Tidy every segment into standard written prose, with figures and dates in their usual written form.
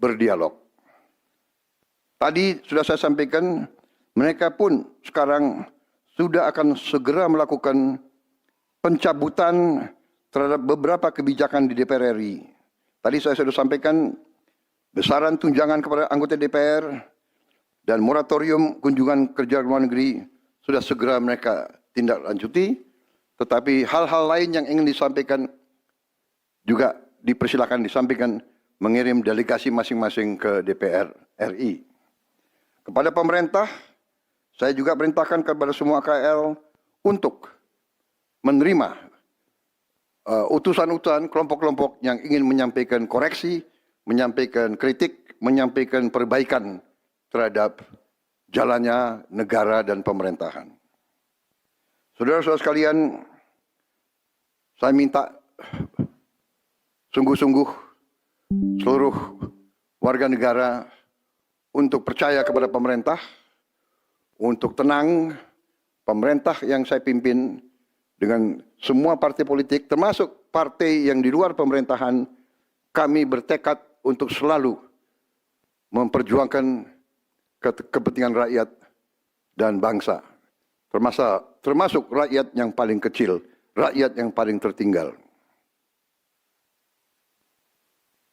berdialog. Tadi sudah saya sampaikan, mereka pun sekarang sudah akan segera melakukan pencabutan terhadap beberapa kebijakan di DPR RI. Tadi saya sudah sampaikan besaran tunjangan kepada anggota DPR dan moratorium kunjungan kerja luar negeri sudah segera mereka tindak lanjuti. Tetapi hal-hal lain yang ingin disampaikan juga dipersilakan disampaikan mengirim delegasi masing-masing ke DPR RI. Kepada pemerintah, saya juga perintahkan kepada semua KL untuk menerima utusan-utusan kelompok-kelompok yang ingin menyampaikan koreksi, menyampaikan kritik, menyampaikan perbaikan terhadap jalannya negara dan pemerintahan. Saudara-saudara sekalian, saya minta sungguh-sungguh seluruh warga negara untuk percaya kepada pemerintah, untuk tenang. Pemerintah yang saya pimpin dengan semua partai politik, termasuk partai yang di luar pemerintahan, kami bertekad untuk selalu memperjuangkan kepentingan rakyat dan bangsa, termasuk rakyat yang paling kecil, rakyat yang paling tertinggal.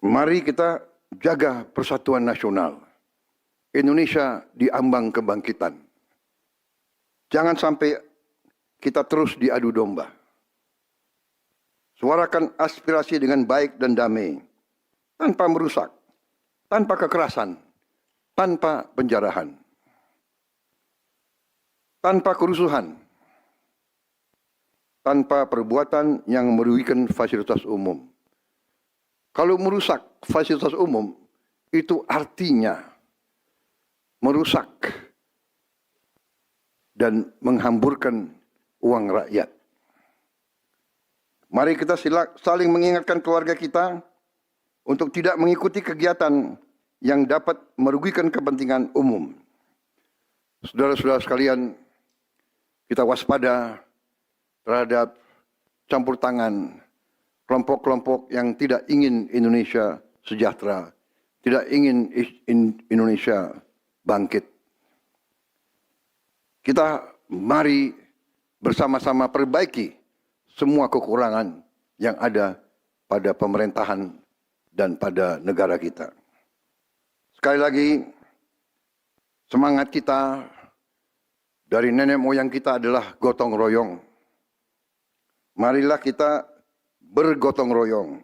Mari kita jaga persatuan nasional. Indonesia diambang kebangkitan. Jangan sampai kita terus diadu domba. Suarakan aspirasi dengan baik dan damai, tanpa merusak, tanpa kekerasan, tanpa penjarahan, tanpa kerusuhan, tanpa perbuatan yang merugikan fasilitas umum. Kalau merusak fasilitas umum, itu artinya merusak dan menghamburkan uang rakyat. Mari kita saling mengingatkan keluarga kita untuk tidak mengikuti kegiatan yang dapat merugikan kepentingan umum. Saudara-saudara sekalian, kita waspada terhadap campur tangan kelompok-kelompok yang tidak ingin Indonesia sejahtera, tidak ingin Indonesia bangkit. Kita mari bersama-sama perbaiki semua kekurangan yang ada pada pemerintahan dan pada negara kita. Sekali lagi, semangat kita dari nenek moyang kita adalah gotong royong. Marilah kita bergotong royong,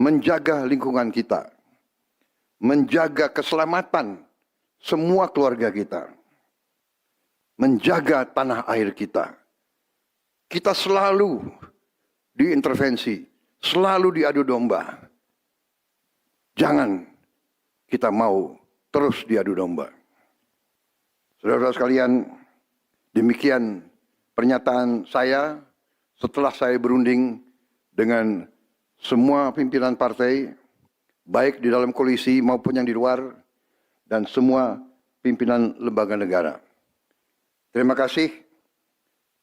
menjaga lingkungan kita, menjaga keselamatan semua keluarga kita, menjaga tanah air kita. Kita selalu diintervensi, selalu diadu domba. Jangan kita mau terus diadu domba. Saudara-saudara sekalian, demikian pernyataan saya setelah saya berunding dengan semua pimpinan partai, baik di dalam koalisi maupun yang di luar, dan semua pimpinan lembaga negara. Terima kasih.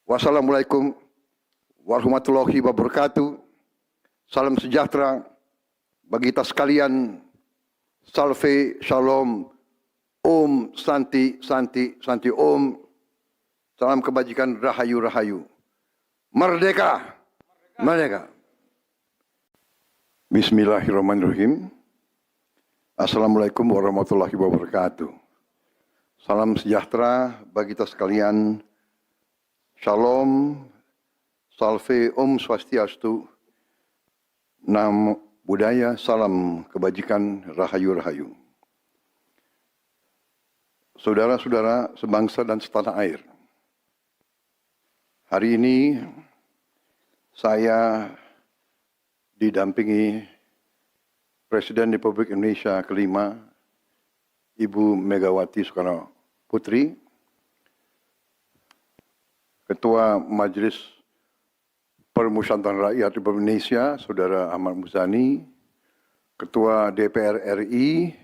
Wassalamualaikum warahmatullahi wabarakatuh. Salam sejahtera bagi kita sekalian. Salve, shalom, om, santi, santi, santi, om. Salam kebajikan, rahayu, rahayu. Merdeka, merdeka. Bismillahirrahmanirrahim. Assalamualaikum warahmatullahi wabarakatuh. Salam sejahtera bagi kita sekalian. Shalom, salve, om swastiastu, namo buddhaya, salam kebajikan, rahayu rahayu. Saudara-saudara sebangsa dan setanah air, hari ini saya didampingi Presiden Republik Indonesia kelima, Ibu Megawati Soekarno Putri, Ketua Majelis Permusyawaratan Rakyat Republik Indonesia, Saudara Ahmad Muzani, Ketua DPR RI,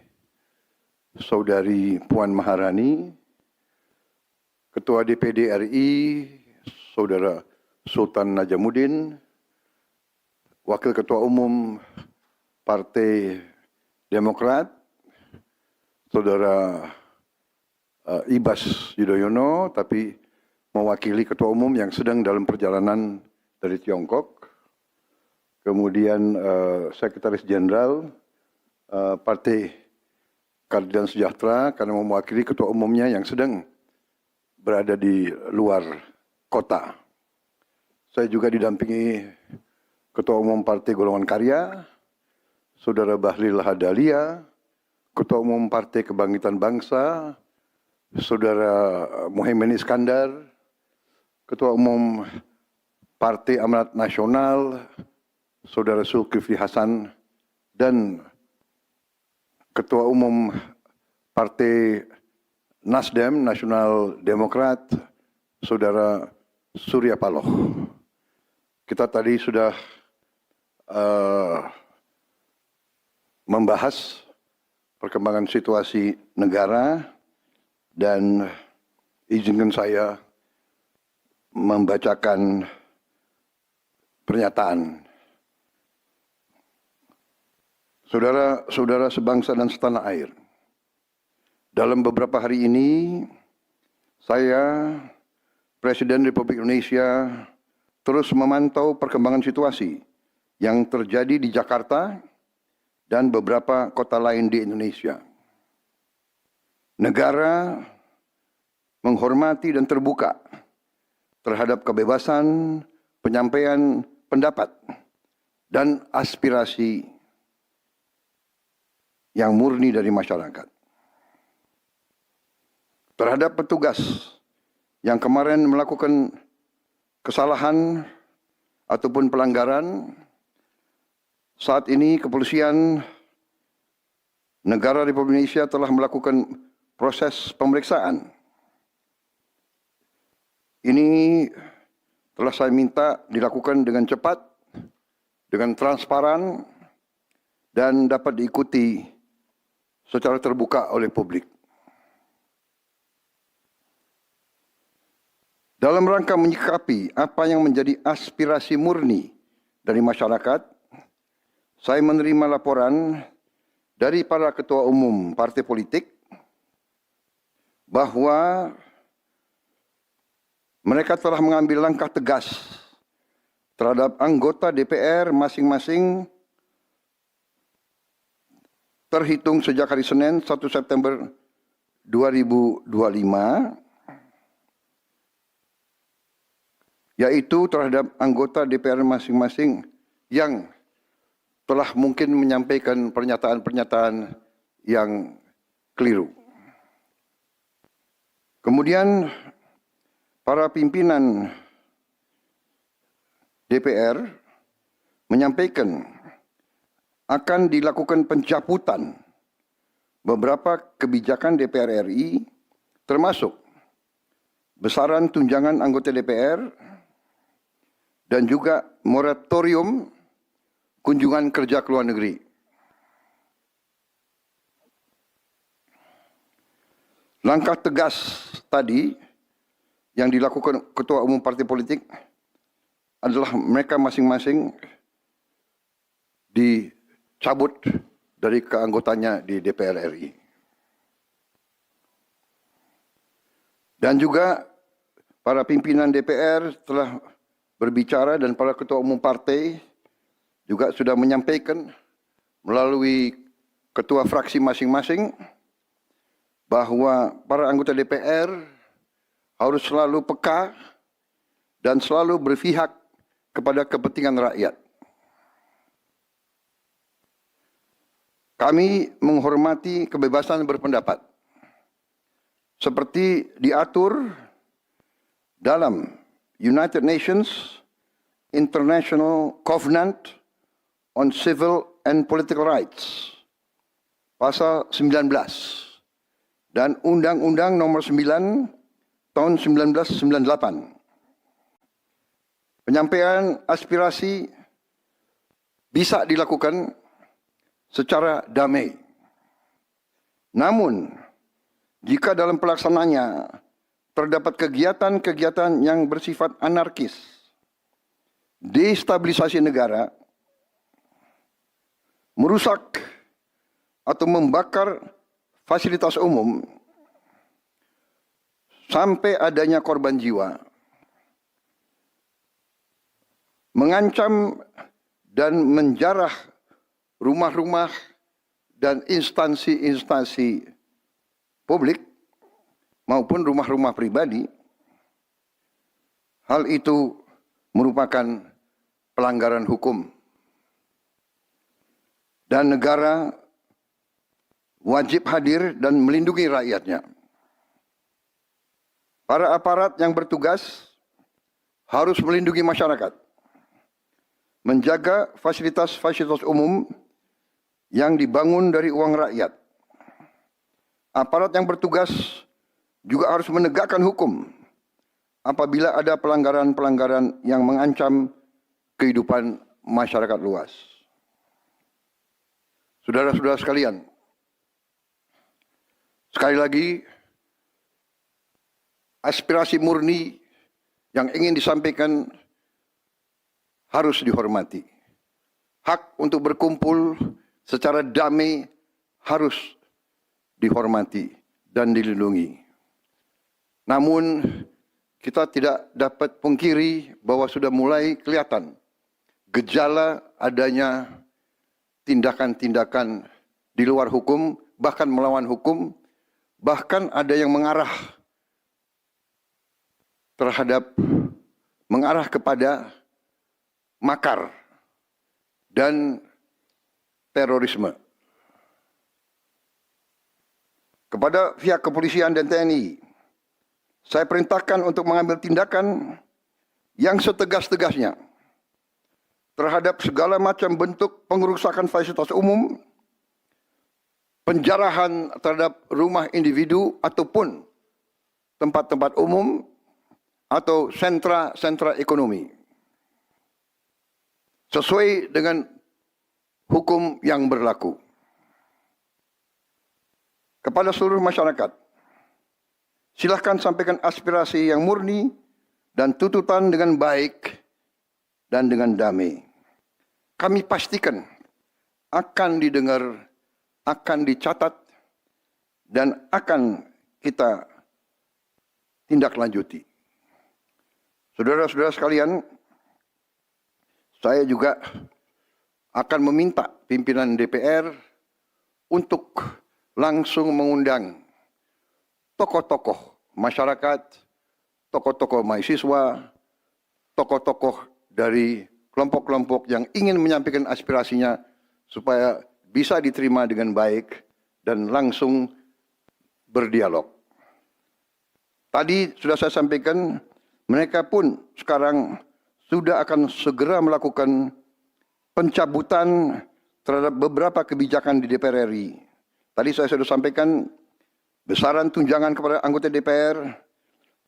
Saudari Puan Maharani, Ketua DPD RI, Saudara Sultan Najamuddin, Wakil Ketua Umum Partai Demokrat, Saudara Ibas Yudhoyono, tapi mewakili Ketua Umum yang sedang dalam perjalanan dari Tiongkok. Kemudian Sekretaris Jenderal Partai Keadilan Sejahtera karena mewakili Ketua Umumnya yang sedang berada di luar kota. Saya juga didampingi Ketua Umum Partai Golongan Karya, Saudara Bahlil Lahadalia, Ketua Umum Partai Kebangkitan Bangsa, Saudara Muhaimin Iskandar, Ketua Umum Partai Amanat Nasional, Saudara Zulkifli Hasan, dan Ketua Umum Partai Nasdem, Nasional Demokrat, Saudara Surya Paloh. Kita tadi sudah membahas perkembangan situasi negara dan izinkan saya membacakan pernyataan. Saudara-saudara sebangsa dan setanah air, dalam beberapa hari ini saya, Presiden Republik Indonesia, terus memantau perkembangan situasi yang terjadi di Jakarta dan beberapa kota lain di Indonesia. Negara menghormati dan terbuka terhadap kebebasan penyampaian pendapat dan aspirasi yang murni dari masyarakat. Terhadap petugas yang kemarin melakukan kesalahan ataupun pelanggaran, saat ini Kepolisian Negara Republik Indonesia telah melakukan proses pemeriksaan. Ini telah saya minta dilakukan dengan cepat, dengan transparan, dan dapat diikuti secara terbuka oleh publik. Dalam rangka menyikapi apa yang menjadi aspirasi murni dari masyarakat, saya menerima laporan dari para ketua umum partai politik bahwa mereka telah mengambil langkah tegas terhadap anggota DPR masing-masing terhitung sejak hari Senin 1 September 2025, yaitu terhadap anggota DPR masing-masing yang telah mungkin menyampaikan pernyataan-pernyataan yang keliru. Kemudian para pimpinan DPR menyampaikan akan dilakukan pencabutan beberapa kebijakan DPR RI, termasuk besaran tunjangan anggota DPR dan juga moratorium kunjungan kerja ke luar negeri. Langkah tegas tadi yang dilakukan ketua umum partai politik adalah mereka masing-masing dicabut dari keanggotanya di DPR RI. Dan juga para pimpinan DPR telah berbicara dan para ketua umum partai juga sudah menyampaikan melalui ketua fraksi masing-masing bahwa para anggota DPR harus selalu peka dan selalu berpihak kepada kepentingan rakyat. Kami menghormati kebebasan berpendapat seperti diatur dalam United Nations International Covenant on Civil and Political Rights, pasal 19, dan Undang-Undang Nomor 9 tahun 1998. Penyampaian aspirasi bisa dilakukan secara damai. Namun, jika dalam pelaksananya terdapat kegiatan-kegiatan yang bersifat anarkis, destabilisasi negara, merusak atau membakar fasilitas umum sampai adanya korban jiwa, mengancam dan menjarah rumah-rumah dan instansi-instansi publik maupun rumah-rumah pribadi, hal itu merupakan pelanggaran hukum. Dan negara wajib hadir dan melindungi rakyatnya. Para aparat yang bertugas harus melindungi masyarakat, menjaga fasilitas-fasilitas umum yang dibangun dari uang rakyat. Aparat yang bertugas juga harus menegakkan hukum apabila ada pelanggaran-pelanggaran yang mengancam kehidupan masyarakat luas. Saudara-saudara sekalian, sekali lagi, aspirasi murni yang ingin disampaikan harus dihormati. Hak untuk berkumpul secara damai harus dihormati dan dilindungi. Namun, kita tidak dapat pungkiri bahwa sudah mulai kelihatan gejala adanya tindakan-tindakan di luar hukum, bahkan melawan hukum, bahkan ada yang mengarah kepada makar dan terorisme. Kepada pihak kepolisian dan TNI, saya perintahkan untuk mengambil tindakan yang setegas-tegasnya terhadap segala macam bentuk pengerusakan fasilitas umum, penjarahan terhadap rumah individu ataupun tempat-tempat umum atau sentra-sentra ekonomi, sesuai dengan hukum yang berlaku. Kepada seluruh masyarakat, silahkan sampaikan aspirasi yang murni dan tuntutan dengan baik dan dengan damai. Kami pastikan akan didengar, akan dicatat, dan akan kita tindak lanjuti. Saudara-saudara sekalian, saya juga akan meminta pimpinan DPR untuk langsung mengundang tokoh-tokoh masyarakat, tokoh-tokoh mahasiswa, tokoh-tokoh dari kelompok-kelompok yang ingin menyampaikan aspirasinya supaya bisa diterima dengan baik dan langsung berdialog. Tadi sudah saya sampaikan, mereka pun sekarang sudah akan segera melakukan pencabutan terhadap beberapa kebijakan di DPR RI. Tadi saya sudah sampaikan besaran tunjangan kepada anggota DPR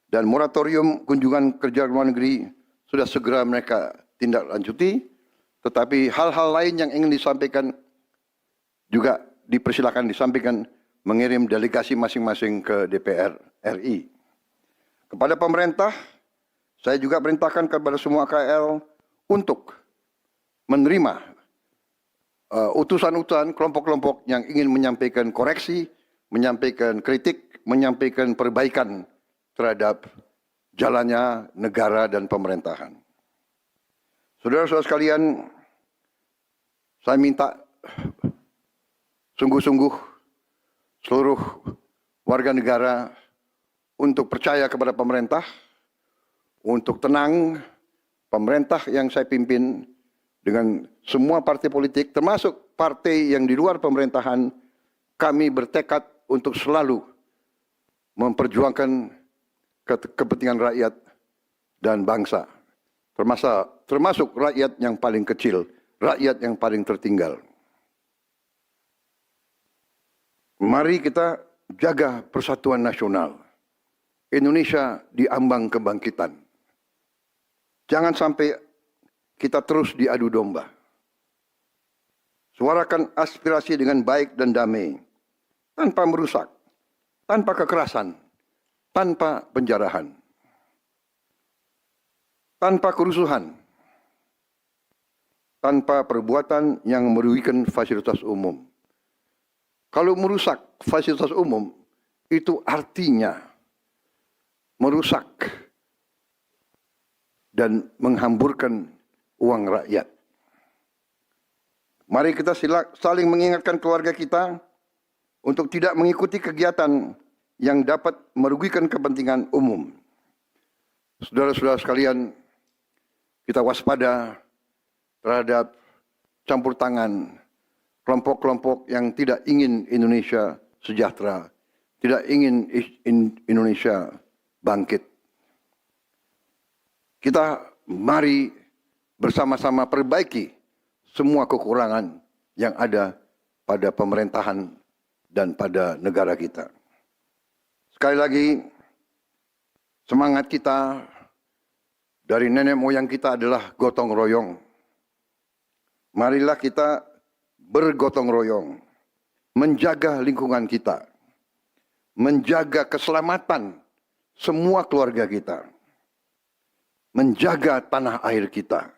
dan moratorium kunjungan kerja luar negeri sudah segera mereka tindak lanjuti, tetapi hal-hal lain yang ingin disampaikan juga dipersilakan disampaikan mengirim delegasi masing-masing ke DPR RI. Kepada pemerintah, saya juga perintahkan kepada semua KL untuk menerima utusan-utusan kelompok-kelompok yang ingin menyampaikan koreksi, menyampaikan kritik, menyampaikan perbaikan terhadap jalannya negara dan pemerintahan. Saudara-saudara sekalian, saya minta sungguh-sungguh seluruh warga negara untuk percaya kepada pemerintah, untuk tenang. Pemerintah yang saya pimpin dengan semua partai politik, termasuk partai yang di luar pemerintahan, kami bertekad untuk selalu memperjuangkan kepentingan rakyat dan bangsa, termasuk rakyat yang paling kecil, rakyat yang paling tertinggal. Mari kita jaga persatuan nasional. Indonesia di ambang kebangkitan. Jangan sampai kita terus diadu domba. Suarakan aspirasi dengan baik dan damai, tanpa merusak, tanpa kekerasan, tanpa penjarahan, tanpa kerusuhan, tanpa perbuatan yang merugikan fasilitas umum. Kalau merusak fasilitas umum, itu artinya merusak dan menghamburkan uang rakyat. Mari kita saling mengingatkan keluarga kita untuk tidak mengikuti kegiatan yang dapat merugikan kepentingan umum. Saudara-saudara sekalian, kita waspada terhadap campur tangan kelompok-kelompok yang tidak ingin Indonesia sejahtera, tidak ingin Indonesia bangkit. Kita mari bersama-sama perbaiki semua kekurangan yang ada pada pemerintahan dan pada negara kita. Sekali lagi, semangat kita dari nenek moyang kita adalah gotong royong. Marilah kita bergotong royong, menjaga lingkungan kita, menjaga keselamatan semua keluarga kita, menjaga tanah air kita.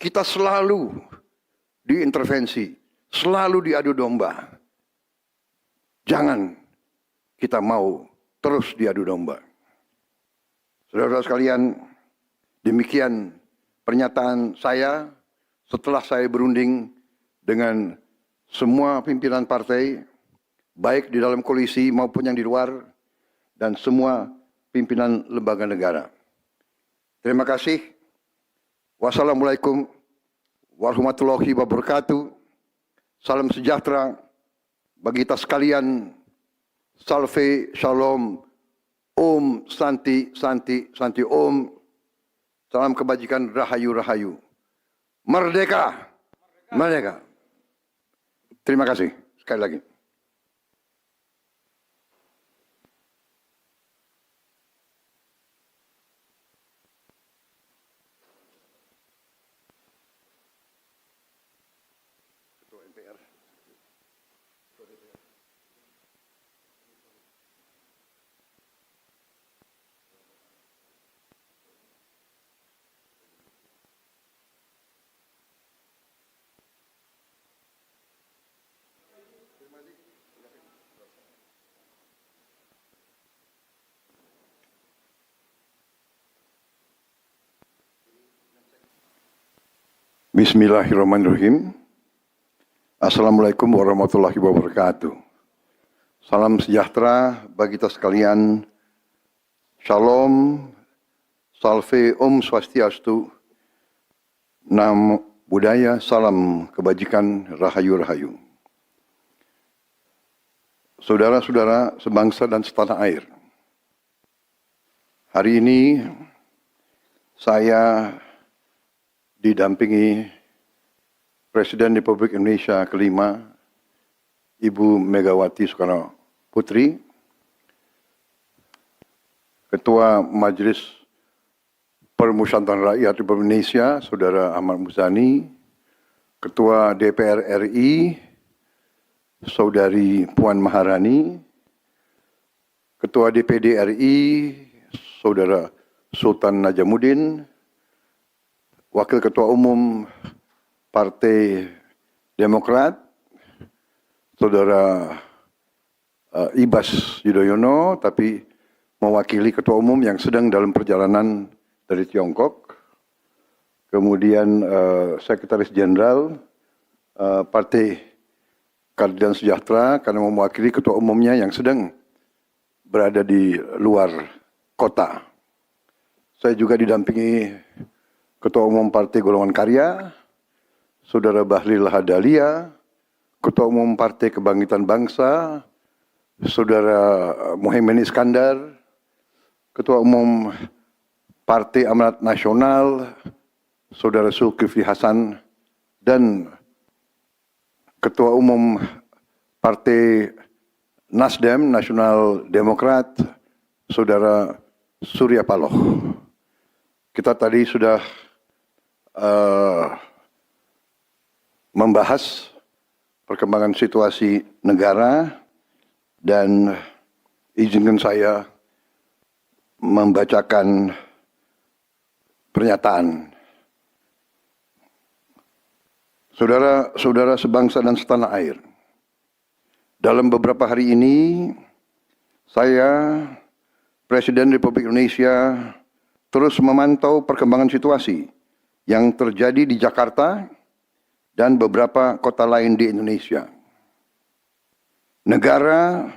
Kita selalu diintervensi, selalu diadu domba. Jangan kita mau terus diadu domba. Saudara-saudara sekalian, demikian pernyataan saya setelah saya berunding dengan semua pimpinan partai, baik di dalam koalisi maupun yang di luar, dan semua pimpinan lembaga negara. Terima kasih. Wassalamualaikum warahmatullahi wabarakatuh. Salam sejahtera bagi kita sekalian. Salve, shalom, om, santi, santi, santi, om. Salam kebajikan, rahayu, rahayu. Merdeka! Merdeka! Terima kasih sekali lagi. Ketua MPR. Bismillahirrahmanirrahim. Assalamualaikum warahmatullahi wabarakatuh. Salam sejahtera bagi kita sekalian. Shalom, salve, om swastiastu, namo buddhaya, salam kebajikan, rahayu, rahayu. Saudara-saudara sebangsa dan setanah air. Hari ini saya didampingi Presiden Republik Indonesia kelima, Ibu Megawati Soekarno Putri, Ketua Majelis Permusyawaratan Rakyat Republik Indonesia, Saudara Ahmad Muzani, Ketua DPR RI, Saudari Puan Maharani, Ketua DPD RI, Saudara Sultan Najamuddin, Wakil Ketua Umum Partai Demokrat, Saudara Ibas Yudhoyono, tapi mewakili Ketua Umum yang sedang dalam perjalanan dari Tiongkok. Kemudian Sekretaris Jenderal Partai Keadilan Sejahtera karena mewakili Ketua Umumnya yang sedang berada di luar kota. Saya juga didampingi Ketua Umum Partai Golongan Karya, Saudara Bahlil Lahadalia, Ketua Umum Partai Kebangkitan Bangsa, Saudara Muhaimin Iskandar, Ketua Umum Partai Amanat Nasional, Saudara Zulkifli Hasan, dan Ketua Umum Partai Nasdem, Nasional Demokrat, Saudara Surya Paloh. Kita tadi sudah membahas perkembangan situasi negara dan izinkan saya membacakan pernyataan. Saudara-saudara sebangsa dan setanah air, Dalam beberapa hari ini, saya, Presiden Republik Indonesia, terus memantau perkembangan situasi yang terjadi di Jakarta dan beberapa kota lain di Indonesia. Negara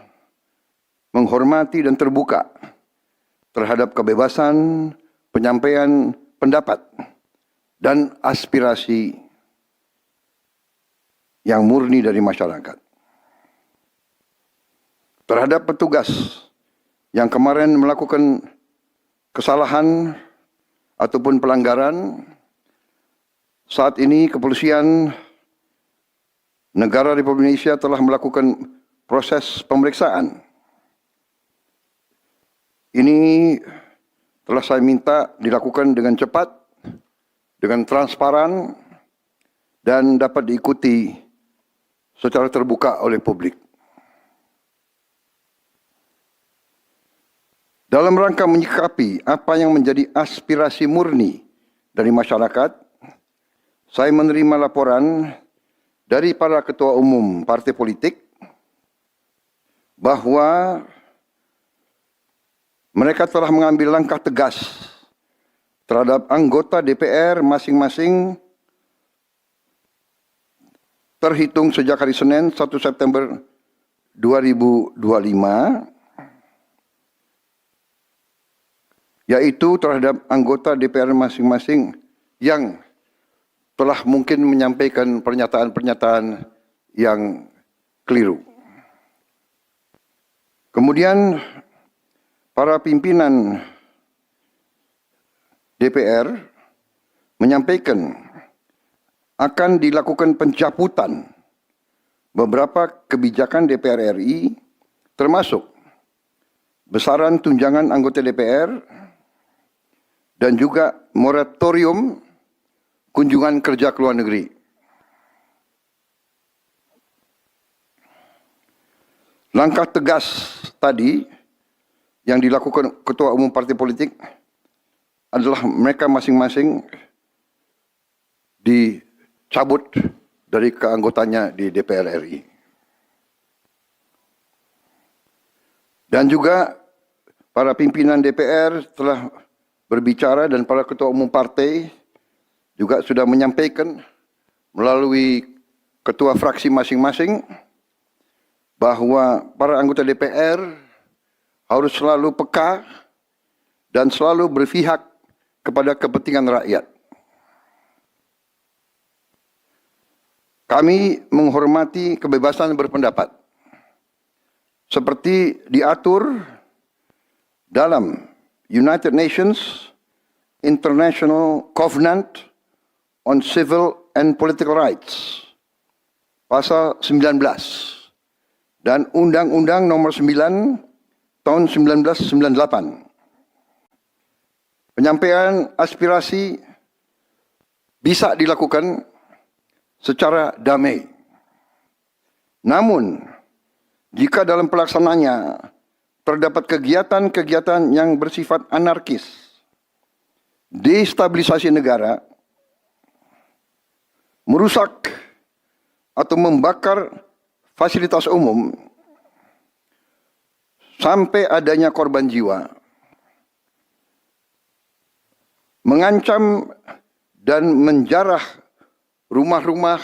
menghormati dan terbuka terhadap kebebasan penyampaian pendapat dan aspirasi yang murni dari masyarakat. Terhadap petugas yang kemarin melakukan kesalahan ataupun pelanggaran, saat ini kepolisian negara Republik Indonesia telah melakukan proses pemeriksaan. Ini telah saya minta dilakukan dengan cepat, dengan transparan, dan dapat diikuti secara terbuka oleh publik. Dalam rangka menyikapi apa yang menjadi aspirasi murni dari masyarakat, saya menerima laporan dari para ketua umum partai politik bahwa mereka telah mengambil langkah tegas terhadap anggota DPR masing-masing terhitung sejak hari Senin 1 September 2025, yaitu terhadap anggota DPR masing-masing yang telah mungkin menyampaikan pernyataan-pernyataan yang keliru. Kemudian para pimpinan DPR menyampaikan akan dilakukan pencabutan beberapa kebijakan DPR RI, termasuk besaran tunjangan anggota DPR dan juga moratorium kunjungan kerja ke luar negeri. Langkah tegas tadi yang dilakukan ketua umum partai politik adalah mereka masing-masing dicabut dari keanggotanya di DPR RI. Dan juga para pimpinan DPR telah berbicara dan para ketua umum partai juga sudah menyampaikan melalui ketua fraksi masing-masing bahwa para anggota DPR harus selalu peka dan selalu berpihak kepada kepentingan rakyat. Kami menghormati kebebasan berpendapat seperti diatur dalam United Nations International Covenant on Civil and Political Rights, pasal 19, dan Undang-Undang nomor 9 tahun 1998. Penyampaian aspirasi bisa dilakukan secara damai. Namun, jika dalam pelaksananya terdapat kegiatan-kegiatan yang bersifat anarkis, destabilisasi negara, merusak atau membakar fasilitas umum, sampai adanya korban jiwa, mengancam dan menjarah rumah-rumah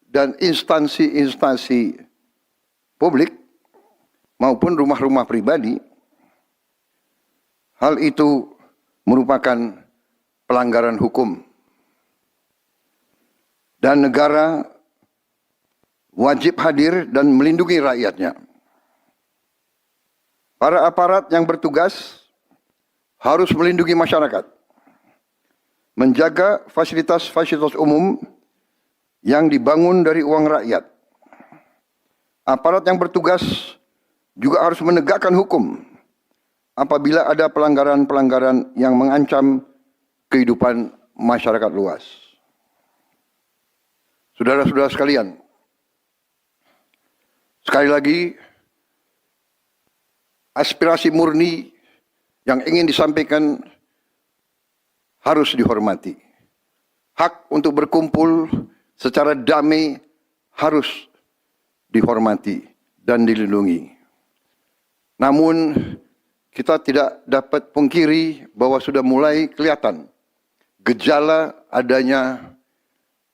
dan instansi-instansi publik maupun rumah-rumah pribadi, hal itu merupakan pelanggaran hukum. Dan negara wajib hadir dan melindungi rakyatnya. Para aparat yang bertugas harus melindungi masyarakat, menjaga fasilitas-fasilitas umum yang dibangun dari uang rakyat. Aparat yang bertugas juga harus menegakkan hukum apabila ada pelanggaran-pelanggaran yang mengancam kehidupan masyarakat luas. Saudara-saudara sekalian, sekali lagi, aspirasi murni yang ingin disampaikan harus dihormati. Hak untuk berkumpul secara damai harus dihormati dan dilindungi. Namun, kita tidak dapat pungkiri bahwa sudah mulai kelihatan gejala adanya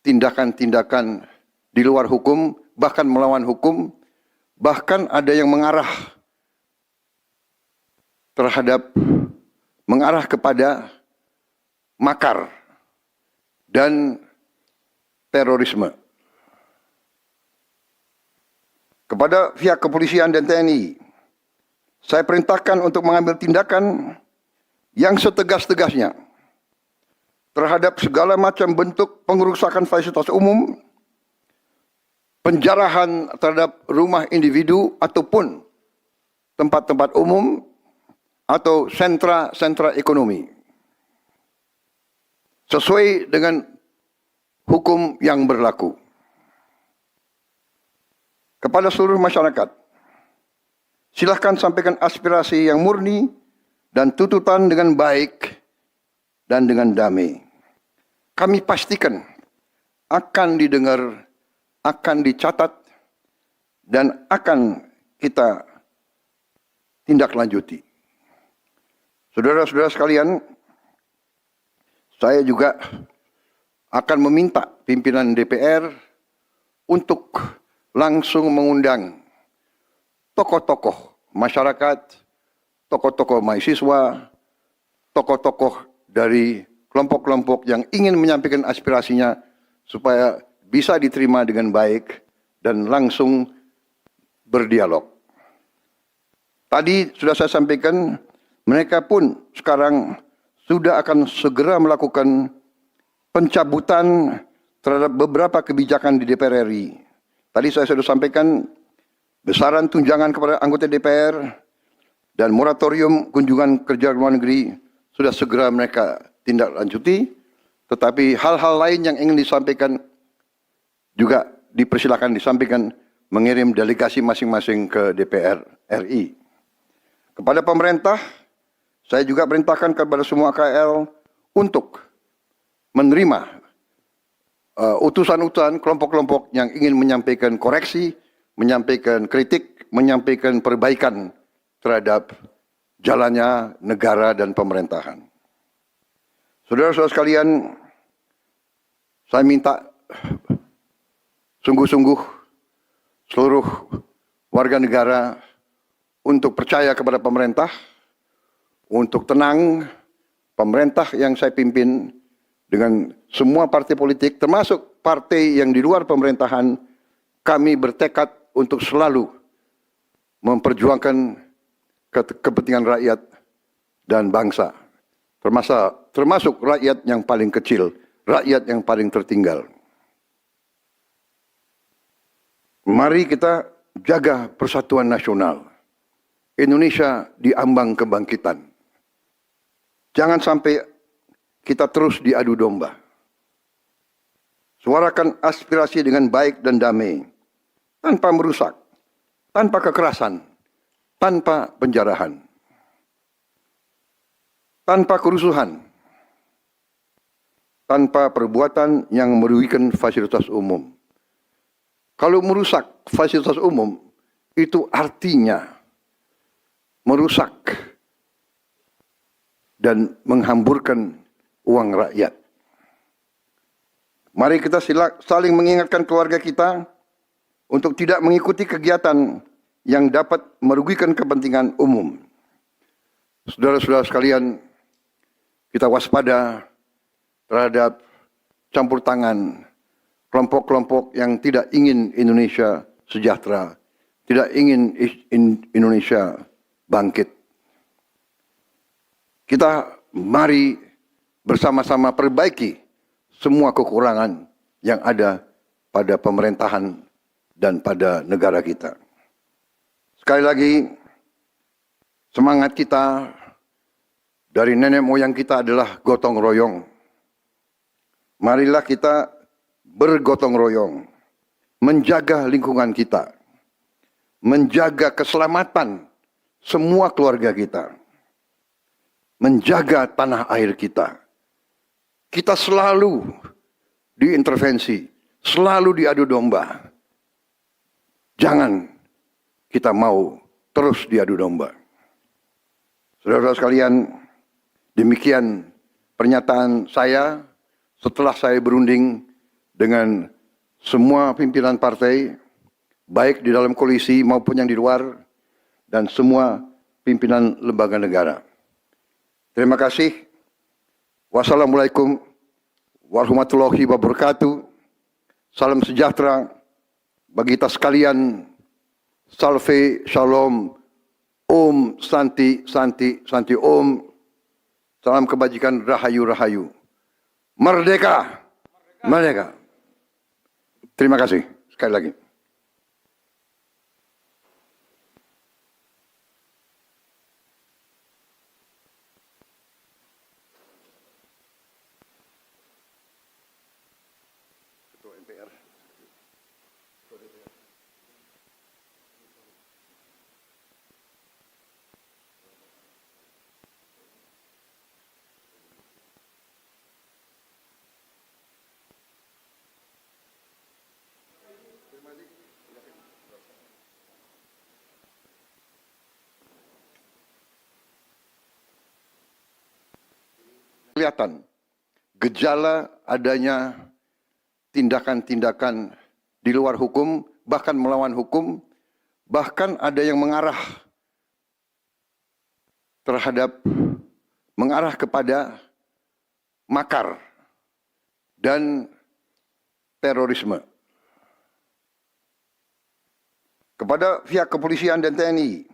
tindakan-tindakan di luar hukum, bahkan melawan hukum, bahkan ada yang mengarah kepada makar dan terorisme. Kepada pihak kepolisian dan TNI, saya perintahkan untuk mengambil tindakan yang setegas-tegasnya terhadap segala macam bentuk pengerusakan fasilitas umum, penjarahan terhadap rumah individu ataupun tempat-tempat umum atau sentra-sentra ekonomi, sesuai dengan hukum yang berlaku. Kepada seluruh masyarakat, silahkan sampaikan aspirasi yang murni dan tuntutan dengan baik dan dengan damai. Kami pastikan akan didengar, akan dicatat, dan akan kita tindak lanjuti. Saudara-saudara sekalian, saya juga akan meminta pimpinan DPR untuk langsung mengundang tokoh-tokoh masyarakat, tokoh-tokoh mahasiswa, tokoh-tokoh dari kelompok-kelompok yang ingin menyampaikan aspirasinya supaya bisa diterima dengan baik dan langsung berdialog. Tadi sudah saya sampaikan, mereka pun sekarang sudah akan segera melakukan pencabutan terhadap beberapa kebijakan di DPR RI. Tadi saya sudah sampaikan besaran tunjangan kepada anggota DPR dan moratorium kunjungan kerja luar negeri sudah segera mereka tindak lanjuti, tetapi hal-hal lain yang ingin disampaikan juga dipersilakan disampaikan mengirim delegasi masing-masing ke DPR RI. Kepada pemerintah, saya juga perintahkan kepada semua KL untuk menerima utusan-utusan kelompok-kelompok yang ingin menyampaikan koreksi, menyampaikan kritik, menyampaikan perbaikan terhadap jalannya negara dan pemerintahan. Saudara-saudara sekalian, saya minta sungguh-sungguh seluruh warga negara untuk percaya kepada pemerintah, untuk tenang. Pemerintah yang saya pimpin dengan semua partai politik, termasuk partai yang di luar pemerintahan, kami bertekad untuk selalu memperjuangkan kepentingan rakyat dan bangsa, termasuk rakyat yang paling kecil, rakyat yang paling tertinggal. Mari kita jaga persatuan nasional. Indonesia di ambang kebangkitan. Jangan sampai kita terus diadu domba. Suarakan aspirasi dengan baik dan damai, tanpa merusak, tanpa kekerasan, tanpa penjarahan, tanpa kerusuhan, tanpa perbuatan yang merugikan fasilitas umum. Kalau merusak fasilitas umum, itu artinya merusak dan menghamburkan uang rakyat. Mari kita saling mengingatkan keluarga kita untuk tidak mengikuti kegiatan yang dapat merugikan kepentingan umum. Saudara-saudara sekalian, kita waspada terhadap campur tangan kelompok-kelompok yang tidak ingin Indonesia sejahtera, tidak ingin Indonesia bangkit. Kita mari bersama-sama perbaiki semua kekurangan yang ada pada pemerintahan dan pada negara kita. Sekali lagi, semangat kita dari nenek moyang kita adalah gotong royong. Marilah kita bergotong royong, menjaga lingkungan kita, menjaga keselamatan semua keluarga kita, menjaga tanah air kita. Kita selalu diintervensi, selalu diadu domba. Jangan kita mau terus diadu domba. Saudara-saudara sekalian, demikian pernyataan saya setelah saya berunding dengan semua pimpinan partai, baik di dalam koalisi maupun yang di luar, dan semua pimpinan lembaga negara. Terima kasih. Wassalamualaikum warahmatullahi wabarakatuh. Salam sejahtera bagi kita sekalian. Salve, shalom, om, santi, santi, santi, om. Salam kebajikan, rahayu, rahayu. Merdeka! Merdeka! Terima kasih sekali lagi. Ketua MPR. Kelihatan gejala adanya tindakan-tindakan di luar hukum, bahkan melawan hukum, bahkan ada yang mengarah kepada makar dan terorisme. Kepada pihak kepolisian dan TNI,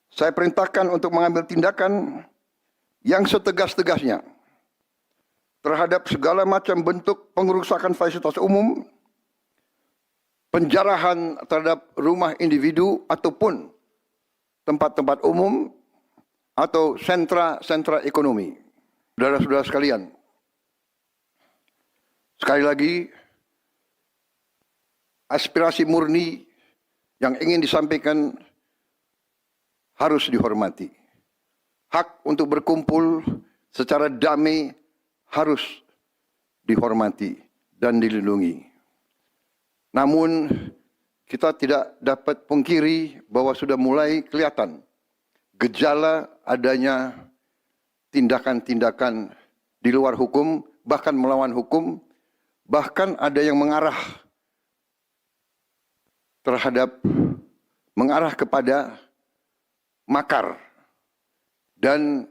saya perintahkan untuk mengambil tindakan yang setegas-tegasnya terhadap segala macam bentuk pengerusakan fasilitas umum, penjarahan terhadap rumah individu ataupun tempat-tempat umum atau sentra-sentra ekonomi. Saudara-saudara sekalian, sekali lagi, aspirasi murni yang ingin disampaikan harus dihormati. Hak untuk berkumpul secara damai harus dihormati dan dilindungi. Namun, kita tidak dapat pungkiri bahwa sudah mulai kelihatan gejala adanya tindakan-tindakan di luar hukum, bahkan melawan hukum, bahkan ada yang mengarah kepada makar dan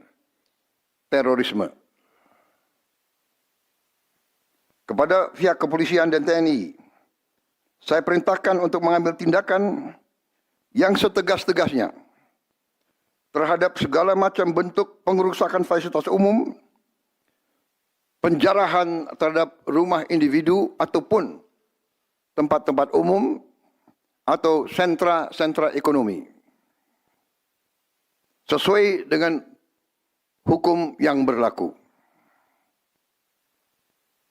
terorisme. Kepada pihak kepolisian dan TNI, saya perintahkan untuk mengambil tindakan yang setegas-tegasnya terhadap segala macam bentuk pengerusakan fasilitas umum, penjarahan terhadap rumah individu ataupun tempat-tempat umum atau sentra-sentra ekonomi, sesuai dengan hukum yang berlaku.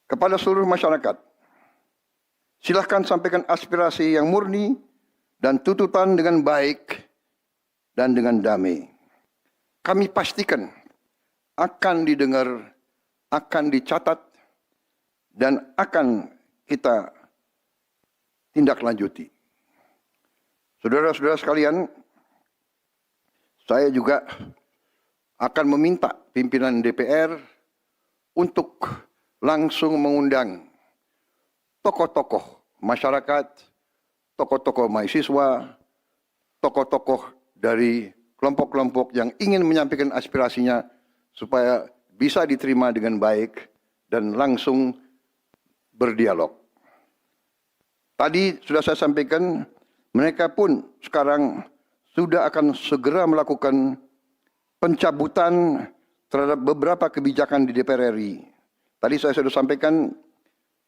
Kepada seluruh masyarakat, silahkan sampaikan aspirasi yang murni dan tuntutan dengan baik dan dengan damai. Kami pastikan akan didengar, akan dicatat, dan akan kita tindak lanjuti. Saudara-saudara sekalian, saya juga akan meminta pimpinan DPR untuk langsung mengundang tokoh-tokoh masyarakat, tokoh-tokoh mahasiswa, tokoh-tokoh dari kelompok-kelompok yang ingin menyampaikan aspirasinya supaya bisa diterima dengan baik dan langsung berdialog. Tadi sudah saya sampaikan, mereka pun sekarang sudah akan segera melakukan pencabutan terhadap beberapa kebijakan di DPR RI. Tadi saya sudah sampaikan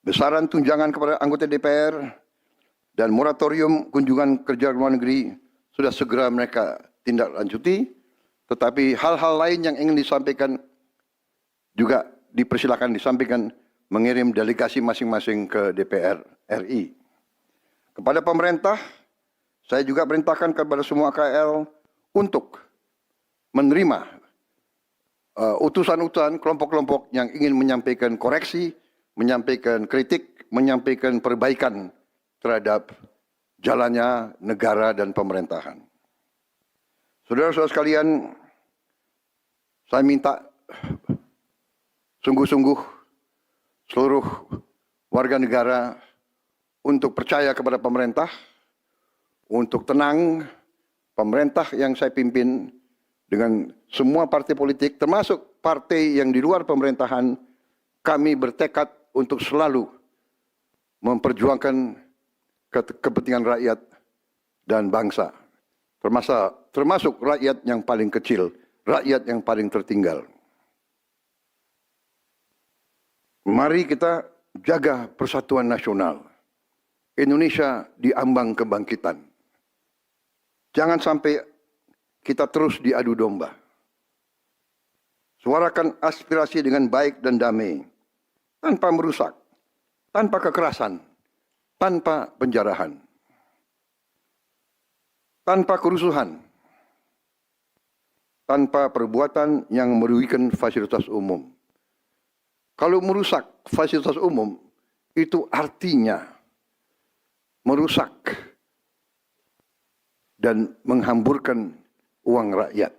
besaran tunjangan kepada anggota DPR dan moratorium kunjungan kerja luar negeri sudah segera mereka tindak lanjuti. Tetapi hal-hal lain yang ingin disampaikan juga dipersilakan disampaikan, mengirim delegasi masing-masing ke DPR RI. Kepada pemerintah, saya juga perintahkan kepada semua KL untuk menerima utusan-utusan kelompok-kelompok yang ingin menyampaikan koreksi, menyampaikan kritik, menyampaikan perbaikan terhadap jalannya negara dan pemerintahan. Saudara-saudara sekalian, saya minta sungguh-sungguh seluruh warga negara untuk percaya kepada pemerintah, untuk tenang. Pemerintah yang saya pimpin dengan semua partai politik, termasuk partai yang di luar pemerintahan, kami bertekad untuk selalu memperjuangkan kepentingan rakyat dan bangsa, termasuk rakyat yang paling kecil, rakyat yang paling tertinggal. Mari kita jaga persatuan nasional. Indonesia diambang kebangkitan. Jangan sampai kita terus diadu domba. Suarakan aspirasi dengan baik dan damai, tanpa merusak, tanpa kekerasan, tanpa penjarahan, tanpa kerusuhan, tanpa perbuatan yang merugikan fasilitas umum. Kalau merusak fasilitas umum, itu artinya merusak dan menghamburkan uang rakyat.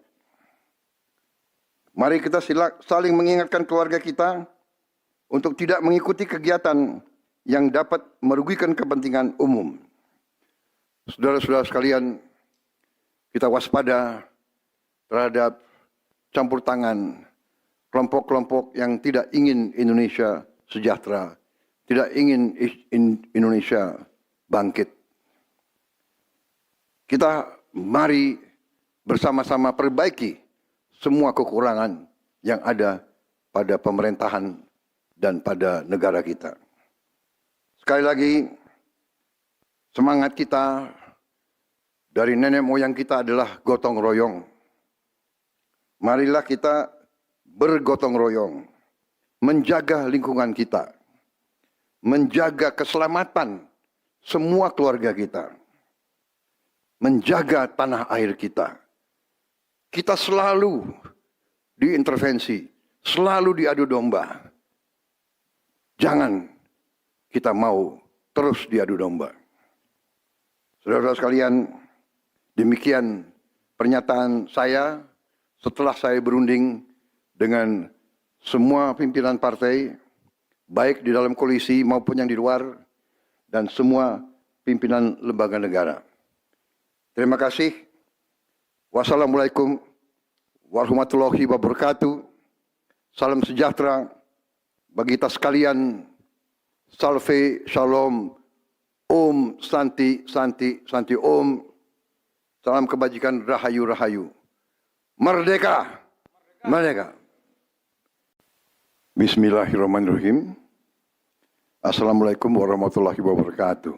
Mari kita saling mengingatkan keluarga kita untuk tidak mengikuti kegiatan yang dapat merugikan kepentingan umum. Saudara-saudara sekalian, kita waspada terhadap campur tangan kelompok-kelompok yang tidak ingin Indonesia sejahtera, tidak ingin Indonesia bangkit. Kita mari bersama-sama perbaiki semua kekurangan yang ada pada pemerintahan dan pada negara kita. Sekali lagi, semangat kita dari nenek moyang kita adalah gotong royong. Marilah kita bergotong royong, menjaga lingkungan kita, menjaga keselamatan semua keluarga kita, menjaga tanah air kita. Kita selalu diintervensi, selalu diadu domba. Jangan kita mau terus diadu domba. Saudara-saudara sekalian, demikian pernyataan saya setelah saya berunding dengan semua pimpinan partai, baik di dalam koalisi maupun yang di luar, dan semua pimpinan lembaga negara. Terima kasih. Wassalamualaikum warahmatullahi wabarakatuh. Salam sejahtera bagi kita sekalian. Salve, shalom, om, santi, santi, santi, om. Salam kebajikan, rahayu, rahayu. Merdeka! Merdeka! Bismillahirrahmanirrahim. Assalamualaikum warahmatullahi wabarakatuh.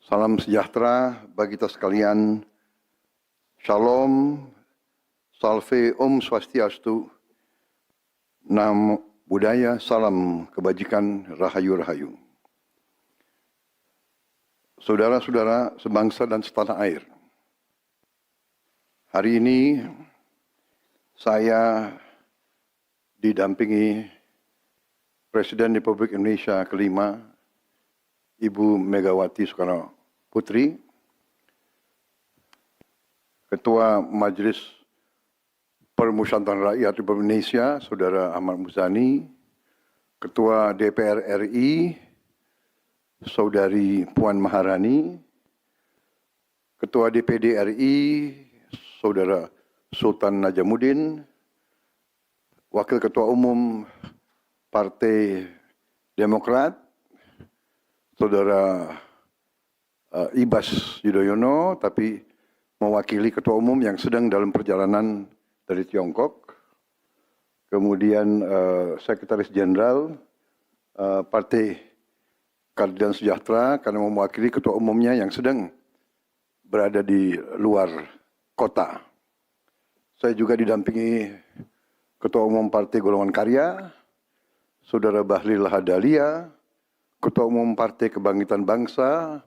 Salam sejahtera bagi kita sekalian. Shalom, salve, om swastiastu, namo buddhaya, salam kebajikan, rahayu, rahayu. Saudara-saudara sebangsa dan setanah air, hari ini saya didampingi Presiden Republik Indonesia kelima, Ibu Megawati Soekarno Putri, Ketua Majelis Permusyawaratan Rakyat Republik Indonesia, Saudara Ahmad Muzani, Ketua DPR RI, Saudari Puan Maharani, Ketua DPD RI, Saudara Sultan Najamuddin, Wakil Ketua Umum Partai Demokrat, Saudara Ibas Yudhoyono, tapi mewakili Ketua Umum yang sedang dalam perjalanan dari Tiongkok. Kemudian Sekretaris Jenderal Partai Keadilan Sejahtera karena mewakili Ketua Umumnya yang sedang berada di luar kota. Saya juga didampingi Ketua Umum Partai Golongan Karya, Saudara Bahlil Lahadalia, Ketua Umum Partai Kebangkitan Bangsa,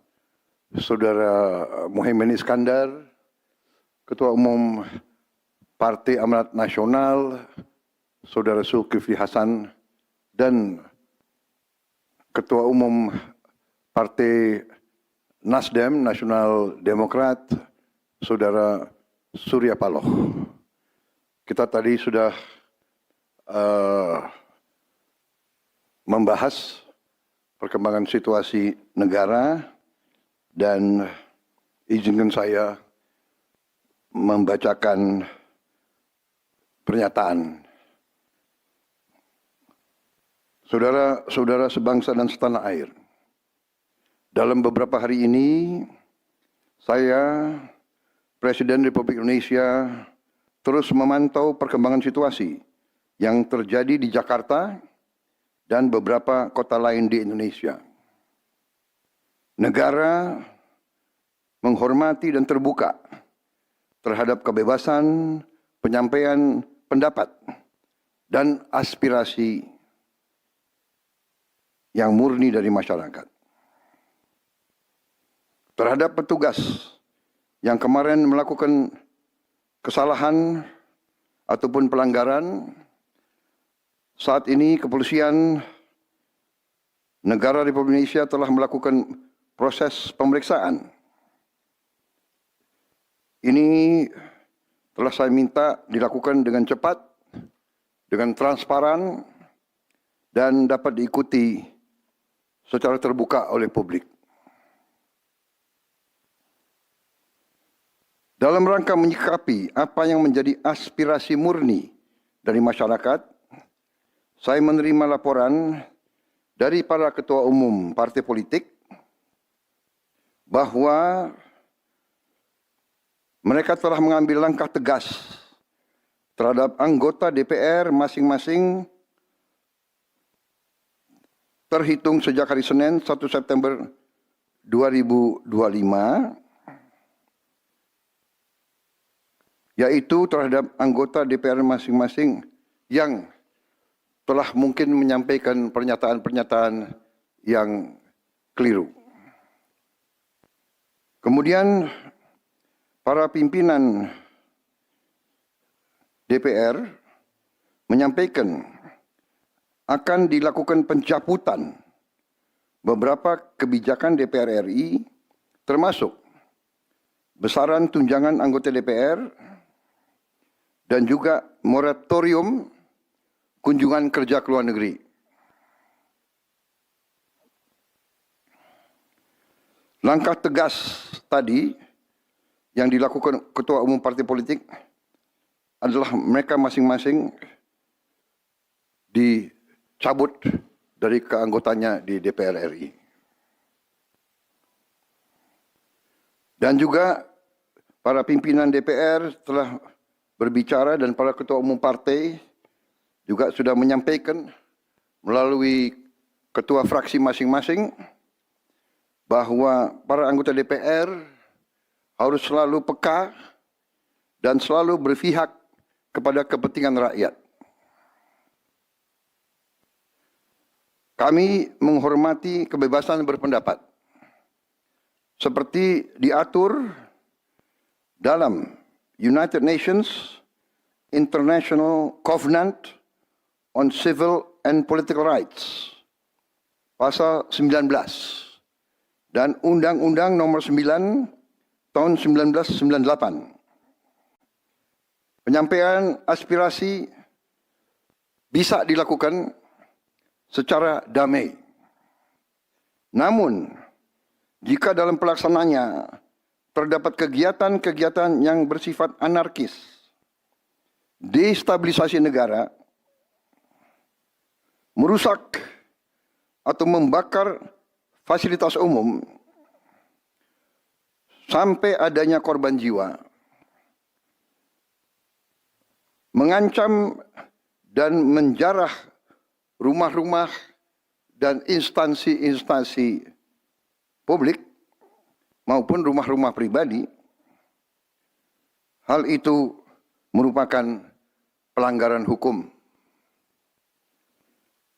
Saudara Muhaimin Iskandar, Ketua Umum Partai Amanat Nasional, Saudara Zulkifli Hasan, dan Ketua Umum Partai Nasdem, Nasional Demokrat, Saudara Surya Paloh. Kita tadi sudah membahas perkembangan situasi negara dan izinkan saya membacakan pernyataan. Saudara-saudara sebangsa dan setanah air, dalam beberapa hari ini saya, Presiden Republik Indonesia, terus memantau perkembangan situasi yang terjadi di Jakarta dan beberapa kota lain di Indonesia. Negara menghormati dan terbuka terhadap kebebasan penyampaian pendapat dan aspirasi yang murni dari masyarakat. Terhadap petugas yang kemarin melakukan kesalahan ataupun pelanggaran, saat ini kepolisian negara Republik Indonesia telah melakukan proses pemeriksaan. Ini telah saya minta dilakukan dengan cepat, dengan transparan, dan dapat diikuti secara terbuka oleh publik. Dalam rangka menyikapi apa yang menjadi aspirasi murni dari masyarakat, saya menerima laporan dari para ketua umum partai politik bahwa mereka telah mengambil langkah tegas terhadap anggota DPR masing-masing terhitung sejak hari Senin 1 September 2025, yaitu terhadap anggota DPR masing-masing yang telah mungkin menyampaikan pernyataan-pernyataan yang keliru. Kemudian para pimpinan DPR menyampaikan akan dilakukan pencabutan beberapa kebijakan DPR RI, termasuk besaran tunjangan anggota DPR dan juga moratorium kunjungan kerja ke luar negeri. Langkah tegas tadi yang dilakukan ketua umum partai politik adalah mereka masing-masing dicabut dari keanggotanya di DPR RI. Dan juga para pimpinan DPR telah berbicara dan para ketua umum partai juga sudah menyampaikan melalui ketua fraksi masing-masing bahwa para anggota DPR harus selalu peka dan selalu berpihak kepada kepentingan rakyat. Kami menghormati kebebasan berpendapat seperti diatur dalam United Nations International Covenant on Civil and Political Rights, pasal 19, dan Undang-Undang nomor 9 tahun 1998. Penyampaian aspirasi bisa dilakukan secara damai. Namun, jika dalam pelaksananya terdapat kegiatan-kegiatan yang bersifat anarkis, destabilisasi negara, merusak atau membakar fasilitas umum, sampai adanya korban jiwa, mengancam dan menjarah rumah-rumah dan instansi-instansi publik maupun rumah-rumah pribadi, hal itu merupakan pelanggaran hukum.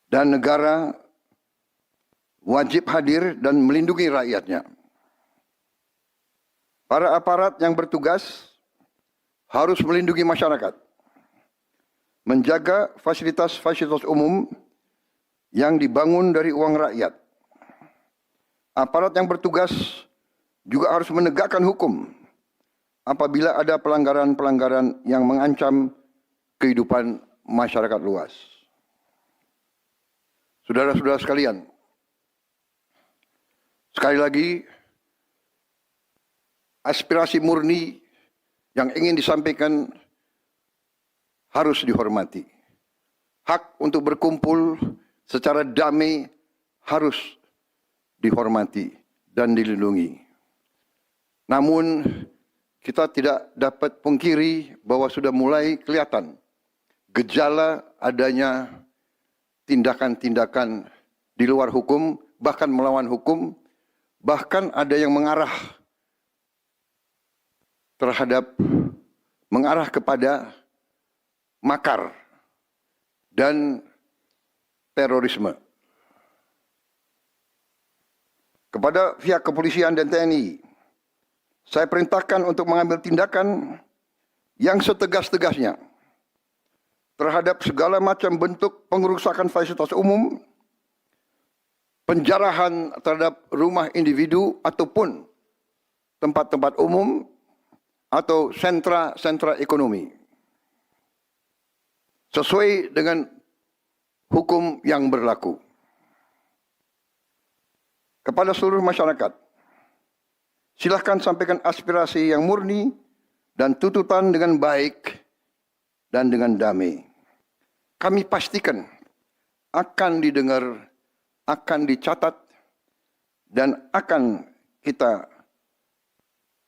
Dan negara wajib hadir dan melindungi rakyatnya. Para aparat yang bertugas harus melindungi masyarakat, menjaga fasilitas-fasilitas umum yang dibangun dari uang rakyat. Aparat yang bertugas juga harus menegakkan hukum apabila ada pelanggaran-pelanggaran yang mengancam kehidupan masyarakat luas. Saudara-saudara sekalian, sekali lagi, aspirasi murni yang ingin disampaikan harus dihormati. Hak untuk berkumpul secara damai harus dihormati dan dilindungi. Namun, kita tidak dapat pungkiri bahwa sudah mulai kelihatan gejala adanya tindakan-tindakan di luar hukum, bahkan melawan hukum, bahkan ada yang mengarah kepada makar dan terorisme. Kepada pihak kepolisian dan TNI, saya perintahkan untuk mengambil tindakan yang setegas-tegasnya terhadap segala macam bentuk pengerusakan fasilitas umum, penjarahan terhadap rumah individu ataupun tempat-tempat umum atau sentra-sentra ekonomi, sesuai dengan hukum yang berlaku. Kepada seluruh masyarakat, silahkan sampaikan aspirasi yang murni dan tuntutan dengan baik dan dengan damai. Kami pastikan akan didengar, akan dicatat, dan akan kita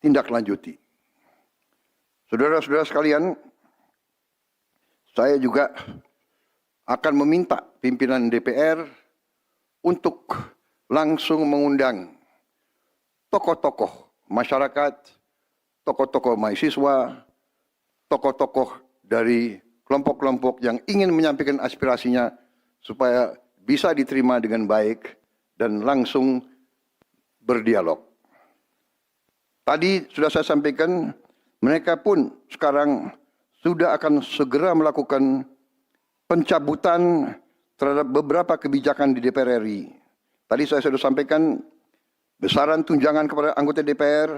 tindak lanjuti. Saudara-saudara sekalian, saya juga akan meminta pimpinan DPR untuk langsung mengundang tokoh-tokoh masyarakat, tokoh-tokoh mahasiswa, tokoh-tokoh dari kelompok-kelompok yang ingin menyampaikan aspirasinya supaya bisa diterima dengan baik dan langsung berdialog. Tadi sudah saya sampaikan, mereka pun sekarang sudah akan segera melakukan pencabutan terhadap beberapa kebijakan di DPR RI. Tadi saya sudah sampaikan besaran tunjangan kepada anggota DPR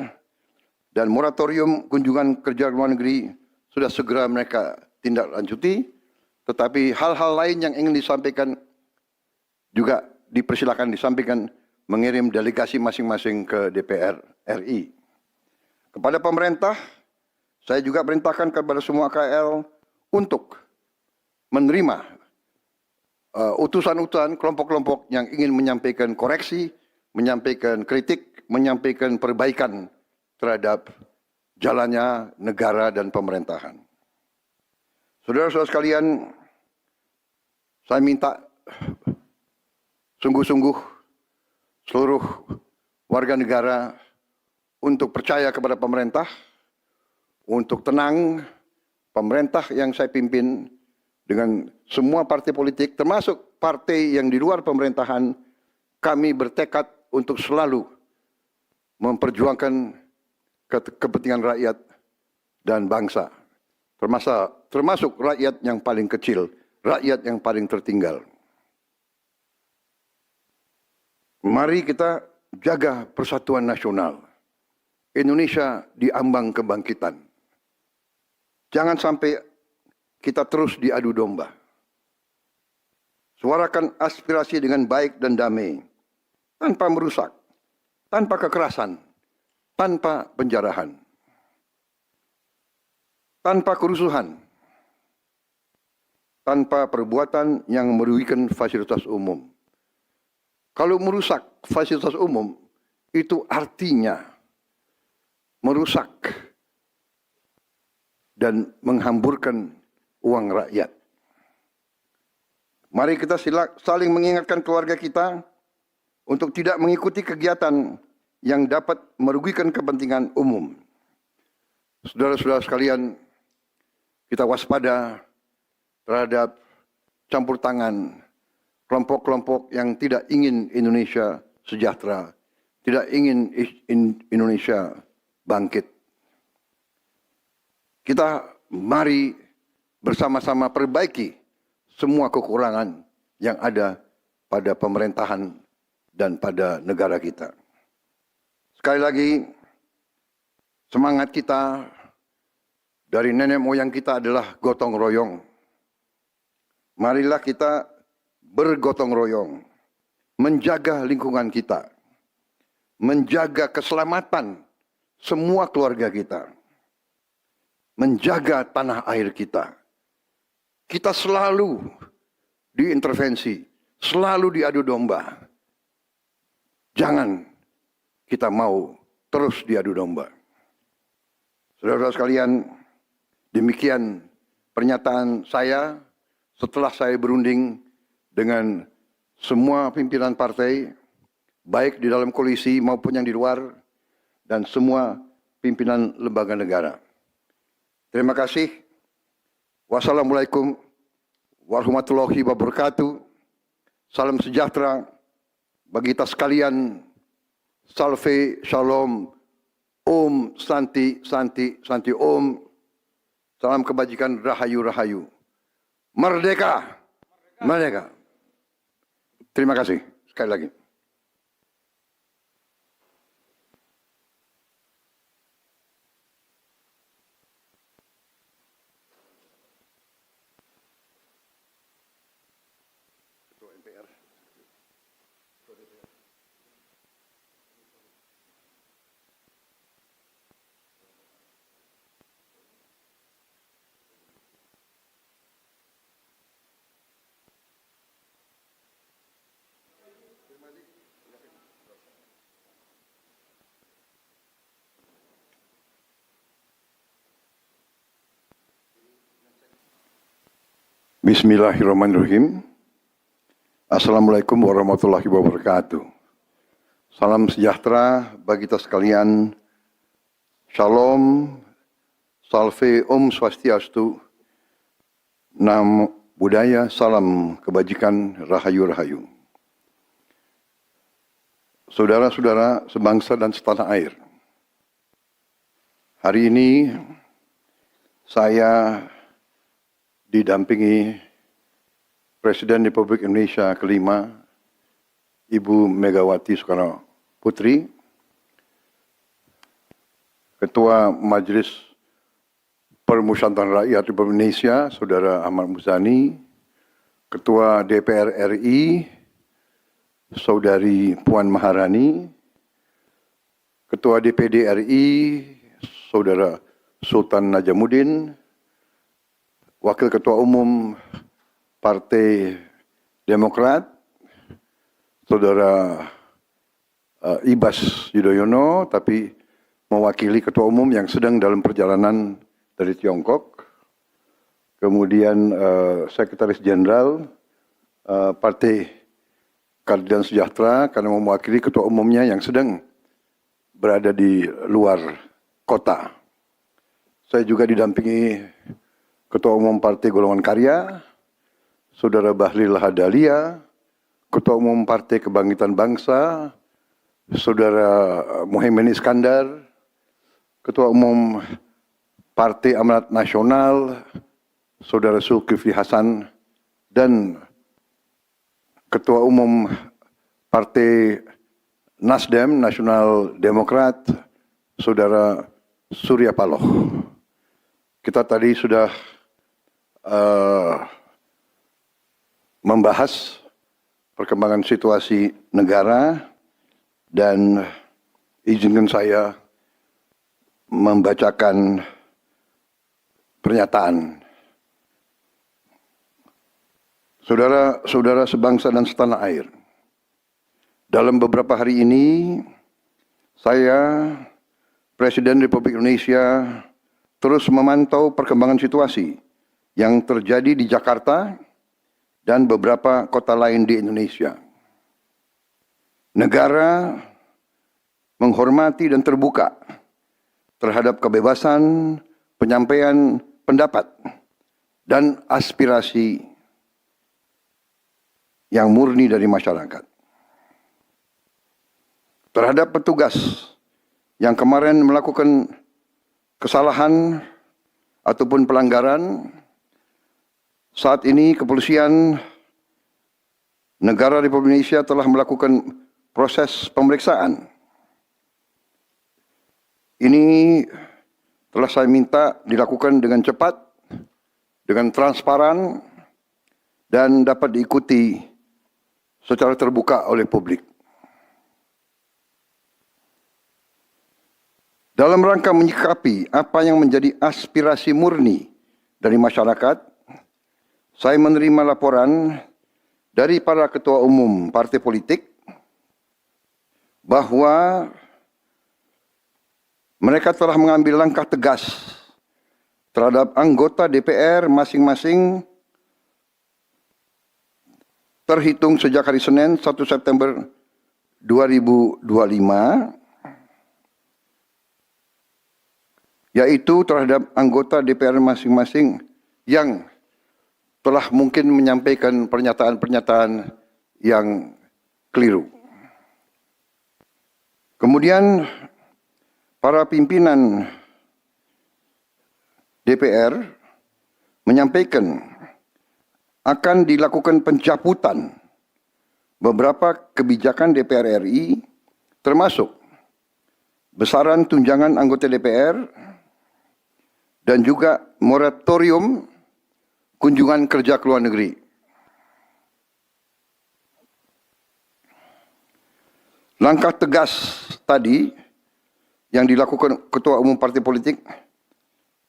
dan moratorium kunjungan kerja luar negeri sudah segera mereka tindak lanjuti, tetapi hal-hal lain yang ingin disampaikan juga dipersilakan disampaikan mengirim delegasi masing-masing ke DPR RI. Kepada pemerintah, saya juga perintahkan kepada semua KL untuk menerima utusan-utusan kelompok-kelompok yang ingin menyampaikan koreksi, menyampaikan kritik, menyampaikan perbaikan terhadap jalannya negara dan pemerintahan. Saudara-saudara sekalian, saya minta sungguh-sungguh seluruh warga negara untuk percaya kepada pemerintah, untuk tenang. Pemerintah yang saya pimpin dengan semua partai politik, termasuk partai yang di luar pemerintahan, kami bertekad untuk selalu memperjuangkan kepentingan rakyat dan bangsa, termasuk rakyat yang paling kecil, rakyat yang paling tertinggal. Mari kita jaga persatuan nasional. Indonesia diambang kebangkitan. Jangan sampai kita terus diadu domba. Suarakan aspirasi dengan baik dan damai, tanpa merusak, tanpa kekerasan, tanpa penjarahan, tanpa kerusuhan, tanpa perbuatan yang merugikan fasilitas umum. Kalau merusak fasilitas umum, itu artinya merusak dan menghamburkan uang rakyat. Mari kita saling mengingatkan keluarga kita untuk tidak mengikuti kegiatan yang dapat merugikan kepentingan umum. Saudara-saudara sekalian, kita waspada terhadap campur tangan kelompok-kelompok yang tidak ingin Indonesia sejahtera, tidak ingin Indonesia bangkit. Kita mari bersama-sama perbaiki semua kekurangan yang ada pada pemerintahan dan pada negara kita. Sekali lagi, semangat kita dari nenek moyang kita adalah gotong royong. Marilah kita bergotong royong, menjaga lingkungan kita, menjaga keselamatan semua keluarga kita, menjaga tanah air kita. Kita selalu diintervensi, selalu diadu domba. Jangan kita mau terus diadu domba. Saudara-saudara sekalian, demikian pernyataan saya setelah saya berunding dengan semua pimpinan partai, baik di dalam koalisi maupun yang di luar, dan semua pimpinan lembaga negara. Terima kasih. Wassalamualaikum warahmatullahi wabarakatuh. Salam sejahtera bagi kita sekalian. Salve, shalom, om, santi, santi, santi, om. Salam kebajikan, rahayu, rahayu. Merdeka, merdeka. Terima kasih sekali lagi. Bismillahirrahmanirrahim. Assalamualaikum warahmatullahi wabarakatuh. Salam sejahtera bagi kita sekalian. Shalom, salve, om swastiastu. Namo Buddhaya, salam kebajikan, rahayu, rahayu. Saudara-saudara sebangsa dan setanah air. Hari ini saya didampingi Presiden Republik Indonesia kelima, Ibu Megawati Soekarno Putri, Ketua Majelis Permusyawaratan Rakyat Republik Indonesia, Saudara Ahmad Muzani, Ketua DPR RI, Saudari Puan Maharani, Ketua DPD RI, Saudara Sultan Najamuddin, Wakil Ketua Umum Partai Demokrat, Saudara Ibas Yudhoyono, tapi mewakili Ketua Umum yang sedang dalam perjalanan dari Tiongkok. Kemudian Sekretaris Jenderal Partai Keadilan Sejahtera karena mewakili Ketua Umumnya yang sedang berada di luar kota. Saya juga didampingi Ketua Umum Partai Golongan Karya, Saudara Bahlil Lahadalia, Ketua Umum Partai Kebangkitan Bangsa, Saudara Muhaimin Iskandar, Ketua Umum Partai Amanat Nasional, Saudara Zulkifli Hasan, dan Ketua Umum Partai Nasdem, Nasional Demokrat, Saudara Surya Paloh. Kita tadi sudah membahas perkembangan situasi negara dan izinkan saya membacakan pernyataan. Saudara-saudara sebangsa dan setanah air, dalam beberapa hari ini saya, Presiden Republik Indonesia, terus memantau perkembangan situasi yang terjadi di Jakarta dan beberapa kota lain di Indonesia. Negara menghormati dan terbuka terhadap kebebasan penyampaian pendapat dan aspirasi yang murni dari masyarakat. Terhadap petugas yang kemarin melakukan kesalahan ataupun pelanggaran, saat ini kepolisian negara Republik Indonesia telah melakukan proses pemeriksaan ini telah saya minta dilakukan dengan cepat, dengan transparan, dan dapat diikuti secara terbuka oleh publik. Dalam rangka menyikapi apa yang menjadi aspirasi murni dari masyarakat, saya menerima laporan dari para ketua umum partai politik bahwa mereka telah mengambil langkah tegas terhadap anggota DPR masing-masing terhitung sejak hari Senin 1 September 2025, yaitu terhadap anggota DPR masing-masing yang telah mungkin menyampaikan pernyataan-pernyataan yang keliru. Kemudian para pimpinan DPR menyampaikan akan dilakukan pencabutan beberapa kebijakan DPR RI, termasuk besaran tunjangan anggota DPR dan juga moratorium kunjungan kerja ke luar negeri. Langkah tegas tadi yang dilakukan ketua umum partai politik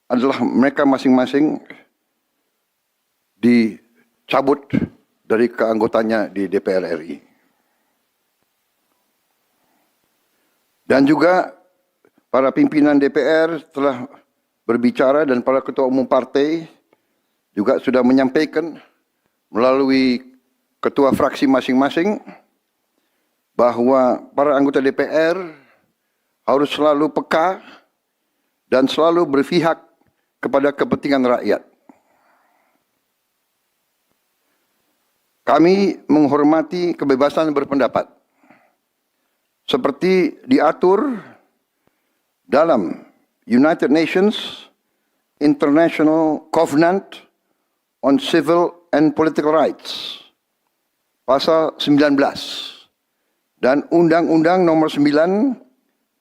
adalah mereka masing-masing dicabut dari keanggotanya di DPR RI. Dan juga para pimpinan DPR telah berbicara dan para ketua umum partai juga sudah menyampaikan melalui ketua fraksi masing-masing bahwa para anggota DPR harus selalu peka dan selalu berpihak kepada kepentingan rakyat. Kami menghormati kebebasan berpendapat seperti diatur dalam United Nations International Covenant on Civil and Political Rights, pasal 19, dan Undang-Undang nomor 9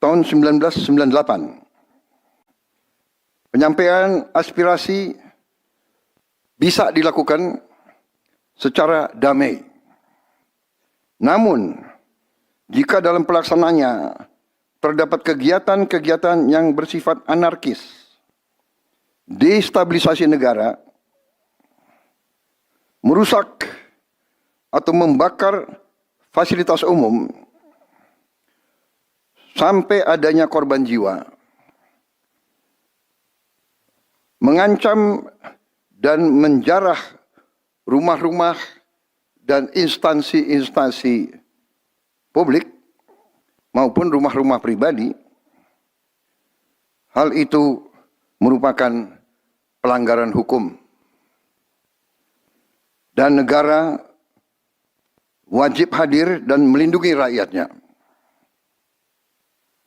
tahun 1998. Penyampaian aspirasi bisa dilakukan secara damai. Namun, jika dalam pelaksananya terdapat kegiatan-kegiatan yang bersifat anarkis, destabilisasi negara, merusak atau membakar fasilitas umum, sampai adanya korban jiwa, mengancam dan menjarah rumah-rumah dan instansi-instansi publik maupun rumah-rumah pribadi, hal itu merupakan pelanggaran hukum. Dan negara wajib hadir dan melindungi rakyatnya.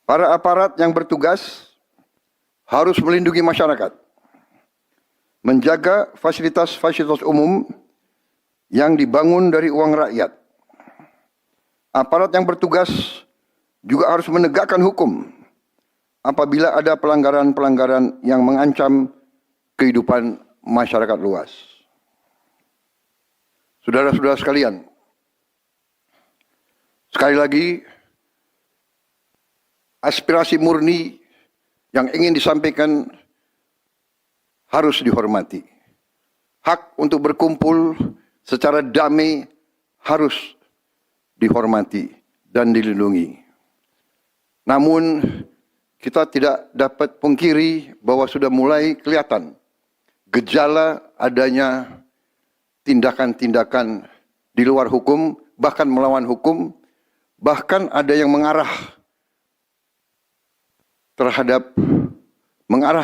Para aparat yang bertugas harus melindungi masyarakat, menjaga fasilitas-fasilitas umum yang dibangun dari uang rakyat. Aparat yang bertugas juga harus menegakkan hukum apabila ada pelanggaran-pelanggaran yang mengancam kehidupan masyarakat luas. Saudara-saudara sekalian, sekali lagi, aspirasi murni yang ingin disampaikan harus dihormati. Hak untuk berkumpul secara damai harus dihormati dan dilindungi. Namun, kita tidak dapat pungkiri bahwa sudah mulai kelihatan gejala adanya tindakan-tindakan di luar hukum, bahkan melawan hukum, bahkan ada yang mengarah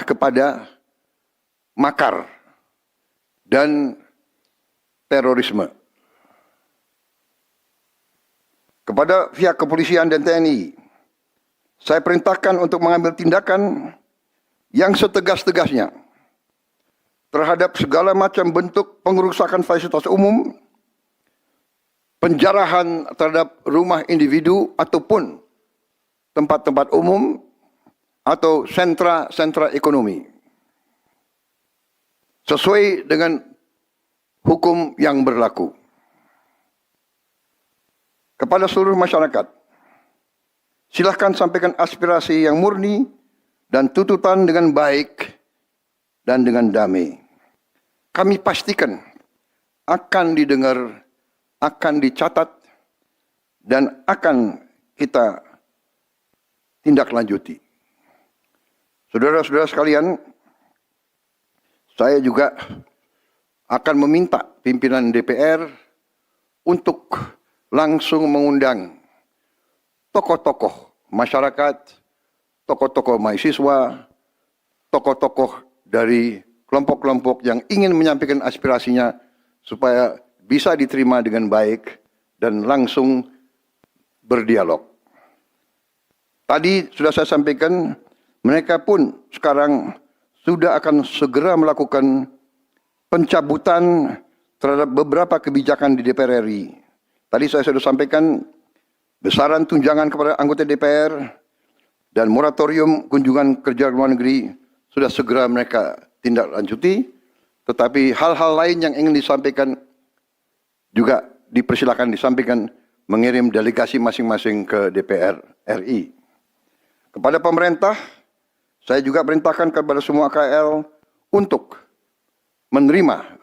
kepada makar dan terorisme. Kepada pihak kepolisian dan TNI, saya perintahkan untuk mengambil tindakan yang setegas-tegasnya terhadap segala macam bentuk pengerusakan fasilitas umum, penjarahan terhadap rumah individu ataupun tempat-tempat umum, atau sentra-sentra ekonomi sesuai dengan hukum yang berlaku. Kepada seluruh masyarakat, silahkan sampaikan aspirasi yang murni dan tuntutan dengan baik dan dengan damai. Kami pastikan akan didengar, akan dicatat, dan akan kita tindak lanjuti. Saudara-saudara sekalian, saya juga akan meminta pimpinan DPR untuk langsung mengundang tokoh-tokoh masyarakat, tokoh-tokoh mahasiswa, tokoh-tokoh dari kelompok-kelompok yang ingin menyampaikan aspirasinya supaya bisa diterima dengan baik dan langsung berdialog. Tadi sudah saya sampaikan, mereka pun sekarang sudah akan segera melakukan pencabutan terhadap beberapa kebijakan di DPR RI. Tadi saya sudah sampaikan besaran tunjangan kepada anggota DPR dan moratorium kunjungan kerja luar negeri sudah segera mereka tindak lanjuti. Tetapi hal-hal lain yang ingin disampaikan juga dipersilakan disampaikan mengirim delegasi masing-masing ke DPR RI. Kepada pemerintah, saya juga perintahkan kepada semua KL untuk menerima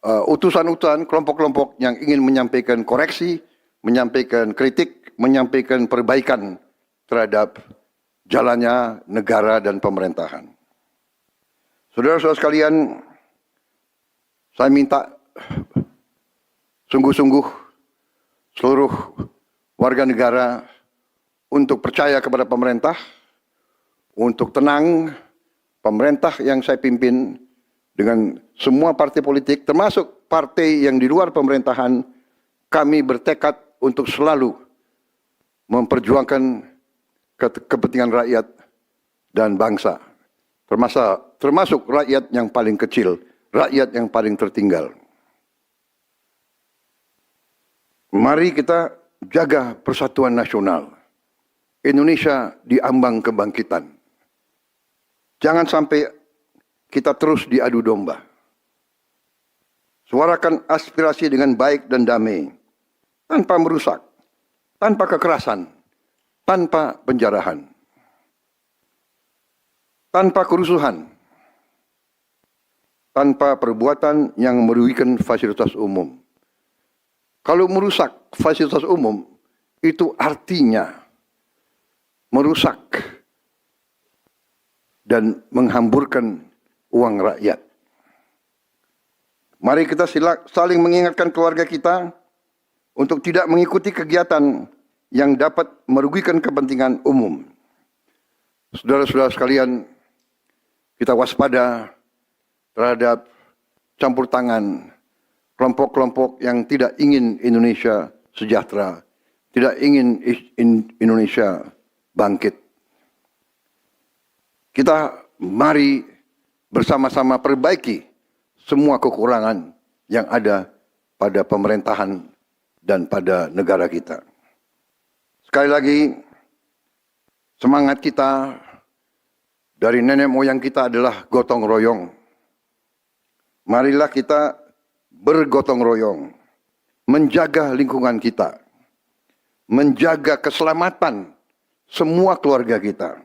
utusan-utusan kelompok-kelompok yang ingin menyampaikan koreksi, menyampaikan kritik, menyampaikan perbaikan terhadap jalannya negara dan pemerintahan. Saudara-saudara sekalian, saya minta sungguh-sungguh seluruh warga negara untuk percaya kepada pemerintah, untuk tenang. Pemerintah yang saya pimpin dengan semua partai politik, termasuk partai yang di luar pemerintahan, kami bertekad untuk selalu memperjuangkan kepentingan rakyat dan bangsa. Termasuk rakyat yang paling kecil, rakyat yang paling tertinggal. Mari kita jaga persatuan nasional. Indonesia di ambang kebangkitan. Jangan sampai kita terus diadu domba. Suarakan aspirasi dengan baik dan damai, tanpa merusak, tanpa kekerasan, tanpa penjarahan, tanpa kerusuhan, tanpa perbuatan yang merugikan fasilitas umum. Kalau merusak fasilitas umum, itu artinya merusak dan menghamburkan uang rakyat. Mari kita saling mengingatkan keluarga kita untuk tidak mengikuti kegiatan yang dapat merugikan kepentingan umum. Saudara-saudara sekalian, kita waspada terhadap campur tangan kelompok-kelompok yang tidak ingin Indonesia sejahtera, tidak ingin Indonesia bangkit. Kita mari bersama-sama perbaiki semua kekurangan yang ada pada pemerintahan dan pada negara kita. Sekali lagi, semangat kita dari nenek moyang kita adalah gotong royong. Marilah kita bergotong royong, menjaga lingkungan kita, menjaga keselamatan semua keluarga kita,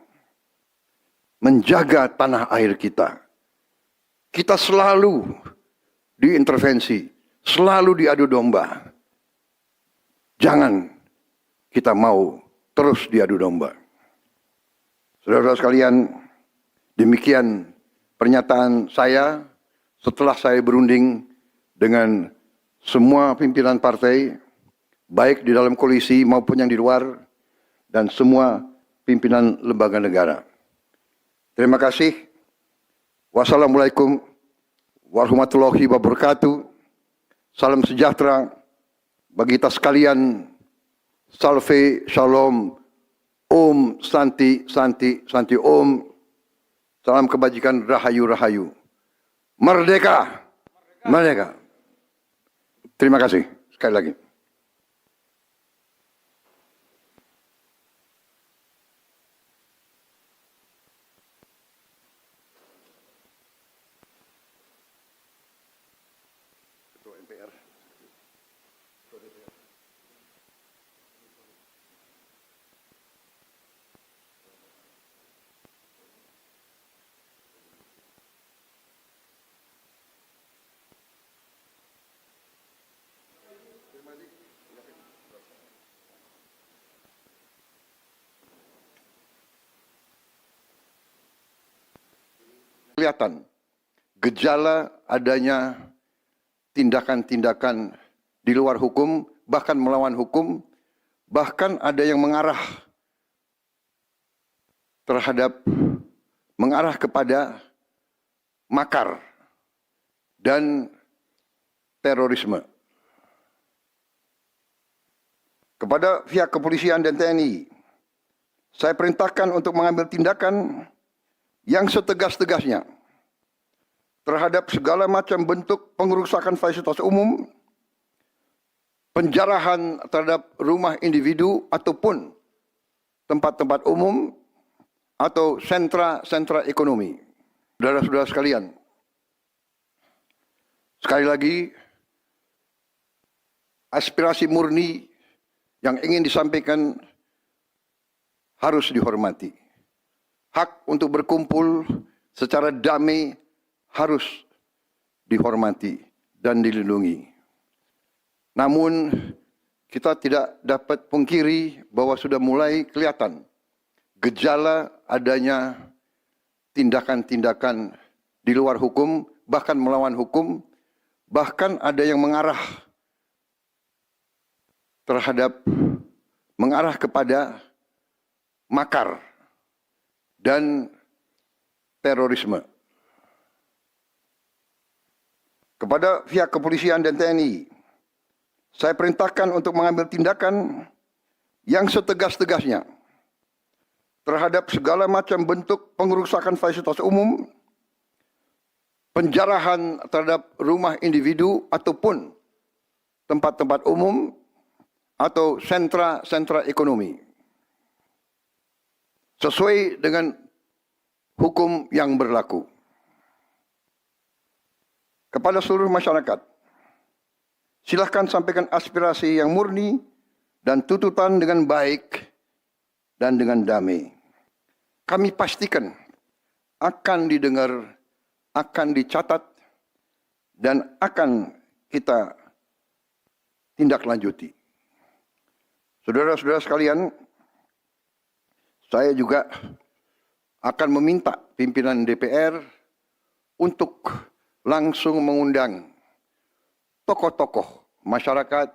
menjaga tanah air kita. Kita selalu diintervensi, selalu diadu domba. Jangan kita mau terus diadu domba. Saudara-saudara sekalian, demikian pernyataan saya setelah saya berunding dengan semua pimpinan partai, baik di dalam koalisi maupun yang di luar, dan semua pimpinan lembaga negara. Terima kasih. Wassalamualaikum warahmatullahi wabarakatuh. Salam sejahtera bagi kita sekalian. Salve, shalom, om, santi, santi, santi, om. Salam kebajikan, rahayu, rahayu. Merdeka, merdeka. Terima kasih sekali lagi. Kelihatan gejala adanya tindakan-tindakan di luar hukum, bahkan melawan hukum, bahkan ada yang mengarah kepada makar dan terorisme. Kepada pihak kepolisian dan TNI, saya perintahkan untuk mengambil tindakan yang setegas-tegasnya terhadap segala macam bentuk pengerusakan fasilitas umum, penjarahan terhadap rumah individu ataupun tempat-tempat umum atau sentra-sentra ekonomi. Saudara-saudara sekalian, sekali lagi, aspirasi murni yang ingin disampaikan harus dihormati. Hak untuk berkumpul secara damai harus dihormati dan dilindungi. Namun, kita tidak dapat pungkiri bahwa sudah mulai kelihatan gejala adanya tindakan-tindakan di luar hukum, bahkan melawan hukum, bahkan ada yang mengarah kepada makar dan terorisme. Kepada pihak kepolisian dan TNI, saya perintahkan untuk mengambil tindakan yang setegas-tegasnya terhadap segala macam bentuk pengerusakan fasilitas umum, penjarahan terhadap rumah individu ataupun tempat-tempat umum atau sentra-sentra ekonomi, sesuai dengan hukum yang berlaku. Kepada seluruh masyarakat, silakan sampaikan aspirasi yang murni dan tuntutan dengan baik dan dengan damai. Kami pastikan akan didengar, akan dicatat, dan akan kita tindak lanjuti. Saudara-saudara sekalian, saya juga akan meminta pimpinan DPR untuk langsung mengundang tokoh-tokoh masyarakat,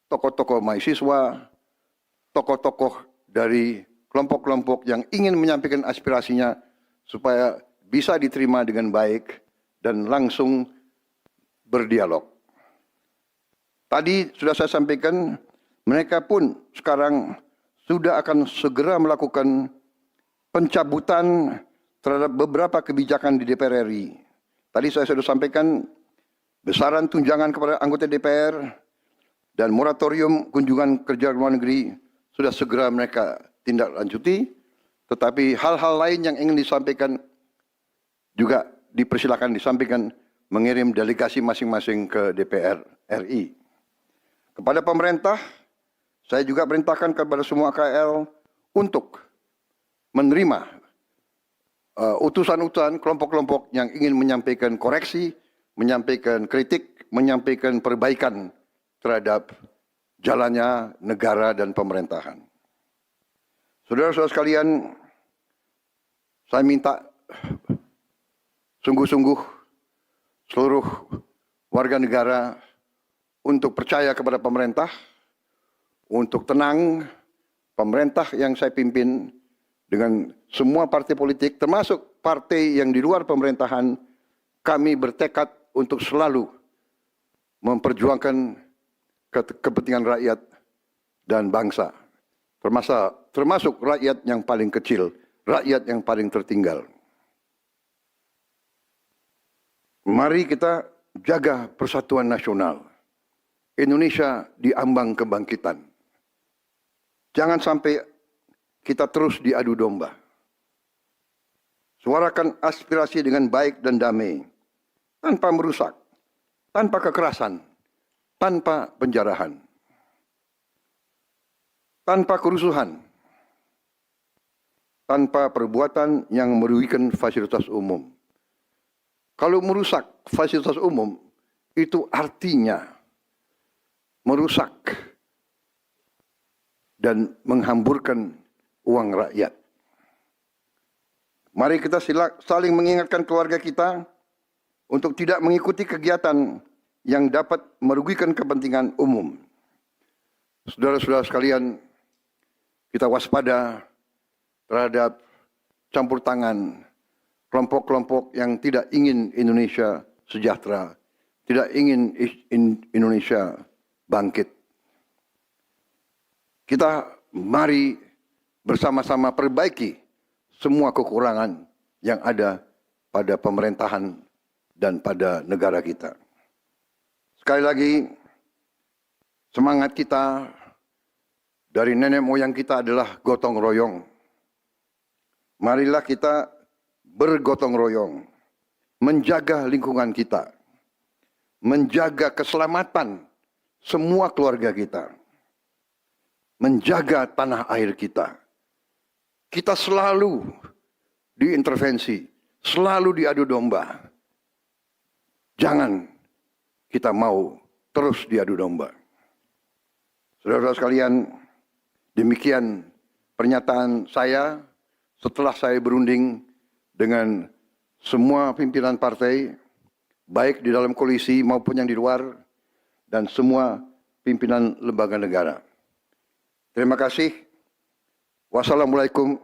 tokoh-tokoh mahasiswa, tokoh-tokoh dari kelompok-kelompok yang ingin menyampaikan aspirasinya supaya bisa diterima dengan baik dan langsung berdialog. Tadi sudah saya sampaikan, mereka pun sekarang sudah akan segera melakukan pencabutan terhadap beberapa kebijakan di DPR RI. Tadi saya sudah sampaikan besaran tunjangan kepada anggota DPR dan moratorium kunjungan kerja luar negeri sudah segera mereka tindak lanjuti. Tetapi hal-hal lain yang ingin disampaikan juga dipersilakan disampaikan mengirim delegasi masing-masing ke DPR RI. Kepada pemerintah, saya juga perintahkan kepada semua KL untuk menerima utusan-utusan kelompok-kelompok yang ingin menyampaikan koreksi, menyampaikan kritik, menyampaikan perbaikan terhadap jalannya negara dan pemerintahan. Saudara-saudara sekalian, saya minta sungguh-sungguh seluruh warga negara untuk percaya kepada pemerintah, untuk tenang. Pemerintah yang saya pimpin dengan semua partai politik, termasuk partai yang di luar pemerintahan, kami bertekad untuk selalu memperjuangkan kepentingan rakyat dan bangsa, termasuk rakyat yang paling kecil, rakyat yang paling tertinggal. Mari kita jaga persatuan nasional. Indonesia di ambang kebangkitan. Jangan sampai kita terus diadu domba. Suarakan aspirasi dengan baik dan damai, tanpa merusak, tanpa kekerasan, tanpa penjarahan, tanpa kerusuhan, tanpa perbuatan yang merugikan fasilitas umum. Kalau merusak fasilitas umum, itu artinya merusak dan menghamburkan uang rakyat. Mari kita saling mengingatkan keluarga kita untuk tidak mengikuti kegiatan yang dapat merugikan kepentingan umum. Saudara-saudara sekalian, kita waspada terhadap campur tangan kelompok-kelompok yang tidak ingin Indonesia sejahtera, tidak ingin Indonesia bangkit. Kita mari bersama-sama perbaiki semua kekurangan yang ada pada pemerintahan dan pada negara kita. Sekali lagi, semangat kita dari nenek moyang kita adalah gotong royong. Marilah kita bergotong royong, menjaga lingkungan kita, menjaga keselamatan semua keluarga kita, menjaga tanah air kita. Kita selalu diintervensi, selalu diadu domba. Jangan kita mau terus diadu domba. Saudara-saudara sekalian, demikian pernyataan saya setelah saya berunding dengan semua pimpinan partai, baik di dalam koalisi maupun yang di luar, dan semua pimpinan lembaga negara. Terima kasih. Wassalamualaikum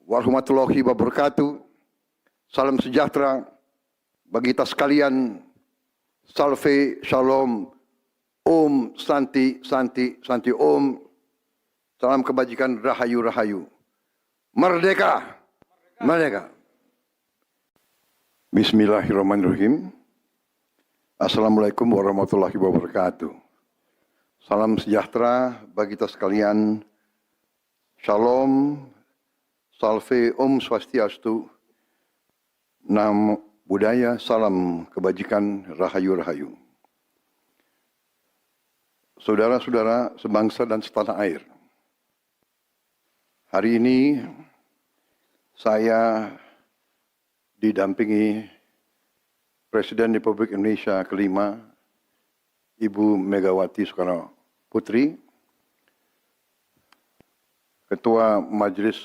warahmatullahi wabarakatuh. Salam sejahtera bagi kita sekalian. Salve, shalom, om, santi, santi, santi, om. Salam kebajikan, rahayu, rahayu. Merdeka! Merdeka! Bismillahirrahmanirrahim. Assalamualaikum warahmatullahi wabarakatuh. Salam sejahtera bagi kita sekalian. Shalom, salve, om swastiastu, namo buddhaya, salam kebajikan, rahayu, rahayu. Saudara-saudara sebangsa dan setanah air, hari ini saya didampingi Presiden Republik Indonesia kelima, Ibu Megawati Soekarno Putri, Ketua Majelis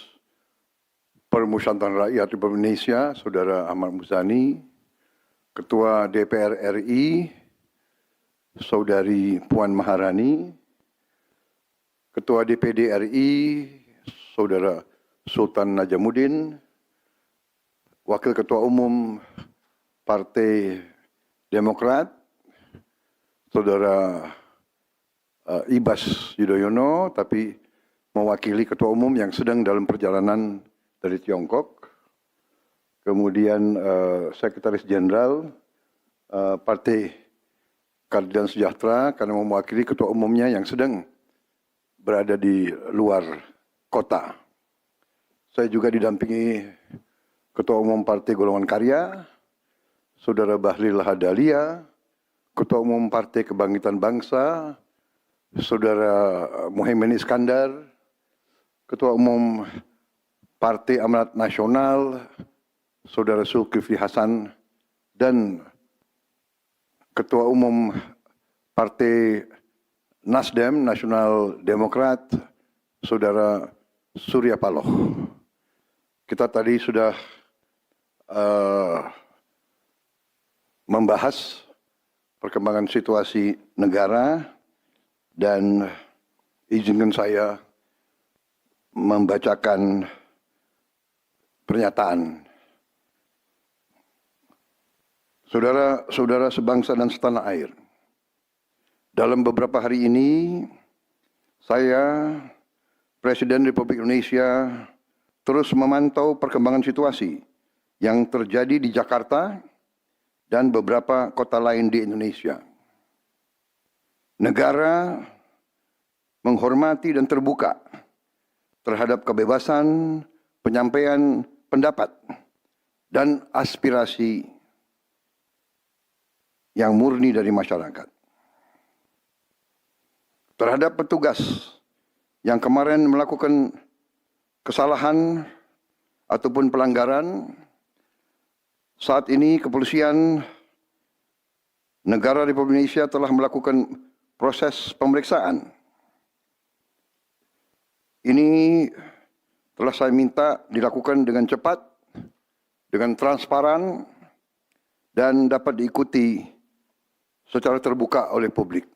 Permusyawaratan Rakyat Republik Indonesia, Saudara Ahmad Muzani, Ketua DPR RI, Saudari Puan Maharani, Ketua DPD RI, Saudara Sultan Najamuddin, Wakil Ketua Umum Partai Demokrat, Saudara Ibas Yudhoyono, tapi mewakili Ketua Umum yang sedang dalam perjalanan dari Tiongkok. Kemudian Sekretaris Jenderal Partai Keadilan Sejahtera karena mewakili Ketua Umumnya yang sedang berada di luar kota. Saya juga didampingi Ketua Umum Partai Golongan Karya, Saudara Bahlil Lahadalia, Ketua Umum Partai Kebangkitan Bangsa, Saudara Muhaimin Iskandar, Ketua Umum Partai Amanat Nasional, Saudara Zulkifli Hasan, dan Ketua Umum Partai Nasdem, Nasional Demokrat, Saudara Surya Paloh. Kita tadi sudah membahas perkembangan situasi negara dan izinkan saya membacakan pernyataan. Saudara-saudara sebangsa dan setanah air, dalam beberapa hari ini saya, Presiden Republik Indonesia, terus memantau perkembangan situasi yang terjadi di Jakarta dan beberapa kota lain di Indonesia. Negara menghormati dan terbuka terhadap kebebasan penyampaian pendapat dan aspirasi yang murni dari masyarakat. terhadap petugas yang kemarin melakukan kesalahan ataupun pelanggaran. Saat ini kepolisian negara Republik Indonesia telah melakukan proses pemeriksaan. Ini telah saya minta dilakukan dengan cepat, dengan transparan, dan dapat diikuti secara terbuka oleh publik.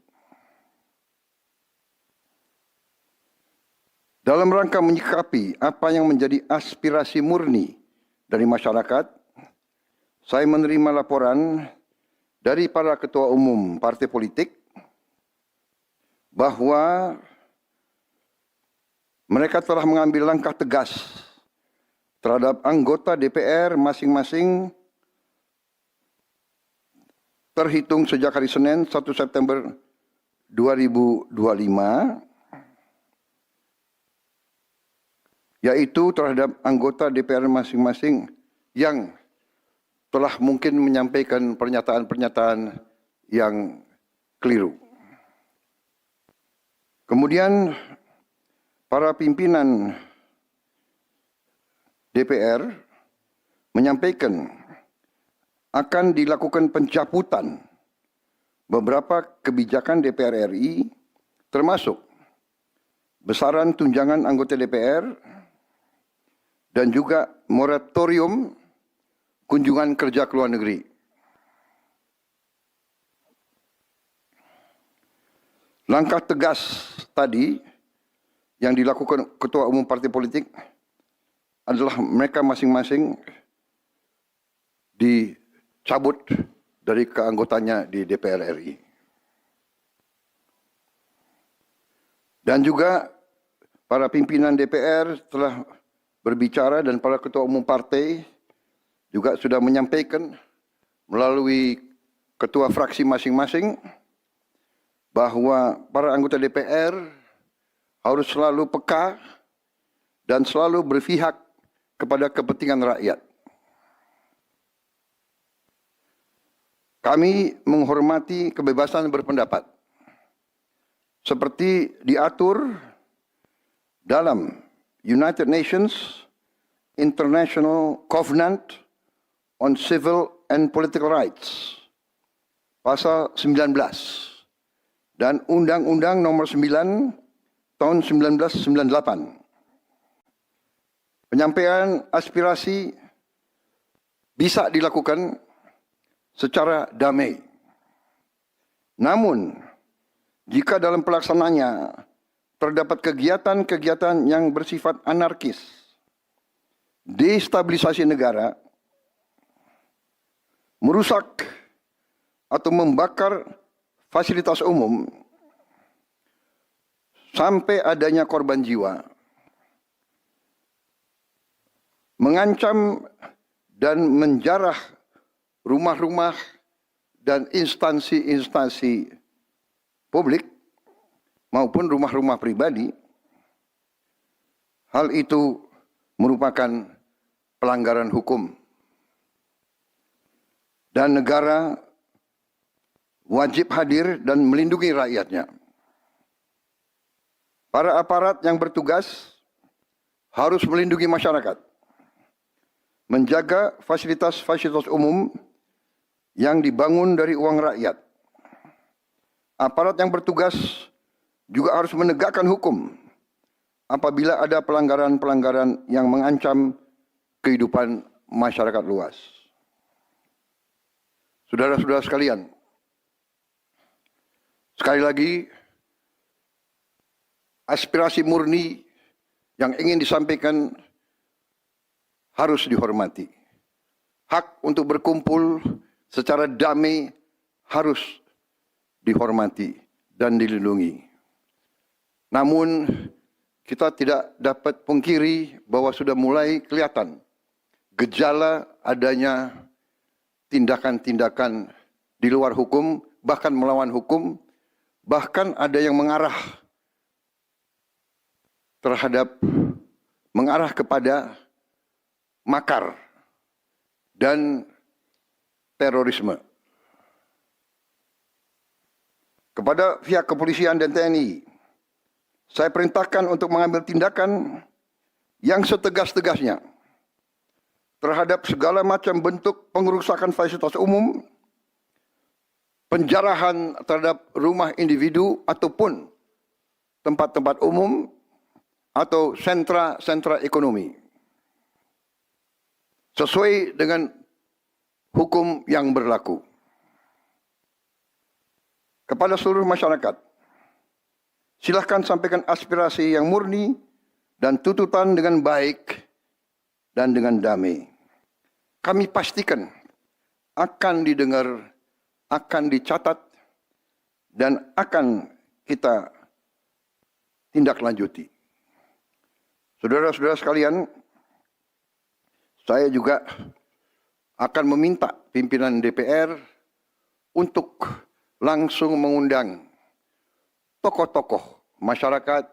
Dalam rangka menyikapi apa yang menjadi aspirasi murni dari masyarakat, saya menerima laporan dari para ketua umum partai politik bahwa mereka telah mengambil langkah tegas terhadap anggota DPR masing-masing terhitung sejak hari Senin 1 September 2025, yaitu terhadap anggota DPR masing-masing yang telah mungkin menyampaikan pernyataan-pernyataan yang keliru. Kemudian para pimpinan DPR menyampaikan akan dilakukan pencabutan beberapa kebijakan DPR RI, termasuk besaran tunjangan anggota DPR dan juga moratorium kunjungan kerja ke luar negeri. Langkah tegas tadi yang dilakukan ketua umum partai politik adalah mereka masing-masing dicabut dari keanggotanya di DPR RI. Dan juga para pimpinan DPR telah berbicara dan para ketua umum partai juga sudah menyampaikan melalui ketua fraksi masing-masing bahwa para anggota DPR harus selalu peka dan selalu berpihak kepada kepentingan rakyat. Kami menghormati kebebasan berpendapat seperti diatur dalam United Nations International Covenant on Civil and Political Rights, pasal 19, dan Undang-Undang nomor 9 tahun 1998. Penyampaian aspirasi bisa dilakukan secara damai. Namun, jika dalam pelaksanaannya terdapat kegiatan-kegiatan yang bersifat anarkis, destabilisasi negara, merusak atau membakar fasilitas umum, sampai adanya korban jiwa, mengancam dan menjarah rumah-rumah dan instansi-instansi publik maupun rumah-rumah pribadi, hal itu merupakan pelanggaran hukum. Dan negara wajib hadir dan melindungi rakyatnya. Para aparat yang bertugas harus melindungi masyarakat, menjaga fasilitas-fasilitas umum yang dibangun dari uang rakyat. Aparat yang bertugas juga harus menegakkan hukum apabila ada pelanggaran-pelanggaran yang mengancam kehidupan masyarakat luas. Saudara-saudara sekalian, sekali lagi, aspirasi murni yang ingin disampaikan harus dihormati. Hak untuk berkumpul secara damai harus dihormati dan dilindungi. Namun, kita tidak dapat pungkiri bahwa sudah mulai kelihatan gejala adanya tindakan-tindakan di luar hukum, bahkan melawan hukum, bahkan ada yang mengarah kepada makar dan terorisme. Kepada pihak kepolisian dan TNI, saya perintahkan untuk mengambil tindakan yang setegas-tegasnya terhadap segala macam bentuk pengerusakan fasilitas umum, penjarahan terhadap rumah individu ataupun tempat-tempat umum atau sentra-sentra ekonomi, sesuai dengan hukum yang berlaku. Kepada seluruh masyarakat, silakan sampaikan aspirasi yang murni dan tuntutan dengan baik dan dengan damai. Kami pastikan akan didengar, akan dicatat, dan akan kita tindak lanjuti. Saudara-saudara sekalian, saya juga akan meminta pimpinan DPR untuk langsung mengundang tokoh-tokoh masyarakat,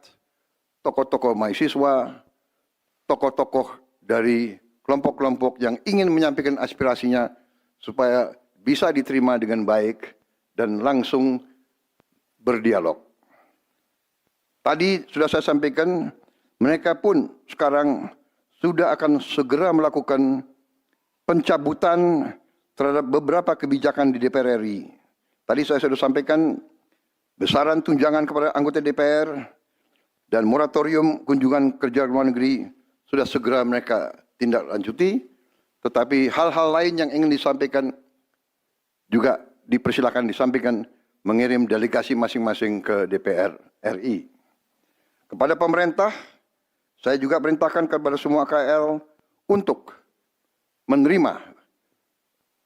tokoh-tokoh mahasiswa, tokoh-tokoh dari kelompok-kelompok yang ingin menyampaikan aspirasinya supaya bisa diterima dengan baik dan langsung berdialog. Tadi sudah saya sampaikan, mereka pun sekarang sudah akan segera melakukan pencabutan terhadap beberapa kebijakan di DPR RI. Tadi saya sudah sampaikan besaran tunjangan kepada anggota DPR dan moratorium kunjungan kerja luar negeri sudah segera mereka tindak lanjuti. Tetapi hal-hal lain yang ingin disampaikan juga dipersilakan disampaikan, mengirim delegasi masing-masing ke DPR RI. Kepada pemerintah, saya juga perintahkan kepada semua KL untuk menerima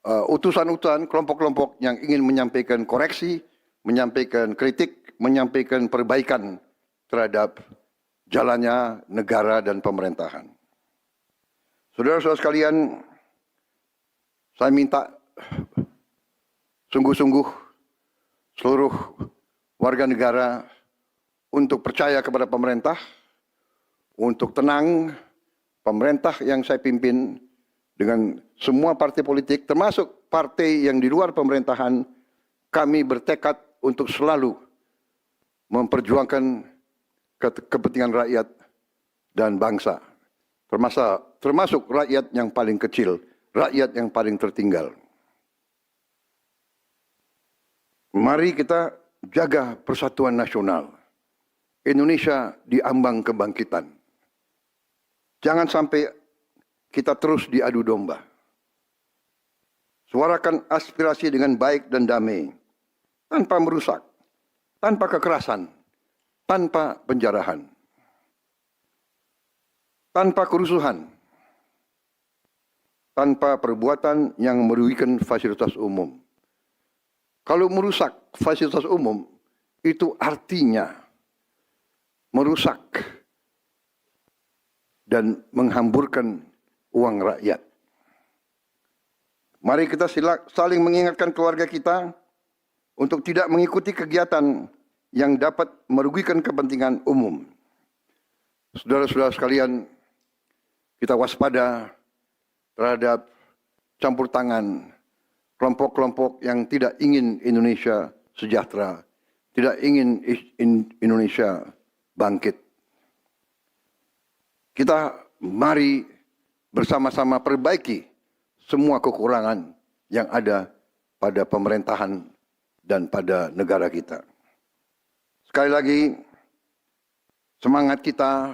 utusan-utusan kelompok-kelompok yang ingin menyampaikan koreksi, menyampaikan kritik, menyampaikan perbaikan terhadap jalannya negara dan pemerintahan. Saudara-saudara sekalian, saya minta sungguh-sungguh seluruh warga negara untuk percaya kepada pemerintah, untuk tenang. Pemerintah yang saya pimpin dengan semua partai politik, termasuk partai yang di luar pemerintahan, kami bertekad untuk selalu memperjuangkan kepentingan rakyat dan bangsa, termasuk rakyat yang paling kecil, rakyat yang paling tertinggal. Mari kita jaga persatuan nasional. Indonesia di ambang kebangkitan. Jangan sampai kita terus diadu domba. Suarakan aspirasi dengan baik dan damai, tanpa merusak, tanpa kekerasan, tanpa penjarahan, tanpa kerusuhan, tanpa perbuatan yang merugikan fasilitas umum. Kalau merusak fasilitas umum, itu artinya merusak dan menghamburkan uang rakyat. Mari kita saling mengingatkan keluarga kita untuk tidak mengikuti kegiatan yang dapat merugikan kepentingan umum. Saudara-saudara sekalian, kita waspada terhadap campur tangan kelompok-kelompok yang tidak ingin Indonesia sejahtera, tidak ingin Indonesia bangkit. Kita mari bersama-sama perbaiki semua kekurangan yang ada pada pemerintahan dan pada negara kita. Sekali lagi, semangat kita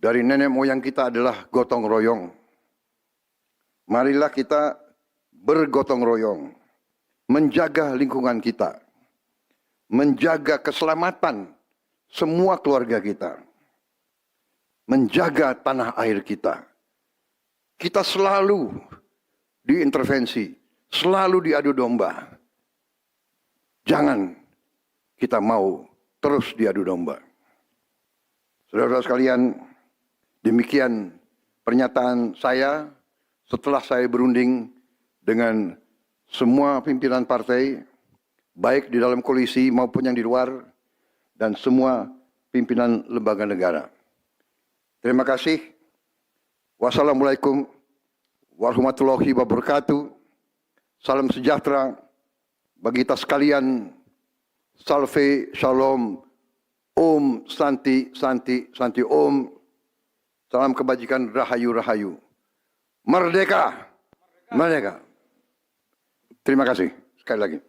dari nenek moyang kita adalah gotong royong. Marilah kita bergotong royong, menjaga lingkungan kita, menjaga keselamatan semua keluarga kita, menjaga tanah air kita. Kita selalu diintervensi, selalu diadu domba. Jangan kita mau terus diadu domba. Saudara-saudara sekalian, demikian pernyataan saya setelah saya berunding dengan semua pimpinan partai, baik di dalam koalisi maupun yang di luar, dan semua pimpinan lembaga negara. Terima kasih. Wassalamualaikum warahmatullahi wabarakatuh. Salam sejahtera bagi kita sekalian. Salve, shalom, Om Santi Santi Santi Om. Salam kebajikan, Rahayu Rahayu. Merdeka! Merdeka! Terima kasih sekali lagi.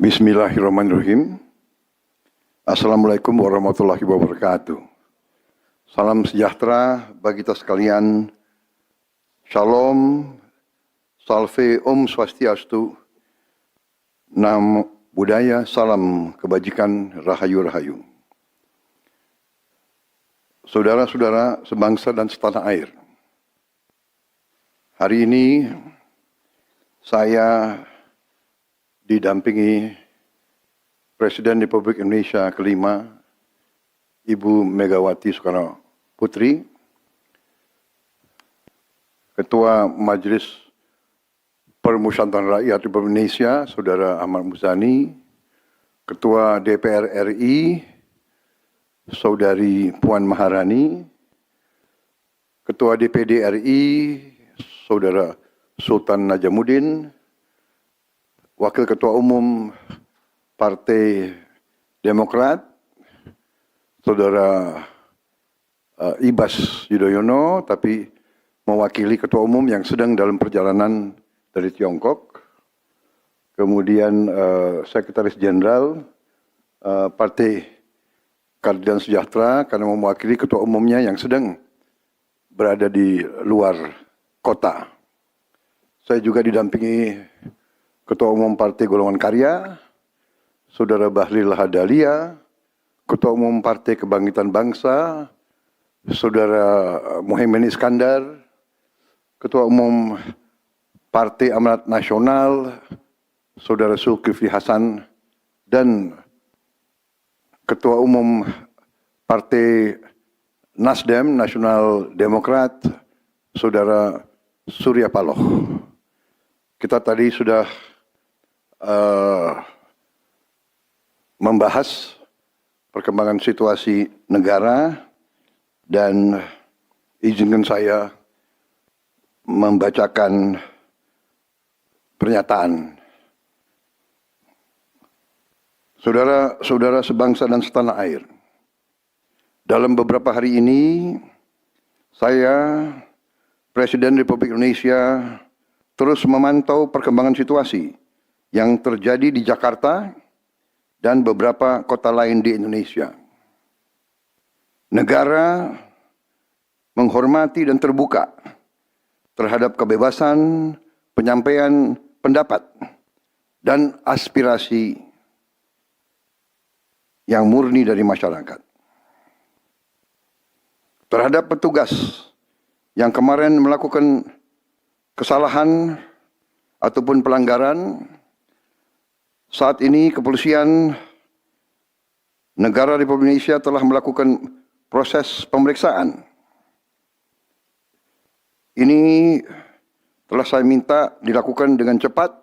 Bismillahirrahmanirrahim. Assalamualaikum warahmatullahi wabarakatuh. Salam sejahtera bagi kita sekalian. Shalom, salve, Om Swastiastu, Namo Buddhaya, salam kebajikan, Rahayu Rahayu. Saudara-saudara sebangsa dan setanah air. Hari ini saya didampingi Presiden Republik Indonesia kelima, Ibu Megawati Soekarno Putri, Ketua Majelis Permusyawaratan Rakyat Republik Indonesia, Saudara Ahmad Muzani, Ketua DPR RI, Saudari Puan Maharani, Ketua DPD RI, Saudara Sultan Najamuddin, Wakil Ketua Umum Partai Demokrat, Saudara Ibas Yudhoyono, tapi mewakili Ketua Umum yang sedang dalam perjalanan dari Tiongkok. Kemudian Sekretaris Jenderal Partai Keadilan Sejahtera karena mewakili Ketua Umumnya yang sedang berada di luar kota. Saya juga didampingi Ketua Umum Partai Golongan Karya, Saudara Bahlil Lahadalia, Ketua Umum Partai Kebangkitan Bangsa, Saudara Muhaimin Iskandar, Ketua Umum Partai Amanat Nasional, Saudara Zulkifli Hasan, dan Ketua Umum Partai Nasdem, Nasional Demokrat, Saudara Surya Paloh. Kita tadi sudah membahas perkembangan situasi negara dan izinkan saya membacakan pernyataan. Saudara-saudara sebangsa dan setanah air, dalam beberapa hari ini saya, Presiden Republik Indonesia, terus memantau perkembangan situasi yang terjadi di Jakarta dan beberapa kota lain di Indonesia. Negara menghormati dan terbuka terhadap kebebasan penyampaian pendapat dan aspirasi yang murni dari masyarakat. Terhadap petugas yang kemarin melakukan kesalahan ataupun pelanggaran, saat ini kepolisian negara Republik Indonesia telah melakukan proses pemeriksaan. Ini telah saya minta dilakukan dengan cepat,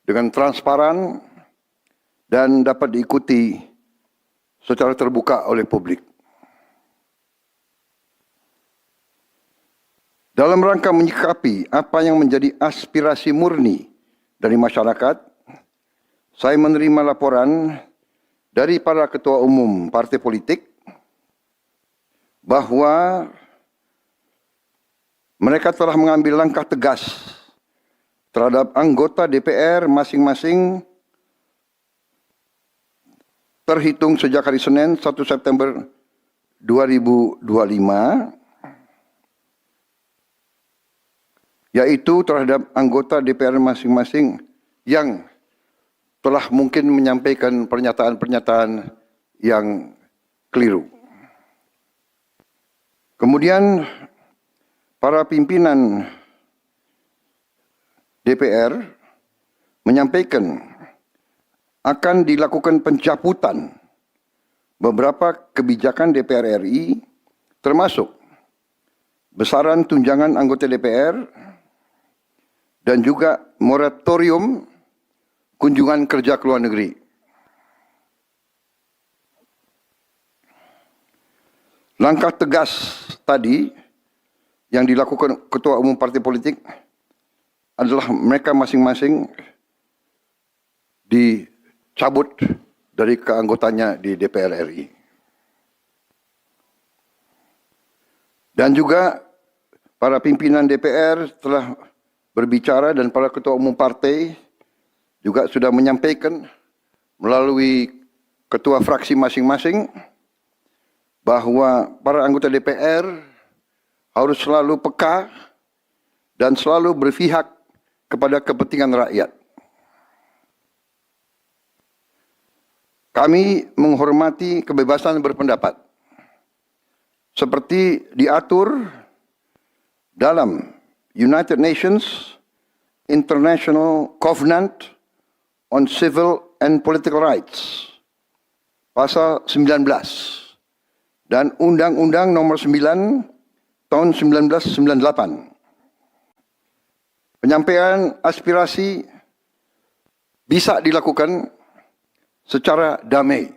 dengan transparan, dan dapat diikuti secara terbuka oleh publik. Dalam rangka menyikapi apa yang menjadi aspirasi murni dari masyarakat, saya menerima laporan dari para ketua umum partai politik bahwa mereka telah mengambil langkah tegas terhadap anggota DPR masing-masing terhitung sejak hari Senin 1 September 2025, yaitu terhadap anggota DPR masing-masing yang telah mungkin menyampaikan pernyataan-pernyataan yang keliru. Kemudian para pimpinan DPR menyampaikan akan dilakukan pencabutan beberapa kebijakan DPR RI, termasuk besaran tunjangan anggota DPR dan juga moratorium kunjungan kerja ke luar negeri. Langkah tegas tadi yang dilakukan ketua umum partai politik adalah mereka masing-masing dicabut dari keanggotanya di DPR RI. Dan juga para pimpinan DPR telah berbicara dan para ketua umum partai juga sudah menyampaikan melalui ketua fraksi masing-masing bahwa para anggota DPR harus selalu peka dan selalu berpihak kepada kepentingan rakyat. Kami menghormati kebebasan berpendapat seperti diatur dalam United Nations International Covenant on Civil and Political Rights, pasal 19, dan Undang-Undang nomor 9 tahun 1998. Penyampaian aspirasi bisa dilakukan secara damai.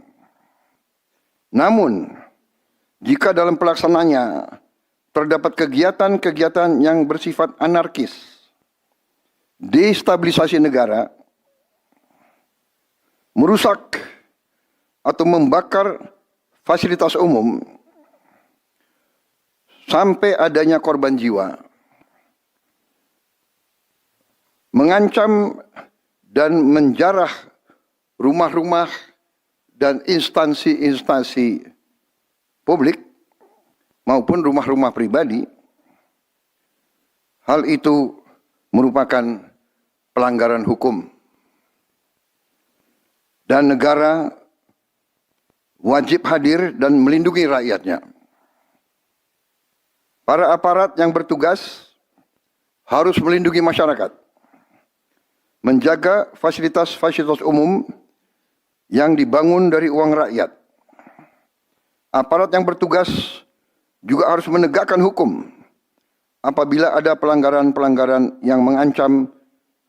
Namun, jika dalam pelaksananya terdapat kegiatan-kegiatan yang bersifat anarkis, destabilisasi negara, merusak atau membakar fasilitas umum, sampai adanya korban jiwa, mengancam dan menjarah rumah-rumah dan instansi-instansi publik maupun rumah-rumah pribadi, hal itu merupakan pelanggaran hukum. Dan negara wajib hadir dan melindungi rakyatnya. Para aparat yang bertugas harus melindungi masyarakat, menjaga fasilitas-fasilitas umum yang dibangun dari uang rakyat. Aparat yang bertugas juga harus menegakkan hukum apabila ada pelanggaran-pelanggaran yang mengancam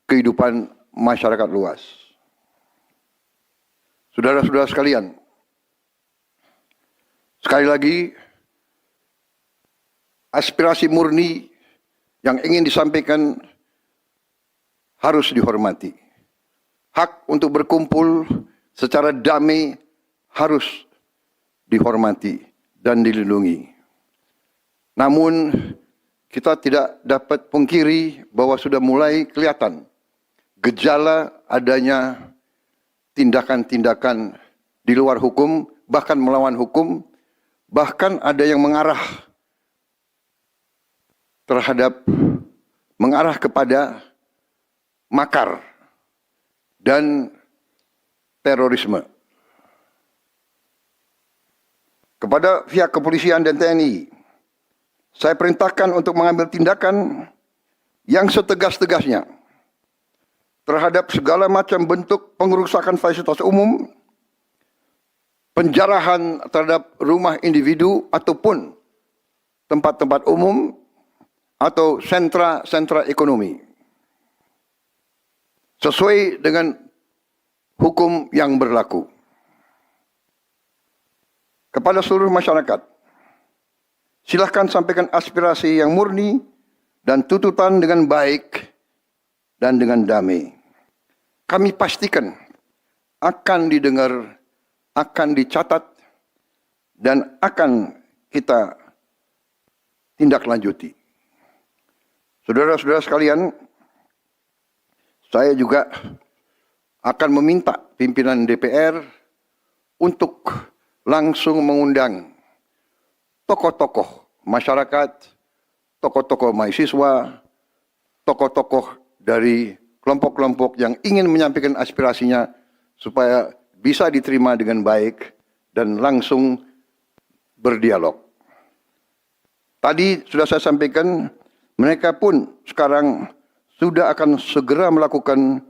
kehidupan masyarakat luas. Saudara-saudara sekalian, sekali lagi, aspirasi murni yang ingin disampaikan harus dihormati. Hak untuk berkumpul secara damai harus dihormati dan dilindungi. Namun, kita tidak dapat pungkiri bahwa sudah mulai kelihatan gejala adanya tindakan-tindakan di luar hukum, bahkan melawan hukum, bahkan ada yang mengarah kepada makar dan terorisme. Kepada pihak kepolisian dan TNI, saya perintahkan untuk mengambil tindakan yang setegas-tegasnya terhadap segala macam bentuk pengerusakan fasilitas umum, penjarahan terhadap rumah individu ataupun tempat-tempat umum atau sentra-sentra ekonomi, sesuai dengan hukum yang berlaku. Kepada seluruh masyarakat, silakan sampaikan aspirasi yang murni dan tuntutan dengan baik dan dengan damai. Kami pastikan akan didengar, akan dicatat, dan akan kita tindak lanjuti. Saudara-saudara sekalian, saya juga akan meminta pimpinan DPR untuk langsung mengundang tokoh-tokoh masyarakat, tokoh-tokoh mahasiswa, tokoh-tokoh dari kelompok-kelompok yang ingin menyampaikan aspirasinya supaya bisa diterima dengan baik dan langsung berdialog. Tadi sudah saya sampaikan mereka pun sekarang sudah akan segera melakukan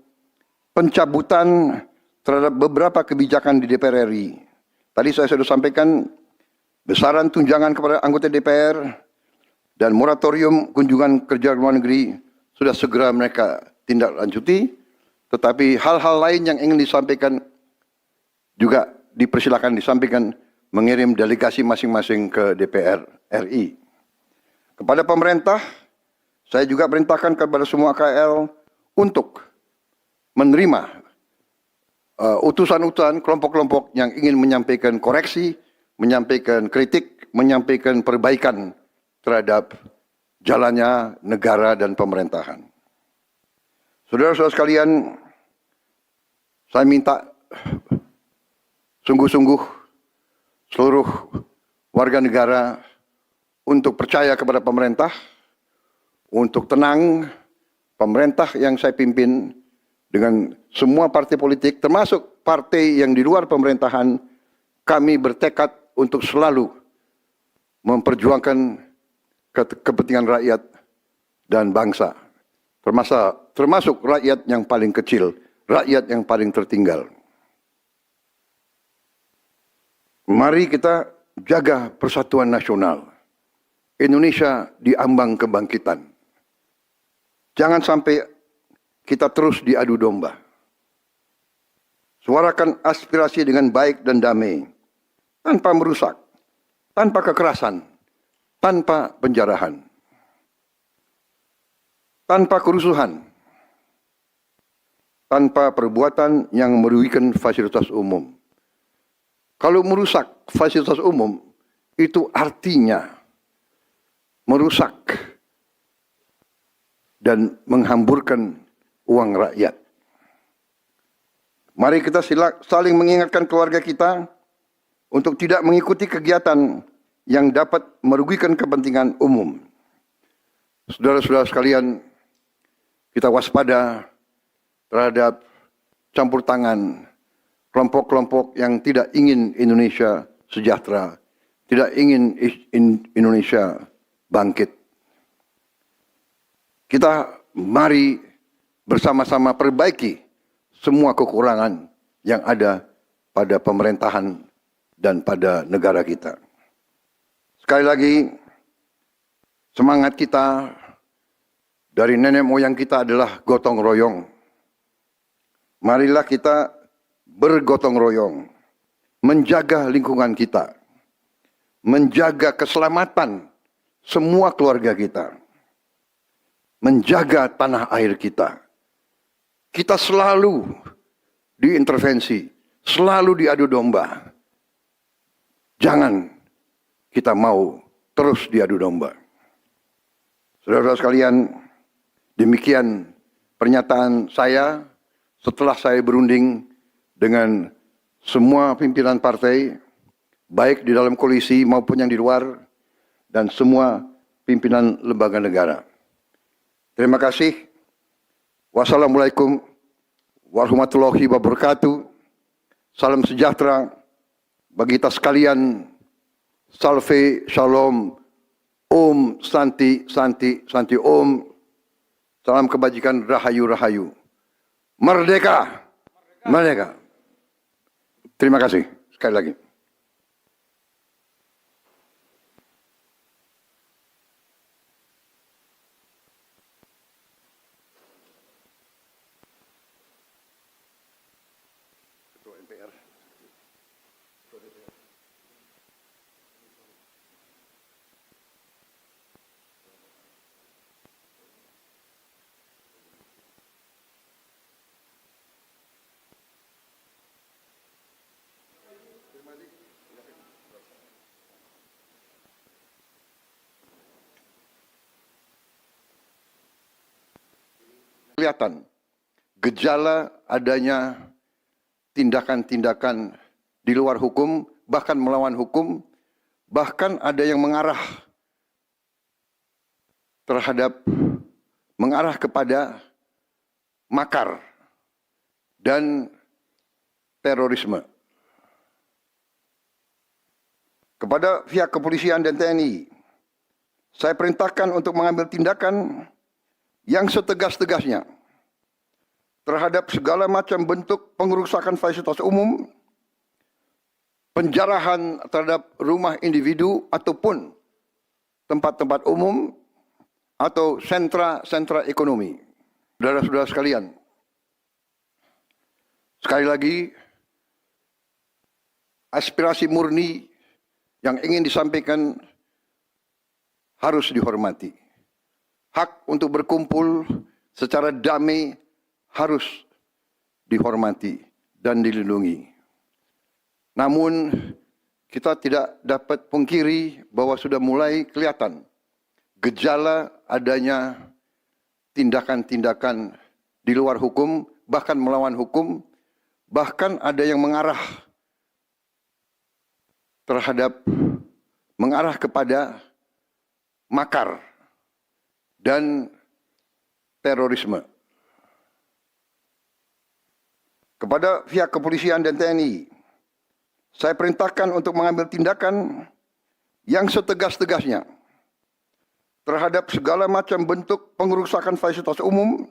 pencabutan terhadap beberapa kebijakan di DPR RI. Tadi saya sudah sampaikan besaran tunjangan kepada anggota DPR dan moratorium kunjungan kerja luar negeri sudah segera mereka tindak lanjuti. Tetapi hal-hal lain yang ingin disampaikan juga dipersilakan disampaikan mengirim delegasi masing-masing ke DPR RI. Kepada pemerintah, saya juga perintahkan kepada semua KL untuk menerima utusan-utusan kelompok-kelompok yang ingin menyampaikan koreksi, menyampaikan kritik, menyampaikan perbaikan terhadap jalannya negara dan pemerintahan. Saudara-saudara sekalian, saya minta sungguh-sungguh seluruh warga negara untuk percaya kepada pemerintah, untuk tenang. Pemerintah yang saya pimpin dengan semua partai politik, termasuk partai yang di luar pemerintahan, kami bertekad untuk selalu memperjuangkan kepentingan rakyat dan bangsa. Termasuk rakyat yang paling kecil, rakyat yang paling tertinggal. Mari kita jaga persatuan nasional. Indonesia di ambang kebangkitan. Jangan sampai kita terus diadu domba. Suarakan aspirasi dengan baik dan damai, tanpa merusak, tanpa kekerasan, tanpa penjarahan, tanpa kerusuhan, tanpa perbuatan yang merugikan fasilitas umum. Kalau merusak fasilitas umum, itu artinya merusak dan menghamburkan uang rakyat. Mari kita saling mengingatkan keluarga kita untuk tidak mengikuti kegiatan yang dapat merugikan kepentingan umum. Saudara-saudara sekalian, kita waspada terhadap campur tangan kelompok-kelompok yang tidak ingin Indonesia sejahtera, tidak ingin Indonesia bangkit. Kita mari bersama-sama perbaiki semua kekurangan yang ada pada pemerintahan dan pada negara kita. Sekali lagi, semangat kita dari nenek moyang kita adalah gotong royong. Marilah kita bergotong royong, menjaga lingkungan kita, menjaga keselamatan semua keluarga kita, menjaga tanah air kita. Kita selalu diintervensi, selalu diadu domba. Jangan kita mau terus diadu domba. Saudara-saudara sekalian, demikian pernyataan saya setelah saya berunding dengan semua pimpinan partai, baik di dalam koalisi maupun yang di luar, dan semua pimpinan lembaga negara. Terima kasih. Wassalamualaikum warahmatullahi wabarakatuh. Salam sejahtera bagi kita sekalian. Salve, shalom, om, santi, santi, santi, om. Salam kebajikan, rahayu, rahayu. Merdeka, merdeka. Terima kasih sekali lagi. Kelihatan gejala adanya tindakan-tindakan di luar hukum, bahkan melawan hukum, bahkan ada yang mengarah kepada makar dan terorisme. Kepada pihak kepolisian dan TNI, Saya perintahkan untuk mengambil tindakan yang setegas-tegasnya terhadap segala macam bentuk pengerusakan fasilitas umum, penjarahan terhadap rumah individu ataupun tempat-tempat umum atau sentra-sentra ekonomi. Saudara-saudara sekalian, sekali lagi, aspirasi murni yang ingin disampaikan harus dihormati. Hak untuk berkumpul secara damai harus dihormati dan dilindungi. Namun, kita tidak dapat pungkiri bahwa sudah mulai kelihatan gejala adanya tindakan-tindakan di luar hukum, bahkan melawan hukum, bahkan ada yang mengarah kepada makar dan terorisme. Kepada pihak kepolisian dan TNI, saya perintahkan untuk mengambil tindakan yang setegas-tegasnya terhadap segala macam bentuk pengerusakan fasilitas umum,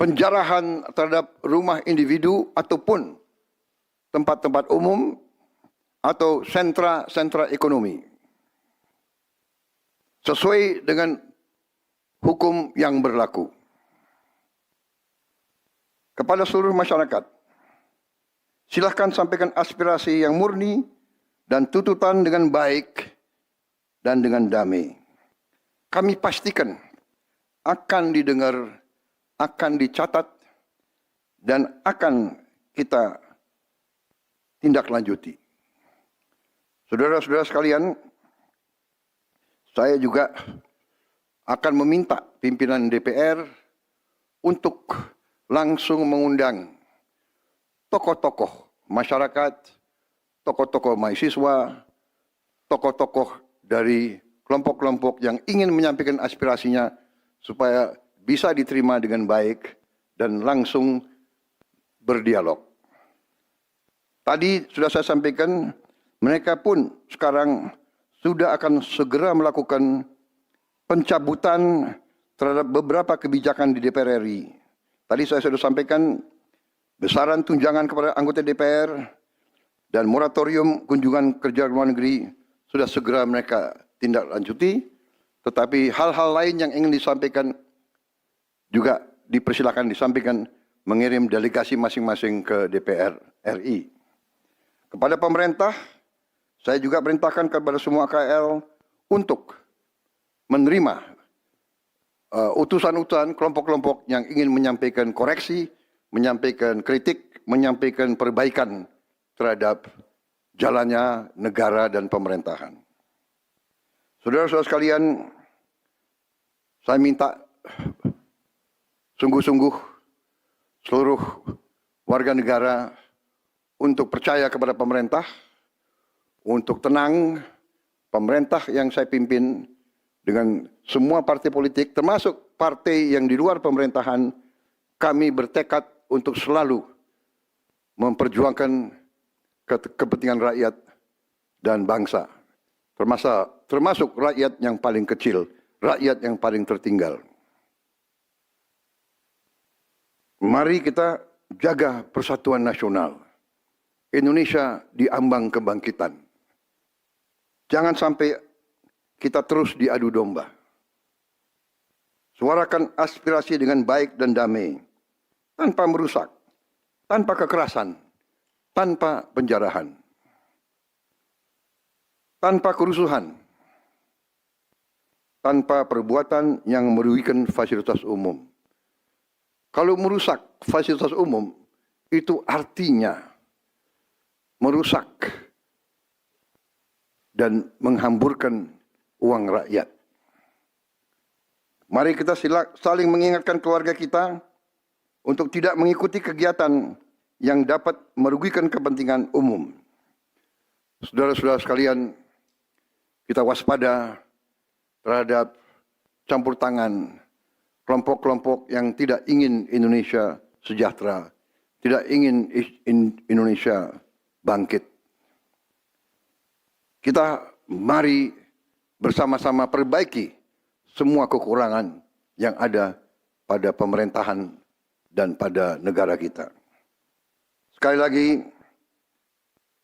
penjarahan terhadap rumah individu ataupun tempat-tempat umum atau sentra-sentra ekonomi, sesuai dengan hukum yang berlaku. Kepada seluruh masyarakat, silakan sampaikan aspirasi yang murni dan tuntutan dengan baik dan dengan damai. Kami pastikan akan didengar, akan dicatat, dan akan kita tindak lanjuti. Saudara-saudara sekalian, saya juga akan meminta pimpinan DPR untuk langsung mengundang tokoh-tokoh masyarakat, tokoh-tokoh mahasiswa, tokoh-tokoh dari kelompok-kelompok yang ingin menyampaikan aspirasinya supaya bisa diterima dengan baik dan langsung berdialog. Tadi sudah saya sampaikan, mereka pun sekarang sudah akan segera melakukan pencabutan terhadap beberapa kebijakan di DPR RI. Tadi saya sudah sampaikan besaran tunjangan kepada anggota DPR dan moratorium kunjungan kerja luar negeri sudah segera mereka tindak lanjuti, tetapi hal-hal lain yang ingin disampaikan juga dipersilakan disampaikan mengirim delegasi masing-masing ke DPR RI. Kepada pemerintah, saya juga perintahkan kepada semua KL untuk menerima utusan-utusan kelompok-kelompok yang ingin menyampaikan koreksi, menyampaikan kritik, menyampaikan perbaikan terhadap jalannya negara dan pemerintahan. Saudara-saudara sekalian, saya minta sungguh-sungguh seluruh warga negara untuk percaya kepada pemerintah, untuk tenang. Pemerintah yang saya pimpin dengan semua partai politik, termasuk partai yang di luar pemerintahan, kami bertekad untuk selalu memperjuangkan kepentingan rakyat dan bangsa. Termasuk rakyat yang paling kecil, rakyat yang paling tertinggal. Mari kita jaga persatuan nasional. Indonesia di ambang kebangkitan. Jangan sampai kita terus diadu domba. Suarakan aspirasi dengan baik dan damai, tanpa merusak, tanpa kekerasan, tanpa penjarahan, tanpa kerusuhan, tanpa perbuatan yang merugikan fasilitas umum. Kalau merusak fasilitas umum, itu artinya merusak dan menghamburkan uang rakyat. Mari kita saling mengingatkan keluarga kita untuk tidak mengikuti kegiatan yang dapat merugikan kepentingan umum. Saudara-saudara sekalian, kita waspada terhadap campur tangan kelompok-kelompok yang tidak ingin Indonesia sejahtera, tidak ingin Indonesia bangkit. Kita mari bersama-sama perbaiki semua kekurangan yang ada pada pemerintahan dan pada negara kita. Sekali lagi,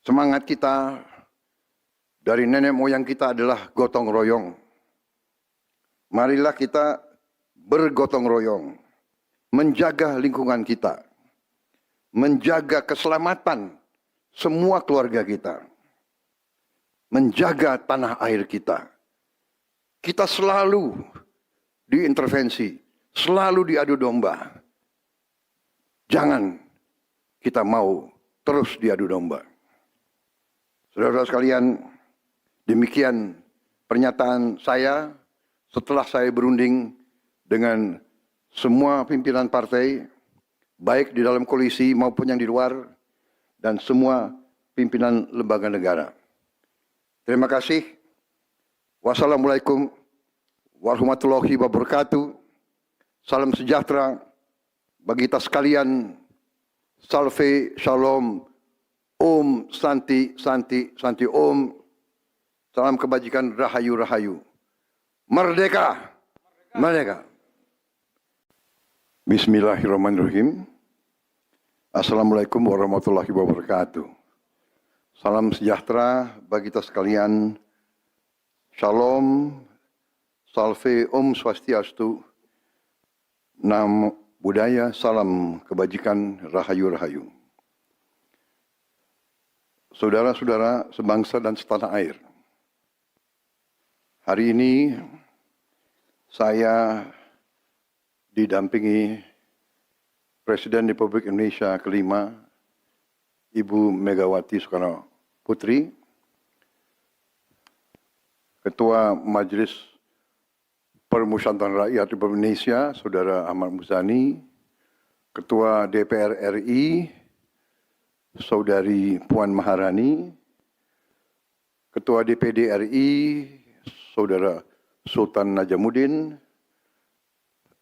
semangat kita dari nenek moyang kita adalah gotong royong. Marilah kita bergotong royong, menjaga lingkungan kita, menjaga keselamatan semua keluarga kita, menjaga tanah air kita. Kita selalu diintervensi, selalu diadu domba. Jangan kita mau terus diadu domba. Saudara-saudara sekalian, demikian pernyataan saya setelah saya berunding dengan semua pimpinan partai, baik di dalam koalisi maupun yang di luar, dan semua pimpinan lembaga negara. Terima kasih. Wassalamualaikum warahmatullahi wabarakatuh. Salam sejahtera bagi kita sekalian. Salve, shalom, om, santi, santi, santi, om. Salam kebajikan, rahayu, rahayu. Merdeka! Merdeka! Bismillahirrahmanirrahim. Assalamualaikum warahmatullahi wabarakatuh. Salam sejahtera bagi kita sekalian. Shalom, salve, om swastiastu. Namo Buddhaya, salam kebajikan, rahayu, rahayu. Saudara-saudara sebangsa dan setanah air. Hari ini saya didampingi Presiden Republik Indonesia kelima, Ibu Megawati Soekarno Putri, Ketua Majelis Permusyawaratan Rakyat Republik Indonesia, Saudara Ahmad Muzani, Ketua DPR RI, Saudari Puan Maharani, Ketua DPD RI, Saudara Sultan Najamuddin,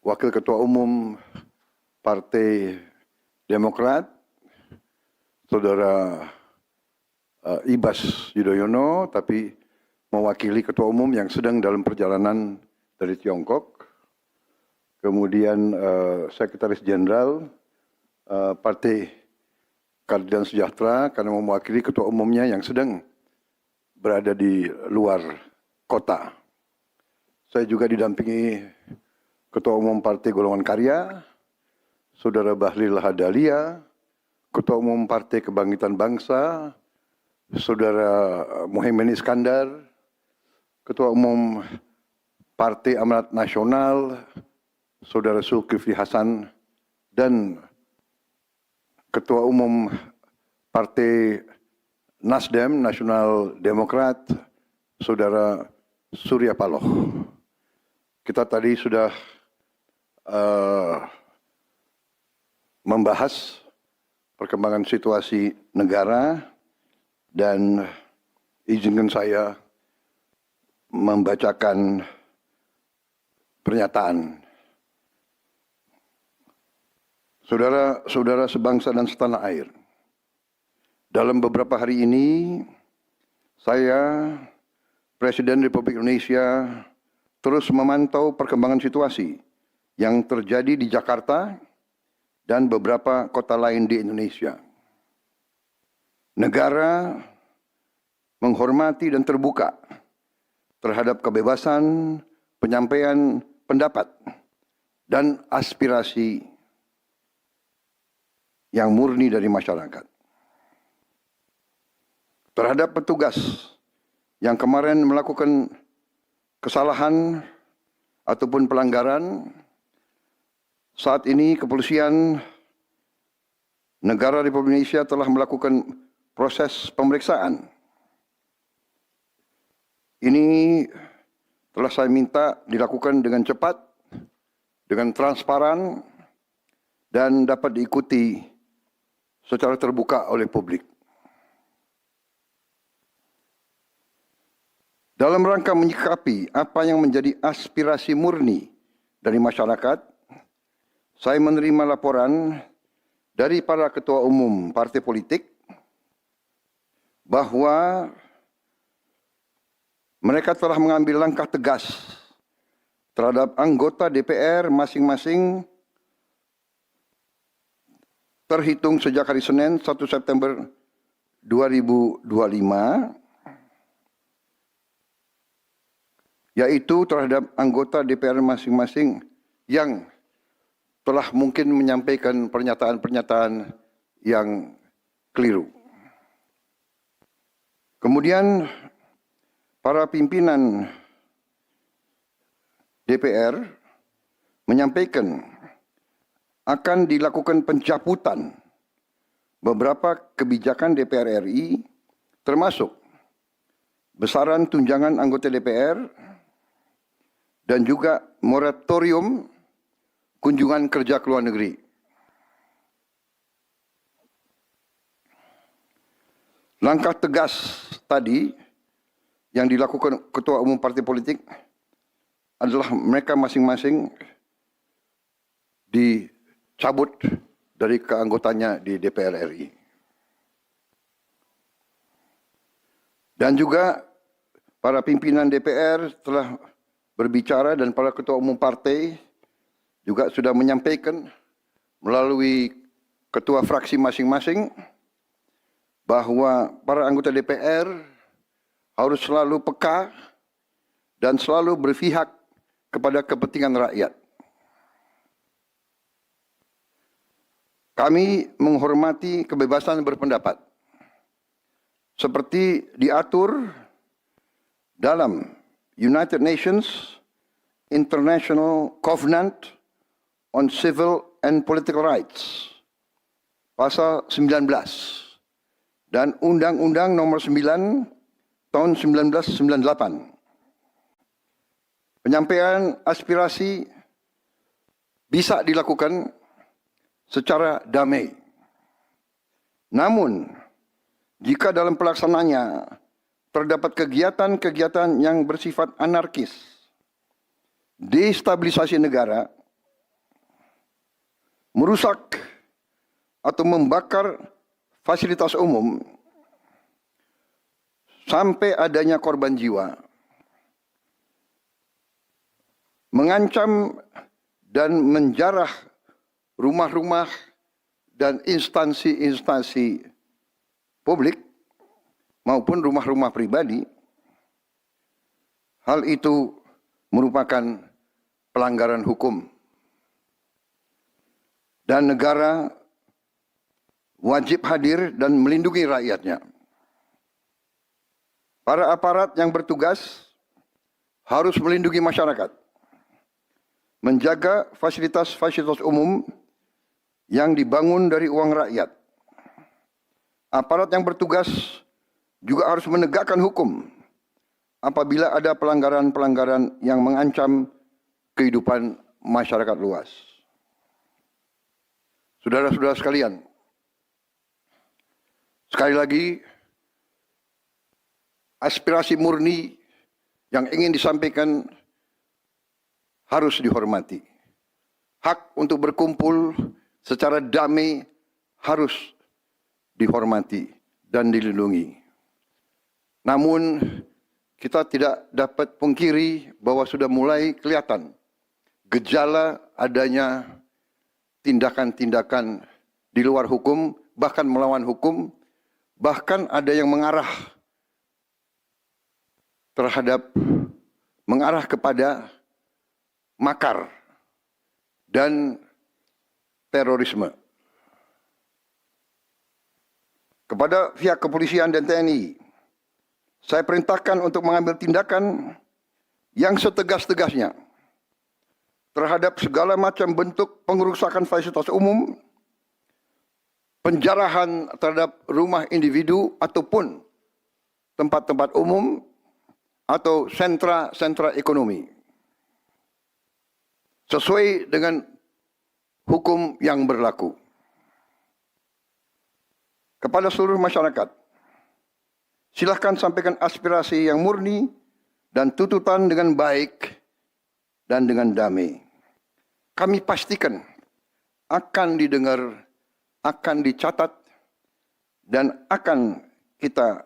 Wakil Ketua Umum Partai Demokrat, Saudara Ibas Yudhoyono, tapi mewakili Ketua Umum yang sedang dalam perjalanan dari Tiongkok. Kemudian Sekretaris Jenderal Partai Keadilan Sejahtera karena mewakili Ketua Umumnya yang sedang berada di luar kota. Saya juga didampingi Ketua Umum Partai Golongan Karya, Saudara Bahlil Lahadalia, Ketua Umum Partai Kebangkitan Bangsa, Saudara Muhaimin Iskandar, Ketua Umum Partai Amanat Nasional, Saudara Zulkifli Hasan, dan Ketua Umum Partai Nasdem, Nasional Demokrat, Saudara Surya Paloh. Kita tadi sudah membahas perkembangan situasi negara dan izinkan saya membacakan pernyataan. Saudara-saudara sebangsa dan setanah air, dalam beberapa hari ini saya, Presiden Republik Indonesia, terus memantau perkembangan situasi yang terjadi di Jakarta dan beberapa kota lain di Indonesia. Negara menghormati dan terbuka terhadap kebebasan penyampaian pendapat dan aspirasi yang murni dari masyarakat. Terhadap petugas yang kemarin melakukan kesalahan ataupun pelanggaran, saat ini kepolisian negara Republik Indonesia telah melakukan proses pemeriksaan. Ini telah saya minta dilakukan dengan cepat, dengan transparan, dan dapat diikuti secara terbuka oleh publik. Dalam rangka menyikapi apa yang menjadi aspirasi murni dari masyarakat, saya menerima laporan dari para ketua umum partai politik bahwa mereka telah mengambil langkah tegas terhadap anggota DPR masing-masing terhitung sejak hari Senin 1 September 2025, yaitu terhadap anggota DPR masing-masing yang telah mungkin menyampaikan pernyataan-pernyataan yang keliru. Kemudian para pimpinan DPR menyampaikan akan dilakukan pencabutan beberapa kebijakan DPR RI, termasuk besaran tunjangan anggota DPR dan juga moratorium kunjungan kerja ke luar negeri. Langkah tegas tadi yang dilakukan ketua umum partai politik adalah mereka masing-masing dicabut dari keanggotaannya di DPR RI. Dan juga para pimpinan DPR telah berbicara dan para ketua umum partai juga sudah menyampaikan melalui ketua fraksi masing-masing bahwa para anggota DPR harus selalu peka dan selalu berpihak kepada kepentingan rakyat. Kami menghormati kebebasan berpendapat seperti diatur dalam United Nations International Covenant on Civil and Political Rights, pasal 19, dan Undang-Undang Nomor 9 tahun 1998. Penyampaian aspirasi bisa dilakukan secara damai. Namun, jika dalam pelaksanaannya terdapat kegiatan-kegiatan yang bersifat anarkis, destabilisasi negara, merusak atau membakar fasilitas umum, sampai adanya korban jiwa, mengancam dan menjarah rumah-rumah dan instansi-instansi publik maupun rumah-rumah pribadi, hal itu merupakan pelanggaran hukum. Dan negara wajib hadir dan melindungi rakyatnya. Para aparat yang bertugas harus melindungi masyarakat, menjaga fasilitas-fasilitas umum yang dibangun dari uang rakyat. Aparat yang bertugas juga harus menegakkan hukum apabila ada pelanggaran-pelanggaran yang mengancam kehidupan masyarakat luas. Saudara-saudara sekalian, sekali lagi, aspirasi murni yang ingin disampaikan harus dihormati. Hak untuk berkumpul secara damai harus dihormati dan dilindungi. Namun, kita tidak dapat pungkiri bahwa sudah mulai kelihatan gejala adanya tindakan-tindakan di luar hukum, bahkan melawan hukum, bahkan ada yang mengarah kepada makar dan terorisme. Kepada pihak kepolisian dan TNI, saya perintahkan untuk mengambil tindakan yang setegas-tegasnya terhadap segala macam bentuk pengerusakan fasilitas umum, penjarahan terhadap rumah individu ataupun tempat-tempat umum atau sentra-sentra ekonomi, sesuai dengan hukum yang berlaku. Kepada seluruh masyarakat, silakan sampaikan aspirasi yang murni dan tuntutan dengan baik dan dengan damai. Kami pastikan akan didengar, akan dicatat, dan akan kita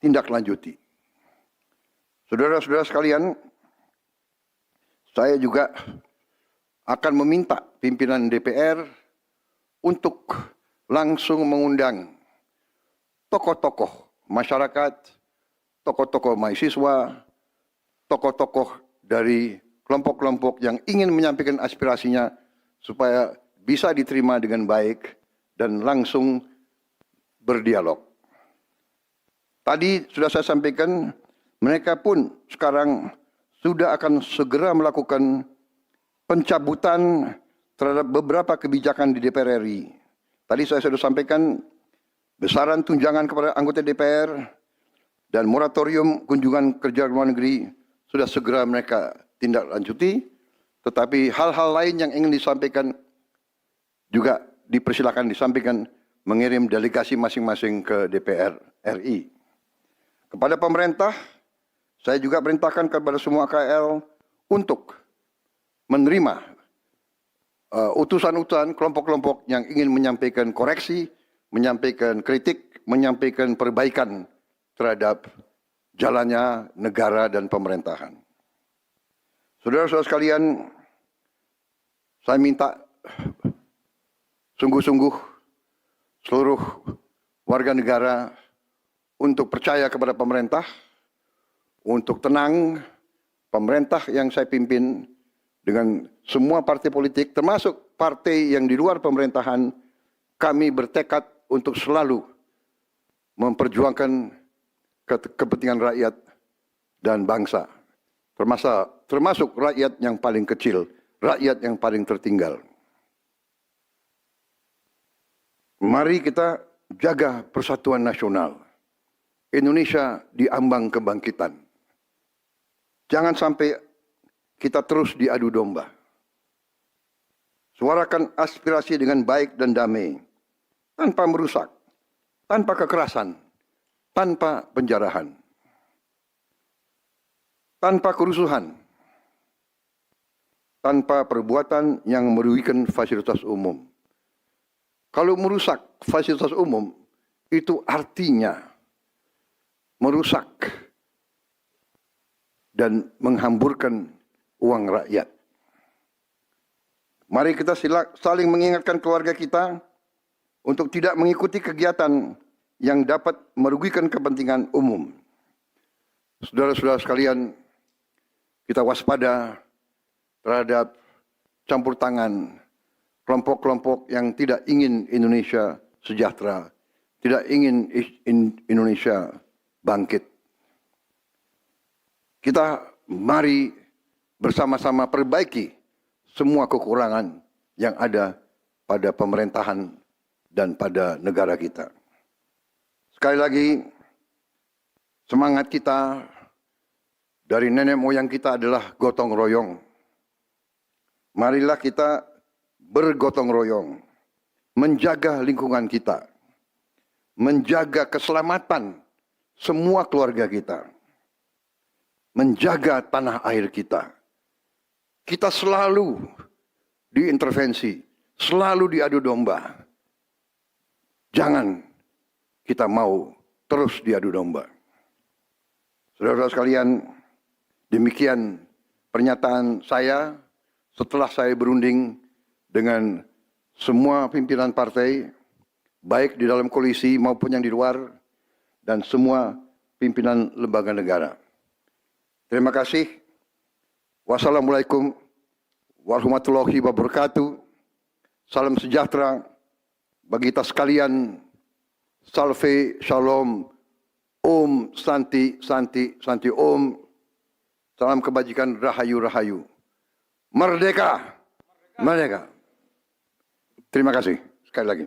tindak lanjuti. Saudara-saudara sekalian, saya juga akan meminta pimpinan DPR untuk langsung mengundang tokoh-tokoh masyarakat, tokoh-tokoh mahasiswa, tokoh-tokoh dari kelompok-kelompok yang ingin menyampaikan aspirasinya supaya bisa diterima dengan baik dan langsung berdialog. Tadi sudah saya sampaikan, mereka pun sekarang sudah akan segera melakukan pencabutan terhadap beberapa kebijakan di DPR RI. Tadi saya sudah sampaikan besaran tunjangan kepada anggota DPR dan moratorium kunjungan kerja luar negeri sudah segera mereka tindak lanjuti. Tetapi hal-hal lain yang ingin disampaikan juga dipersilakan disampaikan mengirim delegasi masing-masing ke DPR RI. Kepada pemerintah, saya juga perintahkan kepada semua KL untuk menerima utusan-utusan kelompok-kelompok yang ingin menyampaikan koreksi, menyampaikan kritik, menyampaikan perbaikan terhadap jalannya negara dan pemerintahan. Saudara-saudara sekalian, saya minta sungguh-sungguh seluruh warga negara untuk percaya kepada pemerintah, untuk tenang. Pemerintah yang saya pimpin dengan semua partai politik, termasuk partai yang di luar pemerintahan, kami bertekad untuk selalu memperjuangkan kepentingan rakyat dan bangsa, termasuk rakyat yang paling kecil, rakyat yang paling tertinggal. Mari kita jaga persatuan nasional. Indonesia di ambang kebangkitan. Jangan sampai kita terus diadu domba. Suarakan aspirasi dengan baik dan damai, tanpa merusak, tanpa kekerasan, tanpa penjarahan, tanpa kerusuhan, tanpa perbuatan yang merugikan fasilitas umum. Kalau merusak fasilitas umum, itu artinya merusak dan menghamburkan uang rakyat. Mari kita saling mengingatkan keluarga kita untuk tidak mengikuti kegiatan yang dapat merugikan kepentingan umum. Saudara-saudara sekalian, kita waspada terhadap campur tangan kelompok-kelompok yang tidak ingin Indonesia sejahtera, tidak ingin Indonesia bangkit. Kita mari bersama-sama perbaiki semua kekurangan yang ada pada pemerintahan dan pada negara kita. Sekali lagi, semangat kita dari nenek moyang kita adalah gotong royong. Marilah kita bergotong royong, menjaga lingkungan kita, menjaga keselamatan semua keluarga kita, menjaga tanah air kita. Kita selalu diintervensi, selalu diadu domba. Jangan kita mau terus diadu domba. Saudara-saudara sekalian, demikian pernyataan saya setelah saya berunding dengan semua pimpinan partai, baik di dalam koalisi maupun yang di luar, dan semua pimpinan lembaga negara. Terima kasih. Wassalamualaikum warahmatullahi wabarakatuh. Salam sejahtera bagi kita sekalian. Salve, shalom, om, santi, santi, santi, om. Salam kebajikan, rahayu, rahayu. Merdeka, merdeka. Terima kasih sekali lagi.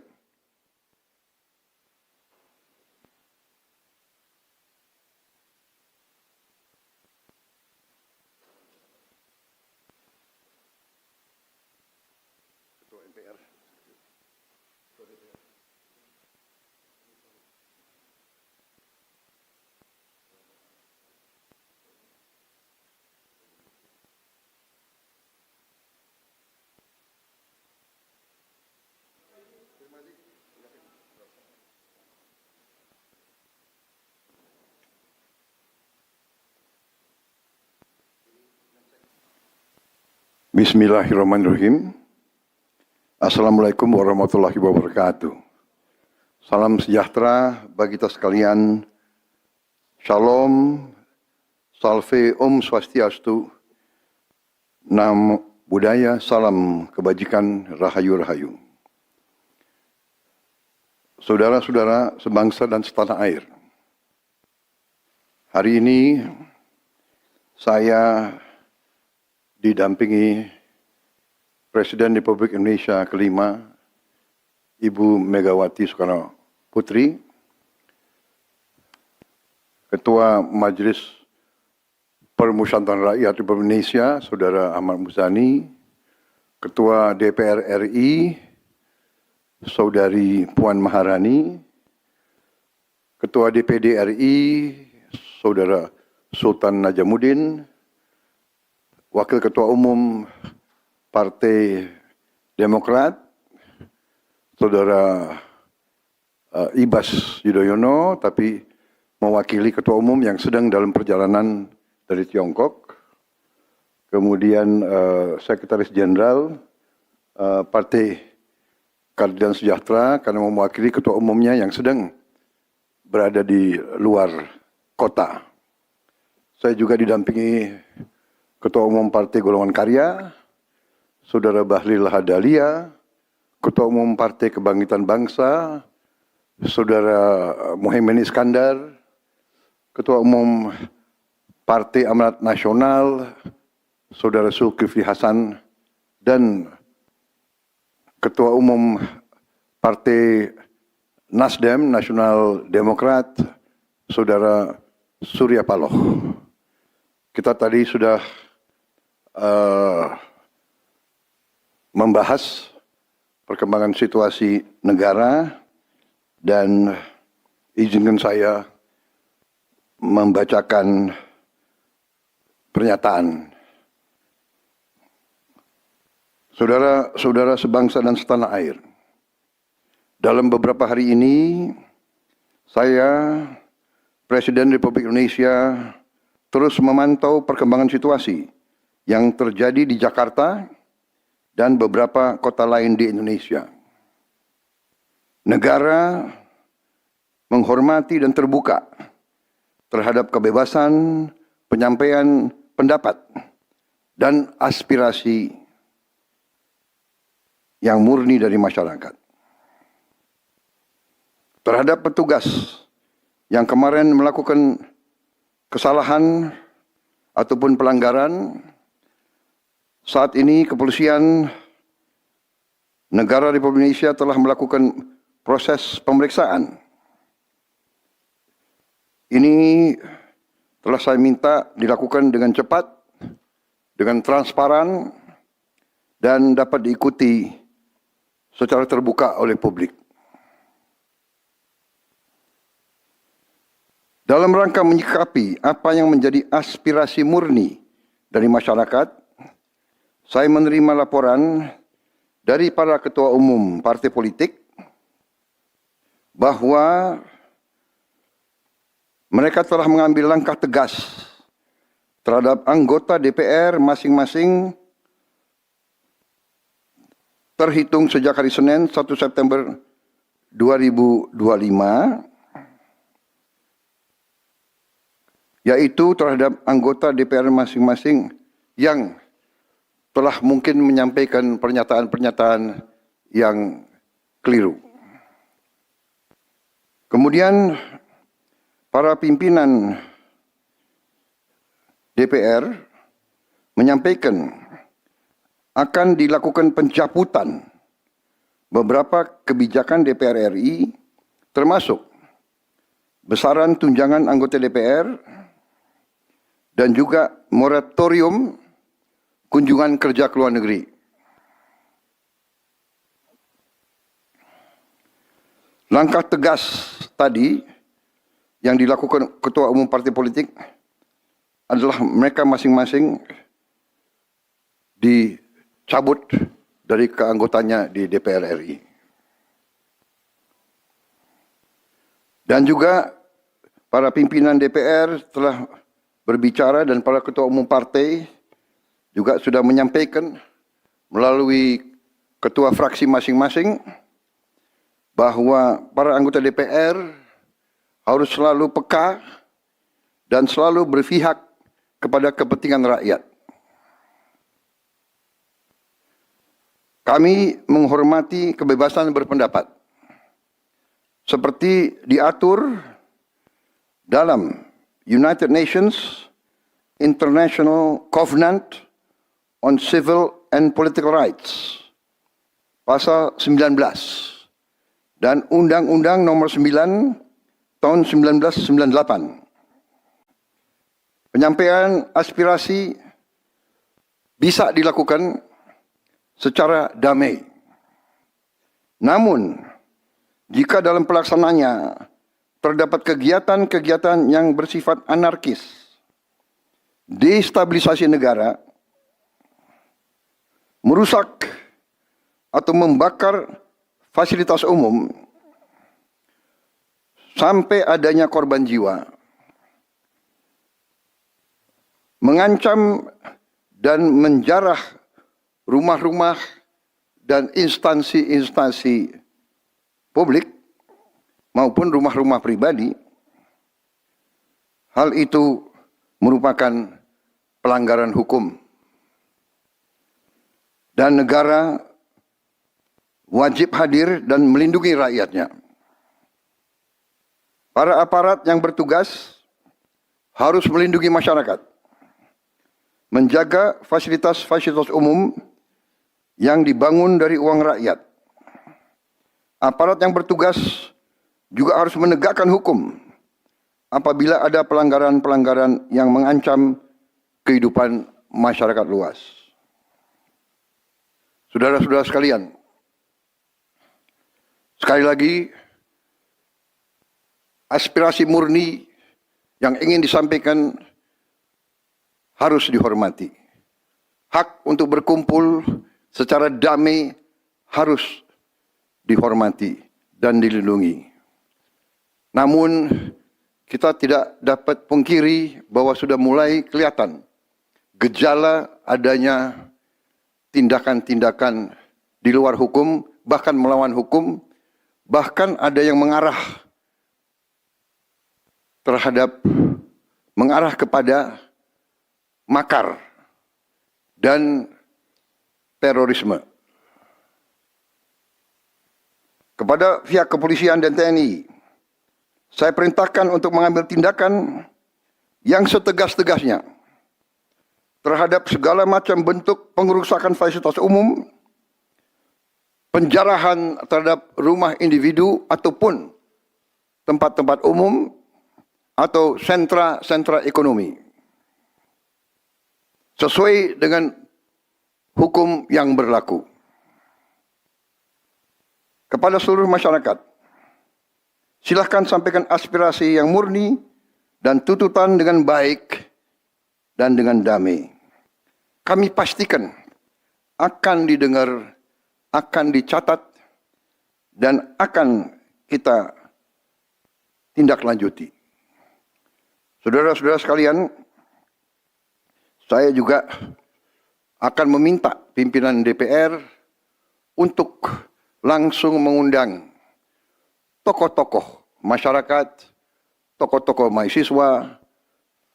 Bismillahirrahmanirrahim. Assalamualaikum warahmatullahi wabarakatuh. Salam sejahtera bagi kita sekalian. Shalom, salve, om swastiastu, nam budaya, salam kebajikan, rahayu-rahayu. Saudara-saudara sebangsa dan setanah air. Hari ini saya didampingi Presiden Republik Indonesia kelima, Ibu Megawati Soekarno Putri, Ketua Majelis Permusyawaratan Rakyat Republik Indonesia, Saudara Ahmad Muzani, Ketua DPR RI, Saudari Puan Maharani, Ketua DPD RI, Saudara Sultan Najamuddin, Wakil Ketua Umum Partai Demokrat, Saudara Ibas Yudhoyono, tapi mewakili Ketua Umum yang sedang dalam perjalanan dari Tiongkok. Kemudian Sekretaris Jenderal Partai Keadilan Sejahtera karena mewakili Ketua Umumnya yang sedang berada di luar kota. Saya juga didampingi Ketua Umum Partai Golongan Karya, Saudara Bahlil Lahadalia, Ketua Umum Partai Kebangkitan Bangsa, Saudara Muhaimin Iskandar, Ketua Umum Partai Amanat Nasional, Saudara Zulkifli Hasan, dan Ketua Umum Partai Nasdem, Nasional Demokrat, Saudara Surya Paloh. Kita tadi sudah membahas perkembangan situasi negara dan izinkan saya membacakan pernyataan. Saudara-saudara sebangsa dan setanah air, dalam beberapa hari ini saya, Presiden Republik Indonesia, terus memantau perkembangan situasi yang terjadi di Jakarta dan beberapa kota lain di Indonesia. Negara menghormati dan terbuka terhadap kebebasan penyampaian pendapat dan aspirasi yang murni dari masyarakat. Terhadap petugas yang kemarin melakukan kesalahan ataupun pelanggaran, saat ini kepolisian negara Republik Indonesia telah melakukan proses pemeriksaan. Ini telah saya minta dilakukan dengan cepat, dengan transparan, dan dapat diikuti secara terbuka oleh publik. Dalam rangka menyikapi apa yang menjadi aspirasi murni dari masyarakat, saya menerima laporan dari para ketua umum partai politik bahwa mereka telah mengambil langkah tegas terhadap anggota DPR masing-masing terhitung sejak hari Senin 1 September 2025, yaitu terhadap anggota DPR masing-masing yang telah mungkin menyampaikan pernyataan-pernyataan yang keliru. Kemudian para pimpinan DPR menyampaikan akan dilakukan pencabutan beberapa kebijakan DPR RI, termasuk besaran tunjangan anggota DPR dan juga moratorium kunjungan kerja ke luar negeri. Langkah tegas tadi yang dilakukan ketua umum partai politik adalah mereka masing-masing dicabut dari keanggotaannya di DPR RI. Dan juga para pimpinan DPR telah berbicara dan para ketua umum partai juga sudah menyampaikan melalui ketua fraksi masing-masing bahwa para anggota DPR harus selalu peka dan selalu berpihak kepada kepentingan rakyat. Kami menghormati kebebasan berpendapat seperti diatur dalam United Nations International Covenant on Civil and Political Rights, pasal 19, dan Undang-Undang Nomor 9 tahun 1998. Penyampaian aspirasi bisa dilakukan secara damai. Namun, jika dalam pelaksananya terdapat kegiatan-kegiatan yang bersifat anarkis, destabilisasi negara, merusak atau membakar fasilitas umum, sampai adanya korban jiwa, mengancam dan menjarah rumah-rumah dan instansi-instansi publik maupun rumah-rumah pribadi, hal itu merupakan pelanggaran hukum. Dan negara wajib hadir dan melindungi rakyatnya. Para aparat yang bertugas harus melindungi masyarakat, menjaga fasilitas-fasilitas umum yang dibangun dari uang rakyat. Aparat yang bertugas juga harus menegakkan hukum apabila ada pelanggaran-pelanggaran yang mengancam kehidupan masyarakat luas. Saudara-saudara sekalian, sekali lagi, aspirasi murni yang ingin disampaikan harus dihormati. Hak untuk berkumpul secara damai harus dihormati dan dilindungi. Namun, kita tidak dapat pungkiri bahwa sudah mulai kelihatan gejala adanya tindakan-tindakan di luar hukum, bahkan melawan hukum, bahkan ada yang mengarah kepada makar dan terorisme. Kepada pihak kepolisian dan TNI, saya perintahkan untuk mengambil tindakan yang setegas-tegasnya terhadap segala macam bentuk pengerusakan fasilitas umum, penjarahan terhadap rumah individu ataupun tempat-tempat umum atau sentra-sentra ekonomi, sesuai dengan hukum yang berlaku. Kepada seluruh masyarakat, silahkan sampaikan aspirasi yang murni dan tuntutan dengan baik dan dengan damai. Kami pastikan akan didengar, akan dicatat, dan akan kita tindak lanjuti. Saudara-saudara sekalian, saya juga akan meminta pimpinan DPR untuk langsung mengundang tokoh-tokoh masyarakat, tokoh-tokoh mahasiswa,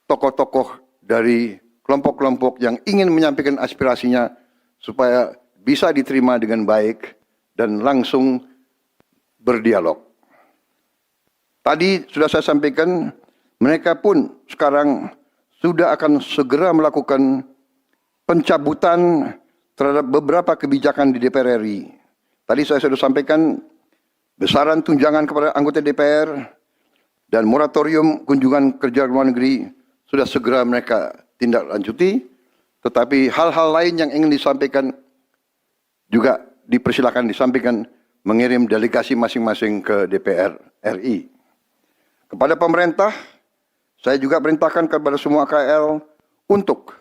tokoh-tokoh dari kelompok-kelompok yang ingin menyampaikan aspirasinya supaya bisa diterima dengan baik dan langsung berdialog. Tadi sudah saya sampaikan, mereka pun sekarang sudah akan segera melakukan pencabutan terhadap beberapa kebijakan di DPR RI. Tadi saya sudah sampaikan besaran tunjangan kepada anggota DPR dan moratorium kunjungan kerja luar negeri sudah segera mereka tindak lanjuti, tetapi hal-hal lain yang ingin disampaikan juga dipersilakan disampaikan mengirim delegasi masing-masing ke DPR RI. Kepada pemerintah, saya juga perintahkan kepada semua KL untuk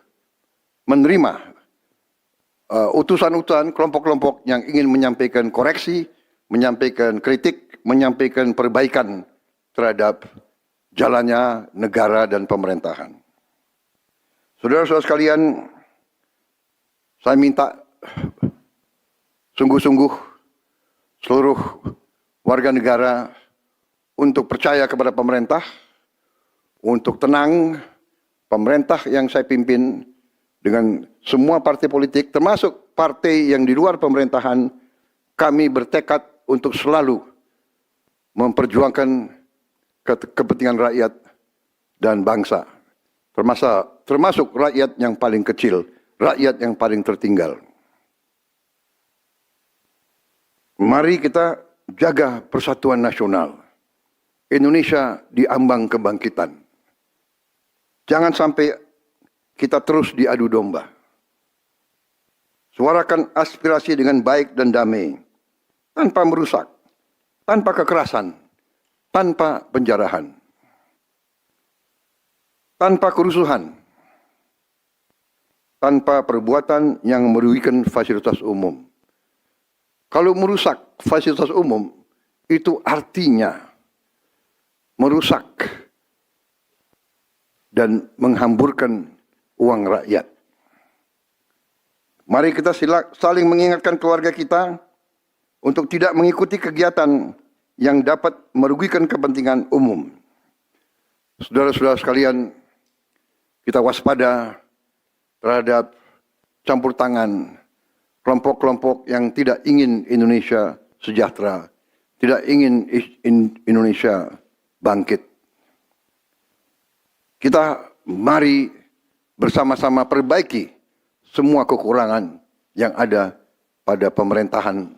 menerima utusan-utusan kelompok-kelompok yang ingin menyampaikan koreksi, menyampaikan kritik, menyampaikan perbaikan terhadap jalannya negara dan pemerintahan. Saudara-saudara sekalian, Saya minta sungguh-sungguh seluruh warga negara untuk percaya kepada pemerintah, untuk tenang. Pemerintah yang saya pimpin dengan semua partai politik, termasuk partai yang di luar pemerintahan, kami bertekad untuk selalu memperjuangkan kepentingan rakyat dan bangsa, termasuk rakyat yang paling kecil, rakyat yang paling tertinggal. Mari kita jaga persatuan nasional. Indonesia di ambang kebangkitan. Jangan sampai kita terus diadu domba. Suarakan aspirasi dengan baik dan damai, tanpa merusak, tanpa kekerasan, tanpa penjarahan, tanpa kerusuhan, tanpa perbuatan yang merugikan fasilitas umum. Kalau merusak fasilitas umum, itu artinya merusak dan menghamburkan uang rakyat. Mari kita saling mengingatkan keluarga kita untuk tidak mengikuti kegiatan yang dapat merugikan kepentingan umum. Saudara-saudara sekalian, kita waspada terhadap campur tangan kelompok-kelompok yang tidak ingin Indonesia sejahtera, tidak ingin Indonesia bangkit. Kita mari bersama-sama perbaiki semua kekurangan yang ada pada pemerintahan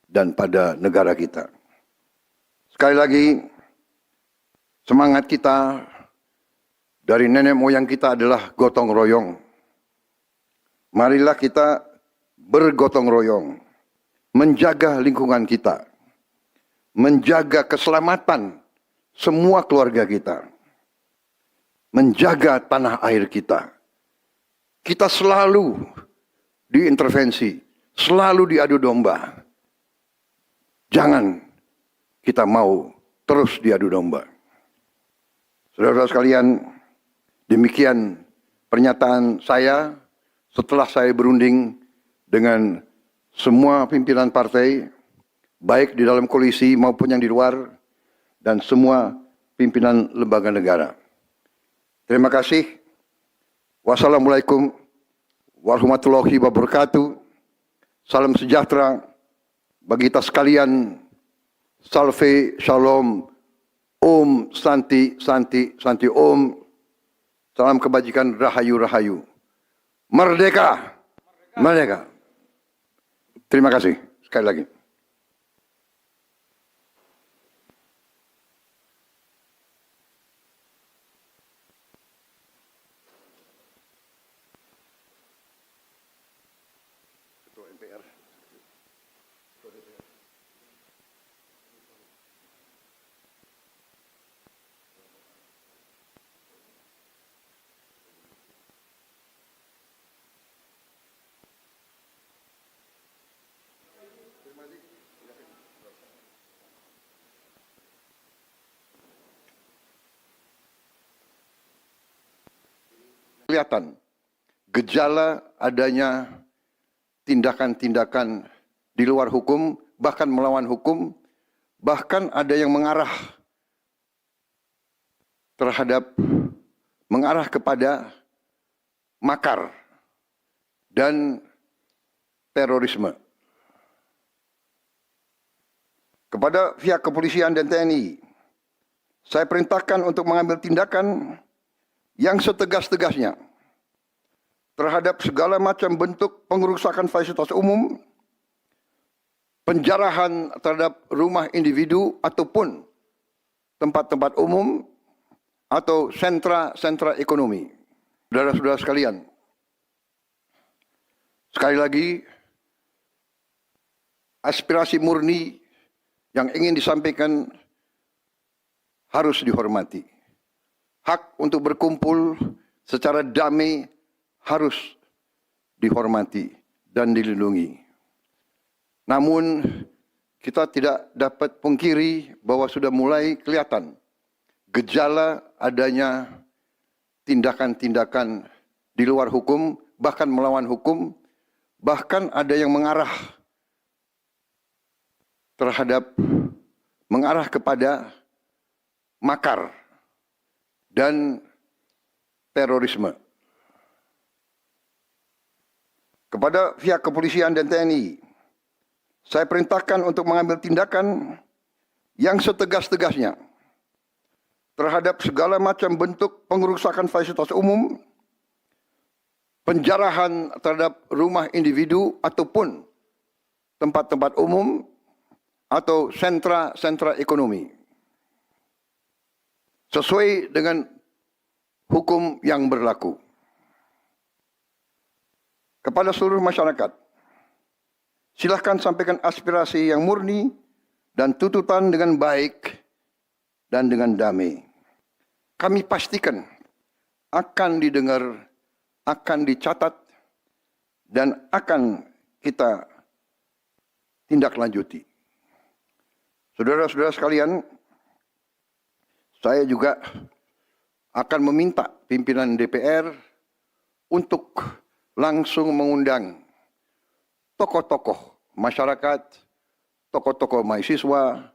dan pada negara kita. Sekali lagi, semangat kita dari nenek moyang kita adalah gotong royong. Marilah kita bergotong royong, menjaga lingkungan kita, menjaga keselamatan semua keluarga kita, menjaga tanah air kita. Kita selalu diintervensi, selalu diadu domba. Jangan kita mau terus diadu domba. Saudara-saudara sekalian, demikian pernyataan saya setelah saya berunding dengan semua pimpinan partai, baik di dalam koalisi maupun yang di luar, dan semua pimpinan lembaga negara. Terima kasih. Wassalamualaikum warahmatullahi wabarakatuh. Salam sejahtera bagi kita sekalian. Salve, shalom, om, santi, santi, santi, om. Salam kebajikan, rahayu, rahayu. Merdeka, merdeka. Terima kasih sekali lagi. Kelihatan gejala adanya tindakan-tindakan di luar hukum, bahkan melawan hukum, bahkan ada yang mengarah kepada makar dan terorisme. Kepada pihak kepolisian dan TNI, saya perintahkan untuk mengambil tindakan yang setegas-tegasnya terhadap segala macam bentuk pengerusakan fasilitas umum, penjarahan terhadap rumah individu ataupun tempat-tempat umum atau sentra-sentra ekonomi. Saudara-saudara sekalian, sekali lagi, aspirasi murni yang ingin disampaikan harus dihormati. Hak untuk berkumpul secara damai harus dihormati dan dilindungi. Namun kita tidak dapat pungkiri bahwa sudah mulai kelihatan gejala adanya tindakan-tindakan di luar hukum, bahkan melawan hukum, bahkan ada yang mengarah kepada makar dan terorisme. Kepada pihak kepolisian dan TNI, saya perintahkan untuk mengambil tindakan yang setegas-tegasnya terhadap segala macam bentuk pengerusakan fasilitas umum, penjarahan terhadap rumah individu ataupun tempat-tempat umum atau sentra-sentra ekonomi, sesuai dengan hukum yang berlaku. Kepada seluruh masyarakat, silakan sampaikan aspirasi yang murni dan tuntutan dengan baik dan dengan damai. Kami pastikan akan didengar, akan dicatat, dan akan kita tindak lanjuti. Saudara-saudara sekalian, saya juga akan meminta pimpinan DPR untuk langsung mengundang tokoh-tokoh masyarakat, tokoh-tokoh mahasiswa,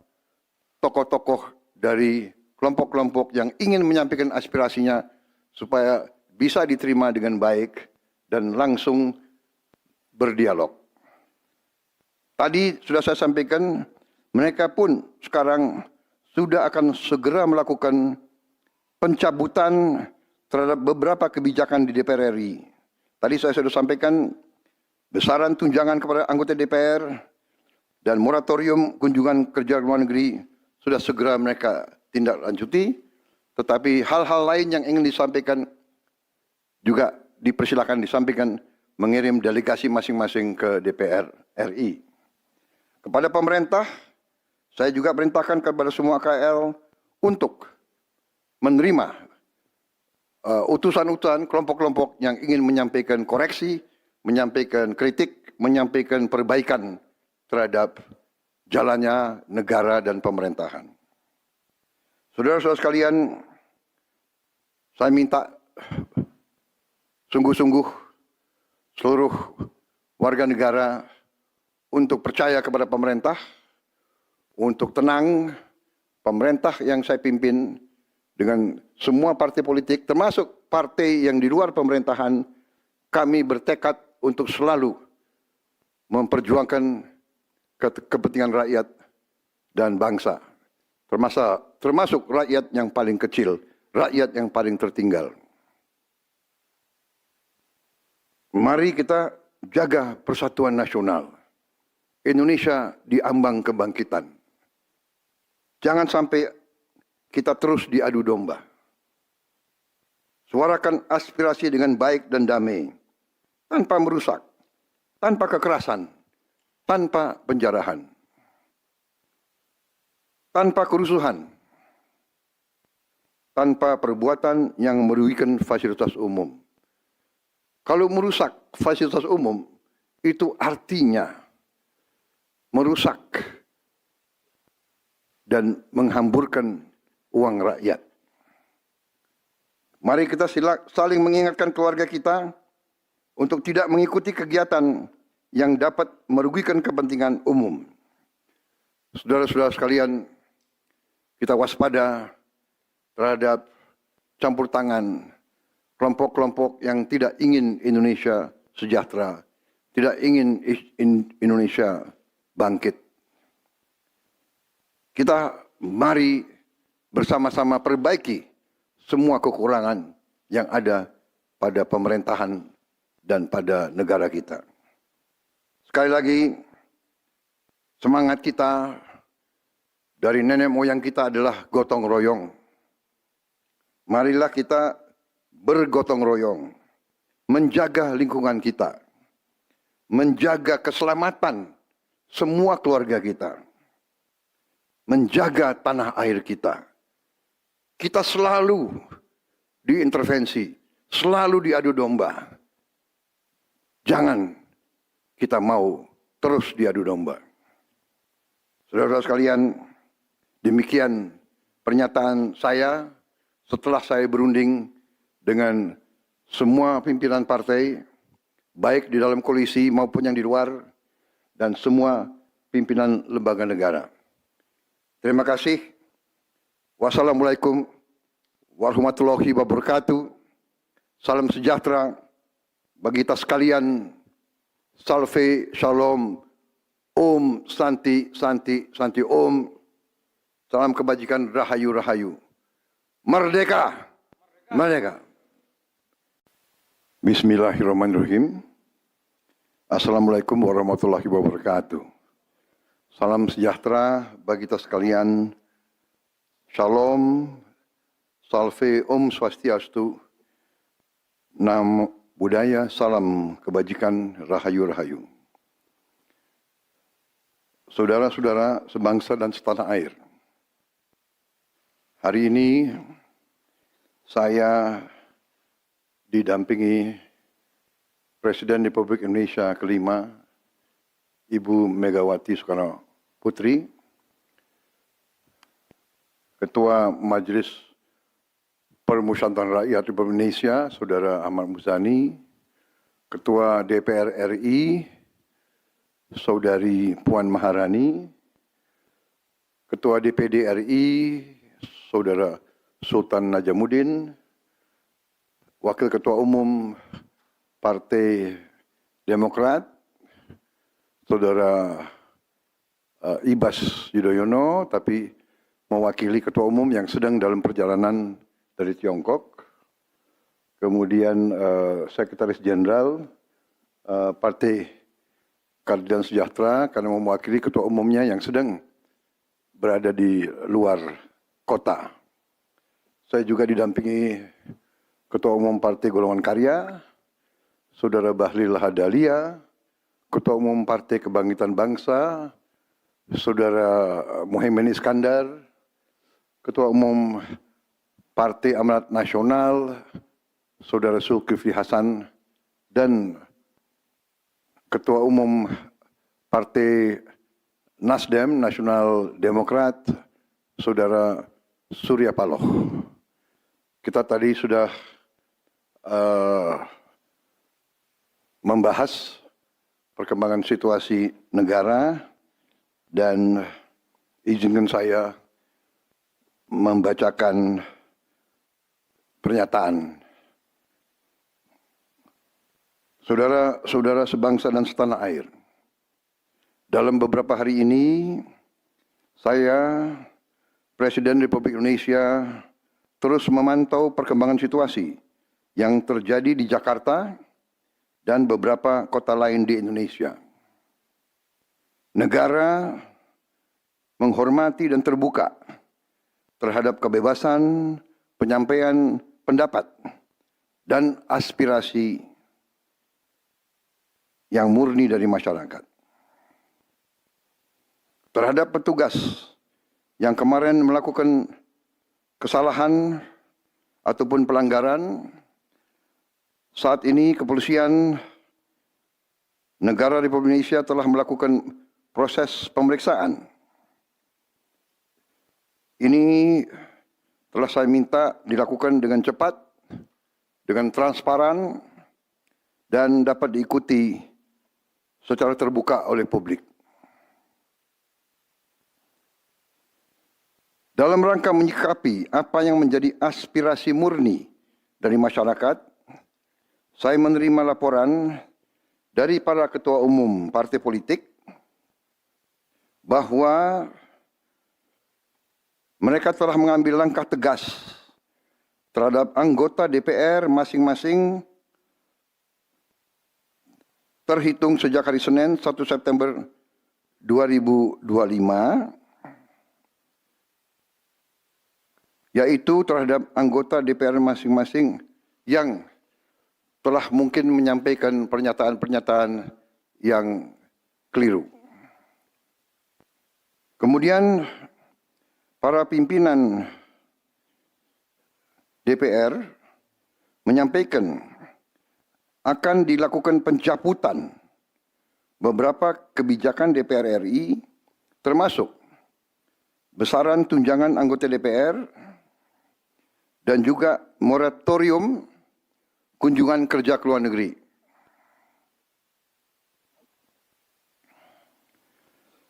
tokoh-tokoh dari kelompok-kelompok yang ingin menyampaikan aspirasinya supaya bisa diterima dengan baik dan langsung berdialog. Tadi sudah saya sampaikan, mereka pun sekarang sudah akan segera melakukan pencabutan terhadap beberapa kebijakan di DPR RI. Tadi saya sudah sampaikan besaran tunjangan kepada anggota DPR dan moratorium kunjungan kerja luar negeri sudah segera mereka tindak lanjuti. Tetapi hal-hal lain yang ingin disampaikan juga dipersilakan disampaikan mengirim delegasi masing-masing ke DPR RI. Kepada pemerintah, saya juga perintahkan kepada semua KL untuk menerima utusan-utusan kelompok-kelompok yang ingin menyampaikan koreksi, menyampaikan kritik, menyampaikan perbaikan terhadap jalannya negara dan pemerintahan. Saudara-saudara sekalian, saya minta sungguh-sungguh seluruh warga negara untuk percaya kepada pemerintah, untuk tenang. Pemerintah yang saya pimpin dengan semua partai politik, termasuk partai yang di luar pemerintahan, kami bertekad untuk selalu memperjuangkan kepentingan rakyat dan bangsa, termasuk rakyat yang paling kecil, rakyat yang paling tertinggal. Mari kita jaga persatuan nasional. Indonesia di ambang kebangkitan. Jangan sampai kita terus diadu domba. Suarakan aspirasi dengan baik dan damai, tanpa merusak, tanpa kekerasan, tanpa penjarahan, tanpa kerusuhan, tanpa perbuatan yang merugikan fasilitas umum. Kalau merusak fasilitas umum, itu artinya merusak dan menghamburkan uang rakyat. Mari kita saling mengingatkan keluarga kita untuk tidak mengikuti kegiatan yang dapat merugikan kepentingan umum. Saudara-saudara sekalian, kita waspada terhadap campur tangan kelompok-kelompok yang tidak ingin Indonesia sejahtera, tidak ingin Indonesia bangkit. Kita mari bersama-sama perbaiki semua kekurangan yang ada pada pemerintahan dan pada negara kita. Sekali lagi, semangat kita dari nenek moyang kita adalah gotong royong. Marilah kita bergotong royong, menjaga lingkungan kita, menjaga keselamatan semua keluarga kita, menjaga tanah air kita. Kita selalu diintervensi, selalu diadu domba. Jangan kita mau terus diadu domba. Saudara-saudara sekalian, demikian pernyataan saya setelah saya berunding dengan semua pimpinan partai baik di dalam koalisi maupun yang di luar, dan semua pimpinan lembaga negara. Terima kasih. Wassalamualaikum warahmatullahi wabarakatuh. Salam sejahtera bagi kita sekalian. Salve, shalom, om, santi, santi, santi, om. Salam kebajikan, rahayu, rahayu. Merdeka! Merdeka! Bismillahirrahmanirrahim. Assalamualaikum warahmatullahi wabarakatuh. Salam sejahtera bagi kita sekalian. Shalom, salve, om swastiastu. Namo Buddhaya, salam kebajikan, rahayu, rahayu. Saudara-saudara sebangsa dan setanah air. Hari ini saya didampingi Presiden Republik Indonesia kelima, Ibu Megawati Soekarno Putri, Ketua Majelis Permusyawaratan Rakyat Republik Indonesia, Saudara Ahmad Muzani, Ketua DPR RI, Saudari Puan Maharani, Ketua DPD RI, Saudara Sultan Najamuddin, Wakil Ketua Umum Partai Demokrat, Saudara Ibas Yudhoyono, tapi mewakili Ketua Umum yang sedang dalam perjalanan dari Tiongkok. Kemudian Sekretaris Jenderal Partai Keadilan Sejahtera karena mewakili Ketua Umumnya yang sedang berada di luar kota. Saya juga didampingi Ketua Umum Partai Golongan Karya, Saudara Bahlil Lahadalia, Ketua Umum Partai Kebangkitan Bangsa, Saudara Muhaimin Iskandar, Ketua Umum Partai Amanat Nasional, Saudara Zulkifli Hasan, dan Ketua Umum Partai Nasdem, Nasional Demokrat, Saudara Surya Paloh. Kita tadi sudah membahas perkembangan situasi negara dan izinkan saya membacakan pernyataan. Saudara-saudara sebangsa dan setanah air, dalam beberapa hari ini saya, Presiden Republik Indonesia, terus memantau perkembangan situasi yang terjadi di Jakarta dan beberapa kota lain di Indonesia. Negara menghormati dan terbuka terhadap kebebasan penyampaian pendapat dan aspirasi yang murni dari masyarakat. Terhadap petugas yang kemarin melakukan kesalahan ataupun pelanggaran, saat ini kepolisian negara Republik Indonesia telah melakukan proses pemeriksaan. Ini telah saya minta dilakukan dengan cepat, dengan transparan, dan dapat diikuti secara terbuka oleh publik. Dalam rangka menyikapi apa yang menjadi aspirasi murni dari masyarakat, saya menerima laporan dari para ketua umum partai politik bahwa mereka telah mengambil langkah tegas terhadap anggota DPR masing-masing terhitung sejak hari Senin 1 September 2025, yaitu terhadap anggota DPR masing-masing yang telah mungkin menyampaikan pernyataan-pernyataan yang keliru. Kemudian para pimpinan DPR menyampaikan akan dilakukan pencabutan beberapa kebijakan DPR RI, termasuk besaran tunjangan anggota DPR dan juga moratorium kunjungan kerja ke luar negeri.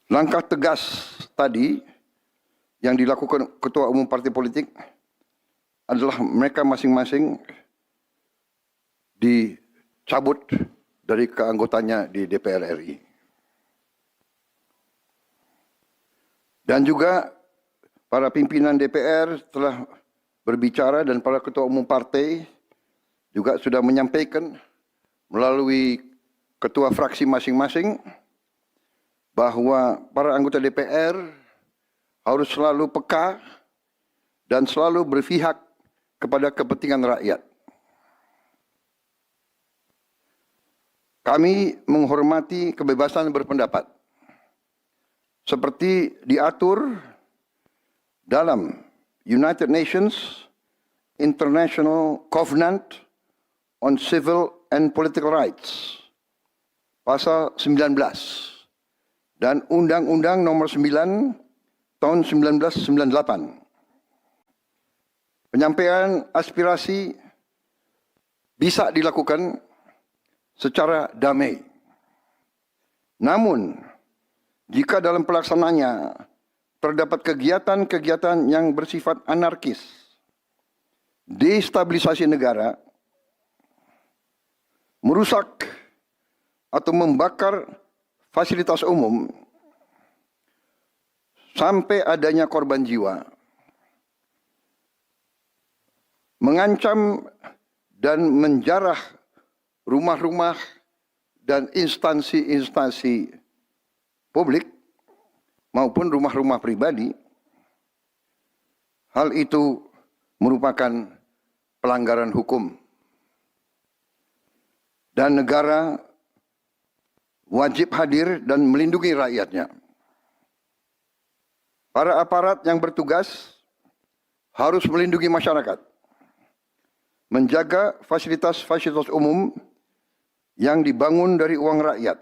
Langkah tegas tadi yang dilakukan ketua umum partai politik adalah mereka masing-masing dicabut dari keanggotaannya di DPR RI. Dan juga para pimpinan DPR telah berbicara dan para ketua umum partai juga sudah menyampaikan melalui ketua fraksi masing-masing bahwa para anggota DPR harus selalu peka dan selalu berpihak kepada kepentingan rakyat. Kami menghormati kebebasan berpendapat seperti diatur dalam United Nations International Covenant on Civil and Political Rights, pasal 19, dan Undang-Undang nomor 9 tahun 1998. Penyampaian aspirasi bisa dilakukan secara damai. Namun, jika dalam pelaksananya terdapat kegiatan-kegiatan yang bersifat anarkis, destabilisasi negara, merusak atau membakar fasilitas umum, sampai adanya korban jiwa, mengancam dan menjarah rumah-rumah dan instansi-instansi publik maupun rumah-rumah pribadi, hal itu merupakan pelanggaran hukum. Dan negara wajib hadir dan melindungi rakyatnya. Para aparat yang bertugas harus melindungi masyarakat, menjaga fasilitas-fasilitas umum yang dibangun dari uang rakyat.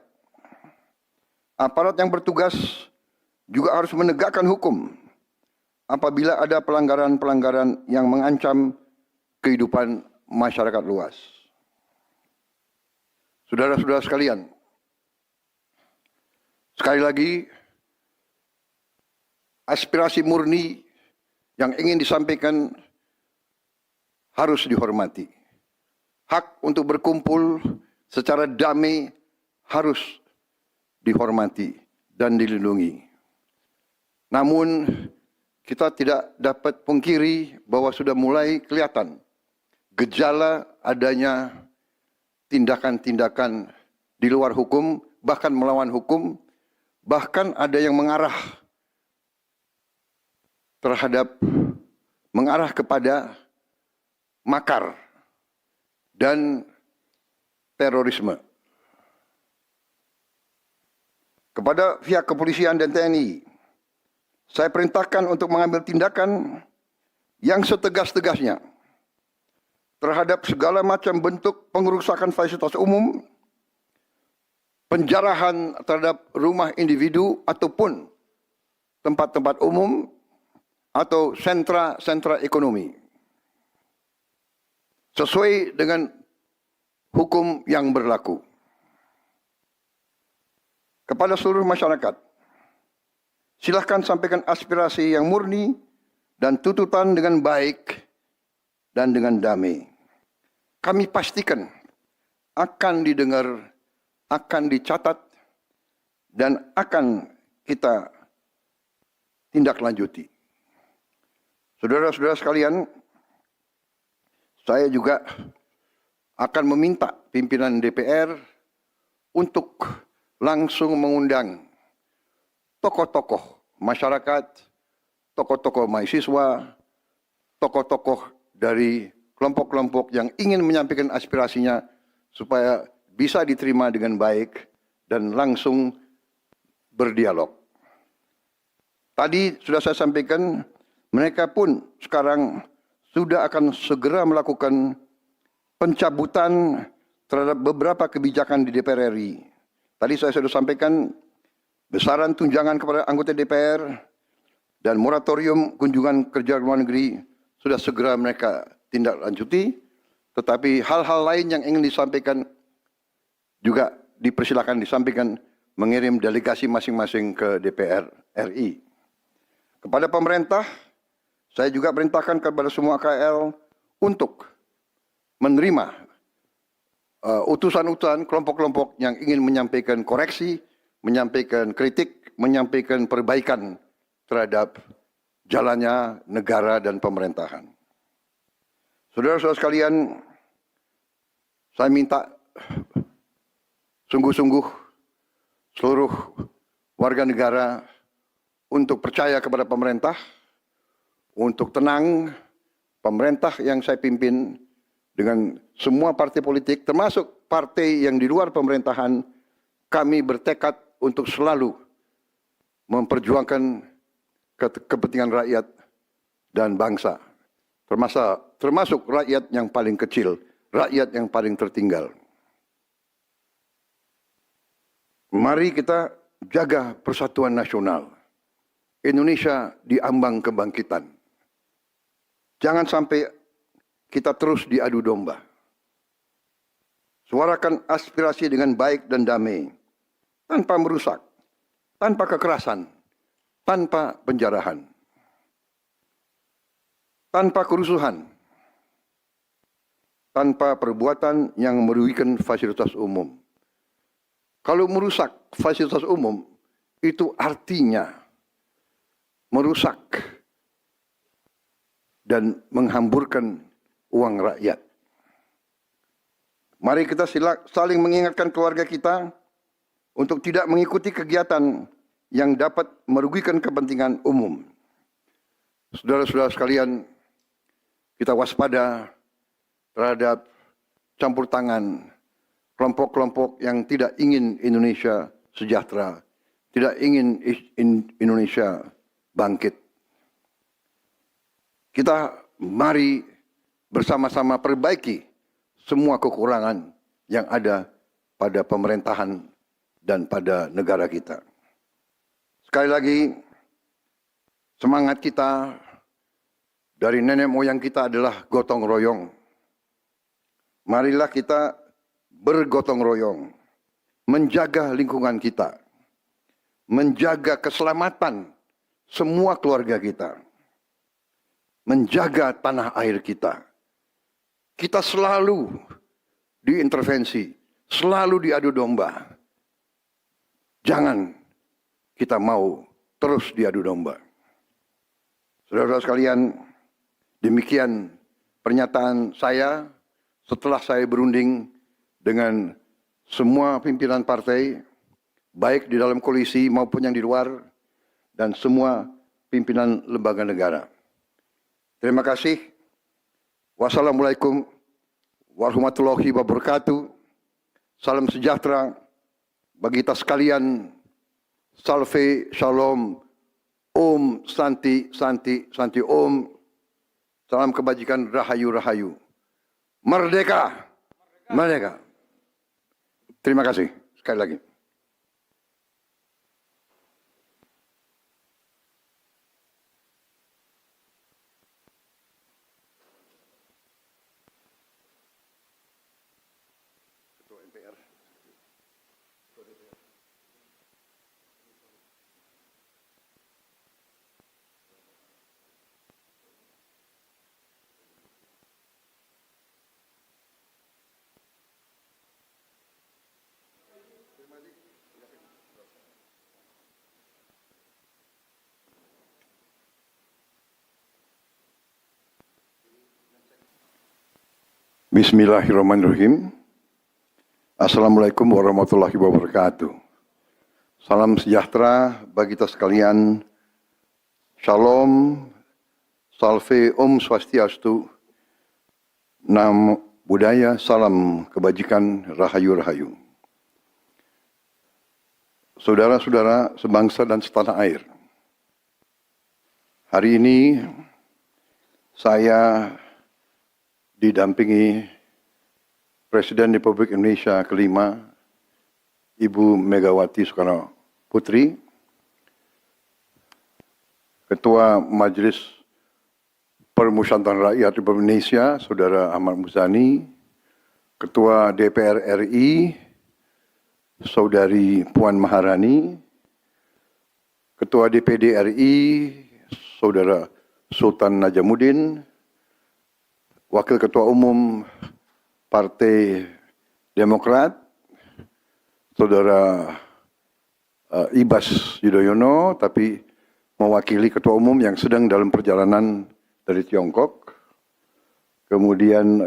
Aparat yang bertugas juga harus menegakkan hukum apabila ada pelanggaran-pelanggaran yang mengancam kehidupan masyarakat luas. Saudara-saudara sekalian, sekali lagi, aspirasi murni yang ingin disampaikan harus dihormati. Hak untuk berkumpul secara damai harus dihormati dan dilindungi. Namun, kita tidak dapat pungkiri bahwa sudah mulai kelihatan gejala adanya tindakan-tindakan di luar hukum, bahkan melawan hukum, bahkan ada yang mengarah kepada makar dan terorisme. Kepada pihak kepolisian dan TNI, saya perintahkan untuk mengambil tindakan yang setegas-tegasnya terhadap segala macam bentuk pengerusakan fasilitas umum, penjarahan terhadap rumah individu ataupun tempat-tempat umum atau sentra-sentra ekonomi, sesuai dengan hukum yang berlaku. Kepada seluruh masyarakat, silakan sampaikan aspirasi yang murni dan tuntutan dengan baik dan dengan damai. Kami pastikan akan didengar, akan dicatat, dan akan kita tindak lanjuti. Saudara-saudara sekalian, saya juga akan meminta pimpinan DPR untuk langsung mengundang tokoh-tokoh masyarakat, tokoh-tokoh mahasiswa, tokoh-tokoh dari kelompok-kelompok yang ingin menyampaikan aspirasinya supaya bisa diterima dengan baik dan langsung berdialog. Tadi sudah saya sampaikan, mereka pun sekarang sudah akan segera melakukan pencabutan terhadap beberapa kebijakan di DPR RI. Tadi saya sudah sampaikan besaran tunjangan kepada anggota DPR dan moratorium kunjungan kerja luar negeri sudah segera mereka tindak lanjuti, tetapi hal-hal lain yang ingin disampaikan juga dipersilakan disampaikan mengirim delegasi masing-masing ke DPR RI. Kepada pemerintah, saya juga perintahkan kepada semua KL untuk menerima utusan-utusan kelompok-kelompok yang ingin menyampaikan koreksi, menyampaikan kritik, menyampaikan perbaikan terhadap jalannya negara dan pemerintahan. Saudara-saudara sekalian, saya minta sungguh-sungguh seluruh warga negara untuk percaya kepada pemerintah, untuk tenang. Pemerintah yang saya pimpin dengan semua partai politik, termasuk partai yang di luar pemerintahan, kami bertekad untuk selalu memperjuangkan kepentingan rakyat dan bangsa, termasuk rakyat yang paling kecil, rakyat yang paling tertinggal. Mari kita jaga persatuan nasional. Indonesia di ambang kebangkitan. Jangan sampai kita terus diadu domba. Suarakan aspirasi dengan baik dan damai, tanpa merusak, tanpa kekerasan, tanpa penjarahan, tanpa kerusuhan, tanpa perbuatan yang merugikan fasilitas umum. Kalau merusak fasilitas umum, itu artinya merusak dan menghamburkan uang rakyat. Mari kita saling mengingatkan keluarga kita untuk tidak mengikuti kegiatan yang dapat merugikan kepentingan umum. Saudara-saudara sekalian, kita waspada terhadap campur tangan kelompok-kelompok yang tidak ingin Indonesia sejahtera, tidak ingin Indonesia bangkit. Kita mari bersama-sama perbaiki semua kekurangan yang ada pada pemerintahan dan pada negara kita. Sekali lagi, semangat kita dari nenek moyang kita adalah gotong royong. Marilah kita bergotong royong, menjaga lingkungan kita, menjaga keselamatan semua keluarga kita, menjaga tanah air kita. Kita selalu diintervensi, selalu diadu domba. Jangan kita mau terus diadu domba. Saudara-saudara sekalian, demikian pernyataan saya setelah saya berunding dengan semua pimpinan partai, baik di dalam koalisi maupun yang di luar, dan semua pimpinan lembaga negara. Terima kasih. Wassalamualaikum warahmatullahi wabarakatuh. Salam sejahtera bagi kita sekalian. Salve, shalom, om, santi, santi, santi, om. Salam kebajikan, rahayu, rahayu. Merdeka, merdeka. Terima kasih sekali lagi. Bismillahirrahmanirrahim. Assalamualaikum warahmatullahi wabarakatuh. Salam sejahtera bagi kita sekalian. Shalom, salve, om swastiastu, nam budaya, salam kebajikan, rahayu, rahayu. Saudara-saudara sebangsa dan setanah air. Hari ini saya didampingi Presiden Republik Indonesia kelima, Ibu Megawati Soekarno Putri, Ketua Majelis Permusyawaratan Rakyat Republik Indonesia, Saudara Ahmad Muzani, Ketua DPR RI, Saudari Puan Maharani, Ketua DPD RI, Saudara Sultan Najamuddin, Wakil Ketua Umum Partai Demokrat, Saudara Ibas Yudhoyono, tapi mewakili Ketua Umum yang sedang dalam perjalanan dari Tiongkok. Kemudian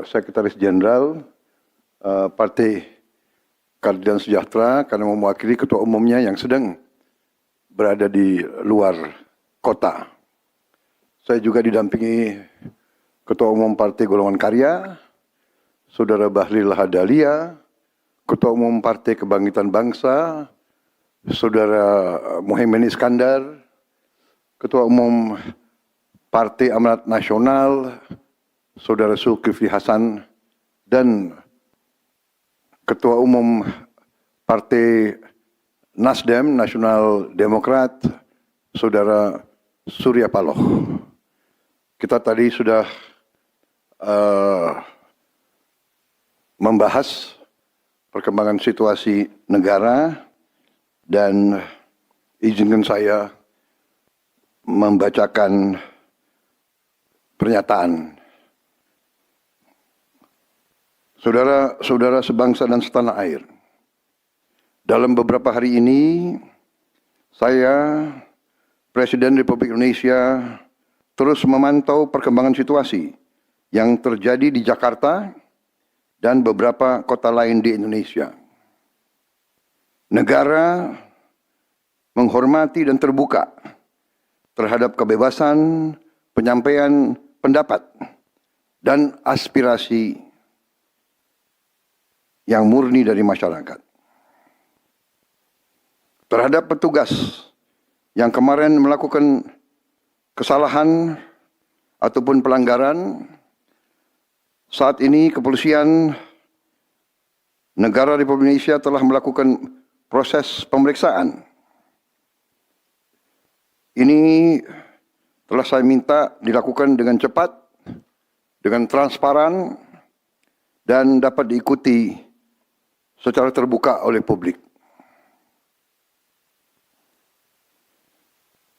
Sekretaris Jenderal Partai Keadilan Sejahtera karena mewakili Ketua Umumnya yang sedang berada di luar kota. Saya juga didampingi Ketua Umum Partai Golongan Karya, Saudara Bahlil Lahadalia, Ketua Umum Partai Kebangkitan Bangsa, Saudara Muhaimin Iskandar, Ketua Umum Partai Amanat Nasional, Saudara Zulkifli Hasan, dan Ketua Umum Partai Nasdem, Nasional Demokrat, Saudara Surya Paloh. Kita tadi sudah membahas perkembangan situasi negara dan izinkan saya membacakan pernyataan. Saudara-saudara sebangsa dan setanah air, dalam beberapa hari ini saya, Presiden Republik Indonesia, terus memantau perkembangan situasi yang terjadi di Jakarta dan beberapa kota lain di Indonesia. Negara menghormati dan terbuka terhadap kebebasan penyampaian pendapat dan aspirasi yang murni dari masyarakat. Terhadap petugas yang kemarin melakukan kesalahan ataupun pelanggaran, saat ini kepolisian negara Republik Indonesia telah melakukan proses pemeriksaan. Ini telah saya minta dilakukan dengan cepat, dengan transparan, dan dapat diikuti secara terbuka oleh publik.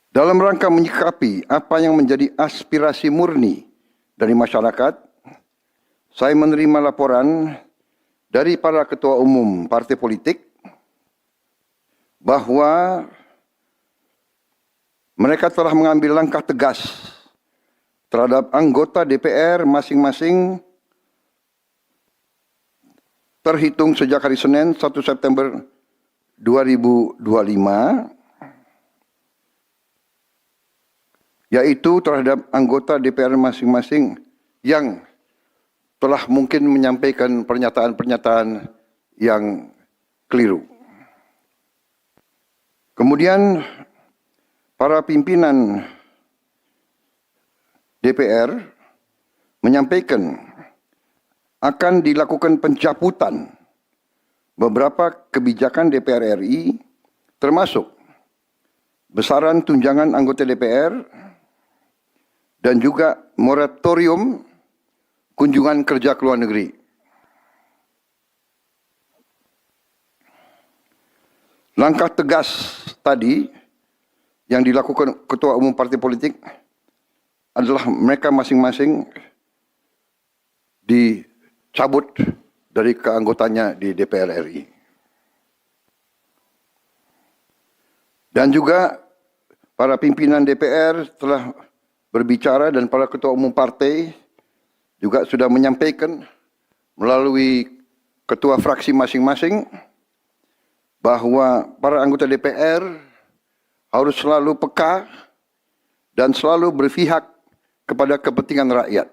Dalam rangka menyikapi apa yang menjadi aspirasi murni dari masyarakat, saya menerima laporan dari para ketua umum partai politik bahwa mereka telah mengambil langkah tegas terhadap anggota DPR masing-masing terhitung sejak hari Senin 1 September 2025, yaitu terhadap anggota DPR masing-masing yang telah mungkin menyampaikan pernyataan-pernyataan yang keliru. Kemudian para pimpinan DPR menyampaikan akan dilakukan pencabutan beberapa kebijakan DPR RI, termasuk besaran tunjangan anggota DPR dan juga moratorium kunjungan kerja ke luar negeri. Langkah tegas tadi yang dilakukan ketua umum partai politik adalah mereka masing-masing dicabut dari keanggotanya di DPR RI. Dan juga para pimpinan DPR telah berbicara dan para ketua umum partai juga sudah menyampaikan melalui ketua fraksi masing-masing bahwa para anggota DPR harus selalu peka dan selalu berpihak kepada kepentingan rakyat.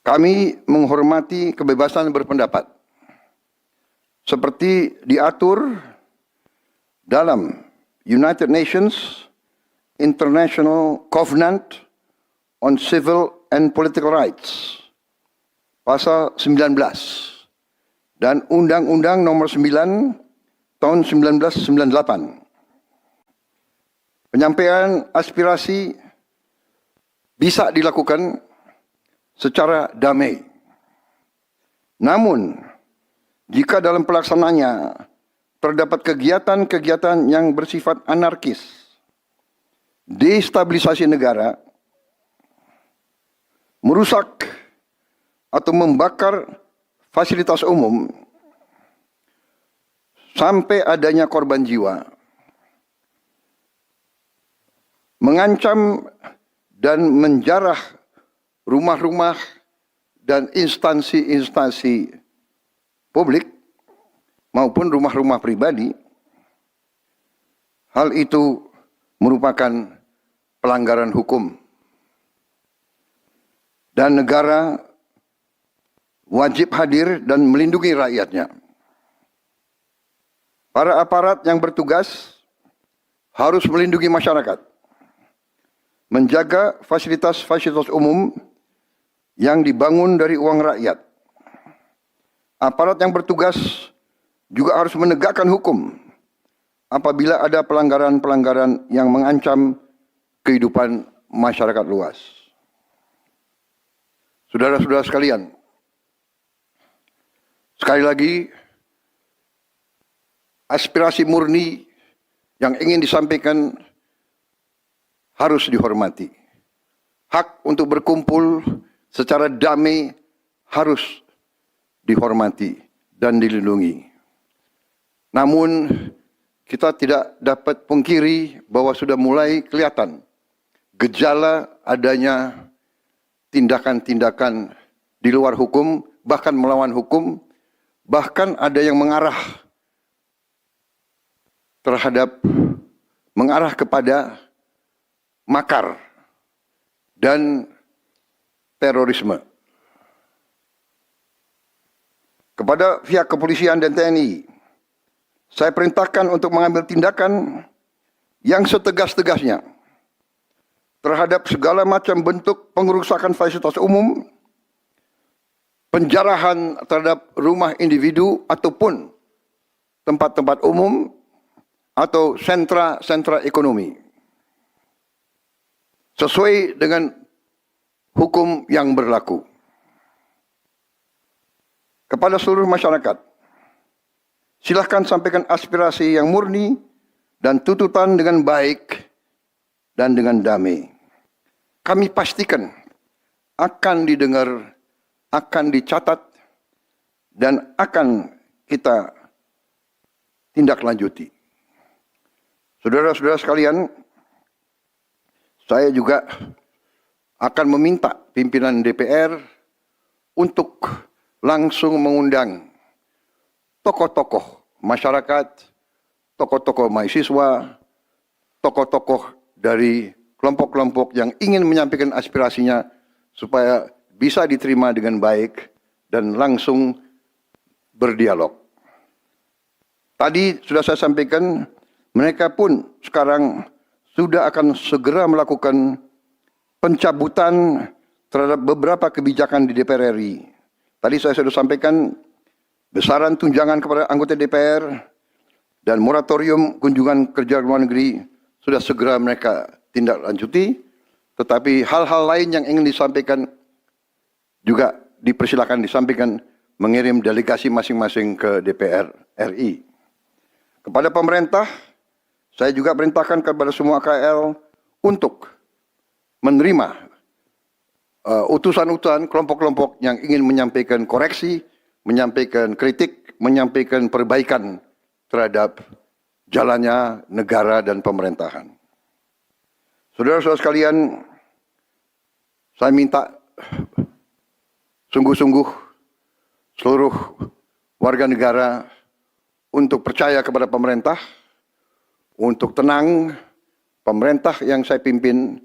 Kami menghormati kebebasan berpendapat seperti diatur dalam United Nations International Covenant on Civil and Political Rights, pasal 19, dan Undang-Undang Nomor 9 tahun 1998. Penyampaian aspirasi bisa dilakukan secara damai. Namun, jika dalam pelaksananya terdapat kegiatan-kegiatan yang bersifat anarkis, destabilisasi negara, merusak atau membakar fasilitas umum, sampai adanya korban jiwa, mengancam dan menjarah rumah-rumah dan instansi-instansi publik maupun rumah-rumah pribadi, hal itu merupakan pelanggaran hukum. Dan negara wajib hadir dan melindungi rakyatnya. Para aparat yang bertugas harus melindungi masyarakat, menjaga fasilitas-fasilitas umum yang dibangun dari uang rakyat. Aparat yang bertugas juga harus menegakkan hukum apabila ada pelanggaran-pelanggaran yang mengancam kehidupan masyarakat luas. Saudara-saudara sekalian, sekali lagi, aspirasi murni yang ingin disampaikan harus dihormati. Hak untuk berkumpul secara damai harus dihormati dan dilindungi. Namun, kita tidak dapat pungkiri bahwa sudah mulai kelihatan gejala adanya tindakan-tindakan di luar hukum, bahkan melawan hukum, bahkan ada yang mengarah kepada makar dan terorisme. Kepada pihak kepolisian dan TNI, saya perintahkan untuk mengambil tindakan yang setegas-tegasnya terhadap segala macam bentuk pengerusakan fasilitas umum, penjarahan terhadap rumah individu ataupun tempat-tempat umum atau sentra-sentra ekonomi, sesuai dengan hukum yang berlaku. Kepada seluruh masyarakat, silahkan sampaikan aspirasi yang murni dan tuntutan dengan baik dan dengan damai. Kami pastikan akan didengar, akan dicatat, dan akan kita tindak lanjuti. Saudara-saudara sekalian, saya juga akan meminta pimpinan DPR untuk langsung mengundang tokoh-tokoh masyarakat, tokoh-tokoh mahasiswa, tokoh-tokoh dari kelompok-kelompok yang ingin menyampaikan aspirasinya supaya bisa diterima dengan baik dan langsung berdialog. Tadi sudah saya sampaikan, mereka pun sekarang sudah akan segera melakukan pencabutan terhadap beberapa kebijakan di DPR RI. Tadi saya sudah sampaikan besaran tunjangan kepada anggota DPR dan moratorium kunjungan kerja luar negeri sudah segera mereka tindak lanjuti, tetapi hal-hal lain yang ingin disampaikan juga dipersilakan disampaikan mengirim delegasi masing-masing ke DPR RI. Kepada pemerintah, saya juga perintahkan kepada semua KL untuk menerima utusan-utusan kelompok-kelompok yang ingin menyampaikan koreksi, menyampaikan kritik, menyampaikan perbaikan terhadap jalannya negara dan pemerintahan. Saudara-saudara sekalian, saya minta sungguh-sungguh seluruh warga negara untuk percaya kepada pemerintah, untuk tenang. Pemerintah yang saya pimpin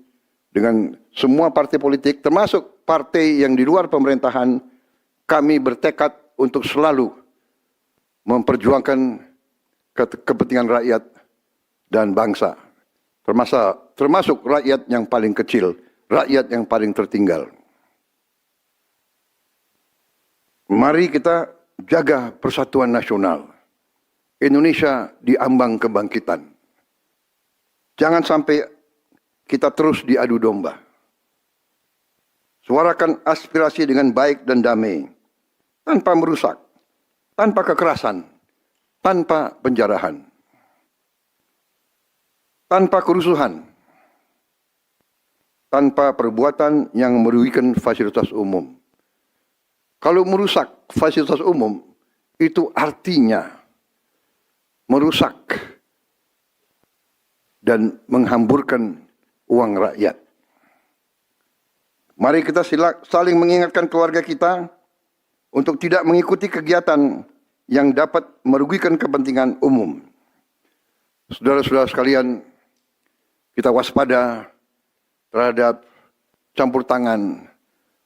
dengan semua partai politik, termasuk partai yang di luar pemerintahan, kami bertekad untuk selalu memperjuangkan kepentingan rakyat dan bangsa. Termasuk rakyat yang paling kecil, rakyat yang paling tertinggal. Mari kita jaga persatuan nasional. Indonesia di ambang kebangkitan. Jangan sampai kita terus diadu domba. Suarakan aspirasi dengan baik dan damai. tanpa merusak, tanpa kekerasan, tanpa penjarahan, tanpa kerusuhan, tanpa perbuatan yang merugikan fasilitas umum. Kalau merusak fasilitas umum, itu artinya merusak dan menghamburkan uang rakyat. Mari kita saling mengingatkan keluarga kita untuk tidak mengikuti kegiatan yang dapat merugikan kepentingan umum. Saudara-saudara sekalian, kita waspada terhadap campur tangan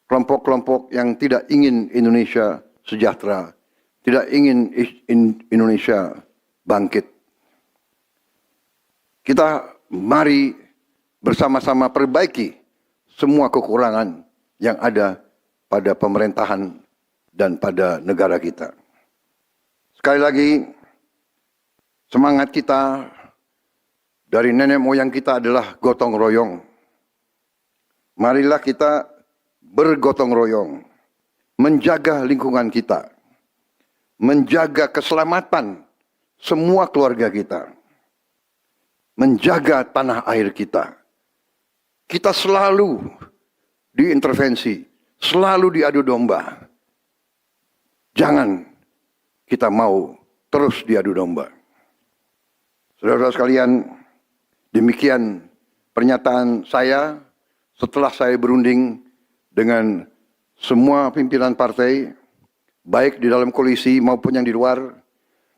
kelompok-kelompok yang tidak ingin Indonesia sejahtera, tidak ingin Indonesia bangkit. Kita mari bersama-sama perbaiki semua kekurangan yang ada pada pemerintahan dan pada negara kita. Sekali lagi, semangat kita dari nenek moyang kita adalah gotong royong. Marilah kita bergotong royong, menjaga lingkungan kita, menjaga keselamatan semua keluarga kita, menjaga tanah air kita. Kita selalu diintervensi, selalu diadu domba. Jangan kita mau terus diadu domba. Saudara-saudara sekalian, demikian pernyataan saya setelah saya berunding dengan semua pimpinan partai, baik di dalam koalisi maupun yang di luar,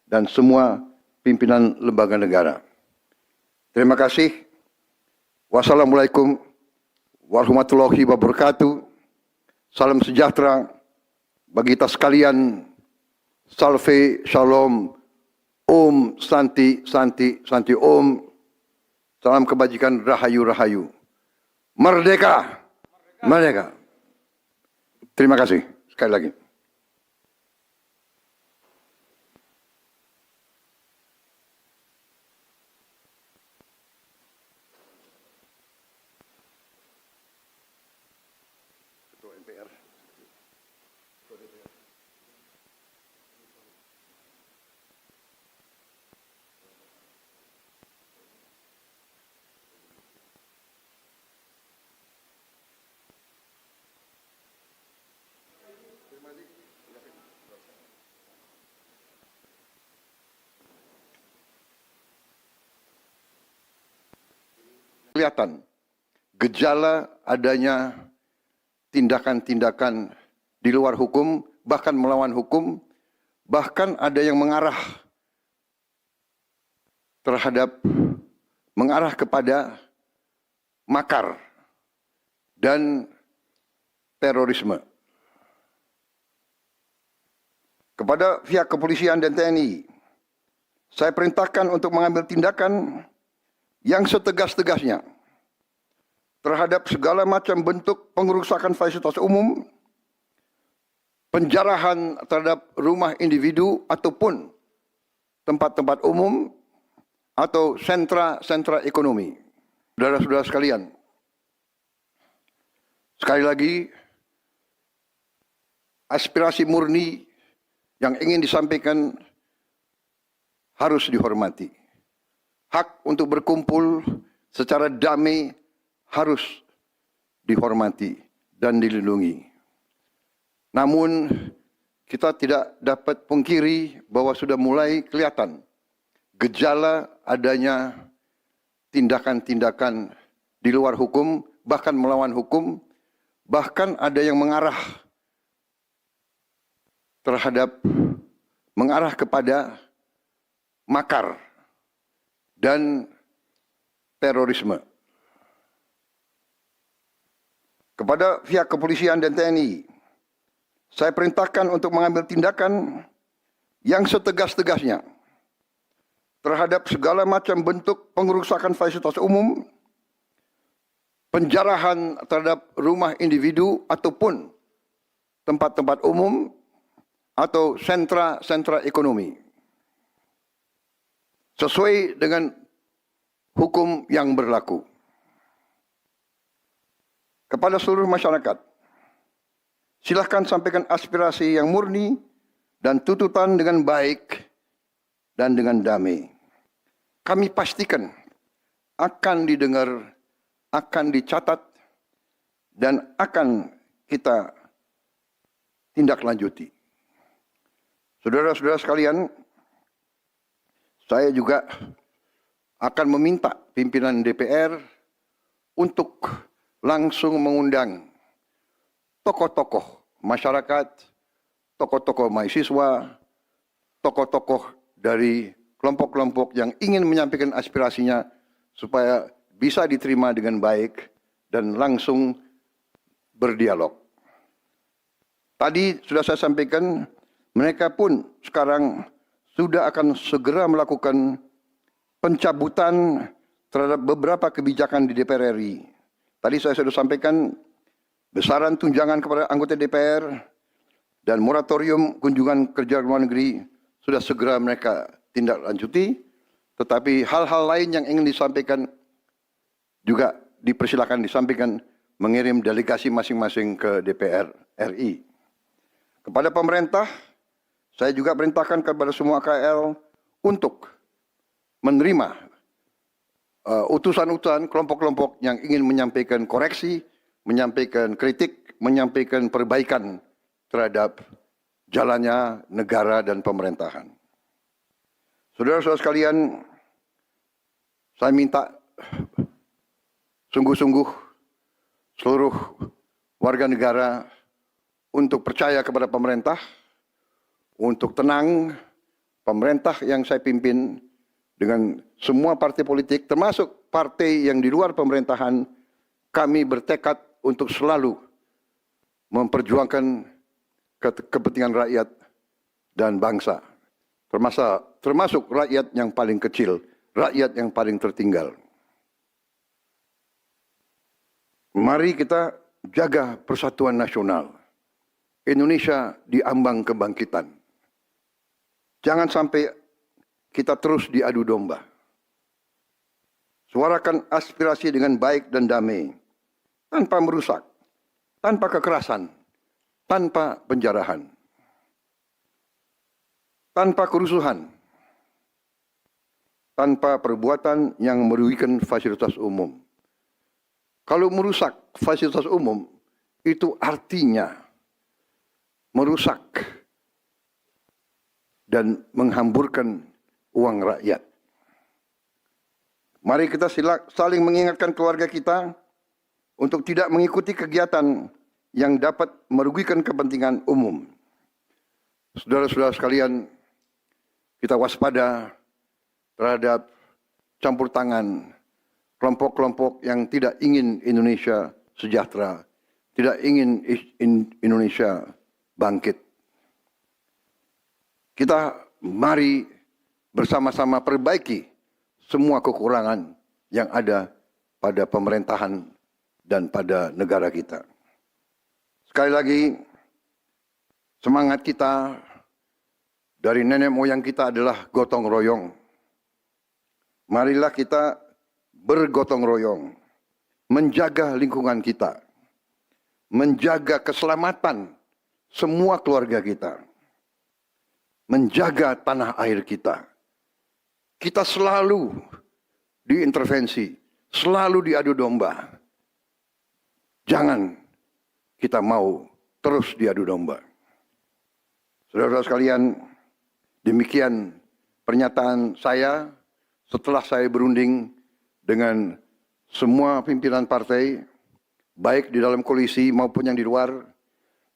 dan semua pimpinan lembaga negara. Terima kasih. Wassalamualaikum warahmatullahi wabarakatuh. Salam sejahtera bagi kita sekalian. Salve, shalom, om, santi, santi, santi, om. Salam kebajikan, rahayu, rahayu. Merdeka, merdeka. Terima kasih sekali lagi. Ketua MPR. Kelihatan gejala adanya tindakan-tindakan di luar hukum, bahkan melawan hukum, bahkan ada yang mengarah kepada makar dan terorisme. Kepada pihak kepolisian dan TNI, saya perintahkan untuk mengambil tindakan yang setegas-tegasnya terhadap segala macam bentuk pengerusakan fasilitas umum, penjarahan terhadap rumah individu ataupun tempat-tempat umum atau sentra-sentra ekonomi. Saudara-saudara sekalian, sekali lagi, aspirasi murni yang ingin disampaikan harus dihormati. Hak untuk berkumpul secara damai harus dihormati dan dilindungi. Namun, kita tidak dapat pungkiri bahwa sudah mulai kelihatan gejala adanya tindakan-tindakan di luar hukum, bahkan melawan hukum, bahkan ada yang mengarah kepada makar dan terorisme. Kepada pihak kepolisian dan TNI, saya perintahkan untuk mengambil tindakan yang setegas-tegasnya terhadap segala macam bentuk pengerusakan fasilitas umum, penjarahan terhadap rumah individu ataupun tempat-tempat umum atau sentra-sentra ekonomi, sesuai dengan hukum yang berlaku. Kepada seluruh masyarakat, Silahkan sampaikan aspirasi yang murni dan tuntutan dengan baik dan dengan damai. Kami pastikan akan didengar, akan dicatat, dan akan kita tindak lanjuti. Saudara-saudara sekalian, saya juga akan meminta pimpinan DPR untuk langsung mengundang tokoh-tokoh masyarakat, tokoh-tokoh mahasiswa, tokoh-tokoh dari kelompok-kelompok yang ingin menyampaikan aspirasinya supaya bisa diterima dengan baik dan langsung berdialog. Tadi sudah saya sampaikan, mereka pun sekarang sudah akan segera melakukan pencabutan terhadap beberapa kebijakan di DPR RI. Tadi saya sudah sampaikan besaran tunjangan kepada anggota DPR dan moratorium kunjungan kerja luar negeri sudah segera mereka tindak lanjuti, tetapi hal-hal lain yang ingin disampaikan juga dipersilakan disampaikan mengirim delegasi masing-masing ke DPR RI. Kepada pemerintah, saya juga perintahkan kepada semua KL untuk menerima utusan-utusan kelompok-kelompok yang ingin menyampaikan koreksi, menyampaikan kritik, menyampaikan perbaikan terhadap jalannya negara dan pemerintahan. Saudara-saudara sekalian, saya minta sungguh-sungguh seluruh warga negara untuk percaya kepada pemerintah, untuk tenang. Pemerintah yang saya pimpin dengan semua partai politik, termasuk partai yang di luar pemerintahan, kami bertekad untuk selalu memperjuangkan kepentingan rakyat dan bangsa, termasuk rakyat yang paling kecil, rakyat yang paling tertinggal. Mari kita jaga persatuan nasional. Indonesia di ambang kebangkitan. Jangan sampai kita terus diadu domba. Suarakan aspirasi dengan baik dan damai, tanpa merusak, tanpa kekerasan, tanpa penjarahan, tanpa kerusuhan, tanpa perbuatan yang merugikan fasilitas umum. Kalau merusak fasilitas umum, itu artinya merusak dan menghamburkan uang rakyat. Mari kita saling mengingatkan keluarga kita untuk tidak mengikuti kegiatan yang dapat merugikan kepentingan umum. Saudara-saudara sekalian, kita waspada terhadap campur tangan kelompok-kelompok yang tidak ingin Indonesia sejahtera, tidak ingin Indonesia bangkit. Kita mari bersama-sama perbaiki semua kekurangan yang ada pada pemerintahan dan pada negara kita. Sekali lagi, semangat kita dari nenek moyang kita adalah gotong royong. Marilah kita bergotong royong, menjaga lingkungan kita, menjaga keselamatan semua keluarga kita, menjaga tanah air kita. Kita selalu diintervensi, selalu diadu domba. Jangan kita mau terus diadu domba. Saudara-saudara sekalian, demikian pernyataan saya setelah saya berunding dengan semua pimpinan partai, baik di dalam koalisi maupun yang di luar,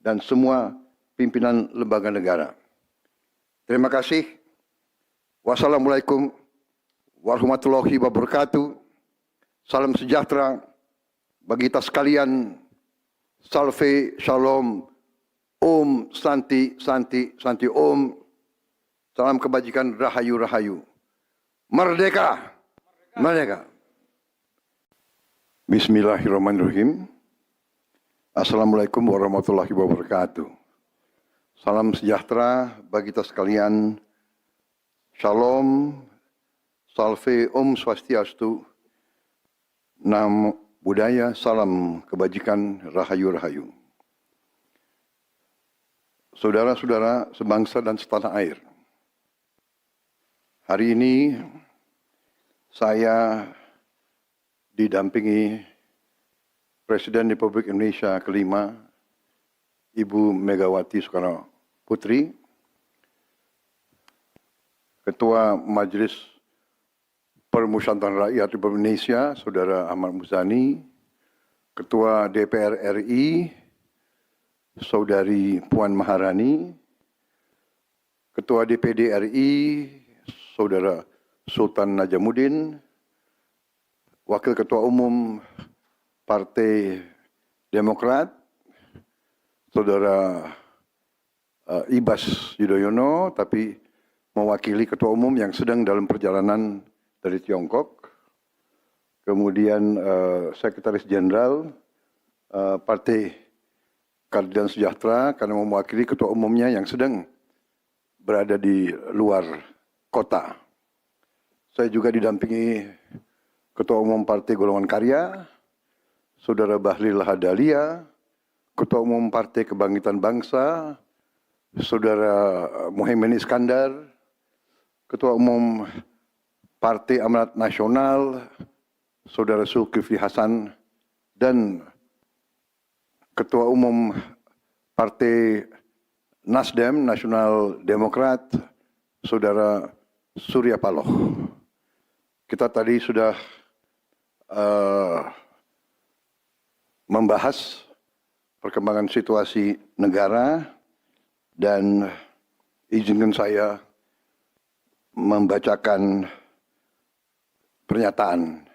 dan semua pimpinan lembaga negara. Terima kasih. Wassalamualaikum warahmatullahi wabarakatuh. Salam sejahtera bagi kita sekalian. Salve, shalom, om, santi, santi, santi, om. Salam kebajikan, rahayu, rahayu. Merdeka, merdeka. Bismillahirrahmanirrahim. Assalamualaikum warahmatullahi wabarakatuh. Salam sejahtera bagi kita sekalian. Shalom, salve, om swastiastu, namo buddhaya, salam kebajikan, rahayu, rahayu. saudara-saudara sebangsa dan setanah air. Hari ini saya didampingi Presiden Republik Indonesia kelima, Ibu Megawati Soekarno Putri, Ketua Majelis Permusyawaratan Rakyat Republik Indonesia, Saudara Ahmad Muzani, Ketua DPR RI, Saudari Puan Maharani, Ketua DPD RI, Saudara Sultan Najamuddin, Wakil Ketua Umum Partai Demokrat, Saudara Ibas Yudhoyono, tapi mewakili Ketua Umum yang sedang dalam perjalanan dari Tiongkok. Kemudian Sekretaris Jenderal Partai Keadilan Sejahtera karena mewakili Ketua Umumnya yang sedang berada di luar kota. Saya juga didampingi Ketua Umum Partai Golongan Karya, Saudara Bahlil Lahadalia, Ketua Umum Partai Kebangkitan Bangsa, Saudara Muhaimin Iskandar, Ketua Umum Partai Amanat Nasional, Saudara Zulkifli Hasan, dan Ketua Umum Partai Nasdem, Nasional Demokrat, Saudara Surya Paloh. Kita tadi sudah membahas perkembangan situasi negara dan izinkan saya membacakan pernyataan.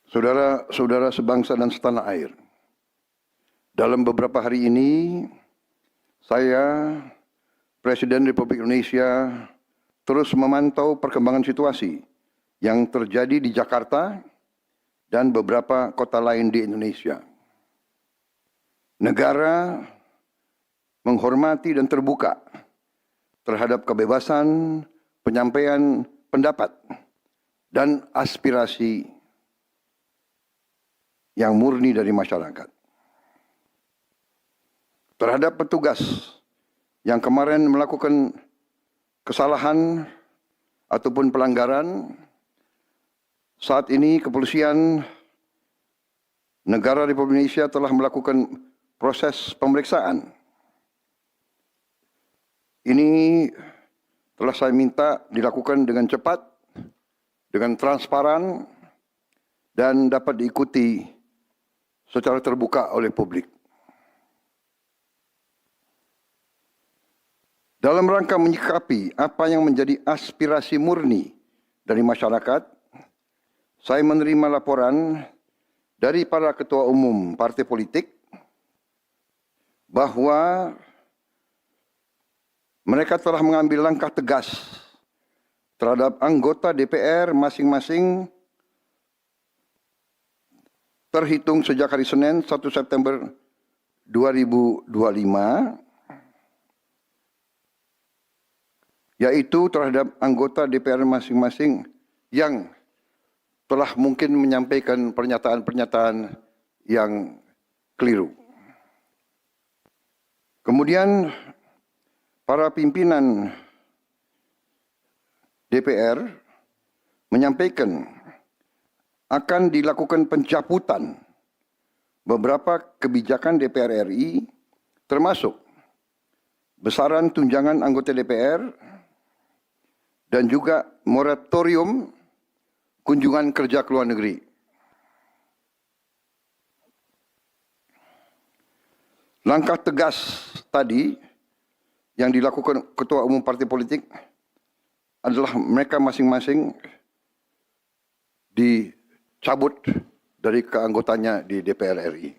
Saudara-saudara sebangsa dan setanah air, dalam beberapa hari ini saya, Presiden Republik Indonesia, terus memantau perkembangan situasi yang terjadi di Jakarta dan beberapa kota lain di Indonesia. Negara menghormati dan terbuka terhadap kebebasan penyampaian pendapat dan aspirasi yang murni dari masyarakat. Terhadap petugas yang kemarin melakukan kesalahan ataupun pelanggaran, saat ini kepolisian negara Republik Indonesia telah melakukan proses pemeriksaan. Ini telah saya minta dilakukan dengan cepat, dengan transparan, dan dapat diikuti secara terbuka oleh publik. Dalam rangka menyikapi apa yang menjadi aspirasi murni dari masyarakat, saya menerima laporan dari para ketua umum partai politik bahwa mereka telah mengambil langkah tegas terhadap anggota DPR masing-masing terhitung sejak hari Senin 1 September 2025, yaitu terhadap anggota DPR masing-masing yang telah mungkin menyampaikan pernyataan-pernyataan yang keliru. Kemudian para pimpinan DPR menyampaikan akan dilakukan pencabutan beberapa kebijakan DPR RI, termasuk besaran tunjangan anggota DPR dan juga moratorium kunjungan kerja ke luar negeri. Langkah tegas tadi yang dilakukan ketua umum partai politik adalah mereka masing-masing dicabut dari keanggotanya di DPR RI.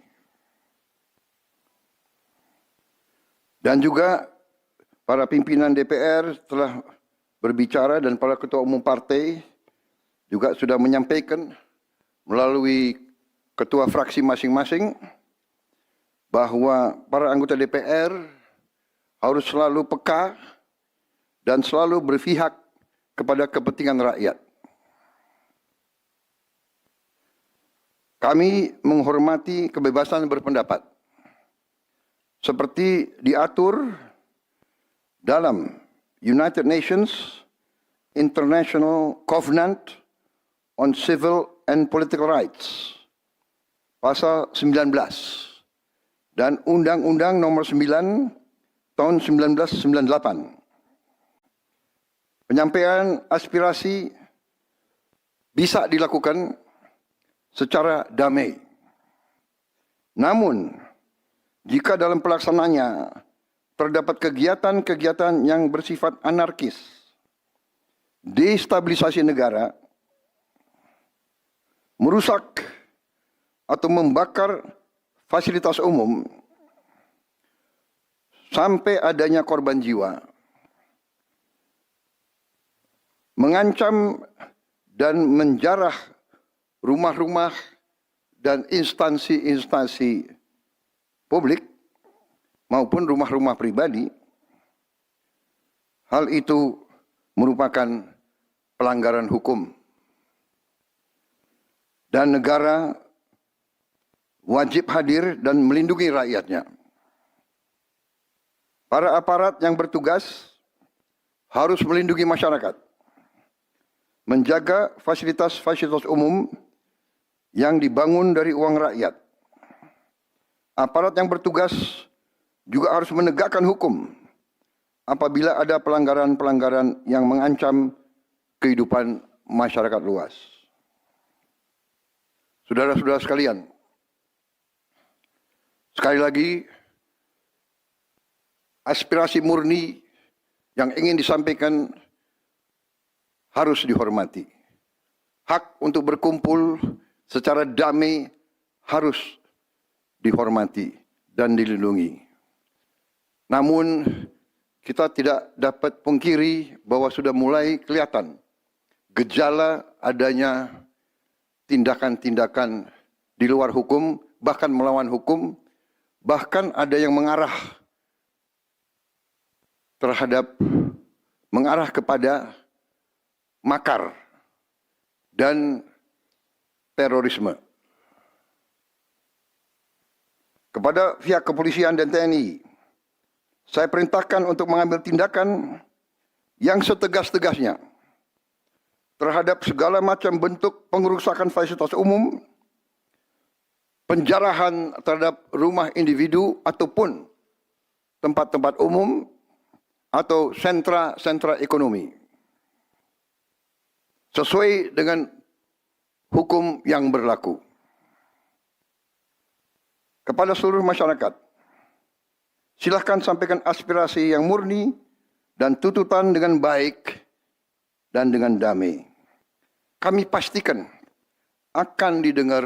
Dan juga para pimpinan DPR telah berbicara dan para ketua umum partai juga sudah menyampaikan melalui ketua fraksi masing-masing bahwa para anggota DPR harus selalu peka dan selalu berpihak kepada kepentingan rakyat. Kami menghormati kebebasan berpendapat. seperti diatur dalam United Nations International Covenant on Civil and Political Rights, pasal 19, dan Undang-Undang nomor 9 tahun 1998. Penyampaian aspirasi bisa dilakukan secara damai. Namun, jika dalam pelaksanaannya terdapat kegiatan-kegiatan yang bersifat anarkis, destabilisasi negara, merusak atau membakar fasilitas umum, sampai adanya korban jiwa, mengancam dan menjarah rumah-rumah dan instansi-instansi publik maupun rumah-rumah pribadi, hal itu merupakan pelanggaran hukum. Dan negara wajib hadir dan melindungi rakyatnya. Para aparat yang bertugas harus melindungi masyarakat, menjaga fasilitas-fasilitas umum yang dibangun dari uang rakyat. Aparat yang bertugas juga harus menegakkan hukum apabila ada pelanggaran-pelanggaran yang mengancam kehidupan masyarakat luas. Saudara-saudara sekalian, sekali lagi, aspirasi murni yang ingin disampaikan harus dihormati. Hak untuk berkumpul secara damai harus dihormati dan dilindungi. Namun, kita tidak dapat pungkiri bahwa sudah mulai kelihatan gejala adanya tindakan-tindakan di luar hukum, bahkan melawan hukum, bahkan ada yang mengarah kepada makar dan terorisme. Kepada pihak kepolisian dan TNI, saya perintahkan untuk mengambil tindakan yang setegas-tegasnya terhadap segala macam bentuk pengerusakan fasilitas umum, penjarahan terhadap rumah individu ataupun tempat-tempat umum atau sentra-sentra ekonomi, sesuai dengan hukum yang berlaku. Kepada seluruh masyarakat, silakan sampaikan aspirasi yang murni dan tuntutan dengan baik dan dengan damai. Kami pastikan akan didengar,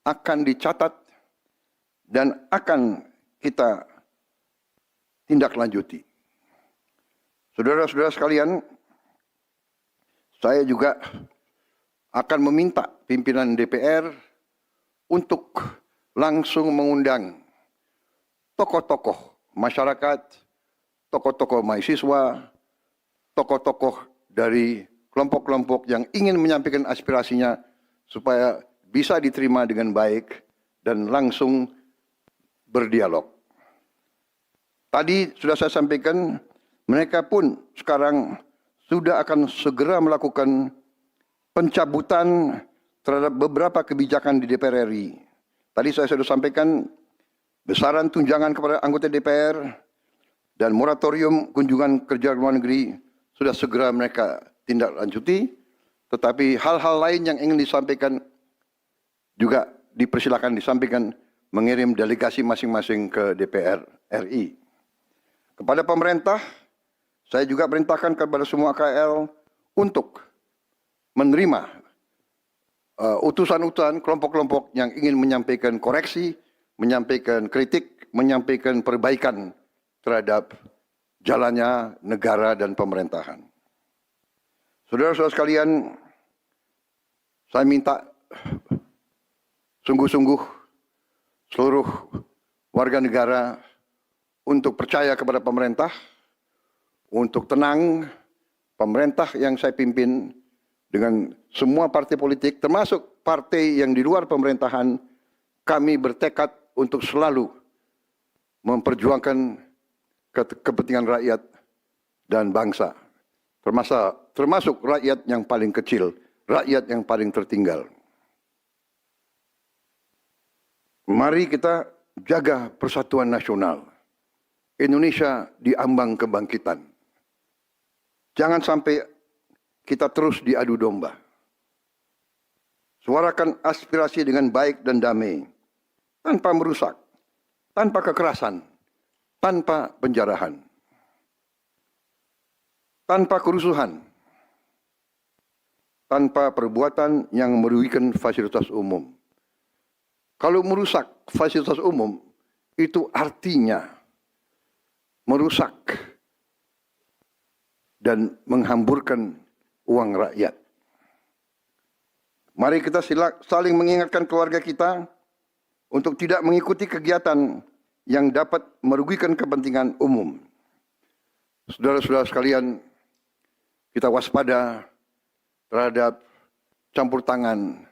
akan dicatat, dan akan kita tindak lanjuti. Saudara-saudara sekalian, saya juga akan meminta pimpinan DPR untuk langsung mengundang tokoh-tokoh masyarakat, tokoh-tokoh mahasiswa, tokoh-tokoh dari kelompok-kelompok yang ingin menyampaikan aspirasinya supaya bisa diterima dengan baik dan langsung berdialog. Tadi sudah saya sampaikan, mereka pun sekarang sudah akan segera melakukan pencabutan terhadap beberapa kebijakan di DPR RI. Tadi saya sudah sampaikan besaran tunjangan kepada anggota DPR dan moratorium kunjungan kerja luar negeri sudah segera mereka tindak lanjuti, tetapi hal-hal lain yang ingin disampaikan juga dipersilakan disampaikan mengirim delegasi masing-masing ke DPR RI. Kepada pemerintah, saya juga perintahkan kepada semua KL untuk menerima utusan-utusan kelompok-kelompok yang ingin menyampaikan koreksi, menyampaikan kritik, menyampaikan perbaikan terhadap jalannya negara dan pemerintahan. Saudara-saudara sekalian, saya minta sungguh-sungguh seluruh warga negara untuk percaya kepada pemerintah, untuk tenang. Pemerintah yang saya pimpin dengan semua partai politik, termasuk partai yang di luar pemerintahan, kami bertekad untuk selalu memperjuangkan kepentingan rakyat dan bangsa, termasuk rakyat yang paling kecil, rakyat yang paling tertinggal. Mari kita jaga persatuan nasional. Indonesia di ambang kebangkitan. Jangan sampai kita terus diadu domba. Suarakan aspirasi dengan baik dan damai, tanpa merusak, tanpa kekerasan, tanpa penjarahan, tanpa kerusuhan, tanpa perbuatan yang merugikan fasilitas umum. Kalau merusak fasilitas umum, itu artinya merusak dan menghamburkan uang rakyat. Mari kita saling mengingatkan keluarga kita untuk tidak mengikuti kegiatan yang dapat merugikan kepentingan umum. Saudara-saudara sekalian, kita waspada terhadap campur tangan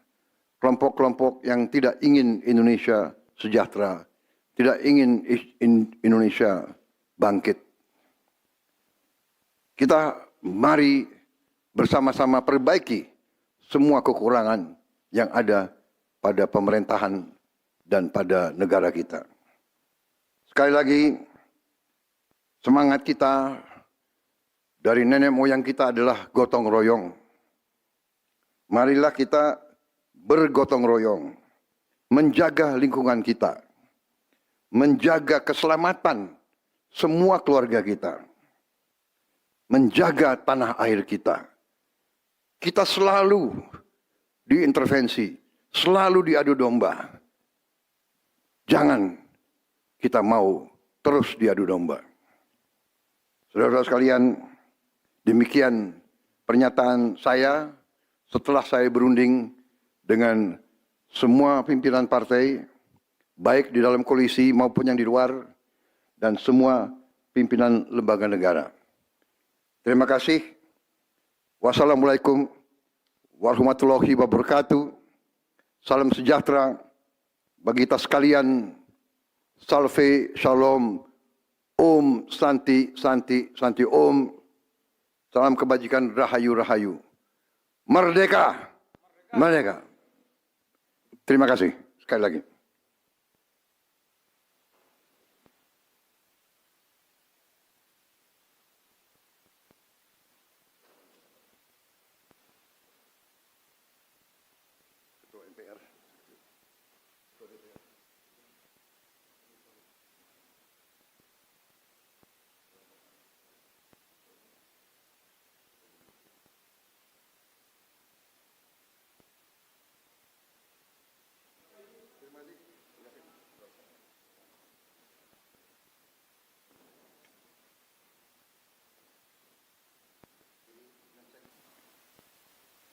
kelompok-kelompok yang tidak ingin Indonesia sejahtera, tidak ingin Indonesia bangkit. Kita mari bersama-sama perbaiki semua kekurangan yang ada pada pemerintahan dan pada negara kita. Sekali lagi, semangat kita dari nenek moyang kita adalah gotong royong. Marilah kita bergotong royong, menjaga lingkungan kita, menjaga keselamatan semua keluarga kita, menjaga tanah air kita. Kita selalu diintervensi, selalu diadu domba. Jangan kita mau terus diadu domba. Saudara-saudara sekalian, demikian pernyataan saya setelah saya berunding dengan semua pimpinan partai, baik di dalam koalisi maupun yang di luar, dan semua pimpinan lembaga negara. Terima kasih. Wassalamualaikum warahmatullahi wabarakatuh. Salam sejahtera bagi kita sekalian. Salve, shalom, om, santi, santi, santi, om. Salam kebajikan, rahayu, rahayu. Merdeka, merdeka. Terima kasih sekali lagi.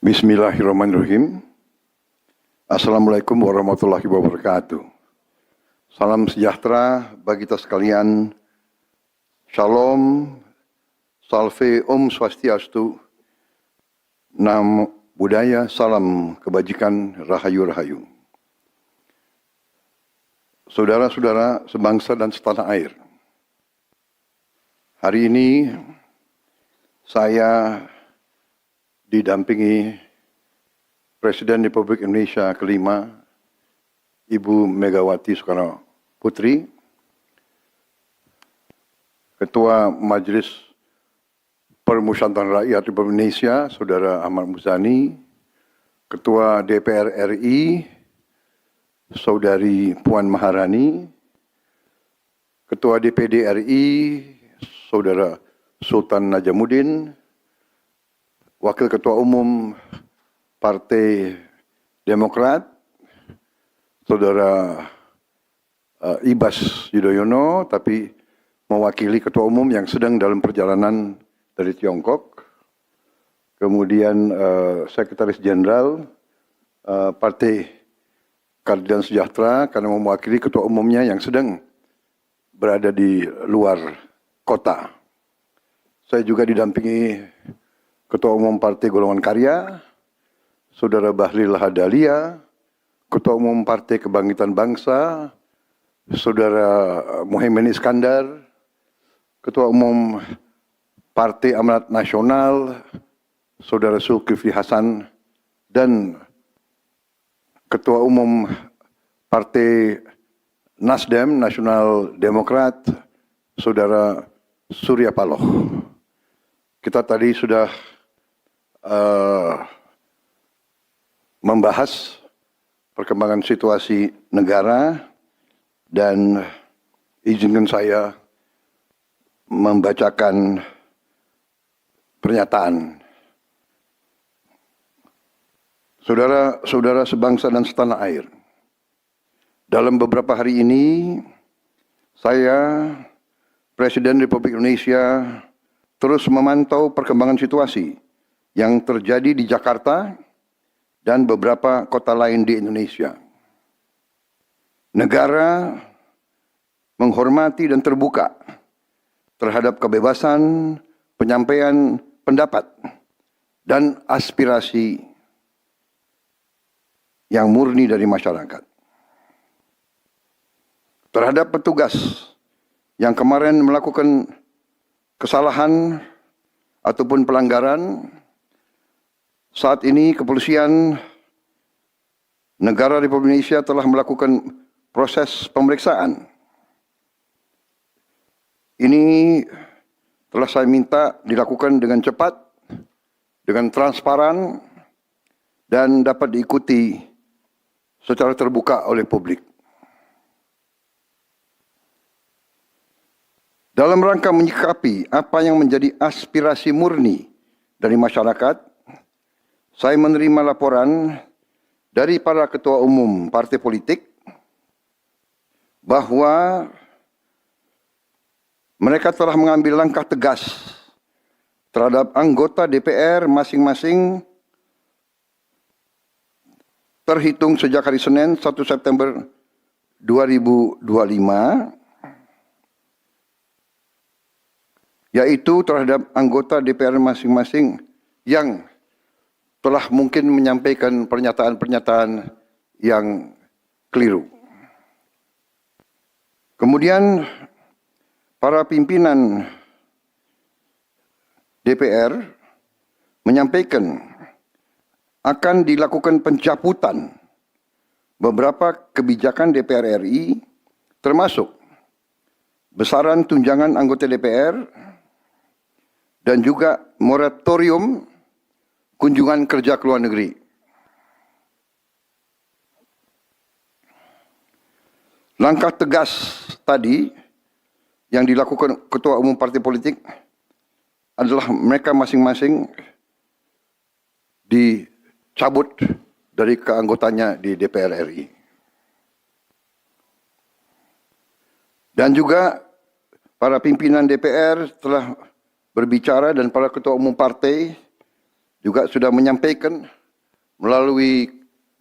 Bismillahirrahmanirrahim. Assalamualaikum warahmatullahi wabarakatuh. Salam sejahtera bagi kita sekalian. Shalom, salve, om swastiastu, nam budaya, salam kebajikan, rahayu, rahayu. Saudara-saudara sebangsa dan setanah air. Hari ini saya didampingi Presiden Republik Indonesia kelima, Ibu Megawati Soekarno Putri, Ketua Majelis Permusyawaratan Rakyat Republik Indonesia, Saudara Ahmad Muzani, Ketua DPR RI, Saudari Puan Maharani, Ketua DPD RI, Saudara Sultan Najamuddin, Wakil Ketua Umum Partai Demokrat, Saudara Ibas Yudhoyono, tapi mewakili Ketua Umum yang sedang dalam perjalanan dari Tiongkok. Kemudian Sekretaris Jenderal Partai Keadilan Sejahtera karena mewakili Ketua Umumnya yang sedang berada di luar kota. Saya juga didampingi Ketua Umum Partai Golongan Karya, Saudara Bahlil Lahadalia, Ketua Umum Partai Kebangkitan Bangsa, Saudara Muhaimin Iskandar, Ketua Umum Partai Amanat Nasional, Saudara Zulkifli Hasan, dan Ketua Umum Partai Nasdem, Nasional Demokrat, Saudara Surya Paloh. Kita tadi sudah membahas perkembangan situasi negara dan izinkan saya membacakan pernyataan. Saudara-saudara sebangsa dan setanah air, dalam beberapa hari ini saya, Presiden Republik Indonesia, terus memantau perkembangan situasi yang terjadi di Jakarta dan beberapa kota lain di Indonesia. Negara menghormati dan terbuka terhadap kebebasan penyampaian pendapat dan aspirasi yang murni dari masyarakat. Terhadap petugas yang kemarin melakukan kesalahan ataupun pelanggaran, saat ini kepolisian negara Republik Indonesia telah melakukan proses pemeriksaan. Ini telah saya minta dilakukan dengan cepat, dengan transparan, dan dapat diikuti secara terbuka oleh publik. Dalam rangka menyikapi apa yang menjadi aspirasi murni dari masyarakat, saya menerima laporan dari para ketua umum partai politik bahwa mereka telah mengambil langkah tegas terhadap anggota DPR masing-masing terhitung sejak hari Senin 1 September 2025, yaitu terhadap anggota DPR masing-masing yang telah mungkin menyampaikan pernyataan-pernyataan yang keliru. Kemudian para pimpinan DPR menyampaikan akan dilakukan pencabutan beberapa kebijakan DPR RI, termasuk besaran tunjangan anggota DPR dan juga moratorium kunjungan kerja ke luar negeri. Langkah tegas tadi yang dilakukan ketua umum partai politik adalah mereka masing-masing dicabut dari keanggotanya di DPR RI. Dan juga para pimpinan DPR telah berbicara dan para ketua umum partai juga sudah menyampaikan melalui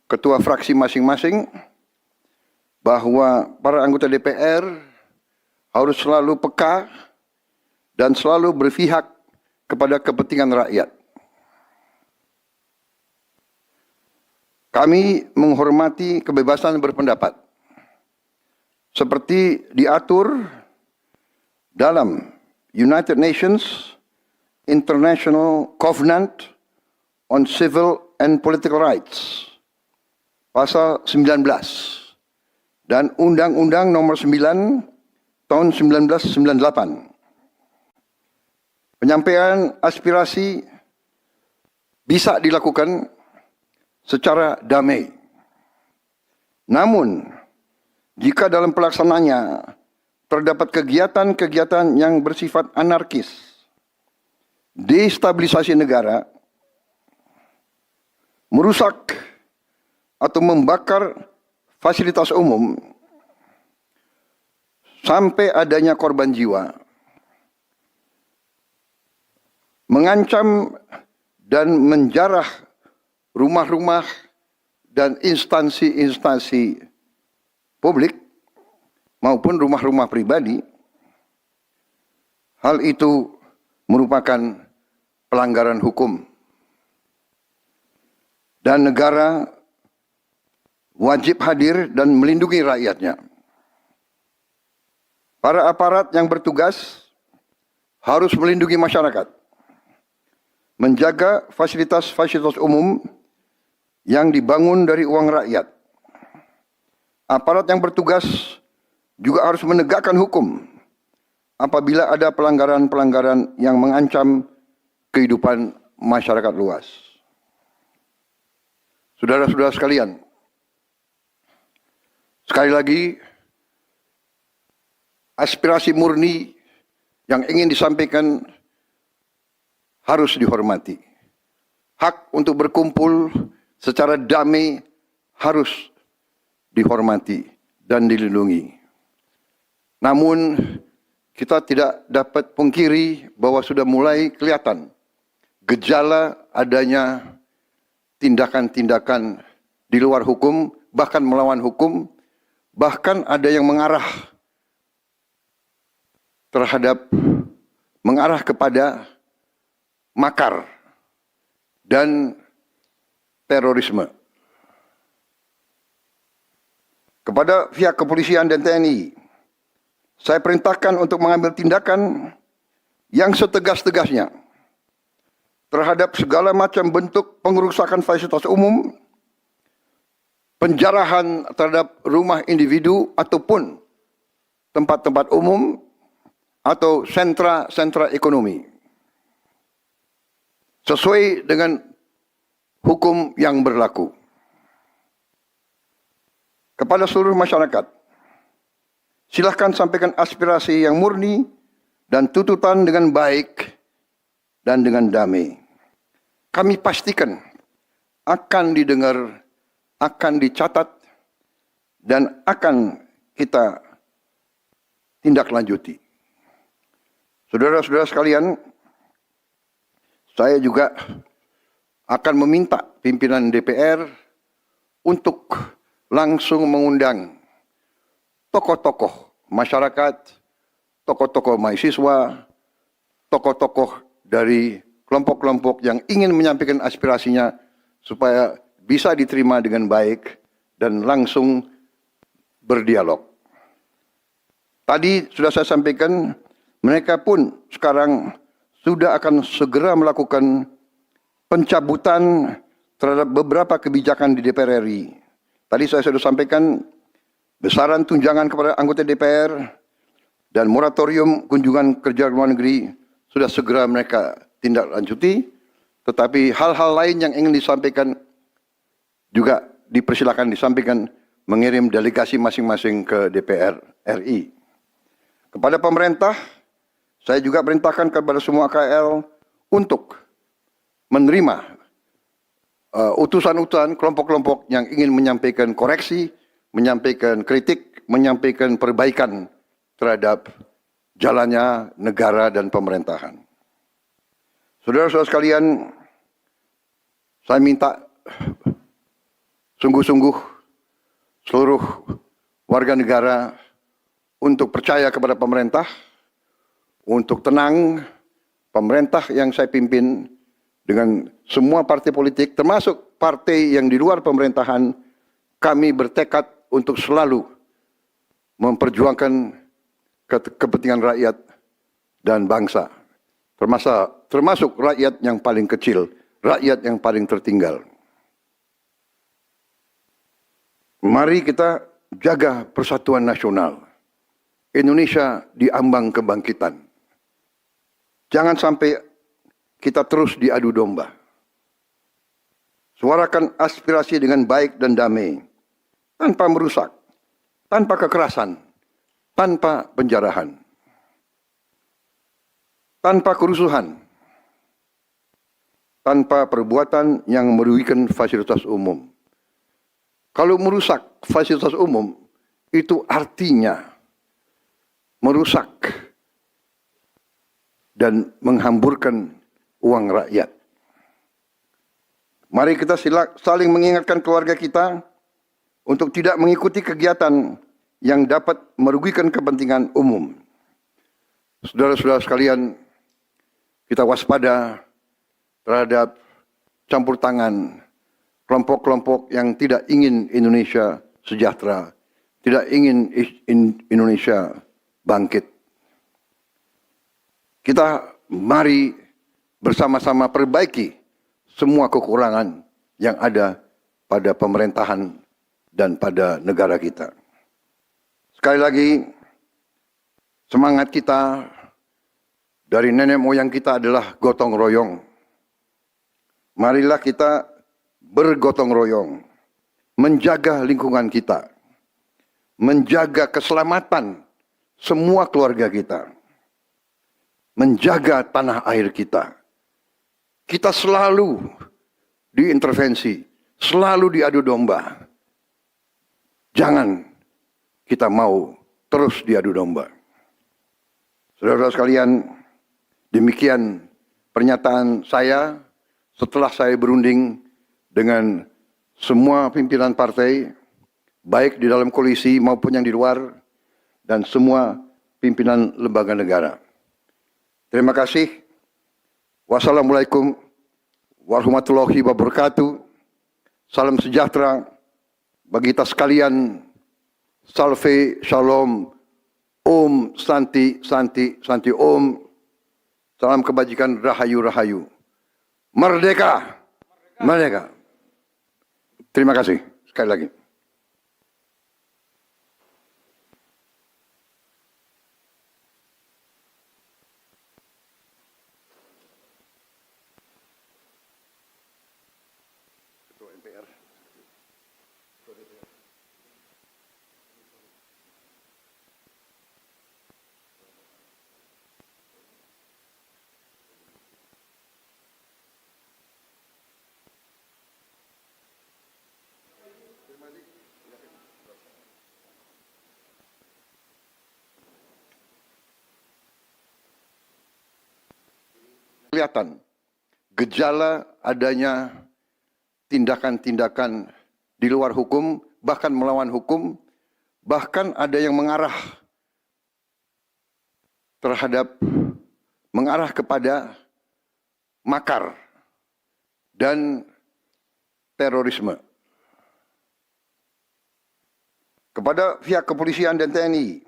ketua fraksi masing-masing bahwa para anggota DPR harus selalu peka dan selalu berpihak kepada kepentingan rakyat. Kami menghormati kebebasan berpendapat seperti diatur dalam United Nations International Covenant on Civil and Political Rights, pasal 19, dan Undang-Undang Nomor 9 tahun 1998. Penyampaian aspirasi bisa dilakukan secara damai. Namun, jika dalam pelaksananya terdapat kegiatan-kegiatan yang bersifat anarkis, destabilisasi negara, merusak atau membakar fasilitas umum, sampai adanya korban jiwa, mengancam dan menjarah rumah-rumah dan instansi-instansi publik maupun rumah-rumah pribadi, hal itu merupakan pelanggaran hukum. Dan negara wajib hadir dan melindungi rakyatnya. Para aparat yang bertugas harus melindungi masyarakat, menjaga fasilitas-fasilitas umum yang dibangun dari uang rakyat. Aparat yang bertugas juga harus menegakkan hukum apabila ada pelanggaran-pelanggaran yang mengancam kehidupan masyarakat luas. Saudara-saudara sekalian, sekali lagi, aspirasi murni yang ingin disampaikan harus dihormati. Hak untuk berkumpul secara damai harus dihormati dan dilindungi. Namun, kita tidak dapat pungkiri bahwa sudah mulai kelihatan gejala adanya tindakan-tindakan di luar hukum, bahkan melawan hukum, bahkan ada yang mengarah kepada makar dan terorisme. Kepada pihak kepolisian dan TNI, saya perintahkan untuk mengambil tindakan yang setegas-tegasnya terhadap segala macam bentuk pengerusakan fasilitas umum, penjarahan terhadap rumah individu ataupun tempat-tempat umum, atau sentra-sentra ekonomi, sesuai dengan hukum yang berlaku. Kepada seluruh masyarakat, silahkan sampaikan aspirasi yang murni dan tuntutan dengan baik dan dengan damai. Kami pastikan akan didengar, akan dicatat, dan akan kita tindak lanjuti. Saudara-saudara sekalian, saya juga akan meminta pimpinan DPR untuk langsung mengundang tokoh-tokoh masyarakat, tokoh-tokoh mahasiswa, tokoh-tokoh dari kelompok-kelompok yang ingin menyampaikan aspirasinya supaya bisa diterima dengan baik dan langsung berdialog. Tadi sudah saya sampaikan, mereka pun sekarang sudah akan segera melakukan pencabutan terhadap beberapa kebijakan di DPR RI. Tadi saya sudah sampaikan besaran tunjangan kepada anggota DPR dan moratorium kunjungan kerja luar negeri sudah segera mereka tindak lanjuti. Tetapi hal-hal lain yang ingin disampaikan juga dipersilakan disampaikan, mengirim delegasi masing-masing ke DPR RI. Kepada pemerintah, saya juga perintahkan kepada semua KL untuk menerima utusan-utusan kelompok-kelompok yang ingin menyampaikan koreksi, menyampaikan kritik, menyampaikan perbaikan terhadap jalannya negara dan pemerintahan. Saudara-saudara sekalian, saya minta sungguh-sungguh seluruh warga negara untuk percaya kepada pemerintah, untuk tenang. Pemerintah yang saya pimpin dengan semua partai politik, termasuk partai yang di luar pemerintahan, kami bertekad untuk selalu memperjuangkan kepentingan rakyat dan bangsa, termasuk rakyat yang paling kecil, rakyat yang paling tertinggal. Mari kita jaga persatuan nasional. Indonesia diambang kebangkitan. Jangan sampai kita terus diadu domba. Suarakan aspirasi dengan baik dan damai, tanpa merusak, tanpa kekerasan, tanpa penjarahan, tanpa kerusuhan, tanpa perbuatan yang merugikan fasilitas umum. Kalau merusak fasilitas umum, itu artinya merusak dan menghamburkan uang rakyat. Mari kita saling mengingatkan keluarga kita untuk tidak mengikuti kegiatan yang dapat merugikan kepentingan umum. Saudara-saudara sekalian, kita waspada terhadap campur tangan kelompok-kelompok yang tidak ingin Indonesia sejahtera, tidak ingin Indonesia bangkit. Kita mari bersama-sama perbaiki semua kekurangan yang ada pada pemerintahan dan pada negara kita. Sekali lagi, semangat kita dari nenek moyang kita adalah gotong royong. Marilah kita bergotong royong, menjaga lingkungan kita, menjaga keselamatan semua keluarga kita, menjaga tanah air kita. Kita selalu diintervensi, selalu diadu domba. Jangan kita mau terus diadu domba. Saudara-saudara sekalian, demikian pernyataan saya setelah saya berunding dengan semua pimpinan partai, baik di dalam koalisi maupun yang di luar, dan semua pimpinan lembaga negara. Terima kasih. Wassalamualaikum warahmatullahi wabarakatuh. Salam sejahtera bagi kita sekalian. Salve, shalom, om, santi, santi, santi, om. Salam kebajikan, rahayu, rahayu. Merdeka, merdeka. Terima kasih sekali lagi. Ketua MPR. Kelihatan gejala adanya tindakan-tindakan di luar hukum, bahkan melawan hukum, bahkan ada yang mengarah kepada makar dan terorisme. Kepada pihak kepolisian dan TNI,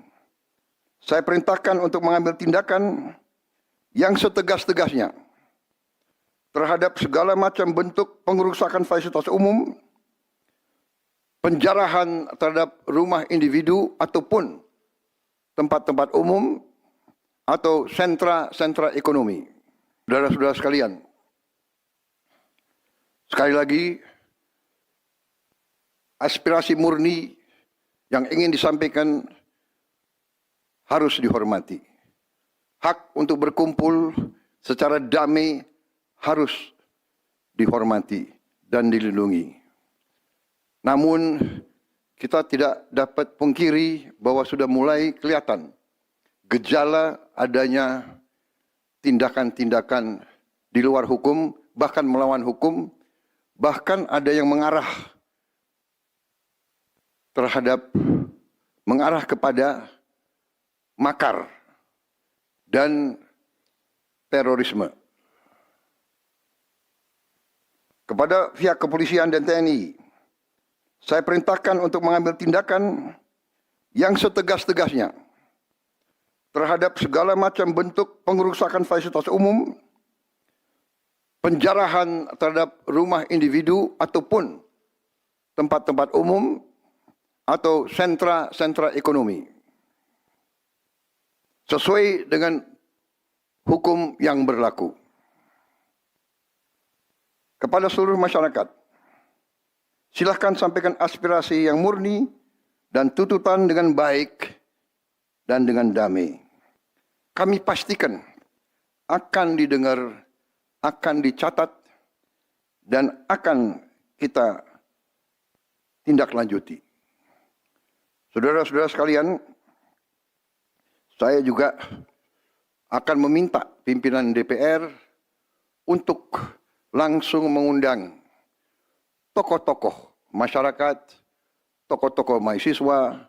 saya perintahkan untuk mengambil tindakan yang setegas-tegasnya terhadap segala macam bentuk pengerusakan fasilitas umum, penjarahan terhadap rumah individu ataupun tempat-tempat umum atau sentra-sentra ekonomi. Saudara-saudara sekalian, sekali lagi, aspirasi murni yang ingin disampaikan harus dihormati. Hak untuk berkumpul secara damai harus dihormati dan dilindungi. Namun, kita tidak dapat pungkiri bahwa sudah mulai kelihatan gejala adanya tindakan-tindakan di luar hukum, bahkan melawan hukum, bahkan ada yang mengarah kepada makar dan terorisme. Kepada pihak kepolisian dan TNI, saya perintahkan untuk mengambil tindakan yang setegas-tegasnya terhadap segala macam bentuk pengerusakan fasilitas umum, penjarahan terhadap rumah individu ataupun tempat-tempat umum atau sentra-sentra ekonomi, sesuai dengan hukum yang berlaku. Kepada seluruh masyarakat, silahkan sampaikan aspirasi yang murni dan tuntutan dengan baik dan dengan damai. Kami pastikan akan didengar, akan dicatat, dan akan kita tindak lanjuti. Saudara-saudara sekalian, saya juga akan meminta pimpinan DPR untuk langsung mengundang tokoh-tokoh masyarakat, tokoh-tokoh mahasiswa,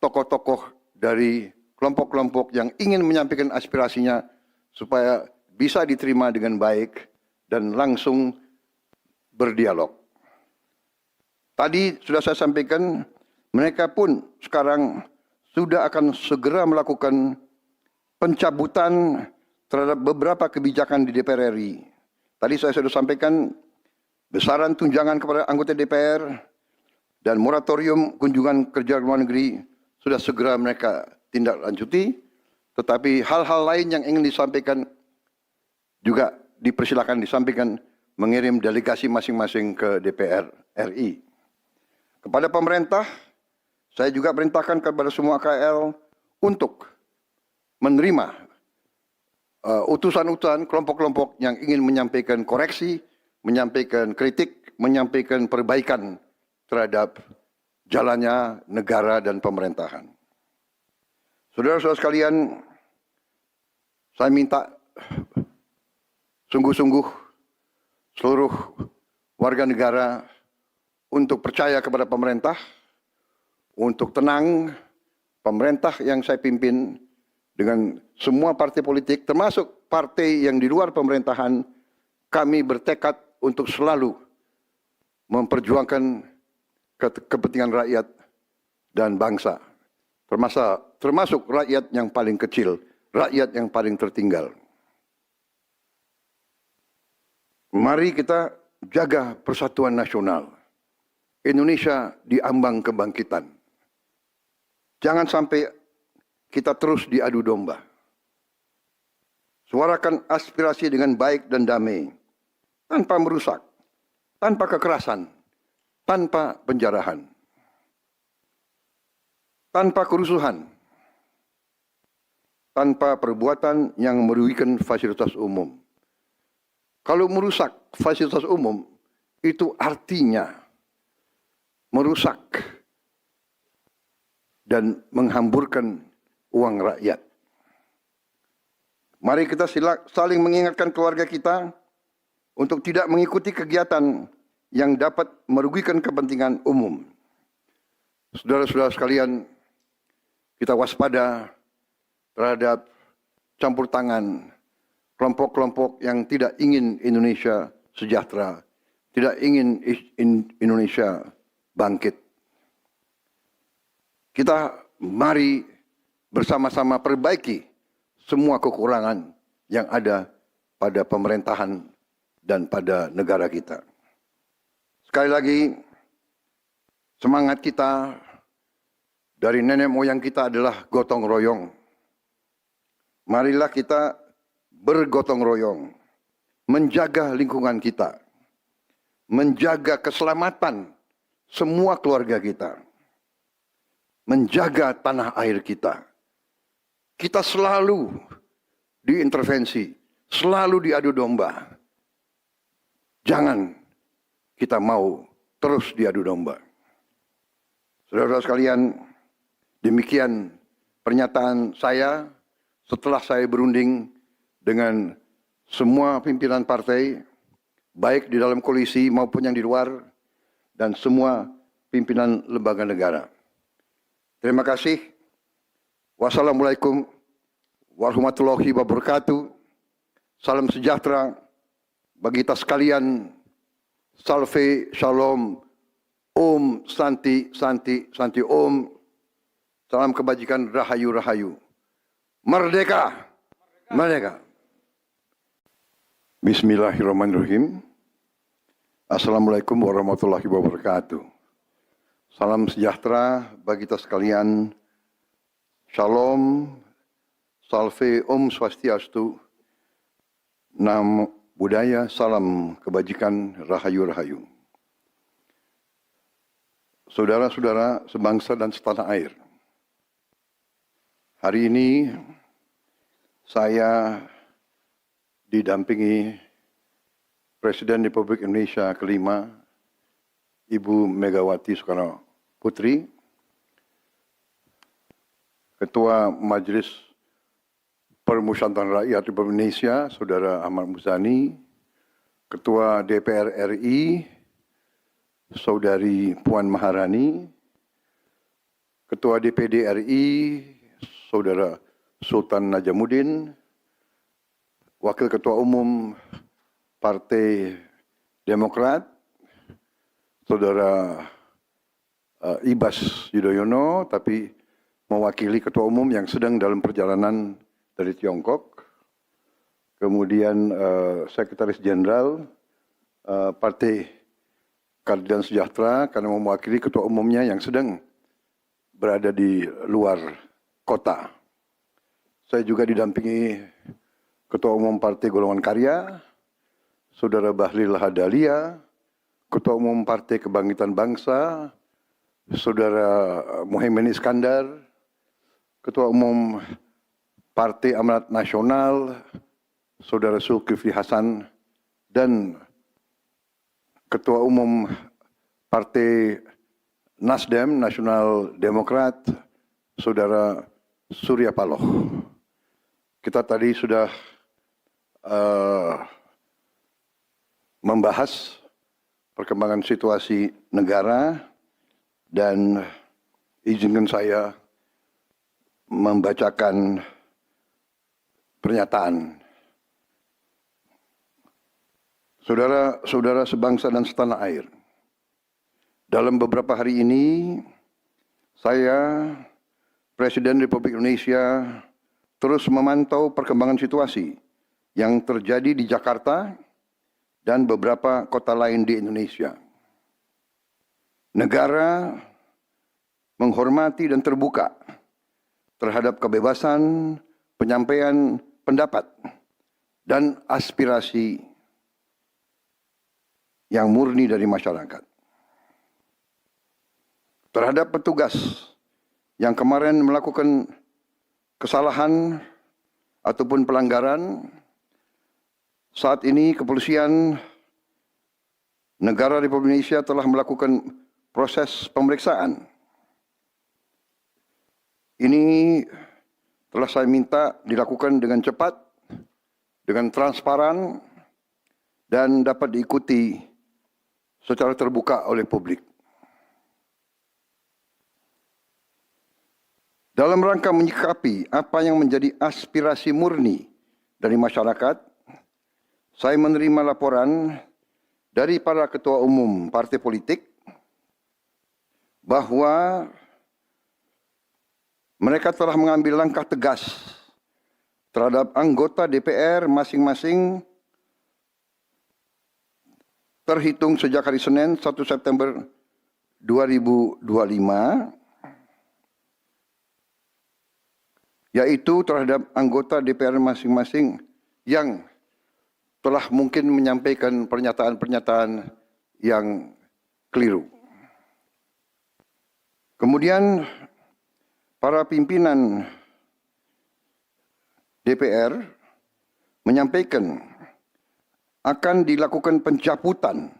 tokoh-tokoh dari kelompok-kelompok yang ingin menyampaikan aspirasinya supaya bisa diterima dengan baik dan langsung berdialog. Tadi sudah saya sampaikan, mereka pun sekarang sudah akan segera melakukan pencabutan terhadap beberapa kebijakan di DPR RI. Tadi saya sudah sampaikan besaran tunjangan kepada anggota DPR dan moratorium kunjungan kerja luar negeri sudah segera mereka tindak lanjuti. Tetapi hal-hal lain yang ingin disampaikan juga dipersilakan disampaikan mengirim delegasi masing-masing ke DPR RI. Kepada pemerintah, saya juga perintahkan kepada semua KL untuk menerima utusan-utusan kelompok-kelompok yang ingin menyampaikan koreksi, menyampaikan kritik, menyampaikan perbaikan terhadap jalannya negara dan pemerintahan. Saudara-saudara sekalian, saya minta sungguh-sungguh seluruh warga negara untuk percaya kepada pemerintah, untuk tenang. Pemerintah yang saya pimpin dengan semua partai politik, termasuk partai yang di luar pemerintahan, kami bertekad untuk selalu memperjuangkan kepentingan rakyat dan bangsa. Termasuk rakyat yang paling kecil, rakyat yang paling tertinggal. Mari kita jaga persatuan nasional. Indonesia di ambang kebangkitan. Jangan sampai kita terus diadu domba. Suarakan aspirasi dengan baik dan damai, tanpa merusak, tanpa kekerasan, tanpa penjarahan, tanpa kerusuhan, tanpa perbuatan yang merugikan fasilitas umum. Kalau merusak fasilitas umum, itu artinya merusak dan menghamburkan uang rakyat. Mari kita saling mengingatkan keluarga kita untuk tidak mengikuti kegiatan yang dapat merugikan kepentingan umum. Saudara-saudara sekalian, kita waspada terhadap campur tangan kelompok-kelompok yang tidak ingin Indonesia sejahtera, tidak ingin Indonesia bangkit. Kita mari bersama-sama perbaiki semua kekurangan yang ada pada pemerintahan dan pada negara kita. Sekali lagi, semangat kita dari nenek moyang kita adalah gotong royong. Marilah kita bergotong royong, menjaga lingkungan kita, menjaga keselamatan semua keluarga kita, menjaga tanah air kita. Kita selalu diintervensi, selalu diadu domba. Jangan kita mau terus diadu domba. Saudara-saudara sekalian, demikian pernyataan saya setelah saya berunding dengan semua pimpinan partai, baik di dalam koalisi maupun yang di luar, dan semua pimpinan lembaga negara. Terima kasih. Wassalamualaikum warahmatullahi wabarakatuh. Salam sejahtera bagi kita sekalian. Salve, shalom, om, santi, santi, santi, om. Salam kebajikan, rahayu, rahayu. Merdeka, merdeka. Bismillahirrahmanirrahim. Assalamualaikum warahmatullahi wabarakatuh. Salam sejahtera bagi kita sekalian. Shalom, salve, om swastiastu, nam budaya, salam kebajikan, rahayu, rahayu. Saudara-saudara sebangsa dan setanah air, hari ini saya didampingi Presiden Republik Indonesia kelima, Ibu Megawati Soekarno Putri, Ketua Majelis Permusyawaratan Rakyat Republik Indonesia, Saudara Ahmad Muzani, Ketua DPR RI, Saudari Puan Maharani, Ketua DPD RI, Saudara Sultan Najamuddin, Wakil Ketua Umum Partai Demokrat, Saudara Ibas Yudhoyono, tapi mewakili Ketua Umum yang sedang dalam perjalanan dari Tiongkok, kemudian Sekretaris Jenderal Partai Keadilan Sejahtera karena mewakili Ketua Umumnya yang sedang berada di luar kota. Saya juga didampingi Ketua Umum Partai Golongan Karya, Saudara Bahlil Lahadalia, Ketua Umum Partai Kebangkitan Bangsa, Saudara Muhaimin Iskandar, Ketua Umum Partai Amanat Nasional, Saudara Zulkifli Hasan, dan Ketua Umum Partai Nasdem, Nasional Demokrat, Saudara Surya Paloh. Kita tadi sudah membahas perkembangan situasi negara dan izinkan saya membacakan pernyataan. Saudara-saudara sebangsa dan setanah air, dalam beberapa hari ini saya, Presiden Republik Indonesia, terus memantau perkembangan situasi yang terjadi di Jakarta dan beberapa kota lain di Indonesia. Negara menghormati dan terbuka terhadap kebebasan penyampaian pendapat dan aspirasi yang murni dari masyarakat. Terhadap petugas yang kemarin melakukan kesalahan ataupun pelanggaran, saat ini kepolisian negara Republik Indonesia telah melakukan proses pemeriksaan. Ini telah saya minta dilakukan dengan cepat, dengan transparan, dan dapat diikuti secara terbuka oleh publik. Dalam rangka menyikapi apa yang menjadi aspirasi murni dari masyarakat, saya menerima laporan dari para ketua umum partai politik bahwa mereka telah mengambil langkah tegas terhadap anggota DPR masing-masing terhitung sejak hari Senin 1 September 2025, yaitu terhadap anggota DPR masing-masing yang telah mungkin menyampaikan pernyataan-pernyataan yang keliru. Kemudian para pimpinan DPR menyampaikan akan dilakukan pencabutan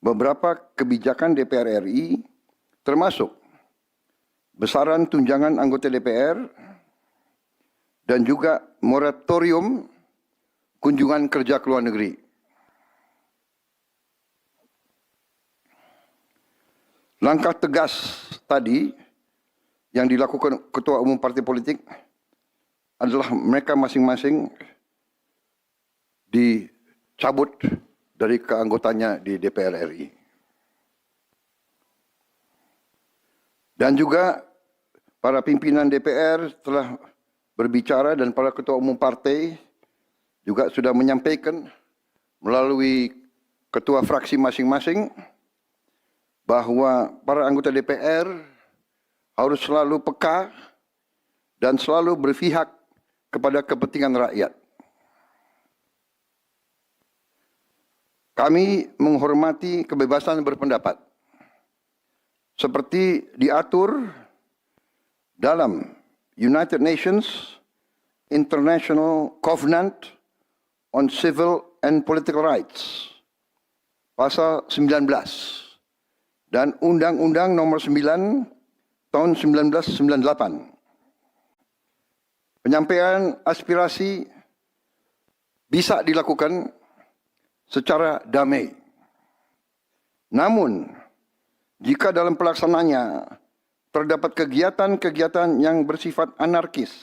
beberapa kebijakan DPR RI, termasuk besaran tunjangan anggota DPR dan juga moratorium kunjungan kerja ke luar negeri. Langkah tegas tadi yang dilakukan ketua umum partai politik adalah mereka masing-masing dicabut dari keanggotanya di DPR RI. Dan juga para pimpinan DPR telah berbicara dan para ketua umum partai juga sudah menyampaikan melalui ketua fraksi masing-masing bahwa para anggota DPR harus selalu peka dan selalu berpihak kepada kepentingan rakyat. Kami menghormati kebebasan berpendapat seperti diatur dalam United Nations International Covenant on Civil and Political Rights, pasal 19, dan Undang-Undang Nomor 9 tahun 1998. Penyampaian aspirasi bisa dilakukan secara damai. Namun, jika dalam pelaksananya terdapat kegiatan-kegiatan yang bersifat anarkis,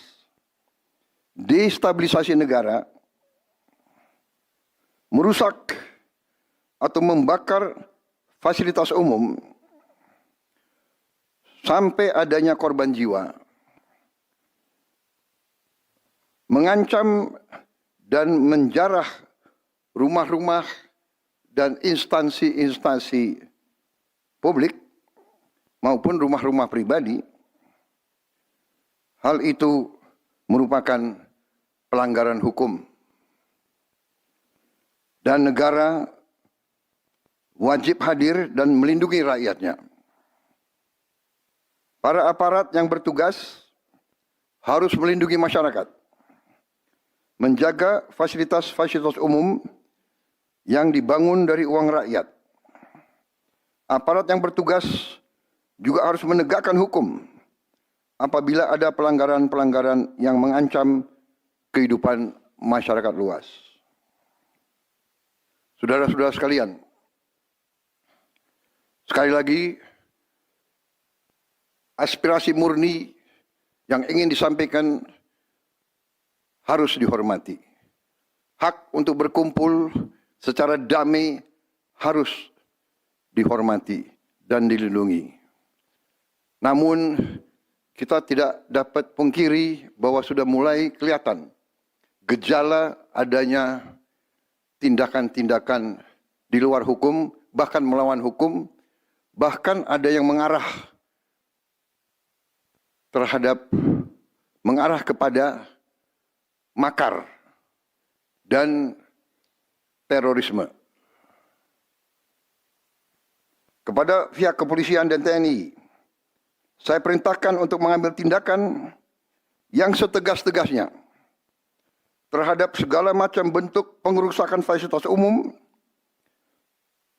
destabilisasi negara, merusak atau membakar fasilitas umum, sampai adanya korban jiwa, mengancam dan menjarah rumah-rumah dan instansi-instansi publik maupun rumah-rumah pribadi, hal itu merupakan pelanggaran hukum. Dan negara wajib hadir dan melindungi rakyatnya. Para aparat yang bertugas harus melindungi masyarakat, menjaga fasilitas-fasilitas umum yang dibangun dari uang rakyat. Aparat yang bertugas juga harus menegakkan hukum apabila ada pelanggaran-pelanggaran yang mengancam kehidupan masyarakat luas. Saudara-saudara sekalian, sekali lagi, aspirasi murni yang ingin disampaikan harus dihormati. Hak untuk berkumpul secara damai harus dihormati dan dilindungi. Namun, kita tidak dapat pungkiri bahwa sudah mulai kelihatan gejala adanya tindakan-tindakan di luar hukum, bahkan melawan hukum, bahkan ada yang mengarah kepada makar dan terorisme. Kepada pihak kepolisian dan TNI, saya perintahkan untuk mengambil tindakan yang setegas-tegasnya terhadap segala macam bentuk pengerusakan fasilitas umum,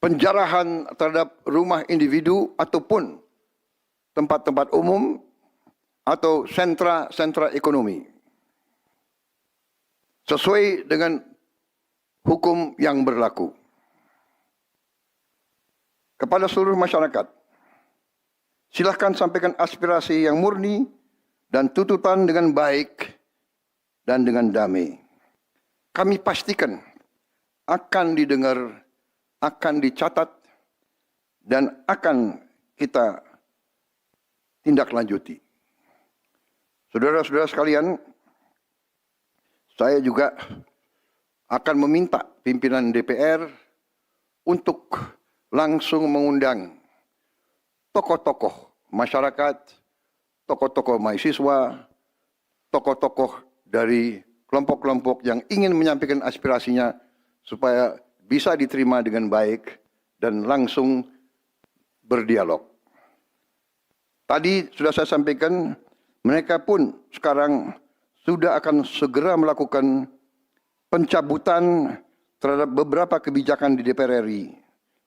penjarahan terhadap rumah individu ataupun tempat-tempat umum atau sentra-sentra ekonomi, sesuai dengan hukum yang berlaku. Kepada seluruh masyarakat, silakan sampaikan aspirasi yang murni dan tuntutan dengan baik dan dengan damai. Kami pastikan akan didengar, akan dicatat, dan akan kita tindak lanjuti. Saudara-saudara sekalian, saya juga akan meminta pimpinan DPR untuk langsung mengundang tokoh-tokoh masyarakat, tokoh-tokoh mahasiswa, tokoh-tokoh dari kelompok-kelompok yang ingin menyampaikan aspirasinya supaya bisa diterima dengan baik dan langsung berdialog. Tadi sudah saya sampaikan, mereka pun sekarang sudah akan segera melakukan pencabutan terhadap beberapa kebijakan di DPR RI.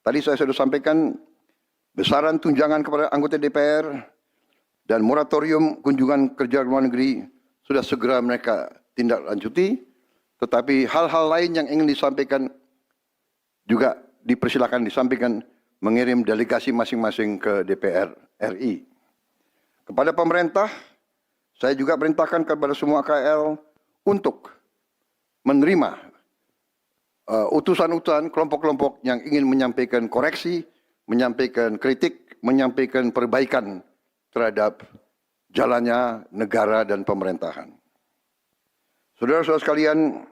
Tadi saya sudah sampaikan besaran tunjangan kepada anggota DPR dan moratorium kunjungan kerja luar negeri sudah segera mereka tindak lanjuti, tetapi hal-hal lain yang ingin disampaikan juga dipersilakan disampaikan mengirim delegasi masing-masing ke DPR RI. Kepada pemerintah, saya juga perintahkan kepada semua KL untuk menerima utusan-utusan kelompok-kelompok yang ingin menyampaikan koreksi, menyampaikan kritik, menyampaikan perbaikan terhadap jalannya negara dan pemerintahan. Saudara-saudara sekalian,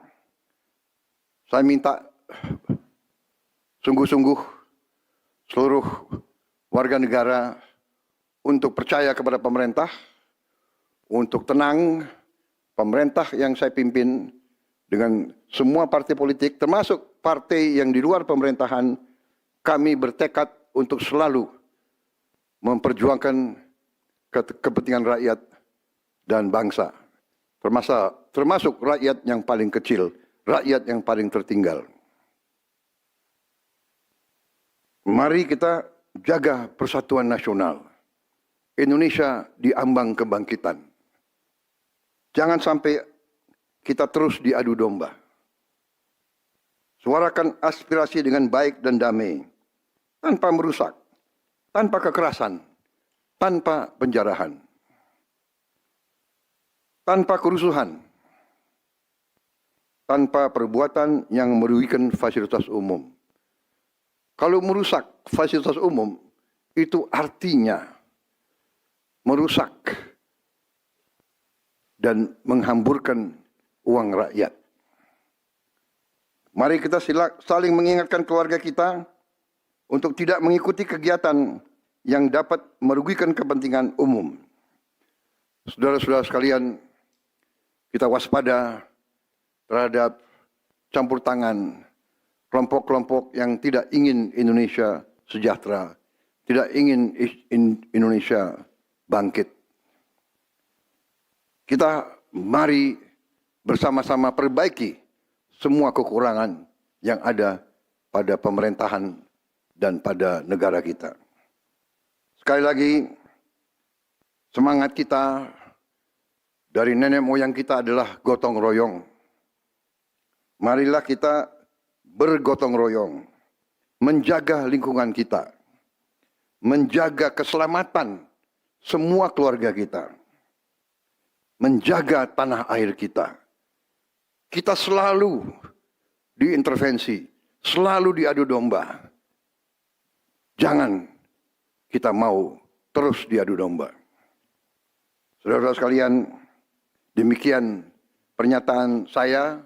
saya minta sungguh-sungguh seluruh warga negara untuk percaya kepada pemerintah, untuk tenang. Pemerintah yang saya pimpin dengan semua partai politik, termasuk partai yang di luar pemerintahan, kami bertekad untuk selalu memperjuangkan kepentingan rakyat dan bangsa. Termasuk rakyat yang paling kecil, rakyat yang paling tertinggal. Mari kita jaga persatuan nasional. Indonesia di ambang kebangkitan. Jangan sampai kita terus diadu domba. Suarakan aspirasi dengan baik dan damai, tanpa merusak, tanpa kekerasan, tanpa penjarahan, tanpa kerusuhan, tanpa perbuatan yang merugikan fasilitas umum. Kalau merusak fasilitas umum, itu artinya merusak dan menghamburkan uang rakyat. Mari kita saling mengingatkan keluarga kita untuk tidak mengikuti kegiatan yang dapat merugikan kepentingan umum. Saudara-saudara sekalian, kita waspada terhadap campur tangan kelompok-kelompok yang tidak ingin Indonesia sejahtera, tidak ingin Indonesia bangkit. Kita mari bersama-sama perbaiki semua kekurangan yang ada pada pemerintahan dan pada negara kita. Sekali lagi, semangat kita dari nenek moyang kita adalah gotong royong. Marilah kita bergotong royong, menjaga lingkungan kita, menjaga keselamatan semua keluarga kita, menjaga tanah air kita. Kita selalu diintervensi, selalu diadu domba. Jangan kita mau terus diadu domba. Saudara-saudara sekalian, demikian pernyataan saya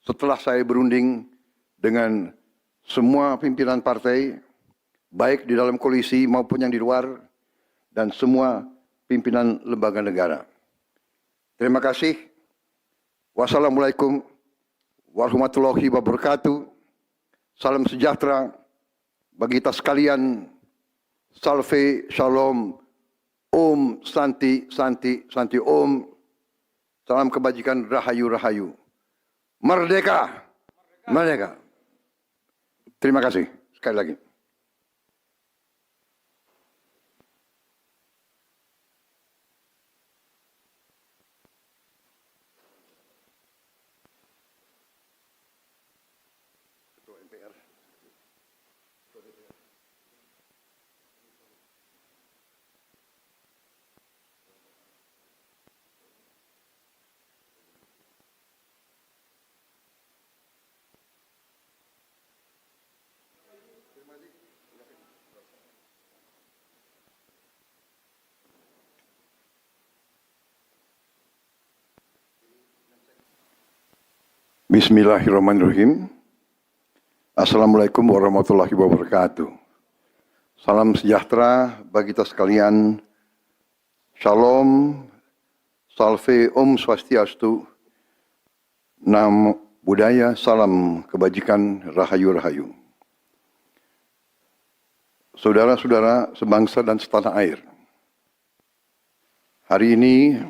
setelah saya berunding dengan semua pimpinan partai, baik di dalam koalisi maupun yang di luar, dan semua pimpinan lembaga negara. Terima kasih. Wassalamualaikum warahmatullahi wabarakatuh. Salam sejahtera bagi kita sekalian. Salve, shalom, om, santi, santi, santi, om. Salam kebajikan, rahayu, rahayu. Merdeka, merdeka. Terima kasih sekali lagi. Bismillahirrahmanirrahim. Assalamualaikum warahmatullahi wabarakatuh. Salam sejahtera bagi kita sekalian. Shalom, salve, om swastiastu, nam budaya, salam kebajikan, rahayu, rahayu. Saudara-saudara sebangsa dan setanah air. Hari ini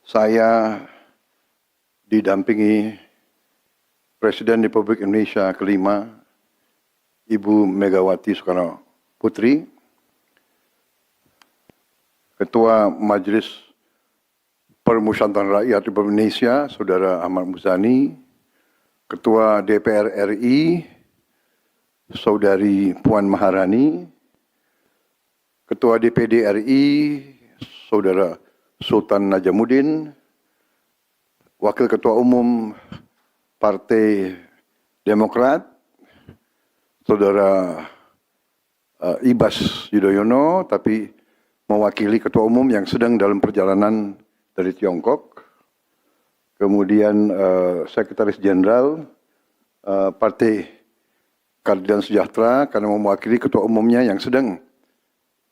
saya didampingi Presiden Republik Indonesia kelima, Ibu Megawati Soekarno Putri, Ketua Majelis Permusyawaratan Rakyat Republik Indonesia, Saudara Ahmad Muzani, Ketua DPR RI, Saudari Puan Maharani, Ketua DPD RI, Saudara Sultan Najamuddin, Wakil Ketua Umum Partai Demokrat, Saudara Ibas Yudhoyono, tapi mewakili Ketua Umum yang sedang dalam perjalanan dari Tiongkok. Kemudian Sekretaris Jenderal Partai Keadilan Sejahtera karena mewakili Ketua Umumnya yang sedang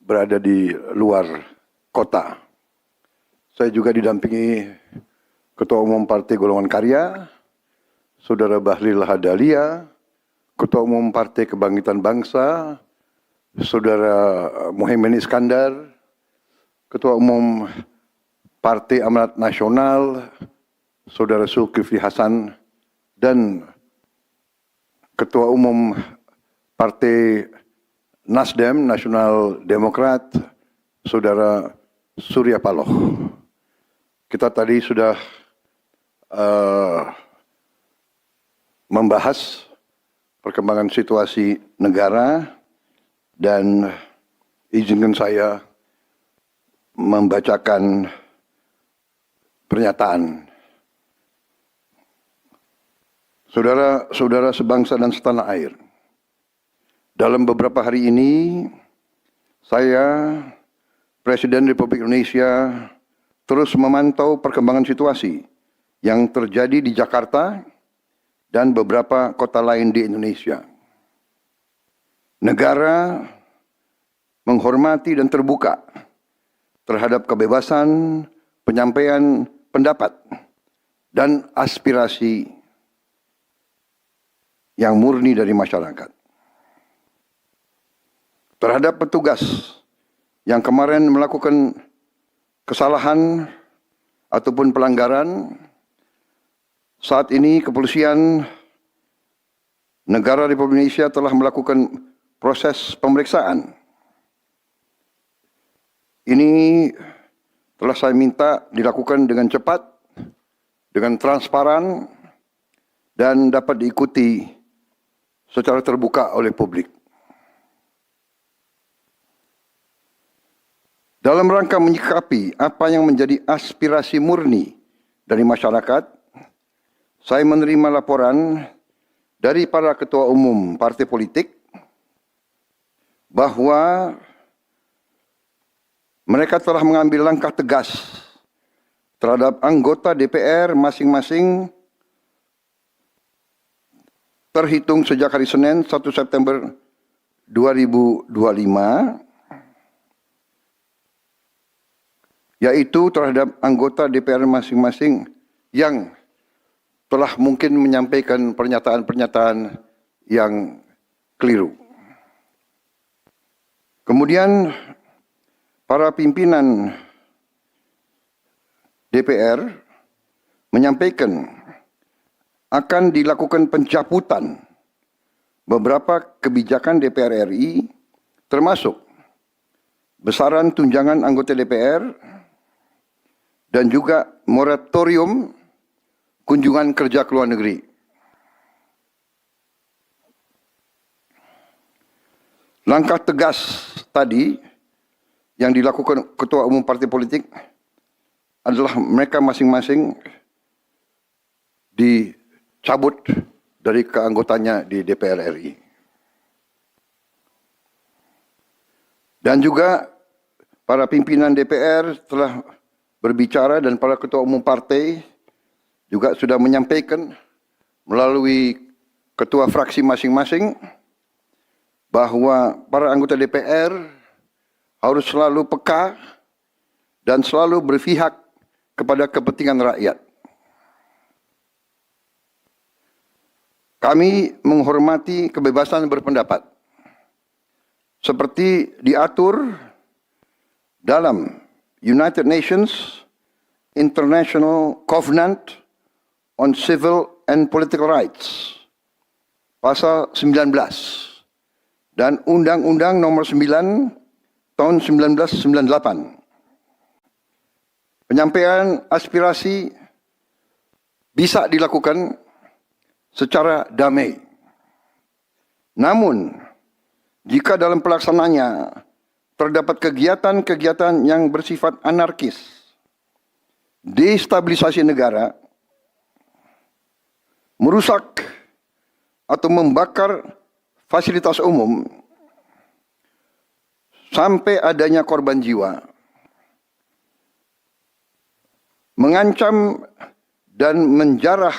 berada di luar kota. Saya juga didampingi Ketua Umum Partai Golongan Karya, Saudara Bahlil Lahadalia, Ketua Umum Partai Kebangkitan Bangsa, Saudara Muhaimin Iskandar, Ketua Umum Partai Amanat Nasional, Saudara Zulkifli Hasan, dan Ketua Umum Partai Nasdem, Nasional Demokrat, Saudara Surya Paloh. Kita tadi sudah membahas perkembangan situasi negara dan izinkan saya membacakan pernyataan. Saudara-saudara sebangsa dan setanah air, dalam beberapa hari ini saya, Presiden Republik Indonesia, terus memantau perkembangan situasi yang terjadi di Jakarta dan beberapa kota lain di Indonesia. Negara menghormati dan terbuka terhadap kebebasan penyampaian pendapat dan aspirasi yang murni dari masyarakat. Terhadap petugas yang kemarin melakukan kesalahan ataupun pelanggaran, saat ini kepolisian negara Republik Indonesia telah melakukan proses pemeriksaan. Ini telah saya minta dilakukan dengan cepat, dengan transparan, dan dapat diikuti secara terbuka oleh publik. Dalam rangka menyikapi apa yang menjadi aspirasi murni dari masyarakat, saya menerima laporan dari para ketua umum partai politik bahwa mereka telah mengambil langkah tegas terhadap anggota DPR masing-masing terhitung sejak hari Senin 1 September 2025, yaitu terhadap anggota DPR masing-masing yang telah mungkin menyampaikan pernyataan-pernyataan yang keliru. Kemudian para pimpinan DPR menyampaikan akan dilakukan pencabutan beberapa kebijakan DPR RI, termasuk besaran tunjangan anggota DPR dan juga moratorium kunjungan kerja ke luar negeri. Langkah tegas tadi yang dilakukan ketua umum partai politik adalah mereka masing-masing dicabut dari keanggotanya di DPR RI. Dan juga para pimpinan DPR telah berbicara dan para ketua umum partai juga sudah menyampaikan melalui ketua fraksi masing-masing bahwa para anggota DPR harus selalu peka dan selalu berpihak kepada kepentingan rakyat. Kami menghormati kebebasan berpendapat seperti diatur dalam United Nations International Covenant on Civil and Political Rights, pasal 19, dan Undang-Undang nomor 9 tahun 1998. Penyampaian aspirasi bisa dilakukan secara damai. Namun, jika dalam pelaksananya terdapat kegiatan-kegiatan yang bersifat anarkis, destabilisasi negara, merusak atau membakar fasilitas umum, sampai adanya korban jiwa, mengancam dan menjarah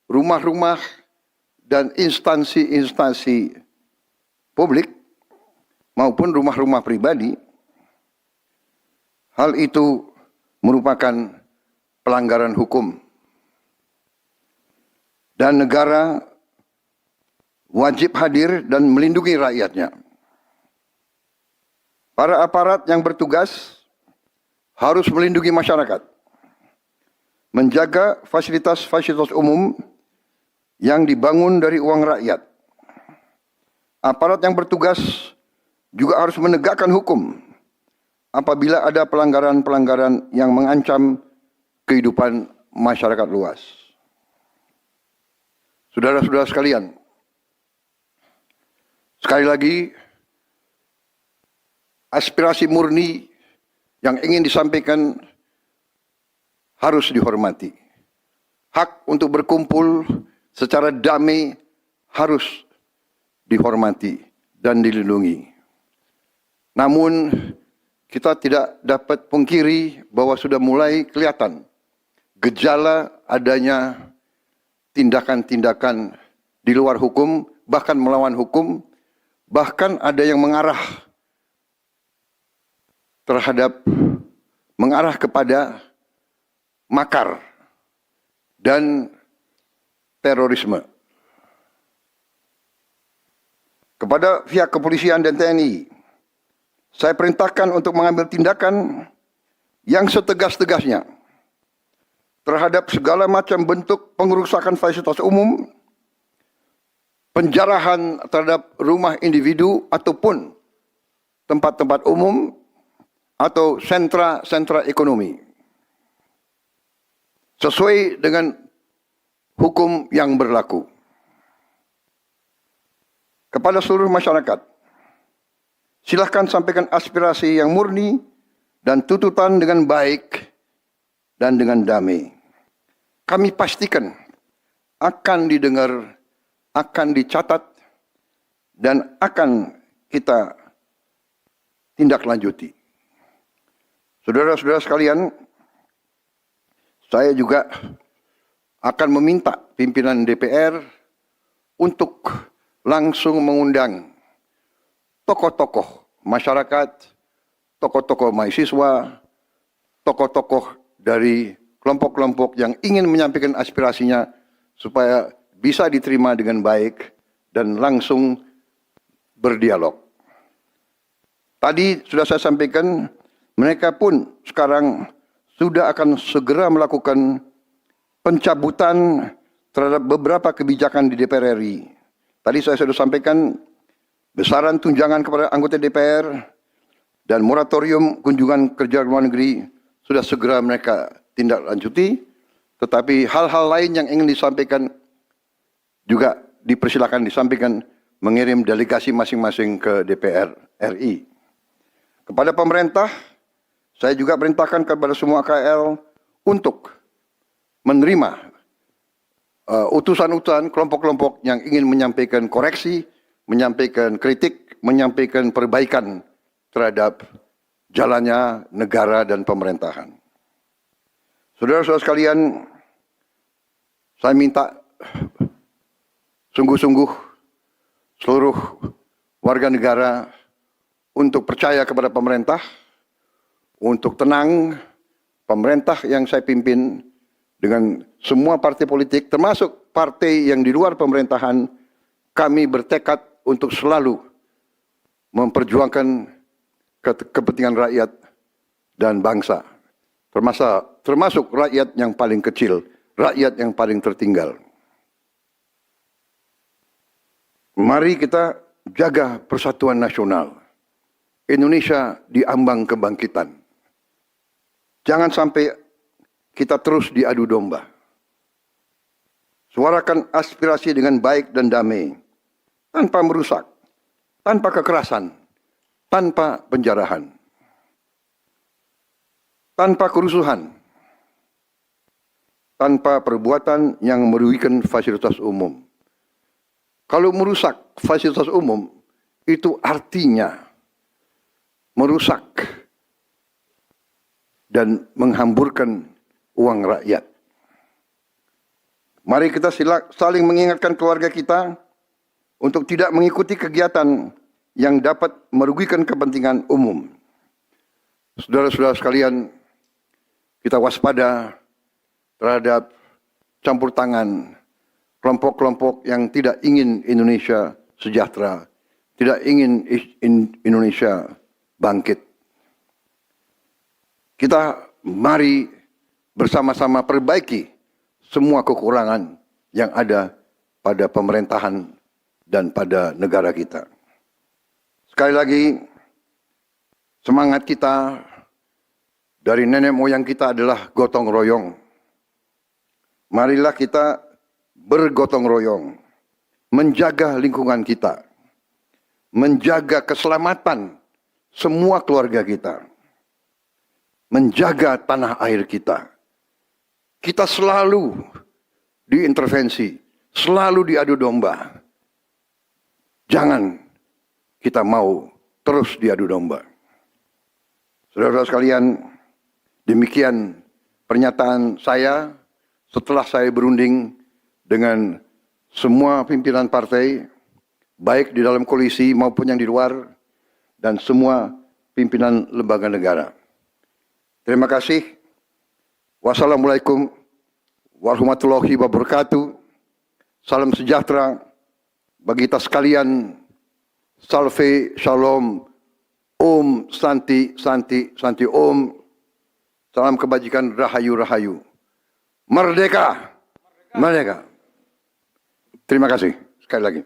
rumah-rumah dan instansi-instansi publik maupun rumah-rumah pribadi, hal itu merupakan pelanggaran hukum. Dan negara wajib hadir dan melindungi rakyatnya. Para aparat yang bertugas harus melindungi masyarakat, menjaga fasilitas-fasilitas umum yang dibangun dari uang rakyat. Aparat yang bertugas juga harus menegakkan hukum apabila ada pelanggaran-pelanggaran yang mengancam kehidupan masyarakat luas. Saudara-saudara sekalian, sekali lagi, aspirasi murni yang ingin disampaikan harus dihormati. Hak untuk berkumpul secara damai harus dihormati dan dilindungi. Namun, kita tidak dapat pungkiri bahwa sudah mulai kelihatan gejala adanya tindakan-tindakan di luar hukum, bahkan melawan hukum, bahkan ada yang mengarah kepada makar dan terorisme. Kepada pihak kepolisian dan TNI, saya perintahkan untuk mengambil tindakan yang setegas-tegasnya terhadap segala macam bentuk pengerusakan fasilitas umum, penjarahan terhadap rumah individu ataupun tempat-tempat umum atau sentra-sentra ekonomi, sesuai dengan hukum yang berlaku. Kepada seluruh masyarakat, silahkan sampaikan aspirasi yang murni dan tuntutan dengan baik dan dengan damai. Kami pastikan akan didengar, akan dicatat, dan akan kita tindak lanjuti. Saudara-saudara sekalian, saya juga akan meminta pimpinan DPR untuk langsung mengundang tokoh-tokoh masyarakat, tokoh-tokoh mahasiswa, tokoh-tokoh dari kelompok-kelompok yang ingin menyampaikan aspirasinya supaya bisa diterima dengan baik dan langsung berdialog. Tadi sudah saya sampaikan, mereka pun sekarang sudah akan segera melakukan pencabutan terhadap beberapa kebijakan di DPR RI. Tadi saya sudah sampaikan besaran tunjangan kepada anggota DPR dan moratorium kunjungan kerja ke luar negeri sudah segera mereka tindak lanjuti. Tetapi hal-hal lain yang ingin disampaikan juga dipersilakan disampaikan, mengirim delegasi masing-masing ke DPR RI. Kepada pemerintah, saya juga perintahkan kepada semua KL untuk menerima utusan-utusan kelompok-kelompok yang ingin menyampaikan koreksi, menyampaikan kritik, menyampaikan perbaikan terhadap jalannya negara dan pemerintahan. Saudara-saudara sekalian, saya minta sungguh-sungguh seluruh warga negara untuk percaya kepada pemerintah, untuk tenang. Pemerintah yang saya pimpin dengan semua partai politik, termasuk partai yang di luar pemerintahan, kami bertekad untuk selalu memperjuangkan kepentingan rakyat dan bangsa, termasuk rakyat yang paling kecil, rakyat yang paling tertinggal. Mari kita jaga persatuan nasional. Indonesia diambang kebangkitan. Jangan sampai kita terus diadu domba. Suarakan aspirasi dengan baik dan damai, tanpa merusak, tanpa kekerasan, tanpa penjarahan, tanpa kerusuhan, tanpa perbuatan yang merugikan fasilitas umum. Kalau merusak fasilitas umum, itu artinya merusak dan menghamburkan uang rakyat. Mari kita saling mengingatkan keluarga kita untuk tidak mengikuti kegiatan yang dapat merugikan kepentingan umum. Saudara-saudara sekalian, kita waspada terhadap campur tangan kelompok-kelompok yang tidak ingin Indonesia sejahtera, tidak ingin Indonesia bangkit. Kita mari bersama-sama perbaiki semua kekurangan yang ada pada pemerintahan dan pada negara kita. Sekali lagi, semangat kita dari nenek moyang kita adalah gotong royong. Marilah kita bergotong royong, menjaga lingkungan kita, menjaga keselamatan semua keluarga kita, menjaga tanah air kita. Kita selalu diintervensi, selalu diadu domba. Jangan kita mau terus diadu domba. Saudara-saudara sekalian, demikian pernyataan saya setelah saya berunding dengan semua pimpinan partai, baik di dalam koalisi maupun yang di luar, dan semua pimpinan lembaga negara. Terima kasih. Wassalamualaikum warahmatullahi wabarakatuh. Salam sejahtera bagi kita sekalian. Salve, shalom, om, santi, santi, santi, om. Salam kebajikan, rahayu, rahayu. Merdeka! Merdeka! Terima kasih sekali lagi.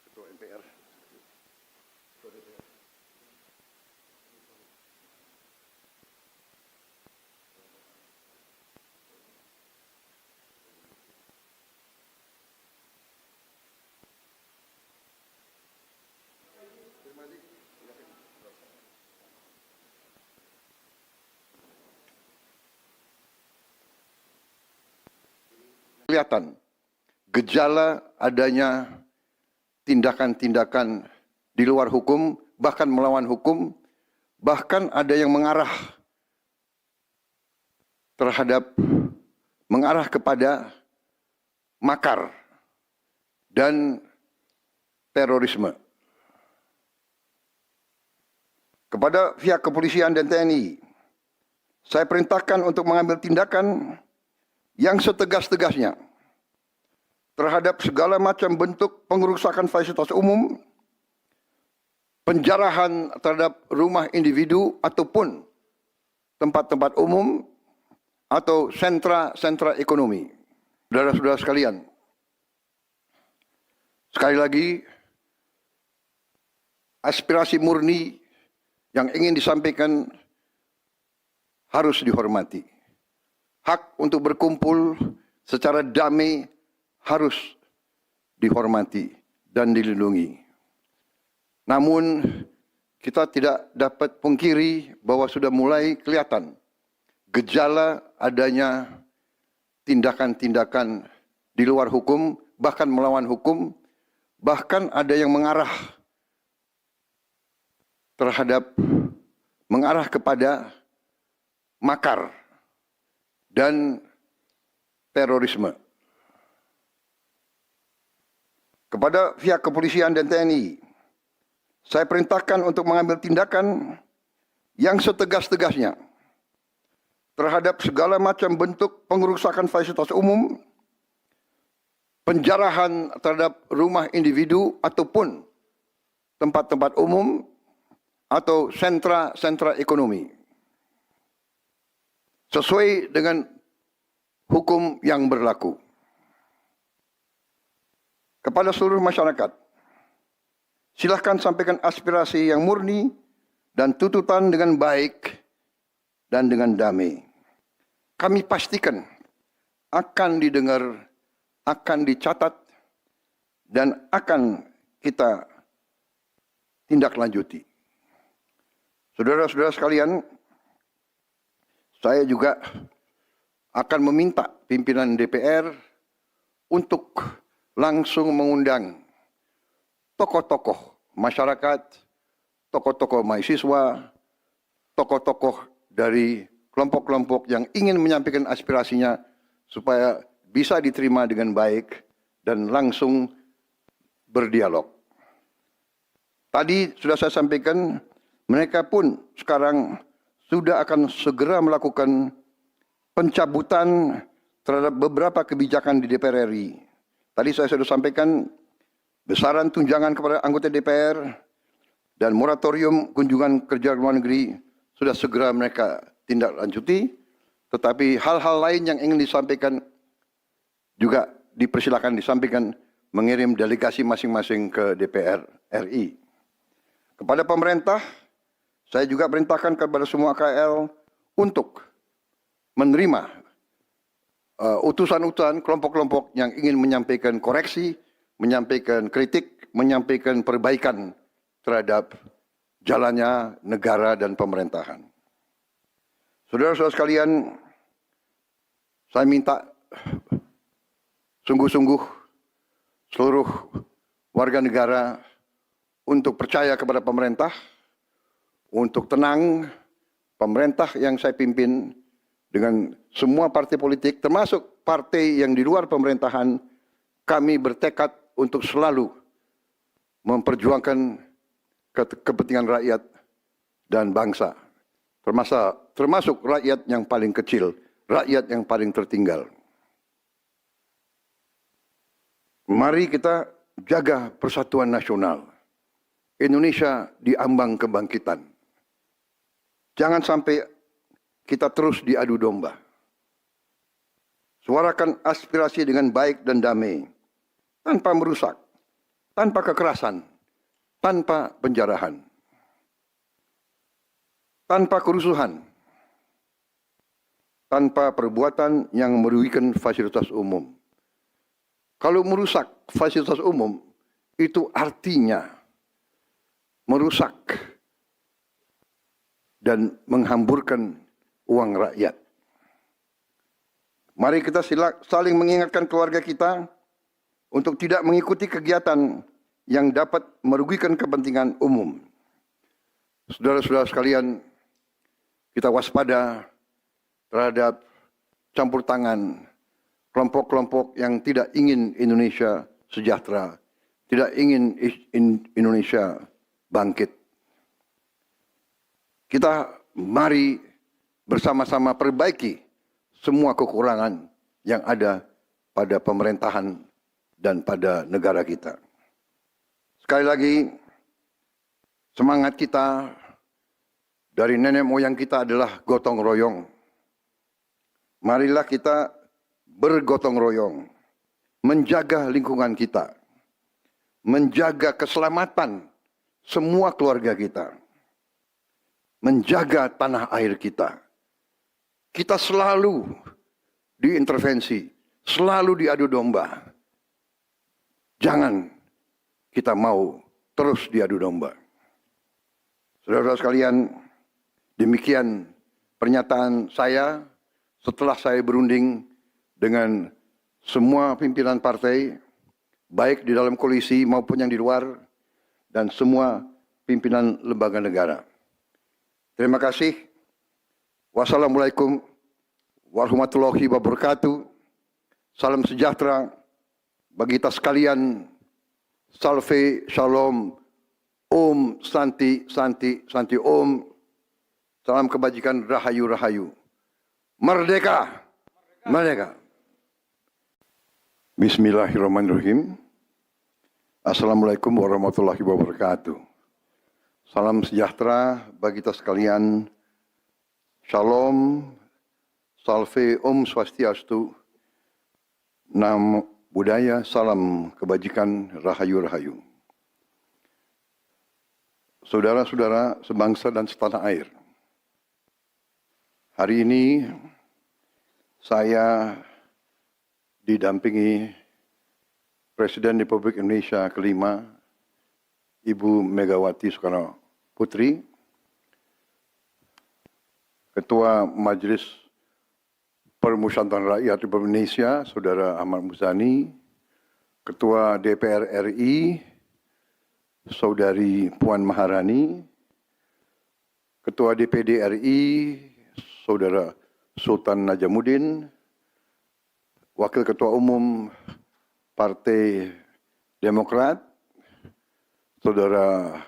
Ketua MPR. Kelihatan gejala adanya tindakan-tindakan di luar hukum, bahkan melawan hukum, bahkan ada yang mengarah kepada makar dan terorisme. Kepada pihak kepolisian dan TNI, saya perintahkan untuk mengambil tindakan yang setegas-tegasnya terhadap segala macam bentuk pengerusakan fasilitas umum, penjarahan terhadap rumah individu ataupun tempat-tempat umum atau sentra-sentra ekonomi. Saudara-saudara sekalian, sekali lagi, aspirasi murni yang ingin disampaikan harus dihormati. Hak untuk berkumpul secara damai harus dihormati dan dilindungi. Namun, kita tidak dapat pungkiri bahwa sudah mulai kelihatan gejala adanya tindakan-tindakan di luar hukum, bahkan melawan hukum, bahkan ada yang mengarah kepada makar dan terorisme. Kepada pihak kepolisian dan TNI, saya perintahkan untuk mengambil tindakan yang setegas-tegasnya terhadap segala macam bentuk pengerusakan fasilitas umum, penjarahan terhadap rumah individu ataupun tempat-tempat umum atau sentra-sentra ekonomi, sesuai dengan hukum yang berlaku. Kepada seluruh masyarakat, silahkan sampaikan aspirasi yang murni dan tuntutan dengan baik dan dengan damai. Kami pastikan akan didengar, akan dicatat, dan akan kita tindak lanjuti. Saudara-saudara sekalian, saya juga akan meminta pimpinan DPR untuk langsung mengundang tokoh-tokoh masyarakat, tokoh-tokoh mahasiswa, tokoh-tokoh dari kelompok-kelompok yang ingin menyampaikan aspirasinya supaya bisa diterima dengan baik dan langsung berdialog. Tadi sudah saya sampaikan, mereka pun sekarang sudah akan segera melakukan pencabutan terhadap beberapa kebijakan di DPR RI. Tadi saya sudah sampaikan besaran tunjangan kepada anggota DPR dan moratorium kunjungan kerja luar negeri sudah segera mereka tindak lanjuti. Tetapi hal-hal lain yang ingin disampaikan juga dipersilakan disampaikan mengirim delegasi masing-masing ke DPR RI. Kepada pemerintah, saya juga perintahkan kepada semua KL untuk menerima utusan-utusan kelompok-kelompok yang ingin menyampaikan koreksi, menyampaikan kritik, menyampaikan perbaikan terhadap jalannya negara dan pemerintahan. Saudara-saudara sekalian, saya minta sungguh-sungguh seluruh warga negara untuk percaya kepada pemerintah, untuk tenang, pemerintah yang saya pimpin dengan semua partai politik, termasuk partai yang di luar pemerintahan, kami bertekad untuk selalu memperjuangkan kepentingan rakyat dan bangsa, termasuk rakyat yang paling kecil, rakyat yang paling tertinggal. Mari kita jaga persatuan nasional. Indonesia diambang kebangkitan. Jangan sampai kita terus diadu domba. Suarakan aspirasi dengan baik dan damai, tanpa merusak, tanpa kekerasan, tanpa penjarahan, tanpa kerusuhan, tanpa perbuatan yang merugikan fasilitas umum. Kalau merusak fasilitas umum, itu artinya merusak dan menghamburkan uang rakyat. Mari kita saling mengingatkan keluarga kita untuk tidak mengikuti kegiatan yang dapat merugikan kepentingan umum. Saudara-saudara sekalian, kita waspada terhadap campur tangan kelompok-kelompok yang tidak ingin Indonesia sejahtera, tidak ingin Indonesia bangkit. Kita mari bersama-sama perbaiki semua kekurangan yang ada pada pemerintahan dan pada negara kita. Sekali lagi, semangat kita dari nenek moyang kita adalah gotong royong. Marilah kita bergotong royong, menjaga lingkungan kita, menjaga keselamatan semua keluarga kita, menjaga tanah air kita. Kita selalu diintervensi, selalu diadu domba. Jangan kita mau terus diadu domba. Saudara-saudara sekalian, demikian pernyataan saya setelah saya berunding dengan semua pimpinan partai, baik di dalam koalisi maupun yang di luar, dan semua pimpinan lembaga negara. Terima kasih. Wassalamualaikum warahmatullahi wabarakatuh. Salam sejahtera bagi kita sekalian. Salve, shalom, om, santi, santi, santi, om. Salam kebajikan, rahayu, rahayu. Merdeka, merdeka. Bismillahirrahmanirrahim. Assalamualaikum warahmatullahi wabarakatuh. Salam sejahtera bagi kita sekalian. Shalom, salve, om swastiastu, namo buddhaya, salam kebajikan, rahayu rahayu. Saudara-saudara sebangsa dan setanah air, hari ini saya didampingi Presiden Republik Indonesia kelima, Ibu Megawati Soekarno Putri, Ketua Majelis Permusyawaratan Rakyat Republik Indonesia, Saudara Ahmad Muzani, Ketua DPR RI, Saudari Puan Maharani, Ketua DPD RI, Saudara Sultan Najamuddin, Wakil Ketua Umum Partai Demokrat, Saudara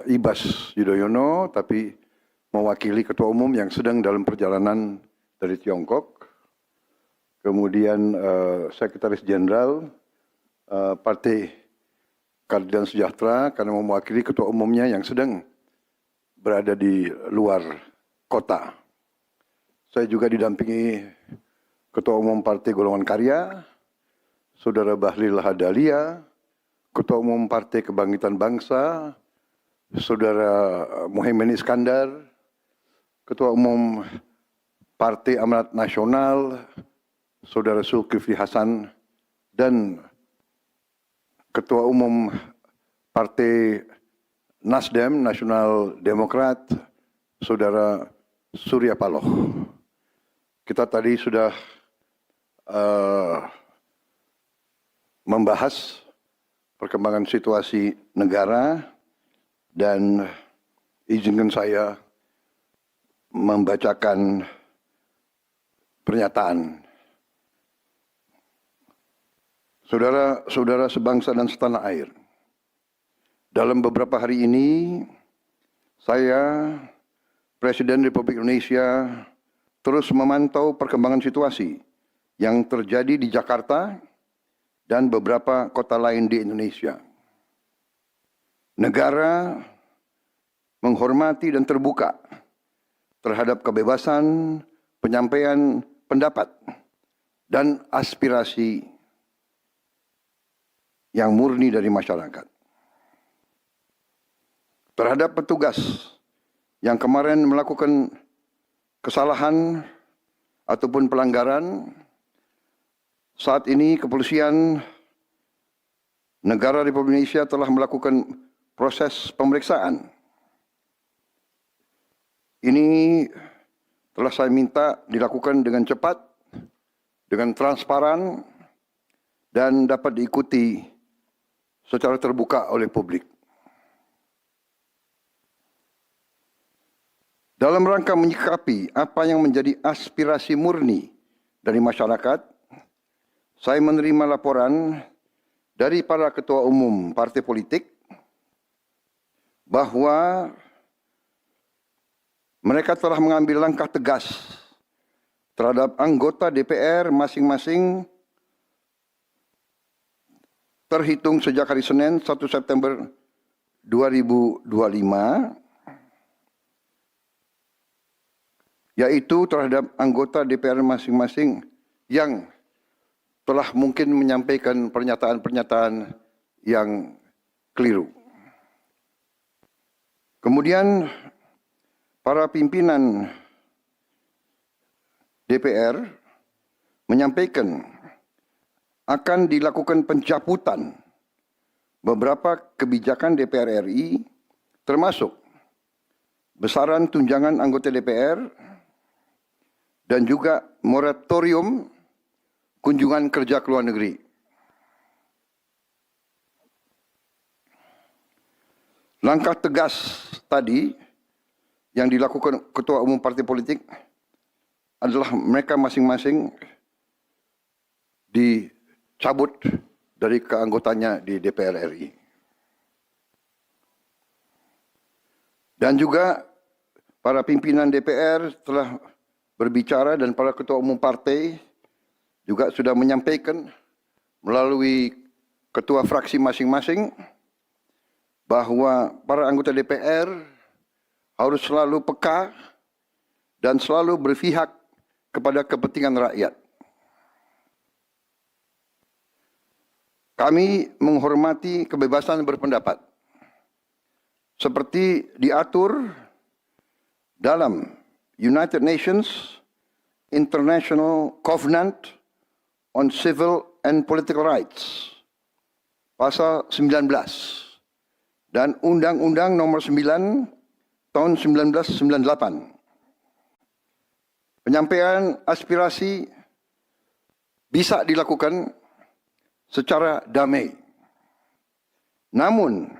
Ibas Yudhoyono, tapi mewakili Ketua Umum yang sedang dalam perjalanan dari Tiongkok. Kemudian Sekretaris Jenderal Partai Keadilan Sejahtera karena mewakili Ketua Umumnya yang sedang berada di luar kota. Saya juga didampingi Ketua Umum Partai Golongan Karya, Saudara Bahlil Lahadalia, Ketua Umum Partai Kebangkitan Bangsa, Saudara Muhaimin Iskandar, Ketua Umum Partai Amanat Nasional, Saudara Zulkifli Hasan, dan Ketua Umum Partai Nasdem, Nasional Demokrat, Saudara Surya Paloh. Kita tadi sudah membahas perkembangan situasi negara dan izinkan saya membacakan pernyataan. Saudara-saudara sebangsa dan setanah air, dalam beberapa hari ini saya, Presiden Republik Indonesia, terus memantau perkembangan situasi yang terjadi di Jakarta dan beberapa kota lain di Indonesia. Negara menghormati dan terbuka terhadap kebebasan penyampaian pendapat dan aspirasi yang murni dari masyarakat. Terhadap petugas yang kemarin melakukan kesalahan ataupun pelanggaran, saat ini kepolisian negara Republik Indonesia telah melakukan proses pemeriksaan. Ini telah saya minta dilakukan dengan cepat, dengan transparan, dan dapat diikuti secara terbuka oleh publik. Dalam rangka menyikapi apa yang menjadi aspirasi murni dari masyarakat, saya menerima laporan dari para ketua umum partai politik bahwa mereka telah mengambil langkah tegas terhadap anggota DPR masing-masing terhitung sejak hari Senin 1 September 2025, yaitu terhadap anggota DPR masing-masing yang telah mungkin menyampaikan pernyataan-pernyataan yang keliru. Kemudian para pimpinan DPR menyampaikan akan dilakukan pencabutan beberapa kebijakan DPR RI, termasuk besaran tunjangan anggota DPR dan juga moratorium kunjungan kerja ke luar negeri. Langkah tegas tadi yang dilakukan ketua umum partai politik adalah mereka masing-masing dicabut dari keanggotanya di DPR RI. Dan juga para pimpinan DPR telah berbicara dan para ketua umum partai juga sudah menyampaikan melalui ketua fraksi masing-masing bahwa para anggota DPR harus selalu peka dan selalu berpihak kepada kepentingan rakyat. Kami menghormati kebebasan berpendapat seperti diatur dalam United Nations International Covenant on Civil and Political Rights, pasal 19, dan Undang-Undang Nomor 9 tahun 1998. Penyampaian aspirasi bisa dilakukan secara damai. Namun,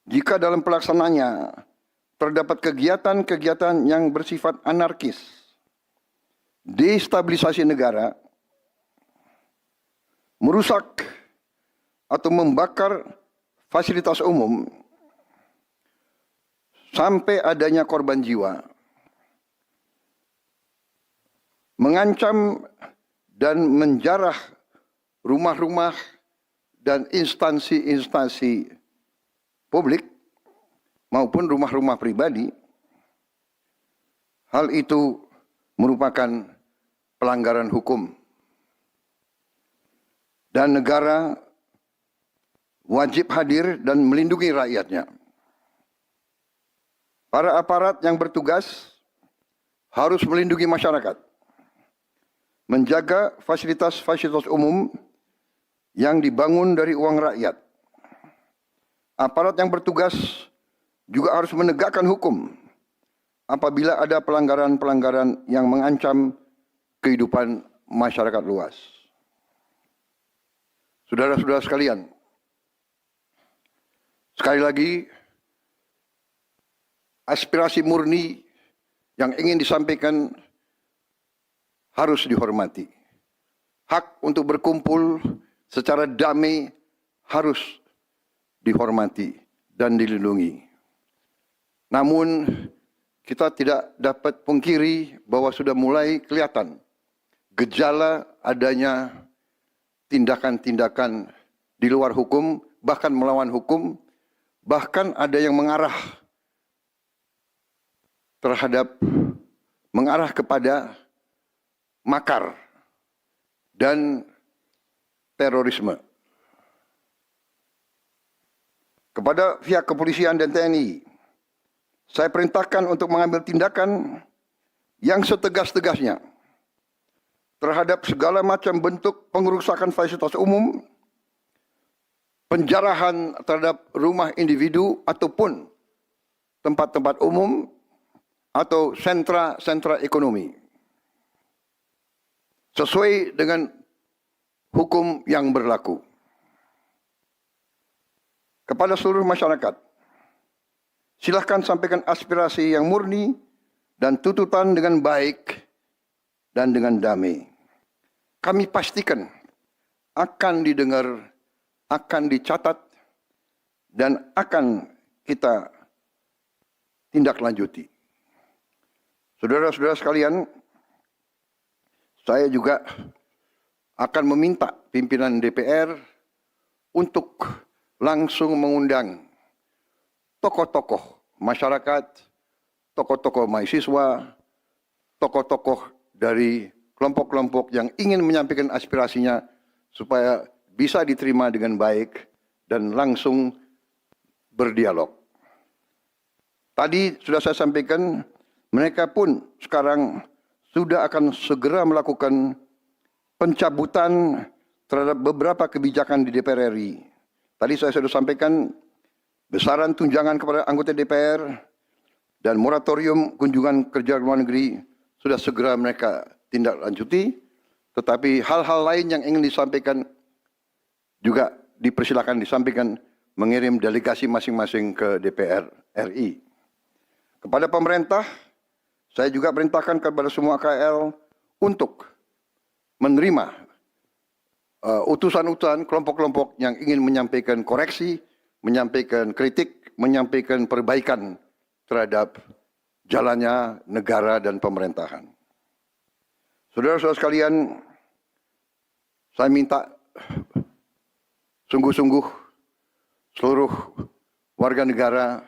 jika dalam pelaksananya terdapat kegiatan-kegiatan yang bersifat anarkis, destabilisasi negara, merusak atau membakar fasilitas umum, sampai adanya korban jiwa, mengancam dan menjarah rumah-rumah dan instansi-instansi publik maupun rumah-rumah pribadi, hal itu merupakan pelanggaran hukum. Dan negara wajib hadir dan melindungi rakyatnya. Para aparat yang bertugas harus melindungi masyarakat, menjaga fasilitas-fasilitas umum yang dibangun dari uang rakyat. Aparat yang bertugas juga harus menegakkan hukum apabila ada pelanggaran-pelanggaran yang mengancam kehidupan masyarakat luas. Saudara-saudara sekalian, sekali lagi, aspirasi murni yang ingin disampaikan harus dihormati. Hak untuk berkumpul secara damai harus dihormati dan dilindungi. Namun, kita tidak dapat pungkiri bahwa sudah mulai kelihatan gejala adanya tindakan-tindakan di luar hukum, bahkan melawan hukum, bahkan ada yang mengarah kepada makar dan terorisme. Kepada pihak kepolisian dan TNI, saya perintahkan untuk mengambil tindakan yang setegas-tegasnya terhadap segala macam bentuk pengerusakan fasilitas umum, penjarahan terhadap rumah individu ataupun tempat-tempat umum atau sentra-sentra ekonomi, sesuai dengan hukum yang berlaku. Kepada seluruh masyarakat, silahkan sampaikan aspirasi yang murni dan tuntutan dengan baik dan dengan damai. Kami pastikan akan didengar, akan dicatat, dan akan kita tindak lanjuti. Saudara-saudara sekalian, saya juga akan meminta pimpinan DPR untuk langsung mengundang tokoh-tokoh masyarakat, tokoh-tokoh mahasiswa, tokoh-tokoh dari kelompok-kelompok yang ingin menyampaikan aspirasinya supaya bisa diterima dengan baik dan langsung berdialog. Tadi sudah saya sampaikan, mereka pun sekarang sudah akan segera melakukan pencabutan terhadap beberapa kebijakan di DPR RI. Tadi saya sudah sampaikan besaran tunjangan kepada anggota DPR dan moratorium kunjungan kerja luar negeri sudah segera mereka tindak lanjuti, tetapi hal-hal lain yang ingin disampaikan juga dipersilakan disampaikan mengirim delegasi masing-masing ke DPR RI. Kepada pemerintah, saya juga perintahkan kepada semua KL untuk menerima utusan-utusan kelompok-kelompok yang ingin menyampaikan koreksi, menyampaikan kritik, menyampaikan perbaikan terhadap jalannya negara dan pemerintahan. Saudara-saudara sekalian, saya minta sungguh-sungguh seluruh warga negara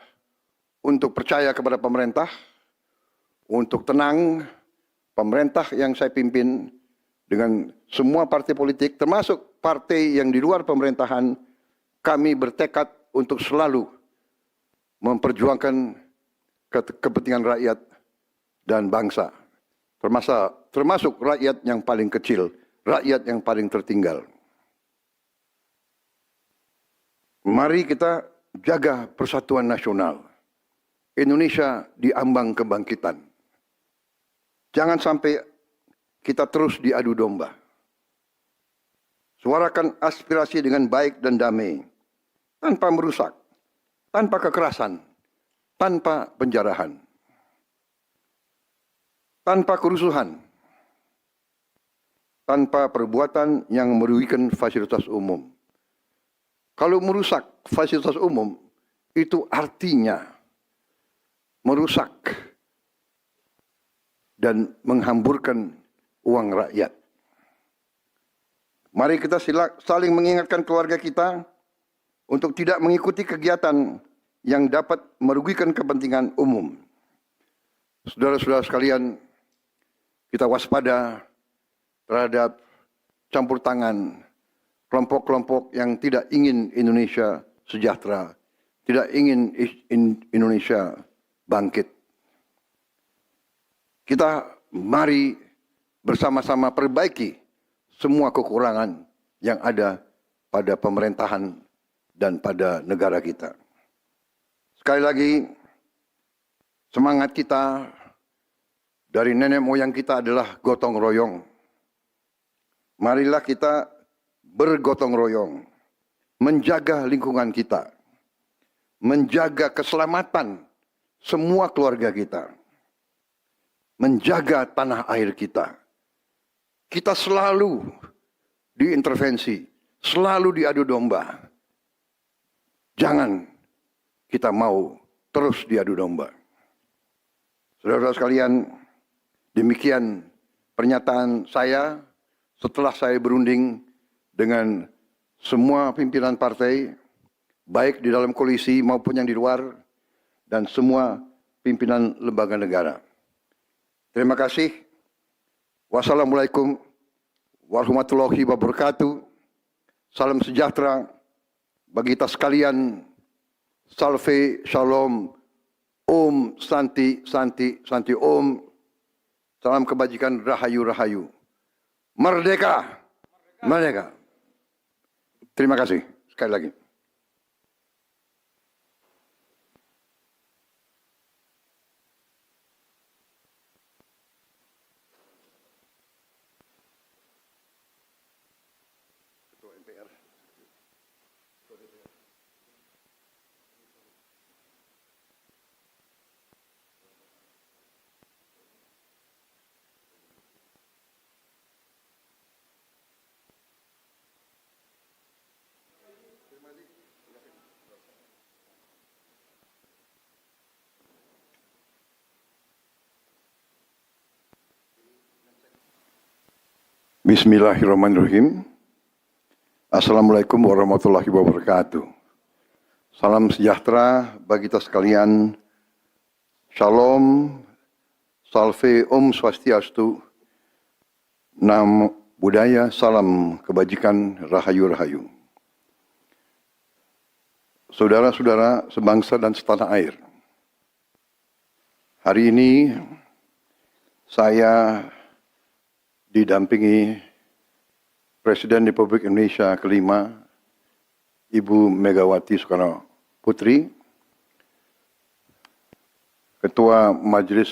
untuk percaya kepada pemerintah, untuk tenang. Pemerintah yang saya pimpin dengan semua partai politik, termasuk partai yang di luar pemerintahan, kami bertekad untuk selalu memperjuangkan kepentingan rakyat dan bangsa. Termasuk rakyat yang paling kecil, rakyat yang paling tertinggal. Mari kita jaga persatuan nasional. Indonesia di ambang kebangkitan. Jangan sampai kita terus diadu domba. Suarakan aspirasi dengan baik dan damai, tanpa merusak, tanpa kekerasan, tanpa penjarahan, tanpa kerusuhan, tanpa perbuatan yang merugikan fasilitas umum. Kalau merusak fasilitas umum, itu artinya merusak dan menghamburkan uang rakyat. Mari kita saling mengingatkan keluarga kita untuk tidak mengikuti kegiatan yang dapat merugikan kepentingan umum. Saudara-saudara sekalian, kita waspada terhadap campur tangan kelompok-kelompok yang tidak ingin Indonesia sejahtera, tidak ingin Indonesia bangkit. Kita mari bersama-sama perbaiki semua kekurangan yang ada pada pemerintahan dan pada negara kita. Sekali lagi, semangat kita dari nenek moyang kita adalah gotong royong. Marilah kita bergotong royong, menjaga lingkungan kita, menjaga keselamatan semua keluarga kita, menjaga tanah air kita. Kita selalu diintervensi, selalu diadu domba. Jangan kita mau terus diadu domba. Saudara-saudara sekalian, demikian pernyataan saya setelah saya berunding dengan semua pimpinan partai, baik di dalam koalisi maupun yang di luar, dan semua pimpinan lembaga negara. Terima kasih. Wassalamualaikum warahmatullahi wabarakatuh. Salam sejahtera bagi kita sekalian. Salve, shalom, om, santi, santi, santi, om. Salam kebajikan, rahayu, rahayu. Merdeka! Merdeka! Terima kasih sekali lagi. Ketua MPR. Bismillahirrahmanirrahim. Assalamualaikum warahmatullahi wabarakatuh. Salam sejahtera bagi kita sekalian. Shalom, salve, om swastiastu, nam budaya, salam kebajikan, rahayu, rahayu. Saudara-saudara sebangsa dan setanah air. Hari ini saya didampingi Presiden Republik Indonesia kelima, Ibu Megawati Soekarno Putri, Ketua Majelis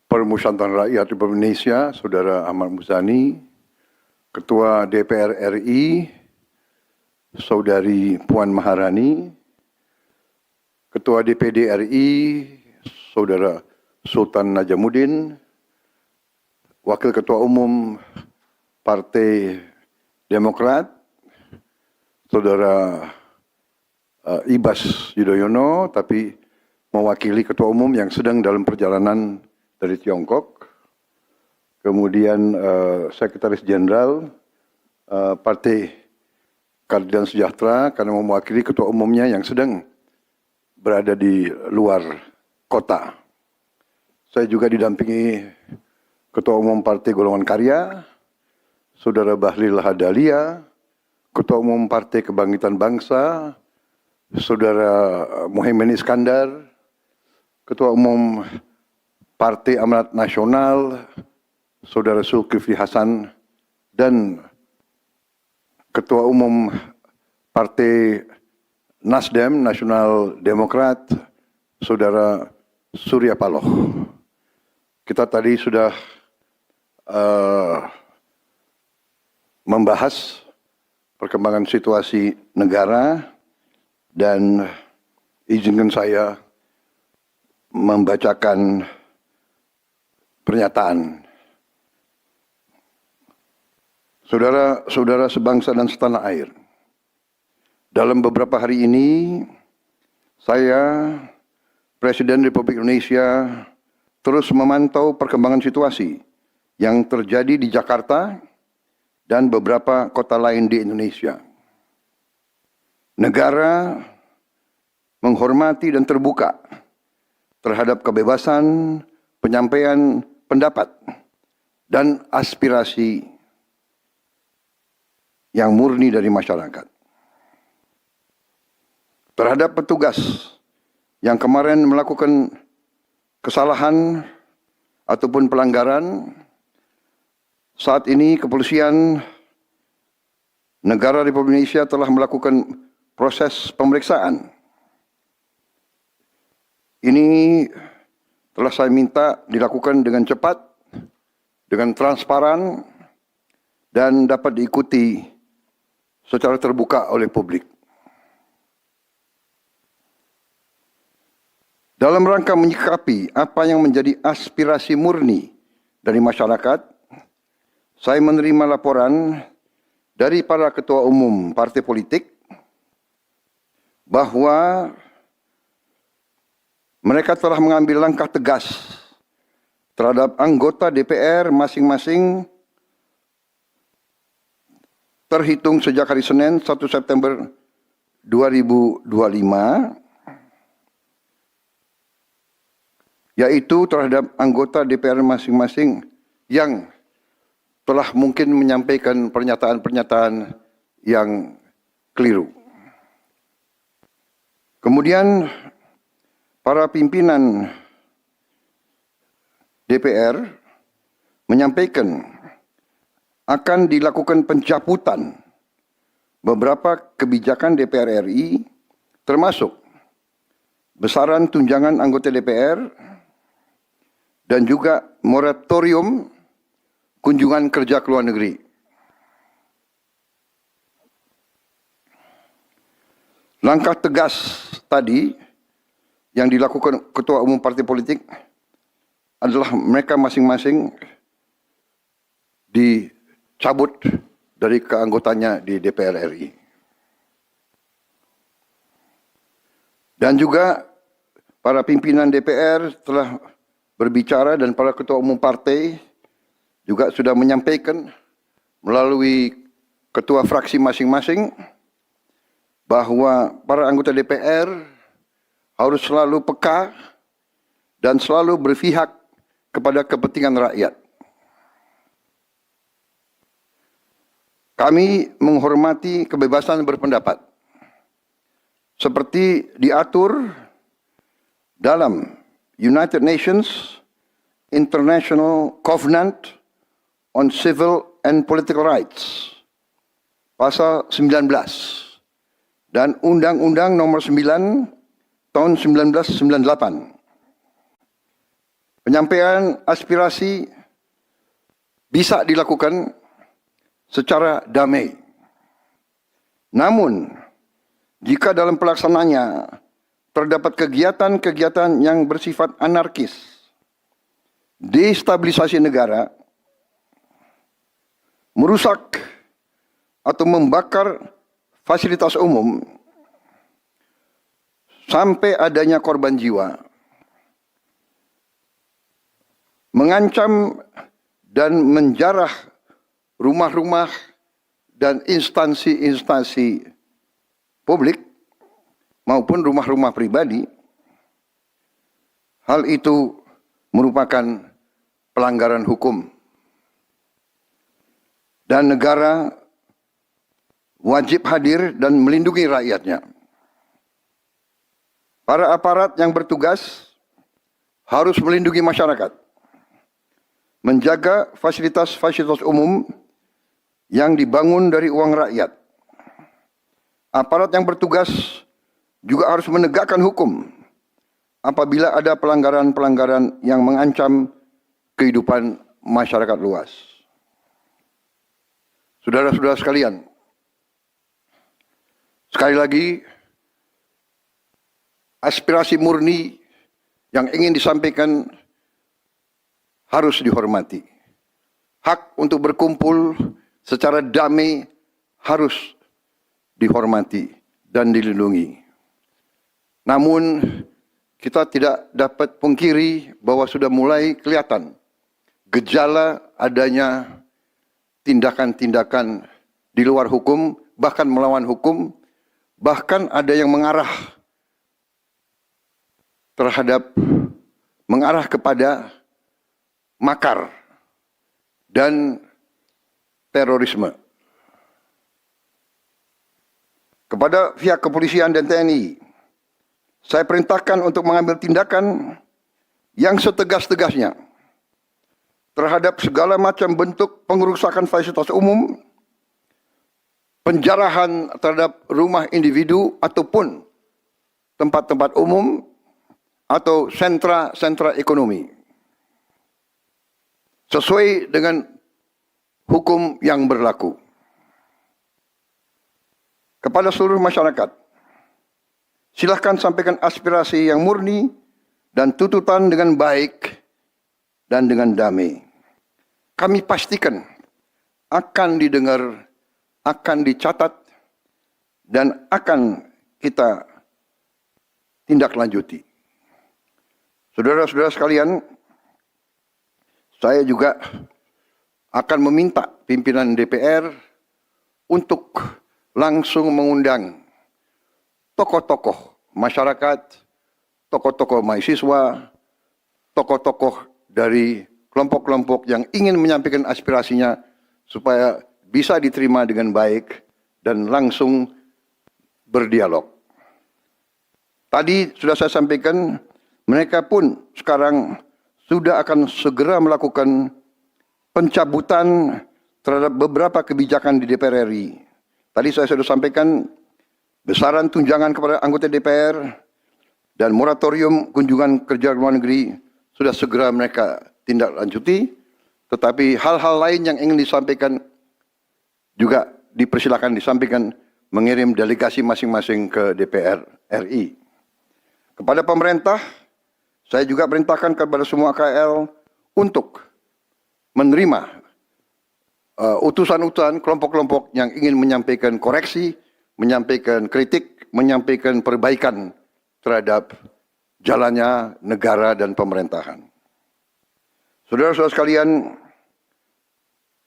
Permusyawaratan Rakyat Republik Indonesia, Saudara Ahmad Muzani, Ketua DPR RI, Saudari Puan Maharani, Ketua DPD RI, Saudara Sultan Najamuddin, Wakil Ketua Umum Partai Demokrat, Saudara Ibas Yudhoyono, tapi mewakili Ketua Umum yang sedang dalam perjalanan dari Tiongkok. Kemudian Sekretaris Jenderal Partai Keadilan Sejahtera karena mewakili Ketua Umumnya yang sedang berada di luar kota. Saya juga didampingi Ketua Umum Partai Golongan Karya, Saudara Bahlil Lahadalia, Ketua Umum Partai Kebangkitan Bangsa, Saudara Muhaimin Iskandar, Ketua Umum Partai Amanat Nasional, Saudara Zulkifli Hasan, dan Ketua Umum Partai Nasdem, Nasional Demokrat, Saudara Surya Paloh. Kita tadi sudah membahas perkembangan situasi negara dan izinkan saya membacakan pernyataan. Saudara-saudara sebangsa dan setanah air, dalam beberapa hari ini saya, Presiden Republik Indonesia, terus memantau perkembangan situasi yang terjadi di Jakarta dan beberapa kota lain di Indonesia. Negara menghormati dan terbuka terhadap kebebasan penyampaian pendapat dan aspirasi yang murni dari masyarakat. Terhadap petugas yang kemarin melakukan kesalahan ataupun pelanggaran, saat ini kepolisian negara Republik Indonesia telah melakukan proses pemeriksaan. Ini telah saya minta dilakukan dengan cepat, dengan transparan, dan dapat diikuti secara terbuka oleh publik. Dalam rangka menyikapi apa yang menjadi aspirasi murni dari masyarakat, saya menerima laporan dari para ketua umum partai politik bahwa mereka telah mengambil langkah tegas terhadap anggota DPR masing-masing terhitung sejak hari Senin 1 September 2025, yaitu terhadap anggota DPR masing-masing yang telah mungkin menyampaikan pernyataan-pernyataan yang keliru. Kemudian para pimpinan DPR menyampaikan akan dilakukan pencabutan beberapa kebijakan DPR RI, termasuk besaran tunjangan anggota DPR dan juga moratorium kunjungan kerja ke luar negeri. Langkah tegas tadi yang dilakukan ketua umum partai politik adalah mereka masing-masing dicabut dari keanggotanya di DPR RI. Dan juga para pimpinan DPR telah berbicara dan para ketua umum partai juga sudah menyampaikan melalui ketua fraksi masing-masing bahwa para anggota DPR harus selalu peka dan selalu berpihak kepada kepentingan rakyat. Kami menghormati kebebasan berpendapat seperti diatur dalam United Nations International Covenant on Civil and Political Rights, pasal 19, dan Undang-Undang nomor 9 tahun 1998. Penyampaian aspirasi bisa dilakukan secara damai. Namun, jika dalam pelaksananya terdapat kegiatan-kegiatan yang bersifat anarkis, destabilisasi negara, merusak atau membakar fasilitas umum, sampai adanya korban jiwa, mengancam dan menjarah rumah-rumah dan instansi-instansi publik maupun rumah-rumah pribadi, hal itu merupakan pelanggaran hukum. Dan negara wajib hadir dan melindungi rakyatnya. Para aparat yang bertugas harus melindungi masyarakat, menjaga fasilitas-fasilitas umum yang dibangun dari uang rakyat. Aparat yang bertugas juga harus menegakkan hukum apabila ada pelanggaran-pelanggaran yang mengancam kehidupan masyarakat luas. Saudara-saudara sekalian, sekali lagi, aspirasi murni yang ingin disampaikan harus dihormati. Hak untuk berkumpul secara damai harus dihormati dan dilindungi. Namun, kita tidak dapat pungkiri bahwa sudah mulai kelihatan gejala adanya tindakan-tindakan di luar hukum, bahkan melawan hukum, bahkan ada yang mengarah kepada makar dan terorisme. Kepada pihak kepolisian dan TNI, saya perintahkan untuk mengambil tindakan yang setegas-tegasnya terhadap segala macam bentuk pengerusakan fasilitas umum, penjarahan terhadap rumah individu ataupun tempat-tempat umum atau sentra-sentra ekonomi, sesuai dengan hukum yang berlaku. Kepada seluruh masyarakat, silahkan sampaikan aspirasi yang murni dan tuntutan dengan baik dan dengan damai. Kami pastikan akan didengar, akan dicatat, dan akan kita tindak lanjuti. Saudara-saudara sekalian, saya juga akan meminta pimpinan DPR untuk langsung mengundang tokoh-tokoh masyarakat, tokoh-tokoh mahasiswa, tokoh-tokoh dari kelompok-kelompok yang ingin menyampaikan aspirasinya supaya bisa diterima dengan baik dan langsung berdialog. Tadi sudah saya sampaikan, mereka pun sekarang sudah akan segera melakukan pencabutan terhadap beberapa kebijakan di DPR RI. Tadi saya sudah sampaikan besaran tunjangan kepada anggota DPR dan moratorium kunjungan kerja luar negeri sudah segera mereka tindak lanjuti. Tetapi hal-hal lain yang ingin disampaikan juga dipersilakan disampaikan mengirim delegasi masing-masing ke DPR RI. Kepada pemerintah, saya juga perintahkan kepada semua KL untuk menerima utusan-utusan kelompok-kelompok yang ingin menyampaikan koreksi, menyampaikan kritik, menyampaikan perbaikan terhadap jalannya negara dan pemerintahan. Saudara-saudara sekalian,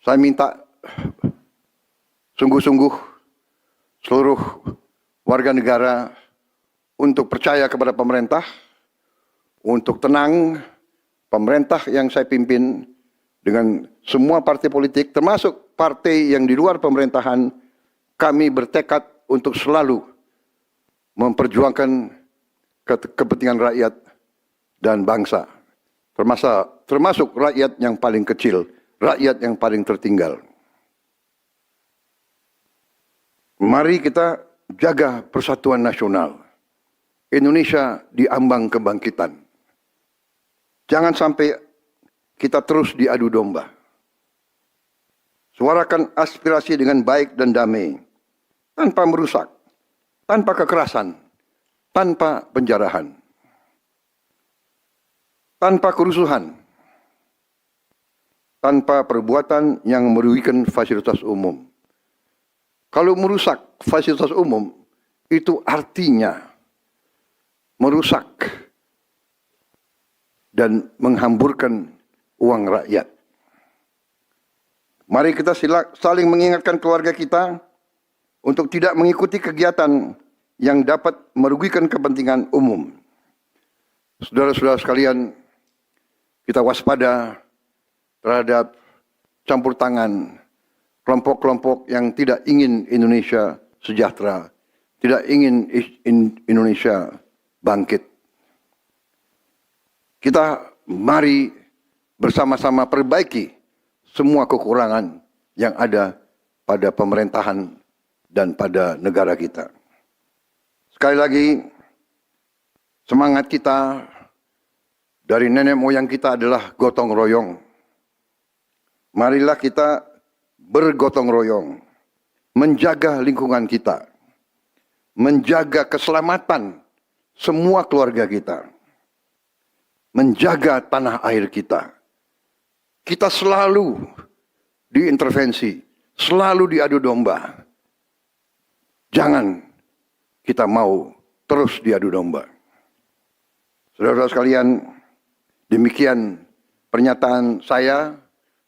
saya minta sungguh-sungguh seluruh warga negara untuk percaya kepada pemerintah, untuk tenang. Pemerintah yang saya pimpin dengan semua partai politik, termasuk partai yang di luar pemerintahan, kami bertekad untuk selalu memperjuangkan kepentingan rakyat dan bangsa, termasuk rakyat yang paling kecil, rakyat yang paling tertinggal. Mari kita jaga persatuan nasional. Indonesia di ambang kebangkitan. Jangan sampai kita terus diadu domba. Suarakan aspirasi dengan baik dan damai, tanpa merusak, tanpa kekerasan, tanpa penjarahan, tanpa kerusuhan, tanpa perbuatan yang merugikan fasilitas umum. Kalau merusak fasilitas umum, itu artinya merusak dan menghamburkan uang rakyat. Mari kita saling mengingatkan keluarga kita untuk tidak mengikuti kegiatan yang dapat merugikan kepentingan umum. Saudara-saudara sekalian, kita waspada terhadap campur tangan kelompok-kelompok yang tidak ingin Indonesia sejahtera, tidak ingin Indonesia bangkit. Kita mari bersama-sama perbaiki semua kekurangan yang ada pada pemerintahan dan pada negara kita. Sekali lagi, semangat kita dari nenek moyang kita adalah gotong royong. Marilah kita bergotong royong, menjaga lingkungan kita, menjaga keselamatan semua keluarga kita, menjaga tanah air kita. Kita selalu diintervensi, selalu diadu domba. Jangan kita mau terus diadu domba. Saudara-saudara sekalian, demikian pernyataan saya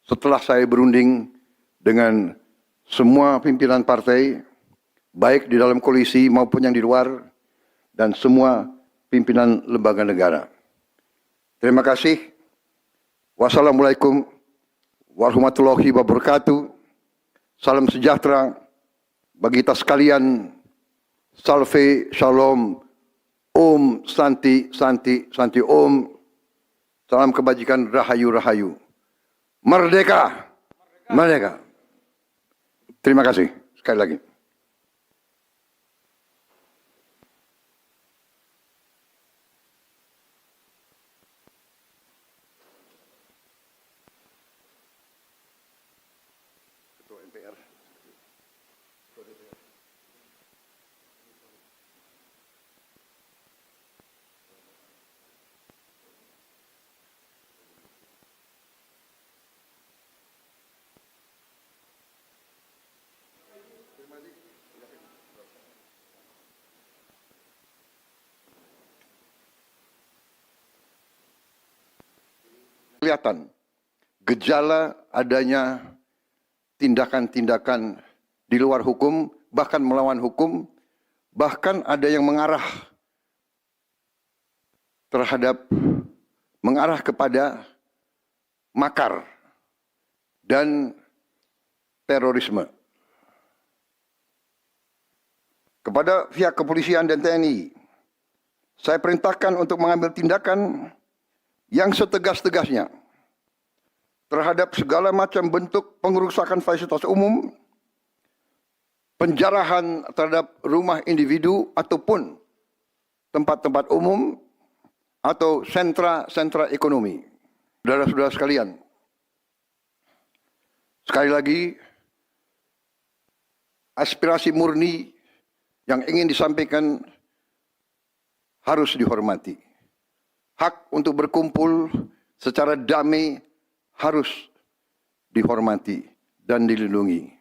setelah saya berunding dengan semua pimpinan partai, baik di dalam koalisi maupun yang di luar, dan semua pimpinan lembaga negara. Terima kasih. Wassalamualaikum warahmatullahi wabarakatuh. Salam sejahtera bagi kita sekalian. Salve, shalom, om, santi, santi, santi, om. Salam kebajikan, rahayu, rahayu. Merdeka, merdeka. Terima kasih sekali lagi. Ketua MPR. kelihatan gejala adanya tindakan-tindakan di luar hukum, bahkan melawan hukum, bahkan ada yang mengarah kepada makar dan terorisme. Kepada pihak kepolisian dan TNI, saya perintahkan untuk mengambil tindakan yang setegas-tegasnya terhadap segala macam bentuk pengerusakan fasilitas umum, penjarahan terhadap rumah individu ataupun tempat-tempat umum atau sentra-sentra ekonomi. Saudara-saudara sekalian, sekali lagi, aspirasi murni yang ingin disampaikan harus dihormati. Hak untuk berkumpul secara damai harus dihormati dan dilindungi.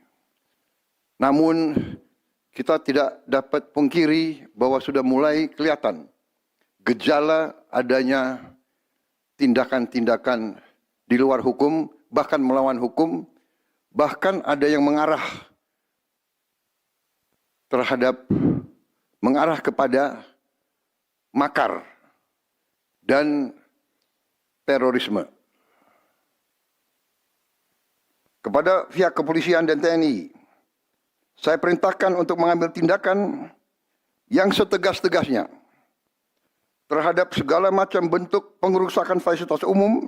Namun, kita tidak dapat pungkiri bahwa sudah mulai kelihatan gejala adanya tindakan-tindakan di luar hukum, bahkan melawan hukum, bahkan ada yang mengarah kepada makar dan terorisme. Kepada pihak kepolisian dan TNI, saya perintahkan untuk mengambil tindakan yang setegas-tegasnya terhadap segala macam bentuk pengerusakan fasilitas umum,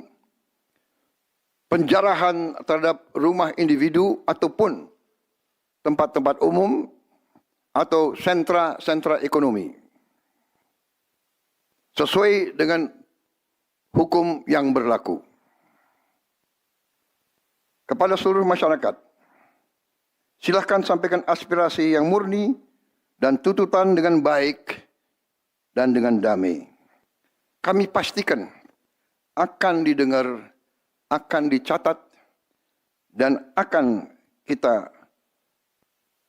penjarahan terhadap rumah individu ataupun tempat-tempat umum atau sentra-sentra ekonomi, sesuai dengan hukum yang berlaku. Kepada seluruh masyarakat, silahkan sampaikan aspirasi yang murni dan tuntutan dengan baik dan dengan damai. Kami pastikan akan didengar, akan dicatat, dan akan kita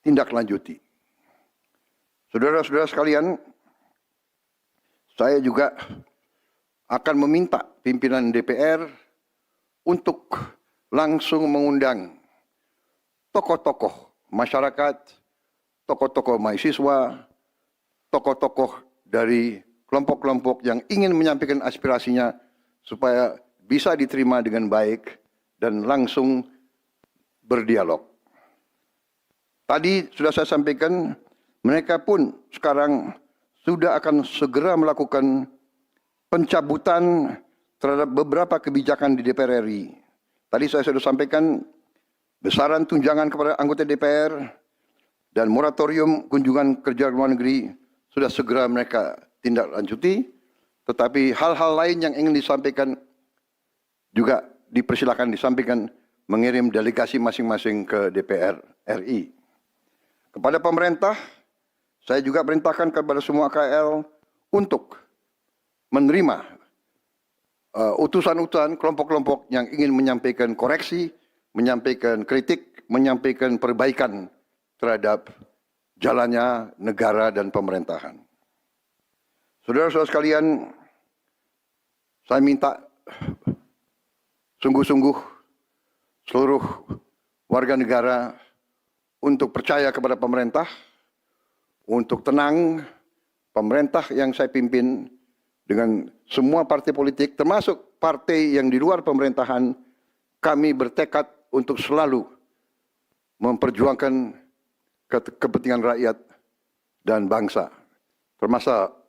tindak lanjuti. Saudara-saudara sekalian, saya juga akan meminta pimpinan DPR untuk langsung mengundang tokoh-tokoh masyarakat, tokoh-tokoh mahasiswa, tokoh-tokoh dari kelompok-kelompok yang ingin menyampaikan aspirasinya supaya bisa diterima dengan baik dan langsung berdialog. Tadi sudah saya sampaikan, mereka pun sekarang sudah akan segera melakukan pencabutan terhadap beberapa kebijakan di DPR RI. Tadi saya sudah sampaikan besaran tunjangan kepada anggota DPR dan moratorium kunjungan kerja luar negeri sudah segera mereka tindak lanjuti. Tetapi hal-hal lain yang ingin disampaikan juga dipersilakan disampaikan mengirim delegasi masing-masing ke DPR RI. Kepada pemerintah, saya juga perintahkan kepada semua KL untuk menerima utusan-utusan kelompok-kelompok yang ingin menyampaikan koreksi, menyampaikan kritik, menyampaikan perbaikan terhadap jalannya negara dan pemerintahan. Saudara-saudara sekalian, saya minta sungguh-sungguh seluruh warga negara untuk percaya kepada pemerintah, untuk tenang. Pemerintah yang saya pimpin dengan semua partai politik, termasuk partai yang di luar pemerintahan, kami bertekad untuk selalu memperjuangkan kepentingan rakyat dan bangsa,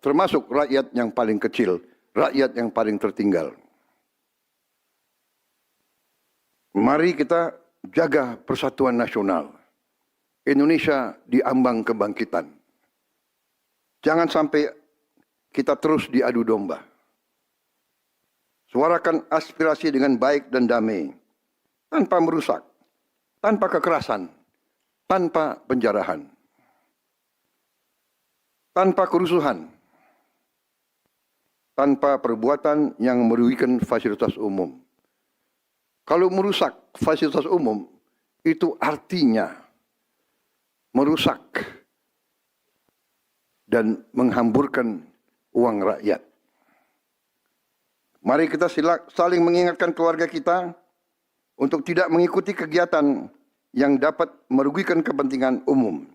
termasuk rakyat yang paling kecil, rakyat yang paling tertinggal. Mari kita jaga persatuan nasional. Indonesia diambang kebangkitan. Jangan sampai kita terus diadu domba. Suarakan aspirasi dengan baik dan damai, tanpa merusak, tanpa kekerasan, tanpa penjarahan, tanpa kerusuhan, tanpa perbuatan yang merugikan fasilitas umum. Kalau merusak fasilitas umum, itu artinya merusak dan menghamburkan uang rakyat. Mari kita saling mengingatkan keluarga kita untuk tidak mengikuti kegiatan yang dapat merugikan kepentingan umum.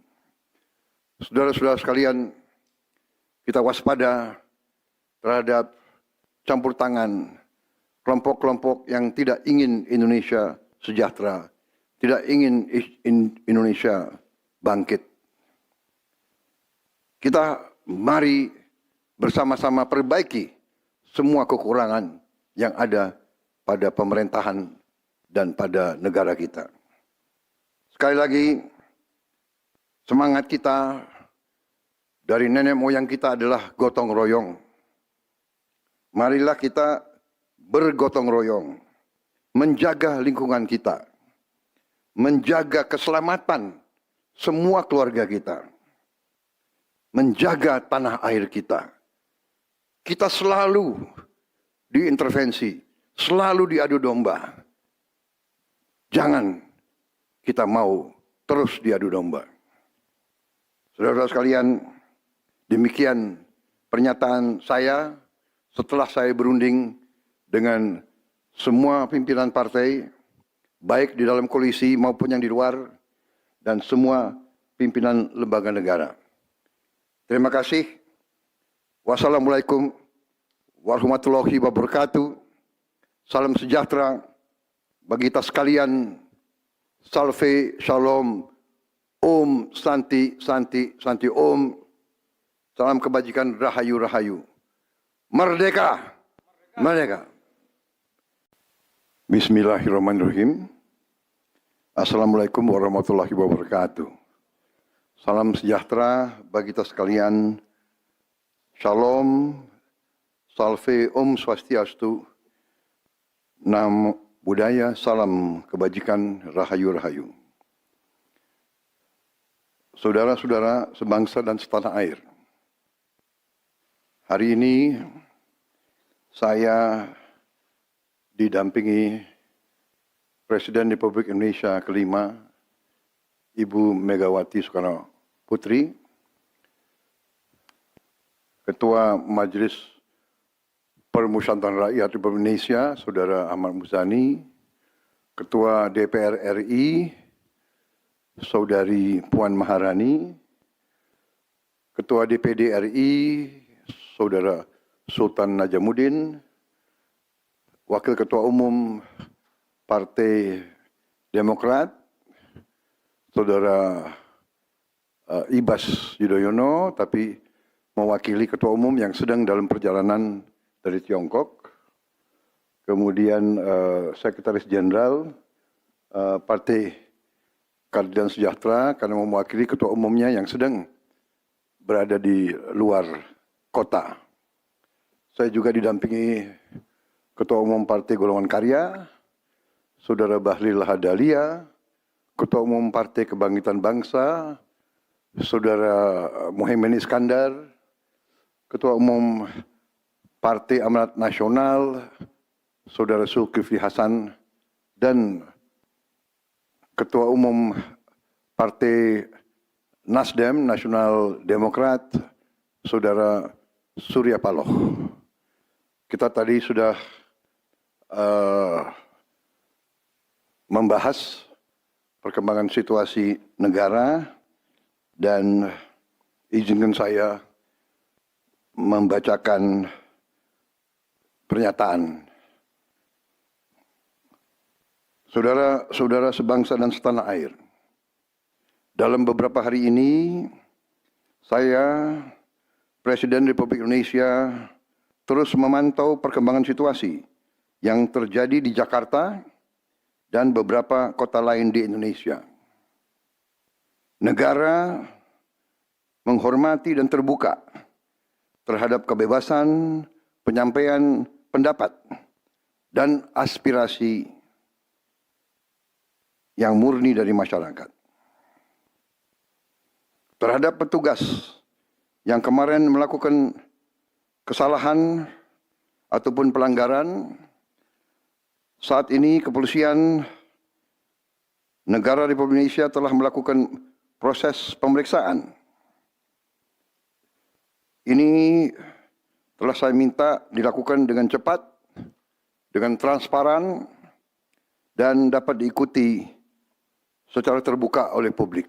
Saudara-saudara sekalian, kita waspada terhadap campur tangan kelompok-kelompok yang tidak ingin Indonesia sejahtera, tidak ingin Indonesia bangkit. Kita mari bersama-sama perbaiki semua kekurangan yang ada pada pemerintahan dan pada negara kita. Sekali lagi, semangat kita dari nenek moyang kita adalah gotong royong. Marilah kita bergotong royong, menjaga lingkungan kita, menjaga keselamatan semua keluarga kita, menjaga tanah air kita. Kita selalu diintervensi, selalu diadu domba. Jangan kita mau terus diadu domba. Saudara-saudara sekalian, demikian pernyataan saya setelah saya berunding dengan semua pimpinan partai, baik di dalam koalisi maupun yang di luar, dan semua pimpinan lembaga negara. Terima kasih. Wassalamualaikum warahmatullahi wabarakatuh. Salam sejahtera bagi kita sekalian. Salve, shalom, om, santi, santi, santi, om. Salam kebajikan, rahayu, rahayu. Merdeka, merdeka. Bismillahirrahmanirrahim. Assalamualaikum warahmatullahi wabarakatuh. Salam sejahtera bagi kita sekalian. Shalom, salve, om swastiastu, namo buddhaya, salam kebajikan, rahayu, rahayu. Saudara-saudara sebangsa dan setanah air, hari ini saya didampingi Presiden Republik Indonesia kelima, Ibu Megawati Soekarno Putri, Ketua Majelis Permusyawaratan Rakyat Republik Indonesia, Saudara Ahmad Muzani, Ketua DPR RI, Saudari Puan Maharani, Ketua DPD RI, Saudara Sultan Najamuddin, Wakil Ketua Umum Partai Demokrat, Saudara Ibas Yudhoyono, tapi mewakili Ketua Umum yang sedang dalam perjalanan dari Tiongkok. Kemudian Sekretaris Jenderal Partai Keadilan Sejahtera karena mewakili Ketua Umumnya yang sedang berada di luar kota. Saya juga didampingi Ketua Umum Partai Golongan Karya, Saudara Bahlil Lahadalia, Ketua Umum Partai Kebangkitan Bangsa, Saudara Muhaimin Iskandar, Ketua Umum Partai Amanat Nasional, Saudara Zulkifli Hasan, dan Ketua Umum Partai Nasdem, Nasional Demokrat, Saudara Surya Paloh. Kita tadi sudah membahas perkembangan situasi negara dan izinkan saya membacakan pernyataan. Saudara-saudara sebangsa dan setanah air, dalam beberapa hari ini saya, Presiden Republik Indonesia, terus memantau perkembangan situasi yang terjadi di Jakarta dan beberapa kota lain di Indonesia. Negara menghormati dan terbuka terhadap kebebasan penyampaian pendapat dan aspirasi yang murni dari masyarakat. Terhadap petugas yang kemarin melakukan kesalahan ataupun pelanggaran, saat ini kepolisian negara Republik Indonesia telah melakukan proses pemeriksaan. Ini telah saya minta dilakukan dengan cepat dengan transparan dan dapat diikuti secara terbuka oleh publik.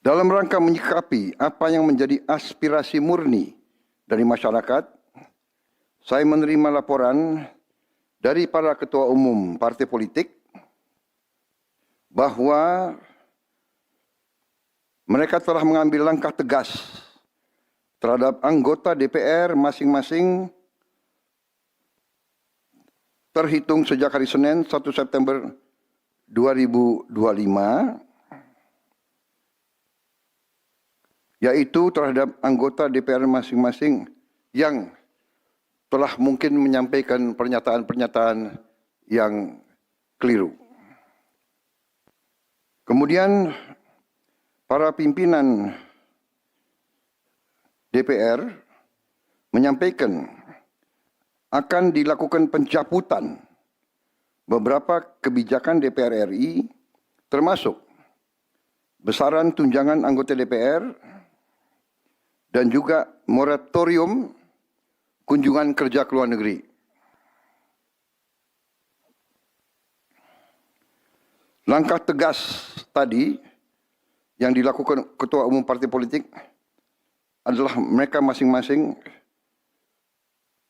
Dalam rangka menyikapi apa yang menjadi aspirasi murni dari masyarakat, saya menerima laporan dari para ketua umum partai politik bahwa mereka telah mengambil langkah tegas terhadap anggota DPR masing-masing terhitung sejak hari Senin 1 September 2025, yaitu terhadap anggota DPR masing-masing yang telah mungkin menyampaikan pernyataan-pernyataan yang keliru. Kemudian para pimpinan DPR menyampaikan akan dilakukan pencabutan beberapa kebijakan DPR RI, termasuk besaran tunjangan anggota DPR dan juga moratorium kunjungan kerja ke luar negeri. Langkah tegas tadi yang dilakukan ketua umum partai politik adalah mereka masing-masing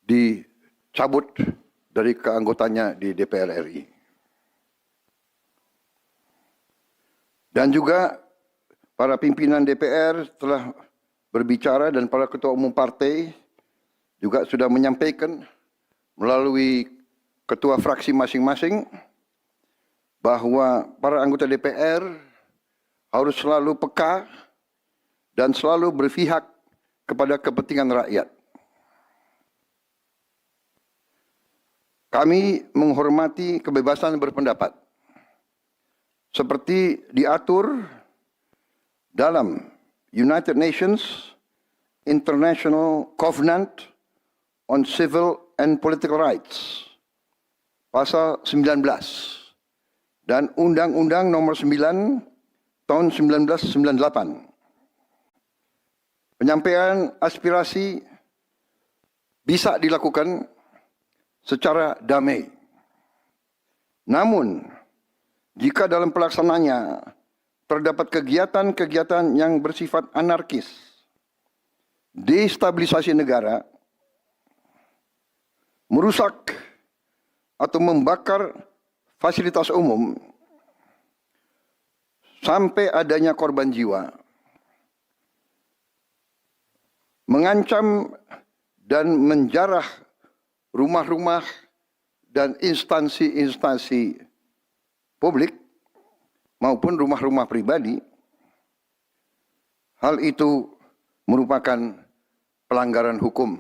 dicabut dari keanggotanya di DPR RI. Dan juga para pimpinan DPR telah berbicara dan para ketua umum partai juga sudah menyampaikan melalui ketua fraksi masing-masing bahwa para anggota DPR harus selalu peka dan selalu berpihak kepada kepentingan rakyat. Kami menghormati kebebasan berpendapat seperti diatur dalam United Nations International Covenant on Civil and Political Rights, pasal 19, dan Undang-Undang Nomor 9 tahun 1998. Penyampaian aspirasi bisa dilakukan secara damai. Namun, jika dalam pelaksananya terdapat kegiatan-kegiatan yang bersifat anarkis, destabilisasi negara, merusak atau membakar fasilitas umum, sampai adanya korban jiwa, mengancam dan menjarah rumah-rumah dan instansi-instansi publik maupun rumah-rumah pribadi, hal itu merupakan pelanggaran hukum.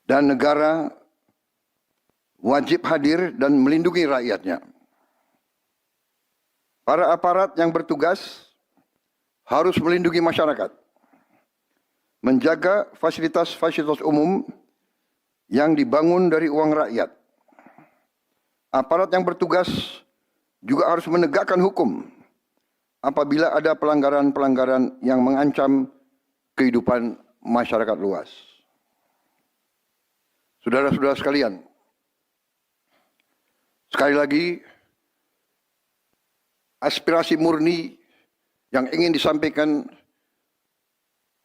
Dan negara wajib hadir dan melindungi rakyatnya. Para aparat yang bertugas harus melindungi masyarakat, menjaga fasilitas-fasilitas umum yang dibangun dari uang rakyat. Aparat yang bertugas juga harus menegakkan hukum apabila ada pelanggaran-pelanggaran yang mengancam kehidupan masyarakat luas. Saudara-saudara sekalian, sekali lagi, aspirasi murni yang ingin disampaikan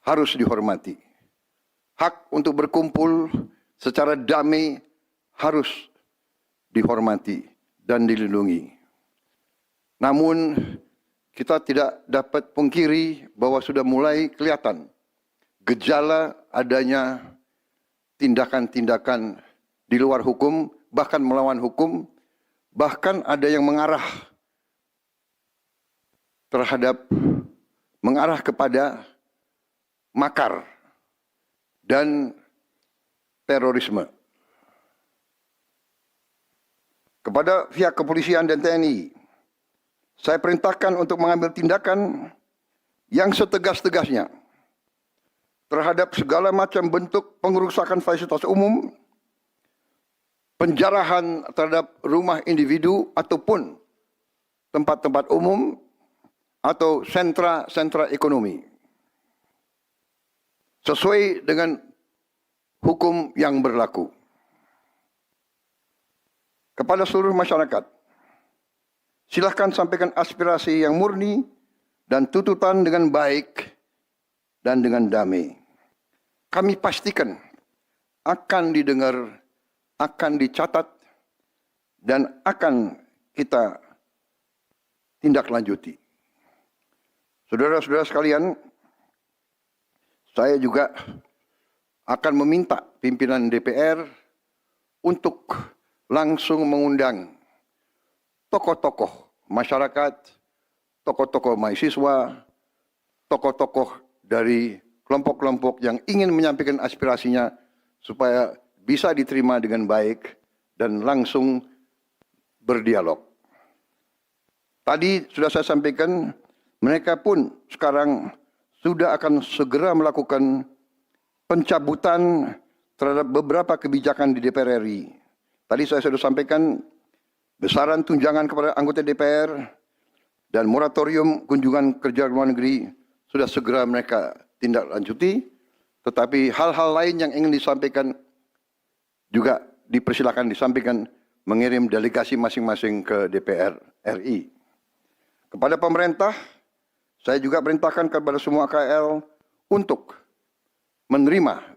harus dihormati. Hak untuk berkumpul secara damai harus dihormati dan dilindungi. Namun, kita tidak dapat pungkiri bahwa sudah mulai kelihatan gejala adanya tindakan-tindakan di luar hukum, bahkan melawan hukum, bahkan ada yang mengarah kepada makar dan terorisme. Kepada pihak kepolisian dan TNI, saya perintahkan untuk mengambil tindakan yang setegas-tegasnya terhadap segala macam bentuk pengerusakan fasilitas umum, penjarahan terhadap rumah individu ataupun tempat-tempat umum atau sentra-sentra ekonomi. sesuai dengan hukum yang berlaku. Kepada seluruh masyarakat, silahkan sampaikan aspirasi yang murni dan tuntutan dengan baik dan dengan damai. Kami pastikan akan didengar, akan dicatat, dan akan kita tindak lanjuti. Saudara-saudara sekalian, saya juga akan meminta pimpinan DPR untuk langsung mengundang tokoh-tokoh masyarakat, tokoh-tokoh mahasiswa, tokoh-tokoh dari kelompok-kelompok yang ingin menyampaikan aspirasinya supaya bisa diterima dengan baik dan langsung berdialog. Tadi sudah saya sampaikan, mereka pun sekarang sudah akan segera melakukan pencabutan terhadap beberapa kebijakan di DPR RI. Tadi saya sudah sampaikan besaran tunjangan kepada anggota DPR dan moratorium kunjungan kerja luar negeri sudah segera mereka tindak lanjuti. Tetapi hal-hal lain yang ingin disampaikan juga dipersilakan disampaikan mengirim delegasi masing-masing ke DPR RI. Kepada pemerintah, saya juga perintahkan kepada semua KL untuk menerima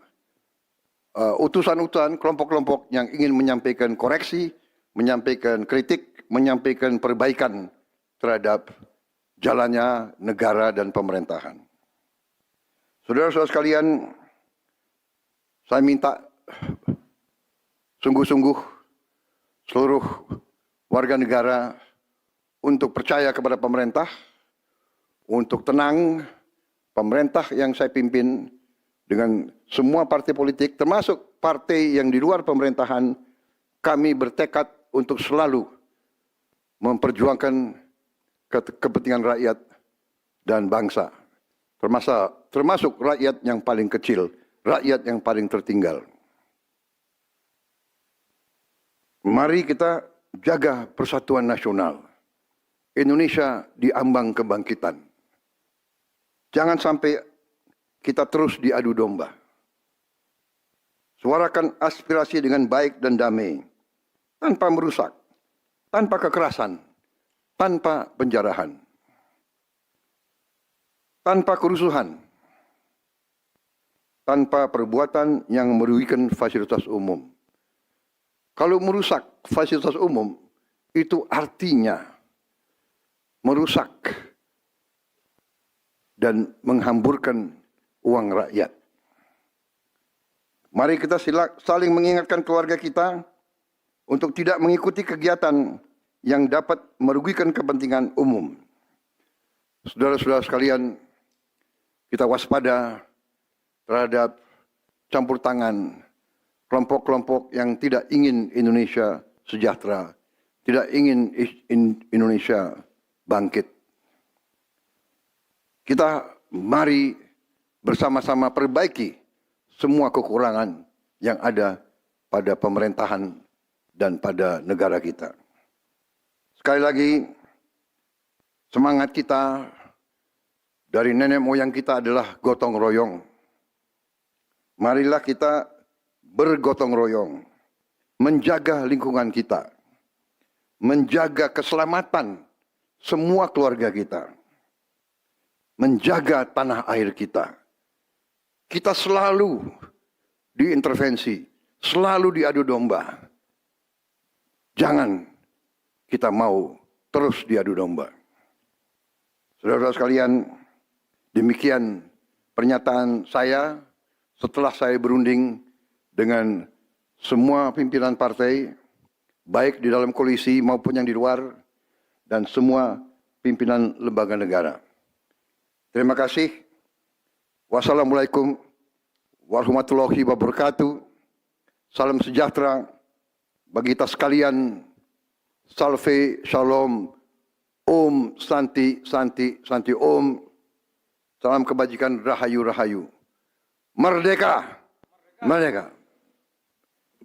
utusan-utusan kelompok-kelompok yang ingin menyampaikan koreksi, menyampaikan kritik, menyampaikan perbaikan terhadap jalannya negara dan pemerintahan. Saudara-saudara sekalian, saya minta sungguh-sungguh seluruh warga negara untuk percaya kepada pemerintah, untuk tenang. Pemerintah yang saya pimpin dengan semua partai politik, termasuk partai yang di luar pemerintahan, kami bertekad untuk selalu memperjuangkan kepentingan rakyat dan bangsa, termasuk rakyat yang paling kecil, rakyat yang paling tertinggal. Mari kita jaga persatuan nasional. Indonesia di ambang kebangkitan. Jangan sampai kita terus diadu domba. Suarakan aspirasi dengan baik dan damai, tanpa merusak, tanpa kekerasan, tanpa penjarahan, tanpa kerusuhan, tanpa perbuatan yang merugikan fasilitas umum. Kalau merusak fasilitas umum, itu artinya merusak dan menghamburkan uang rakyat. Mari kita saling mengingatkan keluarga kita untuk tidak mengikuti kegiatan yang dapat merugikan kepentingan umum. Saudara-saudara sekalian, kita waspada terhadap campur tangan kelompok-kelompok yang tidak ingin Indonesia sejahtera, tidak ingin Indonesia bangkit. Kita mari bersama-sama perbaiki semua kekurangan yang ada pada pemerintahan dan pada negara kita. Sekali lagi, semangat kita dari nenek moyang kita adalah gotong royong. Marilah kita bergotong royong, menjaga lingkungan kita, menjaga keselamatan semua keluarga kita, menjaga tanah air kita. Kita selalu diintervensi, selalu diadu domba. Jangan kita mau terus diadu domba. Saudara-saudara sekalian, demikian pernyataan saya setelah saya berunding dengan semua pimpinan partai, baik di dalam koalisi maupun yang di luar, dan semua pimpinan lembaga negara. Terima kasih. Wassalamualaikum warahmatullahi wabarakatuh. Salam sejahtera bagi kita sekalian. Salve, shalom, om, santi, santi, santi, om. Salam kebajikan, rahayu, rahayu. Merdeka, merdeka.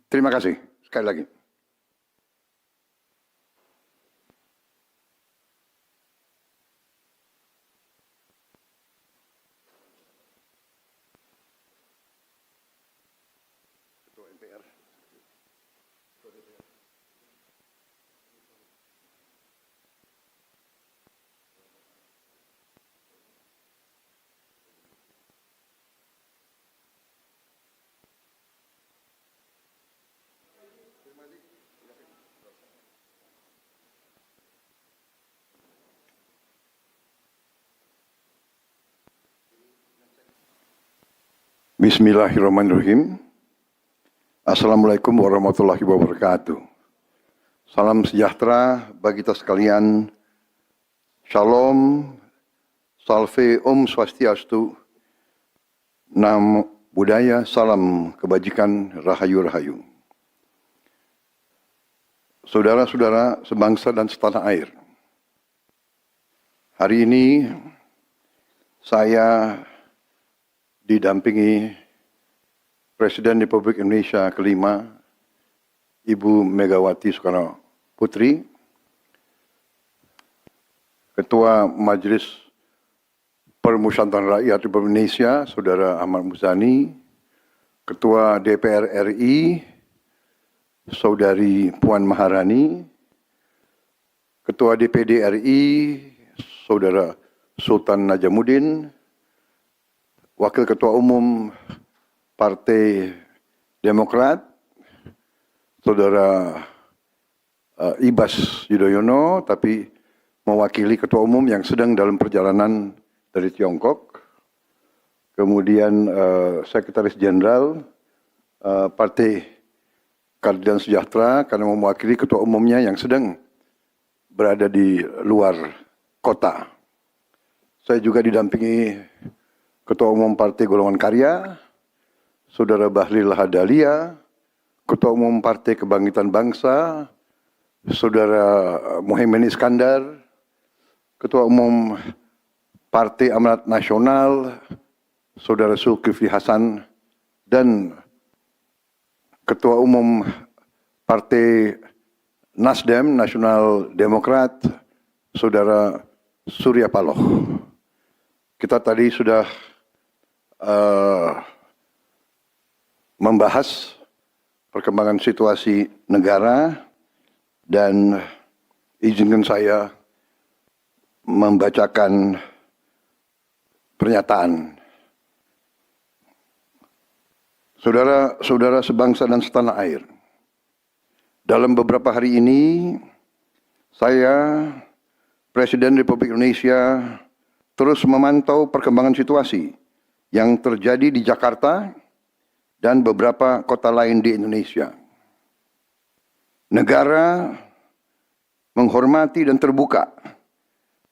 Terima kasih sekali lagi. Bismillahirrahmanirrahim. Assalamualaikum warahmatullahi wabarakatuh. Salam sejahtera bagi kita sekalian. Shalom, salve, om swastiastu, namo buddhaya, salam kebajikan, rahayu-rahayu. Saudara-saudara sebangsa dan setanah air. Hari ini saya didampingi Presiden Republik Indonesia kelima, Ibu Megawati Soekarno Putri, Ketua Majelis Permusyawaratan Rakyat Republik Indonesia, Saudara Ahmad Muzani, Ketua DPR RI, Saudari Puan Maharani, Ketua DPD RI, Saudara Sultan Najamuddin, Wakil Ketua Umum Partai Demokrat, Saudara Ibas Yudhoyono, tapi mewakili Ketua Umum yang sedang dalam perjalanan dari Tiongkok. Kemudian Sekretaris Jenderal Partai Keadilan Sejahtera karena mewakili Ketua Umumnya yang sedang berada di luar kota. Saya juga didampingi Ketua Umum Partai Golongan Karya, Saudara Bahlil Lahadalia, Ketua Umum Partai Kebangkitan Bangsa, Saudara Muhaimin Iskandar, Ketua Umum Partai Amanat Nasional, Saudara Zulkifli Hasan, dan Ketua Umum Partai Nasdem, Nasional Demokrat, Saudara Surya Paloh. Kita tadi sudah membahas perkembangan situasi negara dan izinkan saya membacakan pernyataan. Saudara-saudara sebangsa dan setanah air, dalam beberapa hari ini saya, Presiden Republik Indonesia, terus memantau perkembangan situasi yang terjadi di Jakarta dan beberapa kota lain di Indonesia. Negara menghormati dan terbuka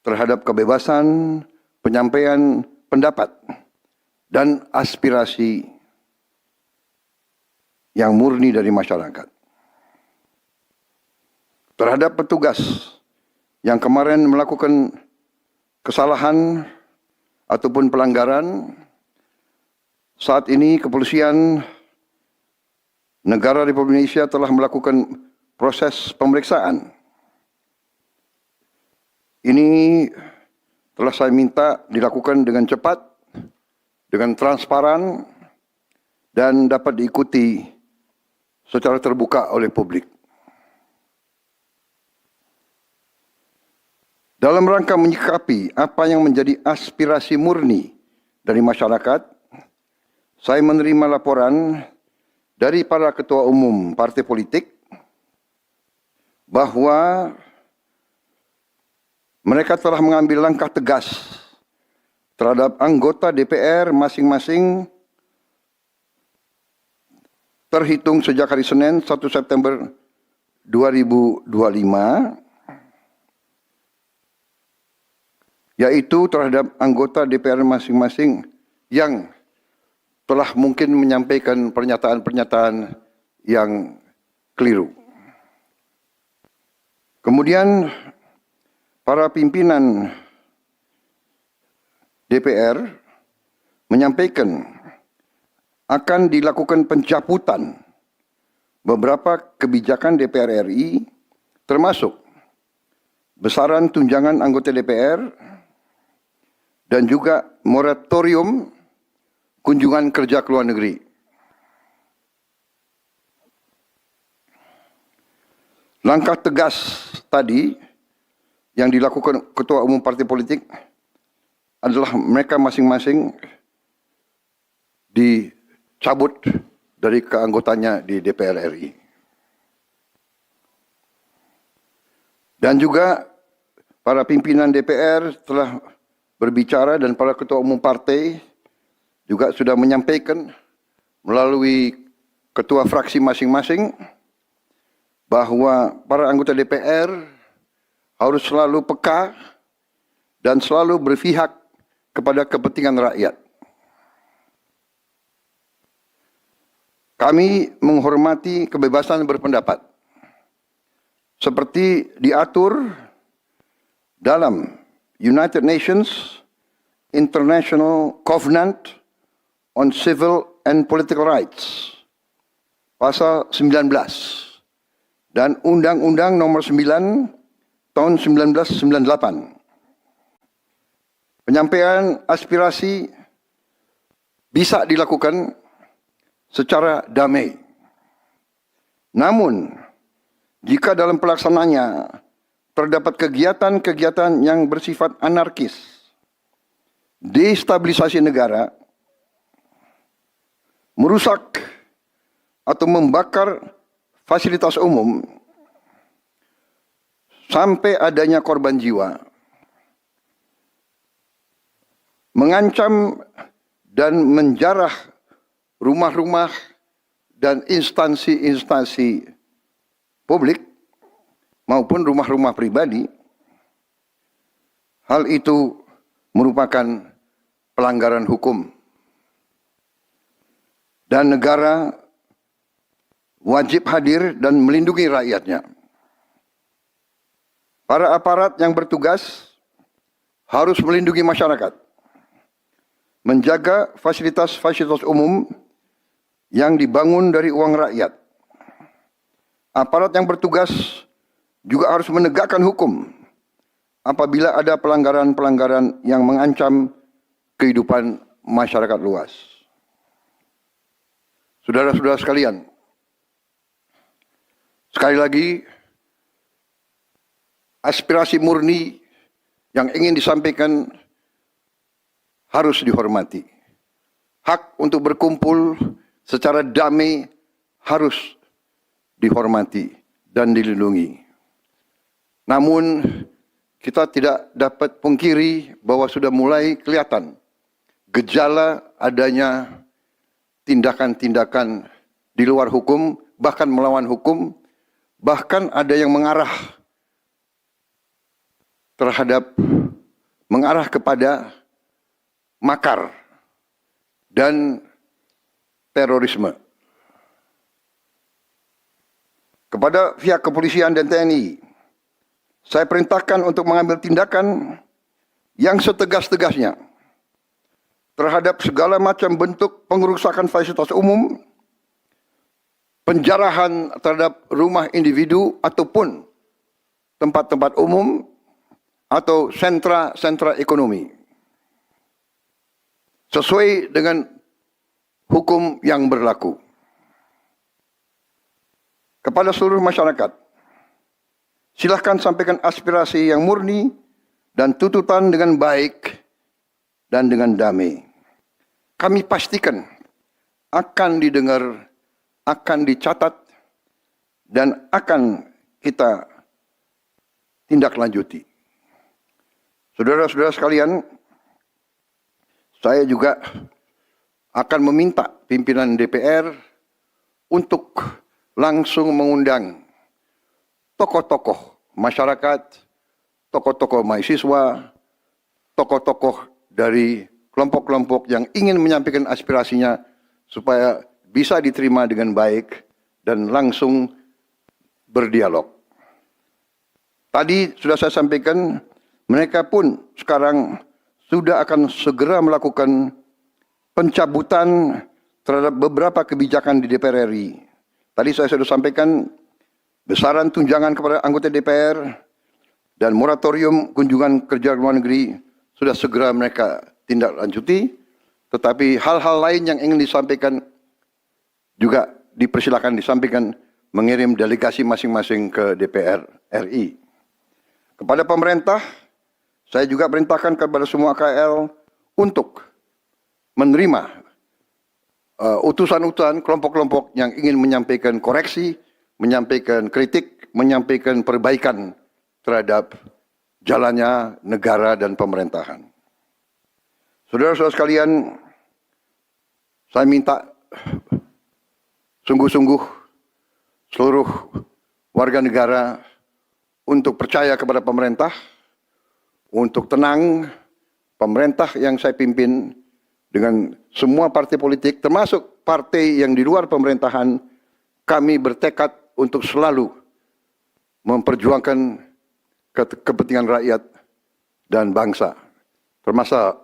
terhadap kebebasan penyampaian pendapat dan aspirasi yang murni dari masyarakat. Terhadap petugas yang kemarin melakukan kesalahan ataupun pelanggaran, saat ini kepolisian negara Republik Indonesia telah melakukan proses pemeriksaan. Ini telah saya minta dilakukan dengan cepat, dengan transparan, dan dapat diikuti secara terbuka oleh publik. Dalam rangka menyikapi apa yang menjadi aspirasi murni dari masyarakat, saya menerima laporan dari para ketua umum partai politik bahwa mereka telah mengambil langkah tegas terhadap anggota DPR masing-masing terhitung sejak hari Senin 1 September 2025, yaitu terhadap anggota DPR masing-masing yang telah mungkin menyampaikan pernyataan-pernyataan yang keliru. Kemudian para pimpinan DPR menyampaikan akan dilakukan pencabutan beberapa kebijakan DPR RI, termasuk besaran tunjangan anggota DPR dan juga moratorium kunjungan kerja ke luar negeri. Langkah tegas tadi yang dilakukan ketua umum partai politik adalah mereka masing-masing dicabut dari keanggotanya di DPR RI. Dan juga para pimpinan DPR telah berbicara dan para ketua umum partai juga sudah menyampaikan melalui ketua fraksi masing-masing bahwa para anggota DPR harus selalu peka dan selalu berpihak kepada kepentingan rakyat. Kami menghormati kebebasan berpendapat seperti diatur dalam United Nations International Covenant on Civil and Political Rights pasal 19 dan Undang-Undang Nomor 9 tahun 1998. Penyampaian aspirasi bisa dilakukan secara damai. Namun, jika dalam pelaksananya terdapat kegiatan-kegiatan yang bersifat anarkis, destabilisasi negara, merusak atau membakar fasilitas umum, sampai adanya korban jiwa, mengancam dan menjarah rumah-rumah dan instansi-instansi publik maupun rumah-rumah pribadi, hal itu merupakan pelanggaran hukum. Dan negara wajib hadir dan melindungi rakyatnya. Para aparat yang bertugas harus melindungi masyarakat, menjaga fasilitas-fasilitas umum yang dibangun dari uang rakyat. Aparat yang bertugas juga harus menegakkan hukum apabila ada pelanggaran-pelanggaran yang mengancam kehidupan masyarakat luas. Saudara-saudara sekalian, sekali lagi, aspirasi murni yang ingin disampaikan harus dihormati. Hak untuk berkumpul secara damai harus dihormati dan dilindungi. Namun, kita tidak dapat pungkiri bahwa sudah mulai kelihatan gejala adanya tindakan-tindakan di luar hukum, bahkan melawan hukum, bahkan ada yang mengarah kepada makar dan terorisme. Kepada pihak kepolisian dan TNI, saya perintahkan untuk mengambil tindakan yang setegas-tegasnya terhadap segala macam bentuk pengerusakan fasilitas umum, penjarahan terhadap rumah individu ataupun tempat-tempat umum atau sentra-sentra ekonomi, sesuai dengan hukum yang berlaku. Kepada seluruh masyarakat, silahkan sampaikan aspirasi yang murni dan tuntutan dengan baik dan dengan damai. Kami pastikan akan didengar, akan dicatat, dan akan kita tindak lanjuti. Saudara-saudara sekalian, saya juga akan meminta pimpinan DPR untuk langsung mengundang tokoh-tokoh masyarakat, tokoh-tokoh mahasiswa, tokoh-tokoh dari kelompok-kelompok yang ingin menyampaikan aspirasinya supaya bisa diterima dengan baik dan langsung berdialog. Tadi sudah saya sampaikan, mereka pun sekarang sudah akan segera melakukan pencabutan terhadap beberapa kebijakan di DPR RI. Tadi saya sudah sampaikan besaran tunjangan kepada anggota DPR dan moratorium kunjungan kerja luar negeri sudah segera mereka tindak lanjuti, tetapi hal-hal lain yang ingin disampaikan juga dipersilakan disampaikan mengirim delegasi masing-masing ke DPR RI. Kepada pemerintah, saya juga perintahkan kepada semua KL untuk menerima utusan-utusan kelompok-kelompok yang ingin menyampaikan koreksi, menyampaikan kritik, menyampaikan perbaikan terhadap jalannya negara dan pemerintahan. Saudara-saudara sekalian, saya minta sungguh-sungguh seluruh warga negara untuk percaya kepada pemerintah, untuk tenang. Pemerintah yang saya pimpin dengan semua partai politik, termasuk partai yang di luar pemerintahan, kami bertekad untuk selalu memperjuangkan kepentingan rakyat dan bangsa,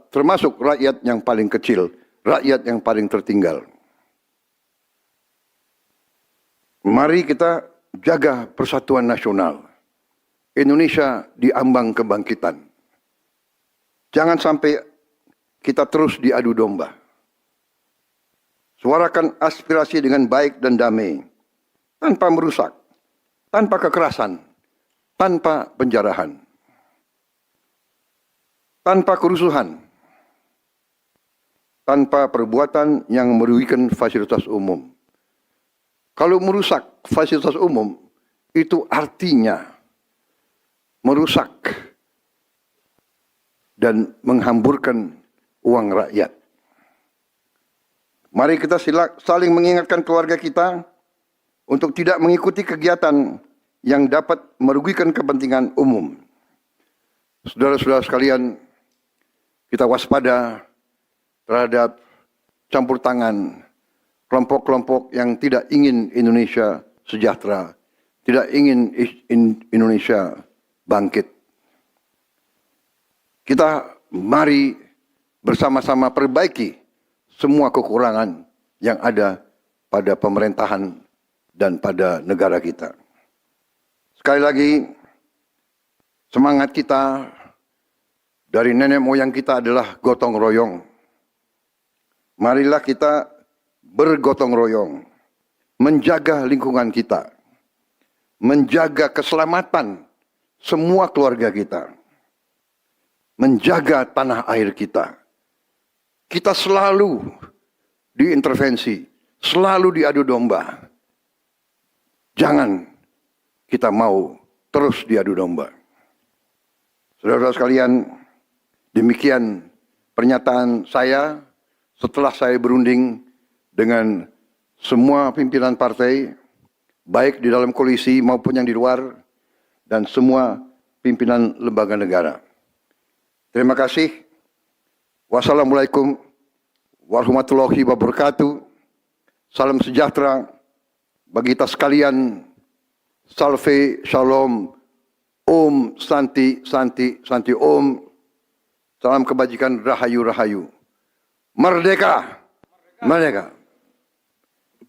termasuk rakyat yang paling kecil, rakyat yang paling tertinggal. Mari kita jaga persatuan nasional. Indonesia diambang kebangkitan. Jangan sampai kita terus diadu domba. Suarakan aspirasi dengan baik dan damai, tanpa merusak, tanpa kekerasan, tanpa penjarahan, tanpa kerusuhan, tanpa perbuatan yang merugikan fasilitas umum. Kalau merusak fasilitas umum, itu artinya merusak dan menghamburkan uang rakyat. Mari kita saling mengingatkan keluarga kita untuk tidak mengikuti kegiatan yang dapat merugikan kepentingan umum. Saudara-saudara sekalian, kita waspada terhadap campur tangan kelompok-kelompok yang tidak ingin Indonesia sejahtera, tidak ingin Indonesia bangkit. Kita mari bersama-sama perbaiki semua kekurangan yang ada pada pemerintahan dan pada negara kita. Sekali lagi, semangat kita dari nenek moyang kita adalah gotong royong. Marilah kita bergotong royong, menjaga lingkungan kita, menjaga keselamatan semua keluarga kita, menjaga tanah air kita. Kita selalu diintervensi, selalu diadu domba. Jangan kita mau terus diadu domba. Saudara-saudara sekalian, demikian pernyataan saya setelah saya berunding dengan semua pimpinan partai, baik di dalam koalisi maupun yang di luar, dan semua pimpinan lembaga negara. Terima kasih. Wassalamualaikum warahmatullahi wabarakatuh. Salam sejahtera bagi kita sekalian. Salve, shalom, om, santi, santi, santi, om. Salam kebajikan, rahayu, rahayu. Merdeka, merdeka.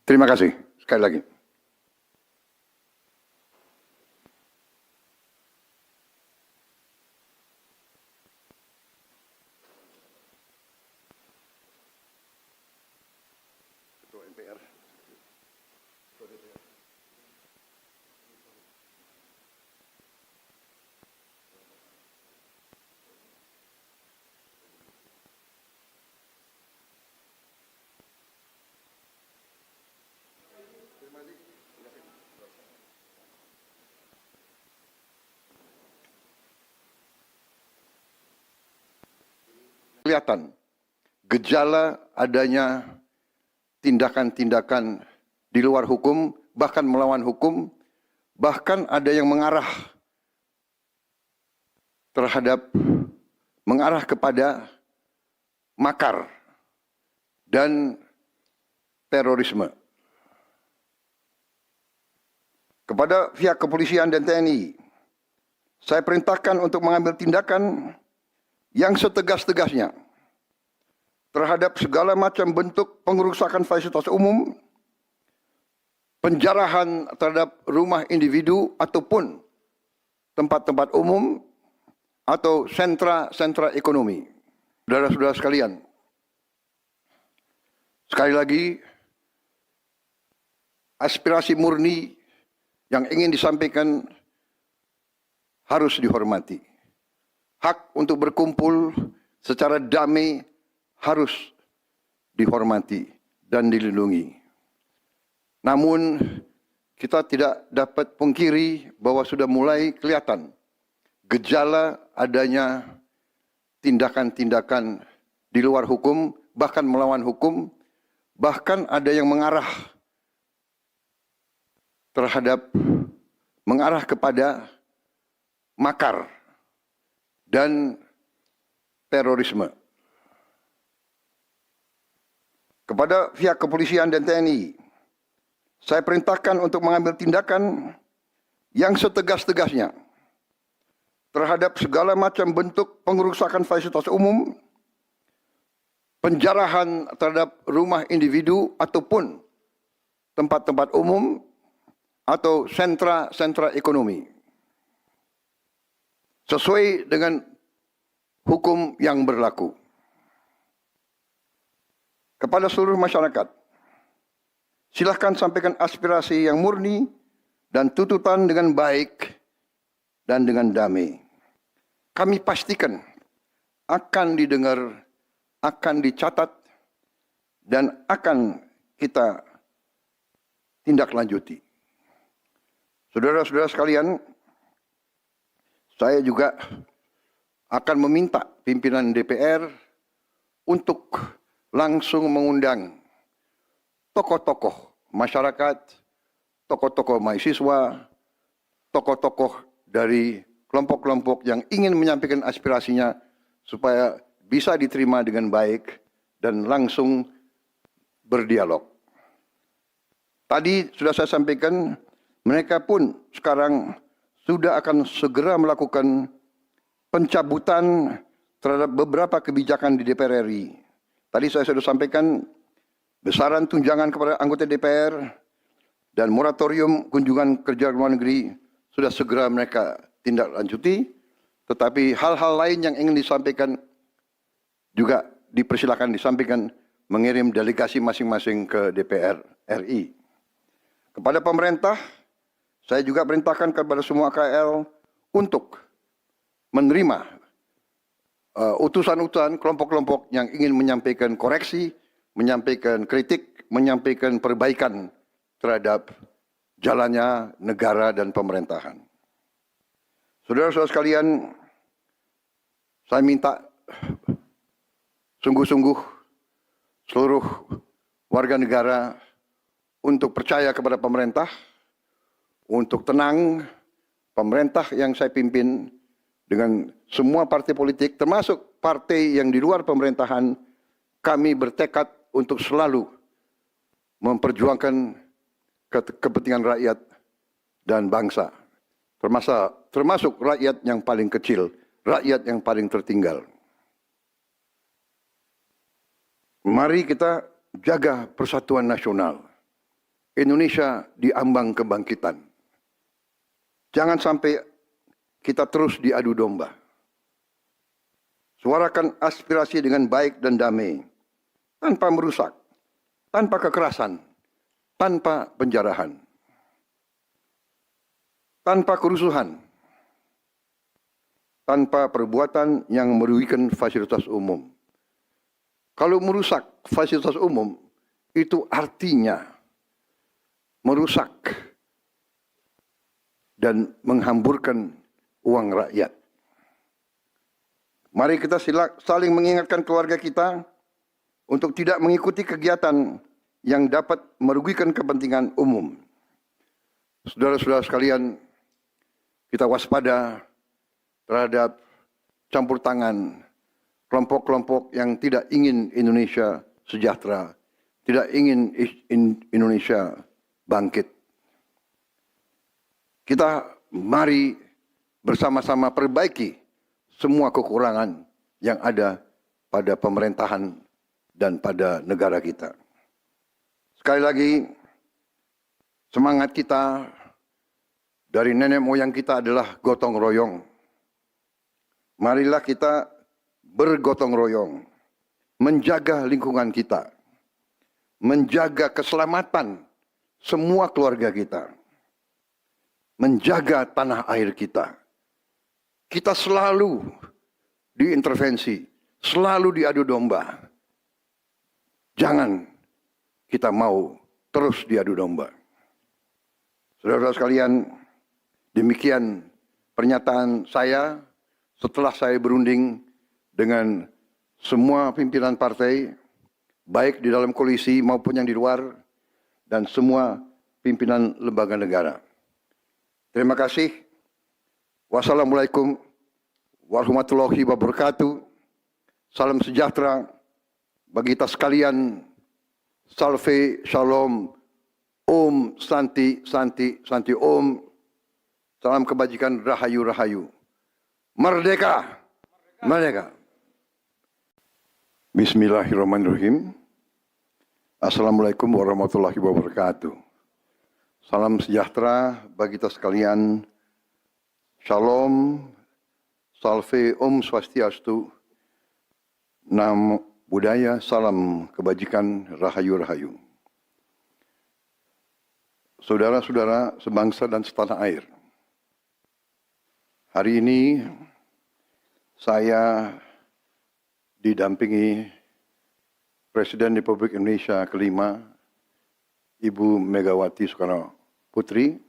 Terima kasih sekali lagi. Kelihatan gejala adanya tindakan-tindakan di luar hukum, bahkan melawan hukum, bahkan ada yang mengarah kepada makar dan terorisme. Kepada pihak kepolisian dan TNI, saya perintahkan untuk mengambil tindakan yang setegas-tegasnya terhadap segala macam bentuk pengerusakan fasilitas umum, penjarahan terhadap rumah individu ataupun tempat-tempat umum atau sentra-sentra ekonomi. Saudara-saudara sekalian, sekali lagi, aspirasi murni yang ingin disampaikan harus dihormati. Hak untuk berkumpul secara damai harus dihormati dan dilindungi. Namun kita tidak dapat pungkiri bahwa sudah mulai kelihatan gejala adanya tindakan-tindakan di luar hukum, bahkan melawan hukum, bahkan ada yang mengarah kepada makar dan terorisme. Kepada pihak kepolisian dan TNI, saya perintahkan untuk mengambil tindakan yang setegas-tegasnya terhadap segala macam bentuk pengerusakan fasilitas umum, penjarahan terhadap rumah individu ataupun tempat-tempat umum atau sentra-sentra ekonomi, sesuai dengan hukum yang berlaku. Kepada seluruh masyarakat, silahkan sampaikan aspirasi yang murni dan tuntutan dengan baik dan dengan damai. Kami pastikan akan didengar, akan dicatat, dan akan kita tindak lanjuti. Saudara-saudara sekalian, saya juga akan meminta pimpinan DPR untuk langsung mengundang tokoh-tokoh masyarakat, tokoh-tokoh mahasiswa, tokoh-tokoh dari kelompok-kelompok yang ingin menyampaikan aspirasinya supaya bisa diterima dengan baik dan langsung berdialog. Tadi sudah saya sampaikan, mereka pun sekarang sudah akan segera melakukan pencabutan terhadap beberapa kebijakan di DPR RI. Tadi saya sudah sampaikan besaran tunjangan kepada anggota DPR dan moratorium kunjungan kerja luar negeri sudah segera mereka tindak lanjuti. Tetapi hal-hal lain yang ingin disampaikan juga dipersilakan disampaikan mengirim delegasi masing-masing ke DPR RI. Kepada pemerintah, saya juga perintahkan kepada semua KL untuk menerima utusan-utusan kelompok-kelompok yang ingin menyampaikan koreksi, menyampaikan kritik, menyampaikan perbaikan terhadap jalannya negara dan pemerintahan. Saudara-saudara sekalian, saya minta sungguh-sungguh seluruh warga negara untuk percaya kepada pemerintah, untuk tenang. Pemerintah yang saya pimpin dengan semua partai politik, termasuk partai yang di luar pemerintahan, kami bertekad untuk selalu memperjuangkan kepentingan rakyat dan bangsa, termasuk rakyat yang paling kecil, rakyat yang paling tertinggal. Mari kita jaga persatuan nasional. Indonesia di ambang kebangkitan. Jangan sampai kita terus diadu domba. Suarakan aspirasi dengan baik dan damai, tanpa merusak, tanpa kekerasan, tanpa penjarahan, tanpa kerusuhan, tanpa perbuatan yang merugikan fasilitas umum. Kalau merusak fasilitas umum, itu artinya merusak dan menghamburkan uang rakyat. Mari kita saling mengingatkan keluarga kita untuk tidak mengikuti kegiatan yang dapat merugikan kepentingan umum. Saudara-saudara sekalian, kita waspada terhadap campur tangan kelompok-kelompok yang tidak ingin Indonesia sejahtera, tidak ingin Indonesia bangkit. Kita mari bersama-sama perbaiki semua kekurangan yang ada pada pemerintahan dan pada negara kita. Sekali lagi, semangat kita dari nenek moyang kita adalah gotong royong. Marilah kita bergotong royong, menjaga lingkungan kita, menjaga keselamatan semua keluarga kita. menjaga tanah air kita. Kita selalu diintervensi, selalu diadu domba. Jangan kita mau terus diadu domba. Saudara-saudara sekalian, demikian pernyataan saya setelah saya berunding dengan semua pimpinan partai, baik di dalam koalisi maupun yang di luar, dan semua pimpinan lembaga negara. Terima kasih. Wassalamualaikum warahmatullahi wabarakatuh. Salam sejahtera bagi kita sekalian. Salve, shalom, om, santi, santi, santi, om. Salam kebajikan, rahayu, rahayu. Merdeka! Merdeka! Bismillahirrahmanirrahim. Assalamualaikum warahmatullahi wabarakatuh. Salam sejahtera bagi kita sekalian. Shalom, salve, om swastiastu, namo buddhaya, salam kebajikan, rahayu, rahayu. Saudara-saudara sebangsa dan setanah air, hari ini saya didampingi Presiden Republik Indonesia kelima, Ibu Megawati Soekarno Putri,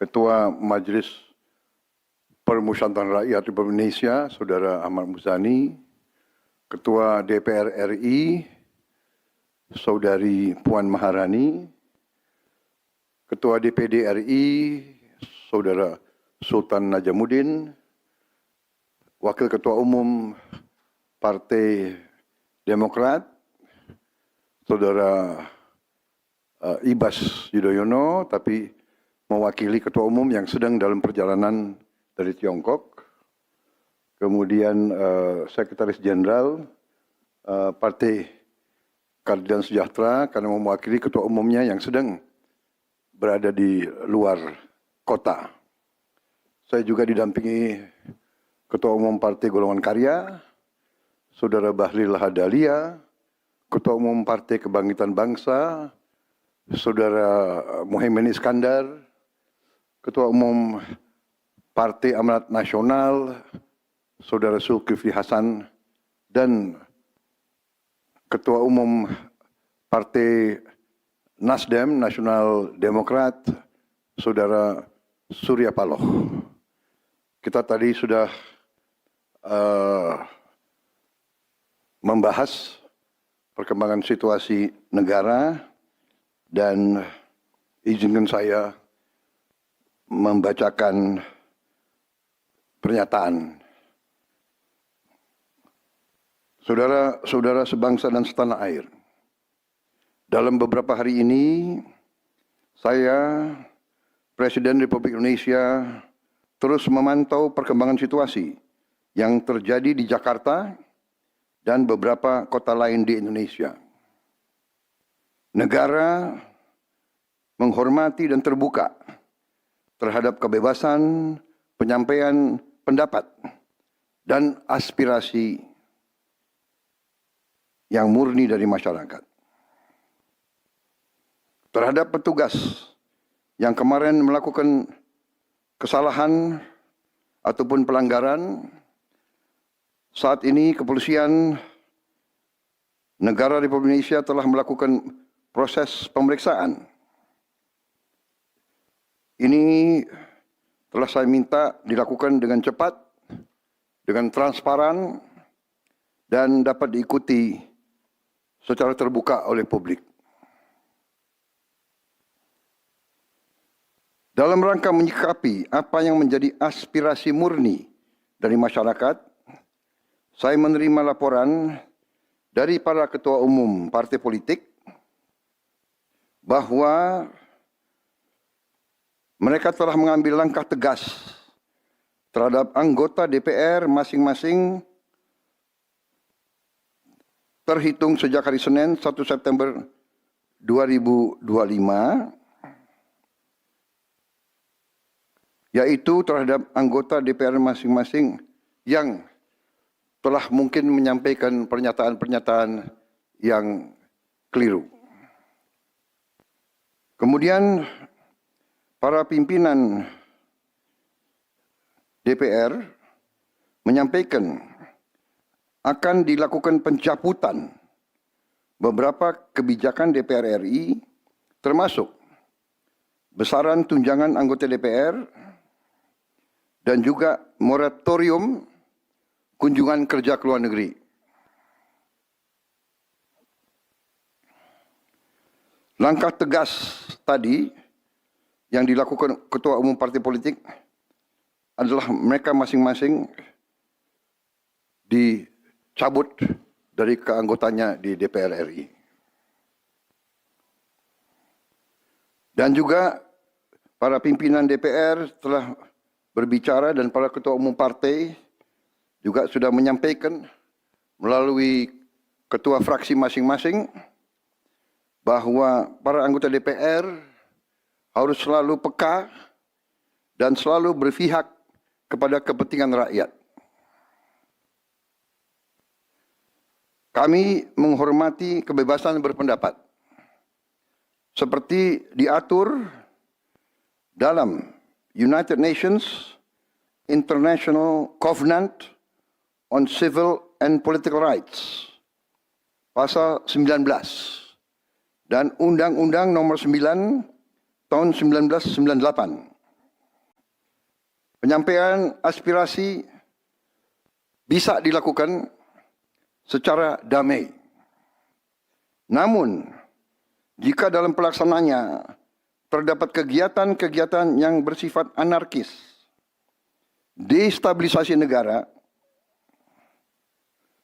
Ketua Majelis Permusyawaratan Rakyat Republik Indonesia, Saudara Ahmad Muzani, Ketua DPR RI, Saudari Puan Maharani, Ketua DPD RI, Saudara Sultan Najamuddin, Wakil Ketua Umum Partai Demokrat, Saudara Ibas Yudhoyono, tapi mewakili Ketua Umum yang sedang dalam perjalanan dari Tiongkok. Kemudian Sekretaris Jenderal Partai Keadilan Sejahtera karena mewakili Ketua Umumnya yang sedang berada di luar kota. Saya juga didampingi Ketua Umum Partai Golongan Karya, Saudara Bahlil Lahadalia, Ketua Umum Partai Kebangkitan Bangsa, Saudara Muhaimin Iskandar, Ketua Umum Partai Amanat Nasional, Saudara Zulkifli Hasan, dan Ketua Umum Partai Nasdem, Nasional Demokrat, Saudara Surya Paloh. Kita tadi sudah membahas perkembangan situasi negara dan izinkan saya membacakan pernyataan. Saudara-saudara sebangsa dan setanah air, dalam beberapa hari ini saya, Presiden Republik Indonesia, terus memantau perkembangan situasi yang terjadi di Jakarta dan beberapa kota lain di Indonesia. Negara menghormati dan terbuka terhadap kebebasan penyampaian pendapat dan aspirasi yang murni dari masyarakat. Terhadap petugas yang kemarin melakukan kesalahan ataupun pelanggaran, saat ini kepolisian negara Republik Indonesia telah melakukan proses pemeriksaan. Ini telah saya minta dilakukan dengan cepat, dengan transparan, dan dapat diikuti secara terbuka oleh publik. Dalam rangka menyikapi apa yang menjadi aspirasi murni dari masyarakat, saya menerima laporan dari para ketua umum partai politik bahwa mereka telah mengambil langkah tegas terhadap anggota DPR masing-masing terhitung sejak hari Senin 1 September 2025, yaitu terhadap anggota DPR masing-masing yang telah mungkin menyampaikan pernyataan-pernyataan yang keliru. Kemudian para pimpinan DPR menyampaikan akan dilakukan pencabutan beberapa kebijakan DPR RI, termasuk besaran tunjangan anggota DPR dan juga moratorium kunjungan kerja ke luar negeri. Langkah tegas tadi yang dilakukan ketua umum partai politik adalah mereka masing-masing dicabut dari keanggotanya di DPR RI. Dan juga para pimpinan DPR telah berbicara dan para ketua umum partai juga sudah menyampaikan melalui ketua fraksi masing-masing bahwa para anggota DPR harus selalu peka dan selalu berpihak kepada kepentingan rakyat. Kami menghormati kebebasan berpendapat seperti diatur dalam United Nations International Covenant on Civil and Political Rights, pasal 19, dan Undang-Undang Nomor 9 tahun 1998. Penyampaian aspirasi bisa dilakukan secara damai. Namun, jika dalam pelaksanaannya terdapat kegiatan-kegiatan yang bersifat anarkis, destabilisasi negara,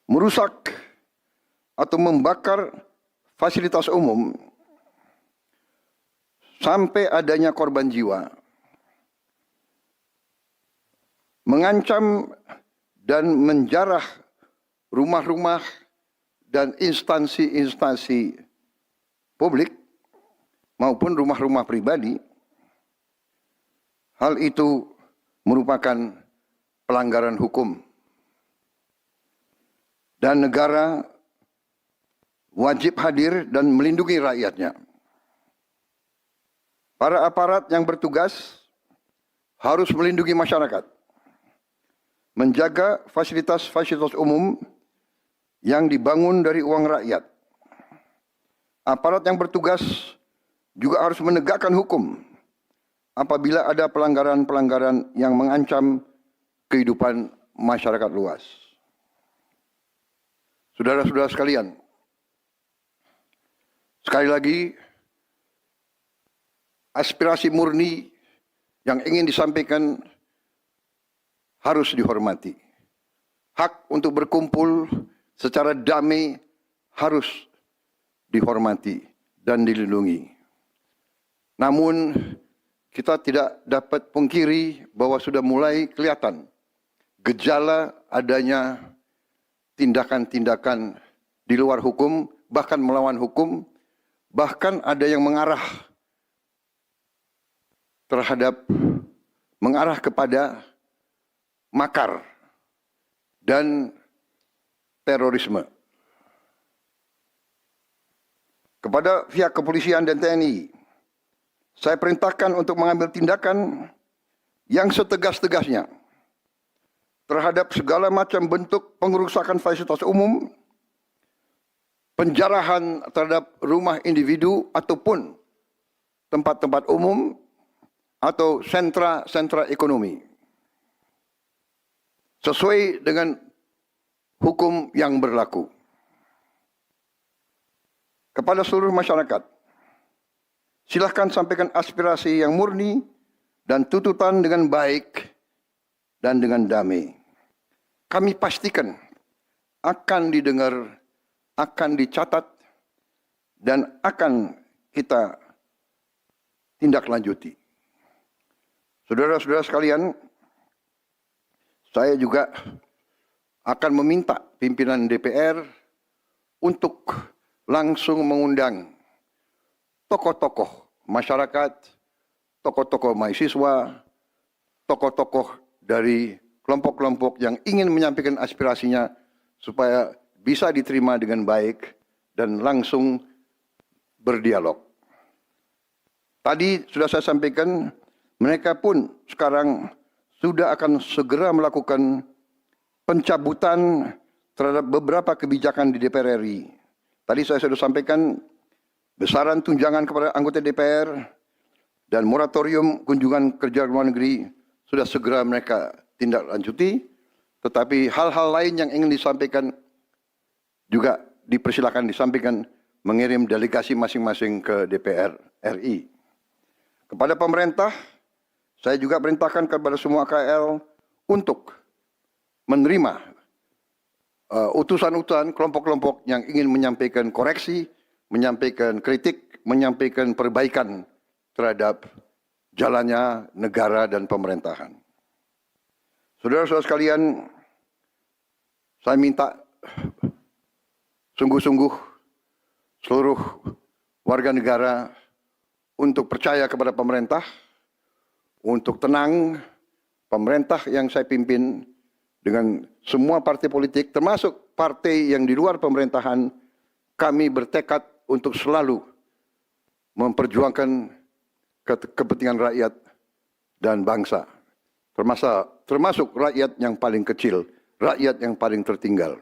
merusak atau membakar fasilitas umum, sampai adanya korban jiwa, mengancam dan menjarah rumah-rumah dan instansi-instansi publik maupun rumah-rumah pribadi, hal itu merupakan pelanggaran hukum. Dan negara wajib hadir dan melindungi rakyatnya. Para aparat yang bertugas harus melindungi masyarakat, menjaga fasilitas-fasilitas umum yang dibangun dari uang rakyat. Aparat yang bertugas juga harus menegakkan hukum apabila ada pelanggaran-pelanggaran yang mengancam kehidupan masyarakat luas. Saudara-saudara sekalian, sekali lagi, aspirasi murni yang ingin disampaikan harus dihormati. Hak untuk berkumpul secara damai harus dihormati dan dilindungi. Namun, kita tidak dapat pungkiri bahwa sudah mulai kelihatan gejala adanya tindakan-tindakan di luar hukum, bahkan melawan hukum, bahkan ada yang mengarah kepada makar dan terorisme. Kepada pihak kepolisian dan TNI, saya perintahkan untuk mengambil tindakan yang setegas-tegasnya terhadap segala macam bentuk pengerusakan fasilitas umum, penjarahan terhadap rumah individu ataupun tempat-tempat umum atau sentra-sentra ekonomi, sesuai dengan hukum yang berlaku. Kepada seluruh masyarakat, silahkan sampaikan aspirasi yang murni dan tuntutan dengan baik dan dengan damai. Kami pastikan akan didengar, akan dicatat, dan akan kita tindak lanjuti. Saudara-saudara sekalian, saya juga akan meminta pimpinan DPR untuk langsung mengundang tokoh-tokoh masyarakat, tokoh-tokoh mahasiswa, tokoh-tokoh dari kelompok-kelompok yang ingin menyampaikan aspirasinya supaya bisa diterima dengan baik dan langsung berdialog. Tadi sudah saya sampaikan mereka pun sekarang sudah akan segera melakukan pencabutan terhadap beberapa kebijakan di DPR RI. Tadi saya sudah sampaikan besaran tunjangan kepada anggota DPR dan moratorium kunjungan kerja luar negeri sudah segera mereka tindak lanjuti. Tetapi hal-hal lain yang ingin disampaikan juga dipersilakan disampaikan mengirim delegasi masing-masing ke DPR RI. Kepada pemerintah, saya juga perintahkan kepada semua KL untuk menerima utusan-utusan kelompok-kelompok yang ingin menyampaikan koreksi, menyampaikan kritik, menyampaikan perbaikan terhadap jalannya negara dan pemerintahan. Saudara-saudara sekalian, saya minta sungguh-sungguh seluruh warga negara untuk percaya kepada pemerintah, untuk tenang. Pemerintah yang saya pimpin dengan semua partai politik, termasuk partai yang di luar pemerintahan, kami bertekad untuk selalu memperjuangkan kepentingan rakyat dan bangsa, termasuk rakyat yang paling kecil, rakyat yang paling tertinggal.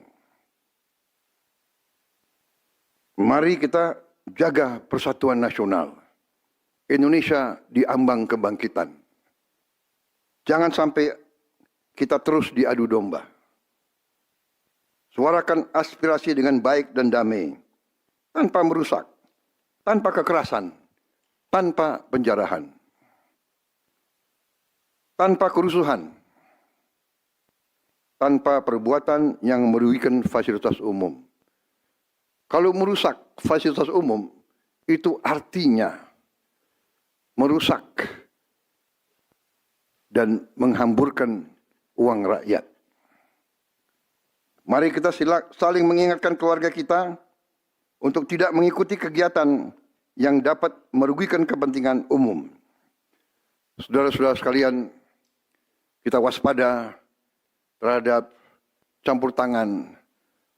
Mari kita jaga persatuan nasional. Indonesia diambang kebangkitan. Jangan sampai kita terus diadu domba. Suarakan aspirasi dengan baik dan damai, tanpa merusak, tanpa kekerasan, tanpa penjarahan, tanpa kerusuhan, tanpa perbuatan yang merugikan fasilitas umum. Kalau merusak fasilitas umum, itu artinya merusak dan menghamburkan uang rakyat. Mari kita saling mengingatkan keluarga kita untuk tidak mengikuti kegiatan yang dapat merugikan kepentingan umum. Saudara-saudara sekalian, kita waspada terhadap campur tangan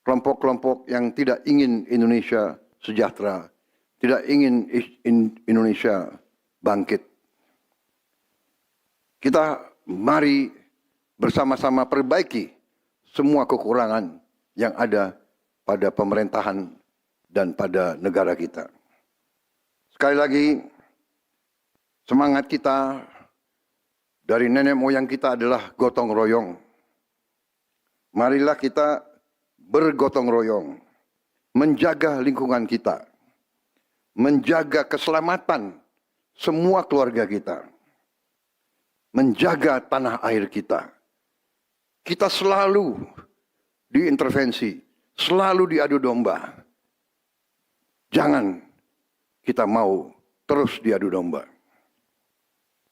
kelompok-kelompok yang tidak ingin Indonesia sejahtera, tidak ingin Indonesia bangkit. Kita mari bersama-sama perbaiki semua kekurangan yang ada pada pemerintahan dan pada negara kita. Sekali lagi, semangat kita dari nenek moyang kita adalah gotong royong. Marilah kita bergotong royong, menjaga lingkungan kita, menjaga keselamatan semua keluarga kita, menjaga tanah air kita. Kita selalu diintervensi, selalu diadu domba. Jangan kita mau terus diadu domba.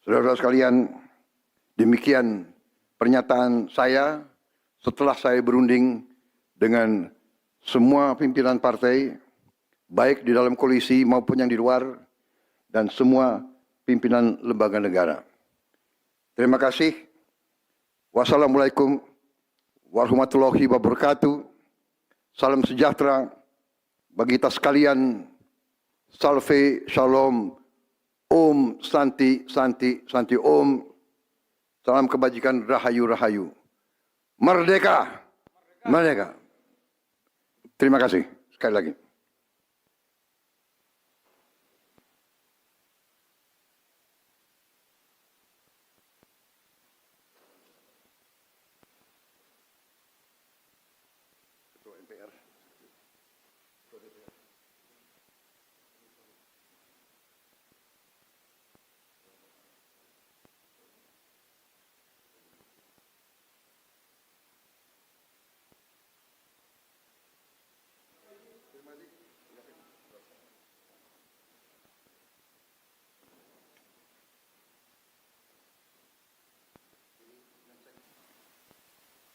Saudara-saudara sekalian, demikian pernyataan saya setelah saya berunding dengan semua pimpinan partai, baik di dalam koalisi maupun yang di luar, dan semua pimpinan lembaga negara. Terima kasih. Wassalamualaikum warahmatullahi wabarakatuh. Salam sejahtera bagi kita sekalian. Salve, shalom, om, santi, santi, santi, om. Salam kebajikan, rahayu, rahayu. Merdeka, merdeka. Terima kasih sekali lagi.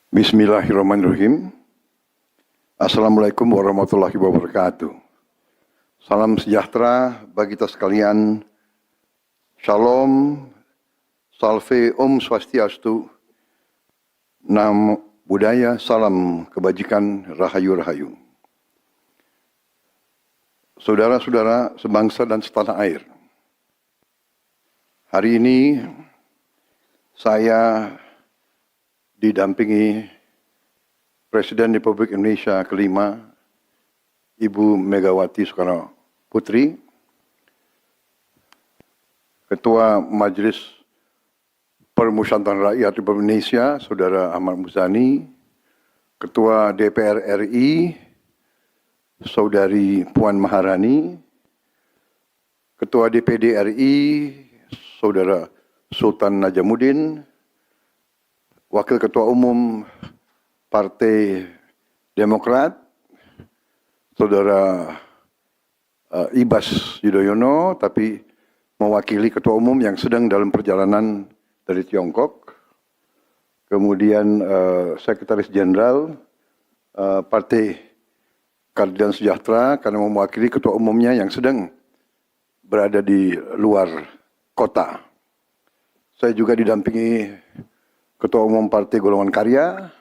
Bismillahirrahmanirrahim. Assalamualaikum warahmatullahi wabarakatuh. Salam sejahtera bagi kita sekalian. Shalom, salve, om swastiastu. Namo Buddhaya, salam kebajikan, rahayu, rahayu. Saudara-saudara sebangsa dan setanah air. Hari ini saya didampingi Presiden Republik Indonesia kelima, Ibu Megawati Soekarno Putri, Ketua Majelis Permusyawaratan Rakyat Republik Indonesia, Saudara Ahmad Muzani, Ketua DPR RI, Saudari Puan Maharani, Ketua DPD RI, Saudara Sultan Najamuddin, Wakil Ketua Umum Partai Demokrat, Saudara Ibas Yudhoyono, tapi mewakili Ketua Umum yang sedang dalam perjalanan dari Tiongkok. Kemudian Sekretaris Jenderal Partai Keadilan Sejahtera karena mewakili Ketua Umumnya yang sedang berada di luar kota. Saya juga didampingi Ketua Umum Partai Golongan Karya,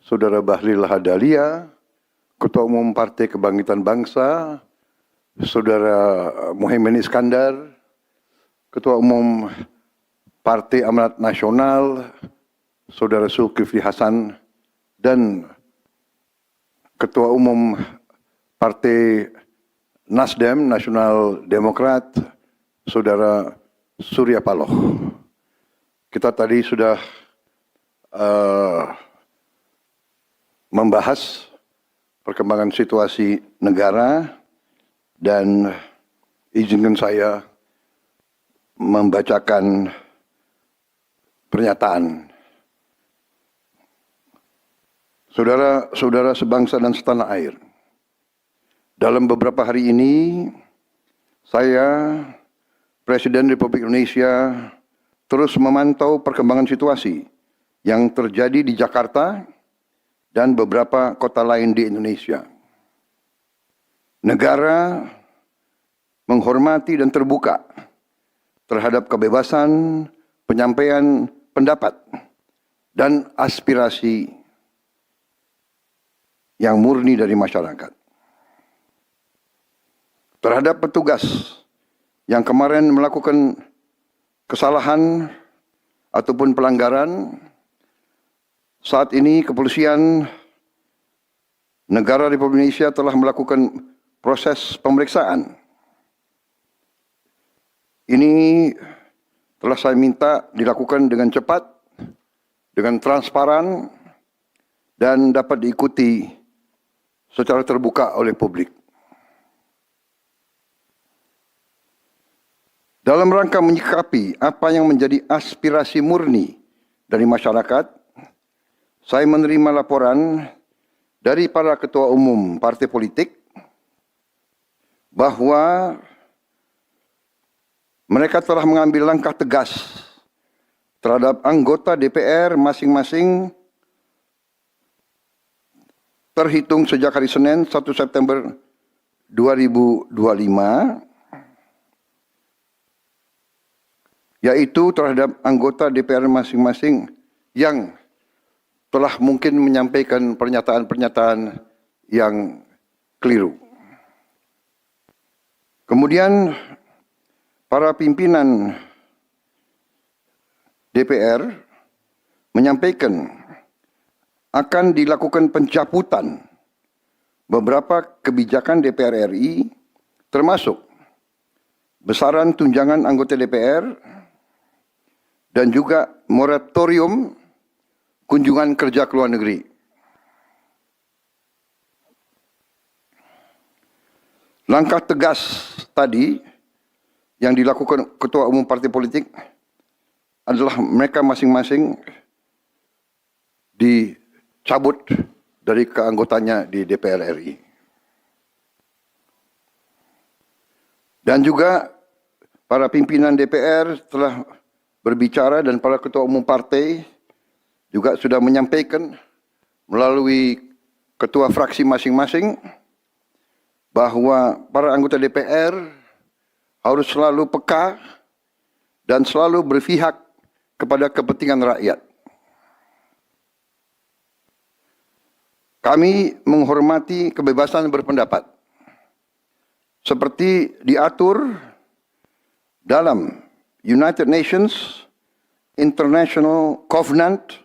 Saudara Bahlil Lahadalia, Ketua Umum Partai Kebangkitan Bangsa, Saudara Muhaimin Iskandar, Ketua Umum Partai Amanat Nasional, Saudara Zulkifli Hasan, dan Ketua Umum Partai Nasdem, Nasional Demokrat, Saudara Surya Paloh. Kita tadi sudah membahas perkembangan situasi negara dan izinkan saya membacakan pernyataan. Saudara-saudara sebangsa dan setanah air, dalam beberapa hari ini saya, Presiden Republik Indonesia, terus memantau perkembangan situasi yang terjadi di Jakarta dan beberapa kota lain di Indonesia. Negara menghormati dan terbuka terhadap kebebasan penyampaian pendapat dan aspirasi yang murni dari masyarakat. Terhadap petugas yang kemarin melakukan kesalahan ataupun pelanggaran, saat ini kepolisian negara Republik Indonesia telah melakukan proses pemeriksaan. Ini telah saya minta dilakukan dengan cepat, dengan transparan, dan dapat diikuti secara terbuka oleh publik. Dalam rangka menyikapi apa yang menjadi aspirasi murni dari masyarakat, saya menerima laporan dari para ketua umum partai politik bahwa mereka telah mengambil langkah tegas terhadap anggota DPR masing-masing terhitung sejak hari Senin 1 September 2025, yaitu terhadap anggota DPR masing-masing yang telah mungkin menyampaikan pernyataan-pernyataan yang keliru. Kemudian para pimpinan DPR menyampaikan akan dilakukan pencabutan beberapa kebijakan DPR RI, termasuk besaran tunjangan anggota DPR dan juga moratorium kunjungan kerja ke luar negeri. Langkah tegas tadi yang dilakukan ketua umum partai politik adalah mereka masing-masing dicabut dari keanggotanya di DPR RI. Dan juga para pimpinan DPR telah berbicara dan para ketua umum partai juga sudah menyampaikan melalui ketua fraksi masing-masing bahwa para anggota DPR harus selalu peka dan selalu berpihak kepada kepentingan rakyat. Kami menghormati kebebasan berpendapat seperti diatur dalam United Nations International Covenant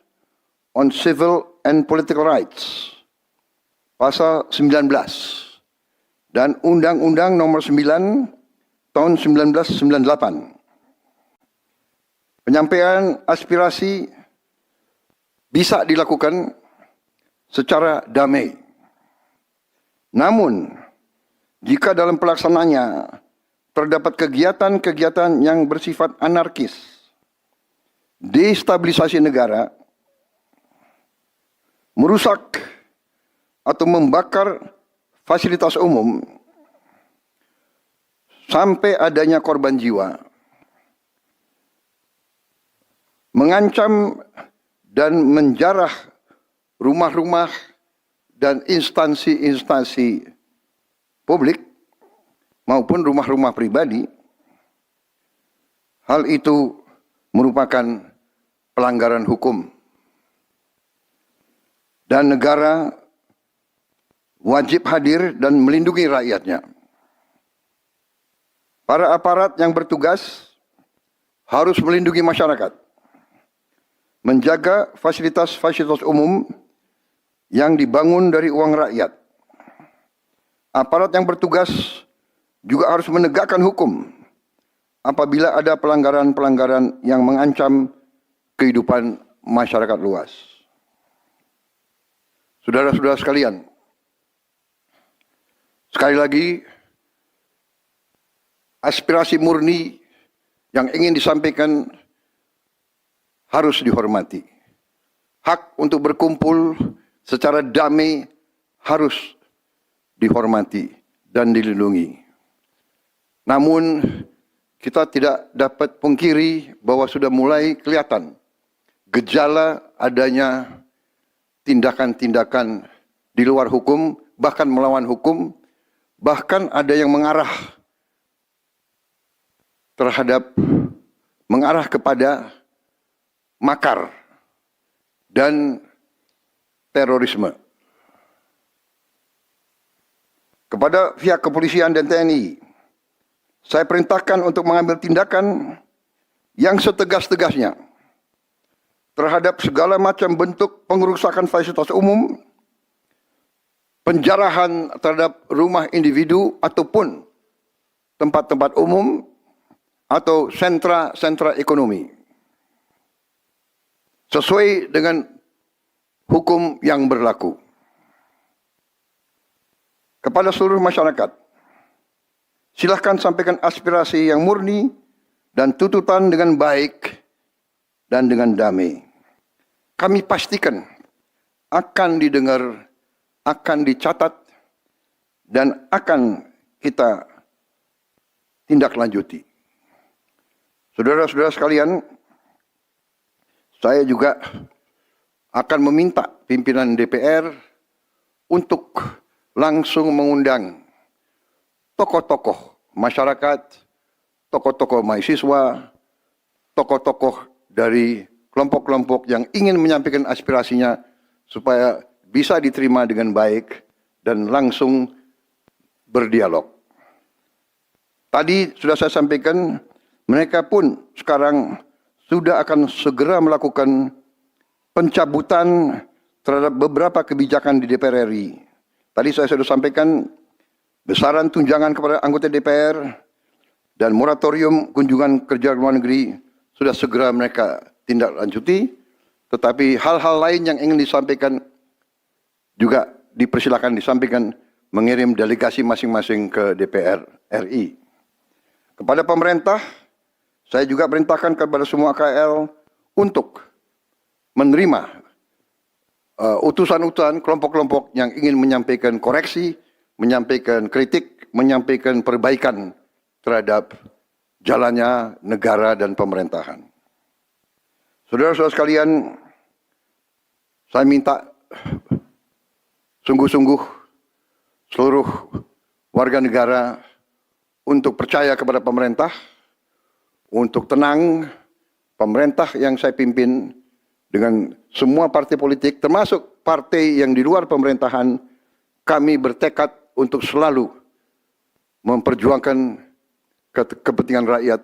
on Civil and Political Rights, pasal 19, dan Undang-Undang nomor 9 tahun 1998. Penyampaian aspirasi bisa dilakukan secara damai. Namun, jika dalam pelaksanaannya terdapat kegiatan-kegiatan yang bersifat anarkis, destabilisasi negara, merusak atau membakar fasilitas umum, sampai adanya korban jiwa, mengancam dan menjarah rumah-rumah dan instansi-instansi publik maupun rumah-rumah pribadi, hal itu merupakan pelanggaran hukum. Dan negara wajib hadir dan melindungi rakyatnya. Para aparat yang bertugas harus melindungi masyarakat, menjaga fasilitas-fasilitas umum yang dibangun dari uang rakyat. Aparat yang bertugas juga harus menegakkan hukum apabila ada pelanggaran-pelanggaran yang mengancam kehidupan masyarakat luas. Saudara-saudara sekalian, sekali lagi, aspirasi murni yang ingin disampaikan harus dihormati. Hak untuk berkumpul secara damai harus dihormati dan dilindungi. Namun, kita tidak dapat pungkiri bahwa sudah mulai kelihatan gejala adanya tindakan-tindakan di luar hukum, bahkan melawan hukum, bahkan ada yang mengarah kepada makar dan terorisme. Kepada pihak kepolisian dan TNI, saya perintahkan untuk mengambil tindakan yang setegas-tegasnya terhadap segala macam bentuk pengerusakan fasilitas umum, penjarahan terhadap rumah individu ataupun tempat-tempat umum atau sentra-sentra ekonomi, sesuai dengan hukum yang berlaku. Kepada seluruh masyarakat, silahkan sampaikan aspirasi yang murni dan tuntutan dengan baik dan dengan damai. Kami pastikan akan didengar, akan dicatat, dan akan kita tindak lanjuti. Saudara-saudara sekalian, saya juga akan meminta pimpinan DPR untuk langsung mengundang tokoh-tokoh masyarakat, tokoh-tokoh mahasiswa, tokoh-tokoh dari kelompok-kelompok yang ingin menyampaikan aspirasinya supaya bisa diterima dengan baik dan langsung berdialog. Tadi sudah saya sampaikan, mereka pun sekarang sudah akan segera melakukan pencabutan terhadap beberapa kebijakan di DPR RI. Tadi saya sudah sampaikan besaran tunjangan kepada anggota DPR dan moratorium kunjungan kerja luar negeri sudah segera mereka tindak lanjuti, tetapi hal-hal lain yang ingin disampaikan juga dipersilakan disampaikan mengirim delegasi masing-masing ke DPR RI. Kepada pemerintah, saya juga perintahkan kepada semua KL untuk menerima utusan-utusan kelompok-kelompok yang ingin menyampaikan koreksi, menyampaikan kritik, menyampaikan perbaikan terhadap jalannya negara dan pemerintahan. Saudara-saudara sekalian, saya minta sungguh-sungguh seluruh warga negara untuk percaya kepada pemerintah, untuk tenang. Pemerintah yang saya pimpin dengan semua partai politik, termasuk partai yang di luar pemerintahan, kami bertekad untuk selalu memperjuangkan kepentingan rakyat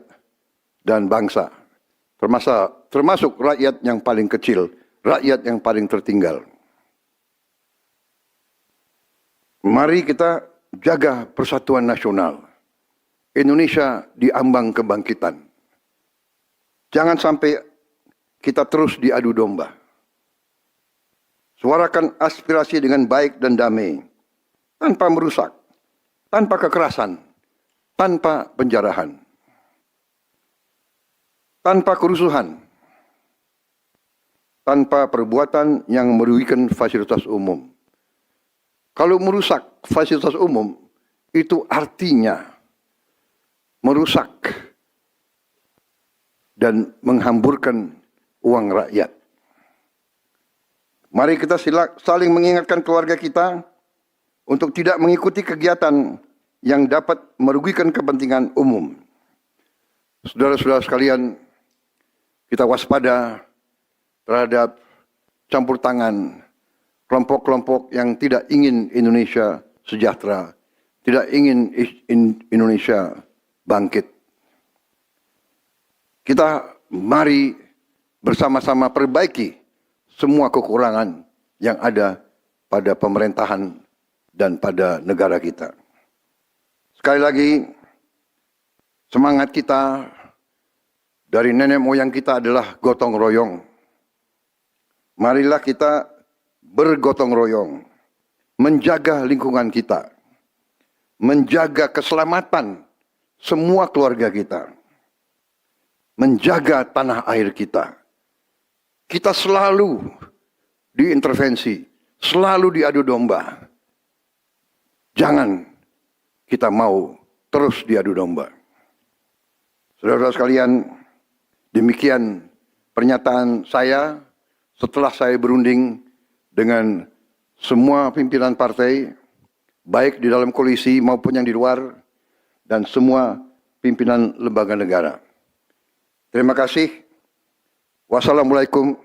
dan bangsa, termasuk rakyat yang paling kecil, rakyat yang paling tertinggal. Mari kita jaga persatuan nasional. Indonesia di ambang kebangkitan. Jangan sampai kita terus diadu domba. Suarakan aspirasi dengan baik dan damai, tanpa merusak, tanpa kekerasan, tanpa penjarahan, tanpa kerusuhan, tanpa perbuatan yang merugikan fasilitas umum. Kalau merusak fasilitas umum, itu artinya merusak dan menghamburkan uang rakyat. Mari kita saling mengingatkan keluarga kita untuk tidak mengikuti kegiatan yang dapat merugikan kepentingan umum. Saudara-saudara sekalian, kita waspada terhadap campur tangan kelompok-kelompok yang tidak ingin Indonesia sejahtera, tidak ingin Indonesia bangkit. Kita mari bersama-sama perbaiki semua kekurangan yang ada pada pemerintahan dan pada negara kita. Sekali lagi, semangat kita dari nenek moyang kita adalah gotong royong. Marilah kita bergotong royong, menjaga lingkungan kita, menjaga keselamatan semua keluarga kita, menjaga tanah air kita. Kita selalu diintervensi, selalu diadu domba. Jangan kita mau terus diadu domba. Saudara-saudara sekalian, demikian pernyataan saya setelah saya berunding dengan semua pimpinan partai, baik di dalam koalisi maupun yang di luar, dan semua pimpinan lembaga negara. Terima kasih. Wassalamualaikum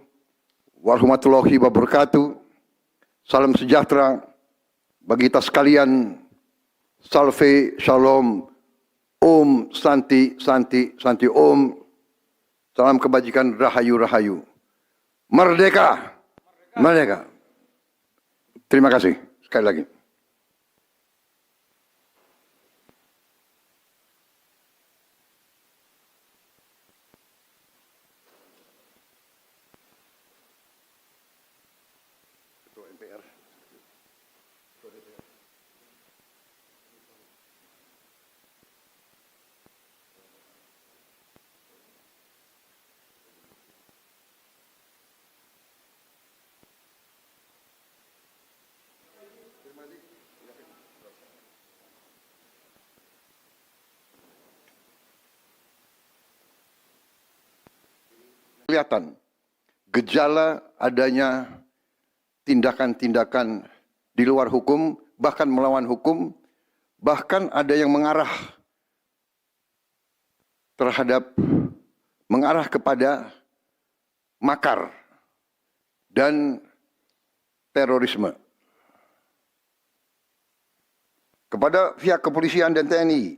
warahmatullahi wabarakatuh. Salam sejahtera bagi kita sekalian. Salve, shalom, om, santi, santi, santi, om. Salam kebajikan, rahayu, rahayu. Merdeka, merdeka. Terima kasih sekali lagi. Ketua MPR. Kelihatan gejala adanya tindakan-tindakan di luar hukum, bahkan melawan hukum, bahkan ada yang mengarah kepada makar dan terorisme. Kepada pihak kepolisian dan TNI,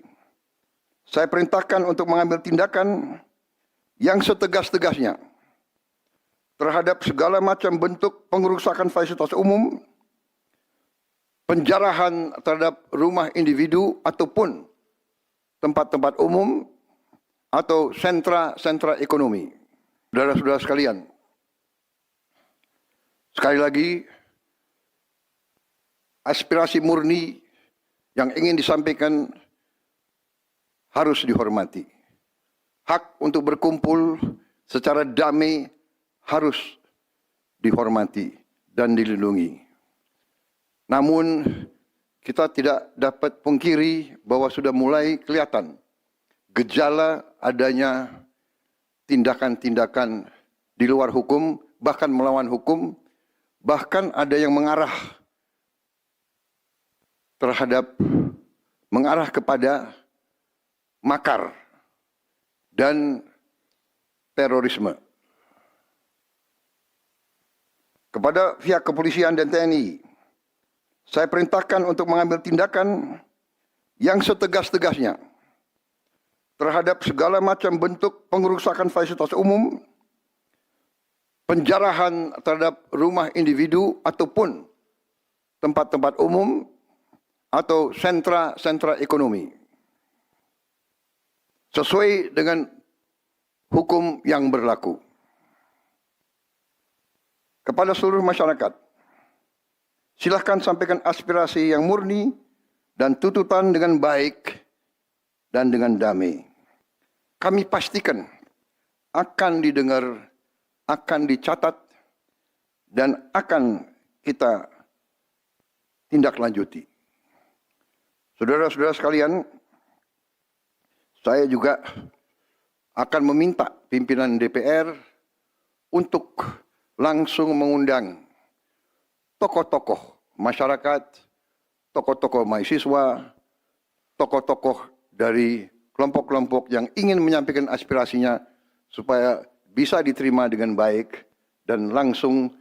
saya perintahkan untuk mengambil tindakan yang setegas-tegasnya terhadap segala macam bentuk pengerusakan fasilitas umum, penjarahan terhadap rumah individu ataupun tempat-tempat umum atau sentra-sentra ekonomi. Saudara-saudara sekalian, sekali lagi, aspirasi murni yang ingin disampaikan harus dihormati. Hak untuk berkumpul secara damai harus dihormati dan dilindungi. Namun kita tidak dapat pungkiri bahwa sudah mulai kelihatan gejala adanya tindakan-tindakan di luar hukum, bahkan melawan hukum, bahkan ada yang mengarah kepada makar dan terorisme. Kepada pihak kepolisian dan TNI, saya perintahkan untuk mengambil tindakan yang setegas-tegasnya terhadap segala macam bentuk pengerusakan fasilitas umum, penjarahan terhadap rumah individu ataupun tempat-tempat umum atau sentra-sentra ekonomi, sesuai dengan hukum yang berlaku. Kepada seluruh masyarakat, silakan sampaikan aspirasi yang murni dan tuntutan dengan baik dan dengan damai. Kami pastikan akan didengar, akan dicatat, dan akan kita tindak lanjuti. Saudara-saudara sekalian, saya juga akan meminta pimpinan DPR untuk langsung mengundang tokoh-tokoh masyarakat, tokoh-tokoh mahasiswa, tokoh-tokoh dari kelompok-kelompok yang ingin menyampaikan aspirasinya supaya bisa diterima dengan baik dan langsung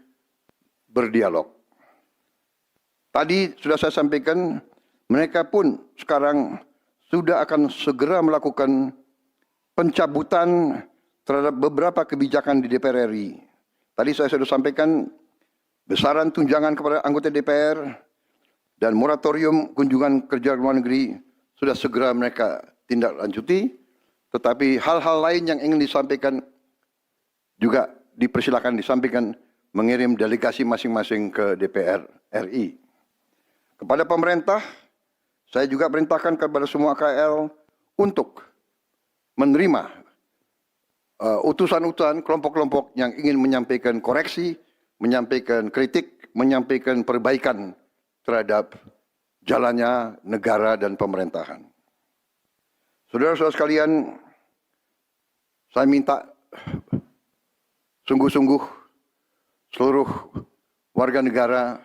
berdialog. Tadi sudah saya sampaikan, mereka pun sekarang sudah akan segera melakukan pencabutan terhadap beberapa kebijakan di DPR RI. Tadi saya sudah sampaikan besaran tunjangan kepada anggota DPR dan moratorium kunjungan kerja luar negeri sudah segera mereka tindak lanjuti. Tetapi hal-hal lain yang ingin disampaikan juga dipersilakan disampaikan mengirim delegasi masing-masing ke DPR RI. Kepada pemerintah, saya juga perintahkan kepada semua KL untuk menerima utusan-utusan kelompok-kelompok yang ingin menyampaikan koreksi, menyampaikan kritik, menyampaikan perbaikan terhadap jalannya negara dan pemerintahan. Saudara-saudara sekalian, saya minta sungguh-sungguh seluruh warga negara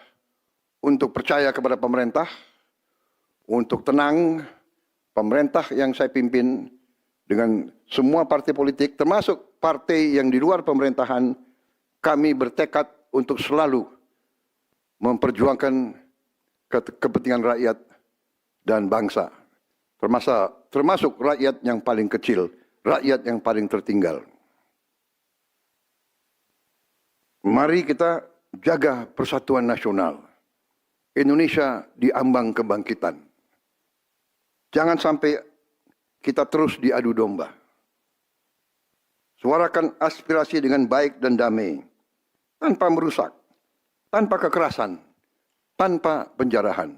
untuk percaya kepada pemerintah, untuk tenang. Pemerintah yang saya pimpin dengan semua partai politik, termasuk partai yang di luar pemerintahan, kami bertekad untuk selalu memperjuangkan kepentingan rakyat dan bangsa, termasuk rakyat yang paling kecil, rakyat yang paling tertinggal. Mari kita jaga persatuan nasional. Indonesia di ambang kebangkitan. Jangan sampai kita terus diadu domba. Suarakan aspirasi dengan baik dan damai, tanpa merusak, tanpa kekerasan, tanpa penjarahan,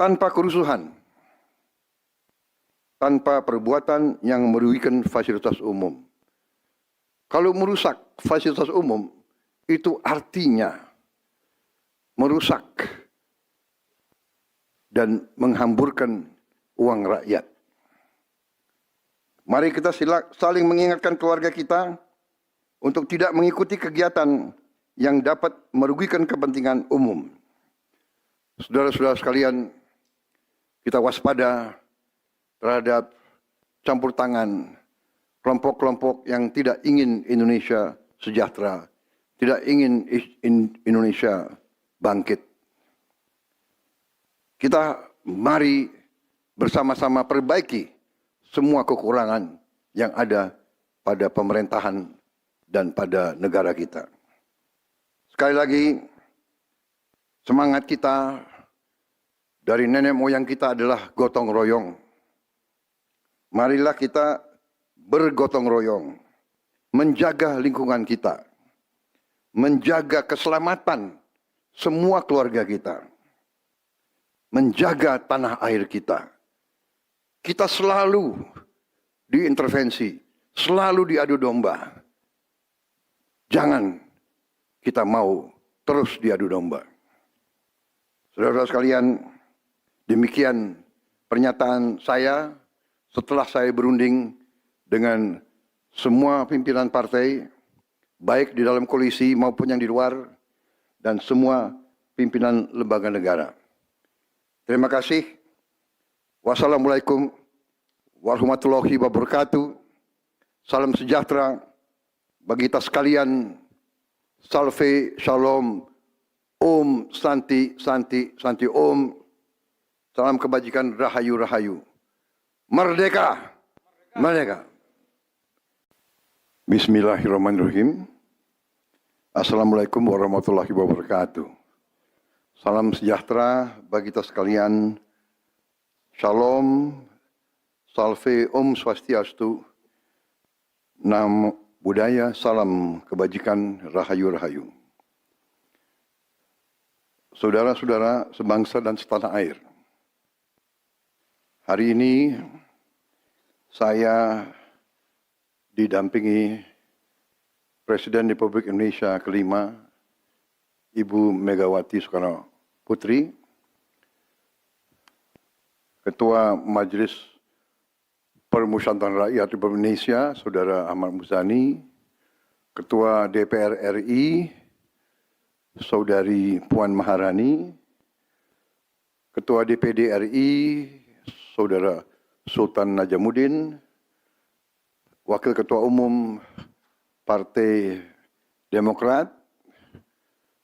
tanpa kerusuhan, tanpa perbuatan yang merugikan fasilitas umum. Kalau merusak fasilitas umum, itu artinya merusak dan menghamburkan uang rakyat. Mari kita saling mengingatkan keluarga kita untuk tidak mengikuti kegiatan yang dapat merugikan kepentingan umum. Saudara-saudara sekalian, kita waspada terhadap campur tangan kelompok-kelompok yang tidak ingin Indonesia sejahtera, tidak ingin Indonesia bangkit. Kita mari bersama-sama perbaiki semua kekurangan yang ada pada pemerintahan dan pada negara kita. Sekali lagi, semangat kita dari nenek moyang kita adalah gotong royong. Marilah kita bergotong royong, menjaga lingkungan kita, menjaga keselamatan semua keluarga kita, menjaga tanah air kita. Kita selalu diintervensi, selalu diadu domba. Jangan kita mau terus diadu domba. Saudara-saudara sekalian, demikian pernyataan saya setelah saya berunding dengan semua pimpinan partai, baik di dalam koalisi maupun yang di luar, dan semua pimpinan lembaga negara. Terima kasih. Wassalamualaikum warahmatullahi wabarakatuh. Salam sejahtera bagi kita sekalian. Salve, shalom, om, santi, santi, santi, om. Salam kebajikan, rahayu, rahayu. Merdeka! Merdeka! Bismillahirrahmanirrahim. Assalamualaikum warahmatullahi wabarakatuh. Salam sejahtera bagi kita sekalian. Shalom, salve, om swastiastu, namo buddhaya, salam kebajikan, rahayu-rahayu. Saudara-saudara sebangsa dan setanah air. Hari ini saya didampingi Presiden Republik Indonesia kelima, Ibu Megawati Soekarno Putri, Ketua Majelis Permusyawaratan Rakyat Republik Indonesia, Saudara Ahmad Muzani, Ketua DPR RI, Saudari Puan Maharani, Ketua DPD RI, Saudara Sultan Najamuddin, Wakil Ketua Umum Partai Demokrat,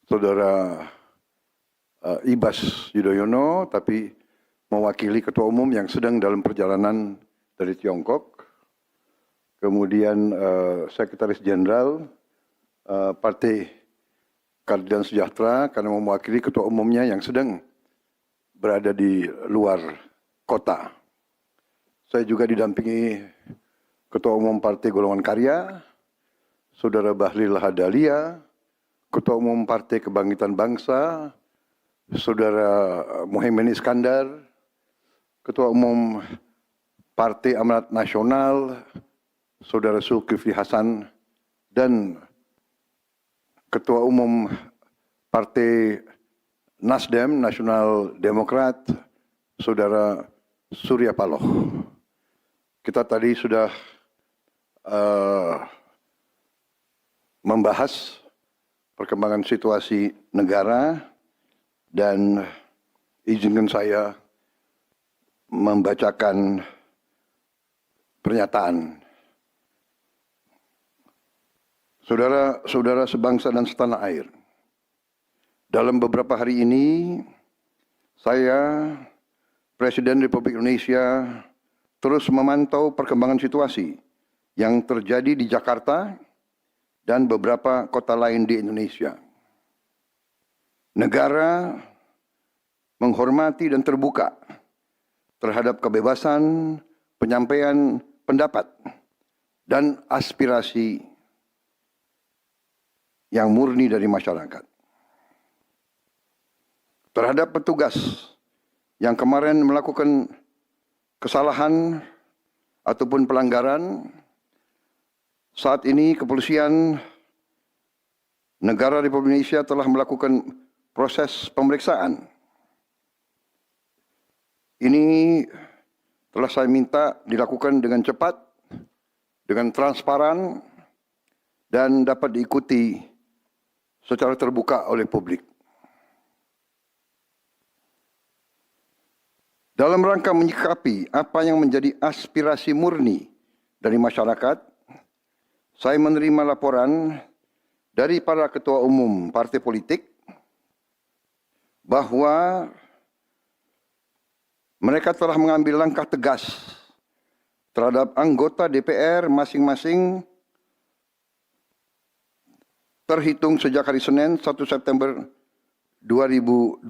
Saudara Ibas Yudhoyono, tapi mewakili Ketua Umum yang sedang dalam perjalanan dari Tiongkok. Kemudian Sekretaris Jenderal Partai Keadilan Sejahtera karena mewakili Ketua Umumnya yang sedang berada di luar kota. Saya juga didampingi Ketua Umum Partai Golongan Karya, Saudara Bahlil Lahadalia, Ketua Umum Partai Kebangkitan Bangsa, Saudara Muhaimin Iskandar, Ketua Umum Partai Amanat Nasional, Saudara Zulkifli Hasan, dan Ketua Umum Partai Nasdem, Nasional Demokrat, Saudara Surya Paloh. Kita tadi sudah membahas perkembangan situasi negara dan izinkan saya membacakan pernyataan. Saudara-saudara sebangsa dan setanah air, dalam beberapa hari ini saya, Presiden Republik Indonesia, terus memantau perkembangan situasi yang terjadi di Jakarta dan beberapa kota lain di Indonesia. Negara menghormati dan terbuka terhadap kebebasan penyampaian pendapat dan aspirasi yang murni dari masyarakat. Terhadap petugas yang kemarin melakukan kesalahan ataupun pelanggaran, saat ini kepolisian negara Republik Indonesia telah melakukan proses pemeriksaan. Ini telah saya minta dilakukan dengan cepat, dengan transparan, dan dapat diikuti secara terbuka oleh publik. Dalam rangka menyikapi apa yang menjadi aspirasi murni dari masyarakat, saya menerima laporan dari para ketua umum partai politik bahwa mereka telah mengambil langkah tegas terhadap anggota DPR masing-masing terhitung sejak hari Senin 1 September 2025,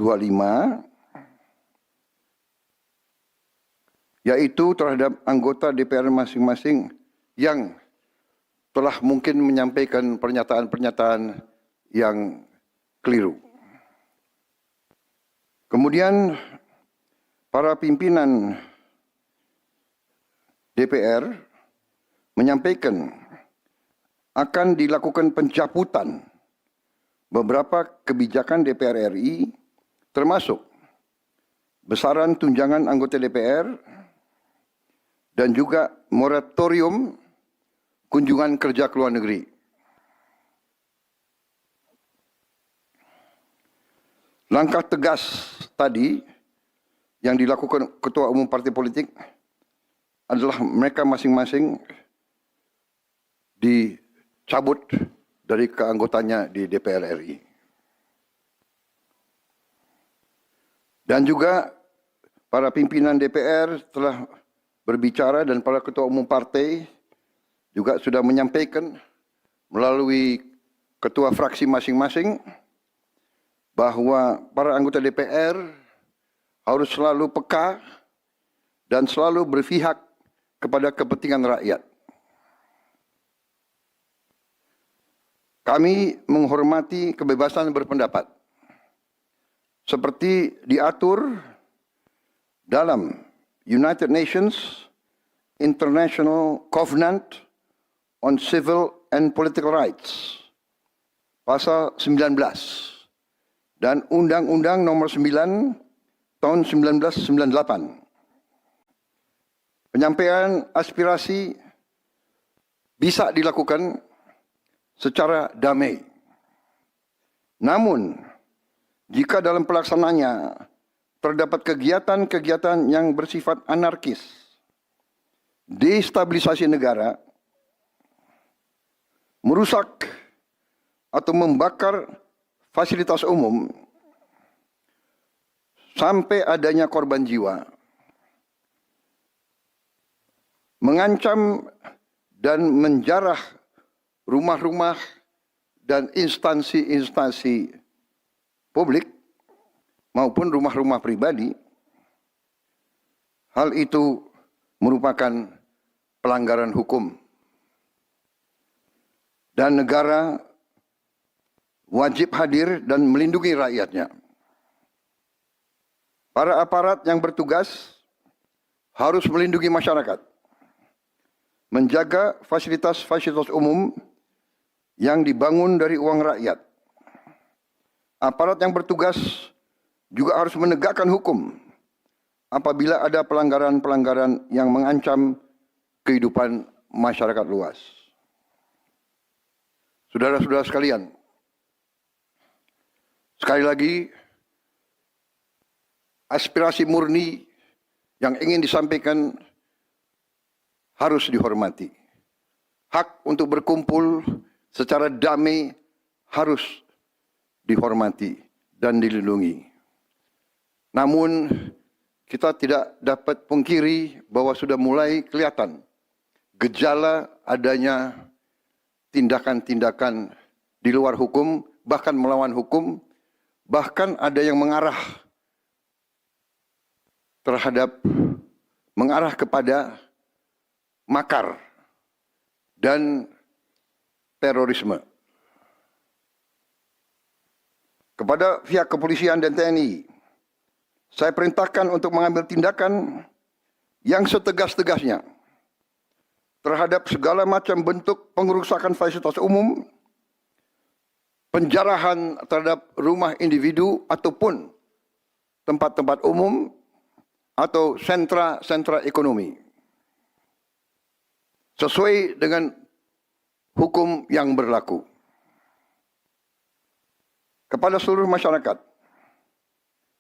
yaitu terhadap anggota DPR masing-masing yang telah mungkin menyampaikan pernyataan-pernyataan yang keliru. Kemudian para pimpinan DPR menyampaikan akan dilakukan pencabutan beberapa kebijakan DPR RI, termasuk besaran tunjangan anggota DPR dan juga moratorium kunjungan kerja ke luar negeri. Langkah tegas tadi yang dilakukan ketua umum partai politik adalah mereka masing-masing dicabut dari keanggotanya di DPR RI. Dan juga para pimpinan DPR telah berbicara dan para ketua umum partai juga sudah menyampaikan melalui ketua fraksi masing-masing bahwa para anggota DPR harus selalu peka dan selalu berpihak kepada kepentingan rakyat. Kami menghormati kebebasan berpendapat seperti diatur dalam United Nations International Covenant on Civil and Political Rights, pasal 19, dan Undang-Undang Nomor 9 tahun 1998. Penyampaian aspirasi bisa dilakukan secara damai. Namun, jika dalam pelaksananya terdapat kegiatan-kegiatan yang bersifat anarkis, destabilisasi negara, merusak atau membakar fasilitas umum, sampai adanya korban jiwa, mengancam dan menjarah rumah-rumah dan instansi-instansi publik maupun rumah-rumah pribadi, hal itu merupakan pelanggaran hukum. Dan negara wajib hadir dan melindungi rakyatnya. Para aparat yang bertugas harus melindungi masyarakat, menjaga fasilitas-fasilitas umum yang dibangun dari uang rakyat. Aparat yang bertugas juga harus menegakkan hukum apabila ada pelanggaran-pelanggaran yang mengancam kehidupan masyarakat luas. Saudara-saudara sekalian, sekali lagi, aspirasi murni yang ingin disampaikan harus dihormati. Hak untuk berkumpul secara damai harus dihormati dan dilindungi. Namun, kita tidak dapat pungkiri bahwa sudah mulai kelihatan gejala adanya tindakan-tindakan di luar hukum, bahkan melawan hukum, bahkan ada yang mengarah kepada makar dan terorisme. Kepada pihak kepolisian dan TNI, saya perintahkan untuk mengambil tindakan yang setegas-tegasnya terhadap segala macam bentuk pengerusakan fasilitas umum, penjarahan terhadap rumah individu ataupun tempat-tempat umum atau sentra-sentra ekonomi, sesuai dengan hukum yang berlaku. Kepada seluruh masyarakat,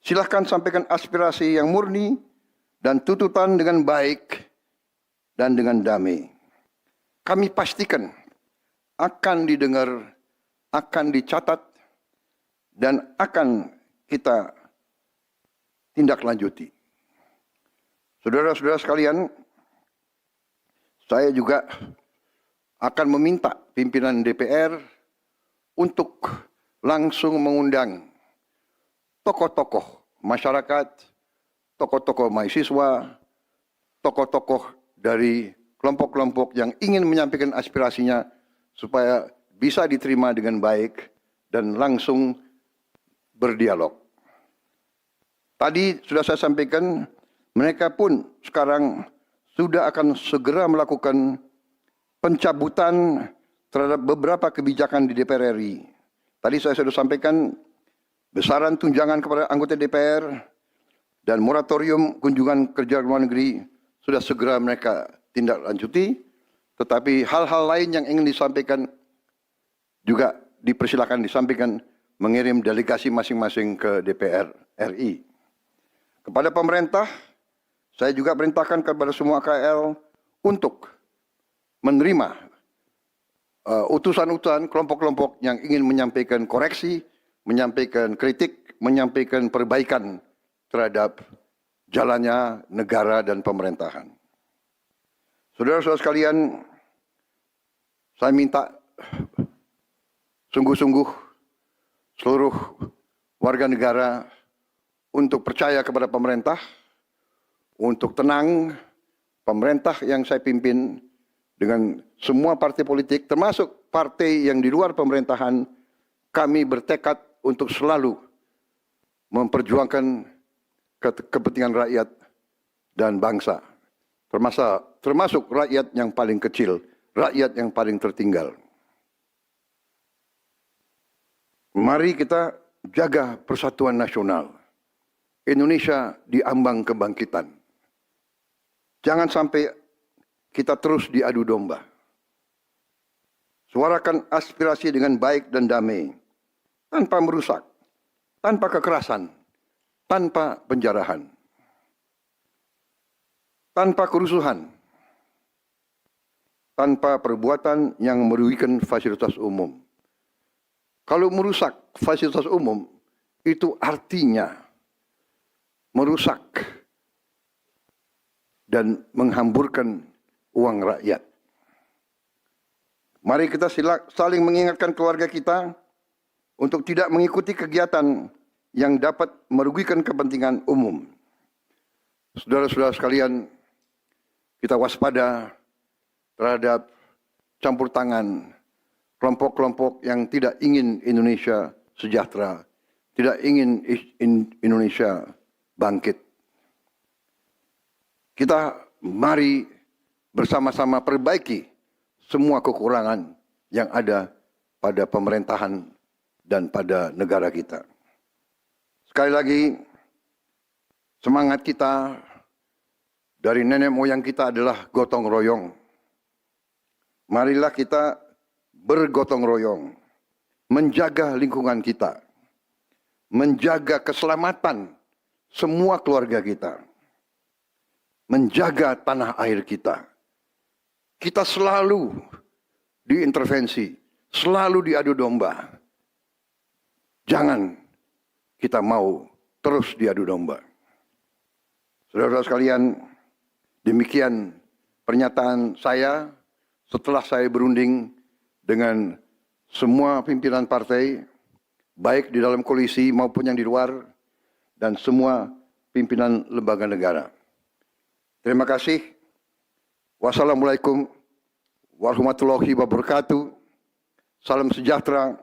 silakan sampaikan aspirasi yang murni dan tuntutan dengan baik dan dengan damai. Kami pastikan akan didengar, akan dicatat, dan akan kita tindak lanjuti. Saudara-saudara sekalian, saya juga akan meminta pimpinan DPR untuk langsung mengundang tokoh-tokoh masyarakat, tokoh-tokoh mahasiswa, tokoh-tokoh dari kelompok-kelompok yang ingin menyampaikan aspirasinya supaya bisa diterima dengan baik dan langsung berdialog. Tadi sudah saya sampaikan, mereka pun sekarang sudah akan segera melakukan pencabutan terhadap beberapa kebijakan di DPR RI. Tadi saya sudah sampaikan besaran tunjangan kepada anggota DPR dan moratorium kunjungan kerja luar negeri sudah segera mereka tindak lanjuti, tetapi hal-hal lain yang ingin disampaikan juga dipersilakan disampaikan mengirim delegasi masing-masing ke DPR RI. Kepada pemerintah, saya juga perintahkan kepada semua KL untuk menerima utusan-utusan kelompok-kelompok yang ingin menyampaikan koreksi, menyampaikan kritik, menyampaikan perbaikan terhadap jalannya negara dan pemerintahan. Saudara-saudara sekalian, saya minta sungguh-sungguh seluruh warga negara untuk percaya kepada pemerintah, untuk tenang. Pemerintah yang saya pimpin dengan semua partai politik, termasuk partai yang di luar pemerintahan, kami bertekad untuk selalu memperjuangkan kepentingan rakyat dan bangsa, termasuk rakyat yang paling kecil, rakyat yang paling tertinggal. Mari kita jaga persatuan nasional. Indonesia di ambang kebangkitan. Jangan sampai kita terus diadu domba. Suarakan aspirasi dengan baik dan damai, tanpa merusak, tanpa kekerasan, tanpa penjarahan, tanpa kerusuhan, tanpa perbuatan yang merugikan fasilitas umum. Kalau merusak fasilitas umum, itu artinya merusak dan menghamburkan uang rakyat. Mari kita saling mengingatkan keluarga kita untuk tidak mengikuti kegiatan yang dapat merugikan kepentingan umum. Saudara-saudara sekalian, kita waspada terhadap campur tangan kelompok-kelompok yang tidak ingin Indonesia sejahtera, tidak ingin Indonesia bangkit. Kita mari bersama-sama perbaiki semua kekurangan yang ada pada pemerintahan dan pada negara kita. Sekali lagi, semangat kita dari nenek moyang kita adalah gotong royong. Marilah kita bergotong royong, menjaga lingkungan kita, menjaga keselamatan semua keluarga kita, menjaga tanah air kita. Kita selalu diintervensi, selalu diadu domba. Jangan kita mau terus diadu domba. Saudara-saudara sekalian, demikian pernyataan saya setelah saya berunding dengan semua pimpinan partai, baik di dalam koalisi maupun yang di luar, dan semua pimpinan lembaga negara. Terima kasih. Wassalamualaikum warahmatullahi wabarakatuh. Salam sejahtera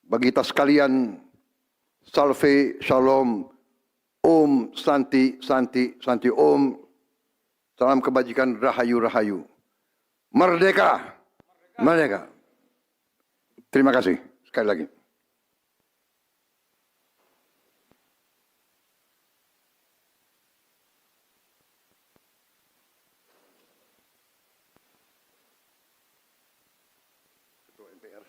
bagi kita sekalian. Salve, shalom, om, santi, santi, santi, om. Salam kebajikan, rahayu, rahayu. Merdeka, merdeka. Terima kasih sekali lagi. Ketua MPR.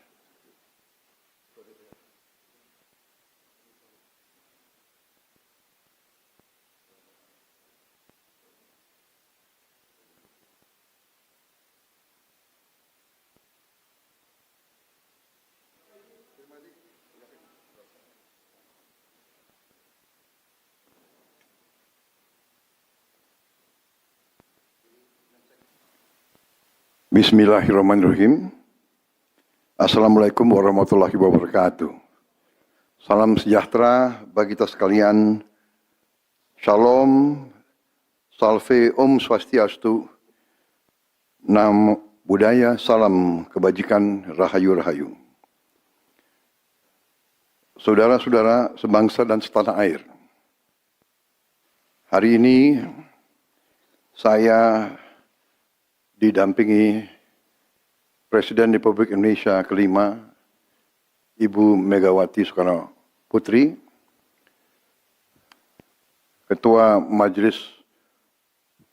Bismillahirrahmanirrahim. Assalamualaikum warahmatullahi wabarakatuh. Salam sejahtera bagi kita sekalian. Shalom, salve, om swastiastu. Namo Buddhaya, salam kebajikan, rahayu, rahayu. Saudara-saudara sebangsa dan setanah air. Hari ini saya didampingi Presiden Republik Indonesia kelima, Ibu Megawati Soekarno Putri, Ketua Majelis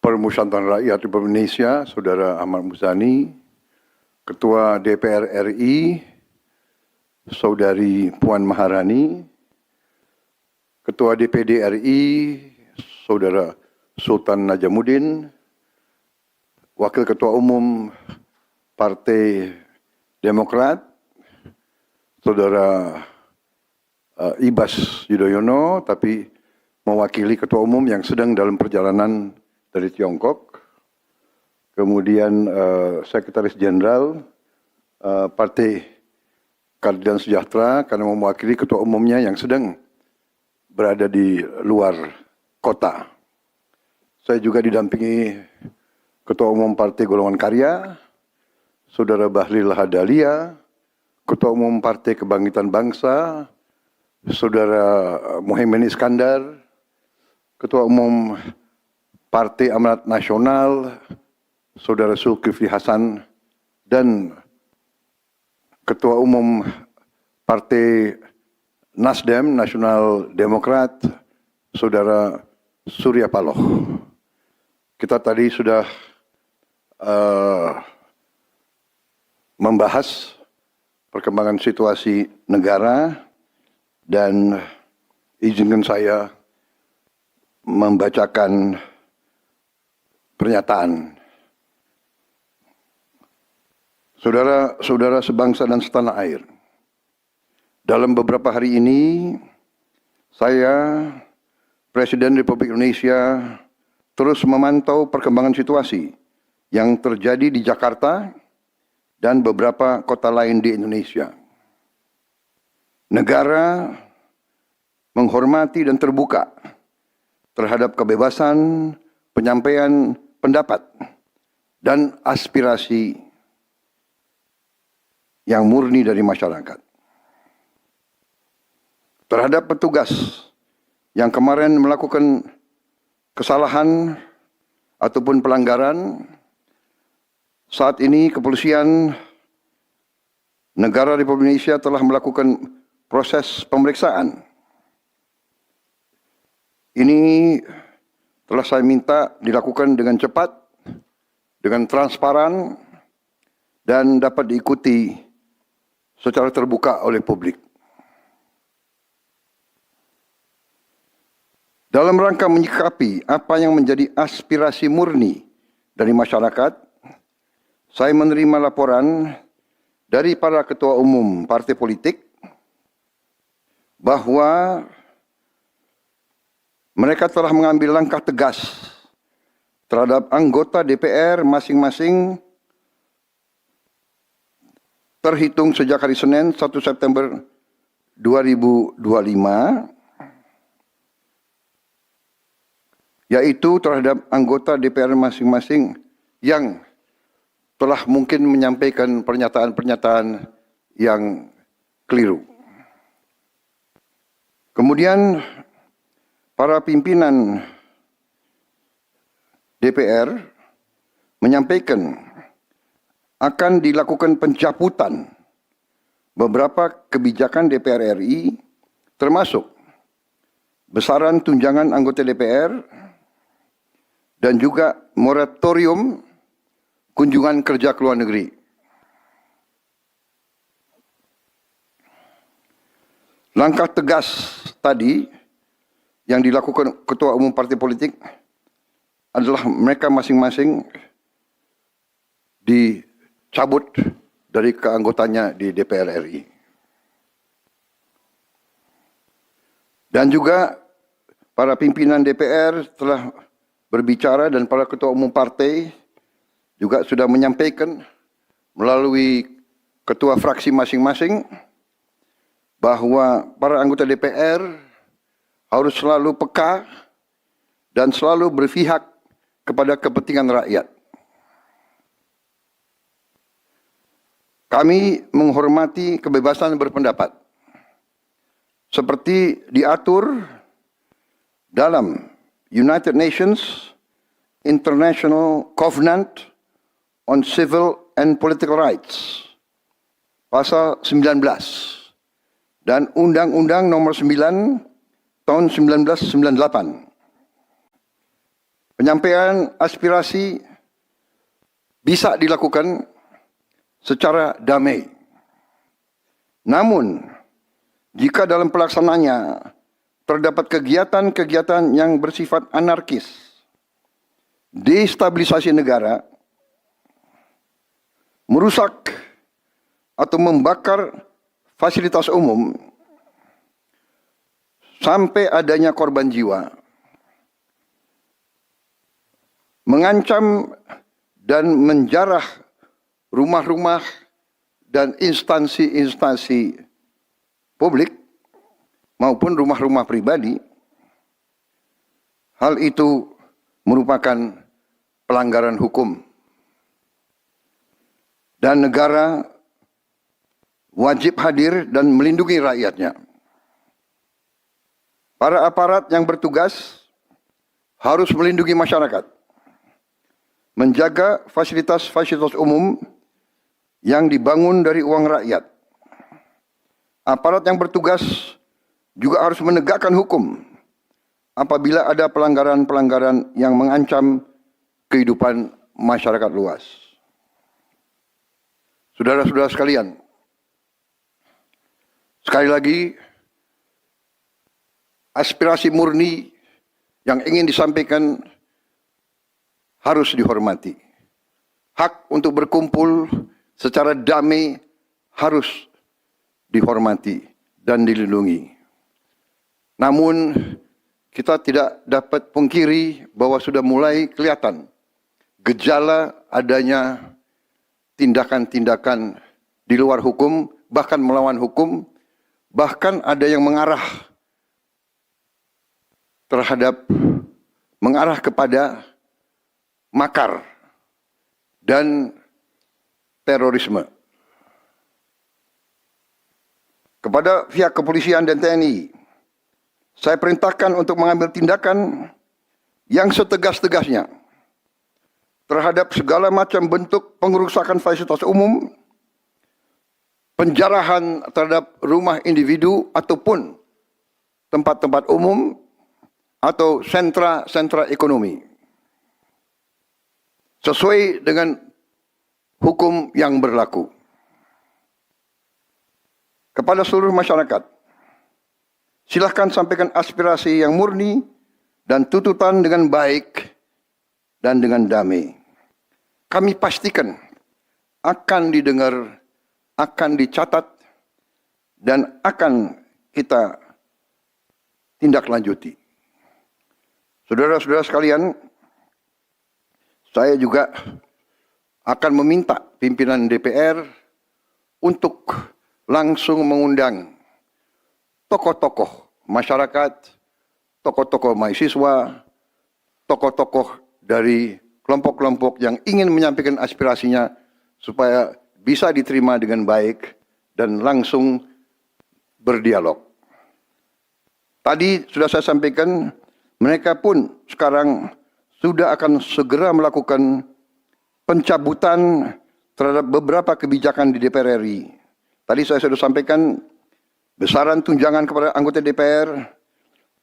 Permusyawaratan Rakyat Republik Indonesia, Saudara Ahmad Muzani, Ketua DPR RI, Saudari Puan Maharani, Ketua DPD RI, Saudara Sultan Najamuddin, Wakil Ketua Umum Partai Demokrat, Saudara Ibas Yudhoyono, tapi mewakili Ketua Umum yang sedang dalam perjalanan dari Tiongkok, kemudian Sekretaris Jenderal Partai Keadilan Sejahtera karena mewakili ketua umumnya yang sedang berada di luar kota. Saya juga didampingi Ketua Umum Partai Golongan Karya, Saudara Bahlil Lahadalia, Ketua Umum Partai Kebangkitan Bangsa, Saudara Muhaimin Iskandar, Ketua Umum Partai Amanat Nasional, Saudara Zulkifli Hasan, dan Ketua Umum Partai Nasdem, Nasional Demokrat, Saudara Surya Paloh. Kita tadi sudah membahas perkembangan situasi negara dan izinkan saya membacakan pernyataan. Saudara-saudara sebangsa dan setanah air, dalam beberapa hari ini saya, Presiden Republik Indonesia, terus memantau perkembangan situasi yang terjadi di Jakarta dan beberapa kota lain di Indonesia. Negara menghormati dan terbuka terhadap kebebasan penyampaian pendapat dan aspirasi yang murni dari masyarakat. Terhadap petugas yang kemarin melakukan kesalahan ataupun pelanggaran, saat ini kepolisian negara Republik Indonesia telah melakukan proses pemeriksaan. Ini telah saya minta dilakukan dengan cepat, dengan transparan, dan dapat diikuti secara terbuka oleh publik. Dalam rangka menyikapi apa yang menjadi aspirasi murni dari masyarakat, saya menerima laporan dari para ketua umum partai politik bahwa mereka telah mengambil langkah tegas terhadap anggota DPR masing-masing terhitung sejak hari Senin 1 September 2025, yaitu terhadap anggota DPR masing-masing yang telah mungkin menyampaikan pernyataan-pernyataan yang keliru. Kemudian para pimpinan DPR menyampaikan akan dilakukan pencabutan beberapa kebijakan DPR RI, termasuk besaran tunjangan anggota DPR, dan juga moratorium kunjungan kerja ke luar negeri. Langkah tegas tadi yang dilakukan ketua umum partai politik adalah mereka masing-masing dicabut dari keanggotanya di DPR RI. Dan juga para pimpinan DPR telah berbicara dan para ketua umum partai juga sudah menyampaikan melalui ketua fraksi masing-masing bahwa para anggota DPR harus selalu peka dan selalu berpihak kepada kepentingan rakyat. Kami menghormati kebebasan berpendapat seperti diatur dalam United Nations International Covenant on Civil and Political Rights, pasal 19, dan Undang-Undang Nomor 9 tahun 1998. Penyampaian aspirasi bisa dilakukan secara damai. Namun, jika dalam pelaksanaannya terdapat kegiatan-kegiatan yang bersifat anarkis, destabilisasi negara, merusak atau membakar fasilitas umum, sampai adanya korban jiwa, mengancam dan menjarah rumah-rumah dan instansi-instansi publik maupun rumah-rumah pribadi, hal itu merupakan pelanggaran hukum. Dan negara wajib hadir dan melindungi rakyatnya. Para aparat yang bertugas harus melindungi masyarakat, menjaga fasilitas-fasilitas umum yang dibangun dari uang rakyat. Aparat yang bertugas juga harus menegakkan hukum apabila ada pelanggaran-pelanggaran yang mengancam kehidupan masyarakat luas. Saudara-saudara sekalian, sekali lagi, aspirasi murni yang ingin disampaikan harus dihormati. Hak untuk berkumpul secara damai harus dihormati dan dilindungi. Namun, kita tidak dapat pungkiri bahwa sudah mulai kelihatan gejala adanya tindakan-tindakan di luar hukum, bahkan melawan hukum, bahkan ada yang mengarah kepada makar dan terorisme. Kepada pihak kepolisian dan TNI, saya perintahkan untuk mengambil tindakan yang setegas-tegasnya terhadap segala macam bentuk pengerusakan fasilitas umum, penjarahan terhadap rumah individu ataupun tempat-tempat umum atau sentra-sentra ekonomi, sesuai dengan hukum yang berlaku. Kepada seluruh masyarakat, silakan sampaikan aspirasi yang murni dan tuntutan dengan baik dan dengan damai. Kami pastikan akan didengar, akan dicatat, dan akan kita tindak lanjuti. Saudara-saudara sekalian, saya juga akan meminta pimpinan DPR untuk langsung mengundang tokoh-tokoh masyarakat, tokoh-tokoh mahasiswa, tokoh-tokoh dari kelompok-kelompok yang ingin menyampaikan aspirasinya supaya bisa diterima dengan baik dan langsung berdialog. Tadi sudah saya sampaikan, mereka pun sekarang sudah akan segera melakukan pencabutan terhadap beberapa kebijakan di DPR RI. Tadi saya sudah sampaikan besaran tunjangan kepada anggota DPR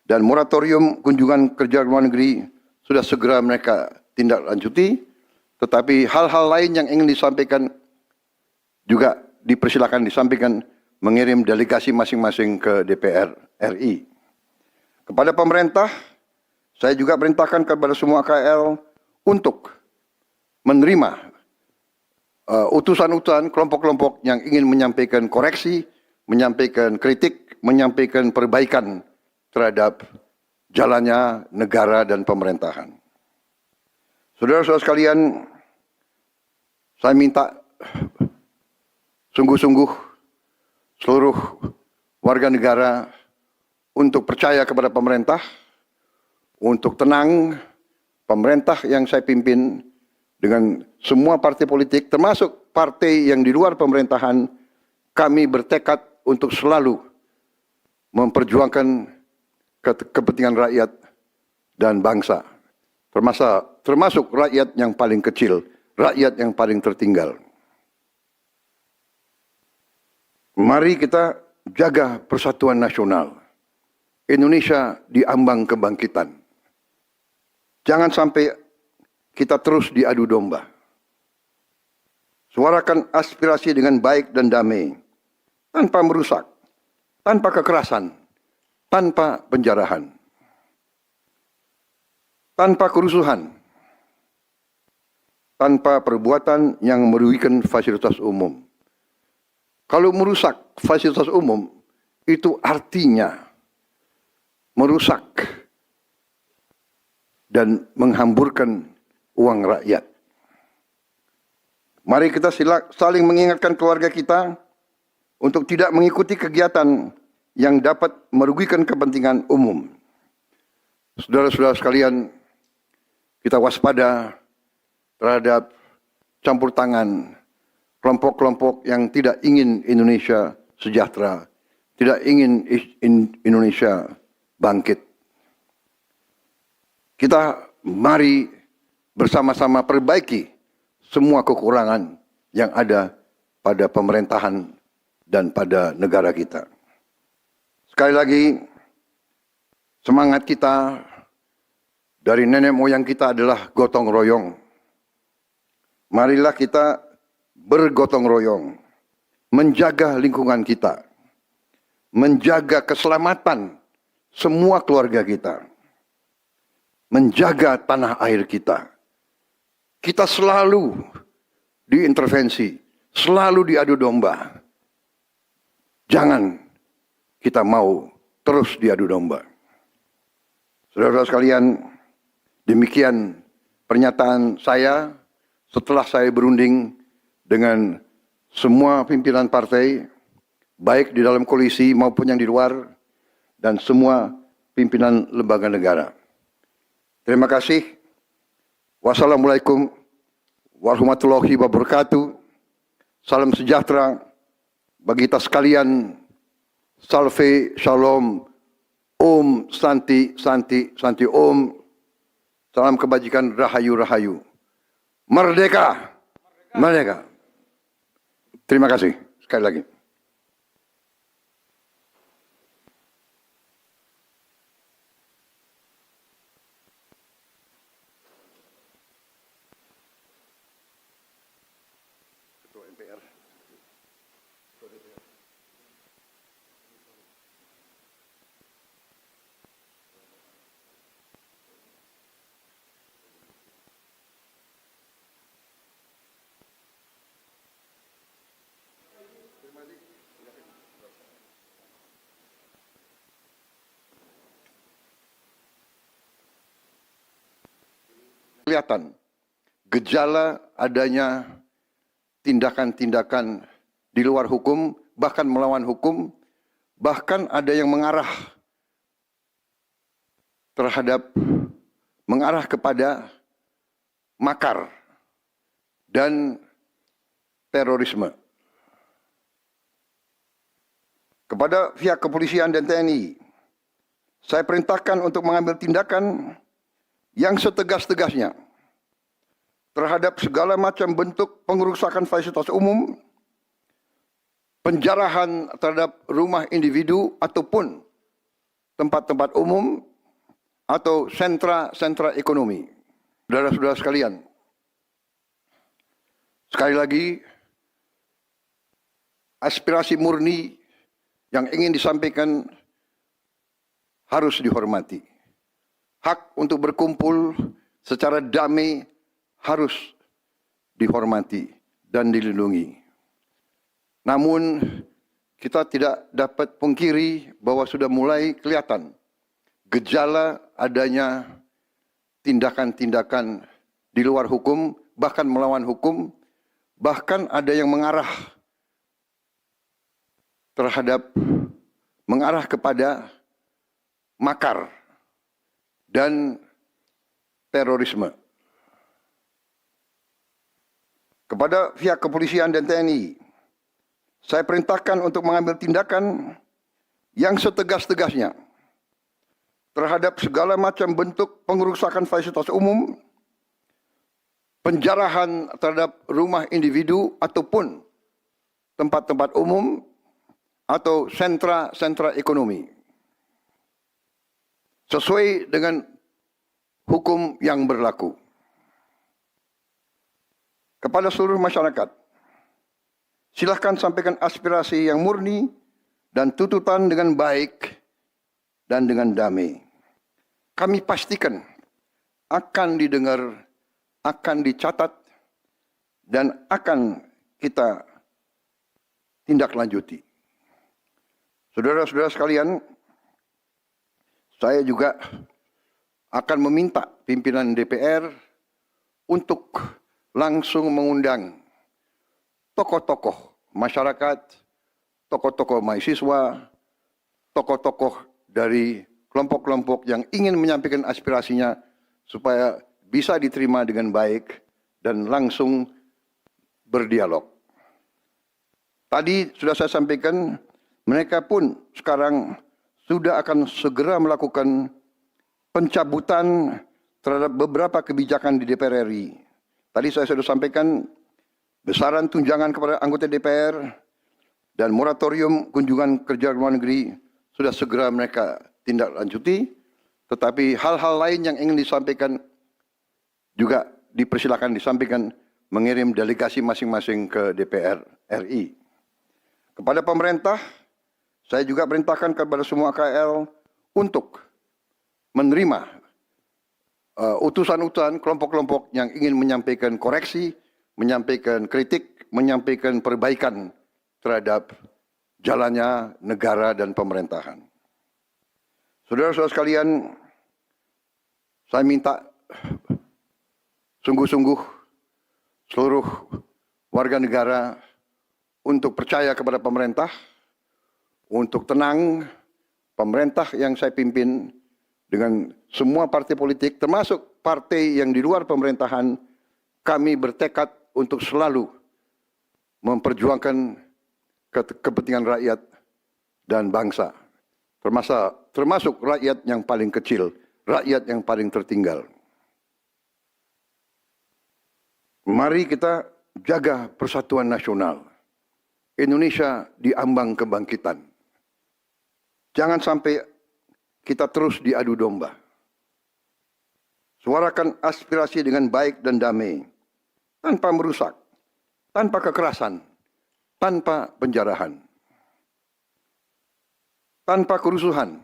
dan moratorium kunjungan kerja luar negeri sudah segera mereka tindak lanjuti, tetapi hal-hal lain yang ingin disampaikan juga dipersilakan disampaikan mengirim delegasi masing-masing ke DPR RI. Kepada pemerintah, saya juga perintahkan kepada semua KL untuk menerima utusan-utusan kelompok-kelompok yang ingin menyampaikan koreksi, menyampaikan kritik, menyampaikan perbaikan terhadap jalannya negara dan pemerintahan. Saudara-saudara sekalian, saya minta sungguh-sungguh seluruh warga negara untuk percaya kepada pemerintah, untuk tenang. Pemerintah yang saya pimpin dengan semua partai politik, termasuk partai yang di luar pemerintahan, kami bertekad untuk selalu memperjuangkan kepentingan rakyat dan bangsa. Termasuk rakyat yang paling kecil, rakyat yang paling tertinggal. Mari kita jaga persatuan nasional. Indonesia di ambang kebangkitan. Jangan sampai kita terus diadu domba. Suarakan aspirasi dengan baik dan damai, tanpa merusak, tanpa kekerasan, tanpa penjarahan, tanpa kerusuhan, tanpa perbuatan yang merugikan fasilitas umum. Kalau merusak fasilitas umum, itu artinya merusak dan menghamburkan uang rakyat. Mari kita saling mengingatkan keluarga kita untuk tidak mengikuti kegiatan yang dapat merugikan kepentingan umum. Saudara-saudara sekalian, kita waspada terhadap campur tangan kelompok-kelompok yang tidak ingin Indonesia sejahtera, tidak ingin Indonesia bangkit. Kita mari bersama-sama perbaiki semua kekurangan yang ada pada pemerintahan dan pada negara kita. Sekali lagi, semangat kita dari nenek moyang kita adalah gotong royong. Marilah kita bergotong royong, menjaga lingkungan kita, menjaga keselamatan semua keluarga kita, menjaga tanah air kita. Kita selalu diintervensi, selalu diadu domba. Jangan kita mau terus diadu domba. Saudara-saudara sekalian, demikian pernyataan saya setelah saya berunding dengan semua pimpinan partai, baik di dalam koalisi maupun yang di luar, dan semua pimpinan lembaga negara. Terima kasih. Wassalamualaikum warahmatullahi wabarakatuh. Salam sejahtera bagi kita sekalian. Salve, shalom, om, santi, santi, santi, om. Salam kebajikan, rahayu, rahayu. Merdeka! Merdeka! Terima kasih sekali lagi. Ketua MPR. Kelihatan gejala adanya tindakan-tindakan di luar hukum, bahkan melawan hukum, bahkan ada yang mengarah kepada makar dan terorisme. Kepada pihak kepolisian dan TNI, saya perintahkan untuk mengambil tindakan yang setegas-tegasnya terhadap segala macam bentuk pengerusakan fasilitas umum, penjarahan terhadap rumah individu ataupun tempat-tempat umum atau sentra-sentra ekonomi. Saudara-saudara sekalian, sekali lagi, aspirasi murni yang ingin disampaikan harus dihormati. Hak untuk berkumpul secara damai harus dihormati dan dilindungi. Namun kita tidak dapat pungkiri bahwa sudah mulai kelihatan gejala adanya tindakan-tindakan di luar hukum, bahkan melawan hukum, bahkan ada yang mengarah kepada makar dan terorisme. Kepada pihak kepolisian dan TNI, saya perintahkan untuk mengambil tindakan yang setegas-tegasnya terhadap segala macam bentuk pengerusakan fasilitas umum, penjarahan terhadap rumah individu ataupun tempat-tempat umum atau sentra-sentra ekonomi, sesuai dengan hukum yang berlaku. Kepada seluruh masyarakat, silakan sampaikan aspirasi yang murni dan tuntutan dengan baik dan dengan damai. Kami pastikan akan didengar, akan dicatat, dan akan kita tindak lanjuti. Saudara-saudara sekalian, saya juga akan meminta pimpinan DPR untuk langsung mengundang tokoh-tokoh masyarakat, tokoh-tokoh mahasiswa, tokoh-tokoh dari kelompok-kelompok yang ingin menyampaikan aspirasinya supaya bisa diterima dengan baik dan langsung berdialog. Tadi sudah saya sampaikan, mereka pun sekarang sudah akan segera melakukan pencabutan terhadap beberapa kebijakan di DPR RI. Tadi saya sudah sampaikan besaran tunjangan kepada anggota DPR dan moratorium kunjungan kerja luar negeri sudah segera mereka tindak lanjuti, tetapi hal-hal lain yang ingin disampaikan juga dipersilakan disampaikan mengirim delegasi masing-masing ke DPR RI. Kepada pemerintah, saya juga perintahkan kepada semua KL untuk menerima utusan-utusan kelompok-kelompok yang ingin menyampaikan koreksi, menyampaikan kritik, menyampaikan perbaikan terhadap jalannya negara dan pemerintahan. Saudara-saudara sekalian, saya minta sungguh-sungguh seluruh warga negara untuk percaya kepada pemerintah, untuk tenang. Pemerintah yang saya pimpin dengan semua partai politik, termasuk partai yang di luar pemerintahan, kami bertekad untuk selalu memperjuangkan kepentingan rakyat dan bangsa, termasuk rakyat yang paling kecil, rakyat yang paling tertinggal. Mari kita jaga persatuan nasional. Indonesia di ambang kebangkitan. Jangan sampai kita terus diadu domba. Suarakan aspirasi dengan baik dan damai, tanpa merusak, tanpa kekerasan, tanpa penjarahan, tanpa kerusuhan,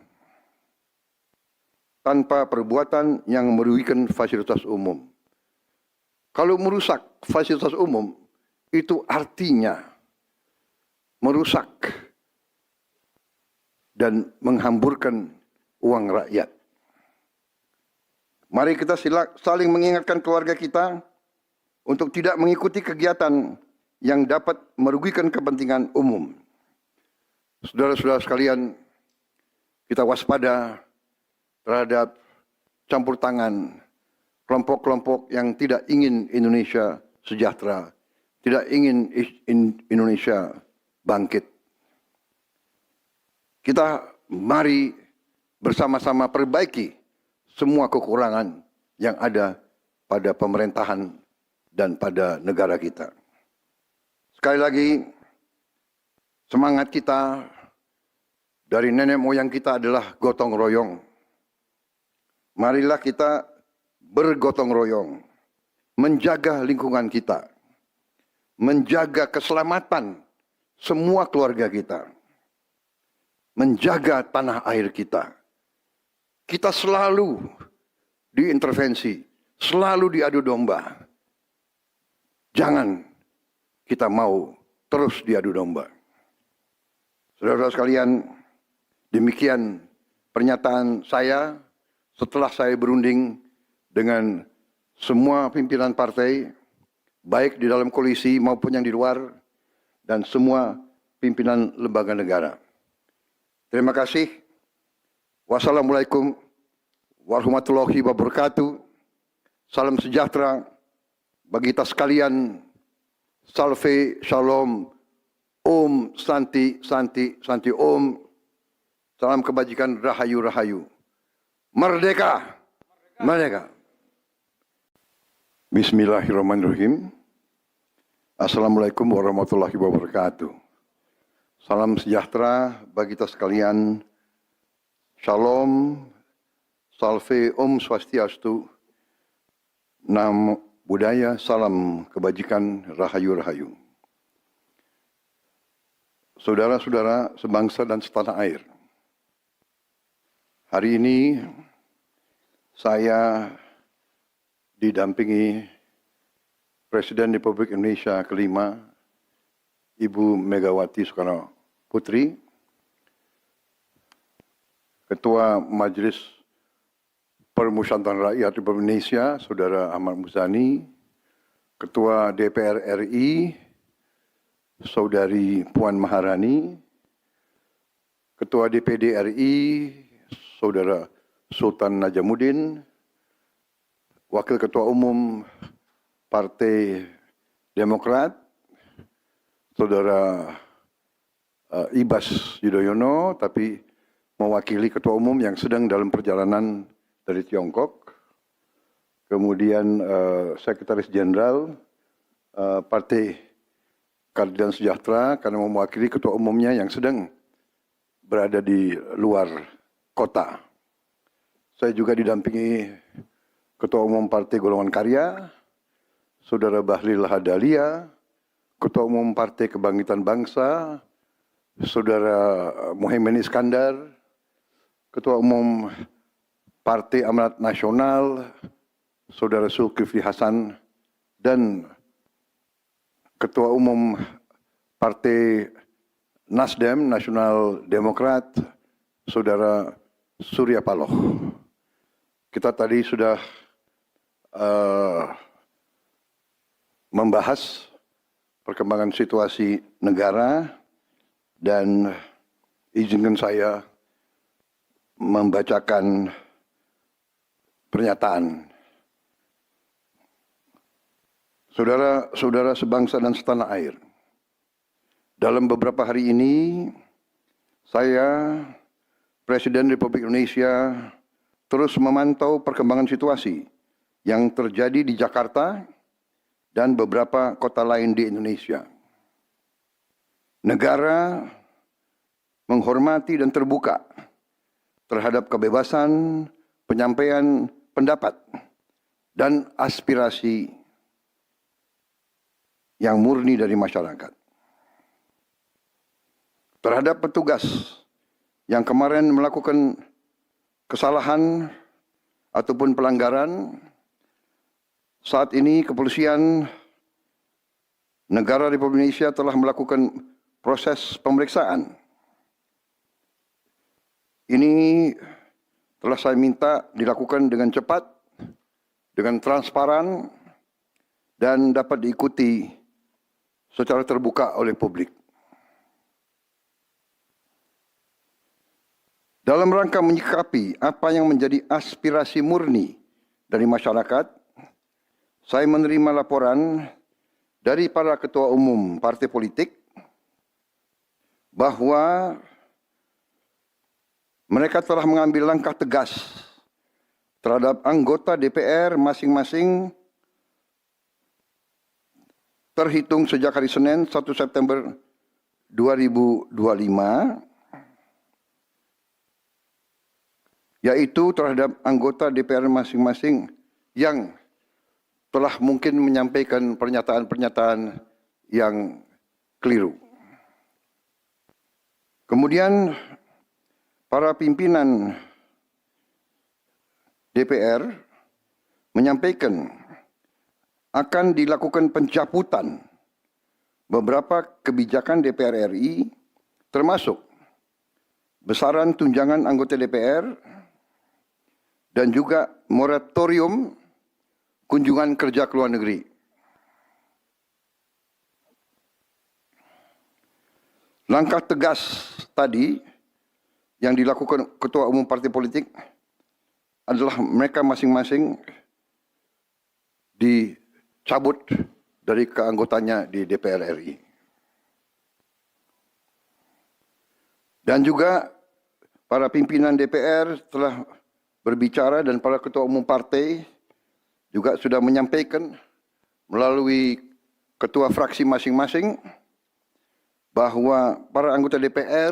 tanpa perbuatan yang merugikan fasilitas umum. Kalau merusak fasilitas umum, itu artinya merusak dan menghamburkan uang rakyat. Mari kita saling mengingatkan keluarga kita untuk tidak mengikuti kegiatan yang dapat merugikan kepentingan umum. Saudara-saudara sekalian, kita waspada terhadap campur tangan kelompok-kelompok yang tidak ingin Indonesia sejahtera, tidak ingin Indonesia bangkit. Kita mari bersama-sama perbaiki semua kekurangan yang ada pada pemerintahan dan pada negara kita. Sekali lagi, semangat kita dari nenek moyang kita adalah gotong royong. Marilah kita bergotong royong, menjaga lingkungan kita, menjaga keselamatan semua keluarga kita, menjaga tanah air kita. Kita selalu diintervensi, selalu diadu domba. Jangan kita mau terus diadu domba. Saudara-saudara sekalian, demikian pernyataan saya setelah saya berunding dengan semua pimpinan partai, baik di dalam koalisi maupun yang di luar, dan semua pimpinan lembaga negara. Terima kasih. Wassalamualaikum warahmatullahi wabarakatuh. Salam sejahtera bagi kita sekalian. Salve, shalom, om, santi, santi, santi, om. Salam kebajikan, rahayu, rahayu. Merdeka, merdeka. Bismillahirrahmanirrahim. Assalamualaikum warahmatullahi wabarakatuh. Salam sejahtera bagi kita sekalian. Shalom, salve, om swastiastu, namo buddhaya, salam kebajikan, rahayu, rahayu. Saudara-saudara sebangsa dan setanah air. Hari ini saya didampingi Presiden Republik Indonesia kelima, Ibu Megawati Soekarno Putri, Ketua Majelis Permusyawaratan Rakyat Republik Indonesia, Saudara Ahmad Muzani, Ketua DPR RI, Saudari Puan Maharani, Ketua DPD RI, Saudara Sultan Najamuddin, Wakil Ketua Umum Partai Demokrat, Saudara Ibas Yudhoyono, tapi mewakili Ketua Umum yang sedang dalam perjalanan dari Tiongkok. Kemudian Sekretaris Jenderal Partai Keadilan Sejahtera karena mewakili Ketua Umumnya yang sedang berada di luar kota. Saya juga didampingi Ketua Umum Partai Golongan Karya, Saudara Bahlil Lahadalia, Ketua Umum Partai Kebangkitan Bangsa, Saudara Muhaimin Iskandar, Ketua Umum Partai Amanat Nasional, Saudara Zulkifli Hasan, dan Ketua Umum Partai Nasdem, Nasional Demokrat, Saudara Surya Paloh. Kita tadi sudah membahas perkembangan situasi negara dan izinkan saya membacakan pernyataan. Saudara-saudara sebangsa dan setanah air, dalam beberapa hari ini, saya, Presiden Republik Indonesia, terus memantau perkembangan situasi yang terjadi di Jakarta dan beberapa kota lain di Indonesia. Negara menghormati dan terbuka terhadap kebebasan penyampaian pendapat dan aspirasi yang murni dari masyarakat. Terhadap petugas yang kemarin melakukan kesalahan ataupun pelanggaran, saat ini kepolisian negara Republik Indonesia telah melakukan proses pemeriksaan. Ini telah saya minta dilakukan dengan cepat, dengan transparan, dan dapat diikuti secara terbuka oleh publik. Dalam rangka menyikapi apa yang menjadi aspirasi murni dari masyarakat, saya menerima laporan dari para ketua umum partai politik bahwa mereka telah mengambil langkah tegas terhadap anggota DPR masing-masing terhitung sejak hari Senin 1 September 2025, yaitu terhadap anggota DPR masing-masing yang telah mungkin menyampaikan pernyataan-pernyataan yang keliru. Kemudian para pimpinan DPR menyampaikan akan dilakukan pencabutan beberapa kebijakan DPR RI, termasuk besaran tunjangan anggota DPR dan juga moratorium kunjungan kerja ke luar negeri. Langkah tegas tadi yang dilakukan ketua umum partai politik adalah mereka masing-masing dicabut dari keanggotaannya di DPR RI. Dan juga para pimpinan DPR telah berbicara dan para ketua umum partai juga sudah menyampaikan melalui ketua fraksi masing-masing bahwa para anggota DPR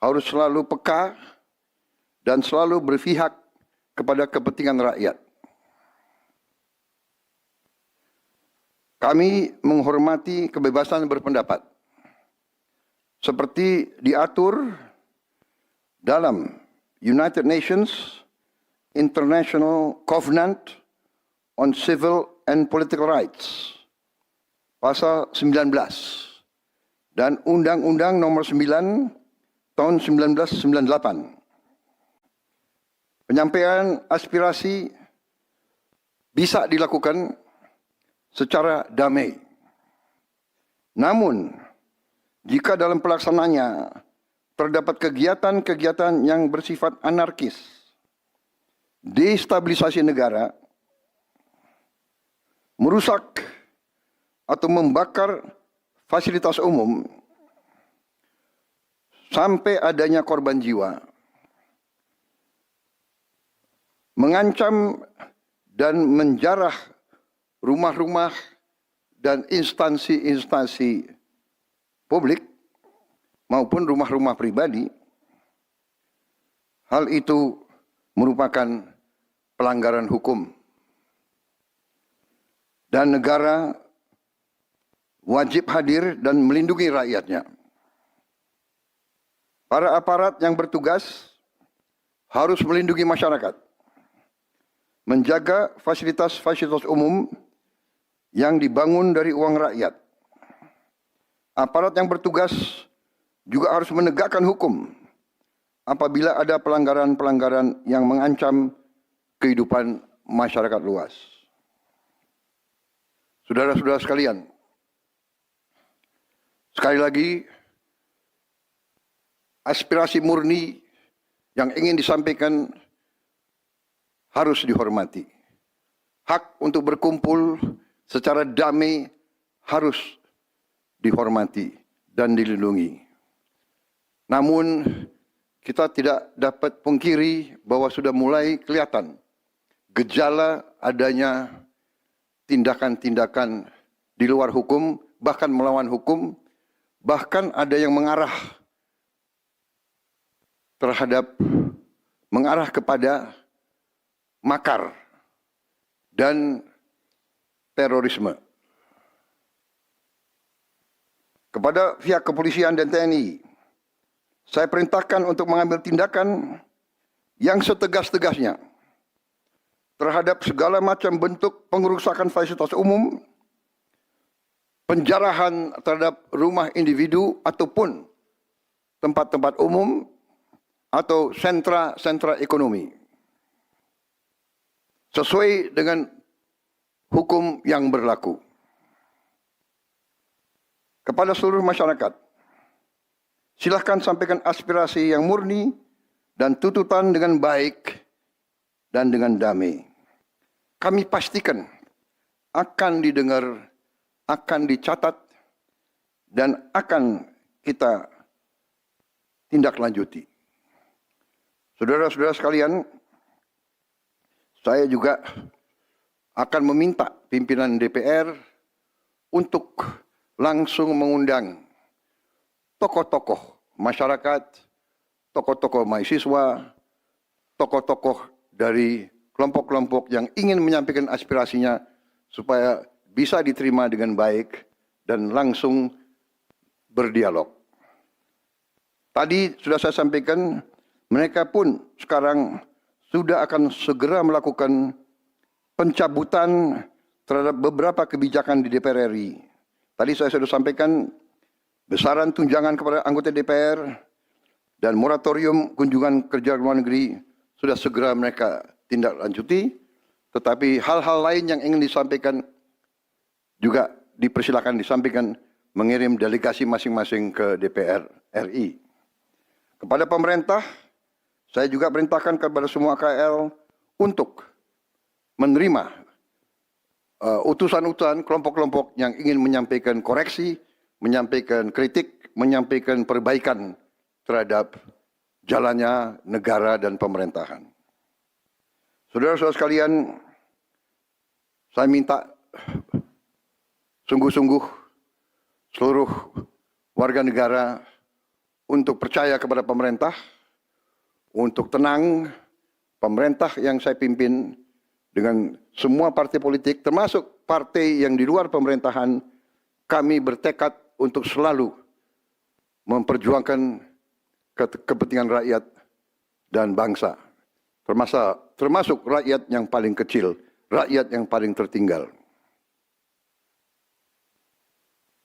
harus selalu peka dan selalu berpihak kepada kepentingan rakyat. Kami menghormati kebebasan berpendapat seperti diatur dalam United Nations International Covenant on Civil and Political Rights, pasal 19, dan Undang-Undang Nomor 9 tahun 1998. Penyampaian aspirasi bisa dilakukan secara damai Namun, jika dalam pelaksananya terdapat kegiatan-kegiatan yang bersifat anarkis, destabilisasi negara, merusak atau membakar fasilitas umum, sampai adanya korban jiwa, mengancam dan menjarah rumah-rumah dan instansi-instansi publik maupun rumah-rumah pribadi, hal itu merupakan pelanggaran hukum. Dan negara wajib hadir dan melindungi rakyatnya. Para aparat yang bertugas harus melindungi masyarakat, menjaga fasilitas-fasilitas umum yang dibangun dari uang rakyat. Aparat yang bertugas juga harus menegakkan hukum apabila ada pelanggaran-pelanggaran yang mengancam kehidupan masyarakat luas. Saudara-saudara sekalian, sekali lagi, aspirasi murni yang ingin disampaikan harus dihormati. Hak untuk berkumpul secara damai harus dihormati dan dilindungi. Namun, kita tidak dapat pungkiri bahwa sudah mulai kelihatan gejala adanya tindakan-tindakan di luar hukum, bahkan melawan hukum, bahkan ada yang mengarah kepada makar dan terorisme. Kepada pihak kepolisian dan TNI, saya perintahkan untuk mengambil tindakan yang setegas-tegasnya terhadap segala macam bentuk pengerusakan fasilitas umum, penjarahan terhadap rumah individu ataupun tempat-tempat umum atau sentra-sentra ekonomi, sesuai dengan hukum yang berlaku. Kepada seluruh masyarakat, silakan sampaikan aspirasi yang murni dan tuntutan dengan baik dan dengan damai. Kami pastikan akan didengar, akan dicatat, dan akan kita tindak lanjuti. Saudara-saudara sekalian, saya juga akan meminta pimpinan DPR untuk langsung mengundang tokoh-tokoh masyarakat, tokoh-tokoh mahasiswa, tokoh-tokoh dari kelompok-kelompok yang ingin menyampaikan aspirasinya supaya bisa diterima dengan baik dan langsung berdialog. Tadi sudah saya sampaikan, mereka pun sekarang sudah akan segera melakukan pencabutan terhadap beberapa kebijakan di DPR RI. Tadi saya sudah sampaikan besaran tunjangan kepada anggota DPR dan moratorium kunjungan kerja luar negeri sudah segera mereka tindak lanjuti. Tetapi hal-hal lain yang ingin disampaikan juga dipersilakan disampaikan mengirim delegasi masing-masing ke DPR RI. Kepada pemerintah, saya juga perintahkan kepada semua KL untuk menerima utusan-utusan kelompok-kelompok yang ingin menyampaikan koreksi, menyampaikan kritik, menyampaikan perbaikan terhadap jalannya negara dan pemerintahan. Saudara-saudara sekalian, saya minta sungguh-sungguh seluruh warga negara untuk percaya kepada pemerintah, untuk tenang. Pemerintah yang saya pimpin dengan semua partai politik, termasuk partai yang di luar pemerintahan, kami bertekad untuk selalu memperjuangkan kepentingan rakyat dan bangsa, termasuk rakyat yang paling kecil, rakyat yang paling tertinggal.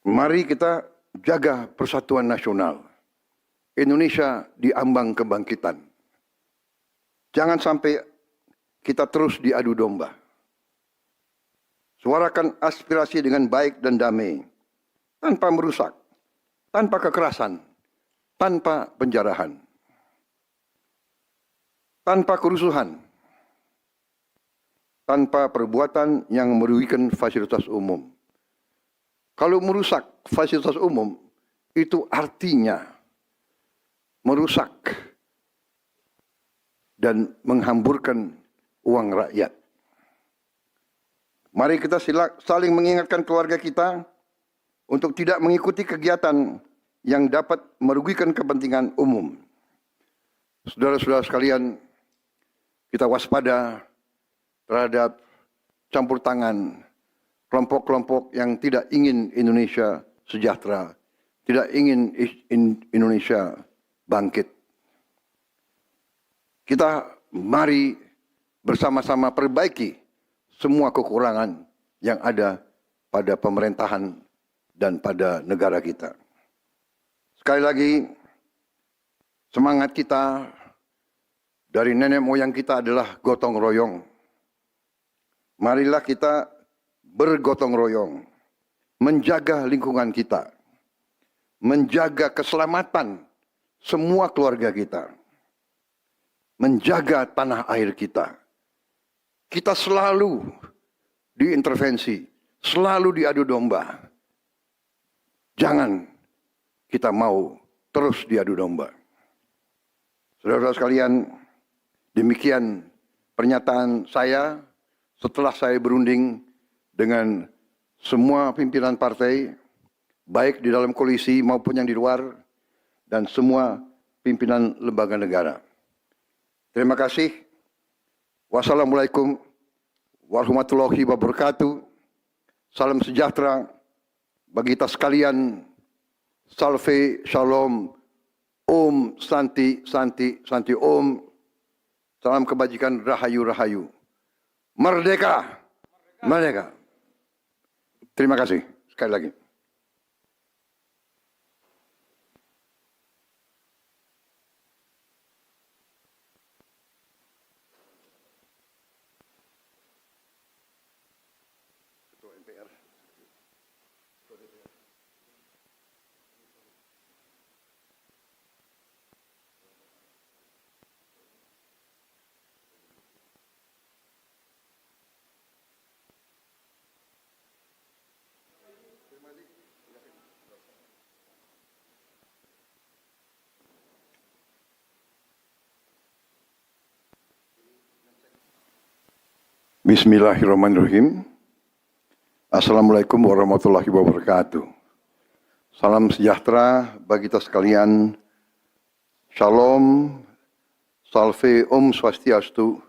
Mari kita jaga persatuan nasional. Indonesia di ambang kebangkitan. Jangan sampai kita terus diadu domba. Suarakan aspirasi dengan baik dan damai. tanpa merusak, tanpa kekerasan, tanpa penjarahan, tanpa kerusuhan, tanpa perbuatan yang merugikan fasilitas umum. Kalau merusak fasilitas umum, itu artinya merusak dan menghamburkan uang rakyat. Mari kita saling mengingatkan keluarga kita untuk tidak mengikuti kegiatan yang dapat merugikan kepentingan umum. Saudara-saudara sekalian, kita waspada terhadap campur tangan kelompok-kelompok yang tidak ingin Indonesia sejahtera, tidak ingin Indonesia bangkit. Kita mari bersama-sama perbaiki semua kekurangan yang ada pada pemerintahan dan pada negara kita. Sekali lagi, semangat kita dari nenek moyang kita adalah gotong royong. Marilah kita bergotong royong, menjaga lingkungan kita, menjaga keselamatan semua keluarga kita, menjaga tanah air kita. Kita selalu diintervensi, selalu diadu domba. Jangan kita mau terus diadu domba. Saudara-saudara sekalian, demikian pernyataan saya setelah saya berunding dengan semua pimpinan partai, baik di dalam koalisi maupun yang di luar, dan semua pimpinan lembaga negara. Terima kasih. Wassalamualaikum warahmatullahi wabarakatuh. Salam sejahtera bagi kita sekalian. Salve, shalom, om, santi, santi, santi, om. Salam kebajikan, rahayu, rahayu. Merdeka, merdeka. Terima kasih sekali lagi. Ketua MPR. Bismillahirrahmanirrahim. Assalamualaikum warahmatullahi wabarakatuh. Salam sejahtera bagi kita sekalian. Shalom, salve, om swastiastu.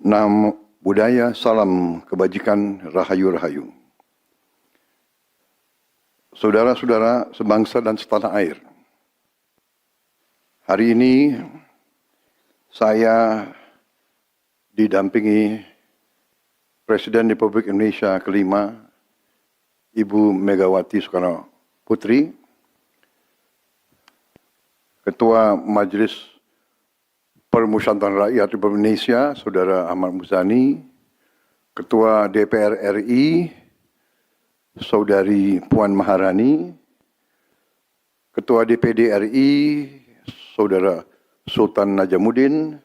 Nam budaya, salam kebajikan, rahayu, rahayu. Saudara-saudara sebangsa dan setanah air. Hari ini saya didampingi Presiden Republik Indonesia kelima, Ibu Megawati Soekarno Putri, Ketua Majelis Permusyawaratan Rakyat Republik Indonesia, Saudara Ahmad Muzani, Ketua DPR RI, Saudari Puan Maharani, Ketua DPD RI, Saudara Sultan Najamuddin,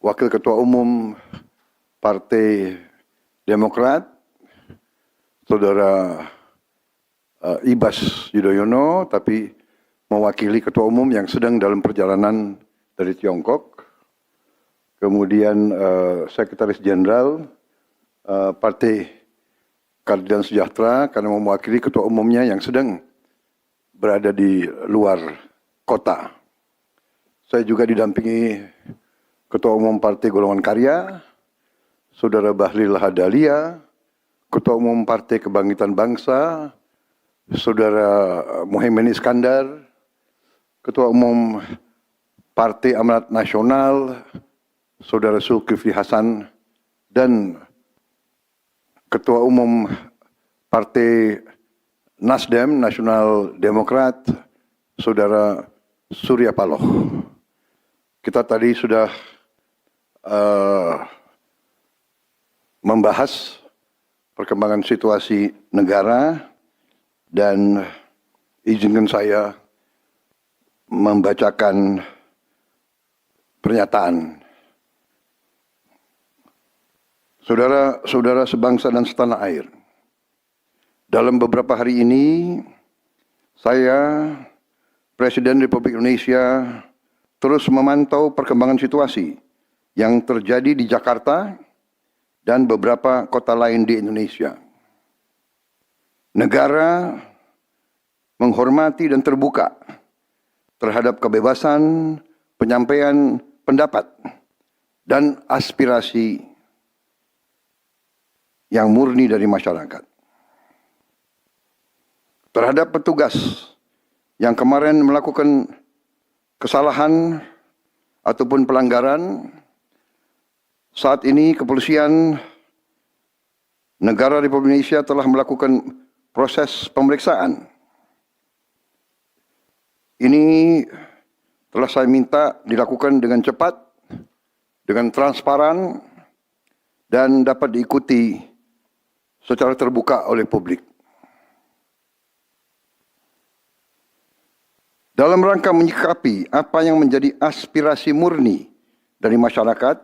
Wakil Ketua Umum Partai Demokrat, Saudara Ibas Yudhoyono, tapi mewakili Ketua Umum yang sedang dalam perjalanan dari Tiongkok. Kemudian Sekretaris Jenderal Partai Keadilan Sejahtera karena mewakili Ketua Umumnya yang sedang berada di luar kota. Saya juga didampingi Ketua Umum Partai Golongan Karya, Saudara Bahlil Lahadalia, Ketua Umum Partai Kebangkitan Bangsa, Saudara Muhaimin Iskandar, Ketua Umum Partai Amanat Nasional, Saudara Zulkifli Hasan, dan Ketua Umum Partai Nasdem, Nasional Demokrat, Saudara Surya Paloh. Kita tadi sudah membahas perkembangan situasi negara dan izinkan saya membacakan pernyataan. Saudara-saudara sebangsa dan setanah air, dalam beberapa hari ini saya, Presiden Republik Indonesia, terus memantau perkembangan situasi yang terjadi di Jakarta dan beberapa kota lain di Indonesia. Negara menghormati dan terbuka terhadap kebebasan penyampaian pendapat dan aspirasi yang murni dari masyarakat. Terhadap petugas yang kemarin melakukan kesalahan ataupun pelanggaran, saat ini kepolisian negara Republik Indonesia telah melakukan proses pemeriksaan. Ini telah saya minta dilakukan dengan cepat, dengan transparan, dan dapat diikuti secara terbuka oleh publik. Dalam rangka menyikapi apa yang menjadi aspirasi murni dari masyarakat,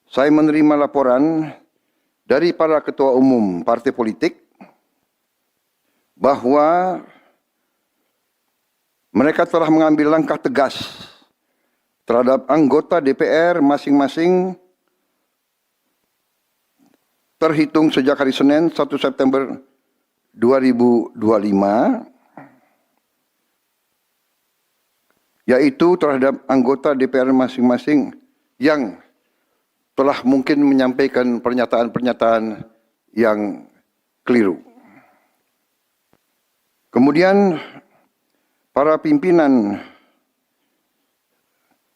saya menerima laporan dari para ketua umum partai politik bahwa mereka telah mengambil langkah tegas terhadap anggota DPR masing-masing terhitung sejak hari Senin 1 September 2025, yaitu terhadap anggota DPR masing-masing yang telah mungkin menyampaikan pernyataan-pernyataan yang keliru. Kemudian para pimpinan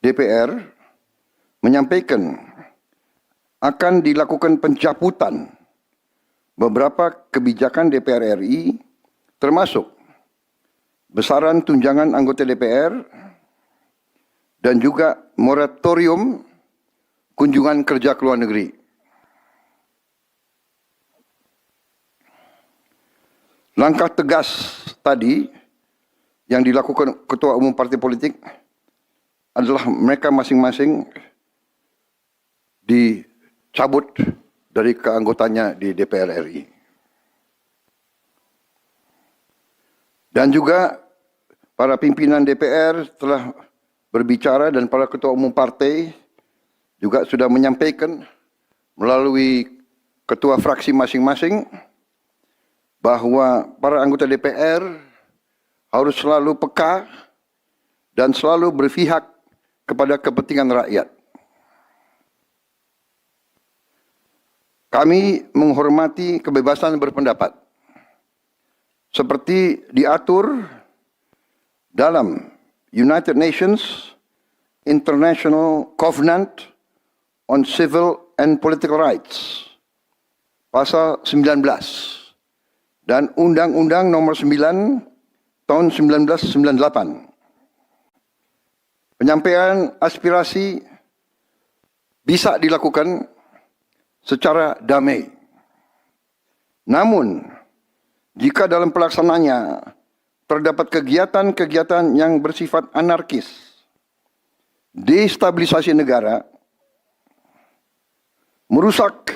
DPR menyampaikan akan dilakukan pencabutan beberapa kebijakan DPR RI, termasuk besaran tunjangan anggota DPR dan juga moratorium kunjungan kerja ke luar negeri. Langkah tegas tadi yang dilakukan ketua umum partai politik adalah mereka masing-masing dicabut dari keanggotaannya di DPR RI. Dan juga para pimpinan DPR telah berbicara dan para ketua umum partai juga sudah menyampaikan melalui ketua fraksi masing-masing bahwa para anggota DPR harus selalu peka dan selalu berpihak kepada kepentingan rakyat. Kami menghormati kebebasan berpendapat seperti diatur dalam United Nations International Covenant on Civil and Political Rights, pasal 19, dan Undang-Undang nomor 9 tahun 1998. Penyampaian aspirasi bisa dilakukan secara damai. Namun, jika dalam pelaksananya terdapat kegiatan-kegiatan yang bersifat anarkis, destabilisasi negara, merusak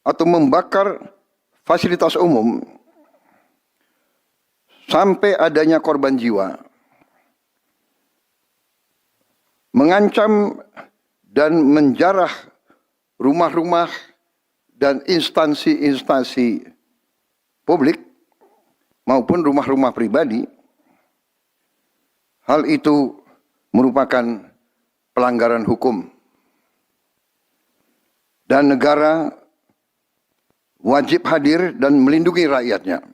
atau membakar fasilitas umum, sampai adanya korban jiwa, mengancam dan menjarah rumah-rumah dan instansi-instansi publik maupun rumah-rumah pribadi, hal itu merupakan pelanggaran hukum. Dan negara wajib hadir dan melindungi rakyatnya.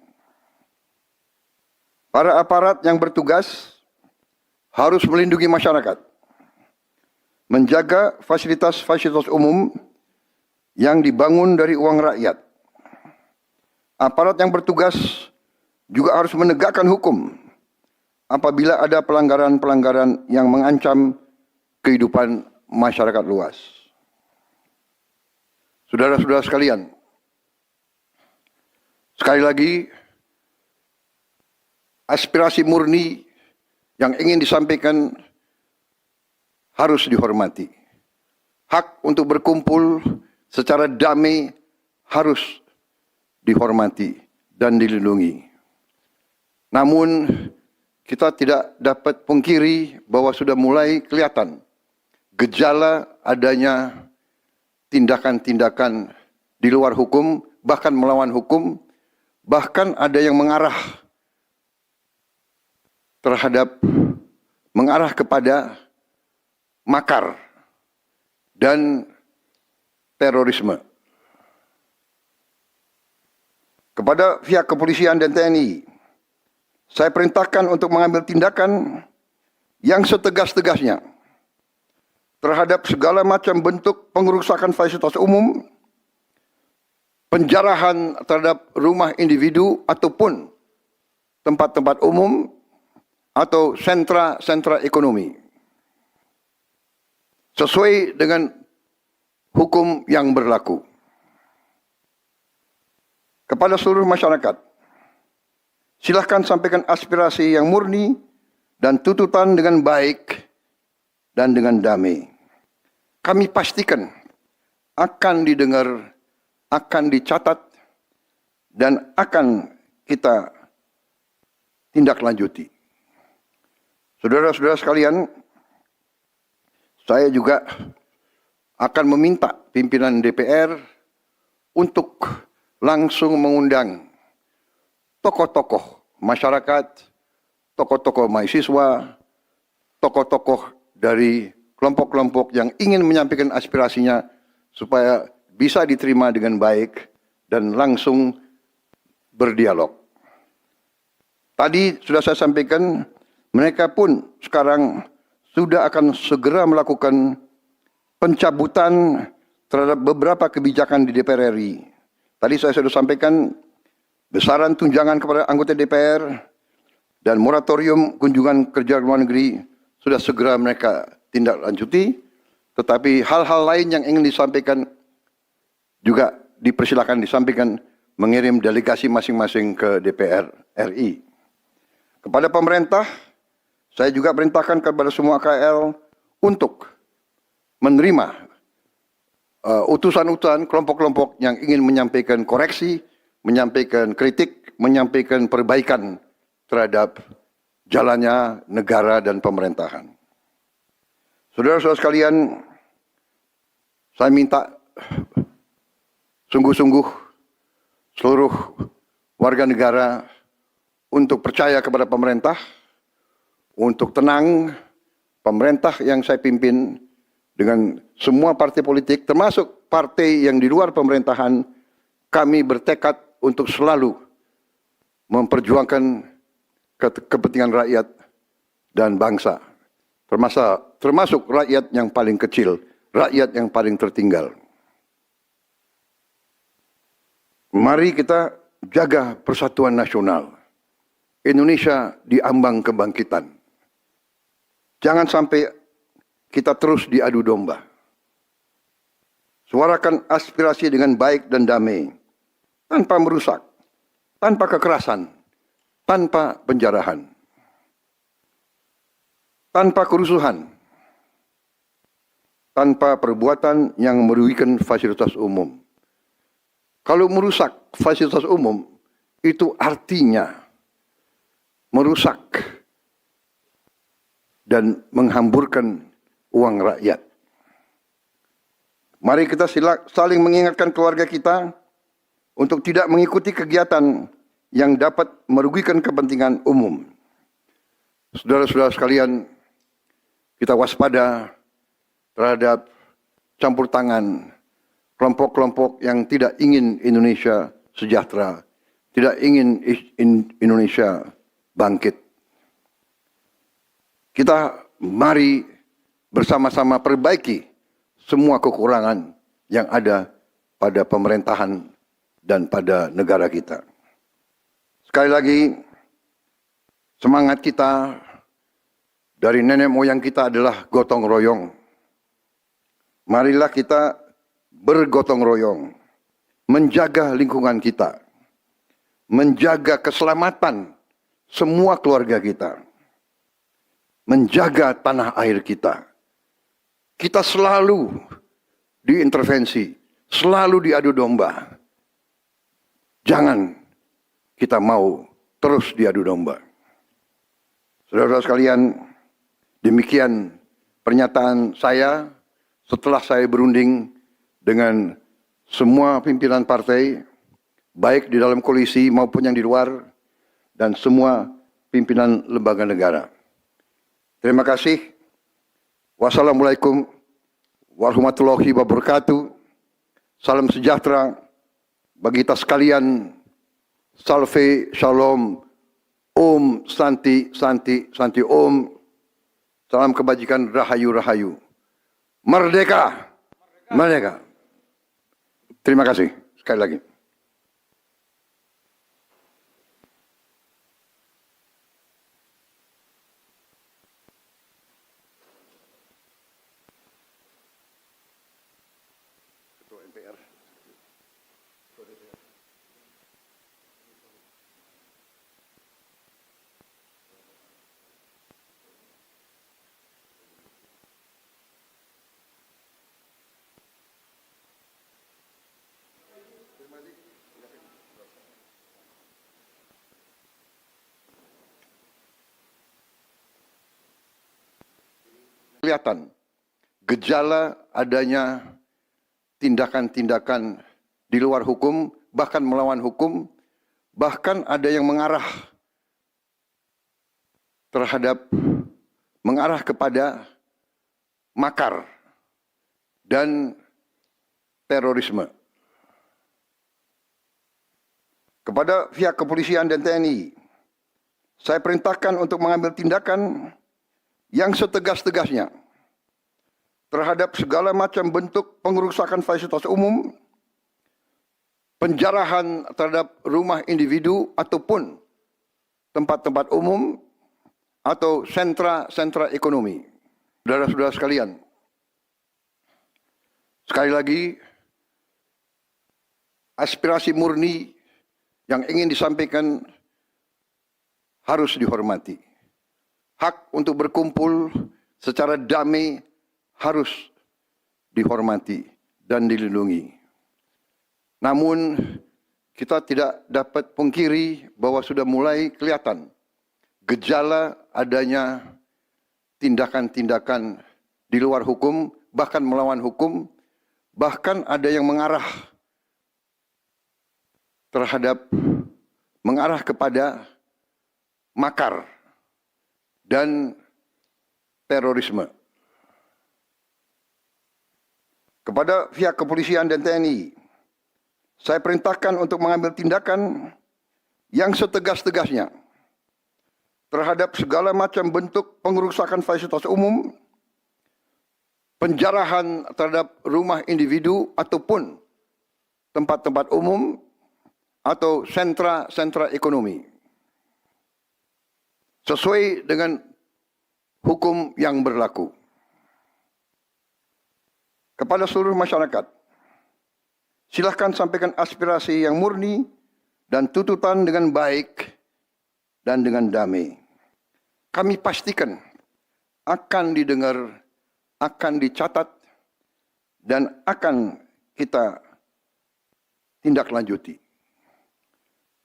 Para aparat yang bertugas harus melindungi masyarakat, menjaga fasilitas-fasilitas umum yang dibangun dari uang rakyat. Aparat yang bertugas juga harus menegakkan hukum apabila ada pelanggaran-pelanggaran yang mengancam kehidupan masyarakat luas. Saudara-saudara sekalian, sekali lagi aspirasi murni yang ingin disampaikan harus dihormati. Hak untuk berkumpul secara damai harus dihormati dan dilindungi. Namun, kita tidak dapat pungkiri bahwa sudah mulai kelihatan gejala adanya tindakan-tindakan di luar hukum, bahkan melawan hukum, bahkan ada yang mengarah kepada makar dan terorisme. Kepada pihak kepolisian dan TNI, saya perintahkan untuk mengambil tindakan yang setegas-tegasnya terhadap segala macam bentuk pengerusakan fasilitas umum, penjarahan terhadap rumah individu ataupun tempat-tempat umum atau sentra-sentra ekonomi, sesuai dengan hukum yang berlaku. Kepada seluruh masyarakat, silahkan sampaikan aspirasi yang murni dan tuntutan dengan baik dan dengan damai. Kami pastikan akan didengar, akan dicatat, dan akan kita tindak lanjuti. Saudara-saudara sekalian, saya juga akan meminta pimpinan DPR untuk langsung mengundang tokoh-tokoh masyarakat, tokoh-tokoh mahasiswa, tokoh-tokoh dari kelompok-kelompok yang ingin menyampaikan aspirasinya supaya bisa diterima dengan baik dan langsung berdialog. Tadi sudah saya sampaikan, mereka pun sekarang sudah akan segera melakukan pencabutan terhadap beberapa kebijakan di DPR RI. Tadi saya sudah sampaikan besaran tunjangan kepada anggota DPR dan moratorium kunjungan kerja luar negeri sudah segera mereka tindak lanjuti. Tetapi hal-hal lain yang ingin disampaikan juga dipersilakan disampaikan mengirim delegasi masing-masing ke DPR RI. Kepada pemerintah, saya juga perintahkan kepada semua KL untuk menerima utusan-utusan kelompok-kelompok yang ingin menyampaikan koreksi, menyampaikan kritik, menyampaikan perbaikan terhadap jalannya negara dan pemerintahan. Saudara-saudara sekalian, saya minta sungguh-sungguh seluruh warga negara untuk percaya kepada pemerintah, untuk tenang. Pemerintah yang saya pimpin dengan semua partai politik, termasuk partai yang di luar pemerintahan, kami bertekad untuk selalu memperjuangkan kepentingan rakyat dan bangsa, termasuk rakyat yang paling kecil, rakyat yang paling tertinggal. Mari kita jaga persatuan nasional. Indonesia di ambang kebangkitan. Jangan sampai kita terus diadu domba. Suarakan aspirasi dengan baik dan damai, tanpa merusak, tanpa kekerasan, tanpa penjarahan, tanpa kerusuhan, tanpa perbuatan yang merugikan fasilitas umum. Kalau merusak fasilitas umum, itu artinya merusak dan menghamburkan uang rakyat. Mari kita saling mengingatkan keluarga kita untuk tidak mengikuti kegiatan yang dapat merugikan kepentingan umum. Saudara-saudara sekalian, kita waspada terhadap campur tangan kelompok-kelompok yang tidak ingin Indonesia sejahtera, tidak ingin Indonesia bangkit. Kita mari bersama-sama perbaiki semua kekurangan yang ada pada pemerintahan dan pada negara kita. Sekali lagi, semangat kita dari nenek moyang kita adalah gotong royong. Marilah kita bergotong royong, menjaga lingkungan kita, menjaga keselamatan semua keluarga kita, menjaga tanah air kita. Kita selalu diintervensi, selalu diadu domba. Jangan kita mau terus diadu domba. Saudara-saudara sekalian, demikian pernyataan saya setelah saya berunding dengan semua pimpinan partai, baik di dalam koalisi maupun yang di luar, dan semua pimpinan lembaga negara. Terima kasih. Wassalamualaikum warahmatullahi wabarakatuh. Salam sejahtera bagi kita sekalian. Salve, shalom, om, santi, santi, santi, om. Salam kebajikan, rahayu, rahayu. Merdeka, merdeka. Terima kasih sekali lagi. Ketua MPR. Kelihatan gejala adanya tindakan-tindakan di luar hukum, bahkan melawan hukum, bahkan ada yang mengarah kepada makar dan terorisme. Kepada pihak kepolisian dan TNI, saya perintahkan untuk mengambil tindakan yang setegas-tegasnya terhadap segala macam bentuk pengerusakan fasilitas umum, penjarahan terhadap rumah individu ataupun tempat-tempat umum atau sentra-sentra ekonomi. Saudara-saudara sekalian, sekali lagi, aspirasi murni yang ingin disampaikan harus dihormati. Hak untuk berkumpul secara damai harus dihormati dan dilindungi. Namun kita tidak dapat pungkiri bahwa sudah mulai kelihatan gejala adanya tindakan-tindakan di luar hukum, bahkan melawan hukum, bahkan ada yang mengarah kepada makar dan terorisme. Kepada pihak kepolisian dan TNI, saya perintahkan untuk mengambil tindakan yang setegas-tegasnya terhadap segala macam bentuk pengerusakan fasilitas umum, penjarahan terhadap rumah individu ataupun tempat-tempat umum atau sentra-sentra ekonomi, sesuai dengan hukum yang berlaku. Kepada seluruh masyarakat, silakan sampaikan aspirasi yang murni dan tuntutan dengan baik dan dengan damai. Kami pastikan akan didengar, akan dicatat, dan akan kita tindak lanjuti.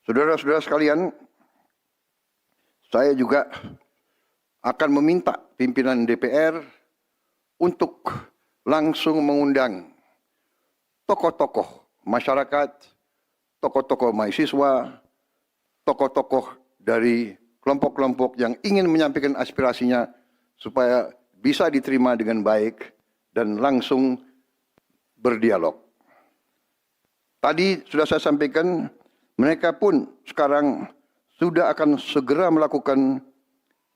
Saudara-saudara sekalian, saya juga akan meminta pimpinan DPR untuk langsung mengundang tokoh-tokoh masyarakat, tokoh-tokoh mahasiswa, tokoh-tokoh dari kelompok-kelompok yang ingin menyampaikan aspirasinya supaya bisa diterima dengan baik dan langsung berdialog. Tadi sudah saya sampaikan, mereka pun sekarang sudah akan segera melakukan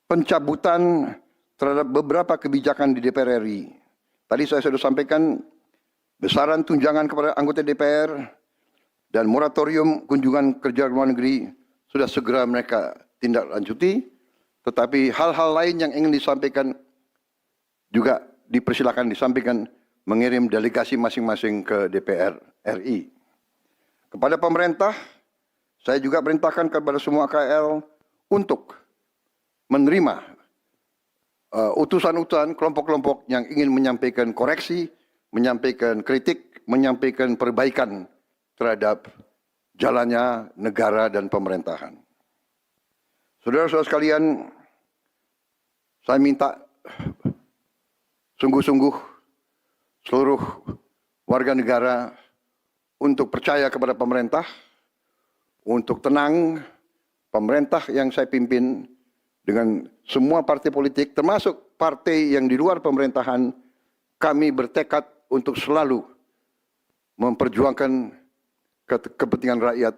pencabutan terhadap beberapa kebijakan di DPR RI. Tadi saya sudah sampaikan besaran tunjangan kepada anggota DPR dan moratorium kunjungan kerja luar negeri sudah segera mereka tindak lanjuti. Tetapi hal-hal lain yang ingin disampaikan juga dipersilakan disampaikan mengirim delegasi masing-masing ke DPR RI. Kepada pemerintah, saya juga perintahkan kepada semua KL untuk menerima utusan-utusan kelompok-kelompok yang ingin menyampaikan koreksi, menyampaikan kritik, menyampaikan perbaikan terhadap jalannya negara dan pemerintahan. Saudara-saudara sekalian, saya minta sungguh-sungguh seluruh warga negara untuk percaya kepada pemerintah, untuk tenang. Pemerintah yang saya pimpin dengan semua partai politik, termasuk partai yang di luar pemerintahan, kami bertekad untuk selalu memperjuangkan kepentingan rakyat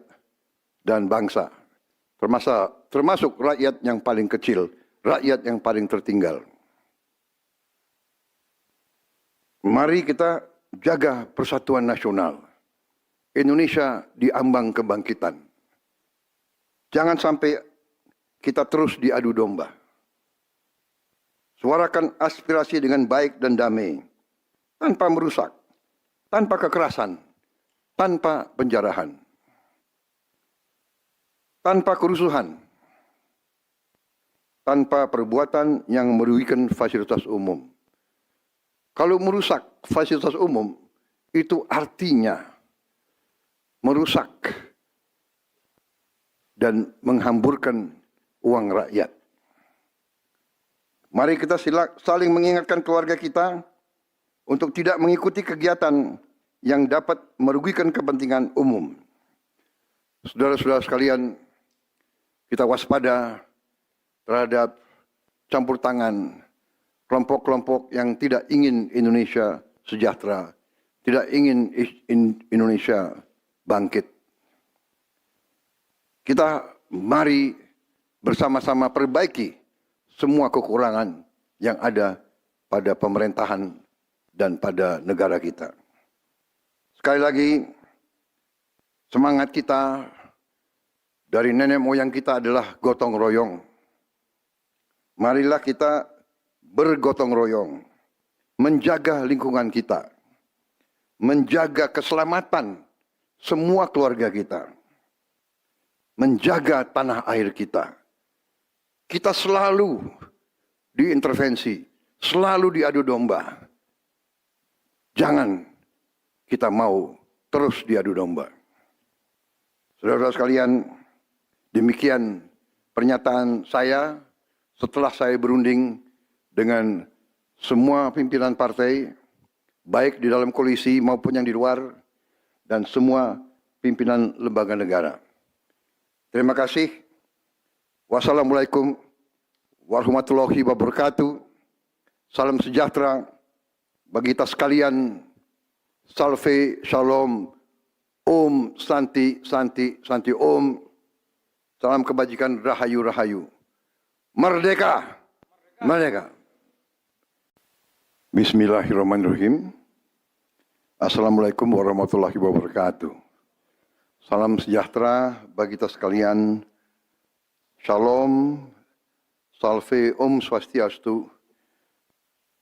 dan bangsa, termasuk rakyat yang paling kecil, rakyat yang paling tertinggal. Mari kita jaga persatuan nasional. Indonesia di ambang kebangkitan. Jangan sampai kita terus diadu domba. Suarakan aspirasi dengan baik dan damai, tanpa merusak, tanpa kekerasan, tanpa penjarahan, tanpa kerusuhan, tanpa perbuatan yang merugikan fasilitas umum. Kalau merusak fasilitas umum, itu artinya merusak dan menghamburkan uang rakyat. Mari kita saling mengingatkan keluarga kita untuk tidak mengikuti kegiatan yang dapat merugikan kepentingan umum. Saudara-saudara sekalian, kita waspada terhadap campur tangan kelompok-kelompok yang tidak ingin Indonesia sejahtera, tidak ingin Indonesia bangkit. Kita mari bersama-sama perbaiki semua kekurangan yang ada pada pemerintahan dan pada negara kita. Sekali lagi, semangat kita dari nenek moyang kita adalah gotong royong. Marilah kita bergotong royong, menjaga lingkungan kita, menjaga keselamatan semua keluarga kita, menjaga tanah air kita. Kita selalu diintervensi, selalu diadu domba. Jangan kita mau terus diadu domba. Saudara-saudara sekalian, demikian pernyataan saya setelah saya berunding dengan semua pimpinan partai, baik di dalam koalisi maupun yang di luar, dan semua pimpinan lembaga negara. Terima kasih. Wassalamualaikum warahmatullahi wabarakatuh. Salam sejahtera bagi kita sekalian. Salve, shalom, om, santi, santi, santi, om. Salam kebajikan, rahayu, rahayu. Merdeka, merdeka. Bismillahirrahmanirrahim. Assalamualaikum warahmatullahi wabarakatuh. Salam sejahtera bagi kita sekalian. Shalom, salve, om swastiastu,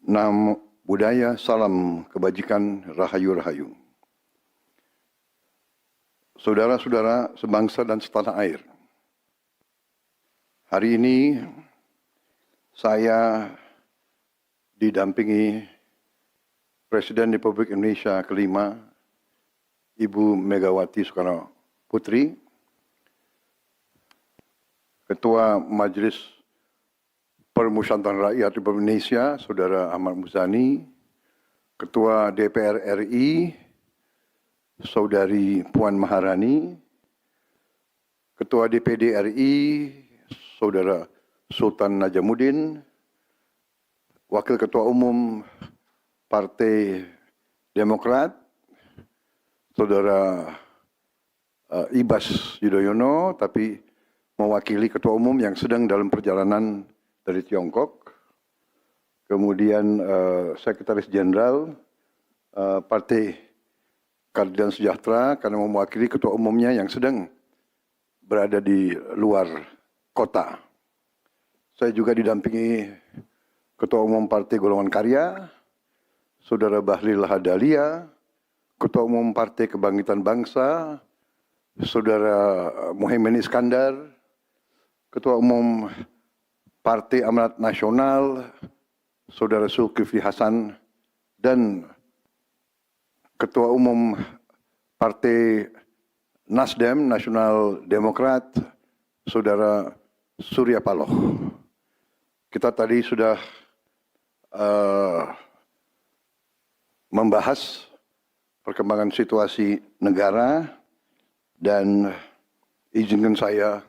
namo buddhaya, salam kebajikan, rahayu rahayu. Saudara-saudara sebangsa dan setanah air, hari ini saya didampingi Presiden Republik Indonesia kelima, Ibu Megawati Soekarno Putri, Ketua Majelis Permusyawaratan Rakyat Republik Indonesia, Saudara Ahmad Muzani, Ketua DPR RI, Saudari Puan Maharani, Ketua DPD RI, Saudara Sultan Najamuddin, Wakil Ketua Umum Partai Demokrat, Saudara Ibas Yudhoyono, tapi mewakili Ketua Umum yang sedang dalam perjalanan dari Tiongkok. Kemudian Sekretaris Jenderal Partai Keadilan Sejahtera karena mewakili Ketua Umumnya yang sedang berada di luar kota. Saya juga didampingi Ketua Umum Partai Golongan Karya, Saudara Bahlil Lahadalia, Ketua Umum Partai Kebangkitan Bangsa, Saudara Muhaimin Iskandar, Ketua Umum Partai Amanat Nasional, Saudara Zulkifli Hasan, dan Ketua Umum Partai Nasdem, Nasional Demokrat, Saudara Surya Paloh. Kita tadi sudah membahas perkembangan situasi negara dan izinkan saya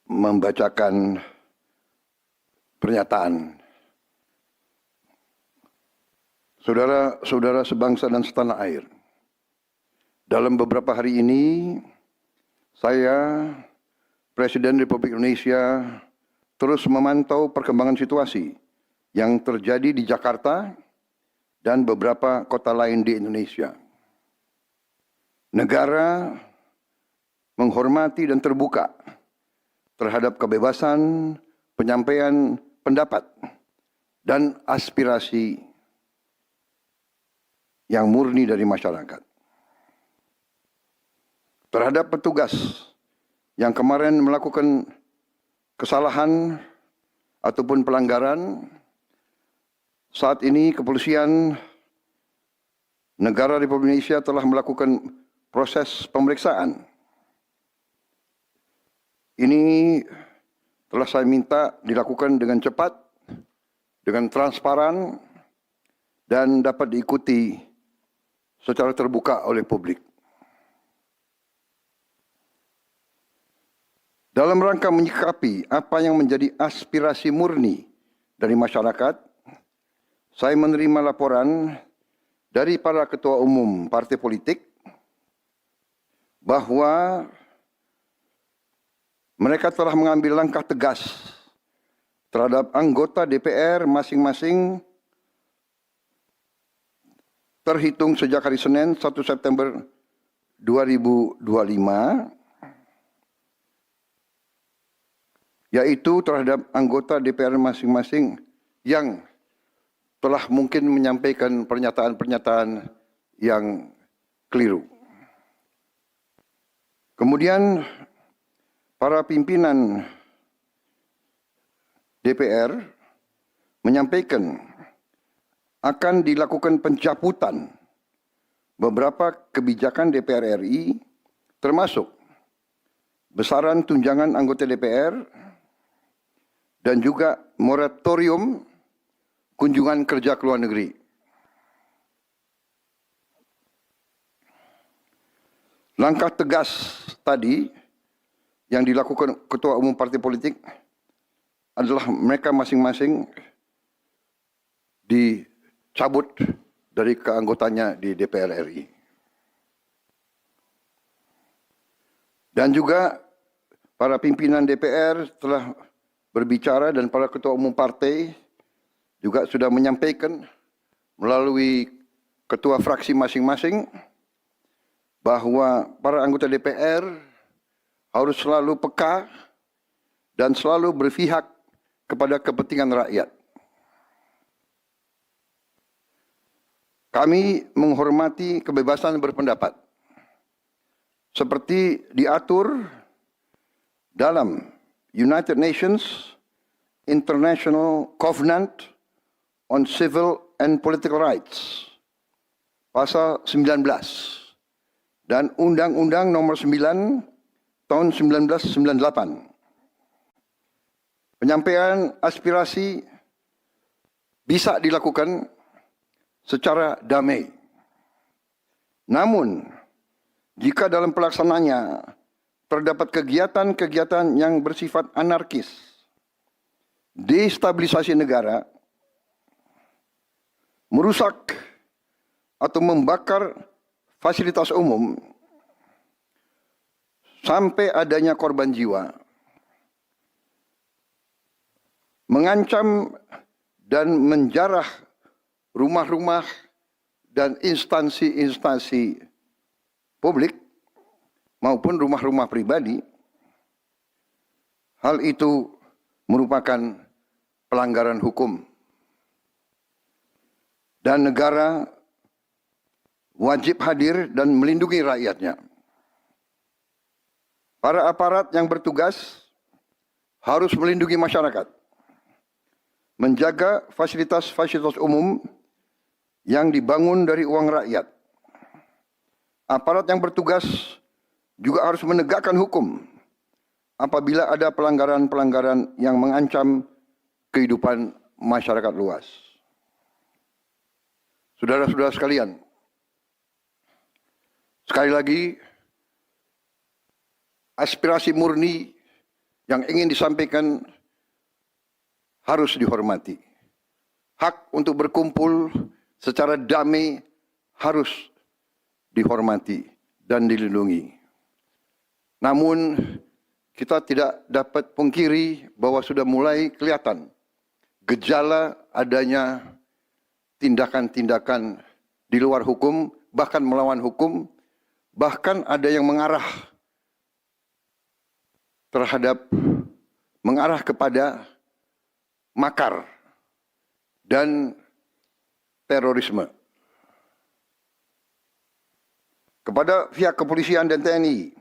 membacakan pernyataan. Saudara-saudara sebangsa dan setanah air, dalam beberapa hari ini saya, Presiden Republik Indonesia, terus memantau perkembangan situasi yang terjadi di Jakarta dan beberapa kota lain di Indonesia. Negara menghormati dan terbuka terhadap kebebasan penyampaian pendapat dan aspirasi yang murni dari masyarakat. Terhadap petugas yang kemarin melakukan kesalahan ataupun pelanggaran, saat ini kepolisian negara Republik Indonesia telah melakukan proses pemeriksaan. Ini telah saya minta dilakukan dengan cepat, dengan transparan, dan dapat diikuti secara terbuka oleh publik. Dalam rangka menyikapi apa yang menjadi aspirasi murni dari masyarakat, saya menerima laporan dari para ketua umum partai politik bahwa mereka telah mengambil langkah tegas terhadap anggota DPR masing-masing terhitung sejak hari Senin 1 September 2025, yaitu terhadap anggota DPR masing-masing yang telah mungkin menyampaikan pernyataan-pernyataan yang keliru. Kemudian para pimpinan DPR menyampaikan akan dilakukan pencabutan beberapa kebijakan DPR RI, termasuk besaran tunjangan anggota DPR dan juga moratorium kunjungan kerja ke luar negeri. Langkah tegas tadi yang dilakukan ketua umum partai politik adalah mereka masing-masing dicabut dari keanggotanya di DPR RI. Dan juga para pimpinan DPR telah berbicara dan para ketua umum partai juga sudah menyampaikan melalui ketua fraksi masing-masing bahwa para anggota DPR harus selalu peka dan selalu berpihak kepada kepentingan rakyat. Kami menghormati kebebasan berpendapat seperti diatur dalam United Nations International Covenant on Civil and Political Rights, pasal 19, dan Undang-Undang nomor 9 tahun 1998. Penyampaian aspirasi bisa dilakukan secara damai. Namun, jika dalam pelaksananya terdapat kegiatan-kegiatan yang bersifat anarkis, destabilisasi negara, merusak atau membakar fasilitas umum, sampai adanya korban jiwa, mengancam dan menjarah rumah-rumah dan instansi-instansi publik maupun rumah-rumah pribadi, hal itu merupakan pelanggaran hukum. Dan negara wajib hadir dan melindungi rakyatnya. Para aparat yang bertugas harus melindungi masyarakat, menjaga fasilitas-fasilitas umum yang dibangun dari uang rakyat. Aparat yang bertugas juga harus menegakkan hukum apabila ada pelanggaran-pelanggaran yang mengancam kehidupan masyarakat luas. Saudara-saudara sekalian, sekali lagi, aspirasi murni yang ingin disampaikan harus dihormati. Hak untuk berkumpul secara damai harus dihormati dan dilindungi. Namun, kita tidak dapat pungkiri bahwa sudah mulai kelihatan gejala adanya tindakan-tindakan di luar hukum, bahkan melawan hukum, bahkan ada yang mengarah kepada makar dan terorisme. Kepada pihak kepolisian dan TNI,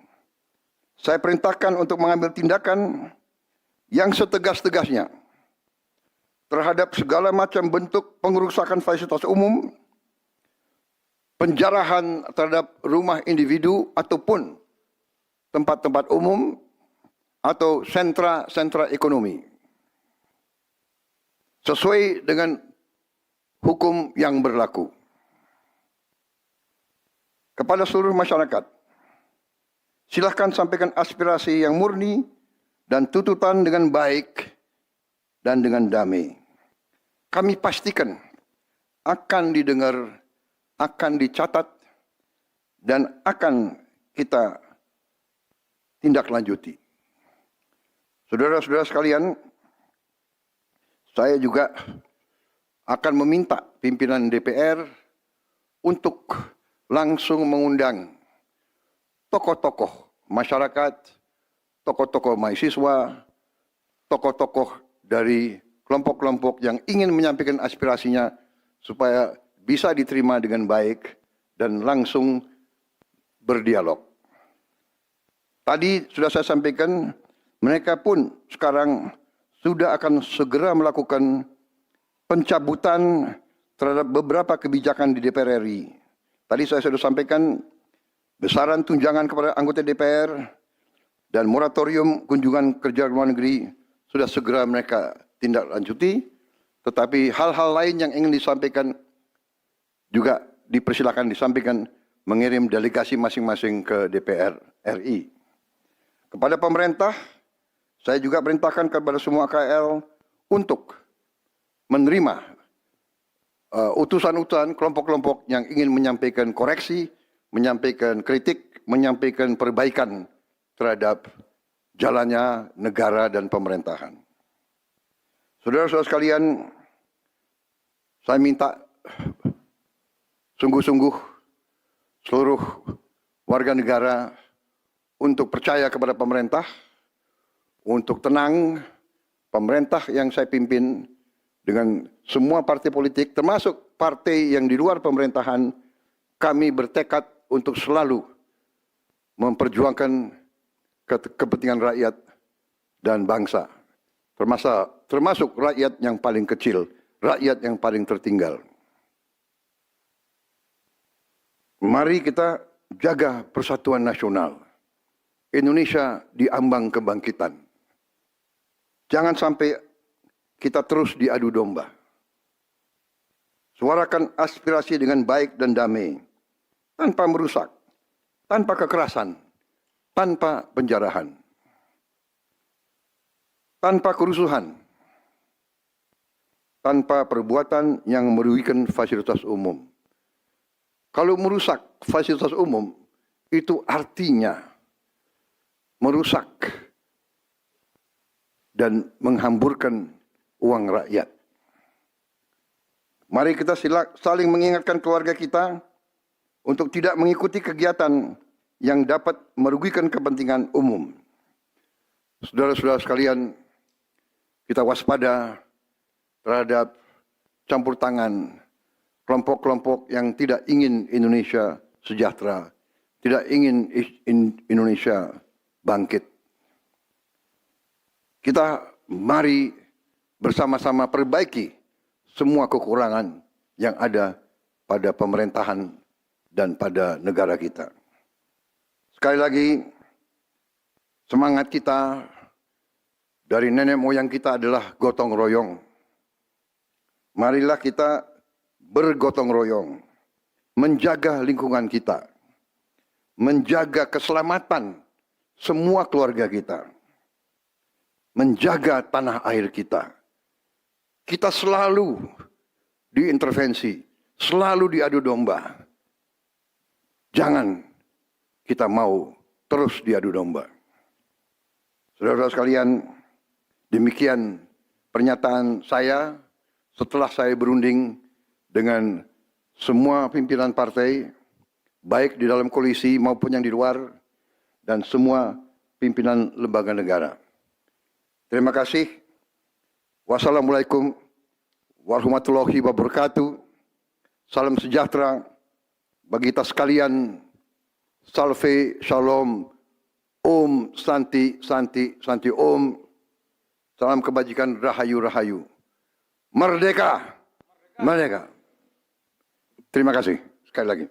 saya perintahkan untuk mengambil tindakan yang setegas-tegasnya terhadap segala macam bentuk pengerusakan fasilitas umum, penjarahan terhadap rumah individu ataupun tempat-tempat umum atau sentra-sentra ekonomi, sesuai dengan hukum yang berlaku. Kepada seluruh masyarakat, silakan sampaikan aspirasi yang murni dan tuntutan dengan baik dan dengan damai. Kami pastikan akan didengar, akan dicatat, dan akan kita tindak lanjuti. Saudara-saudara sekalian, saya juga akan meminta pimpinan DPR untuk langsung mengundang tokoh-tokoh masyarakat, tokoh-tokoh mahasiswa, tokoh-tokoh dari kelompok-kelompok yang ingin menyampaikan aspirasinya supaya bisa diterima dengan baik dan langsung berdialog. Tadi sudah saya sampaikan, mereka pun sekarang sudah akan segera melakukan pencabutan terhadap beberapa kebijakan di DPR RI. Tadi saya sudah sampaikan besaran tunjangan kepada anggota DPR dan moratorium kunjungan kerja luar negeri sudah segera mereka tindak lanjuti, tetapi hal-hal lain yang ingin disampaikan juga dipersilakan disampaikan mengirim delegasi masing-masing ke DPR RI. Kepada pemerintah, saya juga perintahkan kepada semua KL untuk menerima utusan-utusan kelompok-kelompok yang ingin menyampaikan koreksi, menyampaikan kritik, menyampaikan perbaikan terhadap jalannya negara dan pemerintahan. Saudara-saudara sekalian, saya minta sungguh-sungguh seluruh warga negara untuk percaya kepada pemerintah, untuk tenang. Pemerintah yang saya pimpin dengan semua partai politik, termasuk partai yang di luar pemerintahan, kami bertekad untuk selalu memperjuangkan kepentingan rakyat dan bangsa. Termasuk rakyat yang paling kecil, rakyat yang paling tertinggal. Mari kita jaga persatuan nasional. Indonesia di ambang kebangkitan. Jangan sampai kita terus diadu domba. Suarakan aspirasi dengan baik dan damai, tanpa merusak, tanpa kekerasan, tanpa penjarahan, tanpa kerusuhan, tanpa perbuatan yang merugikan fasilitas umum. Kalau merusak fasilitas umum, itu artinya merusak dan menghamburkan uang rakyat. Mari kita saling mengingatkan keluarga kita untuk tidak mengikuti kegiatan yang dapat merugikan kepentingan umum. Saudara-saudara sekalian, kita waspada terhadap campur tangan kelompok-kelompok yang tidak ingin Indonesia sejahtera, tidak ingin Indonesia bangkit. Kita mari bersama-sama perbaiki semua kekurangan yang ada pada pemerintahan dan pada negara kita. Sekali lagi, semangat kita dari nenek moyang kita adalah gotong royong. Marilah kita bergotong royong, menjaga lingkungan kita, menjaga keselamatan semua keluarga kita, menjaga tanah air kita. Kita selalu diintervensi, selalu diadu domba. Jangan kita mau terus diadu domba. Saudara-saudara sekalian, demikian pernyataan saya setelah saya berunding dengan semua pimpinan partai, baik di dalam koalisi maupun yang di luar, dan semua pimpinan lembaga negara. Terima kasih. Wassalamualaikum warahmatullahi wabarakatuh. Salam sejahtera bagi kita sekalian. Salve, shalom, om, santi, santi, santi, om. Salam kebajikan, rahayu, rahayu. Merdeka, merdeka. Terima kasih sekali lagi.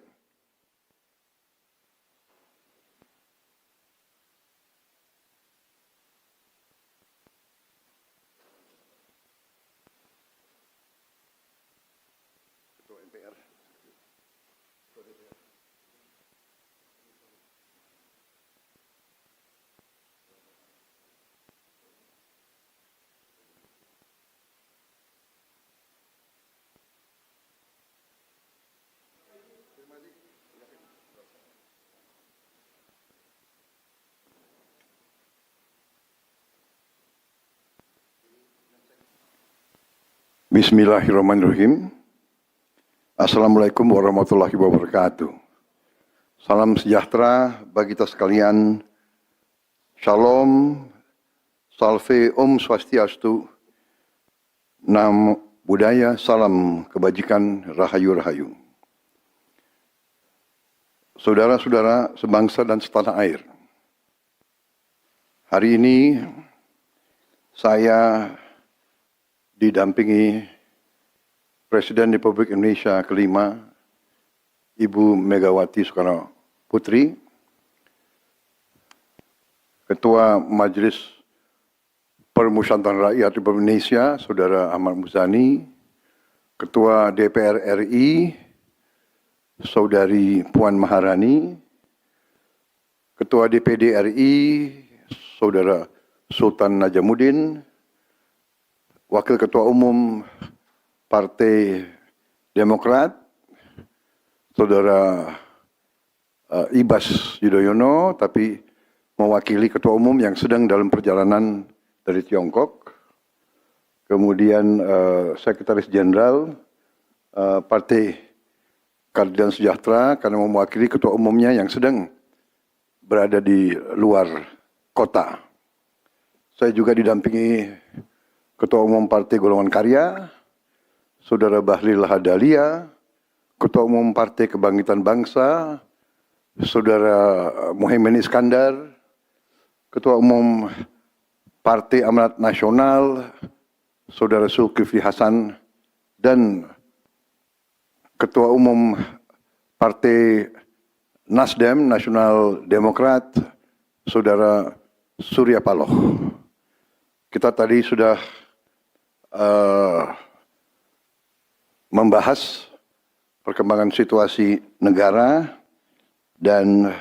Ketua MPR. Bismillahirrahmanirrahim. Assalamualaikum warahmatullahi wabarakatuh. Salam sejahtera bagi kita sekalian. Shalom, salve, om swastiastu, nam budaya, salam kebajikan, rahayu, rahayu. Saudara-saudara sebangsa dan setanah air. Hari ini saya didampingi Presiden Republik Indonesia kelima, Ibu Megawati Soekarno Putri, Ketua Majelis Permusyawaratan Rakyat Republik Indonesia, Saudara Ahmad Muzani, Ketua DPR RI, Saudari Puan Maharani, Ketua DPD RI, Saudara Sultan Najamuddin, Wakil Ketua Umum Partai Demokrat, Saudara Ibas Yudhoyono, tapi mewakili Ketua Umum yang sedang dalam perjalanan dari Tiongkok. Kemudian Sekretaris Jenderal Partai Keadilan Sejahtera karena mewakili Ketua Umumnya yang sedang berada di luar kota. Saya juga didampingi Ketua Umum Partai Golongan Karya, Saudara Bahlil Lahadalia, Ketua Umum Partai Kebangkitan Bangsa, Saudara Muhaimin Iskandar, Ketua Umum Partai Amanat Nasional, Saudara Zulkifli Hasan, dan Ketua Umum Partai Nasdem, Nasional Demokrat, Saudara Surya Paloh. Kita tadi sudah membahas perkembangan situasi negara dan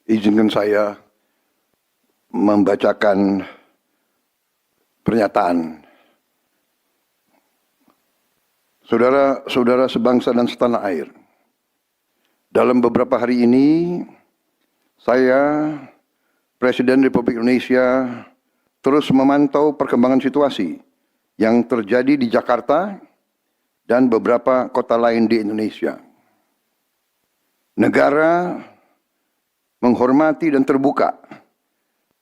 izinkan saya membacakan pernyataan. Saudara-saudara sebangsa dan setanah air, dalam beberapa hari ini saya, Presiden Republik Indonesia, terus memantau perkembangan situasi yang terjadi di Jakarta dan beberapa kota lain di Indonesia. Negara menghormati dan terbuka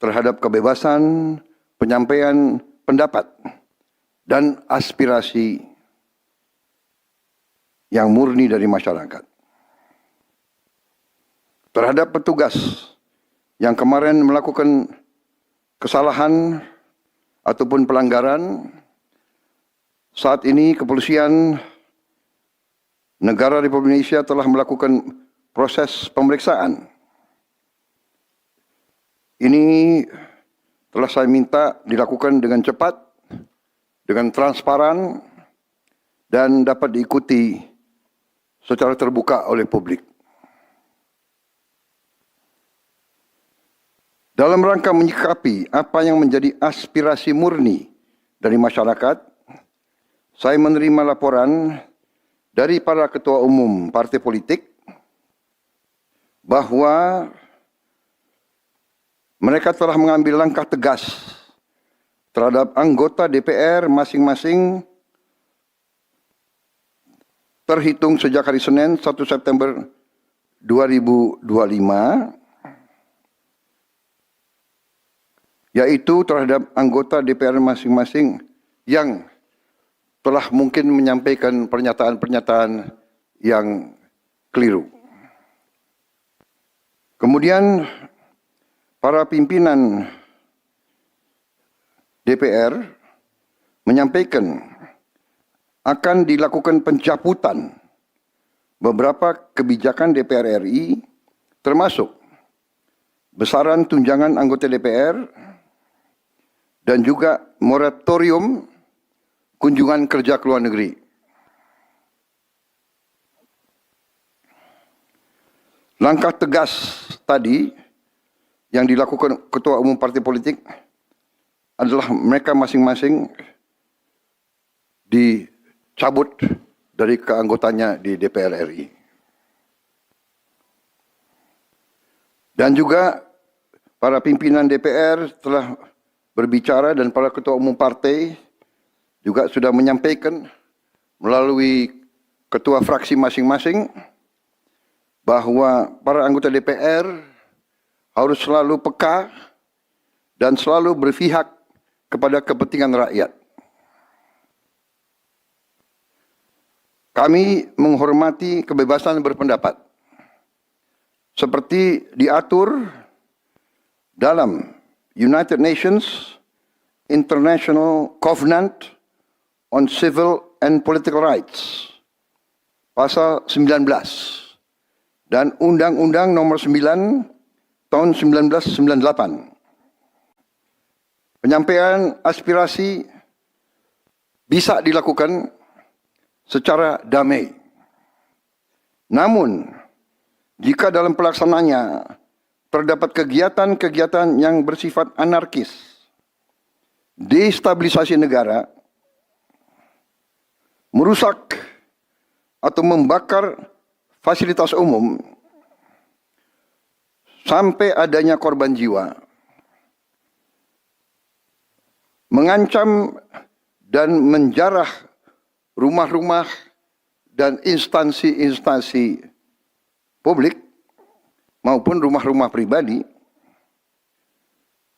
terhadap kebebasan penyampaian pendapat dan aspirasi yang murni dari masyarakat. Terhadap petugas yang kemarin melakukan kesalahan ataupun pelanggaran, saat ini Kepolisian Negara Republik Indonesia telah melakukan proses pemeriksaan. Ini telah saya minta dilakukan dengan cepat, dengan transparan, dan dapat diikuti secara terbuka oleh publik. Dalam rangka menyikapi apa yang menjadi aspirasi murni dari masyarakat, saya menerima laporan dari para ketua umum partai politik bahwa mereka telah mengambil langkah tegas terhadap anggota DPR masing-masing terhitung sejak hari Senin 1 September 2025, yaitu terhadap anggota DPR masing-masing yang telah mungkin menyampaikan pernyataan-pernyataan yang keliru. Kemudian para pimpinan DPR menyampaikan akan dilakukan pencabutan beberapa kebijakan DPR RI, termasuk besaran tunjangan anggota DPR dan juga moratorium kunjungan kerja ke luar negeri. Langkah tegas tadi yang dilakukan ketua umum partai politik adalah mereka masing-masing dicabut dari keanggotaannya di DPR RI. Dan juga para pimpinan DPR telah berbicara dan para ketua umum partai juga sudah menyampaikan melalui ketua fraksi masing-masing bahwa para anggota DPR harus selalu peka dan selalu berpihak kepada kepentingan rakyat. Kami menghormati kebebasan berpendapat seperti diatur dalam United Nations International Covenant on Civil and Political Rights, pasal 19, dan Undang-Undang nomor 9 tahun 1998. Penyampaian aspirasi bisa dilakukan secara damai. Namun, jika dalam pelaksananya terdapat kegiatan-kegiatan yang bersifat anarkis, destabilisasi negara, merusak atau membakar fasilitas umum, sampai adanya korban jiwa, mengancam dan menjarah rumah-rumah dan instansi-instansi publik maupun rumah-rumah pribadi,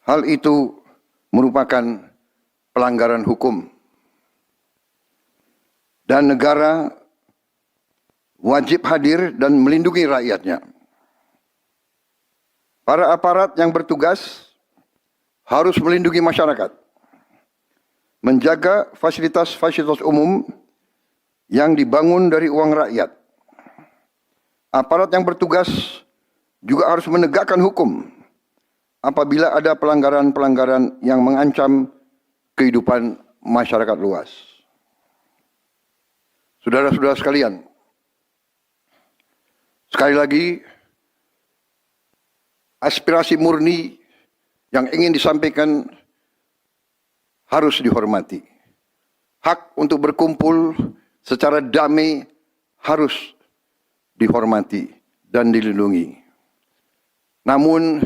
hal itu merupakan pelanggaran hukum. Dan negara wajib hadir dan melindungi rakyatnya. Para aparat yang bertugas harus melindungi masyarakat, menjaga fasilitas-fasilitas umum yang dibangun dari uang rakyat. Aparat yang bertugas juga harus menegakkan hukum apabila ada pelanggaran-pelanggaran yang mengancam kehidupan masyarakat luas. Saudara-saudara sekalian, sekali lagi, aspirasi murni yang ingin disampaikan harus dihormati. Hak untuk berkumpul secara damai harus dihormati dan dilindungi. Namun,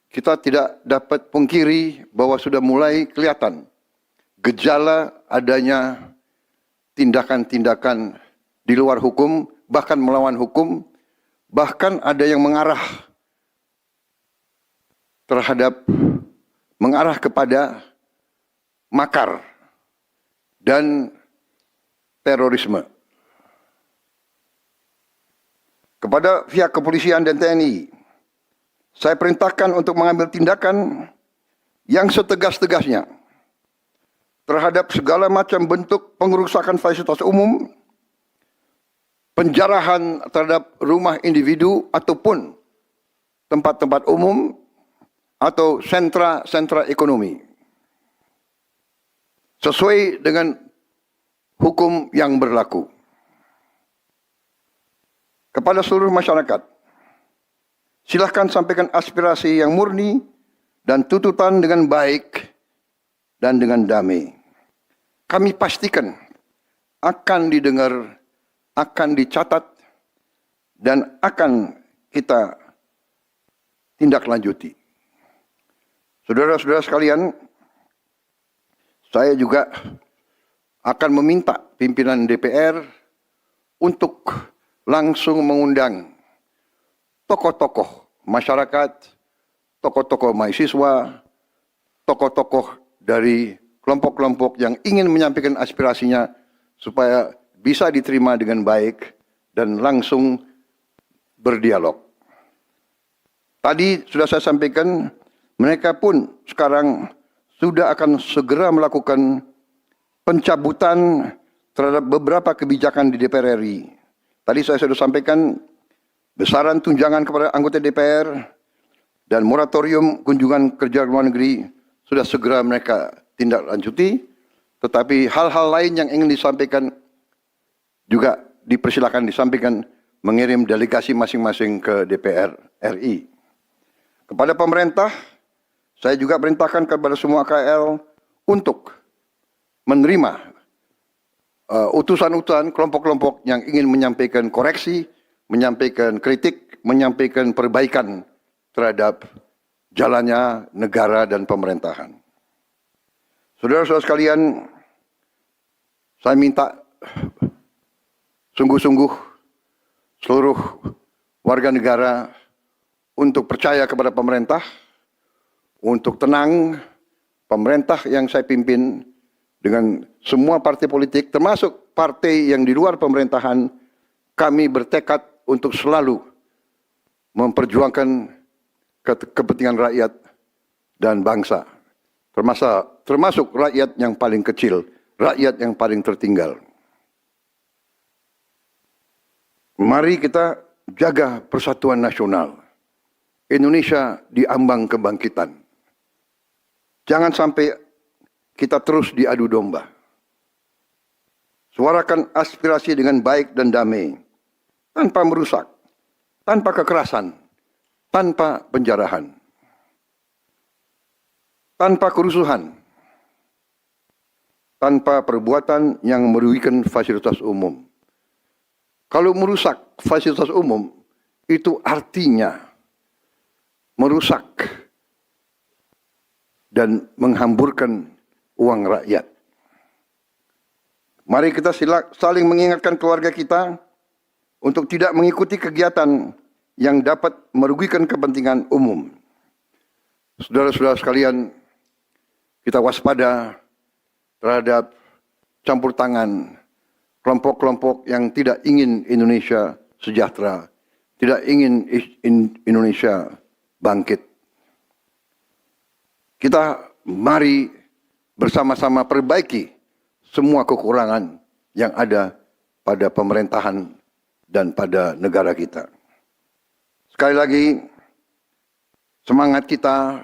kita tidak dapat pungkiri bahwa sudah mulai kelihatan gejala adanya tindakan-tindakan di luar hukum, bahkan melawan hukum, bahkan ada yang mengarah kepada makar dan terorisme. Kepada pihak kepolisian dan TNI, saya perintahkan untuk mengambil tindakan yang setegas-tegasnya terhadap segala macam bentuk pengerusakan fasilitas umum, penjarahan terhadap rumah individu ataupun tempat-tempat umum atau sentra-sentra ekonomi, sesuai dengan hukum yang berlaku. Kepada seluruh masyarakat, silakan sampaikan aspirasi yang murni dan tuntutan dengan baik dan dengan damai. Kami pastikan akan didengar, akan dicatat, dan akan kita tindak lanjuti. Saudara-saudara sekalian, saya juga akan meminta pimpinan DPR untuk langsung mengundang tokoh-tokoh masyarakat, tokoh-tokoh mahasiswa, tokoh-tokoh dari kelompok-kelompok yang ingin menyampaikan aspirasinya supaya bisa diterima dengan baik dan langsung berdialog. Tadi sudah saya sampaikan, mereka pun sekarang sudah akan segera melakukan pencabutan terhadap beberapa kebijakan di DPR RI. Tadi saya sudah sampaikan besaran tunjangan kepada anggota DPR dan moratorium kunjungan kerja luar negeri sudah segera mereka tindak lanjuti, tetapi hal-hal lain yang ingin disampaikan juga dipersilakan disampaikan mengirim delegasi masing-masing ke DPR RI. Kepada pemerintah, saya juga perintahkan kepada semua KL untuk menerima utusan-utusan kelompok-kelompok yang ingin menyampaikan koreksi, menyampaikan kritik, menyampaikan perbaikan terhadap jalannya negara dan pemerintahan. Saudara-saudara sekalian, saya minta sungguh-sungguh seluruh warga negara untuk percaya kepada pemerintah, untuk tenang. Pemerintah yang saya pimpin dengan semua partai politik, termasuk partai yang di luar pemerintahan, kami bertekad untuk selalu memperjuangkan kepentingan rakyat dan bangsa, termasuk rakyat yang paling kecil, rakyat yang paling tertinggal. Mari kita jaga persatuan nasional. Indonesia di ambang kebangkitan. Jangan sampai kita terus diadu domba. Suarakan aspirasi dengan baik dan damai, tanpa merusak, tanpa kekerasan, tanpa penjarahan, tanpa kerusuhan, tanpa perbuatan yang merugikan fasilitas umum. Kalau merusak fasilitas umum, itu artinya merusak dan menghamburkan uang rakyat. Mari kita saling mengingatkan keluarga kita untuk tidak mengikuti kegiatan yang dapat merugikan kepentingan umum. Saudara-saudara sekalian, kita waspada terhadap campur tangan kelompok-kelompok yang tidak ingin Indonesia sejahtera, tidak ingin Indonesia bangkit. Kita mari bersama-sama perbaiki semua kekurangan yang ada pada pemerintahan dan pada negara kita. Sekali lagi, semangat kita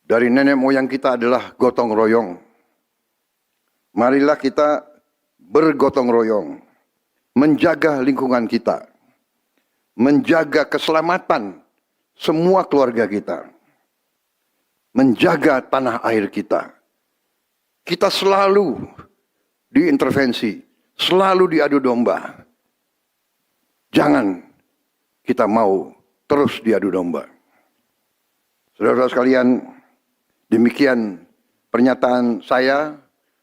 dari nenek moyang kita adalah gotong royong. Marilah kita bergotong royong, menjaga lingkungan kita, menjaga keselamatan semua keluarga kita, menjaga tanah air kita. Kita selalu diintervensi, selalu diadu domba. Jangan kita mau terus diadu domba. Saudara-saudara sekalian, demikian pernyataan saya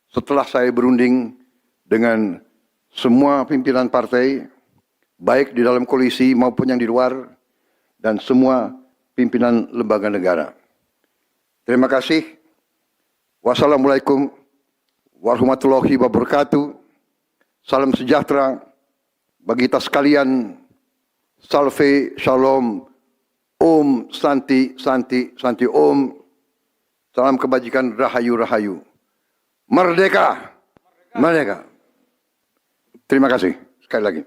setelah saya berunding dengan semua pimpinan partai, baik di dalam koalisi maupun yang di luar, dan semua pimpinan lembaga negara. Terima kasih. Wassalamualaikum warahmatullahi wabarakatuh. Salam sejahtera bagi kita sekalian. Salve, shalom, om, santi, santi, santi, om. Salam kebajikan, rahayu, rahayu. Merdeka! Merdeka! Terima kasih sekali lagi.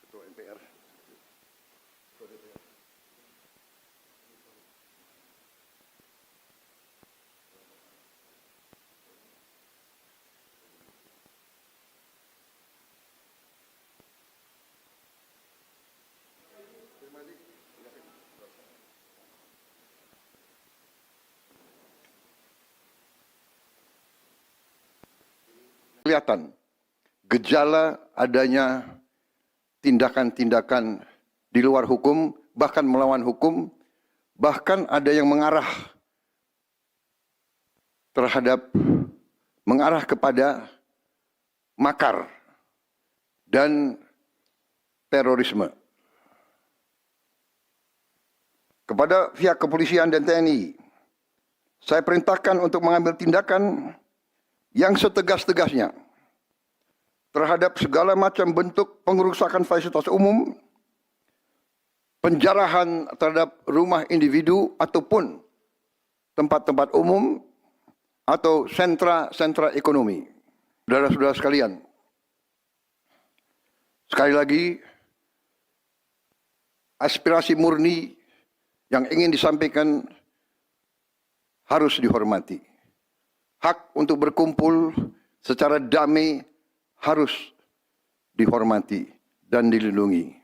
Ketua MPR. Kelihatan gejala adanya tindakan-tindakan di luar hukum, bahkan melawan hukum, bahkan ada yang mengarah kepada makar dan terorisme. Kepada pihak kepolisian dan TNI, saya perintahkan untuk mengambil tindakan yang setegas-tegasnya terhadap segala macam bentuk pengerusakan fasilitas umum, penjarahan terhadap rumah individu ataupun tempat-tempat umum atau sentra-sentra ekonomi. Saudara-saudara sekalian, sekali lagi, aspirasi murni yang ingin disampaikan harus dihormati. Hak untuk berkumpul secara damai harus dihormati dan dilindungi.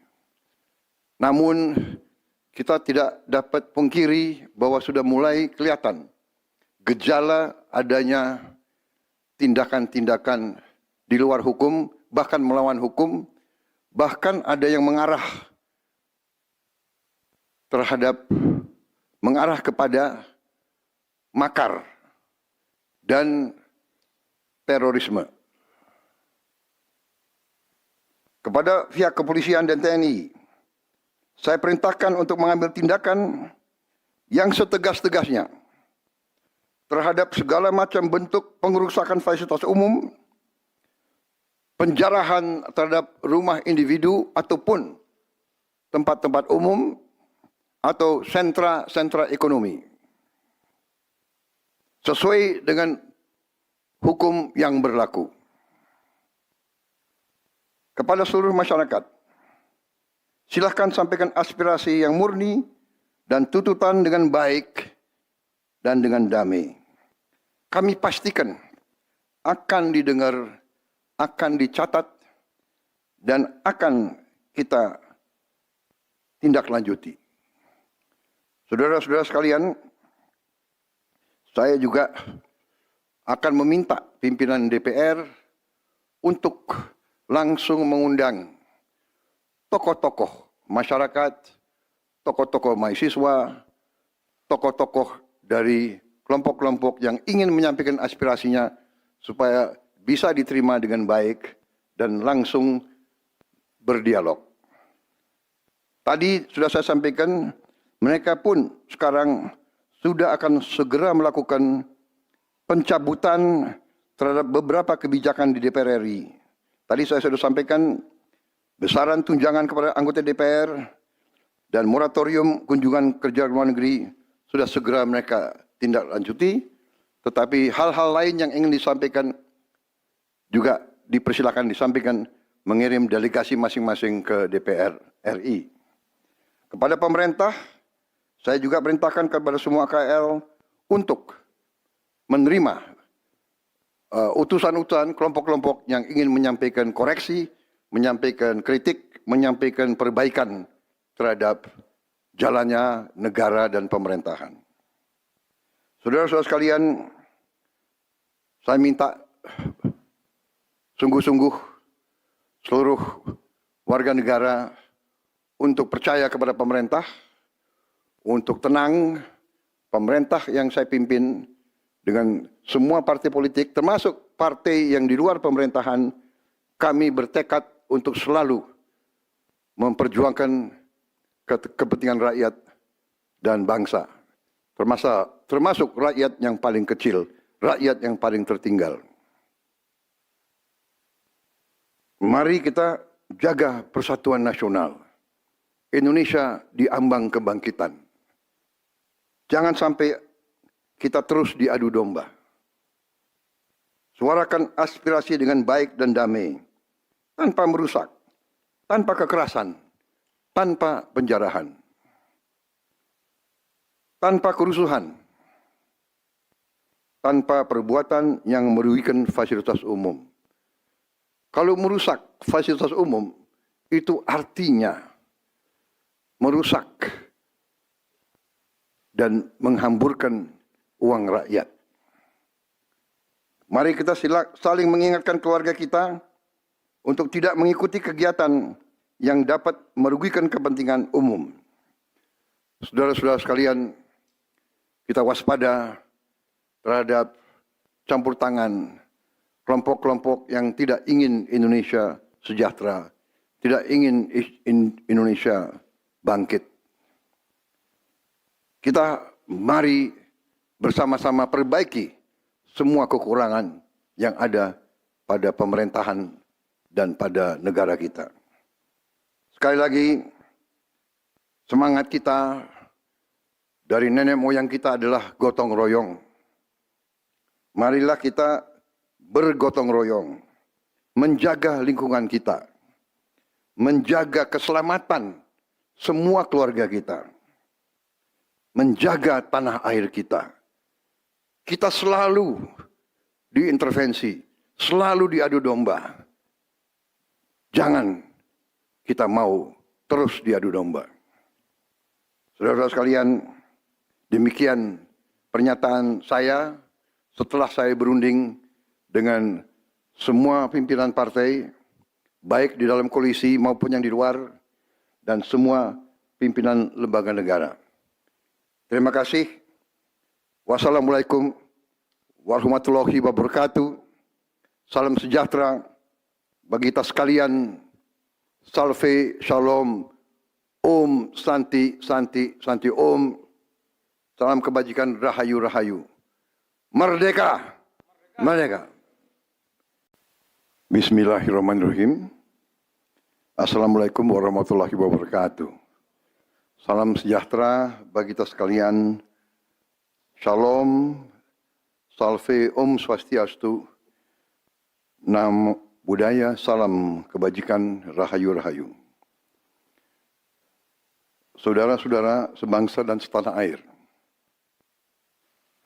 Namun, kita tidak dapat pungkiri bahwa sudah mulai kelihatan gejala adanya tindakan-tindakan di luar hukum, bahkan melawan hukum, bahkan ada yang mengarah kepada makar dan terorisme. Kepada pihak kepolisian dan TNI, saya perintahkan untuk mengambil tindakan yang setegas-tegasnya terhadap segala macam bentuk pengerusakan fasilitas umum, penjarahan terhadap rumah individu ataupun tempat-tempat umum atau sentra-sentra ekonomi, sesuai dengan hukum yang berlaku. Kepada seluruh masyarakat, silakan sampaikan aspirasi yang murni dan tuntutan dengan baik dan dengan damai. Kami pastikan akan didengar, akan dicatat, dan akan kita tindak lanjuti. Saudara-saudara sekalian, saya juga akan meminta pimpinan DPR untuk langsung mengundang tokoh-tokoh masyarakat, tokoh-tokoh mahasiswa, tokoh-tokoh dari kelompok-kelompok yang ingin menyampaikan aspirasinya supaya bisa diterima dengan baik dan langsung berdialog. Tadi sudah saya sampaikan, mereka pun sekarang sudah akan segera melakukan pencabutan terhadap beberapa kebijakan di DPR RI. Tadi saya sudah sampaikan besaran tunjangan kepada anggota DPR dan moratorium kunjungan kerja luar negeri sudah segera mereka tindak lanjuti. Tetapi hal-hal lain yang ingin disampaikan juga dipersilakan disampaikan mengirim delegasi masing-masing ke DPR RI. Kepada pemerintah, saya juga perintahkan kepada semua KL untuk menerima utusan-utusan kelompok-kelompok yang ingin menyampaikan koreksi, menyampaikan kritik, menyampaikan perbaikan terhadap jalannya negara dan pemerintahan. Saudara-saudara sekalian, saya minta sungguh-sungguh seluruh warga negara untuk percaya kepada pemerintah, untuk tenang. Pemerintah yang saya pimpin dengan semua partai politik, termasuk partai yang di luar pemerintahan, kami bertekad untuk selalu memperjuangkan kepentingan rakyat dan bangsa, termasuk rakyat yang paling kecil, rakyat yang paling tertinggal. Mari kita jaga persatuan nasional. Indonesia di ambang kebangkitan. Jangan sampai kita terus diadu domba. Suarakan aspirasi dengan baik dan damai, tanpa merusak, tanpa kekerasan, tanpa penjarahan, tanpa kerusuhan, tanpa perbuatan yang merugikan fasilitas umum. Kalau merusak fasilitas umum, itu artinya merusak dan menghamburkan uang rakyat. Mari kita saling mengingatkan keluarga kita untuk tidak mengikuti kegiatan yang dapat merugikan kepentingan umum. Saudara-saudara sekalian, kita waspada terhadap campur tangan kelompok-kelompok yang tidak ingin Indonesia sejahtera, tidak ingin Indonesia bangkit. Kita mari bersama-sama perbaiki semua kekurangan yang ada pada pemerintahan dan pada negara kita. Sekali lagi, semangat kita dari nenek moyang kita adalah gotong royong. Marilah kita bergotong royong, menjaga lingkungan kita, menjaga keselamatan semua keluarga kita, menjaga tanah air kita. Kita selalu diintervensi, selalu diadu domba. Jangan kita mau terus diadu domba. Saudara-saudara sekalian, demikian pernyataan saya setelah saya berunding dengan semua pimpinan partai, baik di dalam koalisi maupun yang di luar, dan semua pimpinan lembaga negara. Terima kasih. Wassalamualaikum warahmatullahi wabarakatuh. Salam sejahtera bagi kita sekalian. Salve, shalom, om, santi, santi, santi, om. Salam kebajikan, rahayu, rahayu. Merdeka, merdeka. Bismillahirrahmanirrahim. Assalamualaikum warahmatullahi wabarakatuh. Salam sejahtera bagi kita sekalian. Shalom, salve, om swastiastu, namo buddhaya, salam kebajikan, rahayu, rahayu. Saudara-saudara sebangsa dan setanah air,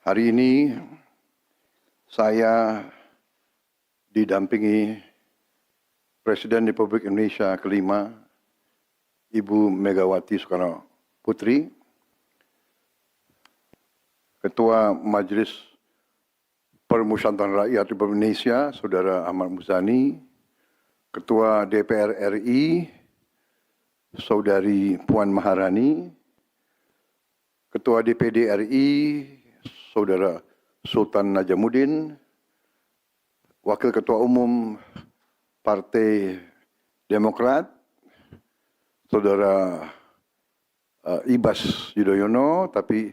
hari ini saya didampingi Presiden Republik Indonesia kelima, Ibu Megawati Soekarno Putri, Ketua Majelis Permusyawaratan Rakyat Republik Indonesia, Saudara Ahmad Muzani, Ketua DPR RI, Saudari Puan Maharani, Ketua DPD RI, Saudara Sultan Najamuddin, Wakil Ketua Umum Partai Demokrat, Saudara Ibas Yudhoyono, tapi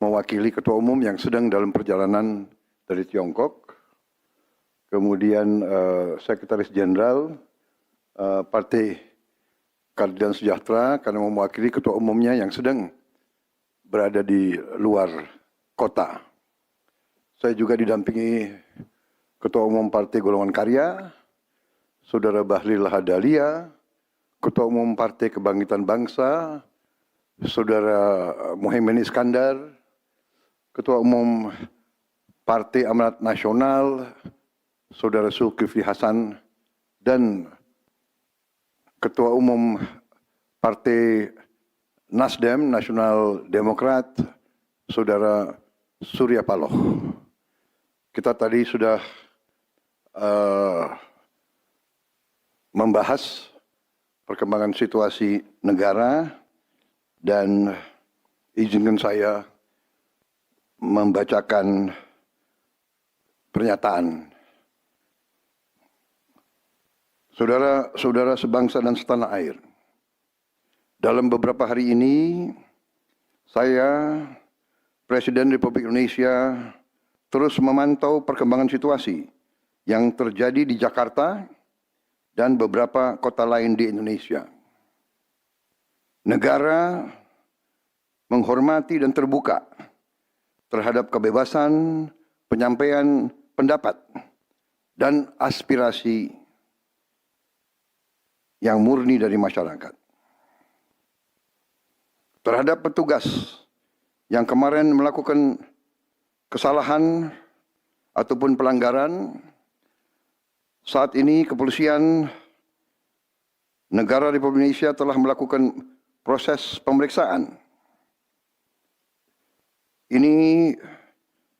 mewakili Ketua Umum yang sedang dalam perjalanan dari Tiongkok. Kemudian Sekretaris Jenderal Partai Keadilan Sejahtera karena mewakili Ketua Umumnya yang sedang berada di luar kota. Saya juga didampingi Ketua Umum Partai Golongan Karya, Saudara Bahlil Lahadalia, Ketua Umum Partai Kebangkitan Bangsa, Saudara Muhaimin Iskandar, Ketua Umum Partai Amanat Nasional, Saudara Zulkifli Hasan, dan Ketua Umum Partai Nasdem, Nasional Demokrat, Saudara Surya Paloh. Kita tadi sudah membahas perkembangan situasi negara dan izinkan saya membacakan pernyataan. Saudara-saudara sebangsa dan setanah air, dalam beberapa hari ini saya, Presiden Republik Indonesia, terus memantau perkembangan situasi yang terjadi di Jakarta dan beberapa kota lain di Indonesia. Negara menghormati dan terbuka terhadap kebebasan penyampaian pendapat dan aspirasi yang murni dari masyarakat. Terhadap petugas yang kemarin melakukan kesalahan ataupun pelanggaran, saat ini kepolisian negara Republik Indonesia telah melakukan proses pemeriksaan. Ini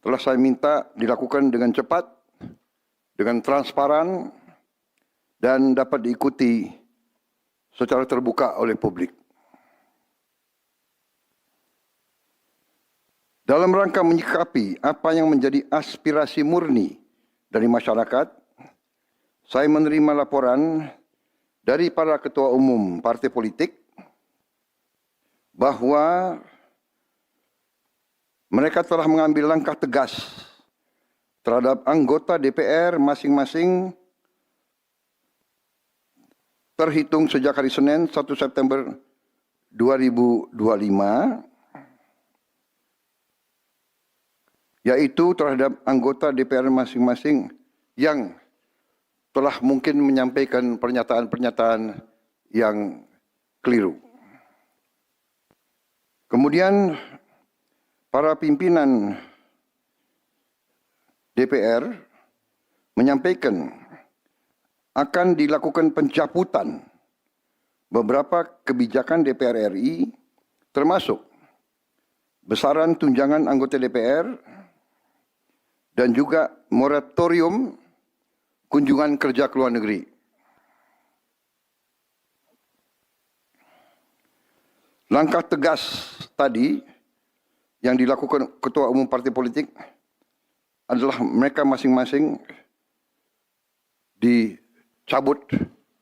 telah saya minta dilakukan dengan cepat, dengan transparan, dan dapat diikuti secara terbuka oleh publik. Dalam rangka menyikapi apa yang menjadi aspirasi murni dari masyarakat, saya menerima laporan dari para ketua umum partai politik bahwa mereka telah mengambil langkah tegas terhadap anggota DPR masing-masing terhitung sejak hari Senin 1 September 2025, yaitu terhadap anggota DPR masing-masing yang telah mungkin menyampaikan pernyataan-pernyataan yang keliru. Kemudian para pimpinan DPR menyampaikan akan dilakukan pencabutan beberapa kebijakan DPR RI, termasuk besaran tunjangan anggota DPR dan juga moratorium kunjungan kerja ke luar negeri. Langkah tegas tadi yang dilakukan ketua umum partai politik adalah mereka masing-masing dicabut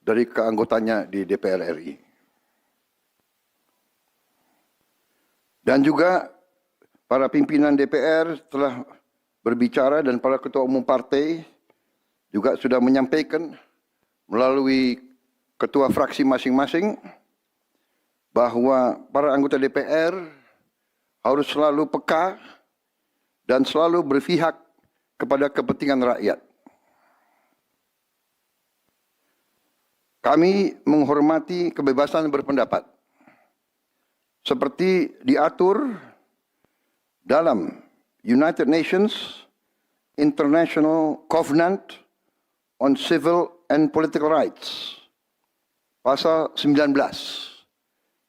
dari keanggotanya di DPR RI. Dan juga para pimpinan DPR telah berbicara dan para ketua umum partai juga sudah menyampaikan melalui ketua fraksi masing-masing bahwa para anggota DPR harus selalu peka dan selalu berpihak kepada kepentingan rakyat. Kami menghormati kebebasan berpendapat seperti diatur dalam United Nations International Covenant on Civil and Political Rights, pasal 19,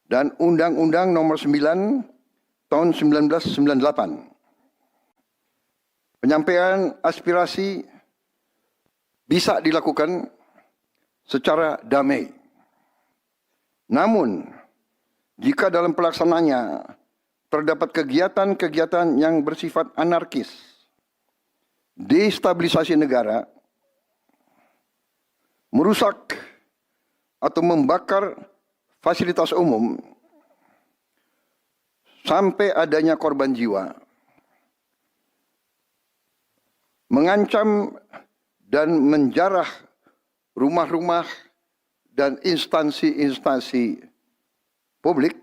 dan Undang-Undang nomor 9 tahun 1998. Penyampaian aspirasi bisa dilakukan secara damai. Namun, jika dalam pelaksananya terdapat kegiatan-kegiatan yang bersifat anarkis, destabilisasi negara, merusak atau membakar fasilitas umum, sampai adanya korban jiwa, mengancam dan menjarah rumah-rumah dan instansi-instansi publik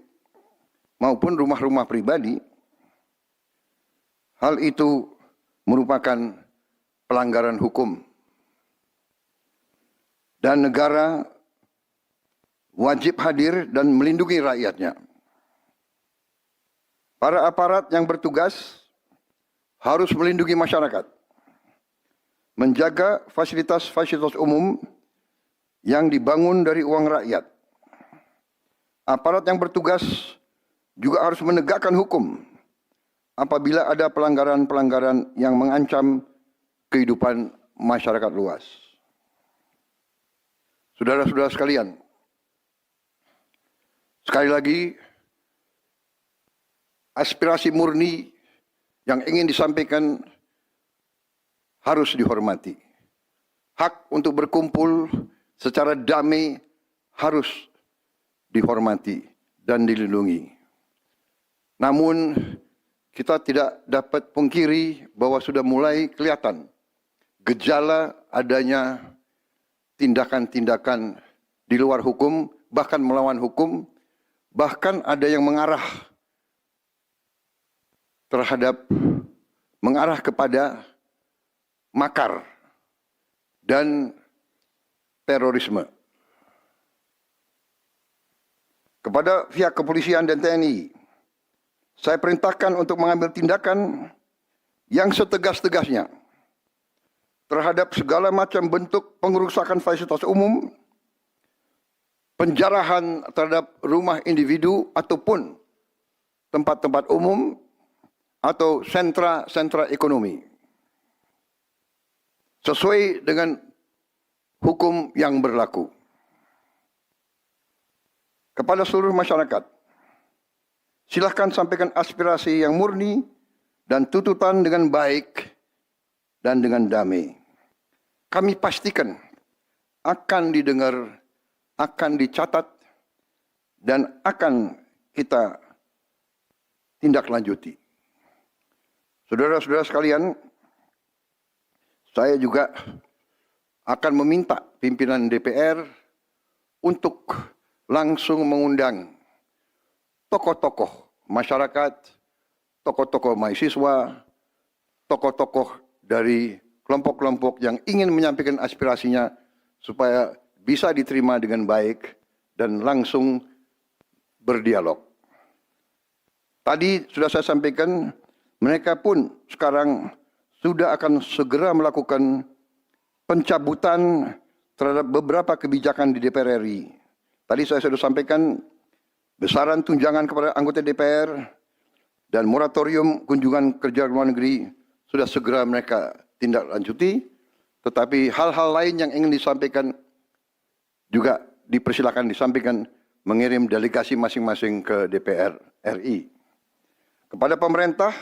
maupun rumah-rumah pribadi, hal itu merupakan pelanggaran hukum. Dan negara wajib hadir dan melindungi rakyatnya. Para aparat yang bertugas harus melindungi masyarakat, menjaga fasilitas-fasilitas umum yang dibangun dari uang rakyat. Aparat yang bertugas juga harus menegakkan hukum apabila ada pelanggaran-pelanggaran yang mengancam kehidupan masyarakat luas. Saudara-saudara sekalian, sekali lagi, aspirasi murni yang ingin disampaikan harus dihormati. Hak untuk berkumpul secara damai harus dihormati dan dilindungi. Namun, kita tidak dapat pungkiri bahwa sudah mulai kelihatan gejala adanya tindakan-tindakan di luar hukum, bahkan melawan hukum, bahkan ada yang mengarah kepada makar dan terorisme. Kepada pihak kepolisian dan TNI, saya perintahkan untuk mengambil tindakan yang setegas-tegasnya terhadap segala macam bentuk pengerusakan fasilitas umum, penjarahan terhadap rumah individu ataupun tempat-tempat umum atau sentra-sentra ekonomi, sesuai dengan hukum yang berlaku. Kepada seluruh masyarakat, silakan sampaikan aspirasi yang murni dan tuntutan dengan baik dan dengan damai. Kami pastikan akan didengar, akan dicatat, dan akan kita tindak lanjuti. Saudara-saudara sekalian, saya juga akan meminta pimpinan DPR untuk langsung mengundang tokoh-tokoh masyarakat, tokoh-tokoh mahasiswa, tokoh-tokoh dari kelompok-kelompok yang ingin menyampaikan aspirasinya supaya bisa diterima dengan baik dan langsung berdialog. Tadi sudah saya sampaikan, mereka pun sekarang sudah akan segera melakukan pencabutan terhadap beberapa kebijakan di DPR RI. Tadi saya sudah sampaikan besaran tunjangan kepada anggota DPR dan moratorium kunjungan kerja luar negeri sudah segera mereka tindak lanjuti. Tetapi hal-hal lain yang ingin disampaikan juga dipersilakan disampaikan mengirim delegasi masing-masing ke DPR RI. Kepada pemerintah,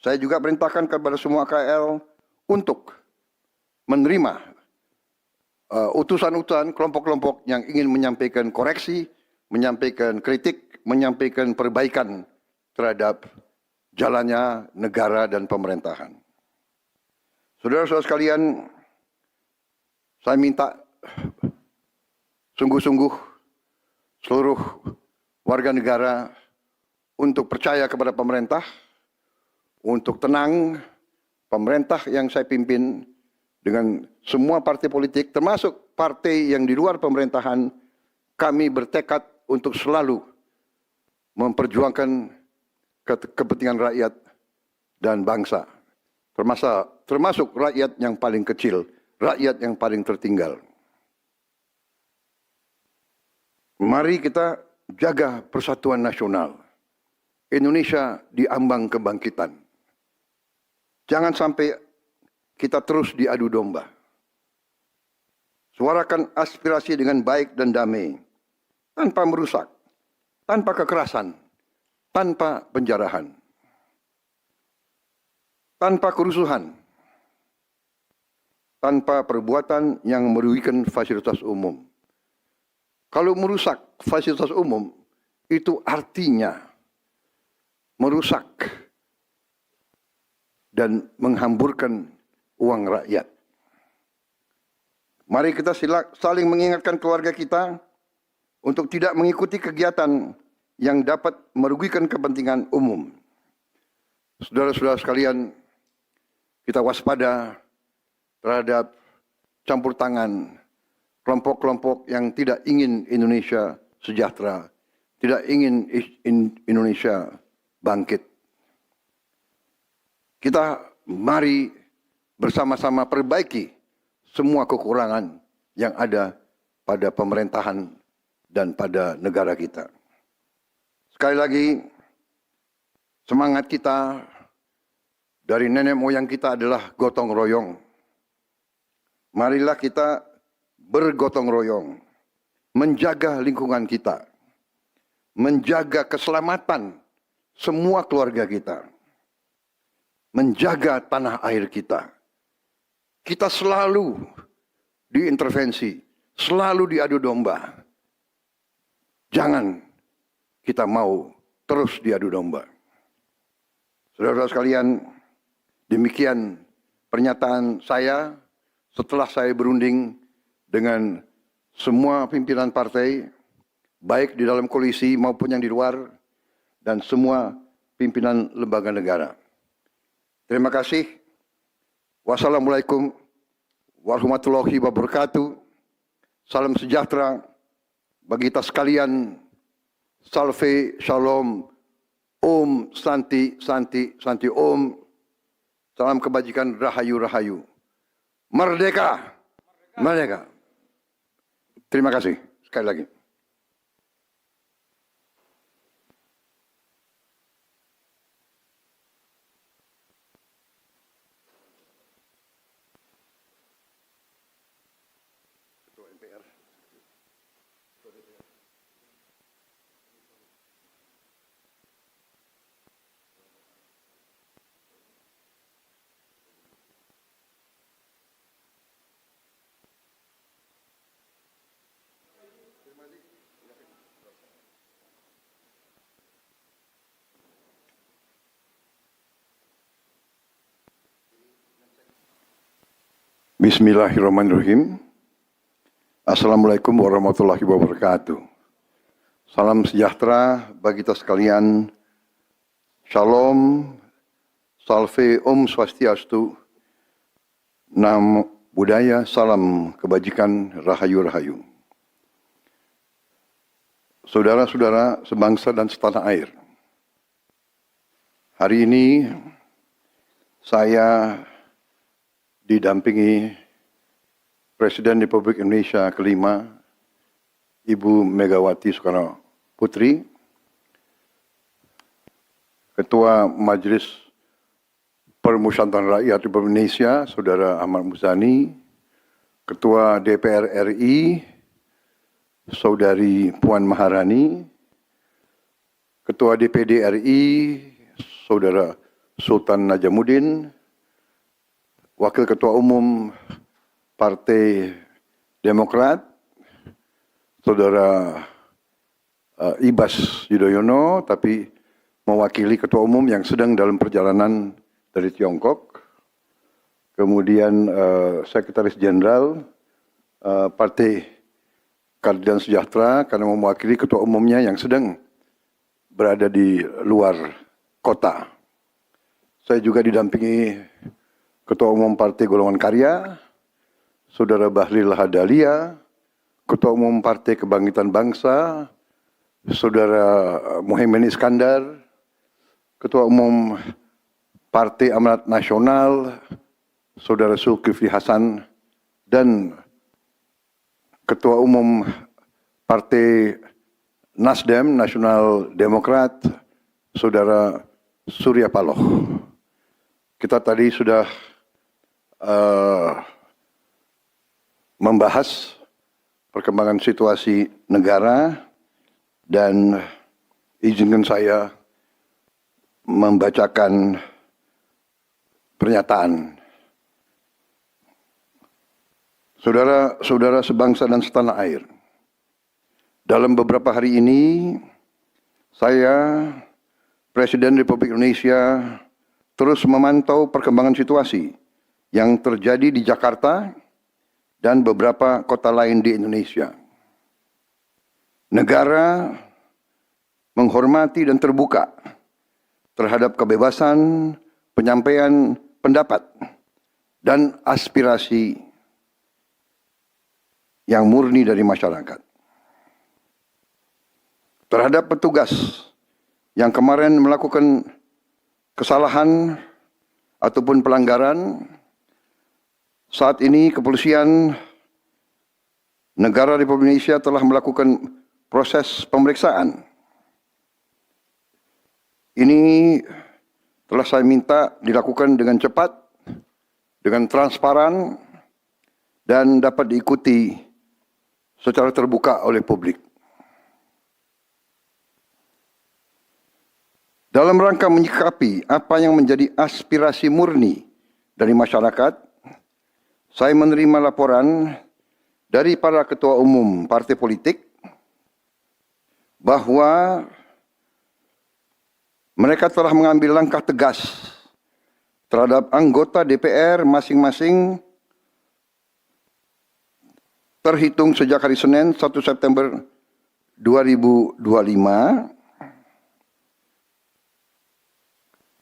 saya juga perintahkan kepada semua KL untuk menerima utusan-utusan kelompok-kelompok yang ingin menyampaikan koreksi, menyampaikan kritik, menyampaikan perbaikan terhadap jalannya negara dan pemerintahan. Saudara-saudara sekalian, saya minta sungguh-sungguh seluruh warga negara untuk percaya kepada pemerintah, untuk tenang. Pemerintah yang saya pimpin dengan semua partai politik, termasuk partai yang di luar pemerintahan, kami bertekad untuk selalu memperjuangkan kepentingan rakyat dan bangsa, termasuk rakyat yang paling kecil, rakyat yang paling tertinggal. Mari kita jaga persatuan nasional. Indonesia di ambang kebangkitan. Jangan sampai kita terus diadu domba. Suarakan aspirasi dengan baik dan damai, tanpa merusak, tanpa kekerasan, tanpa penjarahan, tanpa kerusuhan, tanpa perbuatan yang merugikan fasilitas umum. Kalau merusak fasilitas umum, itu artinya merusak dan menghamburkan uang rakyat. Mari kita saling mengingatkan keluarga kita untuk tidak mengikuti kegiatan yang dapat merugikan kepentingan umum. Saudara-saudara sekalian, kita waspada terhadap campur tangan kelompok-kelompok yang tidak ingin Indonesia sejahtera, tidak ingin Indonesia bangkit. Kita mari bersama-sama perbaiki semua kekurangan yang ada pada pemerintahan dan pada negara kita. Sekali lagi, semangat kita dari nenek moyang kita adalah gotong royong. Marilah kita bergotong royong, menjaga lingkungan kita, menjaga keselamatan semua keluarga kita, menjaga tanah air kita. Kita selalu diintervensi, selalu diadu domba. Jangan kita mau terus diadu domba. Saudara-saudara sekalian, demikian pernyataan saya setelah saya berunding dengan semua pimpinan partai, baik di dalam koalisi maupun yang di luar, dan semua pimpinan lembaga negara. Terima kasih. Wassalamualaikum warahmatullahi wabarakatuh. Salam sejahtera bagi kita sekalian. Salve, shalom, om, santi, santi, santi, om. Salam kebajikan, rahayu, rahayu. Merdeka, merdeka. Terima kasih sekali lagi. Bismillahirrahmanirrahim. Assalamualaikum warahmatullahi wabarakatuh. Salam sejahtera bagi kita sekalian. Shalom, salve, om swastiastu, nam budaya, salam kebajikan, rahayu, rahayu. Saudara-saudara sebangsa dan setanah air. Hari ini saya didampingi Presiden Republik Indonesia kelima, Ibu Megawati Soekarno Putri, Ketua Majelis Permusyawaratan Rakyat Republik Indonesia, Saudara Ahmad Muzani, Ketua DPR RI, Saudari Puan Maharani, Ketua DPD RI, Saudara Sultan Najamuddin, Wakil Ketua Umum Partai Demokrat, Saudara Ibas Yudhoyono, tapi mewakili Ketua Umum yang sedang dalam perjalanan dari Tiongkok. Kemudian Sekretaris Jenderal Partai Keadilan Sejahtera karena mewakili Ketua Umumnya yang sedang berada di luar kota. Saya juga didampingi Ketua Umum Partai Golongan Karya, Saudara Bahlil Lahadalia, Ketua Umum Partai Kebangkitan Bangsa, Saudara Muhaimin Iskandar, Ketua Umum Partai Amanat Nasional, Saudara Zulkifli Hasan, dan Ketua Umum Partai Nasdem, Nasional Demokrat, Saudara Surya Paloh. Kita tadi sudah membahas perkembangan situasi negara dan izinkan saya membacakan pernyataan. Saudara-saudara sebangsa dan setanah air, dalam beberapa hari ini saya, Presiden Republik Indonesia, terus memantau perkembangan situasi yang terjadi di Jakarta dan beberapa kota lain di Indonesia. Negara menghormati dan terbuka terhadap kebebasan penyampaian pendapat dan aspirasi yang murni dari masyarakat. Terhadap petugas yang kemarin melakukan kesalahan ataupun pelanggaran, saat ini kepolisian negara Republik Indonesia telah melakukan proses pemeriksaan. Ini telah saya minta dilakukan dengan cepat, dengan transparan, dan dapat diikuti secara terbuka oleh publik. Dalam rangka menyikapi apa yang menjadi aspirasi murni dari masyarakat, saya menerima laporan dari para ketua umum partai politik bahwa mereka telah mengambil langkah tegas terhadap anggota DPR masing-masing terhitung sejak hari Senin 1 September 2025,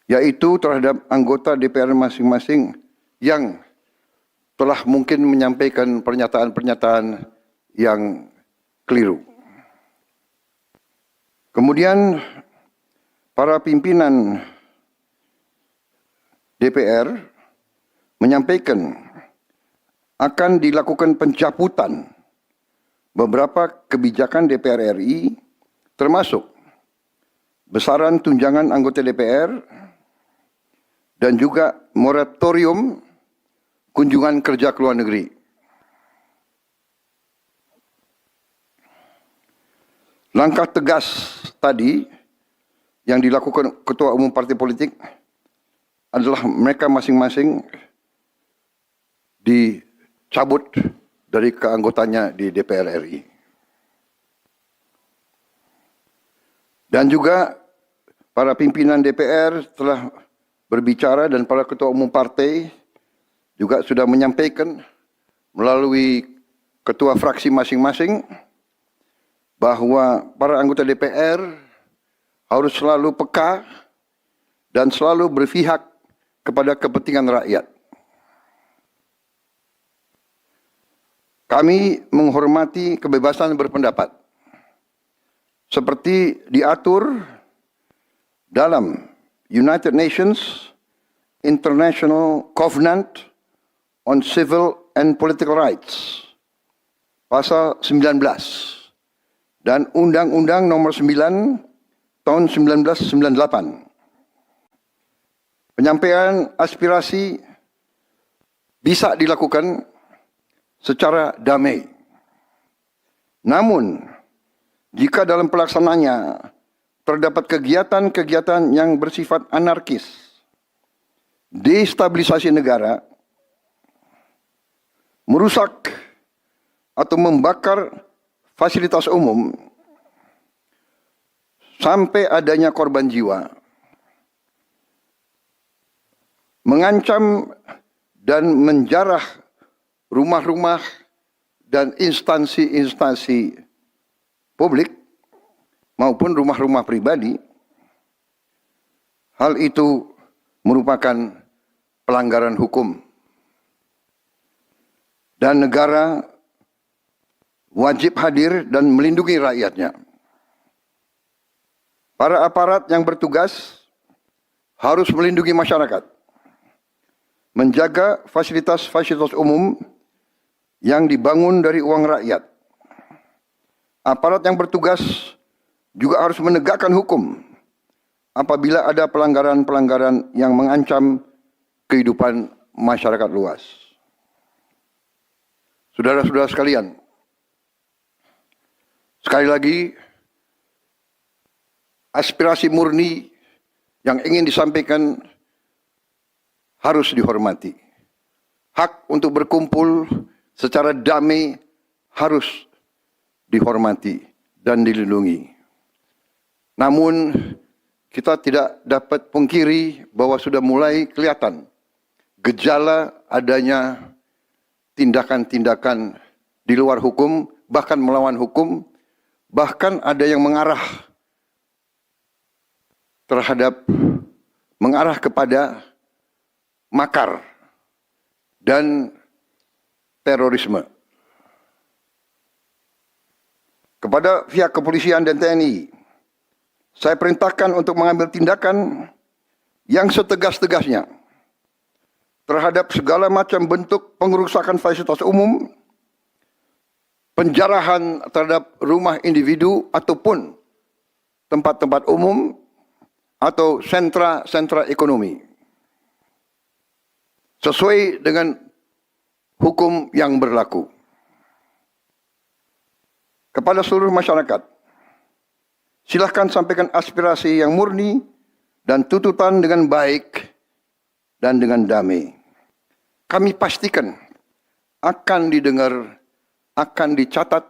yaitu terhadap anggota DPR masing-masing yang telah mungkin menyampaikan pernyataan-pernyataan yang keliru. Kemudian para pimpinan DPR menyampaikan akan dilakukan pencabutan beberapa kebijakan DPR RI, termasuk besaran tunjangan anggota DPR dan juga moratorium kunjungan kerja ke luar negeri. Langkah tegas tadi yang dilakukan ketua umum partai politik adalah mereka masing-masing dicabut dari keanggotanya di DPR RI. Dan juga para pimpinan DPR telah berbicara dan para ketua umum partai juga sudah menyampaikan melalui ketua fraksi masing-masing bahwa para anggota DPR harus selalu peka dan selalu berpihak kepada kepentingan rakyat. Kami menghormati kebebasan berpendapat seperti diatur dalam United Nations International Covenant on Civil and Political Rights, pasal 19, dan Undang-Undang Nomor 9 tahun 1998. Penyampaian aspirasi bisa dilakukan secara damai. Namun, jika dalam pelaksananya terdapat kegiatan-kegiatan yang bersifat anarkis, destabilisasi negara, merusak atau membakar fasilitas umum, sampai adanya korban jiwa, mengancam dan menjarah rumah-rumah dan instansi-instansi publik maupun rumah-rumah pribadi, hal itu merupakan pelanggaran hukum. Dan negara wajib hadir dan melindungi rakyatnya. Para aparat yang bertugas harus melindungi masyarakat, menjaga fasilitas-fasilitas umum yang dibangun dari uang rakyat. Aparat yang bertugas juga harus menegakkan hukum apabila ada pelanggaran-pelanggaran yang mengancam kehidupan masyarakat luas. Saudara-saudara sekalian, sekali lagi, aspirasi murni yang ingin disampaikan harus dihormati. Hak untuk berkumpul secara damai harus dihormati dan dilindungi. Namun, kita tidak dapat pungkiri bahwa sudah mulai kelihatan gejala adanya tindakan-tindakan di luar hukum, bahkan melawan hukum, bahkan ada yang mengarah kepada makar dan terorisme. Kepada pihak kepolisian dan TNI, saya perintahkan untuk mengambil tindakan yang setegas-tegasnya terhadap segala macam bentuk pengerusakan fasilitas umum, penjarahan terhadap rumah individu ataupun tempat-tempat umum atau sentra-sentra ekonomi, sesuai dengan hukum yang berlaku. Kepada seluruh masyarakat, silahkan sampaikan aspirasi yang murni dan tuntutan dengan baik dan dengan damai. Kami pastikan akan didengar, akan dicatat,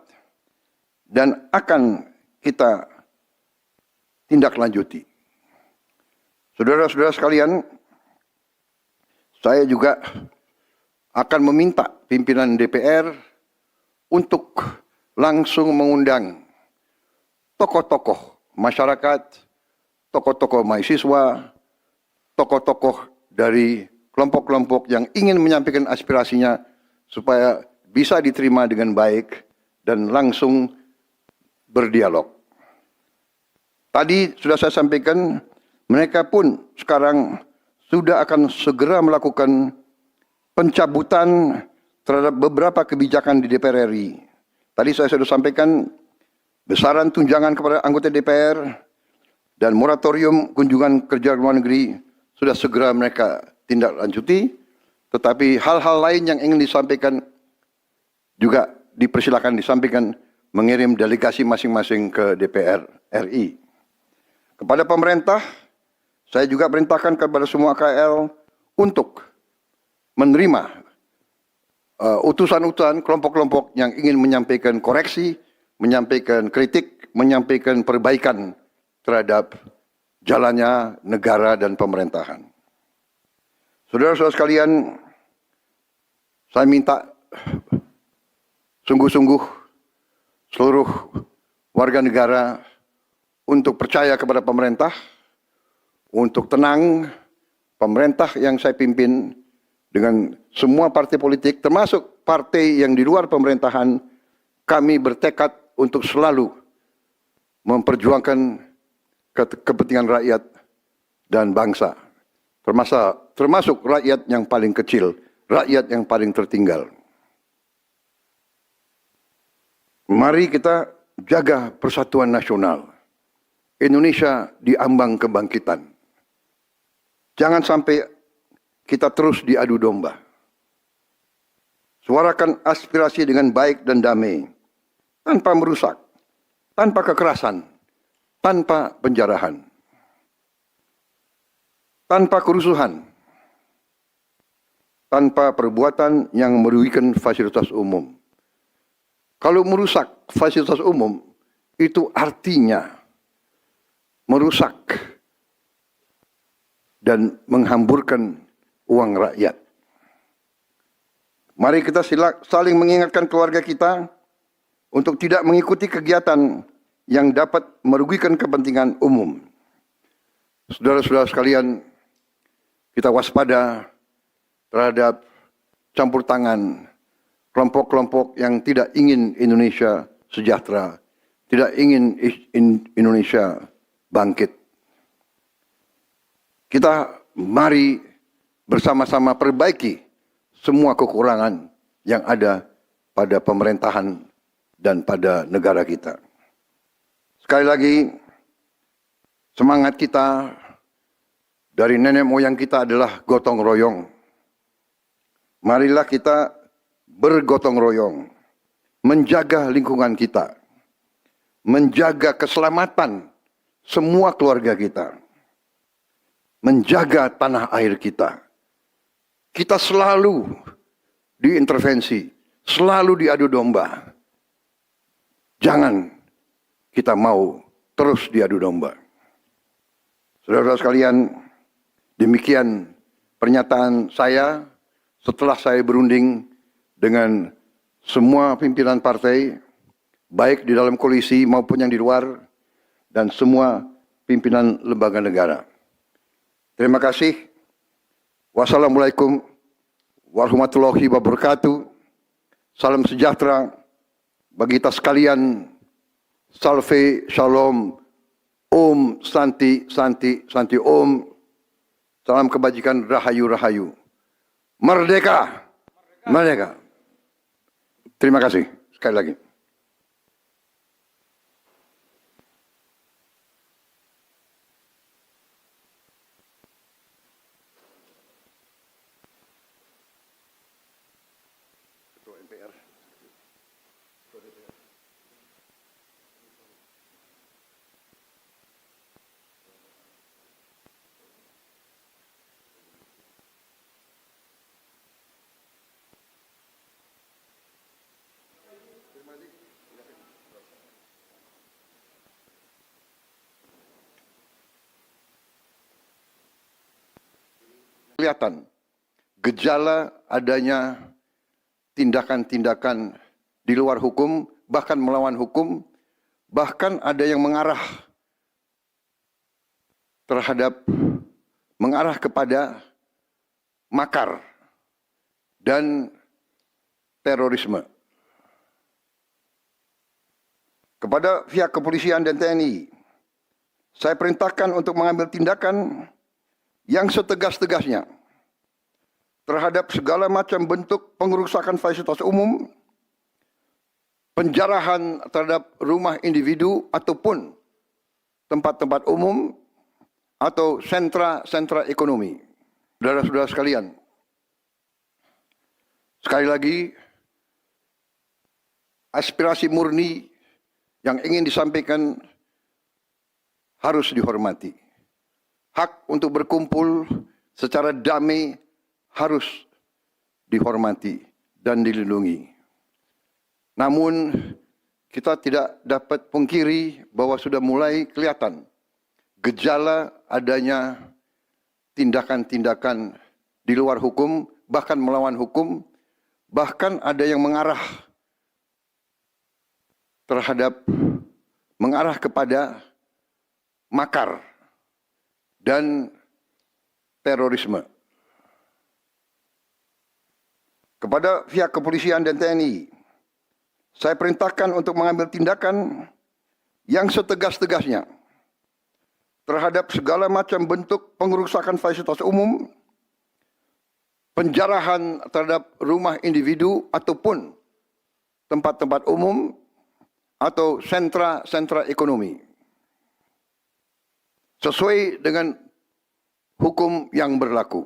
dan akan kita tindak lanjuti. Saudara-saudara sekalian, saya juga akan meminta pimpinan DPR untuk langsung mengundang tokoh-tokoh masyarakat, tokoh-tokoh mahasiswa, tokoh-tokoh dari kelompok-kelompok yang ingin menyampaikan aspirasinya supaya bisa diterima dengan baik dan langsung berdialog. Tadi sudah saya sampaikan, mereka pun sekarang sudah akan segera melakukan pencabutan terhadap beberapa kebijakan di DPR RI. Tadi saya sudah sampaikan besaran tunjangan kepada anggota DPR dan moratorium kunjungan kerja luar negeri sudah segera mereka tindak lanjuti, tetapi hal-hal lain yang ingin disampaikan juga dipersilakan disampaikan mengirim delegasi masing-masing ke DPR RI. Kepada pemerintah, saya juga perintahkan kepada semua KL untuk menerima utusan-utusan kelompok-kelompok yang ingin menyampaikan koreksi, menyampaikan kritik, menyampaikan perbaikan terhadap jalannya negara dan pemerintahan. Saudara-saudara sekalian, saya minta sungguh-sungguh seluruh warga negara untuk percaya kepada pemerintah, untuk tenang. Pemerintah yang saya pimpin dengan semua partai politik, termasuk partai yang di luar pemerintahan, kami bertekad untuk selalu memperjuangkan kepentingan rakyat dan bangsa, termasuk rakyat yang paling kecil, rakyat yang paling tertinggal. Mari kita jaga persatuan nasional. Indonesia diambang kebangkitan. Jangan sampai kita terus diadu domba. Suarakan aspirasi dengan baik dan damai, tanpa merusak, tanpa kekerasan, tanpa penjarahan, tanpa kerusuhan, tanpa perbuatan yang merugikan fasilitas umum. Kalau merusak fasilitas umum, itu artinya merusak dan menghamburkan uang rakyat. Mari kita saling mengingatkan keluarga kita untuk tidak mengikuti kegiatan yang dapat merugikan kepentingan umum. Saudara-saudara sekalian, kita waspada terhadap campur tangan kelompok-kelompok yang tidak ingin Indonesia sejahtera, tidak ingin Indonesia bangkit. Kita mari bersama-sama perbaiki semua kekurangan yang ada pada pemerintahan dan pada negara kita. Sekali lagi, semangat kita dari nenek moyang kita adalah gotong royong. Marilah kita bergotong royong, menjaga lingkungan kita, menjaga keselamatan semua keluarga kita, menjaga tanah air kita. Kita selalu diintervensi, selalu diadu domba. Jangan kita mau terus diadu domba. Saudara-saudara sekalian, demikian pernyataan saya setelah saya berunding dengan semua pimpinan partai, baik di dalam koalisi maupun yang di luar, dan semua pimpinan lembaga negara. Terima kasih. Wassalamualaikum warahmatullahi wabarakatuh. Salam sejahtera bagi kita sekalian. Salve, shalom, om, santi, santi, santi, om. Salam kebajikan, rahayu, rahayu. Merdeka, merdeka. Terima kasih sekali lagi. Kelihatan gejala adanya tindakan-tindakan di luar hukum, bahkan melawan hukum, bahkan ada yang mengarah kepada makar dan terorisme. Kepada pihak kepolisian dan TNI, saya perintahkan untuk mengambil tindakan yang setegas-tegasnya terhadap segala macam bentuk pengerusakan fasilitas umum, penjarahan terhadap rumah individu ataupun tempat-tempat umum atau sentra-sentra ekonomi. Saudara-saudara sekalian, sekali lagi, aspirasi murni yang ingin disampaikan harus dihormati. Hak untuk berkumpul secara damai harus dihormati dan dilindungi. Namun, kita tidak dapat pungkiri bahwa sudah mulai kelihatan gejala adanya tindakan-tindakan di luar hukum, bahkan melawan hukum, bahkan ada yang mengarah kepada makar dan terorisme. Kepada pihak kepolisian dan TNI, saya perintahkan untuk mengambil tindakan yang setegas-tegasnya terhadap segala macam bentuk pengerusakan fasilitas umum, penjarahan terhadap rumah individu ataupun tempat-tempat umum atau sentra-sentra ekonomi, sesuai dengan hukum yang berlaku.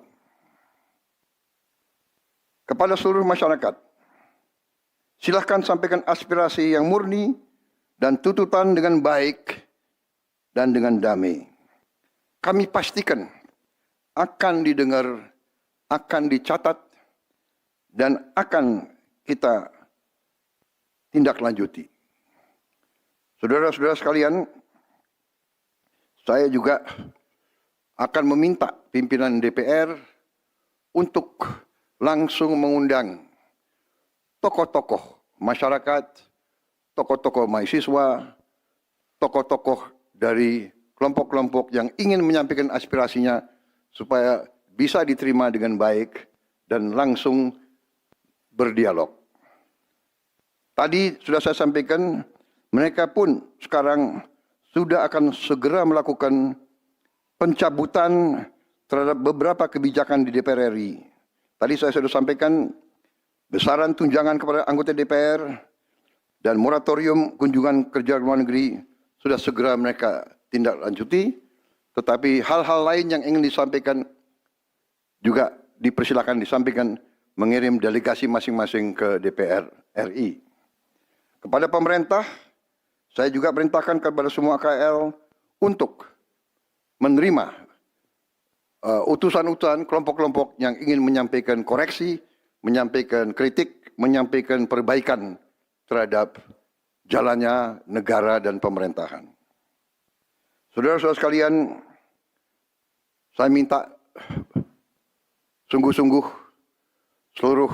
Kepada seluruh masyarakat, silakan sampaikan aspirasi yang murni dan tuntutan dengan baik dan dengan damai. Kami pastikan akan didengar, akan dicatat, dan akan kita tindak lanjuti. Saudara-saudara sekalian, saya juga akan meminta pimpinan DPR untuk langsung mengundang tokoh-tokoh masyarakat, tokoh-tokoh mahasiswa, tokoh-tokoh dari kelompok-kelompok yang ingin menyampaikan aspirasinya supaya bisa diterima dengan baik dan langsung berdialog. Tadi sudah saya sampaikan, mereka pun sekarang sudah akan segera melakukan pencabutan terhadap beberapa kebijakan di DPR RI. Tadi saya sudah sampaikan besaran tunjangan kepada anggota DPR dan moratorium kunjungan kerja luar negeri sudah segera mereka tindak lanjuti, tetapi hal-hal lain yang ingin disampaikan juga dipersilakan disampaikan mengirim delegasi masing-masing ke DPR RI. Kepada pemerintah, saya juga perintahkan kepada semua KL untuk menerima utusan-utusan kelompok-kelompok yang ingin menyampaikan koreksi, menyampaikan kritik, menyampaikan perbaikan terhadap jalannya negara dan pemerintahan. Saudara-saudara sekalian, saya minta sungguh-sungguh seluruh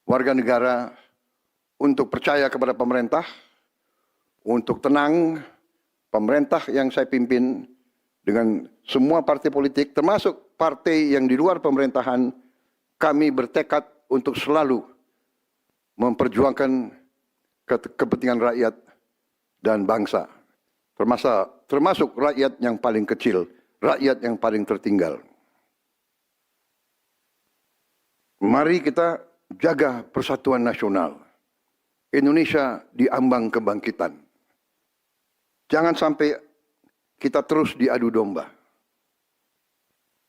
warga negara untuk percaya kepada pemerintah, untuk tenang. Pemerintah yang saya pimpin dengan semua partai politik, termasuk partai yang di luar pemerintahan, kami bertekad untuk selalu memperjuangkan kepentingan rakyat dan bangsa, termasuk rakyat yang paling kecil, rakyat yang paling tertinggal. Mari kita jaga persatuan nasional. Indonesia di ambang kebangkitan. Jangan sampai kita terus diadu domba.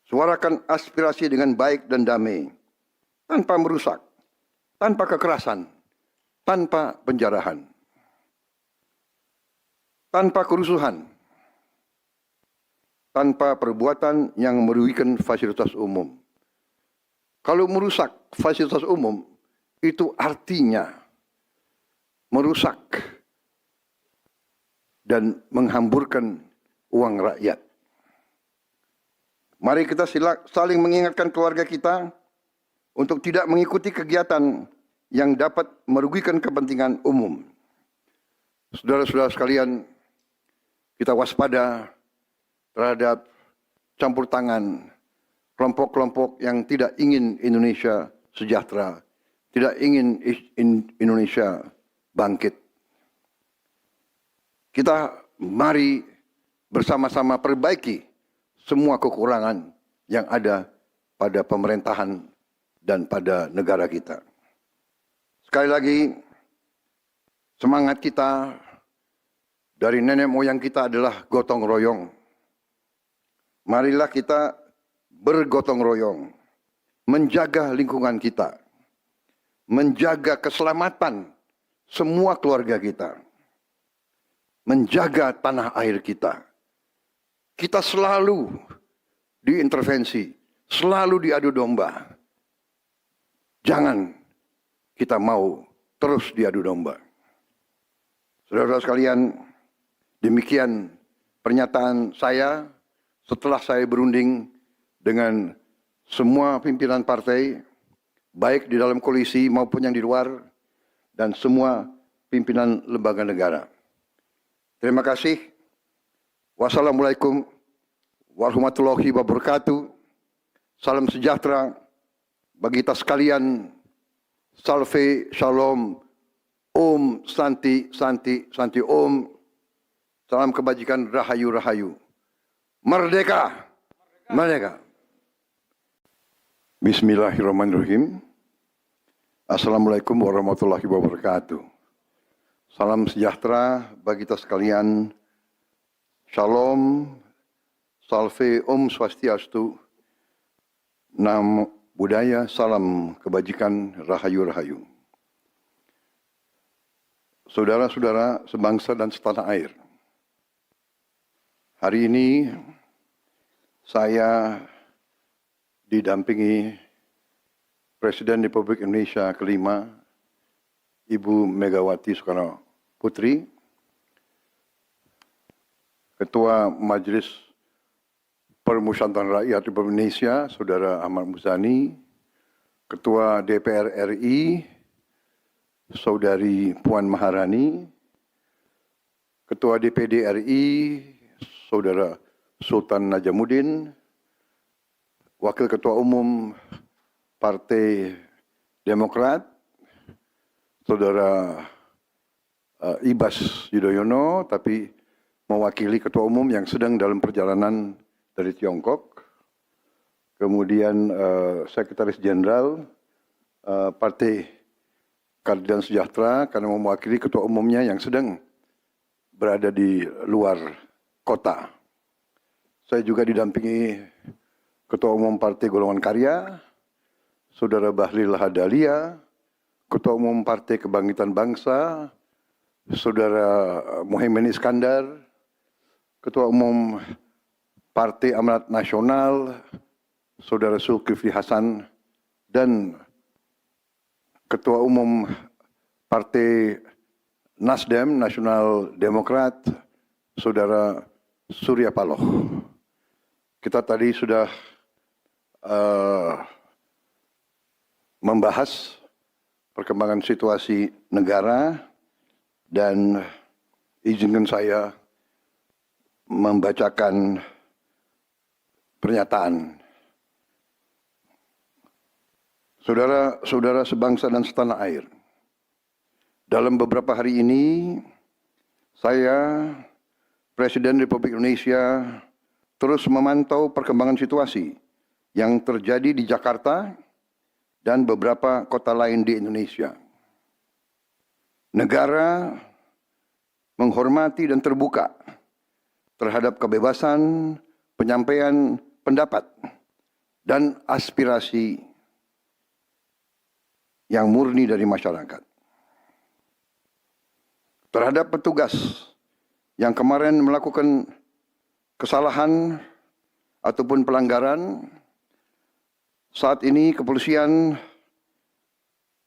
Suarakan aspirasi dengan baik dan damai, tanpa merusak, tanpa kekerasan, tanpa penjarahan, tanpa kerusuhan, tanpa perbuatan yang merugikan fasilitas umum. Kalau merusak fasilitas umum, itu artinya merusak dan menghamburkan uang rakyat. Mari kita saling mengingatkan keluarga kita untuk tidak mengikuti kegiatan yang dapat merugikan kepentingan umum. Saudara-saudara sekalian, kita waspada terhadap campur tangan kelompok-kelompok yang tidak ingin Indonesia sejahtera, tidak ingin Indonesia bangkit. Kita mari bersama-sama perbaiki semua kekurangan yang ada pada pemerintahan dan pada negara kita. Sekali lagi, semangat kita dari nenek moyang kita adalah gotong royong. Marilah kita bergotong royong, menjaga lingkungan kita, menjaga keselamatan semua keluarga kita, menjaga tanah air kita. Kita selalu diintervensi, selalu diadu domba. Jangan kita mau terus diadu domba. Saudara-saudara sekalian, demikian pernyataan saya setelah saya berunding dengan semua pimpinan partai, baik di dalam koalisi maupun yang di luar, dan semua pimpinan lembaga negara. Terima kasih. Wassalamualaikum warahmatullahi wabarakatuh. Salam sejahtera bagi kita sekalian. Salve, shalom, om, santi, santi, santi, om. Salam kebajikan, rahayu, rahayu. Merdeka, merdeka. Bismillahirrahmanirrahim. Assalamualaikum warahmatullahi wabarakatuh. Salam sejahtera bagi kita sekalian. Shalom, salve, om swastiastu. Namo Buddhaya, salam kebajikan, rahayu, rahayu. Saudara-saudara sebangsa dan setanah air. Hari ini saya didampingi Presiden Republik Indonesia kelima, Ibu Megawati Soekarno Putri, Ketua Majelis Permusyawaratan Rakyat Republik Indonesia, Saudara Ahmad Muzani, Ketua DPR RI, Saudari Puan Maharani, Ketua DPD RI, Saudara Sultan Najamuddin, Wakil Ketua Umum Partai Demokrat, Saudara Ibas Yudhoyono, tapi mewakili Ketua Umum yang sedang dalam perjalanan dari Tiongkok. Kemudian Sekretaris Jenderal Partai Keadilan Sejahtera karena mewakili Ketua Umumnya yang sedang berada di luar kota. Saya juga didampingi Ketua Umum Partai Golongan Karya, Saudara Bahlil Lahadalia, Ketua Umum Partai Kebangkitan Bangsa, Saudara Muhaimin Iskandar, Ketua Umum Partai Amanat Nasional, Saudara Zulkifli Hasan, dan Ketua Umum Partai Nasdem, Nasional Demokrat, Saudara Surya Paloh. Kita tadi sudah membahas perkembangan situasi negara dan izinkan saya membacakan pernyataan. Saudara-saudara sebangsa dan setanah air, dalam beberapa hari ini saya, Presiden Republik Indonesia, terus memantau perkembangan situasi yang terjadi di Jakarta dan beberapa kota lain di Indonesia. Negara menghormati dan terbuka terhadap kebebasan penyampaian pendapat dan aspirasi yang murni dari masyarakat. Terhadap petugas yang kemarin melakukan kesalahan ataupun pelanggaran, saat ini kepolisian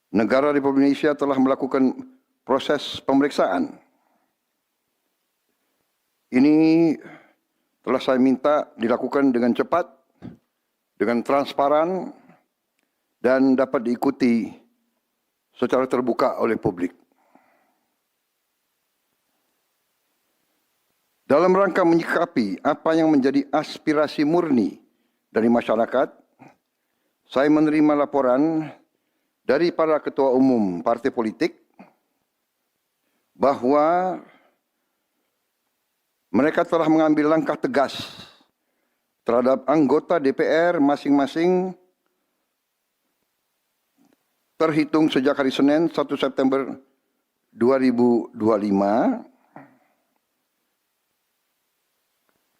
negara Republik Indonesia telah melakukan proses pemeriksaan. Ini telah saya minta dilakukan dengan cepat, dengan transparan, dan dapat diikuti secara terbuka oleh publik. Dalam rangka menyikapi apa yang menjadi aspirasi murni dari masyarakat, saya menerima laporan dari para ketua umum partai politik bahwa mereka telah mengambil langkah tegas terhadap anggota DPR masing-masing terhitung sejak hari Senin 1 September 2025,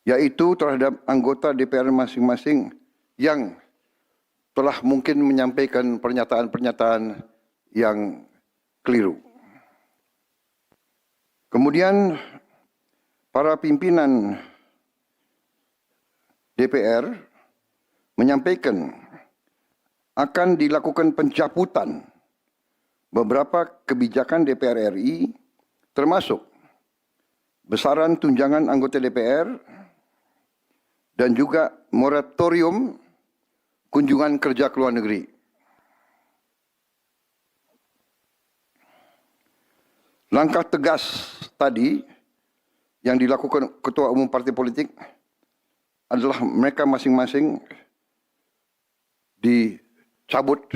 yaitu terhadap anggota DPR masing-masing yang telah mungkin menyampaikan pernyataan-pernyataan yang keliru. Kemudian para pimpinan DPR menyampaikan akan dilakukan pencabutan beberapa kebijakan DPR RI, termasuk besaran tunjangan anggota DPR dan juga moratorium kunjungan kerja ke luar negeri. Langkah tegas tadi yang dilakukan ketua umum partai politik adalah mereka masing-masing dicabut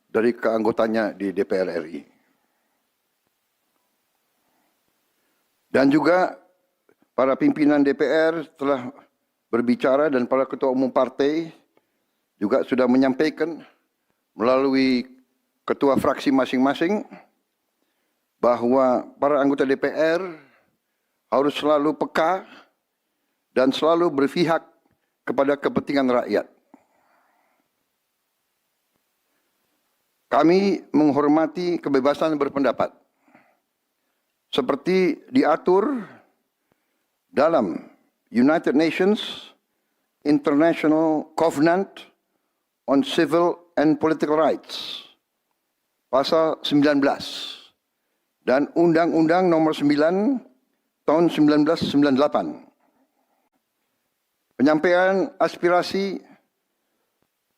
dari keanggotanya di DPR RI. Dan juga para pimpinan DPR telah berbicara dan para ketua umum partai juga sudah menyampaikan melalui ketua fraksi masing-masing bahwa para anggota DPR harus selalu peka dan selalu berpihak kepada kepentingan rakyat. Kami menghormati kebebasan berpendapat seperti diatur dalam United Nations International Covenant on Civil and Political Rights, pasal 19, dan Undang-Undang Nomor 9 tahun 1998. Penyampaian aspirasi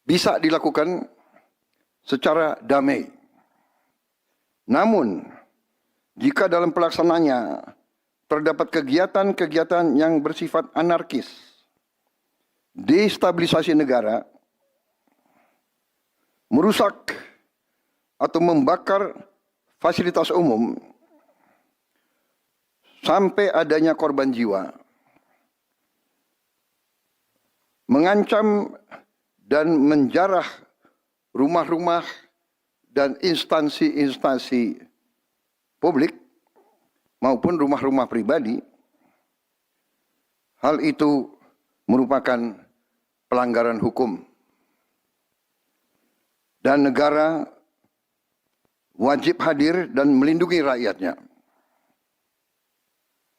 bisa dilakukan secara damai. Namun, jika dalam pelaksananya terdapat kegiatan-kegiatan yang bersifat anarkis, destabilisasi negara, merusak atau membakar fasilitas umum, sampai adanya korban jiwa, mengancam dan menjarah rumah-rumah dan instansi-instansi publik maupun rumah-rumah pribadi, hal itu merupakan pelanggaran hukum. Dan negara wajib hadir dan melindungi rakyatnya.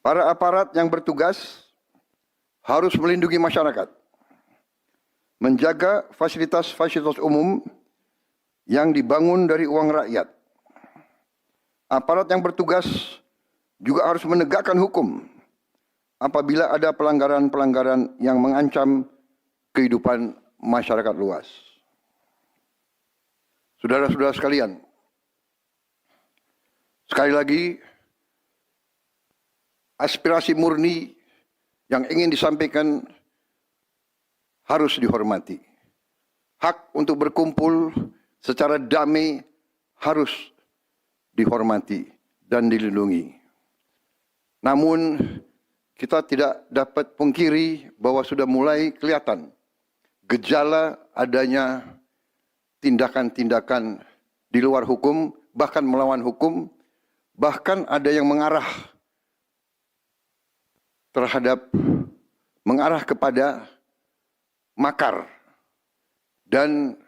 Para aparat yang bertugas harus melindungi masyarakat, menjaga fasilitas-fasilitas umum yang dibangun dari uang rakyat. Aparat yang bertugas juga harus menegakkan hukum apabila ada pelanggaran-pelanggaran yang mengancam kehidupan masyarakat luas. Saudara-saudara sekalian, sekali lagi, aspirasi murni yang ingin disampaikan harus dihormati. Hak untuk berkumpul secara damai harus dihormati dan dilindungi. Namun, kita tidak dapat pungkiri bahwa sudah mulai kelihatan gejala adanya tindakan-tindakan di luar hukum, bahkan melawan hukum, bahkan ada yang mengarah kepada makar dan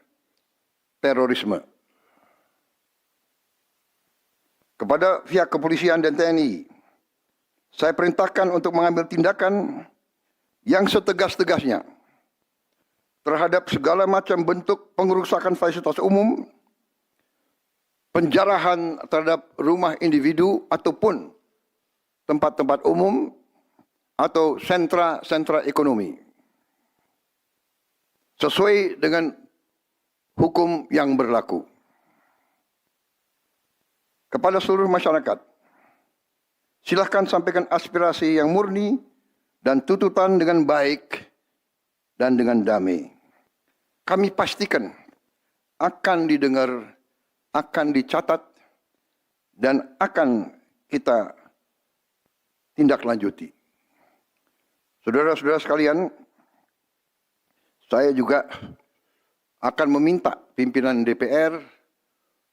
terorisme. Kepada pihak kepolisian dan TNI, saya perintahkan untuk mengambil tindakan yang setegas-tegasnya terhadap segala macam bentuk pengerusakan fasilitas umum, penjarahan terhadap rumah individu ataupun tempat-tempat umum atau sentra-sentra ekonomi, sesuai dengan hukum yang berlaku. Kepada seluruh masyarakat, silahkan sampaikan aspirasi yang murni dan tuntutan dengan baik dan dengan damai. Kami pastikan akan didengar, akan dicatat, dan akan kita tindak lanjuti. Saudara-saudara sekalian, saya juga akan meminta pimpinan DPR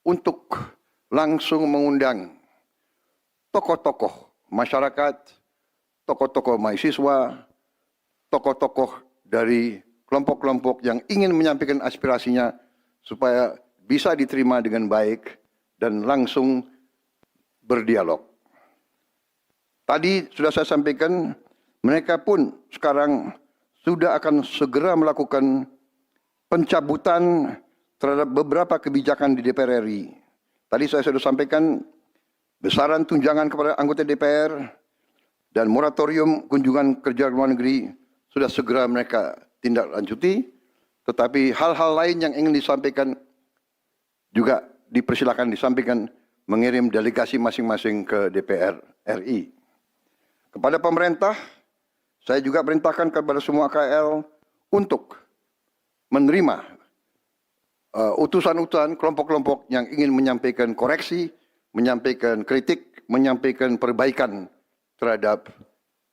untuk langsung mengundang tokoh-tokoh masyarakat, tokoh-tokoh mahasiswa, tokoh-tokoh dari kelompok-kelompok yang ingin menyampaikan aspirasinya supaya bisa diterima dengan baik dan langsung berdialog. Tadi sudah saya sampaikan, mereka pun sekarang sudah akan segera melakukan pencabutan terhadap beberapa kebijakan di DPR RI. Tadi saya sudah sampaikan besaran tunjangan kepada anggota DPR dan moratorium kunjungan kerja luar negeri sudah segera mereka tindak lanjuti. Tetapi hal-hal lain yang ingin disampaikan juga dipersilakan disampaikan mengirim delegasi masing-masing ke DPR RI. Kepada pemerintah, saya juga perintahkan kepada semua KL untuk menerima utusan-utusan kelompok-kelompok yang ingin menyampaikan koreksi, menyampaikan kritik, menyampaikan perbaikan terhadap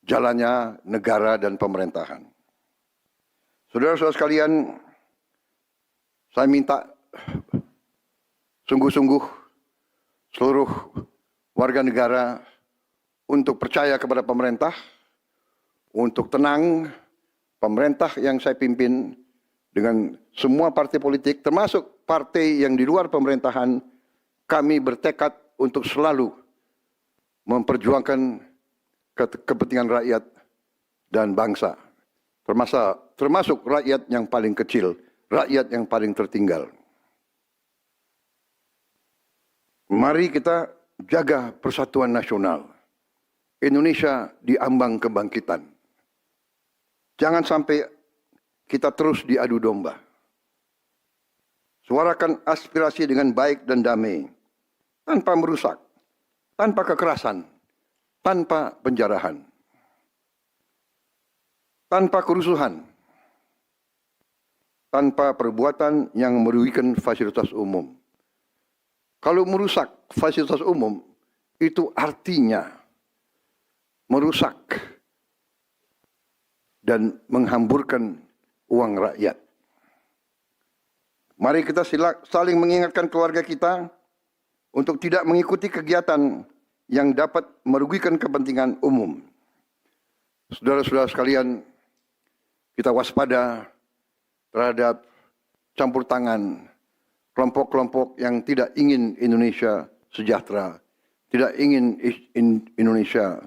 jalannya negara dan pemerintahan. Saudara-saudara sekalian, saya minta sungguh-sungguh seluruh warga negara untuk percaya kepada pemerintah, untuk tenang. Pemerintah yang saya pimpin dengan semua partai politik, termasuk partai yang di luar pemerintahan, kami bertekad untuk selalu memperjuangkan kepentingan rakyat dan bangsa, termasuk rakyat yang paling kecil, rakyat yang paling tertinggal. Mari kita jaga persatuan nasional. Indonesia diambang kebangkitan. Jangan sampai kita terus diadu domba. Suarakan aspirasi dengan baik dan damai, tanpa merusak, tanpa kekerasan, tanpa penjarahan, tanpa kerusuhan, tanpa perbuatan yang merugikan fasilitas umum. Kalau merusak fasilitas umum, itu artinya merusak dan menghamburkan uang rakyat. Mari kita saling mengingatkan keluarga kita untuk tidak mengikuti kegiatan yang dapat merugikan kepentingan umum. Saudara-saudara sekalian, kita waspada terhadap campur tangan kelompok-kelompok yang tidak ingin Indonesia sejahtera, tidak ingin Indonesia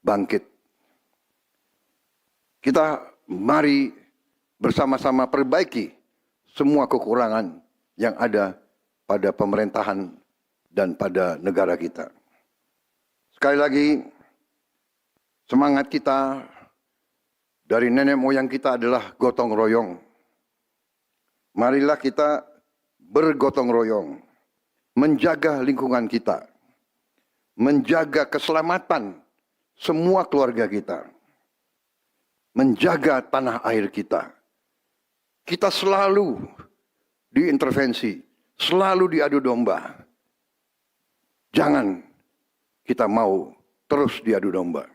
bangkit. Kita mari bersama-sama perbaiki semua kekurangan yang ada pada pemerintahan dan pada negara kita. Sekali lagi, semangat kita dari nenek moyang kita adalah gotong royong. Marilah kita bergotong royong, menjaga lingkungan kita, menjaga keselamatan semua keluarga kita, menjaga tanah air kita. Kita selalu diintervensi, selalu diadu domba. Jangan kita mau terus diadu domba.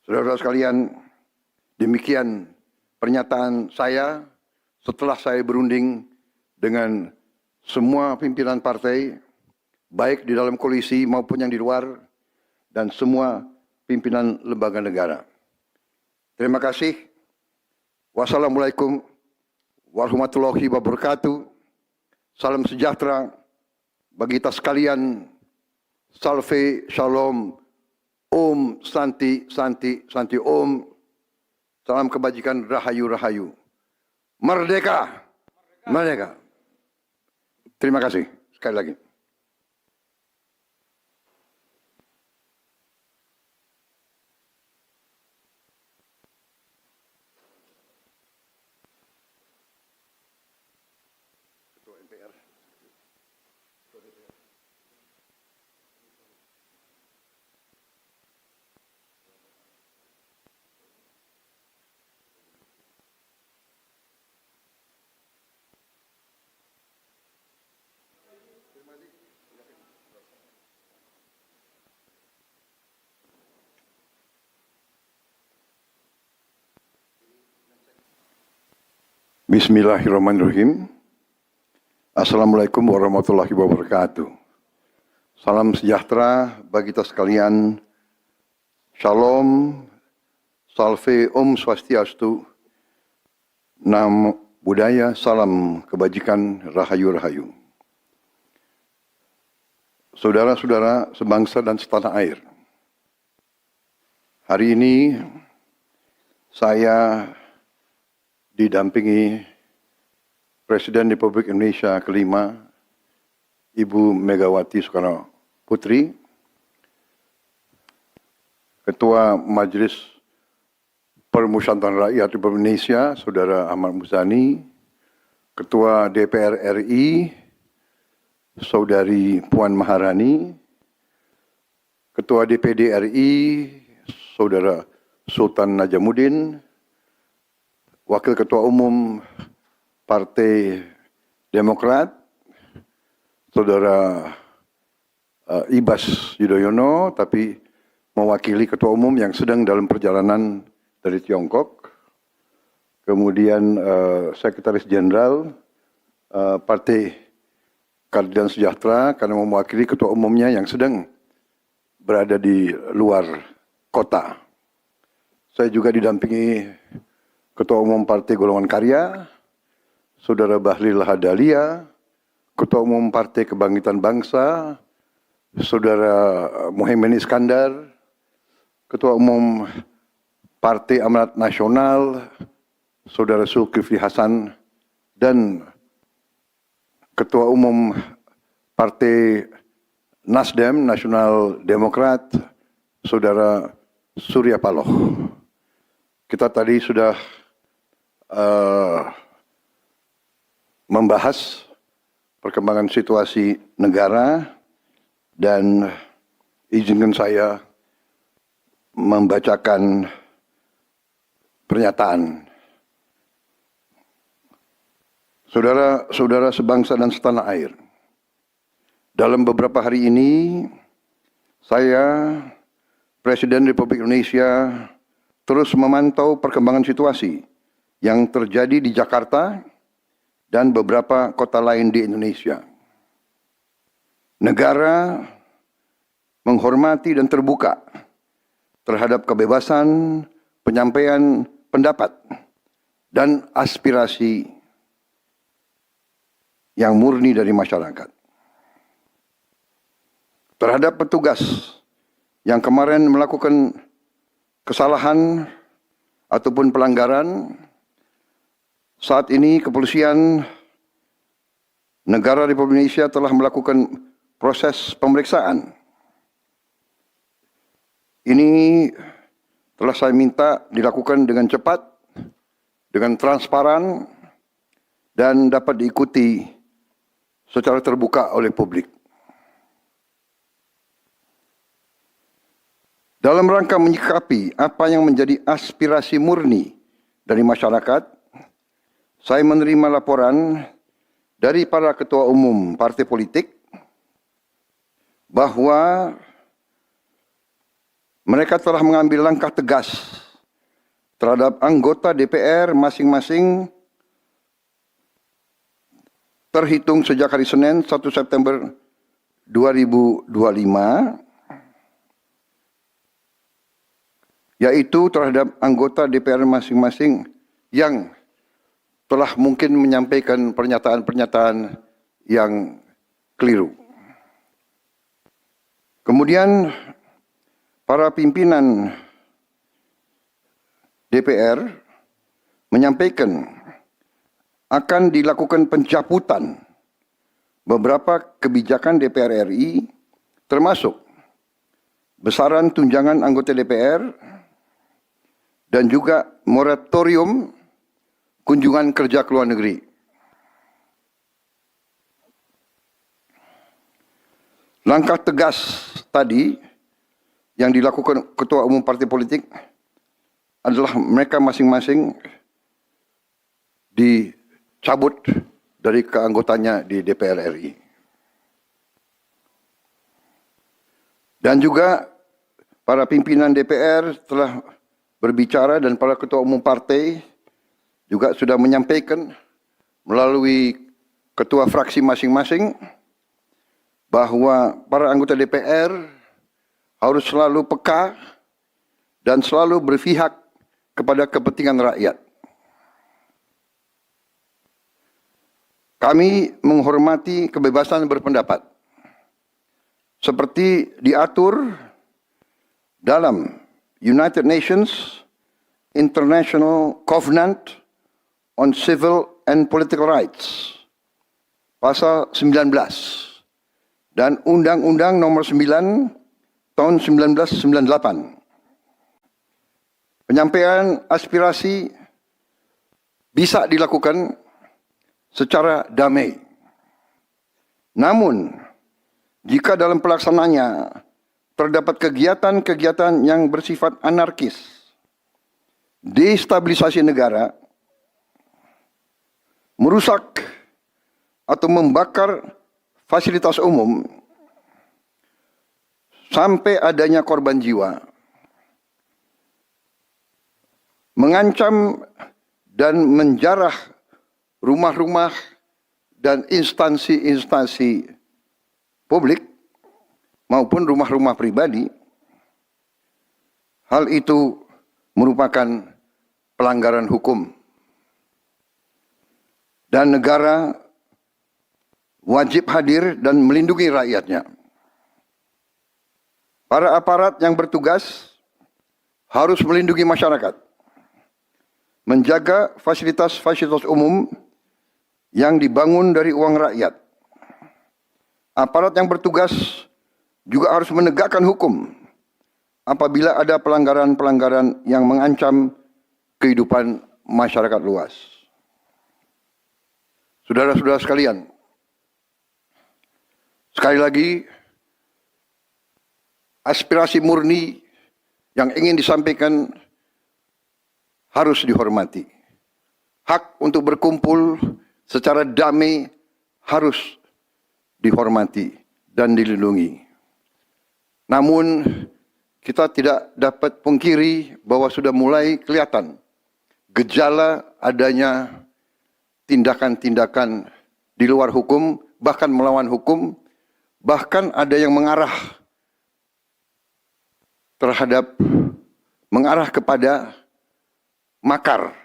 Saudara-saudara sekalian, demikian pernyataan saya setelah saya berunding dengan semua pimpinan partai, baik di dalam koalisi maupun yang di luar, dan semua pimpinan lembaga negara. Terima kasih. Wassalamualaikum warahmatullahi wabarakatuh. Salam sejahtera bagi kita sekalian. Salve, shalom, om, santi, santi, santi, om. Salam kebajikan, rahayu, rahayu. Merdeka, merdeka. Terima kasih sekali lagi. Ketua MPR. Bismillahirrahmanirrahim. Assalamualaikum warahmatullahi wabarakatuh. Salam sejahtera bagi kita sekalian. Shalom, salve, om swastiastu, nam budaya, salam kebajikan, rahayu-rahayu. Saudara-saudara sebangsa dan setanah air. Hari ini saya didampingi Presiden Republik Indonesia kelima, Ibu Megawati Soekarno Putri, Ketua Majelis Permusyawaratan Rakyat Republik Indonesia, Saudara Ahmad Muzani, Ketua DPR RI, Saudari Puan Maharani, Ketua DPD RI, Saudara Sultan Najamuddin, Wakil Ketua Umum Partai Demokrat, Saudara Ibas Yudhoyono, tapi mewakili Ketua Umum yang sedang dalam perjalanan dari Tiongkok. Kemudian Sekretaris Jenderal Partai Keadilan Sejahtera karena mewakili Ketua Umumnya yang sedang berada di luar kota. Saya juga didampingi Ketua Umum Partai Golongan Karya, Saudara Bahlil Lahadalia, Ketua Umum Partai Kebangkitan Bangsa, Saudara Muhaimin Iskandar, Ketua Umum Partai Amanat Nasional, Saudara Zulkifli Hasan, dan Ketua Umum Partai Nasdem, Nasional Demokrat, Saudara Surya Paloh. Kita tadi sudah membahas perkembangan situasi negara dan izinkan saya membacakan pernyataan. Saudara-saudara sebangsa dan setanah air, dalam beberapa hari ini saya, Presiden Republik Indonesia, terus memantau perkembangan situasi yang terjadi di Jakarta dan beberapa kota lain di Indonesia. Negara menghormati dan terbuka terhadap kebebasan penyampaian pendapat dan aspirasi yang murni dari masyarakat. Terhadap petugas yang kemarin melakukan kesalahan ataupun pelanggaran, saat ini kepolisian negara Republik Indonesia telah melakukan proses pemeriksaan. Ini telah saya minta dilakukan dengan cepat, dengan transparan, dan dapat diikuti secara terbuka oleh publik. Dalam rangka menyikapi apa yang menjadi aspirasi murni dari masyarakat, saya menerima laporan dari para ketua umum partai politik bahwa mereka telah mengambil langkah tegas terhadap anggota DPR masing-masing terhitung sejak hari Senin 1 September 2025, yaitu terhadap anggota DPR masing-masing yang telah mungkin menyampaikan pernyataan-pernyataan yang keliru. Kemudian para pimpinan DPR menyampaikan akan dilakukan pencabutan beberapa kebijakan DPR RI, termasuk besaran tunjangan anggota DPR, dan juga moratorium kunjungan kerja ke luar negeri. Langkah tegas tadi yang dilakukan ketua umum partai politik adalah mereka masing-masing dicabut dari keanggotanya di DPR RI. Dan juga para pimpinan DPR telah berbicara dan para ketua umum partai juga sudah menyampaikan melalui ketua fraksi masing-masing bahwa para anggota DPR harus selalu peka dan selalu berpihak kepada kepentingan rakyat. Kami menghormati kebebasan berpendapat seperti diatur dalam United Nations International Covenant on Civil and Political Rights, pasal 19, dan Undang-Undang Nomor 9 tahun 1998. Penyampaian aspirasi bisa dilakukan secara damai. Namun, jika dalam pelaksananya terdapat kegiatan-kegiatan yang bersifat anarkis, destabilisasi negara, merusak atau membakar fasilitas umum, sampai adanya korban jiwa, mengancam dan menjarah rumah-rumah dan instansi-instansi publik maupun rumah-rumah pribadi, hal itu merupakan pelanggaran hukum. Dan negara wajib hadir dan melindungi rakyatnya. Para aparat yang bertugas harus melindungi masyarakat, menjaga fasilitas-fasilitas umum yang dibangun dari uang rakyat. Aparat yang bertugas juga harus menegakkan hukum apabila ada pelanggaran-pelanggaran yang mengancam kehidupan masyarakat luas. Saudara-saudara sekalian, sekali lagi, aspirasi murni yang ingin disampaikan harus dihormati. Hak untuk berkumpul secara damai harus dihormati dan dilindungi. Namun, kita tidak dapat pungkiri bahwa sudah mulai kelihatan gejala adanya tindakan-tindakan di luar hukum, bahkan melawan hukum, bahkan ada yang mengarah kepada makar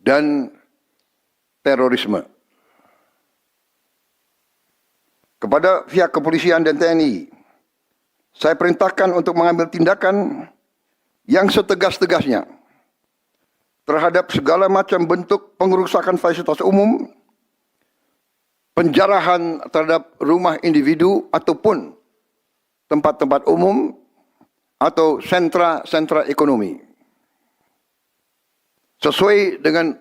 dan terorisme. Kepada pihak kepolisian dan TNI, saya perintahkan untuk mengambil tindakan yang setegas-tegasnya terhadap segala macam bentuk pengerusakan fasilitas umum, penjarahan terhadap rumah individu ataupun tempat-tempat umum atau sentra-sentra ekonomi, sesuai dengan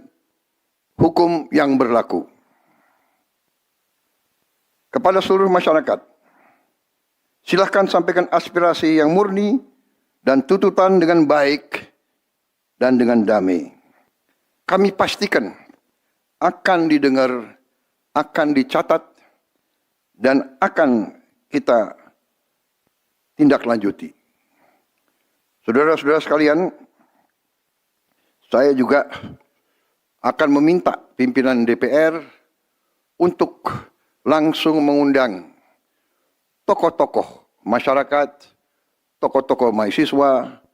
hukum yang berlaku. Kepada seluruh masyarakat, silahkan sampaikan aspirasi yang murni dan tuntutan dengan baik dan dengan damai. Kami pastikan akan didengar, akan dicatat, dan akan kita tindak lanjuti. Saudara-saudara sekalian, saya juga akan meminta pimpinan DPR untuk langsung mengundang tokoh-tokoh masyarakat, tokoh-tokoh mahasiswa,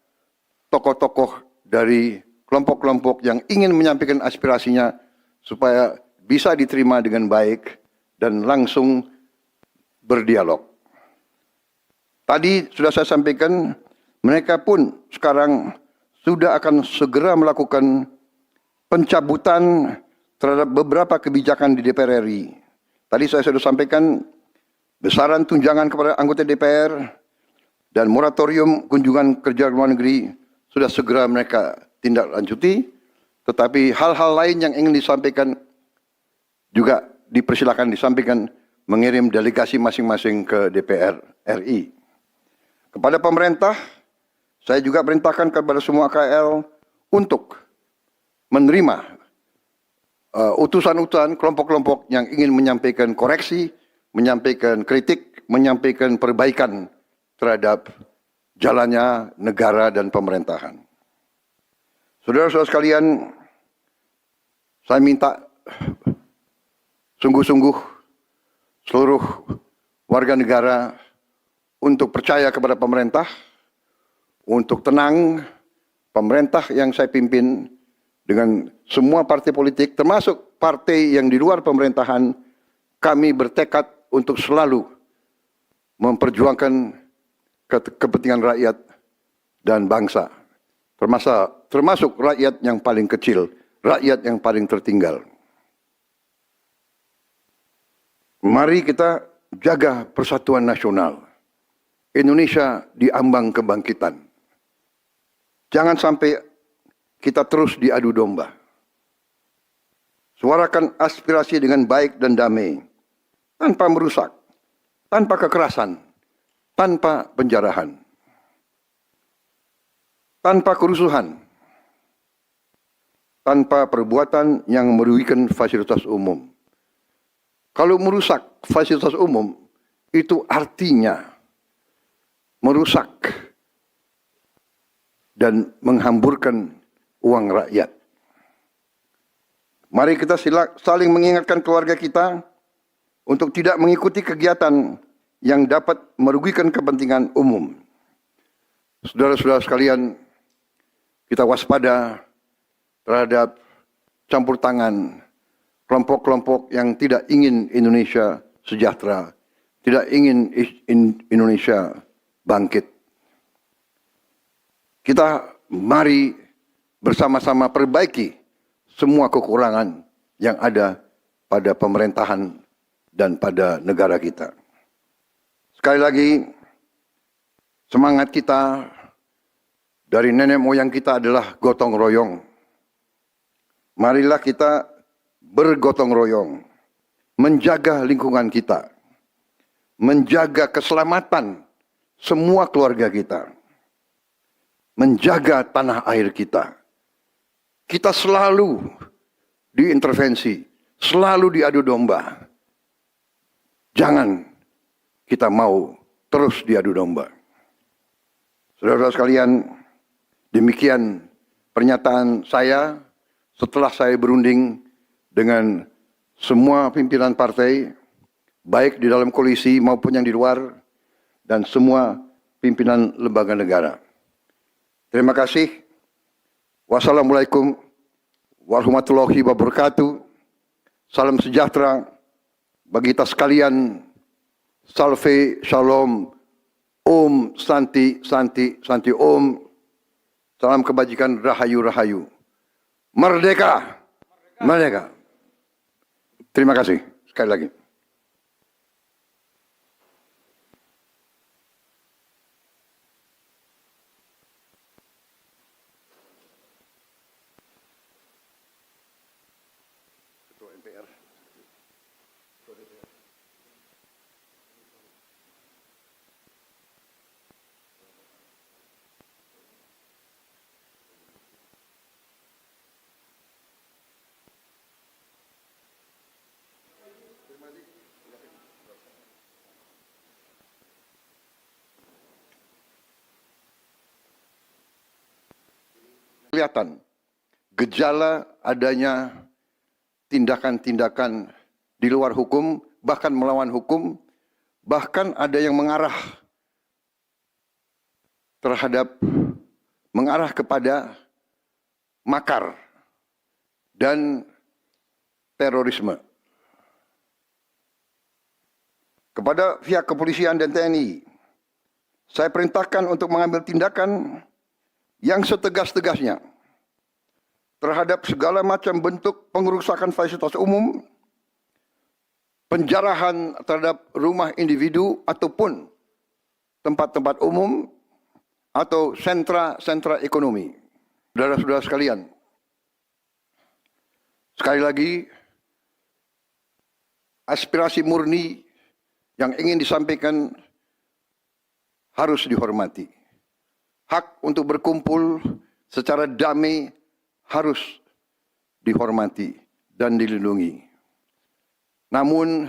tokoh-tokoh dari kelompok-kelompok yang ingin menyampaikan aspirasinya supaya bisa diterima dengan baik dan langsung berdialog. Tadi sudah saya sampaikan, mereka pun sekarang sudah akan segera melakukan pencabutan terhadap beberapa kebijakan di DPR RI. Tadi saya sudah sampaikan besaran tunjangan kepada anggota DPR dan moratorium kunjungan kerja luar negeri sudah segera mereka tindak lanjuti, tetapi hal-hal lain yang ingin disampaikan juga dipersilakan disampaikan mengirim delegasi masing-masing ke DPR RI. Kepada pemerintah, saya juga perintahkan kepada semua KL untuk menerima utusan-utusan kelompok-kelompok yang ingin menyampaikan koreksi, menyampaikan kritik, menyampaikan perbaikan terhadap jalannya negara dan pemerintahan. Saudara-saudara sekalian, Saya minta sungguh-sungguh seluruh warga negara untuk percaya kepada pemerintah, untuk tenang. Pemerintah yang saya pimpin dengan semua partai politik, termasuk partai yang di luar pemerintahan, kami bertekad untuk selalu memperjuangkan kepentingan rakyat dan bangsa, termasuk rakyat yang paling kecil, rakyat yang paling tertinggal. Mari kita jaga persatuan nasional. Indonesia diambang kebangkitan. Jangan sampai kita terus diadu domba. Suarakan aspirasi dengan baik dan damai, tanpa merusak, tanpa kekerasan, tanpa penjarahan, tanpa kerusuhan, tanpa perbuatan yang merugikan fasilitas umum. Kalau merusak fasilitas umum, itu artinya merusak dan menghamburkan uang rakyat. Mari kita saling mengingatkan keluarga kita untuk tidak mengikuti kegiatan yang dapat merugikan kepentingan umum. Saudara-saudara sekalian, kita waspada terhadap campur tangan kelompok-kelompok yang tidak ingin Indonesia sejahtera, tidak ingin Indonesia bangkit. Kita mari bersama-sama perbaiki semua kekurangan yang ada pada pemerintahan dan pada negara kita. Sekali lagi, semangat kita dari nenek moyang kita adalah gotong royong. Marilah kita bergotong royong, menjaga lingkungan kita, menjaga keselamatan semua keluarga kita, menjaga tanah air kita. Kita selalu diintervensi, selalu diadu domba. Jangan kita mau terus diadu domba. Saudara-saudara sekalian, demikian pernyataan saya setelah saya berunding dengan semua pimpinan partai, baik di dalam koalisi maupun yang di luar, dan semua pimpinan lembaga negara. Terima kasih. Wassalamualaikum warahmatullahi wabarakatuh. Salam sejahtera bagi kita sekalian. Salve, shalom, om, santi, santi, santi, om. Salam kebajikan, rahayu, rahayu. Merdeka, merdeka. Terima kasih sekali lagi. Kelihatan gejala adanya tindakan-tindakan di luar hukum, bahkan melawan hukum, bahkan ada yang mengarah kepada makar dan terorisme. Kepada pihak kepolisian dan TNI, saya perintahkan untuk mengambil tindakan yang setegas-tegasnya terhadap segala macam bentuk pengerusakan fasilitas umum, penjarahan terhadap rumah individu ataupun tempat-tempat umum atau sentra-sentra ekonomi. Saudara-saudara sekalian, sekali lagi, aspirasi murni yang ingin disampaikan harus dihormati. Hak untuk berkumpul secara damai harus dihormati dan dilindungi. Namun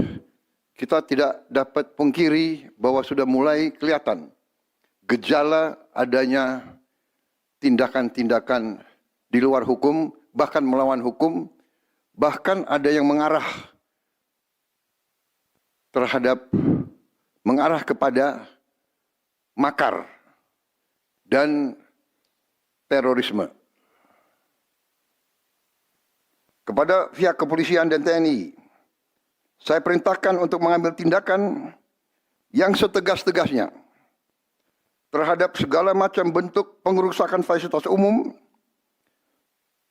kita tidak dapat pungkiri bahwa sudah mulai kelihatan gejala adanya tindakan-tindakan di luar hukum, bahkan melawan hukum, bahkan ada yang mengarah kepada makar dan terorisme. Kepada pihak kepolisian dan TNI, saya perintahkan untuk mengambil tindakan yang setegas-tegasnya terhadap segala macam bentuk pengerusakan fasilitas umum,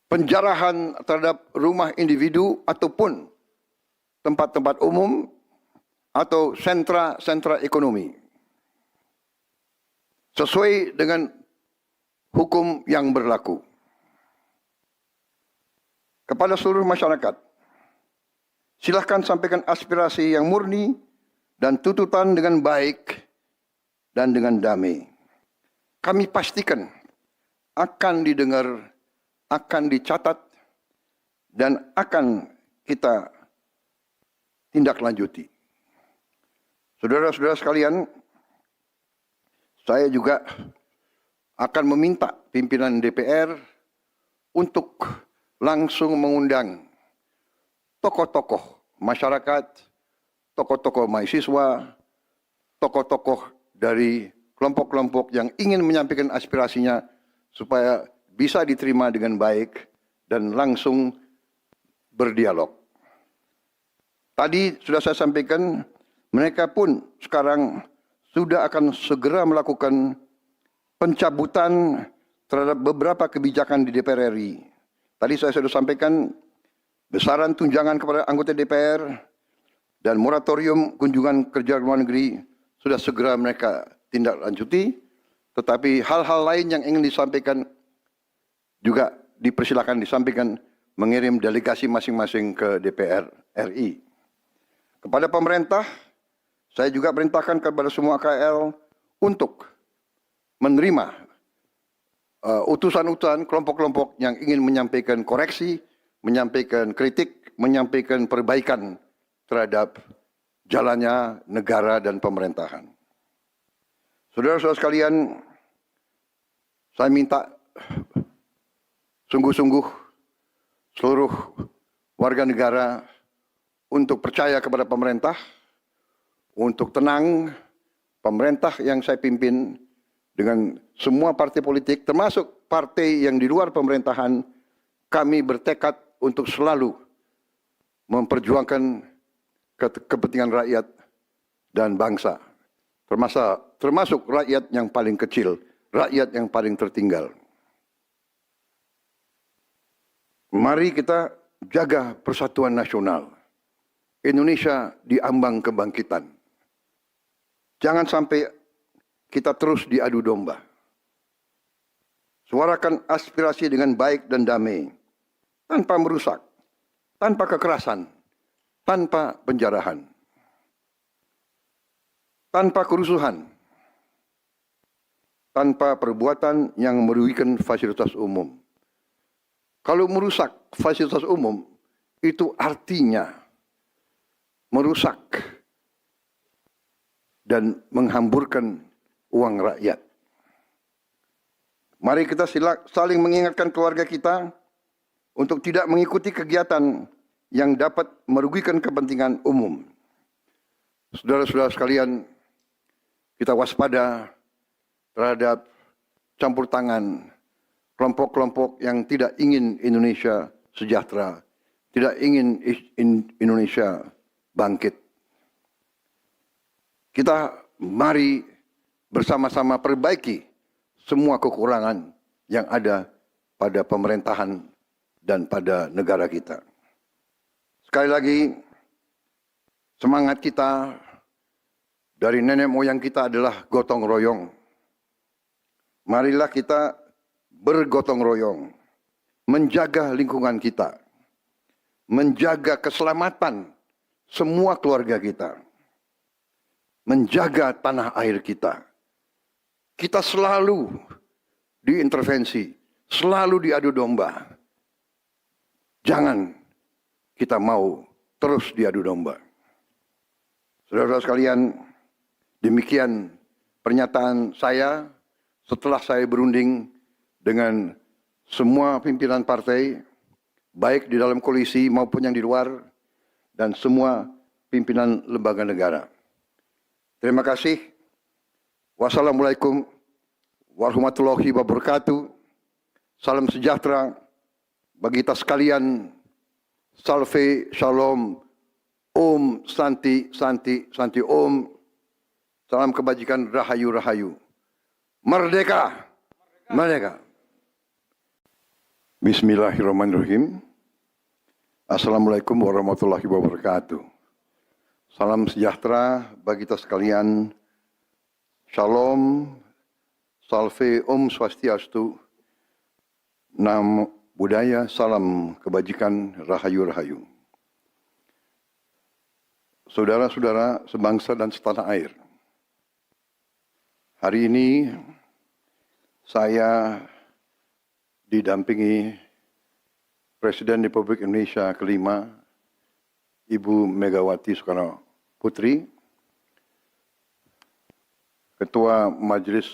penjarahan terhadap rumah individu ataupun tempat-tempat umum atau sentra-sentra ekonomi, sesuai dengan hukum yang berlaku. Kepada seluruh masyarakat, silahkan sampaikan aspirasi yang murni dan tuntutan dengan baik dan dengan damai. Kami pastikan akan didengar, akan dicatat, dan akan kita tindak lanjuti. Saudara-saudara sekalian, saya juga akan meminta pimpinan DPR untuk langsung mengundang tokoh-tokoh masyarakat, tokoh-tokoh mahasiswa, tokoh-tokoh dari kelompok-kelompok yang ingin menyampaikan aspirasinya supaya bisa diterima dengan baik dan langsung berdialog. Tadi sudah saya sampaikan, mereka pun sekarang sudah akan segera melakukan pencabutan terhadap beberapa kebijakan di DPR RI. Tadi saya sudah sampaikan besaran tunjangan kepada anggota DPR dan moratorium kunjungan kerja luar negeri sudah segera mereka tindak lanjuti. Tetapi hal-hal lain yang ingin disampaikan juga dipersilakan disampaikan mengirim delegasi masing-masing ke DPR RI. Kepada pemerintah, saya juga perintahkan kepada semua KL untuk menerima utusan-utusan kelompok-kelompok yang ingin menyampaikan koreksi, menyampaikan kritik, menyampaikan perbaikan terhadap jalannya negara dan pemerintahan. Saudara-saudara sekalian, saya minta sungguh-sungguh seluruh warga negara untuk percaya kepada pemerintah, untuk tenang. Pemerintah yang saya pimpin dengan semua partai politik, termasuk partai yang di luar pemerintahan, kami bertekad untuk selalu memperjuangkan kepentingan rakyat dan bangsa, termasuk rakyat yang paling kecil, rakyat yang paling tertinggal. Mari kita jaga persatuan nasional. Indonesia di ambang kebangkitan. Jangan sampai kita terus diadu domba. Suarakan aspirasi dengan baik dan damai, tanpa merusak, tanpa kekerasan, tanpa penjarahan, tanpa kerusuhan, tanpa perbuatan yang merugikan fasilitas umum. Kalau merusak fasilitas umum, itu artinya merusak dan menghamburkan uang rakyat. Mari kita saling mengingatkan keluarga kita untuk tidak mengikuti kegiatan yang dapat merugikan kepentingan umum. Saudara-saudara sekalian, kita waspada terhadap campur tangan kelompok-kelompok yang tidak ingin Indonesia sejahtera, tidak ingin Indonesia bangkit. Kita mari bersama-sama perbaiki semua kekurangan yang ada pada pemerintahan dan pada negara kita. Sekali lagi, semangat kita dari nenek moyang kita adalah gotong royong. Marilah kita bergotong royong, menjaga lingkungan kita, menjaga keselamatan semua keluarga kita, menjaga tanah air kita. Kita selalu diintervensi, selalu diadu domba. Jangan kita mau terus diadu domba. Saudara-saudara sekalian, demikian pernyataan saya setelah saya berunding dengan semua pimpinan partai baik di dalam koalisi maupun yang di luar, dan semua pimpinan lembaga negara. Terima kasih. Wassalamualaikum warahmatullahi wabarakatuh. Salam sejahtera bagi kita sekalian. Salve, shalom, om, santi, santi, santi, om. Salam kebajikan, rahayu, rahayu. Merdeka! Merdeka! Bismillahirrahmanirrahim. Assalamualaikum warahmatullahi wabarakatuh. Salam sejahtera bagi kita sekalian. Shalom, salve, om swastiastu. Namo Buddhaya, salam kebajikan, rahayu, rahayu. Saudara-saudara sebangsa dan setanah air. Hari ini saya didampingi Presiden Republik Indonesia kelima, Ibu Megawati Soekarno Putri, Ketua Majelis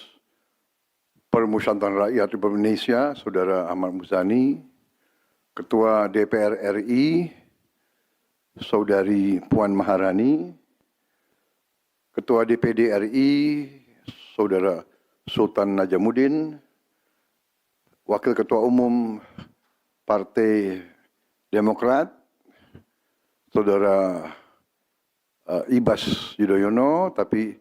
Permusyawaratan Rakyat Republik Indonesia, Saudara Ahmad Muzani, Ketua DPR RI, Saudari Puan Maharani, Ketua DPD RI, Saudara Sultan Najamuddin, Wakil Ketua Umum Partai Demokrat, Saudara Ibas Yudhoyono, tapi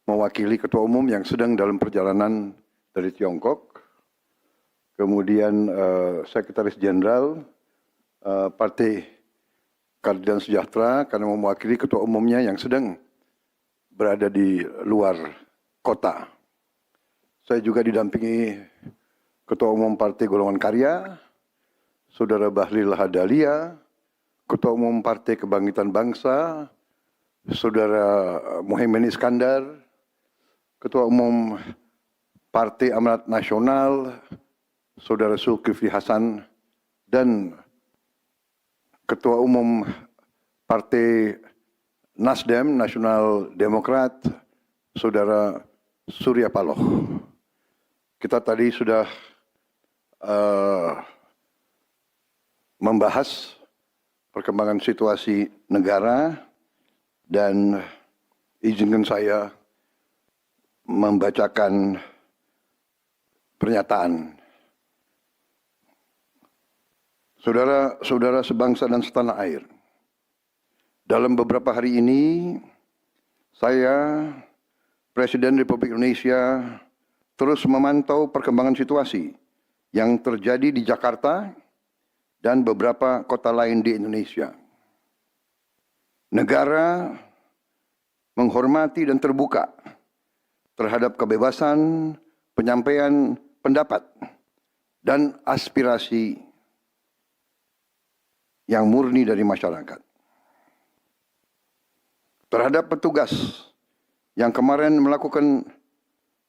mewakili Ketua Umum yang sedang dalam perjalanan dari Tiongkok. Kemudian Sekretaris Jenderal Partai Keadilan Sejahtera karena mewakili Ketua Umumnya yang sedang berada di luar kota. Saya juga didampingi Ketua Umum Partai Golongan Karya, Saudara Bahlil Lahadalia, Ketua Umum Partai Kebangkitan Bangsa, Saudara Muhaimin Iskandar, Ketua Umum Partai Amanat Nasional, Saudara Zulkifli Hasan, dan Ketua Umum Partai Nasdem, Nasional Demokrat, Saudara Surya Paloh. Kita tadi sudah membahas perkembangan situasi negara dan izinkan saya membacakan pernyataan. Saudara-saudara sebangsa dan setanah air, dalam beberapa hari ini saya, Presiden Republik Indonesia, terus memantau perkembangan situasi yang terjadi di Jakarta dan beberapa kota lain di Indonesia. Negara menghormati dan terbuka terhadap kebebasan penyampaian pendapat dan aspirasi yang murni dari masyarakat. Terhadap petugas yang kemarin melakukan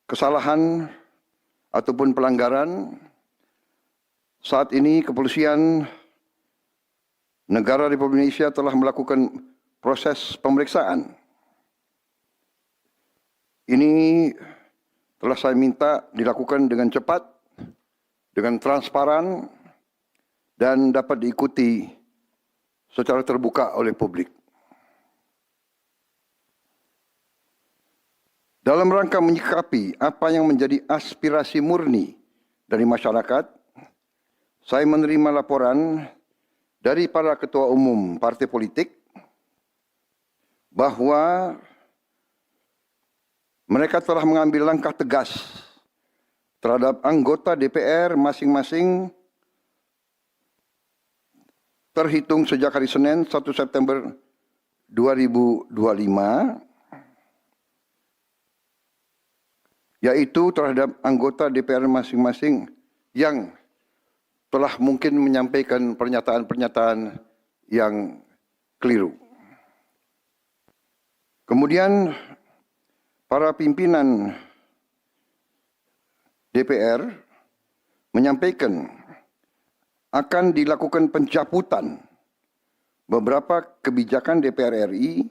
kesalahan ataupun pelanggaran, saat ini kepolisian negara Republik Indonesia telah melakukan proses pemeriksaan. Ini telah saya minta dilakukan dengan cepat, dengan transparan, dan dapat diikuti secara terbuka oleh publik. Dalam rangka menyikapi apa yang menjadi aspirasi murni dari masyarakat, saya menerima laporan dari para ketua umum partai politik bahwa mereka telah mengambil langkah tegas terhadap anggota DPR masing-masing terhitung sejak hari Senin 1 September 2025, yaitu terhadap anggota DPR masing-masing yang telah mungkin menyampaikan pernyataan-pernyataan yang keliru. Kemudian para pimpinan DPR menyampaikan akan dilakukan pencabutan beberapa kebijakan DPR RI,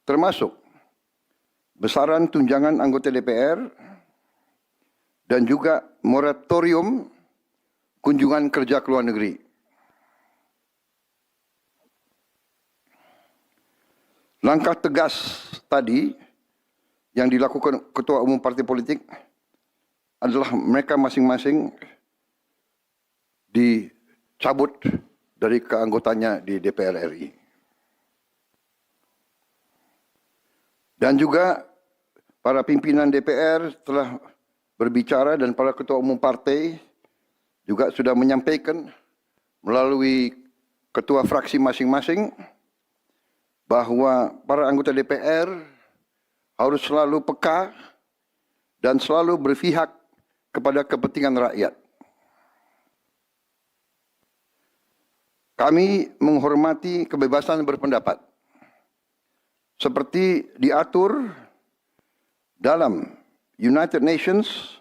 termasuk besaran tunjangan anggota DPR dan juga moratorium kunjungan kerja ke luar negeri. Langkah tegas tadi yang dilakukan ketua umum partai politik adalah mereka masing-masing dicabut dari keanggotanya di DPR RI. Dan juga para pimpinan DPR telah berbicara dan para ketua umum partai juga sudah menyampaikan melalui ketua fraksi masing-masing bahwa para anggota DPR harus selalu peka dan selalu berpihak kepada kepentingan rakyat. Kami menghormati kebebasan berpendapat seperti diatur dalam United Nations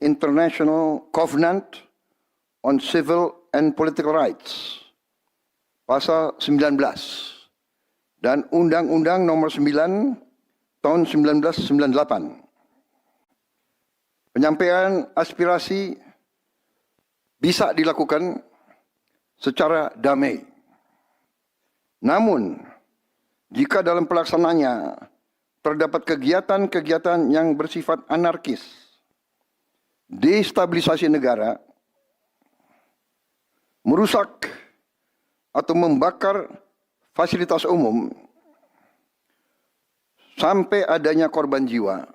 International Covenant on Civil and Political Rights, pasal 19, dan Undang-Undang Nomor 9 tahun 1998. Penyampaian aspirasi bisa dilakukan secara damai. Namun, jika dalam pelaksananya terdapat kegiatan-kegiatan yang bersifat anarkis, destabilisasi negara, merusak atau membakar fasilitas umum, sampai adanya korban jiwa,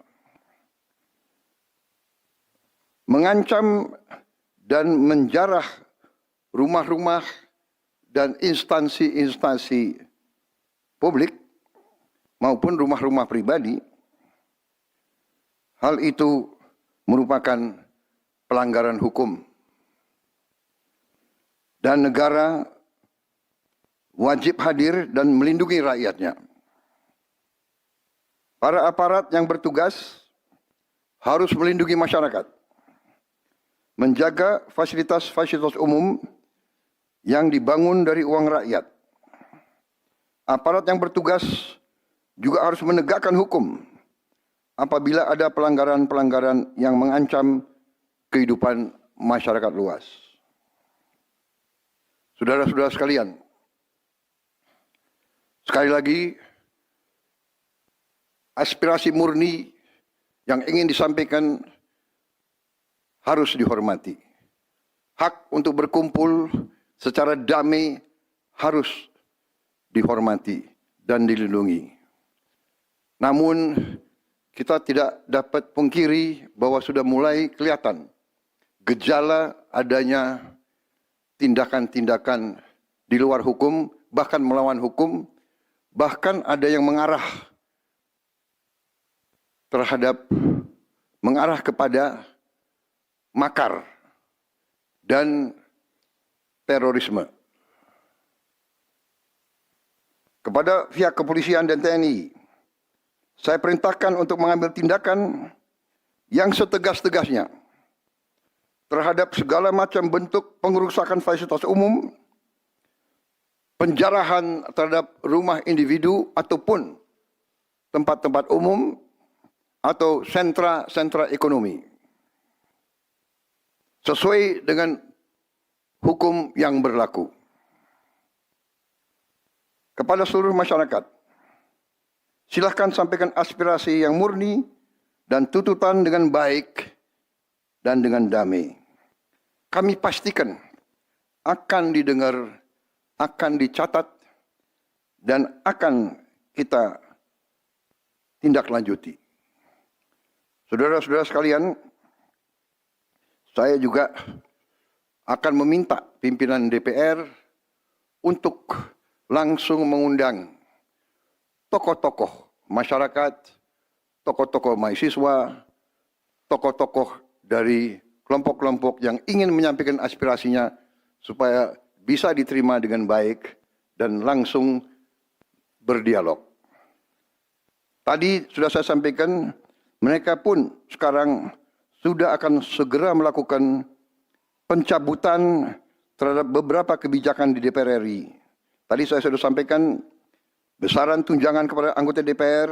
mengancam dan menjarah rumah-rumah dan instansi-instansi publik maupun rumah-rumah pribadi, hal itu merupakan pelanggaran hukum. Dan negara wajib hadir dan melindungi rakyatnya. Para aparat yang bertugas harus melindungi masyarakat, menjaga fasilitas-fasilitas umum yang dibangun dari uang rakyat. Aparat yang bertugas juga harus menegakkan hukum apabila ada pelanggaran-pelanggaran yang mengancam kehidupan masyarakat luas. Saudara-saudara sekalian, sekali lagi, aspirasi murni yang ingin disampaikan harus dihormati. Hak untuk berkumpul secara damai harus dihormati dan dilindungi. Namun, kita tidak dapat pungkiri bahwa sudah mulai kelihatan gejala adanya tindakan-tindakan di luar hukum, bahkan melawan hukum, bahkan ada yang mengarah kepada makar dan terorisme. Kepada pihak kepolisian dan TNI, saya perintahkan untuk mengambil tindakan yang setegas-tegasnya terhadap segala macam bentuk pengerusakan fasilitas umum, penjarahan terhadap rumah individu ataupun tempat-tempat umum atau sentra-sentra ekonomi, sesuai dengan hukum yang berlaku. Kepada seluruh masyarakat, silahkan sampaikan aspirasi yang murni dan tuntutan dengan baik dan dengan damai. Kami pastikan akan didengar, akan dicatat, dan akan kita tindak lanjuti. Saudara-saudara sekalian, saya juga akan meminta pimpinan DPR untuk langsung mengundang tokoh-tokoh masyarakat, tokoh-tokoh mahasiswa, tokoh-tokoh dari kelompok-kelompok yang ingin menyampaikan aspirasinya supaya bisa diterima dengan baik dan langsung berdialog. Tadi sudah saya sampaikan, mereka pun sekarang sudah akan segera melakukan pencabutan terhadap beberapa kebijakan di DPR RI. Tadi saya sudah sampaikan besaran tunjangan kepada anggota DPR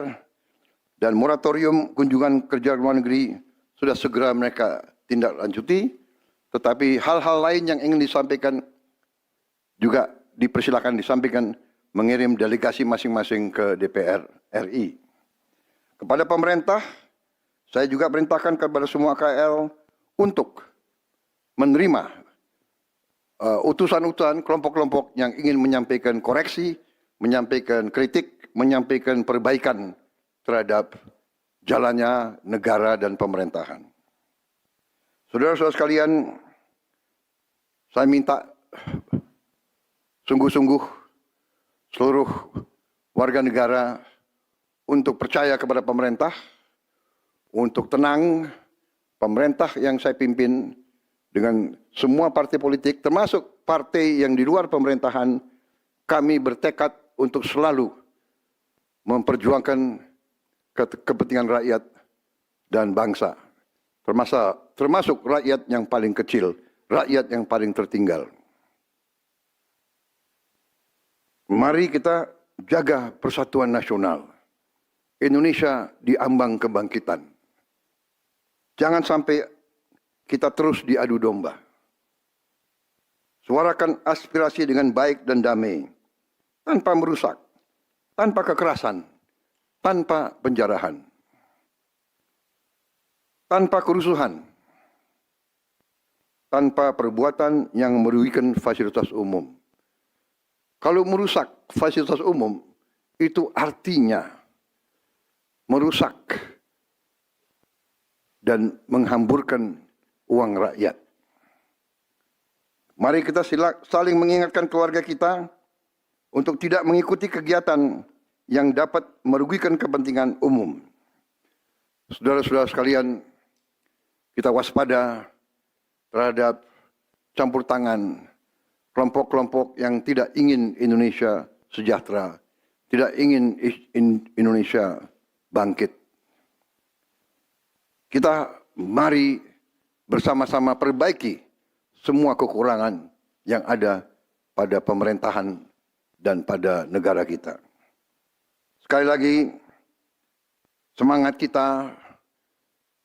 dan moratorium kunjungan kerja luar negeri sudah segera mereka tindak lanjuti, tetapi hal-hal lain yang ingin disampaikan juga dipersilakan disampaikan mengirim delegasi masing-masing ke DPR RI. Kepada pemerintah, saya juga perintahkan kepada semua KL untuk menerima utusan-utusan kelompok-kelompok yang ingin menyampaikan koreksi, menyampaikan kritik, menyampaikan perbaikan terhadap jalannya negara dan pemerintahan. Saudara-saudara sekalian, saya minta sungguh-sungguh seluruh warga negara untuk percaya kepada pemerintah, untuk tenang. Pemerintah yang saya pimpin dengan semua partai politik, termasuk partai yang di luar pemerintahan, kami bertekad untuk selalu memperjuangkan kepentingan rakyat dan bangsa, termasuk rakyat yang paling kecil, rakyat yang paling tertinggal. Mari kita jaga persatuan nasional. Indonesia diambang kebangkitan. Jangan sampai kita terus diadu domba. Suarakan aspirasi dengan baik dan damai, tanpa merusak, tanpa kekerasan, tanpa penjarahan, tanpa kerusuhan, tanpa perbuatan yang merugikan fasilitas umum. Kalau merusak fasilitas umum, itu artinya merusak dan menghamburkan uang rakyat. Mari kita saling mengingatkan keluarga kita untuk tidak mengikuti kegiatan yang dapat merugikan kepentingan umum. Saudara-saudara sekalian, kita waspada terhadap campur tangan kelompok-kelompok yang tidak ingin Indonesia sejahtera, tidak ingin Indonesia bangkit. Kita mari bersama-sama perbaiki semua kekurangan yang ada pada pemerintahan dan pada negara kita. Sekali lagi, semangat kita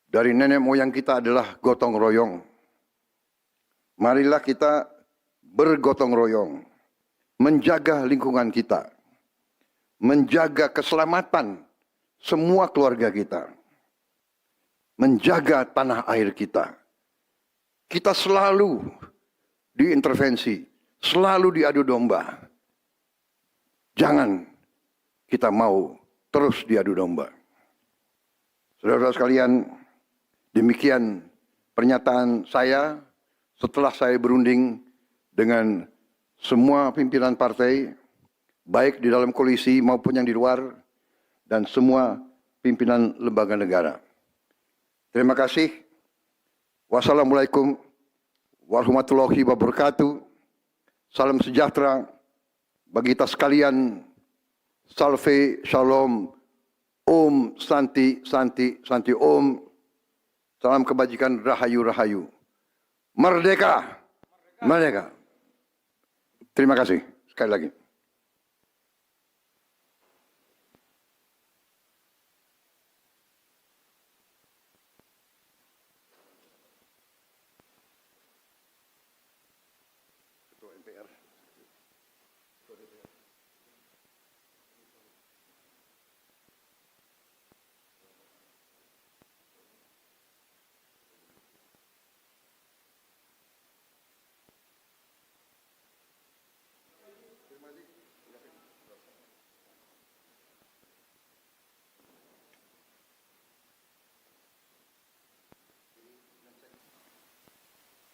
dari nenek moyang kita adalah gotong royong. Marilah kita bergotong royong, menjaga lingkungan kita, menjaga keselamatan semua keluarga kita, menjaga tanah air kita. Kita selalu diintervensi, selalu diadu domba. Jangan kita mau terus diadu domba. Saudara-saudara sekalian, demikian pernyataan saya setelah saya berunding dengan semua pimpinan partai, baik di dalam koalisi maupun yang di luar, dan semua pimpinan lembaga negara. Terima kasih. Wassalamualaikum warahmatullahi wabarakatuh. Salam sejahtera bagi kita sekalian. Salve, shalom, om, santi, santi, santi, om. Salam kebajikan, rahayu, rahayu. Merdeka, merdeka. Terima kasih sekali lagi.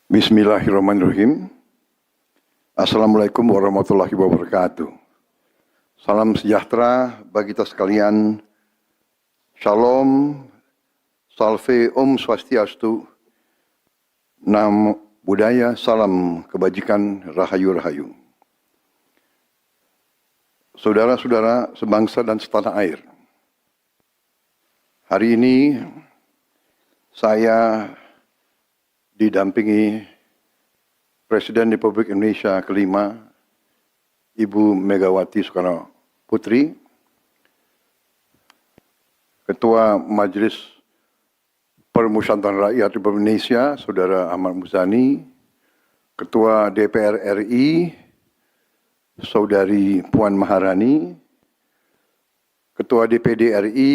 Bismillahirrahmanirrahim. Assalamualaikum warahmatullahi wabarakatuh. Salam sejahtera bagi kita sekalian. Shalom, salve, om swastiastu, nam budaya, salam kebajikan, rahayu, rahayu. Saudara-saudara sebangsa dan setanah air. Hari ini saya didampingi Presiden Republik Indonesia kelima, Ibu Megawati Soekarno Putri, Ketua Majelis Permusyawaratan Rakyat Republik Indonesia, Saudara Ahmad Muzani, Ketua DPR RI, Saudari Puan Maharani, Ketua DPD RI,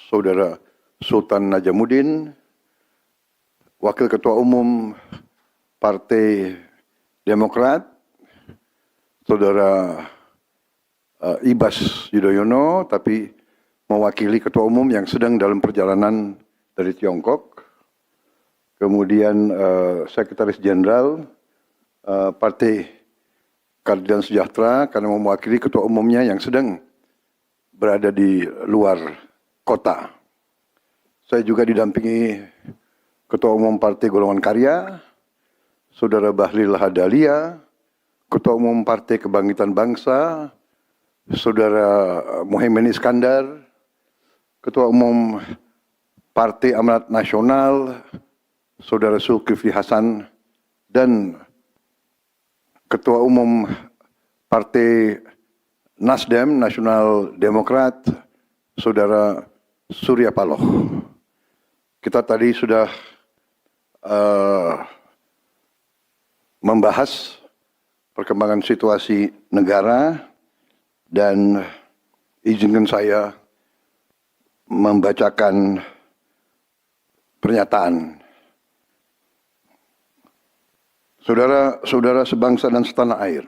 Saudara Sultan Najamuddin, Wakil Ketua Umum Partai Demokrat, Saudara Ibas Yudhoyono, tapi mewakili Ketua Umum yang sedang dalam perjalanan dari Tiongkok. Kemudian Sekretaris Jenderal Partai Keadilan Sejahtera karena mewakili Ketua Umumnya yang sedang berada di luar kota. Saya juga didampingi Ketua Umum Partai Golongan Karya, Saudara Bahlil Lahadalia, Ketua Umum Partai Kebangkitan Bangsa, Saudara Muhaimin Iskandar, Ketua Umum Partai Amanat Nasional, Saudara Zulkifli Hasan, dan Ketua Umum Partai Nasdem, Nasional Demokrat, Saudara Surya Paloh. Kita tadi sudah membahas perkembangan situasi negara dan izinkan saya membacakan pernyataan. Saudara-saudara sebangsa dan setanah air,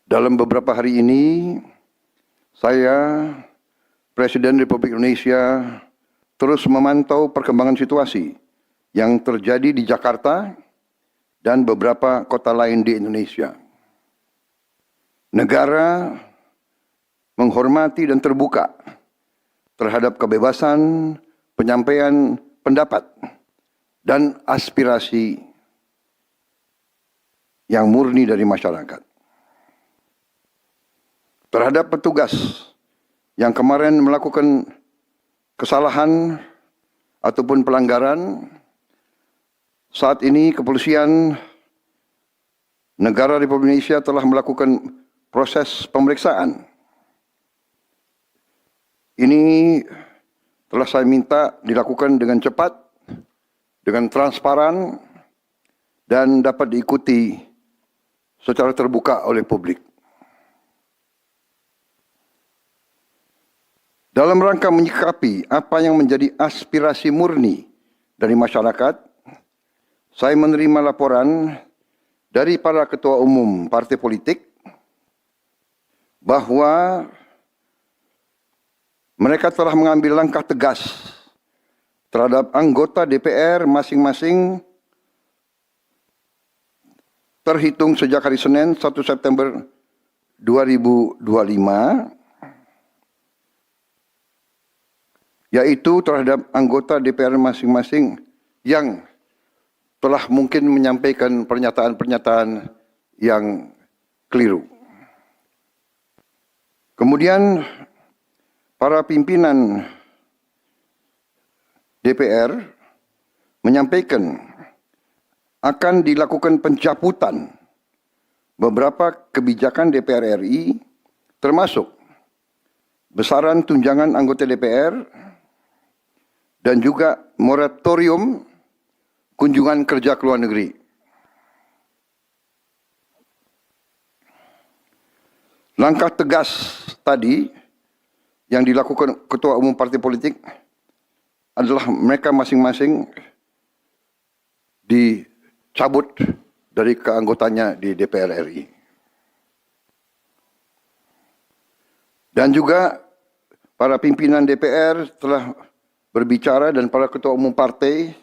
dalam beberapa hari ini saya, Presiden Republik Indonesia, terus memantau perkembangan situasi yang terjadi di Jakarta dan beberapa kota lain di Indonesia. Negara menghormati dan terbuka terhadap kebebasan penyampaian pendapat dan aspirasi yang murni dari masyarakat. Terhadap petugas yang kemarin melakukan kesalahan ataupun pelanggaran, saat ini kepolisian negara Republik Indonesia telah melakukan proses pemeriksaan. Ini telah saya minta dilakukan dengan cepat, dengan transparan, dan dapat diikuti secara terbuka oleh publik. Dalam rangka menyikapi apa yang menjadi aspirasi murni dari masyarakat, saya menerima laporan dari para ketua umum partai politik bahwa mereka telah mengambil langkah tegas terhadap anggota DPR masing-masing terhitung sejak hari Senin 1 September 2025, yaitu terhadap anggota DPR masing-masing yang telah mungkin menyampaikan pernyataan-pernyataan yang keliru. Kemudian para pimpinan DPR menyampaikan akan dilakukan pencabutan beberapa kebijakan DPR RI, termasuk besaran tunjangan anggota DPR dan juga moratorium kunjungan kerja ke luar negeri. Langkah tegas tadi yang dilakukan ketua umum partai politik adalah mereka masing-masing dicabut dari keanggotanya di DPR RI. Dan juga para pimpinan DPR telah berbicara dan para ketua umum partai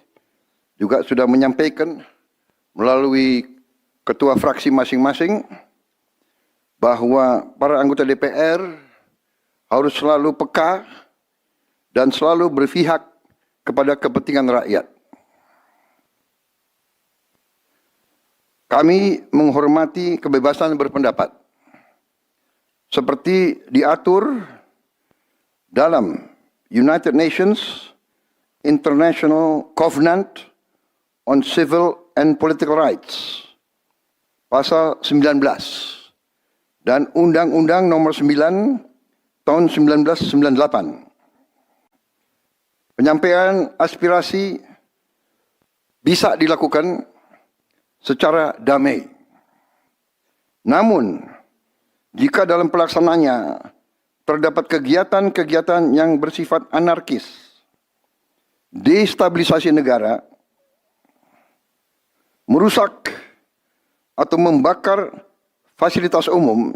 juga sudah menyampaikan melalui ketua fraksi masing-masing bahwa para anggota DPR harus selalu peka dan selalu berpihak kepada kepentingan rakyat. Kami menghormati kebebasan berpendapat seperti diatur dalam United Nations International Covenant on Civil and Political Rights, pasal 19, dan Undang-Undang Nomor 9 tahun 1998. Penyampaian aspirasi bisa dilakukan secara damai. Namun, jika dalam pelaksananya terdapat kegiatan-kegiatan yang bersifat anarkis, destabilisasi negara, merusak atau membakar fasilitas umum,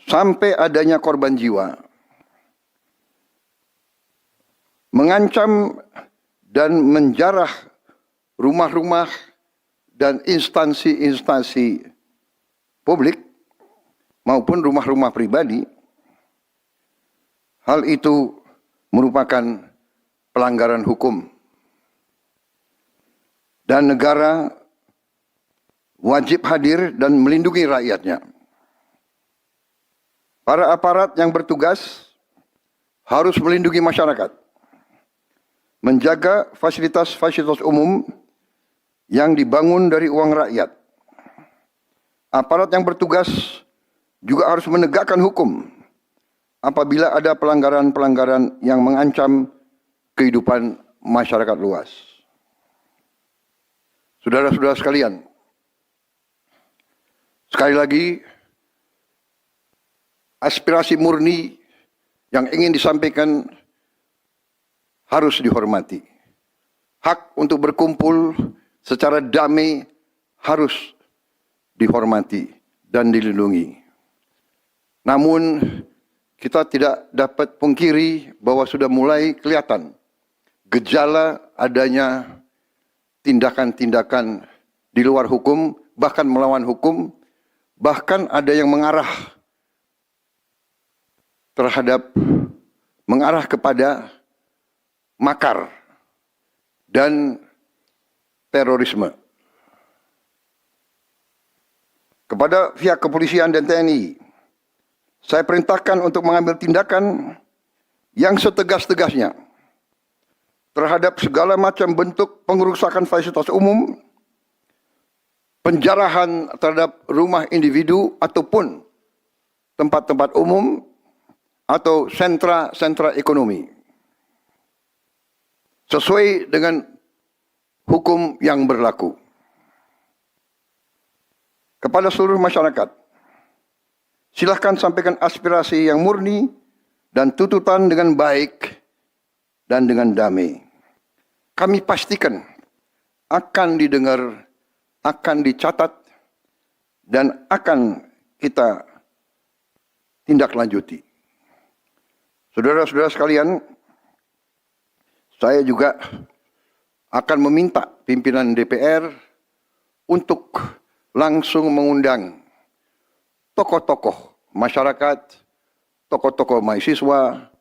sampai adanya korban jiwa, mengancam dan menjarah rumah-rumah dan instansi-instansi publik maupun rumah-rumah pribadi, hal itu merupakan pelanggaran hukum. Dan negara wajib hadir dan melindungi rakyatnya. Para aparat yang bertugas harus melindungi masyarakat, menjaga fasilitas-fasilitas umum yang dibangun dari uang rakyat. Aparat yang bertugas juga harus menegakkan hukum apabila ada pelanggaran-pelanggaran yang mengancam kehidupan masyarakat luas. Saudara-saudara sekalian, sekali lagi, aspirasi murni yang ingin disampaikan harus dihormati. Hak untuk berkumpul secara damai harus dihormati dan dilindungi. Namun, kita tidak dapat pungkiri bahwa sudah mulai kelihatan gejala adanya tindakan-tindakan di luar hukum, bahkan melawan hukum, bahkan ada yang mengarah kepada makar dan terorisme. Kepada pihak kepolisian dan TNI, saya perintahkan untuk mengambil tindakan yang setegas-tegasnya terhadap segala macam bentuk pengerusakan fasilitas umum, penjarahan terhadap rumah individu ataupun tempat-tempat umum atau sentra-sentra ekonomi, sesuai dengan hukum yang berlaku. Kepada seluruh masyarakat, silahkan sampaikan aspirasi yang murni dan tuntutan dengan baik dan dengan damai. Kami pastikan akan didengar, akan dicatat, dan akan kita tindak lanjuti. Saudara-saudara sekalian, saya juga akan meminta pimpinan DPR untuk langsung mengundang tokoh-tokoh masyarakat, tokoh-tokoh mahasiswa,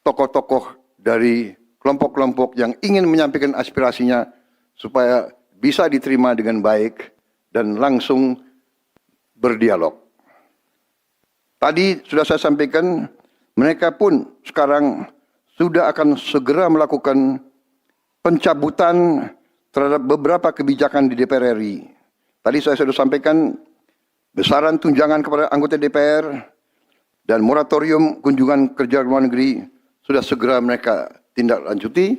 tokoh-tokoh dari kelompok-kelompok yang ingin menyampaikan aspirasinya supaya bisa diterima dengan baik dan langsung berdialog. Tadi sudah saya sampaikan, mereka pun sekarang sudah akan segera melakukan pencabutan terhadap beberapa kebijakan di DPR RI. Tadi saya sudah sampaikan besaran tunjangan kepada anggota DPR dan moratorium kunjungan kerja luar negeri sudah segera mereka tindak lanjuti,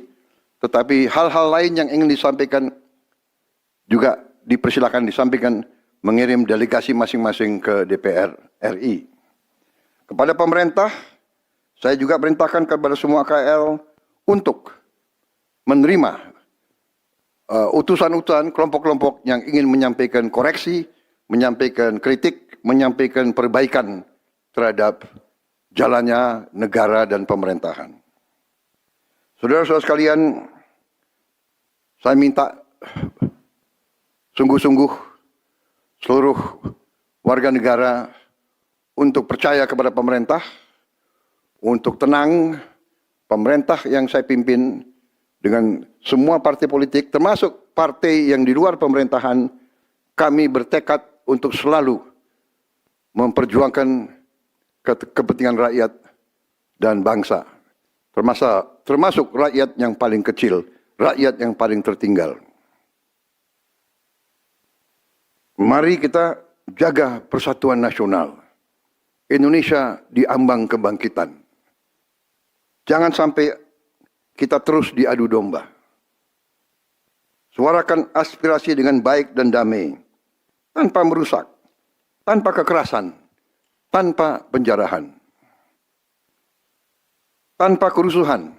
tetapi hal-hal lain yang ingin disampaikan juga dipersilakan disampaikan mengirim delegasi masing-masing ke DPR RI. Kepada pemerintah, saya juga perintahkan kepada semua KL untuk menerima utusan-utusan kelompok-kelompok yang ingin menyampaikan koreksi, menyampaikan kritik, menyampaikan perbaikan terhadap jalannya negara dan pemerintahan. Saudara-saudara sekalian, saya minta sungguh-sungguh seluruh warga negara untuk percaya kepada pemerintah, untuk tenang. Pemerintah yang saya pimpin dengan semua partai politik, termasuk partai yang di luar pemerintahan, kami bertekad untuk selalu memperjuangkan kepentingan rakyat dan bangsa, termasuk rakyat yang paling kecil, rakyat yang paling tertinggal. Mari kita jaga persatuan nasional. Indonesia di ambang kebangkitan. Jangan sampai kita terus diadu domba. Suarakan aspirasi dengan baik dan damai. tanpa merusak, tanpa kekerasan, tanpa penjarahan, tanpa kerusuhan,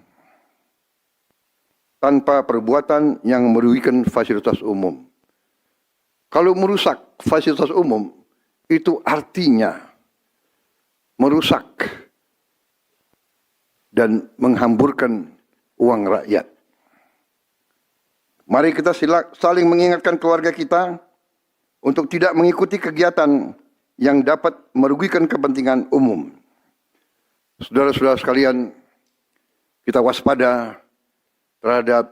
tanpa perbuatan yang merugikan fasilitas umum. Kalau merusak fasilitas umum, itu artinya merusak dan menghamburkan uang rakyat. Mari kita saling mengingatkan keluarga kita untuk tidak mengikuti kegiatan yang dapat merugikan kepentingan umum. Saudara-saudara sekalian, kita waspada terhadap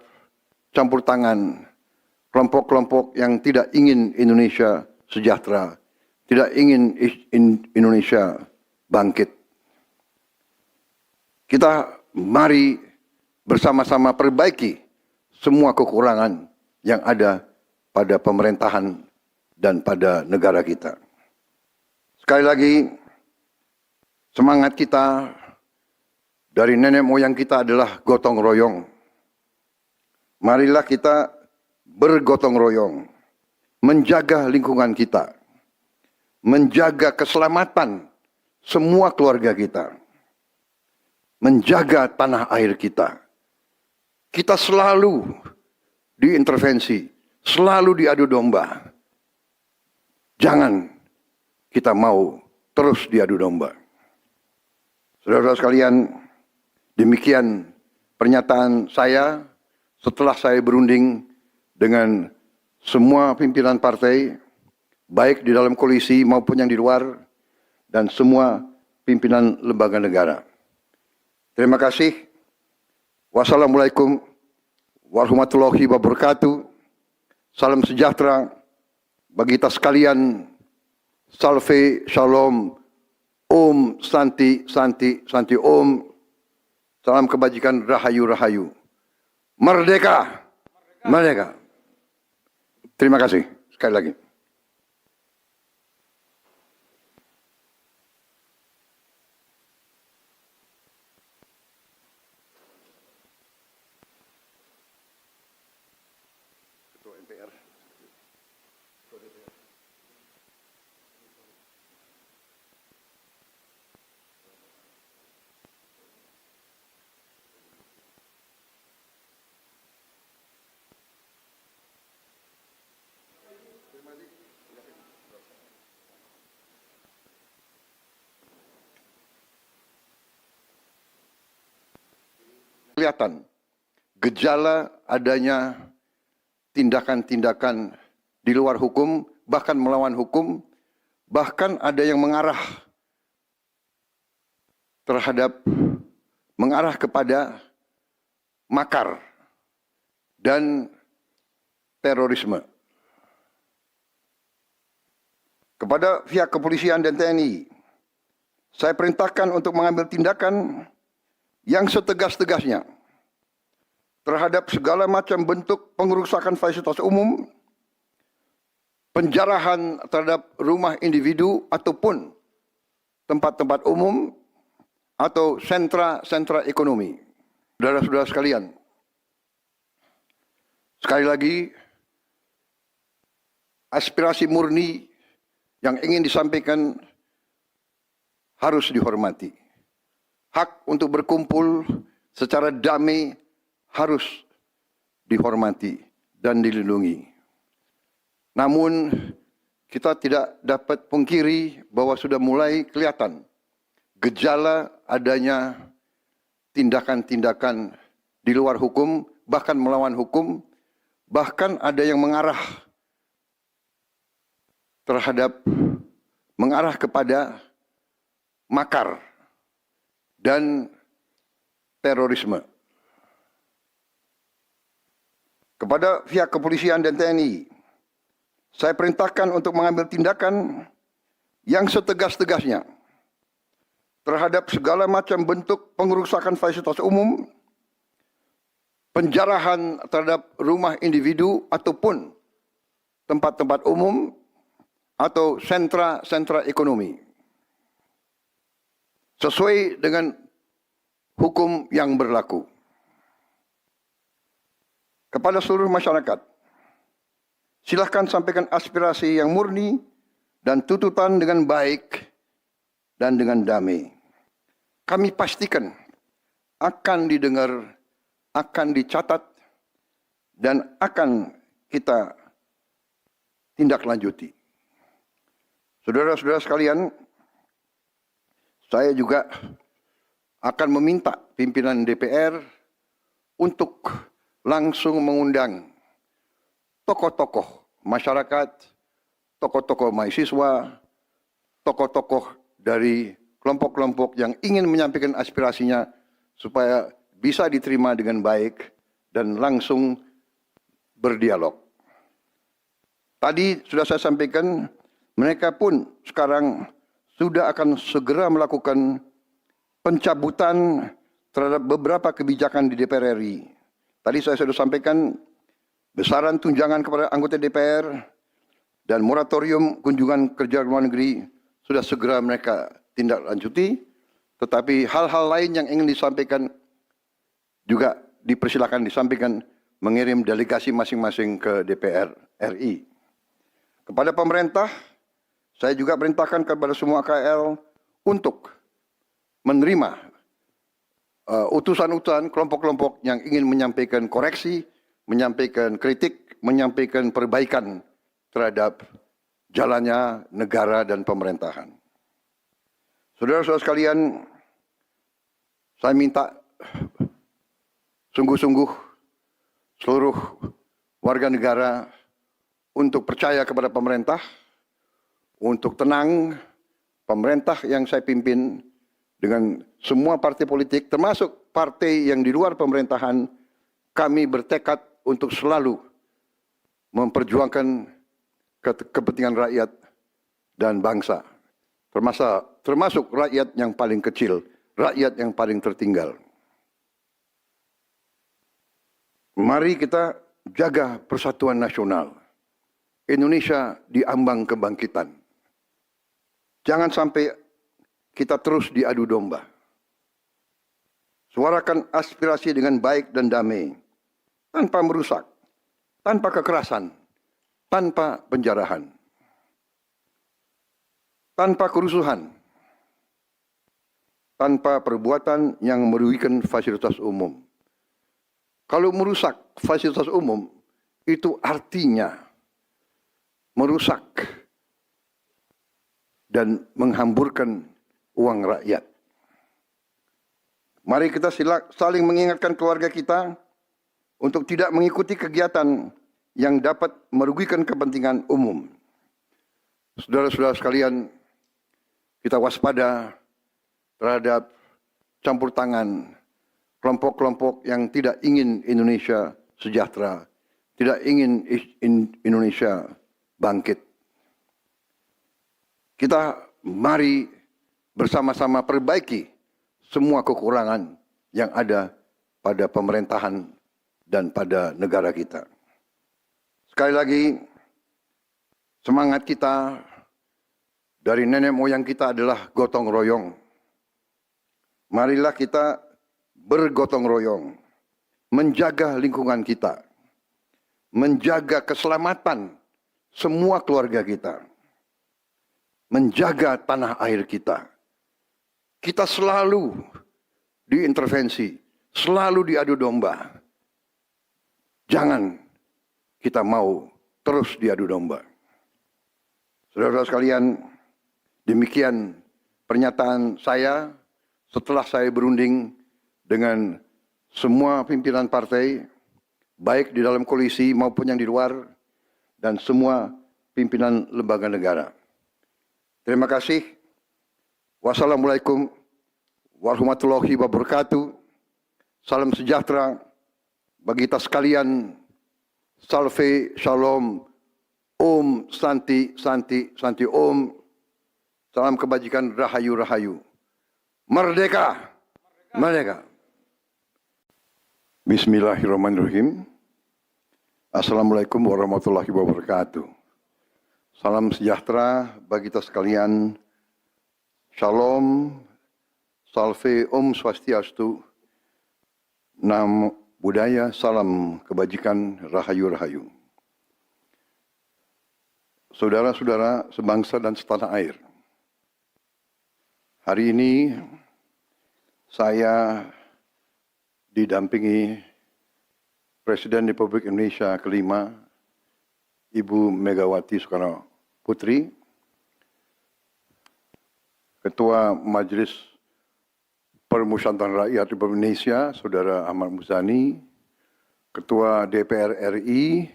campur tangan kelompok-kelompok yang tidak ingin Indonesia sejahtera, tidak ingin Indonesia bangkit. Kita mari bersama-sama perbaiki semua kekurangan yang ada pada pemerintahan dan pada negara kita. Sekali lagi, semangat kita dari nenek moyang kita adalah gotong royong. Marilah kita bergotong royong, menjaga lingkungan kita, menjaga keselamatan semua keluarga kita, menjaga tanah air kita. Kita selalu diintervensi, selalu diadu domba. Jangan kita mau terus diadu domba. Saudara-saudara sekalian, demikian pernyataan saya setelah saya berunding dengan semua pimpinan partai, baik di dalam koalisi maupun yang di luar, dan semua pimpinan lembaga negara. Terima kasih. Wassalamualaikum warahmatullahi wabarakatuh. Salam sejahtera bagi kita sekalian. Salve, shalom, om, santi, santi, santi, om. Salam kebajikan, rahayu, rahayu. Merdeka! Merdeka! Terima kasih sekali lagi. Ketua MPR. Kelihatan gejala adanya tindakan-tindakan di luar hukum, bahkan melawan hukum, bahkan ada yang mengarah kepada makar dan terorisme. Kepada pihak kepolisian dan TNI, saya perintahkan untuk mengambil tindakan yang setegas-tegasnya terhadap segala macam bentuk pengerusakan fasilitas umum, penjarahan terhadap rumah individu ataupun tempat-tempat umum atau sentra-sentra ekonomi. Saudara-saudara sekalian, sekali lagi, aspirasi murni yang ingin disampaikan harus dihormati. Hak untuk berkumpul secara damai harus dihormati dan dilindungi. Namun, kita tidak dapat pungkiri bahwa sudah mulai kelihatan gejala adanya tindakan-tindakan di luar hukum, bahkan melawan hukum, bahkan ada yang mengarah kepada makar dan terorisme. Kepada pihak kepolisian dan TNI, saya perintahkan untuk mengambil tindakan yang setegas-tegasnya terhadap segala macam bentuk pengerusakan fasilitas umum, penjarahan terhadap rumah individu ataupun tempat-tempat umum atau sentra-sentra ekonomi, sesuai dengan hukum yang berlaku. Kepada seluruh masyarakat, Silahkan sampaikan aspirasi yang murni dan tuntutan dengan baik dan dengan damai. Kami pastikan akan didengar, akan dicatat, dan akan kita tindak lanjuti. Saudara-saudara sekalian, saya juga akan meminta pimpinan DPR untuk langsung mengundang tokoh-tokoh masyarakat, tokoh-tokoh mahasiswa, tokoh-tokoh dari kelompok-kelompok yang ingin menyampaikan aspirasinya supaya bisa diterima dengan baik dan langsung berdialog. Tadi sudah saya sampaikan, mereka pun sekarang sudah akan segera melakukan pencabutan terhadap beberapa kebijakan di DPR RI. Tadi saya sudah sampaikan besaran tunjangan kepada anggota DPR dan moratorium kunjungan kerja luar negeri sudah segera mereka tindak lanjuti. Tetapi hal-hal lain yang ingin disampaikan juga dipersilakan disampaikan mengirim delegasi masing-masing ke DPR RI. Kepada pemerintah, saya juga perintahkan kepada semua KL untuk menerima utusan-utusan kelompok-kelompok yang ingin menyampaikan koreksi, menyampaikan kritik, menyampaikan perbaikan terhadap jalannya negara dan pemerintahan. Saudara-saudara sekalian, saya minta sungguh-sungguh seluruh warga negara untuk percaya kepada pemerintah, untuk tenang. Pemerintah yang saya pimpin dengan semua partai politik, termasuk partai yang di luar pemerintahan, kami bertekad untuk selalu memperjuangkan kepentingan rakyat dan bangsa, termasuk rakyat yang paling kecil, rakyat yang paling tertinggal. Mari kita jaga persatuan nasional. Indonesia diambang kebangkitan. Jangan sampai kita terus diadu domba. Suarakan aspirasi dengan baik dan damai, tanpa merusak, tanpa kekerasan, tanpa penjarahan, tanpa kerusuhan, tanpa perbuatan yang merugikan fasilitas umum. Kalau merusak fasilitas umum, itu artinya merusak dan menghamburkan uang rakyat. Mari kita saling mengingatkan keluarga kita untuk tidak mengikuti kegiatan yang dapat merugikan kepentingan umum. Saudara-saudara sekalian, kita waspada terhadap campur tangan kelompok-kelompok yang tidak ingin Indonesia sejahtera, tidak ingin Indonesia bangkit. Kita mari bersama-sama perbaiki semua kekurangan yang ada pada pemerintahan dan pada negara kita. Sekali lagi, semangat kita dari nenek moyang kita adalah gotong royong. Marilah kita bergotong royong, menjaga lingkungan kita, menjaga keselamatan semua keluarga kita, menjaga tanah air kita. Kita selalu diintervensi, selalu diadu domba. Jangan kita mau terus diadu domba. Saudara-saudara sekalian, demikian pernyataan saya setelah saya berunding dengan semua pimpinan partai, baik di dalam koalisi maupun yang di luar, dan semua pimpinan lembaga negara. Terima kasih. Wassalamualaikum warahmatullahi wabarakatuh. Salam sejahtera bagi kita sekalian. Salve, shalom, om, santi, santi, santi, om. Salam kebajikan, rahayu, rahayu. Merdeka, merdeka. Bismillahirrahmanirrahim. Assalamualaikum warahmatullahi wabarakatuh. Salam sejahtera bagi kita sekalian. Shalom, salve, om swastiastu, namo buddhaya, salam kebajikan, rahayu, rahayu. saudara-saudara sebangsa dan setanah air. Hari ini saya didampingi Presiden Republik Indonesia kelima, Ibu Megawati Soekarno Putri, Ketua Majelis Permusyawaratan Rakyat Republik Indonesia, Saudara Ahmad Muzani, Ketua DPR RI,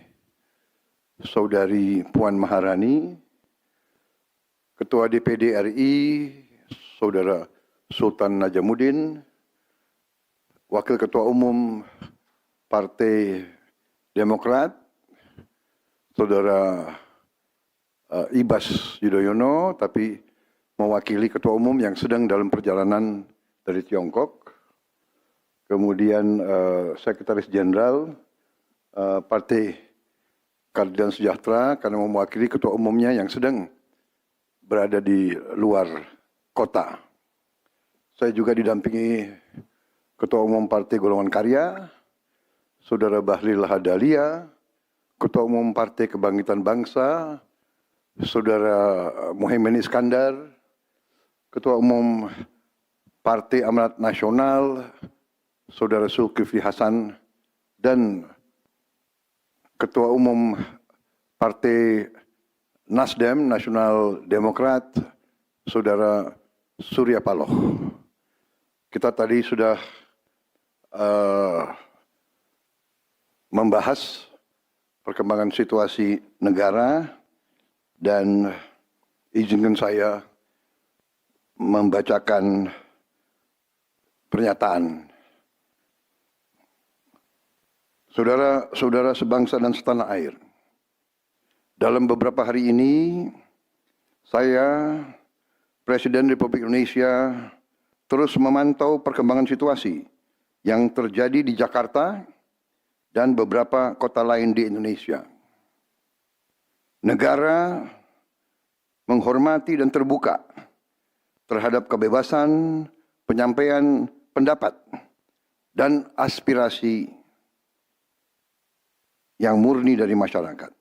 Saudari Puan Maharani, Ketua DPD RI, Saudara Sultan Najamuddin, Wakil Ketua Umum Partai Demokrat, Saudara Ibas Yudhoyono, tapi mewakili Ketua Umum yang sedang dalam perjalanan dari Tiongkok. Kemudian Sekretaris Jenderal Partai Keadilan Sejahtera karena mewakili Ketua Umumnya yang sedang berada di luar kota. Saya juga didampingi Ketua Umum Partai Golongan Karya, Saudara Bahlil Lahadalia, Ketua Umum Partai Kebangkitan Bangsa, Saudara Muhaimin Iskandar, Ketua Umum Partai Amanat Nasional, Saudara Zulkifli Hasan, dan Ketua Umum Partai Nasdem, Nasional Demokrat, Saudara Surya Paloh. Kita tadi sudah membahas perkembangan situasi negara dan izinkan saya membacakan pernyataan. Saudara-saudara sebangsa dan setanah air, dalam beberapa hari ini saya, Presiden Republik Indonesia, terus memantau perkembangan situasi yang terjadi di Jakarta dan beberapa kota lain di Indonesia. Negara menghormati dan terbuka terhadap kebebasan penyampaian pendapat dan aspirasi yang murni dari masyarakat.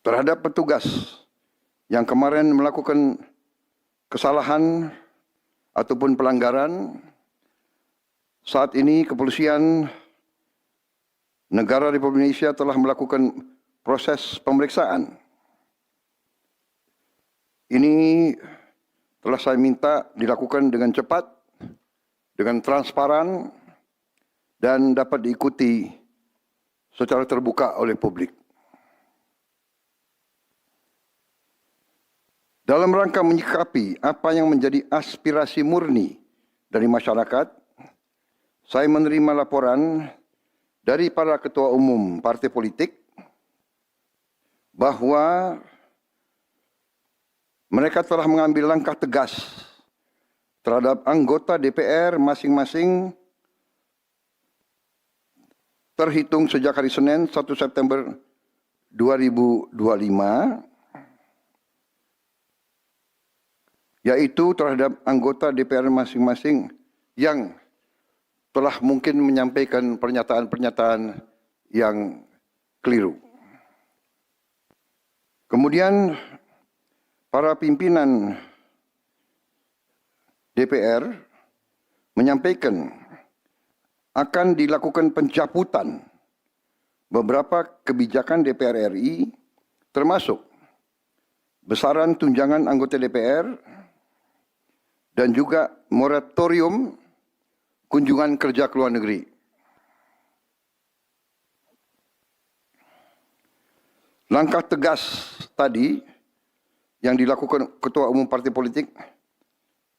Terhadap petugas yang kemarin melakukan kesalahan ataupun pelanggaran, saat ini kepolisian negara Republik Indonesia telah melakukan proses pemeriksaan. Ini telah saya minta dilakukan dengan cepat, dengan transparan, dan dapat diikuti secara terbuka oleh publik. Dalam rangka menyikapi apa yang menjadi aspirasi murni dari masyarakat, saya menerima laporan dari para ketua umum partai politik bahwa mereka telah mengambil langkah tegas terhadap anggota DPR masing-masing terhitung sejak hari Senin 1 September 2025, yaitu terhadap anggota DPR masing-masing yang telah mungkin menyampaikan pernyataan-pernyataan yang keliru. Kemudian para pimpinan DPR menyampaikan akan dilakukan pencabutan beberapa kebijakan DPR RI, termasuk besaran tunjangan anggota DPR dan juga moratorium kunjungan kerja ke luar negeri. Langkah tegas tadi yang dilakukan ketua umum partai politik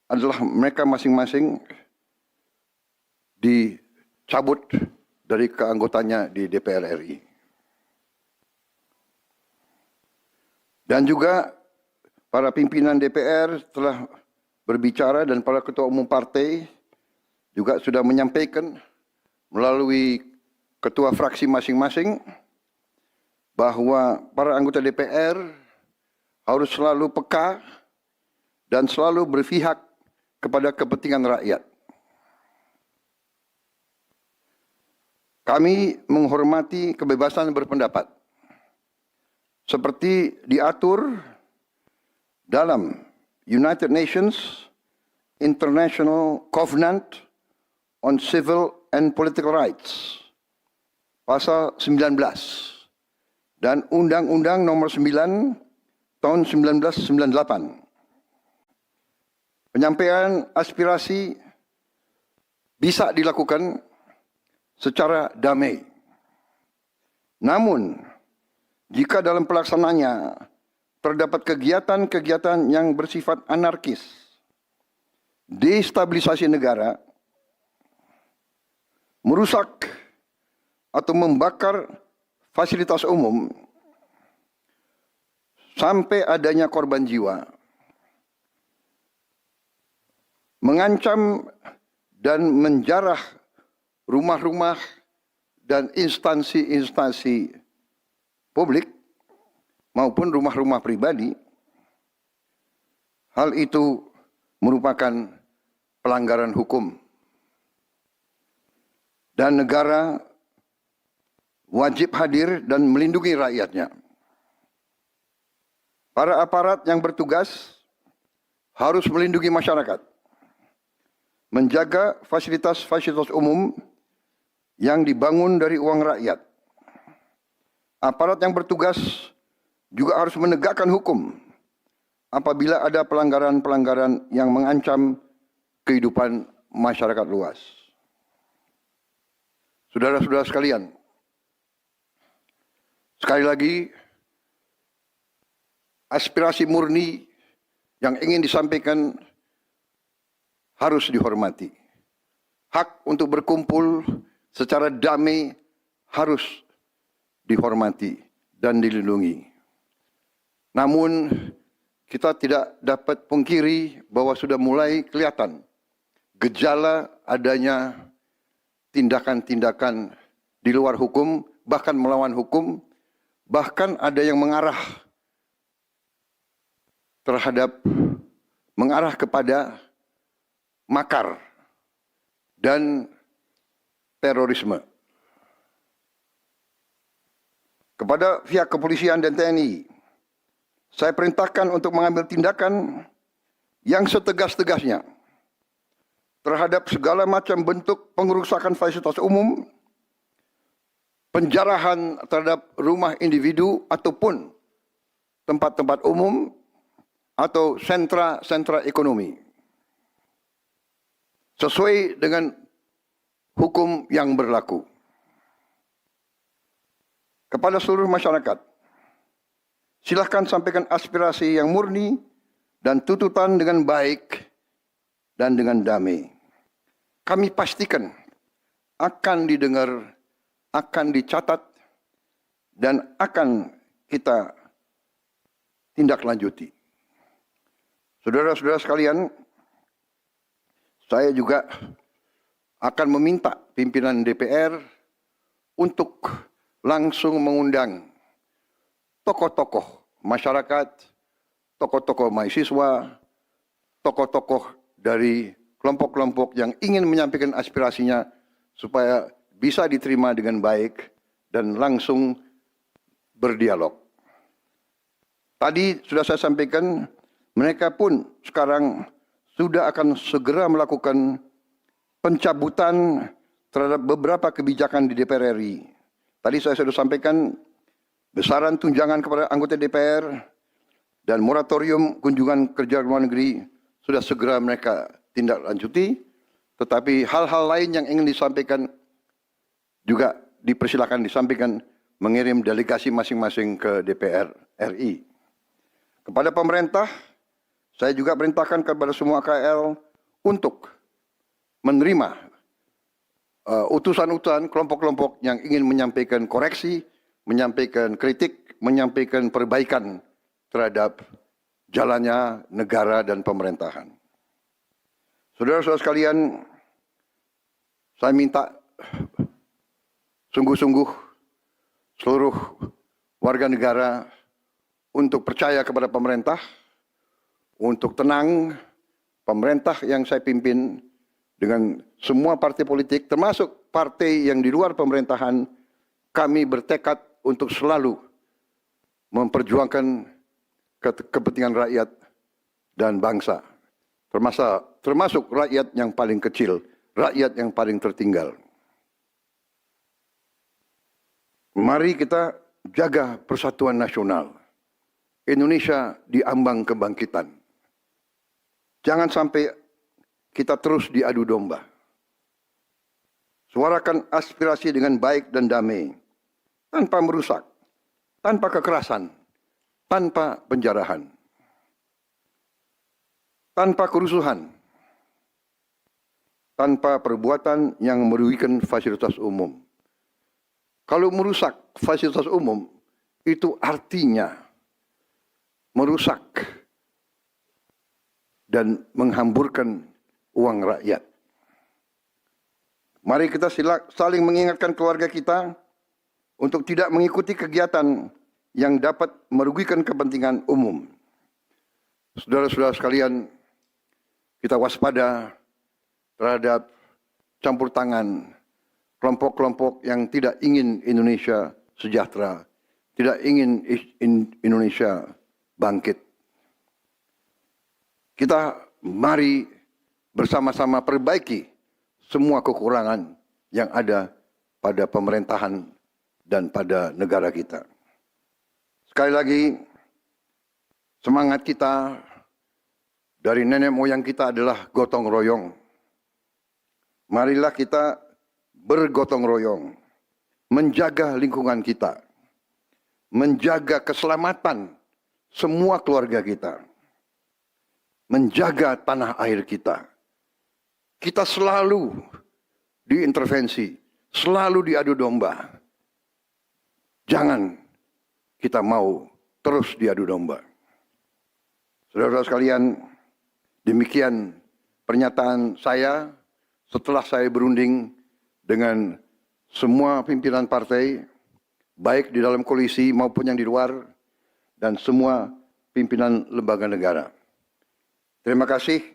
adalah mereka masing-masing dicabut dari keanggotanya di DPR RI. Dan juga para pimpinan DPR telah berbicara dan para ketua umum partai juga sudah menyampaikan melalui ketua fraksi masing-masing bahwa para anggota DPR harus selalu peka dan selalu berpihak kepada kepentingan rakyat. Kami menghormati kebebasan berpendapat. seperti diatur dalam United Nations International Covenant on Civil and Political Rights, pasal 19, dan Undang-Undang Nomor 9 tahun 1998. Penyampaian aspirasi bisa dilakukan secara damai. Namun, jika dalam pelaksananya terdapat kegiatan-kegiatan yang bersifat anarkis, destabilisasi negara, merusak atau membakar fasilitas umum, sampai adanya korban jiwa, mengancam dan menjarah rumah-rumah dan instansi-instansi publik maupun rumah-rumah pribadi, hal itu merupakan pelanggaran hukum. Dan negara wajib hadir dan melindungi rakyatnya. Para aparat yang bertugas harus melindungi masyarakat, menjaga fasilitas-fasilitas umum yang dibangun dari uang rakyat. Aparat yang bertugas juga harus menegakkan hukum apabila ada pelanggaran-pelanggaran yang mengancam kehidupan masyarakat luas. Saudara-saudara sekalian, sekali lagi, aspirasi murni yang ingin disampaikan harus dihormati. Hak untuk berkumpul secara damai harus dihormati dan dilindungi. Namun, kita tidak dapat pungkiri bahwa sudah mulai kelihatan gejala adanya tindakan-tindakan di luar hukum, bahkan melawan hukum, bahkan ada yang mengarah kepada makar dan terorisme. Kepada pihak kepolisian dan TNI, saya perintahkan untuk mengambil tindakan yang setegas-tegasnya terhadap segala macam bentuk pengerusakan fasilitas umum, penjarahan terhadap rumah individu ataupun tempat-tempat umum atau sentra-sentra ekonomi, sesuai dengan hukum yang berlaku. Kepada seluruh masyarakat, silahkan sampaikan aspirasi yang murni dan tuntutan dengan baik dan dengan damai. Kami pastikan akan didengar, akan dicatat, dan akan kita tindak lanjuti. Saudara-saudara sekalian, saya juga akan meminta pimpinan DPR untuk langsung mengundang tokoh-tokoh masyarakat, tokoh-tokoh mahasiswa, tokoh-tokoh dari kelompok-kelompok yang ingin menyampaikan aspirasinya supaya bisa diterima dengan baik dan langsung berdialog. Tadi sudah saya sampaikan, mereka pun sekarang sudah akan segera melakukan pencabutan terhadap beberapa kebijakan di DPR RI. Tadi saya sudah sampaikan besaran tunjangan kepada anggota DPR dan moratorium kunjungan kerja luar negeri sudah segera mereka tindak lanjuti. Tetapi hal-hal lain yang ingin disampaikan juga dipersilakan disampaikan, mengirim delegasi masing-masing ke DPR RI. Kepada pemerintah, saya juga perintahkan kepada semua KL untuk menerima utusan-utusan kelompok-kelompok yang ingin menyampaikan koreksi, menyampaikan kritik, menyampaikan perbaikan terhadap jalannya negara dan pemerintahan. Saudara-saudara sekalian, saya minta sungguh-sungguh seluruh warga negara untuk percaya kepada pemerintah, untuk tenang. Pemerintah yang saya pimpin dengan semua partai politik, termasuk partai yang di luar pemerintahan, kami bertekad untuk selalu memperjuangkan kepentingan rakyat dan bangsa, termasuk rakyat yang paling kecil, rakyat yang paling tertinggal. Mari kita jaga persatuan nasional. Indonesia di ambang kebangkitan. Jangan sampai kita terus diadu domba. Suarakan aspirasi dengan baik dan damai, tanpa merusak, tanpa kekerasan, tanpa penjarahan, tanpa kerusuhan, tanpa perbuatan yang merugikan fasilitas umum. Kalau merusak fasilitas umum, itu artinya merusak dan menghamburkan uang rakyat. Mari kita saling mengingatkan keluarga kita untuk tidak mengikuti kegiatan yang dapat merugikan kepentingan umum. Saudara-saudara sekalian, kita waspada terhadap campur tangan kelompok-kelompok yang tidak ingin Indonesia sejahtera, tidak ingin Indonesia bangkit. Kita mari bersama-sama perbaiki semua kekurangan yang ada pada pemerintahan dan pada negara kita. Sekali lagi, semangat kita dari nenek moyang kita adalah gotong royong. Marilah kita bergotong royong, menjaga lingkungan kita, menjaga keselamatan semua keluarga kita, menjaga tanah air kita. Kita selalu diintervensi, selalu diadu domba. Jangan kita mau terus diadu domba. Saudara-saudara sekalian, demikian pernyataan saya setelah saya berunding dengan semua pimpinan partai, baik di dalam koalisi maupun yang di luar, dan semua pimpinan lembaga negara. Terima kasih.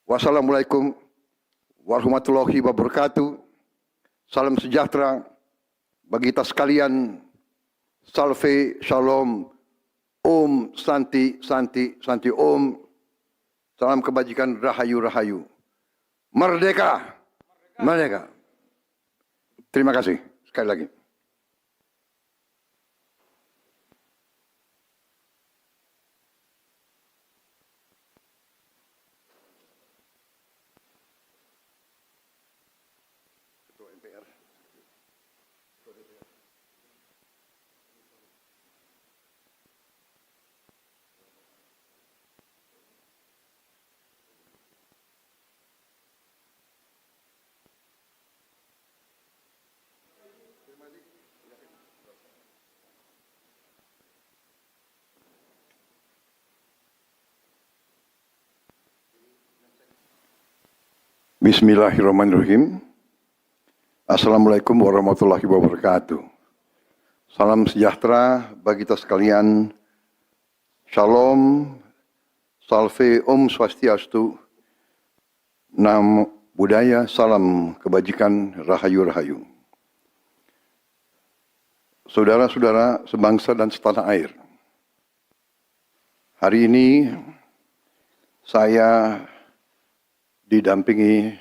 Wassalamualaikum warahmatullahi wabarakatuh. Salam sejahtera bagi kita sekalian. Salve, shalom, om, santi, santi, santi, om. Salam kebajikan, rahayu, rahayu. Merdeka, merdeka. Terima kasih sekali lagi. Bismillahirrahmanirrahim. Assalamualaikum warahmatullahi wabarakatuh. Salam sejahtera bagi kita sekalian. Shalom, salve, om swastiastu, namo buddhaya, salam kebajikan, rahayu, rahayu. Saudara-saudara sebangsa dan setanah air. Hari ini saya didampingi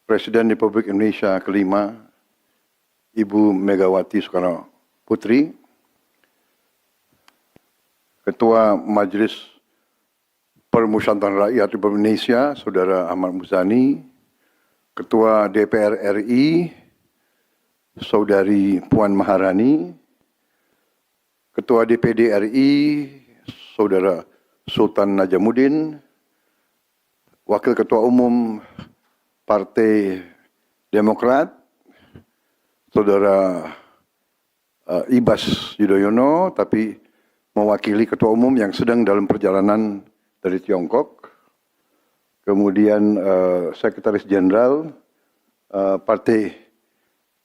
Presiden Republik Indonesia kelima, Ibu Megawati Soekarno Putri, Ketua Majelis Permusyawaratan Rakyat Republik Indonesia, Saudara Ahmad Muzani, Ketua DPR RI, Saudari Puan Maharani, Ketua DPD RI, Saudara Sultan Najamuddin, Wakil Ketua Umum Partai Demokrat, Saudara Ibas Yudhoyono, tapi mewakili Ketua Umum yang sedang dalam perjalanan dari Tiongkok. Kemudian Sekretaris Jenderal Partai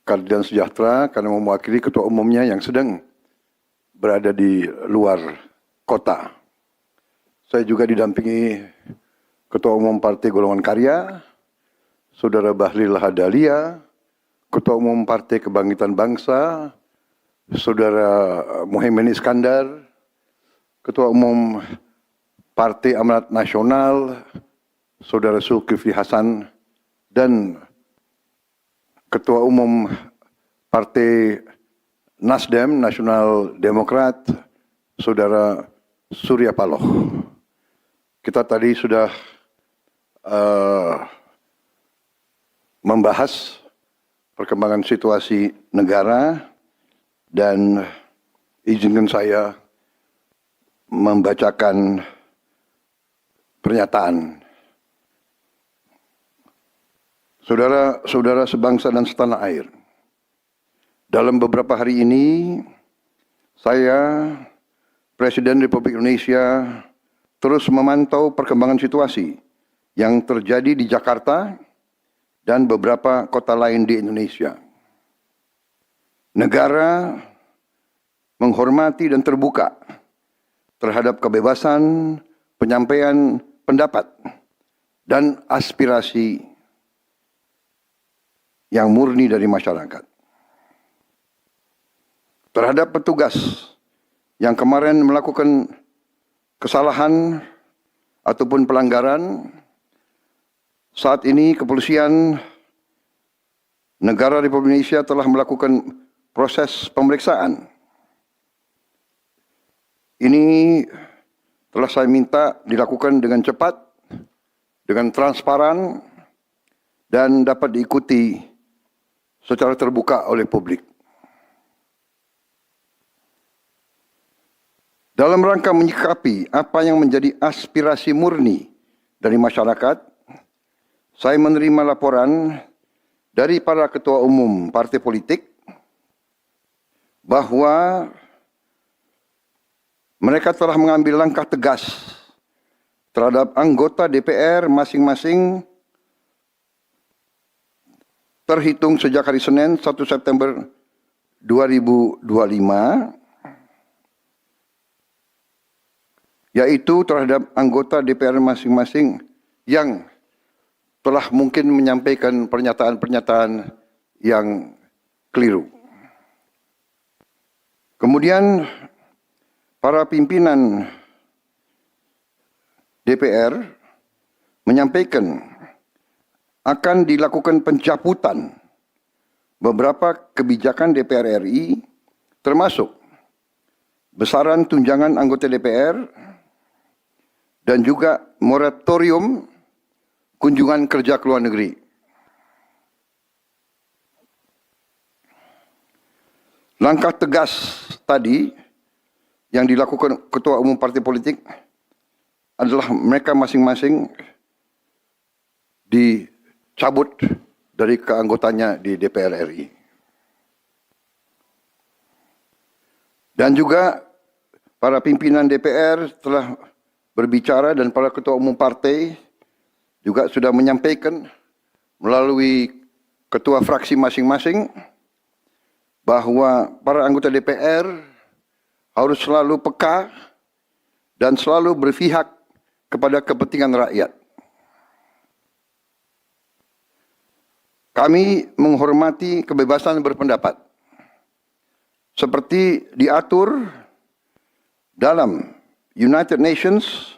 Keadilan Sejahtera karena mewakili Ketua Umumnya yang sedang berada di luar kota. Saya juga didampingi Ketua Umum Partai Golongan Karya, Saudara Bahlil Lahadalia, Ketua Umum Partai Kebangkitan Bangsa, Saudara Muhaimin Iskandar, Ketua Umum Partai Amanat Nasional, Saudara Zulkifli Hasan, dan Ketua Umum Partai Nasdem, Nasional Demokrat, Saudara Surya Paloh. Kita tadi sudah membahas perkembangan situasi negara dan izinkan saya membacakan pernyataan. Saudara-saudara sebangsa dan setanah air, dalam beberapa hari ini saya, Presiden Republik Indonesia, terus memantau perkembangan situasi yang terjadi di Jakarta dan beberapa kota lain di Indonesia. Negara menghormati dan terbuka terhadap kebebasan penyampaian pendapat dan aspirasi yang murni dari masyarakat. Terhadap petugas yang kemarin melakukan kesalahan ataupun pelanggaran, saat ini kepolisian negara Republik Indonesia telah melakukan proses pemeriksaan. Ini telah saya minta dilakukan dengan cepat, dengan transparan, dan dapat diikuti secara terbuka oleh publik. Dalam rangka menyikapi apa yang menjadi aspirasi murni dari masyarakat, saya menerima laporan dari para ketua umum partai politik bahwa mereka telah mengambil langkah tegas terhadap anggota DPR masing-masing terhitung sejak hari Senin 1 September 2025, yaitu terhadap anggota DPR masing-masing yang telah mungkin menyampaikan pernyataan-pernyataan yang keliru. Kemudian para pimpinan DPR menyampaikan akan dilakukan pencabutan beberapa kebijakan DPR RI, termasuk besaran tunjangan anggota DPR dan juga moratorium kunjungan kerja ke luar negeri. Langkah tegas tadi yang dilakukan ketua umum partai politik adalah mereka masing-masing dicabut dari keanggotanya di DPR RI. Dan juga para pimpinan DPR telah berbicara dan para ketua umum partai juga sudah menyampaikan melalui ketua fraksi masing-masing bahwa para anggota DPR harus selalu peka dan selalu berpihak kepada kepentingan rakyat. Kami menghormati kebebasan berpendapat seperti diatur dalam United Nations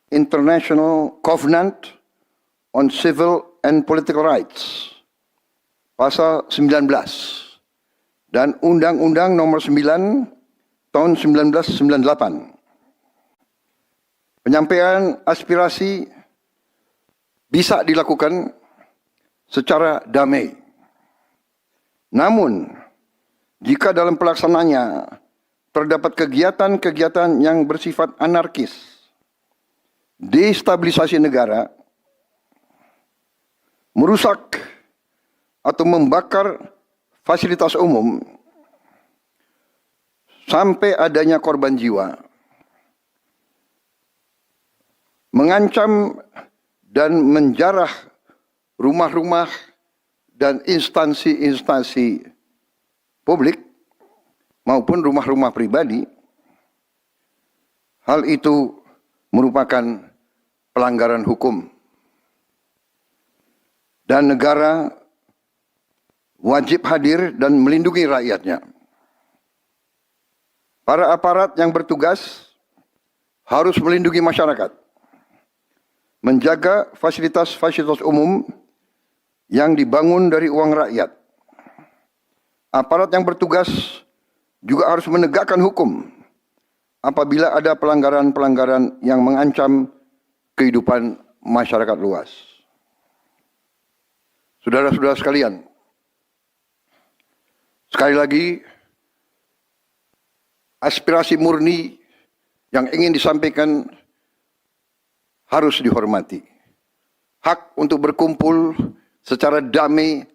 International Covenant on Civil and Political Rights, pasal 19, dan Undang-Undang nomor 9 tahun 1998. Penyampaian aspirasi bisa dilakukan secara damai. Namun, jika dalam pelaksananya terdapat kegiatan-kegiatan yang bersifat anarkis, destabilisasi negara, merusak atau membakar fasilitas umum, sampai adanya korban jiwa, mengancam dan menjarah rumah-rumah dan instansi-instansi publik maupun rumah-rumah pribadi, hal itu merupakan pelanggaran hukum. Dan negara wajib hadir dan melindungi rakyatnya. Para aparat yang bertugas harus melindungi masyarakat, menjaga fasilitas-fasilitas umum yang dibangun dari uang rakyat. Aparat yang bertugas juga harus menegakkan hukum apabila ada pelanggaran-pelanggaran yang mengancam kehidupan masyarakat luas. Saudara-saudara sekalian, sekali lagi, aspirasi murni yang ingin disampaikan harus dihormati. Hak untuk berkumpul secara damai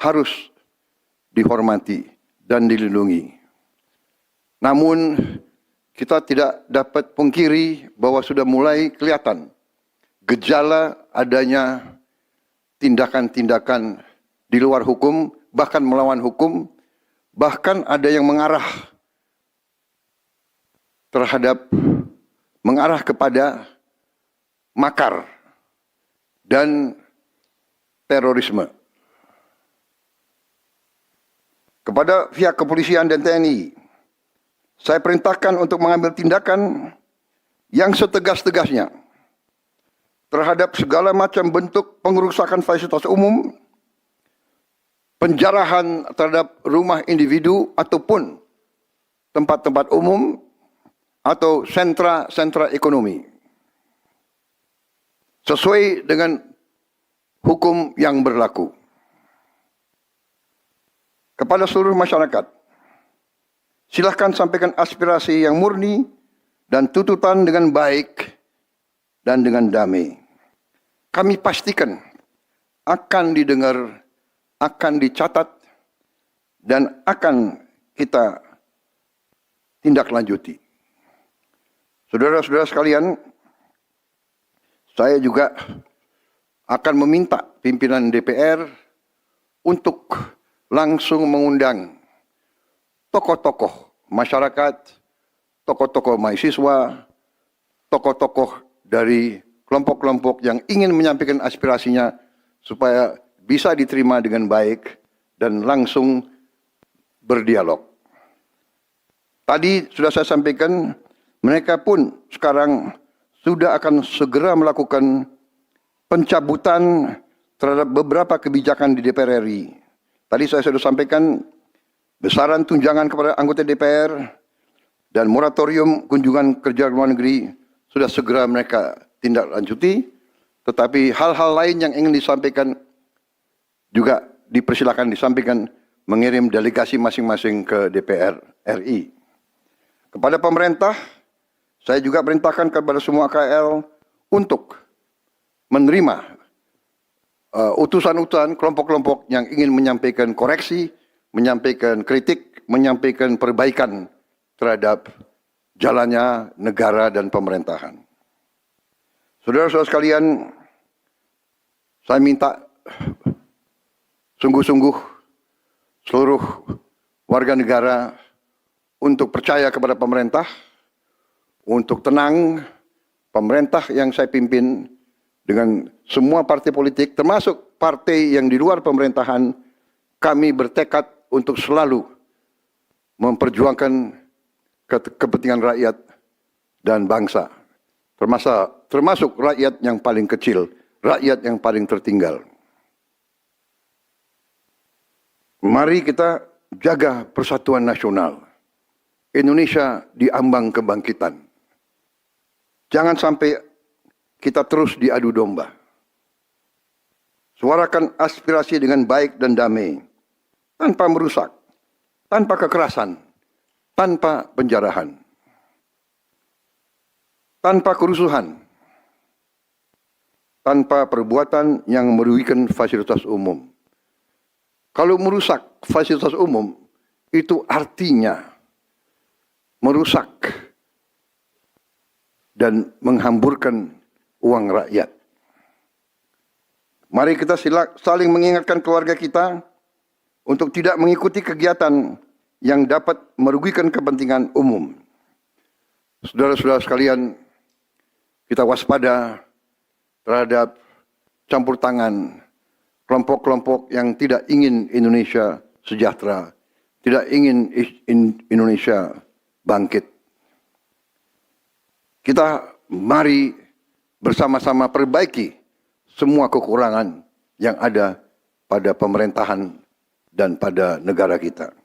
harus dihormati dan dilindungi. Namun, kita tidak dapat pungkiri bahwa sudah mulai kelihatan gejala adanya tindakan-tindakan di luar hukum, bahkan melawan hukum, bahkan ada yang mengarah kepada makar dan terorisme. Kepada pihak kepolisian dan TNI, saya perintahkan untuk mengambil tindakan yang setegas-tegasnya terhadap segala macam bentuk pengerusakan fasilitas umum, penjarahan terhadap rumah individu ataupun tempat-tempat umum atau sentra-sentra ekonomi, sesuai dengan hukum yang berlaku. Kepada seluruh masyarakat, silahkan sampaikan aspirasi yang murni dan tuntutan dengan baik dan dengan damai. Kami pastikan akan didengar, akan dicatat, dan akan kita tindak lanjuti. Saudara-saudara sekalian, saya juga akan meminta pimpinan DPR untuk langsung mengundang tokoh-tokoh masyarakat, tokoh-tokoh mahasiswa, tokoh-tokoh dari kelompok-kelompok yang ingin menyampaikan aspirasinya supaya bisa diterima dengan baik dan langsung berdialog. Tadi sudah saya sampaikan, mereka pun sekarang sudah akan segera melakukan pencabutan terhadap beberapa kebijakan di DPR RI. Tadi saya sudah sampaikan besaran tunjangan kepada anggota DPR dan moratorium kunjungan kerja luar negeri sudah segera mereka tindak lanjuti, tetapi hal-hal lain yang ingin disampaikan juga dipersilakan disampaikan mengirim delegasi masing-masing ke DPR RI. Kepada pemerintah, saya juga perintahkan kepada semua KL untuk menerima utusan-utusan kelompok-kelompok yang ingin menyampaikan koreksi, menyampaikan kritik, menyampaikan perbaikan terhadap jalannya negara dan pemerintahan. Saudara-saudara sekalian, saya minta sungguh-sungguh seluruh warga negara untuk percaya kepada pemerintah, untuk tenang. Pemerintah yang saya pimpin dengan semua partai politik, termasuk partai yang di luar pemerintahan, kami bertekad untuk selalu memperjuangkan kepentingan rakyat dan bangsa, termasuk rakyat yang paling kecil, rakyat yang paling tertinggal. Mari kita jaga persatuan nasional. Indonesia di ambang kebangkitan. Jangan sampai kita terus diadu domba. Suarakan aspirasi dengan baik dan damai, tanpa merusak, tanpa kekerasan, tanpa penjarahan, tanpa kerusuhan, tanpa perbuatan yang merugikan fasilitas umum. Kalau merusak fasilitas umum, itu artinya merusak dan menghamburkan uang rakyat. Mari kita saling mengingatkan keluarga kita untuk tidak mengikuti kegiatan yang dapat merugikan kepentingan umum. Saudara-saudara sekalian, kita waspada terhadap campur tangan kelompok-kelompok yang tidak ingin Indonesia sejahtera, tidak ingin Indonesia bangkit. Kita mari bersama-sama perbaiki semua kekurangan yang ada pada pemerintahan dan pada negara kita.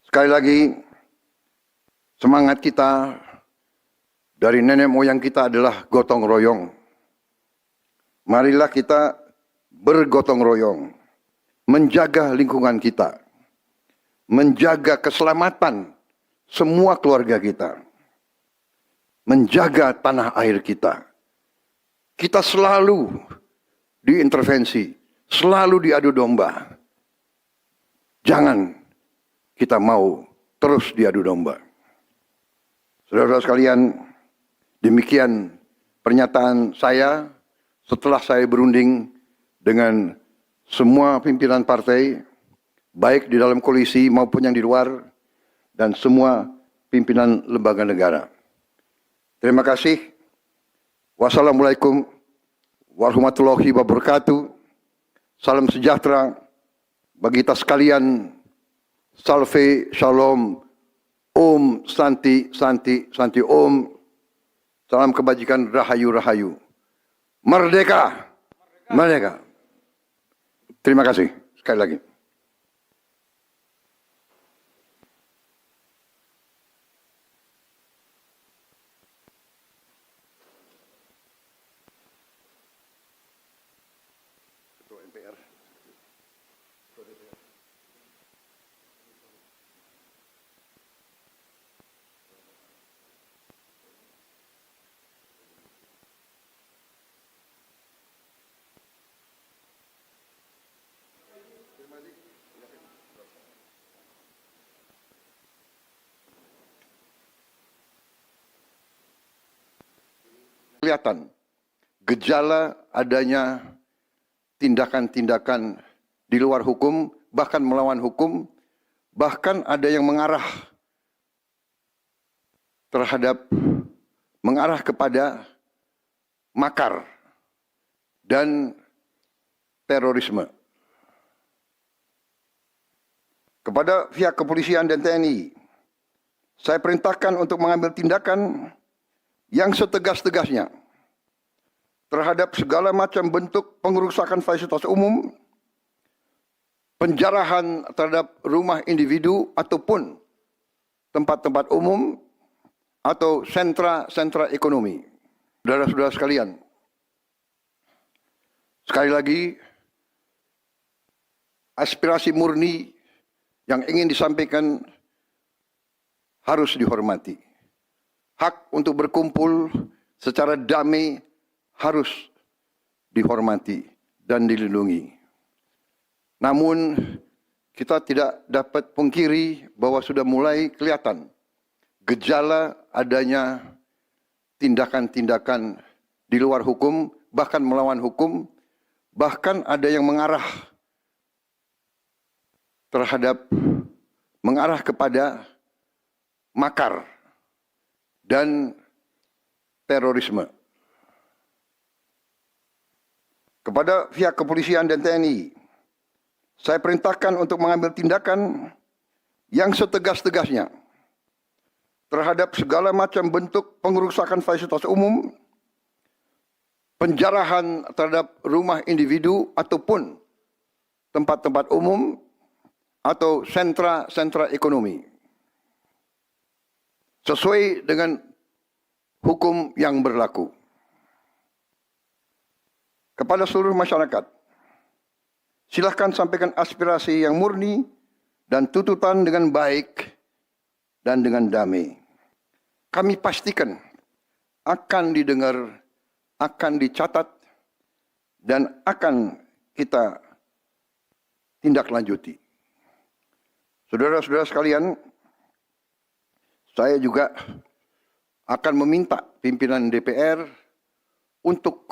Sekali lagi, semangat kita dari nenek moyang kita adalah gotong royong. Marilah kita bergotong royong, menjaga lingkungan kita, menjaga keselamatan semua keluarga kita, menjaga tanah air kita. Kita selalu diintervensi, selalu diadu domba. Jangan kita mau terus diadu domba. Saudara-saudara sekalian, demikian pernyataan saya setelah saya berunding dengan semua pimpinan partai, baik di dalam koalisi maupun yang di luar, dan semua pimpinan lembaga negara. Terima kasih. Wassalamualaikum warahmatullahi wabarakatuh. Salam sejahtera bagi kita sekalian. Salve, shalom, om, santi, santi, santi, om. Salam kebajikan, rahayu, rahayu. Merdeka! Merdeka! Terima kasih sekali lagi. Ketua MPR. Kelihatan gejala adanya tindakan-tindakan di luar hukum, bahkan melawan hukum, bahkan ada yang mengarah kepada makar dan terorisme. Kepada pihak kepolisian dan TNI, saya perintahkan untuk mengambil tindakan yang setegas-tegasnya terhadap segala macam bentuk pengerusakan fasilitas umum, penjarahan terhadap rumah individu ataupun tempat-tempat umum atau sentra-sentra ekonomi. Saudara-saudara sekalian, sekali lagi, aspirasi murni yang ingin disampaikan harus dihormati. Hak untuk berkumpul secara damai harus dihormati dan dilindungi. Namun, kita tidak dapat pungkiri bahwa sudah mulai kelihatan gejala adanya tindakan-tindakan di luar hukum, bahkan melawan hukum, bahkan ada yang mengarah kepada makar dan terorisme. Kepada pihak kepolisian dan TNI, saya perintahkan untuk mengambil tindakan yang setegas-tegasnya terhadap segala macam bentuk pengerusakan fasilitas umum, penjarahan terhadap rumah individu ataupun tempat-tempat umum atau sentra-sentra ekonomi, sesuai dengan hukum yang berlaku. Kepada seluruh masyarakat, silahkan sampaikan aspirasi yang murni dan tuntutan dengan baik dan dengan damai. Kami pastikan akan didengar, akan dicatat, dan akan kita tindak lanjuti. Saudara-saudara sekalian, saya juga akan meminta pimpinan DPR untuk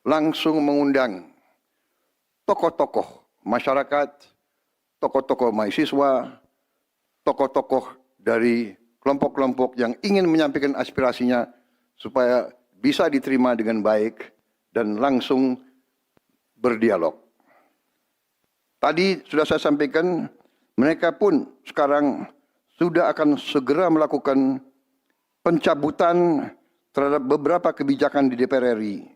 langsung mengundang tokoh-tokoh masyarakat, tokoh-tokoh mahasiswa, tokoh-tokoh dari kelompok-kelompok yang ingin menyampaikan aspirasinya supaya bisa diterima dengan baik dan langsung berdialog. Tadi sudah saya sampaikan, mereka pun sekarang sudah akan segera melakukan pencabutan terhadap beberapa kebijakan di DPR RI.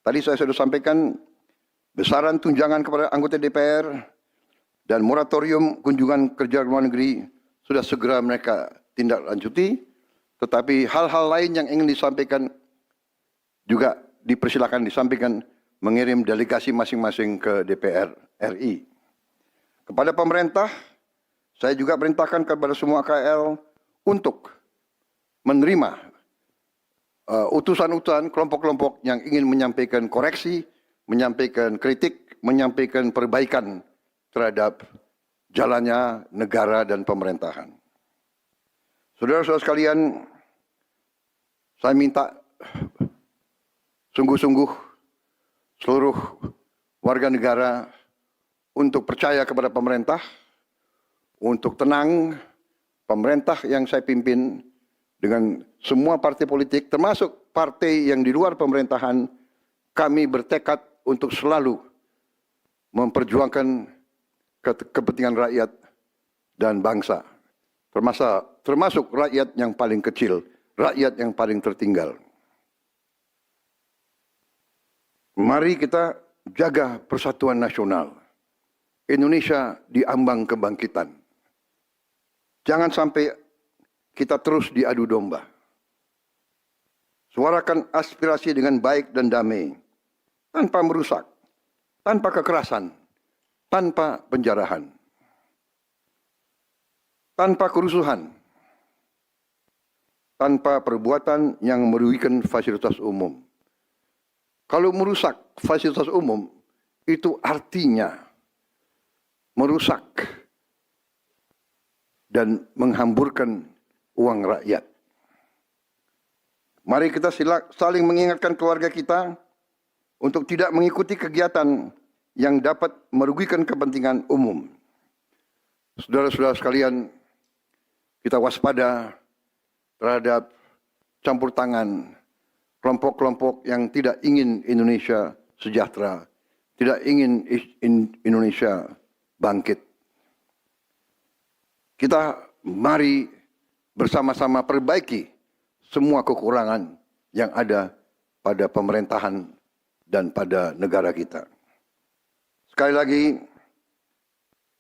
Tadi saya sudah sampaikan besaran tunjangan kepada anggota DPR dan moratorium kunjungan kerja luar negeri sudah segera mereka tindak lanjuti. Tetapi hal-hal lain yang ingin disampaikan juga dipersilakan disampaikan mengirim delegasi masing-masing ke DPR RI. Kepada pemerintah, saya juga perintahkan kepada semua KL untuk menerima utusan-utusan kelompok-kelompok yang ingin menyampaikan koreksi, menyampaikan kritik, menyampaikan perbaikan terhadap jalannya negara dan pemerintahan. Saudara-saudara sekalian, saya minta sungguh-sungguh seluruh warga negara untuk percaya kepada pemerintah, untuk tenang. Pemerintah yang saya pimpin dengan semua partai politik, termasuk partai yang di luar pemerintahan, kami bertekad untuk selalu memperjuangkan kepentingan rakyat dan bangsa, termasuk rakyat yang paling kecil, rakyat yang paling tertinggal. Mari kita jaga persatuan nasional. Indonesia di ambang kebangkitan. Jangan sampai kita terus diadu domba. Suarakan aspirasi dengan baik dan damai, tanpa merusak, tanpa kekerasan, tanpa penjarahan, tanpa kerusuhan, tanpa perbuatan yang merugikan fasilitas umum. Kalau merusak fasilitas umum, itu artinya merusak dan menghamburkan uang rakyat. Mari kita saling mengingatkan keluarga kita untuk tidak mengikuti kegiatan yang dapat merugikan kepentingan umum. Saudara-saudara sekalian, kita waspada terhadap campur tangan kelompok-kelompok yang tidak ingin Indonesia sejahtera, tidak ingin Indonesia bangkit. Kita mari bersama-sama perbaiki semua kekurangan yang ada pada pemerintahan dan pada negara kita. Sekali lagi,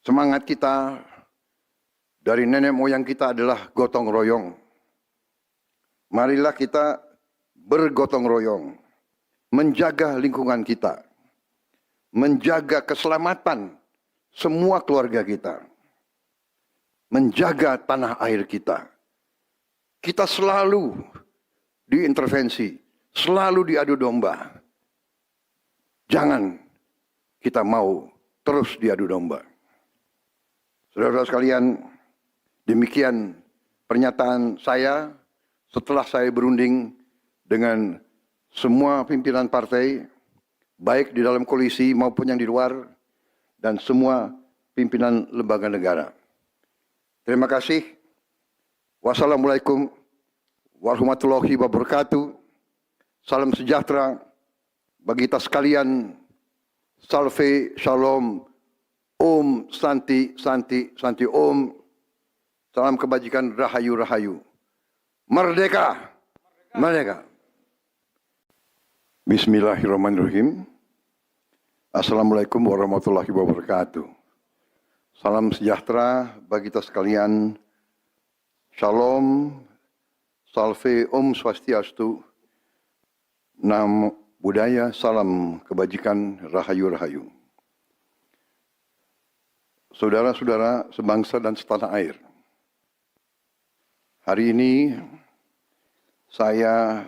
semangat kita dari nenek moyang kita adalah gotong royong. Marilah kita bergotong royong, menjaga lingkungan kita, menjaga keselamatan semua keluarga kita, menjaga tanah air kita. Kita selalu diintervensi, selalu diadu domba. Jangan kita mau terus diadu domba. Saudara-saudara sekalian, demikian pernyataan saya setelah saya berunding dengan semua pimpinan partai, baik di dalam koalisi maupun yang di luar, dan semua pimpinan lembaga negara. Terima kasih. Wassalamualaikum warahmatullahi wabarakatuh. Salam sejahtera bagi kita sekalian. Salve, shalom, om, santi, santi, santi, om. Salam kebajikan, rahayu, rahayu. Merdeka, merdeka. Bismillahirrahmanirrahim. Assalamualaikum warahmatullahi wabarakatuh. Salam sejahtera bagi kita sekalian. Shalom, salve, om swastiastu. Namo Buddhaya, salam kebajikan, rahayu, rahayu. Saudara-saudara sebangsa dan setanah air. Hari ini saya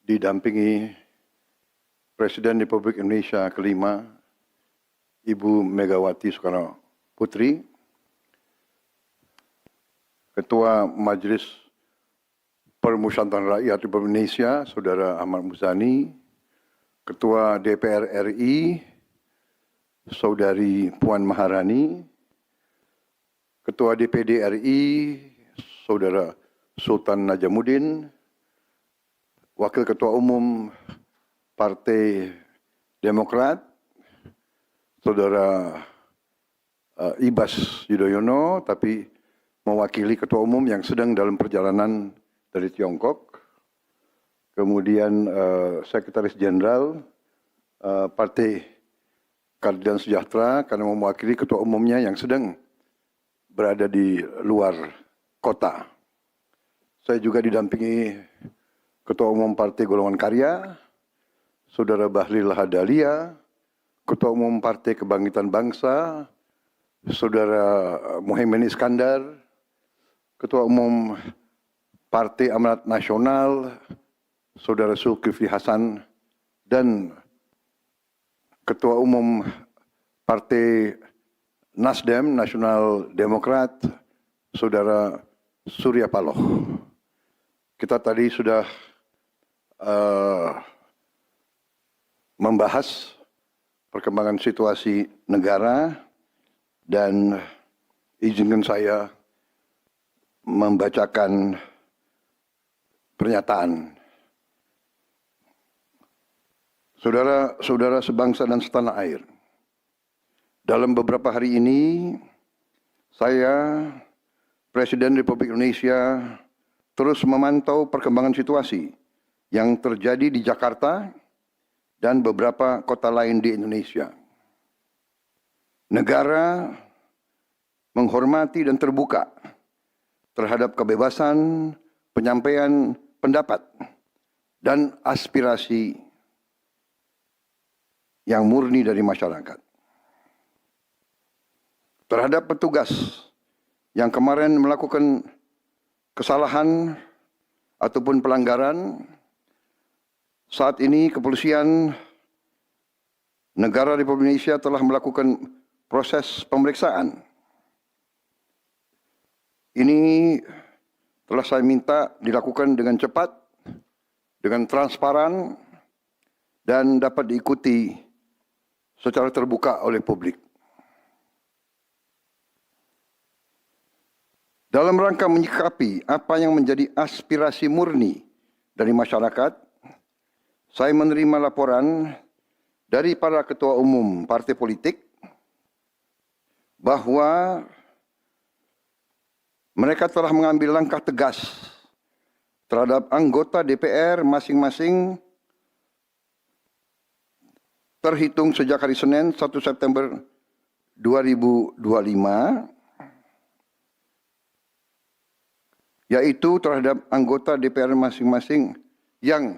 didampingi Presiden Republik Indonesia kelima, Ibu Megawati Soekarno Putri, Ketua Majelis Permusyawaratan Rakyat Republik Indonesia, Saudara Ahmad Muzani, Ketua DPR RI, Saudari Puan Maharani, Ketua DPD RI, Saudara Sultan Najamuddin, Wakil Ketua Umum Partai Demokrat, Saudara Ibas Yudhoyono, tapi mewakili Ketua Umum yang sedang dalam perjalanan dari Tiongkok, kemudian Sekretaris Jenderal Partai Keadilan Sejahtera karena mewakili Ketua Umumnya yang sedang berada di luar kota. Saya juga didampingi Ketua Umum Partai Golongan Karya, Saudara Bahlil Lahadalia, Ketua Umum Partai Kebangkitan Bangsa, Saudara Muhaimin Iskandar, Ketua Umum Partai Amanat Nasional, Saudara Zulkifli Hasan, dan Ketua Umum Partai Nasdem, Nasional Demokrat, Saudara Surya Paloh. Kita tadi sudah membahas perkembangan situasi negara dan izinkan saya membacakan pernyataan. Saudara-saudara sebangsa dan setanah air, dalam beberapa hari ini saya, Presiden Republik Indonesia, terus memantau perkembangan situasi yang terjadi di Jakarta dan beberapa kota lain di Indonesia. Negara menghormati dan terbuka terhadap kebebasan penyampaian pendapat dan aspirasi yang murni dari masyarakat. Terhadap petugas yang kemarin melakukan kesalahan ataupun pelanggaran, saat ini kepolisian negara Republik Indonesia telah melakukan proses pemeriksaan. Ini telah saya minta dilakukan dengan cepat, dengan transparan, dan dapat diikuti secara terbuka oleh publik. Dalam rangka menyikapi apa yang menjadi aspirasi murni dari masyarakat, saya menerima laporan dari para ketua umum partai politik bahwa mereka telah mengambil langkah tegas terhadap anggota DPR masing-masing terhitung sejak hari Senin 1 September 2025, yaitu terhadap anggota DPR masing-masing yang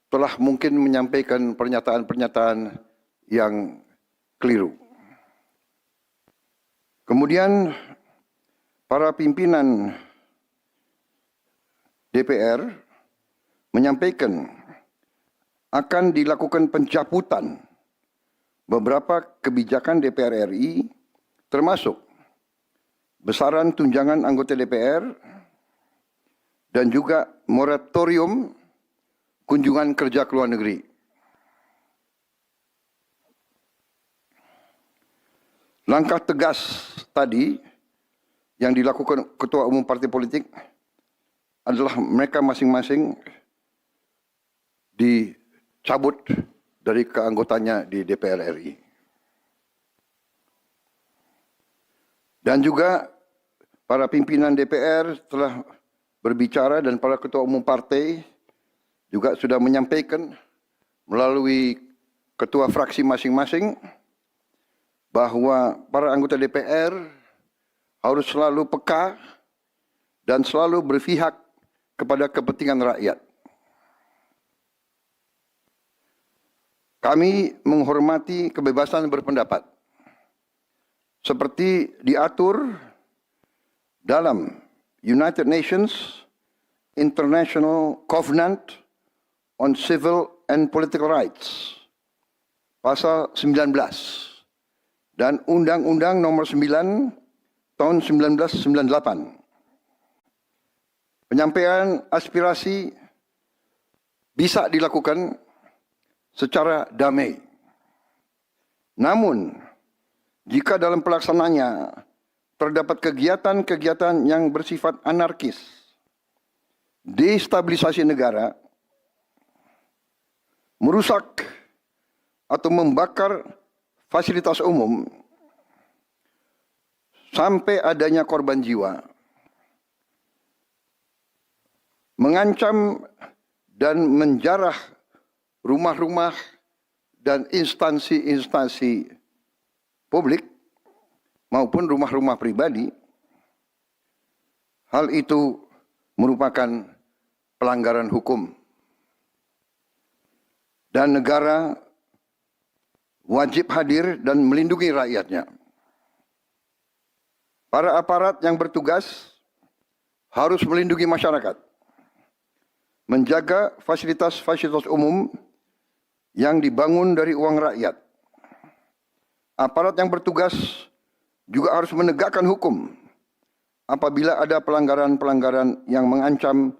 telah mungkin menyampaikan pernyataan-pernyataan yang keliru. Kemudian para pimpinan DPR menyampaikan akan dilakukan pencabutan beberapa kebijakan DPR RI, termasuk besaran tunjangan anggota DPR dan juga moratorium kunjungan kerja ke luar negeri. Langkah tegas tadi yang dilakukan ketua umum partai politik adalah mereka masing-masing dicabut dari keanggotanya di DPR RI. Dan juga para pimpinan DPR telah berbicara dan para ketua umum partai juga sudah menyampaikan melalui ketua fraksi masing-masing bahwa para anggota DPR harus selalu peka dan selalu berpihak kepada kepentingan rakyat. Kami menghormati kebebasan berpendapat seperti diatur dalam United Nations International Covenant on Civil and Political Rights, pasal 19, dan Undang-Undang nomor 9 tahun 1998. Penyampaian aspirasi bisa dilakukan secara damai. Namun, jika dalam pelaksananya terdapat kegiatan-kegiatan yang bersifat anarkis, destabilisasi negara, merusak atau membakar fasilitas umum, sampai adanya korban jiwa, mengancam dan menjarah rumah-rumah dan instansi-instansi publik maupun rumah-rumah pribadi, hal itu merupakan pelanggaran hukum. Dan negara wajib hadir dan melindungi rakyatnya. Para aparat yang bertugas harus melindungi masyarakat, menjaga fasilitas-fasilitas umum yang dibangun dari uang rakyat. Aparat yang bertugas juga harus menegakkan hukum apabila ada pelanggaran-pelanggaran yang mengancam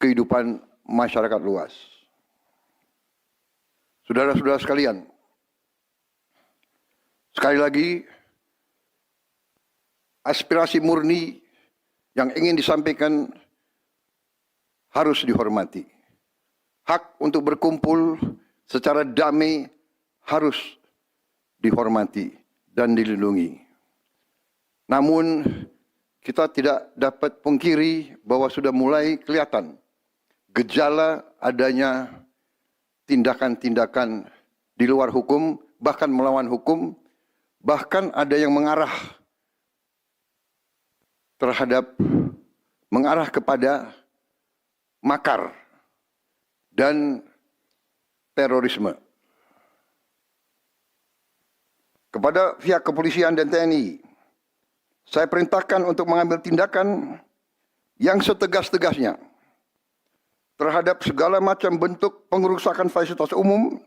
kehidupan masyarakat luas. Saudara-saudara sekalian, sekali lagi, aspirasi murni yang ingin disampaikan harus dihormati. Hak untuk berkumpul secara damai harus dihormati dan dilindungi. Namun, kita tidak dapat pungkiri bahwa sudah mulai kelihatan gejala adanya tindakan-tindakan di luar hukum, bahkan melawan hukum, bahkan ada yang mengarah kepada makar dan terorisme. Kepada pihak kepolisian dan TNI, saya perintahkan untuk mengambil tindakan yang setegas-tegasnya terhadap segala macam bentuk pengerusakan fasilitas umum,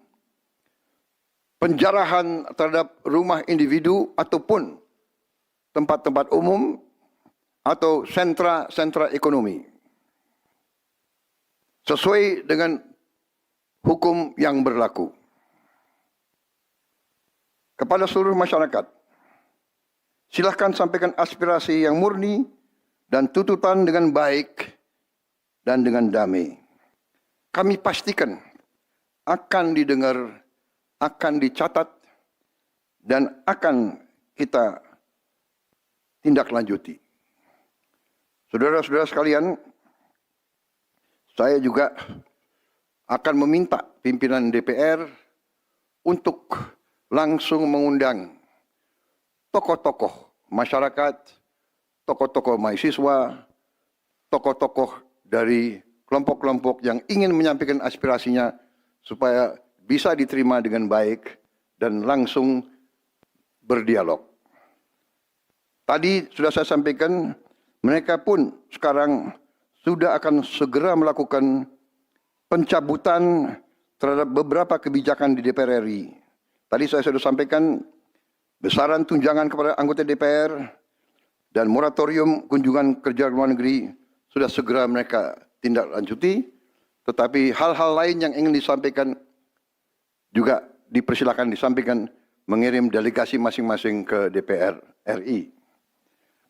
penjarahan terhadap rumah individu ataupun tempat-tempat umum atau sentra-sentra ekonomi, sesuai dengan hukum yang berlaku. Kepada seluruh masyarakat, silakan sampaikan aspirasi yang murni dan tuntutan dengan baik dan dengan damai. Kami pastikan akan didengar, akan dicatat, dan akan kita tindak lanjuti. Saudara-saudara sekalian, saya juga akan meminta pimpinan DPR untuk langsung mengundang tokoh-tokoh masyarakat, tokoh-tokoh mahasiswa, tokoh-tokoh dari kelompok-kelompok yang ingin menyampaikan aspirasinya supaya bisa diterima dengan baik dan langsung berdialog. Tadi sudah saya sampaikan, mereka pun sekarang sudah akan segera melakukan pencabutan terhadap beberapa kebijakan di DPR RI. Tadi saya sudah sampaikan besaran tunjangan kepada anggota DPR dan moratorium kunjungan kerja luar negeri sudah segera mereka tindak lanjuti, tetapi hal-hal lain yang ingin disampaikan juga dipersilakan disampaikan mengirim delegasi masing-masing ke DPR RI.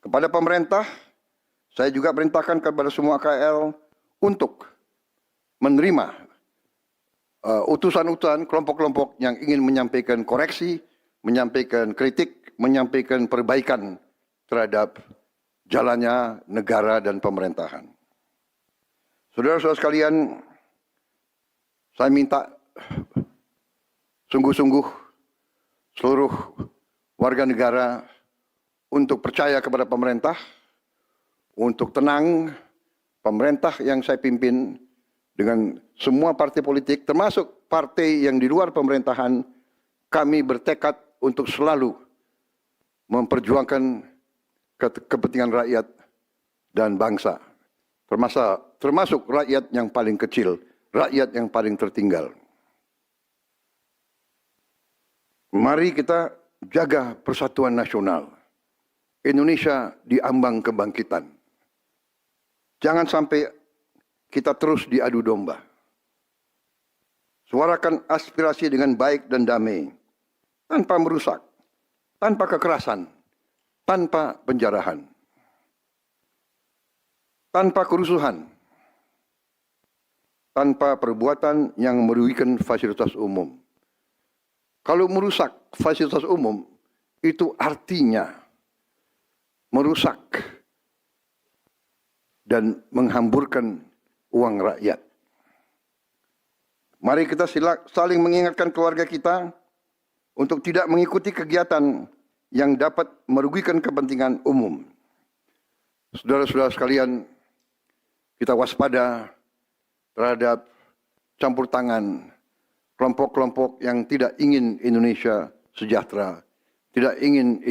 Kepada pemerintah, saya juga perintahkan kepada semua KL untuk menerima utusan-utusan kelompok-kelompok yang ingin menyampaikan koreksi, menyampaikan kritik, menyampaikan perbaikan terhadap jalannya negara dan pemerintahan. Saudara-saudara sekalian, saya minta sungguh-sungguh seluruh warga negara untuk percaya kepada pemerintah, untuk tenang. Pemerintah yang saya pimpin dengan semua partai politik, termasuk partai yang di luar pemerintahan, kami bertekad untuk selalu memperjuangkan kepentingan rakyat dan bangsa. Termasuk rakyat yang paling kecil, rakyat yang paling tertinggal. Mari kita jaga persatuan nasional. Indonesia di ambang kebangkitan. Jangan sampai kita terus diadu domba. Suarakan aspirasi dengan baik dan damai, tanpa merusak, tanpa kekerasan, tanpa penjarahan, tanpa kerusuhan, tanpa perbuatan yang merugikan fasilitas umum. Kalau merusak fasilitas umum, itu artinya merusak dan menghamburkan uang rakyat. Mari kita saling mengingatkan keluarga kita untuk tidak mengikuti kegiatan yang dapat merugikan kepentingan umum. Saudara-saudara sekalian, kita waspada terhadap campur tangan kelompok-kelompok yang tidak ingin Indonesia sejahtera, tidak ingin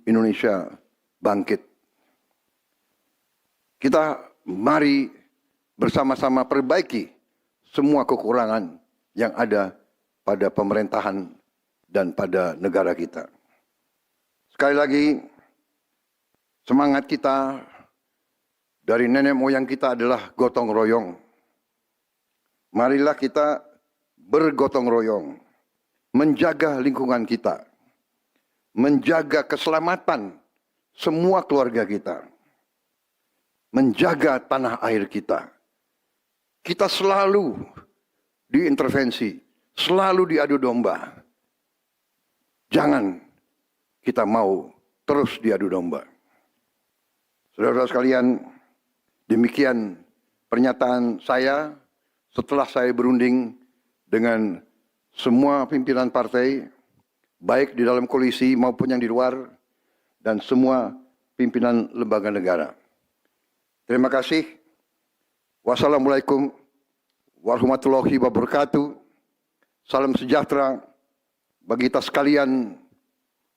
Indonesia bangkit. Kita mari bersama-sama perbaiki semua kekurangan yang ada pada pemerintahan dan pada negara kita. Sekali lagi, semangat kita dari nenek moyang kita adalah gotong royong. Marilah kita bergotong royong, menjaga lingkungan kita, menjaga keselamatan semua keluarga kita, menjaga tanah air kita. Kita selalu diintervensi, selalu diadu domba. Jangan kita mau terus diadu domba. Saudara-saudara sekalian, demikian pernyataan saya setelah saya berunding dengan semua pimpinan partai, baik di dalam koalisi maupun yang di luar, dan semua pimpinan lembaga negara. Terima kasih. Wassalamualaikum warahmatullahi wabarakatuh. Salam sejahtera bagi kita sekalian.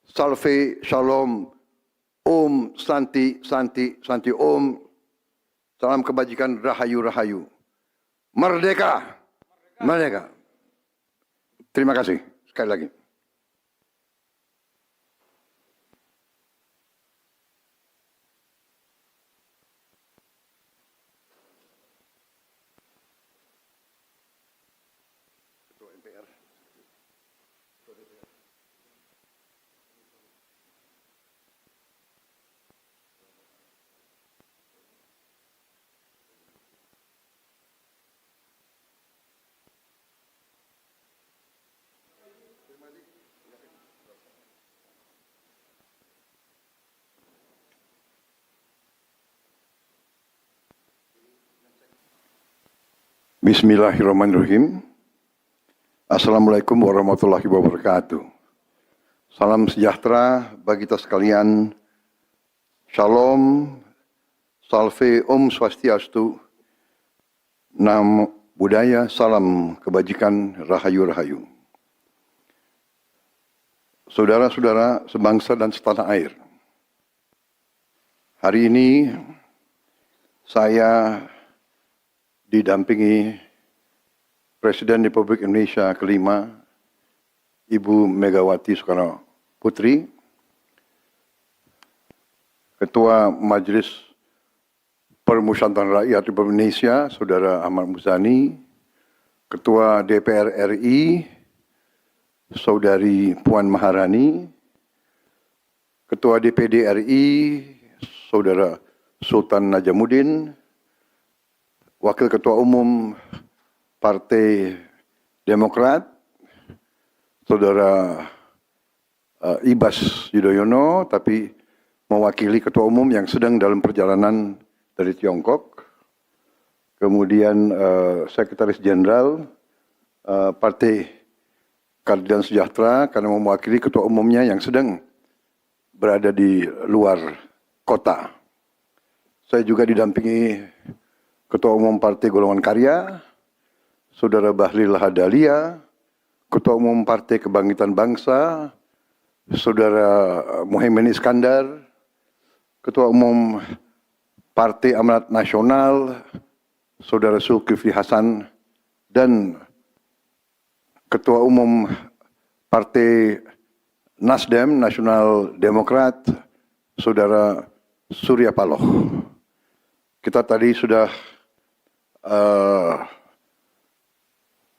Salve, shalom, om, santi, santi, santi, om. Salam kebajikan, rahayu, rahayu. Merdeka, merdeka. Terima kasih sekali lagi. Bismillahirrahmanirrahim. Assalamualaikum warahmatullahi wabarakatuh. Salam sejahtera bagi kita sekalian. Shalom, salve, om swastiastu. Namo Buddhaya, salam kebajikan, rahayu, rahayu. Saudara-saudara sebangsa dan setanah air. Hari ini saya didampingi Presiden Republik Indonesia kelima, Ibu Megawati Soekarno Putri, Ketua Majelis Permusyawaratan Rakyat Republik Indonesia, Saudara Ahmad Muzani, Ketua DPR RI, Saudari Puan Maharani, Ketua DPD RI, Saudara Sultan Najamuddin, Wakil Ketua Umum Partai Demokrat, Saudara Ibas Yudhoyono, tapi mewakili Ketua Umum yang sedang dalam perjalanan dari Tiongkok. Kemudian Sekretaris Jenderal Partai Keadilan Sejahtera karena mewakili Ketua Umumnya yang sedang berada di luar kota. Saya juga didampingi Ketua Umum Partai Golongan Karya, Saudara Bahlil Lahadalia, Ketua Umum Partai Kebangkitan Bangsa, Saudara Muhaimin Iskandar, Ketua Umum Partai Amanat Nasional, Saudara Zulkifli Hasan, dan Ketua Umum Partai Nasdem, Nasional Demokrat, Saudara Surya Paloh. Kita tadi sudah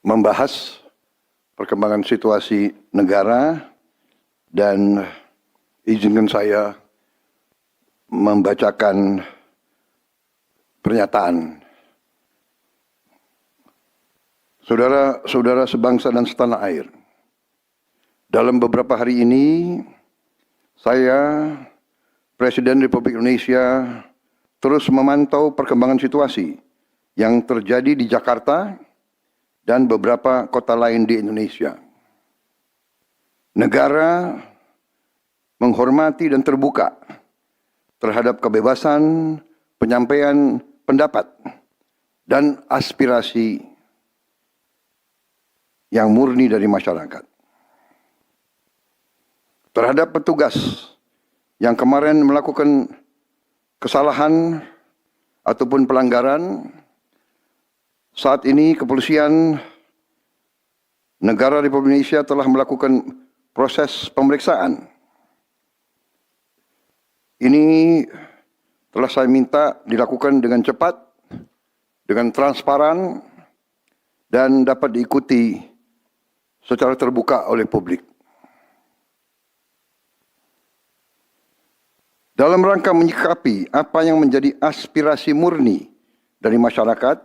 membahas perkembangan situasi negara dan izinkan saya membacakan pernyataan. Saudara-saudara sebangsa dan setanah air, dalam beberapa hari ini saya Presiden Republik Indonesia terus memantau perkembangan situasi yang terjadi di Jakarta dan beberapa kota lain di Indonesia. Negara menghormati dan terbuka terhadap kebebasan penyampaian pendapat dan aspirasi yang murni dari masyarakat. Terhadap petugas yang kemarin melakukan kesalahan ataupun pelanggaran, saat ini kepolisian negara Republik Indonesia telah melakukan proses pemeriksaan. Ini telah saya minta dilakukan dengan cepat, dengan transparan, dan dapat diikuti secara terbuka oleh publik. Dalam rangka menyikapi apa yang menjadi aspirasi murni dari masyarakat,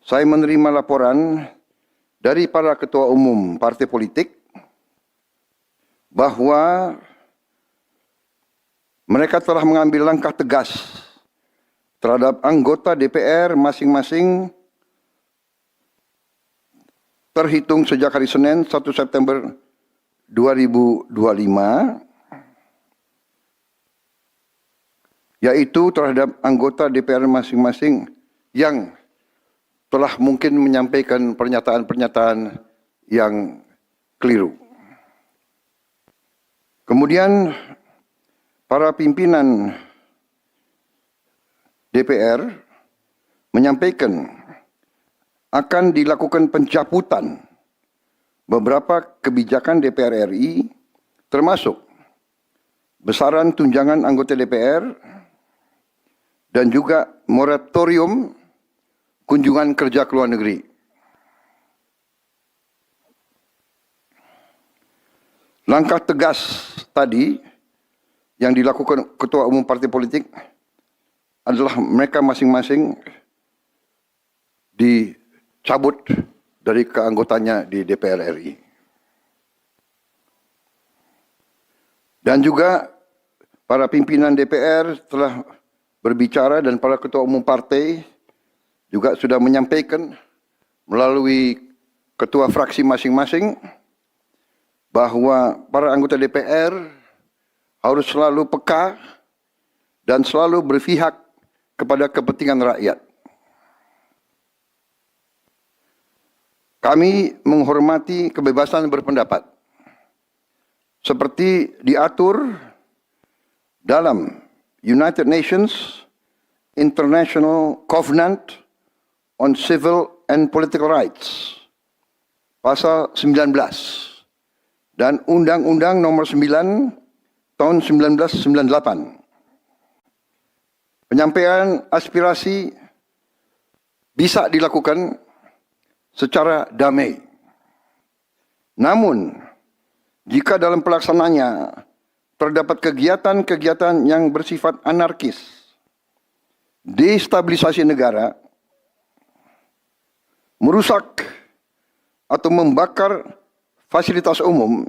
saya menerima laporan dari para ketua umum partai politik bahwa mereka telah mengambil langkah tegas terhadap anggota DPR masing-masing terhitung sejak hari Senin 1 September 2025, yaitu terhadap anggota DPR masing-masing yang telah mungkin menyampaikan pernyataan-pernyataan yang keliru. Kemudian para pimpinan DPR menyampaikan akan dilakukan pencabutan beberapa kebijakan DPR RI, termasuk besaran tunjangan anggota DPR dan juga moratorium kunjungan kerja ke luar negeri. Langkah tegas tadi yang dilakukan ketua umum partai politik adalah mereka masing-masing dicabut dari keanggotanya di DPR RI. Dan juga para pimpinan DPR telah berbicara dan para ketua umum partai juga sudah menyampaikan melalui ketua fraksi masing-masing bahwa para anggota DPR harus selalu peka dan selalu berpihak kepada kepentingan rakyat. Kami menghormati kebebasan berpendapat seperti diatur dalam United Nations International Covenant on Civil and Political Rights, pasal 19, dan Undang-Undang nomor 9 tahun 1998. Penyampaian aspirasi bisa dilakukan secara damai. Namun, jika dalam pelaksanaannya terdapat kegiatan-kegiatan yang bersifat anarkis, destabilisasi negara, merusak atau membakar fasilitas umum,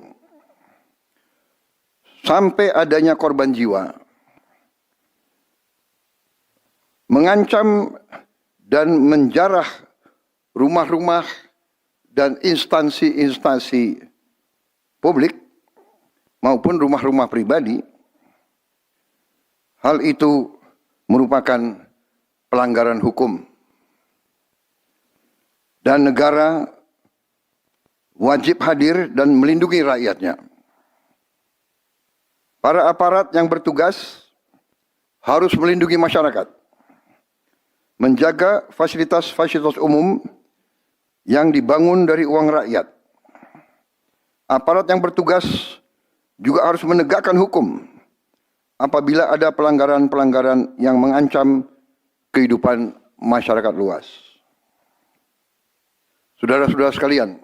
sampai adanya korban jiwa, mengancam dan menjarah rumah-rumah dan instansi-instansi publik maupun rumah-rumah pribadi, hal itu merupakan pelanggaran hukum. Dan negara wajib hadir dan melindungi rakyatnya. Para aparat yang bertugas harus melindungi masyarakat, menjaga fasilitas-fasilitas umum yang dibangun dari uang rakyat. Aparat yang bertugas juga harus menegakkan hukum apabila ada pelanggaran-pelanggaran yang mengancam kehidupan masyarakat luas. Saudara-saudara sekalian,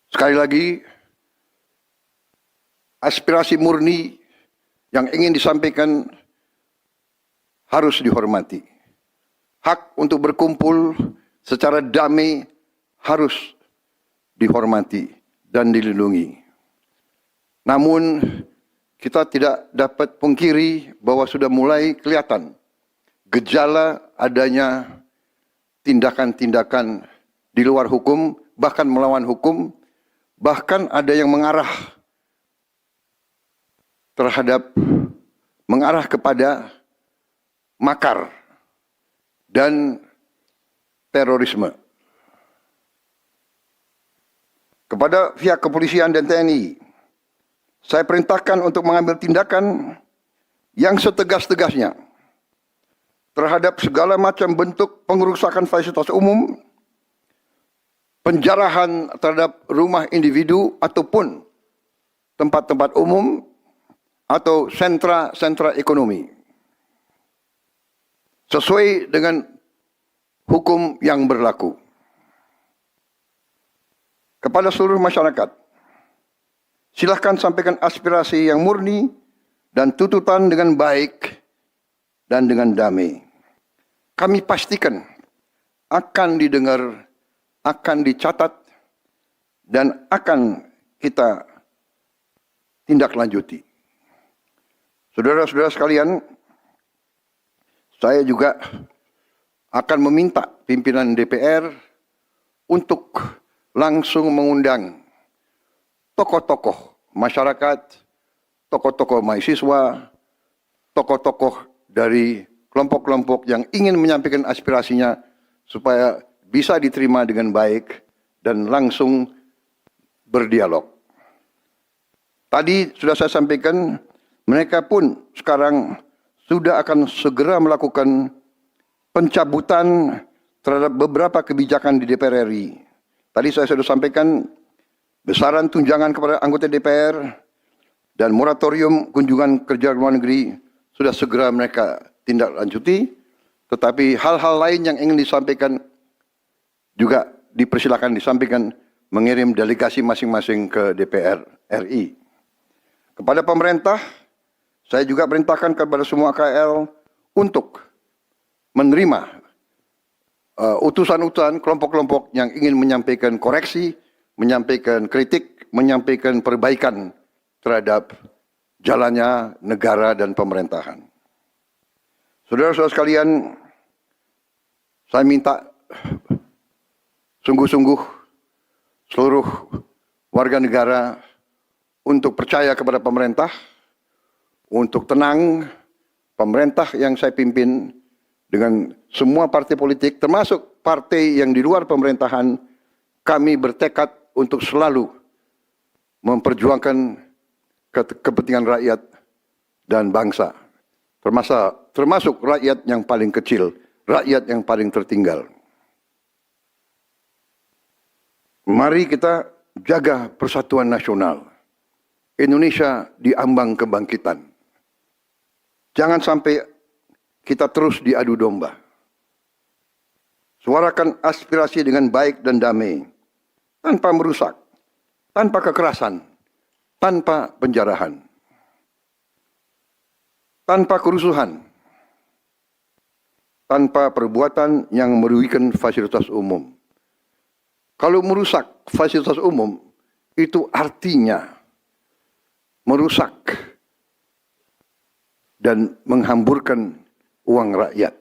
sekali lagi, aspirasi murni yang ingin disampaikan harus dihormati. Hak untuk berkumpul secara damai harus dihormati dan dilindungi. Namun, kita tidak dapat pungkiri bahwa sudah mulai kelihatan gejala adanya tindakan-tindakan di luar hukum, bahkan melawan hukum, bahkan ada yang mengarah kepada makar dan terorisme. Kepada pihak kepolisian dan TNI, saya perintahkan untuk mengambil tindakan yang setegas-tegasnya terhadap segala macam bentuk pengerusakan fasilitas umum, penjarahan terhadap rumah individu ataupun tempat-tempat umum atau sentra-sentra ekonomi, sesuai dengan hukum yang berlaku. Kepada seluruh masyarakat, silakan sampaikan aspirasi yang murni dan tuntutan dengan baik dan dengan damai. Kami pastikan akan didengar, akan dicatat, dan akan kita tindak lanjuti. Saudara-saudara sekalian, saya juga akan meminta pimpinan DPR untuk langsung mengundang tokoh-tokoh masyarakat, tokoh-tokoh mahasiswa, tokoh-tokoh dari kelompok-kelompok yang ingin menyampaikan aspirasinya supaya bisa diterima dengan baik dan langsung berdialog. Tadi sudah saya sampaikan, mereka pun sekarang sudah akan segera melakukan pencabutan terhadap beberapa kebijakan di DPR RI. Tadi saya sudah sampaikan besaran tunjangan kepada anggota DPR dan moratorium kunjungan kerja luar negeri sudah segera mereka tindak lanjuti. Tetapi hal-hal lain yang ingin disampaikan juga dipersilakan disampaikan, mengirim delegasi masing-masing ke DPR RI. Kepada pemerintah, saya juga perintahkan kepada semua KL untuk menerima utusan-utusan kelompok-kelompok yang ingin menyampaikan koreksi, menyampaikan kritik, menyampaikan perbaikan terhadap jalannya negara dan pemerintahan. Saudara-saudara sekalian, saya minta sungguh-sungguh seluruh warga negara untuk percaya kepada pemerintah, untuk tenang. Pemerintah yang saya pimpin dengan semua partai politik, termasuk partai yang di luar pemerintahan, kami bertekad untuk selalu memperjuangkan kepentingan rakyat dan bangsa, termasuk rakyat yang paling kecil, rakyat yang paling tertinggal. Mari kita jaga persatuan nasional. Indonesia di ambang kebangkitan. Jangan sampai kita terus diadu domba. Suarakan aspirasi dengan baik dan damai, tanpa merusak, tanpa kekerasan, tanpa penjarahan, tanpa kerusuhan, tanpa perbuatan yang merugikan fasilitas umum. Kalau merusak fasilitas umum, itu artinya merusak dan menghamburkan uang rakyat.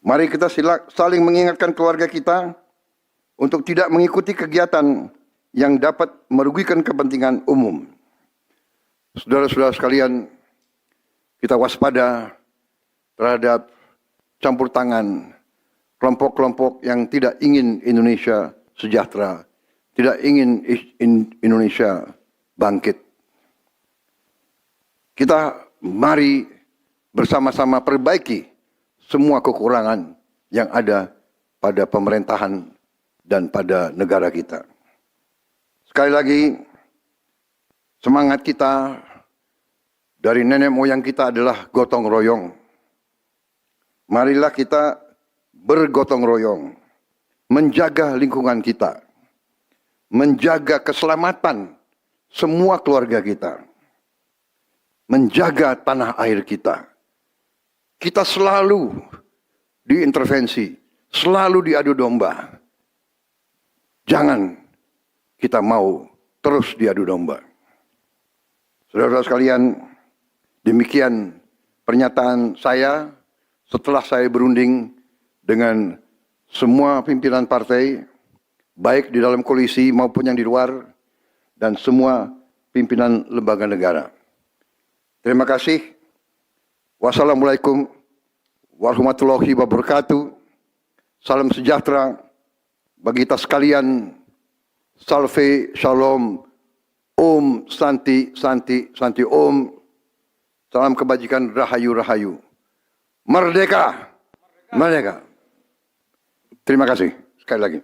Mari kita saling mengingatkan keluarga kita untuk tidak mengikuti kegiatan yang dapat merugikan kepentingan umum. Saudara-saudara sekalian, kita waspada terhadap campur tangan kelompok-kelompok yang tidak ingin Indonesia sejahtera, tidak ingin Indonesia bangkit. Kita mari bersama-sama perbaiki semua kekurangan yang ada pada pemerintahan dan pada negara kita. Sekali lagi, semangat kita dari nenek moyang kita adalah gotong royong. Marilah kita bergotong royong, menjaga lingkungan kita, menjaga keselamatan semua keluarga kita, menjaga tanah air kita. Kita selalu diintervensi, selalu diadu domba. Jangan kita mau terus diadu domba. Saudara-saudara sekalian, demikian pernyataan saya setelah saya berunding dengan semua pimpinan partai, baik di dalam koalisi maupun yang di luar, dan semua pimpinan lembaga negara. Terima kasih. Wassalamualaikum warahmatullahi wabarakatuh. Salam sejahtera bagi kita sekalian. Salve, shalom, om, santi, santi, santi, om. Salam kebajikan, rahayu, rahayu. Merdeka, merdeka. Terima kasih sekali lagi.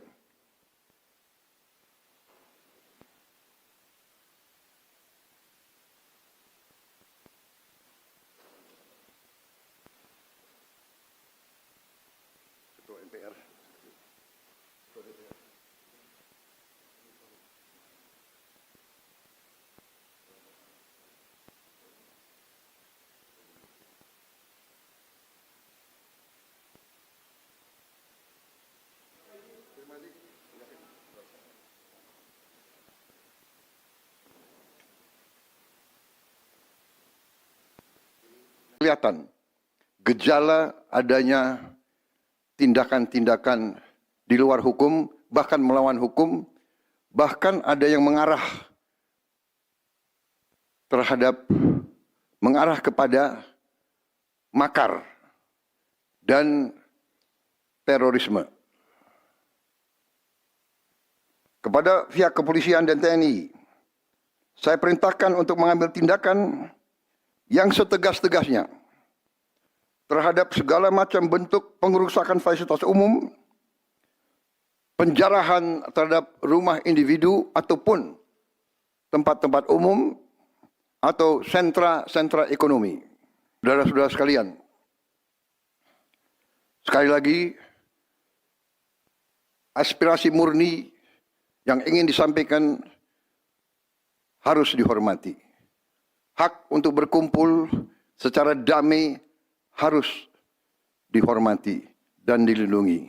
Ketua MPR. Kelihatan gejala adanya tindakan-tindakan di luar hukum, bahkan melawan hukum, bahkan ada yang mengarah kepada makar dan terorisme. Kepada pihak kepolisian dan TNI, saya perintahkan untuk mengambil tindakan yang setegas-tegasnya terhadap segala macam bentuk pengerusakan fasilitas umum, penjarahan terhadap rumah individu ataupun tempat-tempat umum atau sentra-sentra ekonomi. Saudara-saudara sekalian, sekali lagi, aspirasi murni yang ingin disampaikan harus dihormati. Hak untuk berkumpul secara damai harus dihormati dan dilindungi.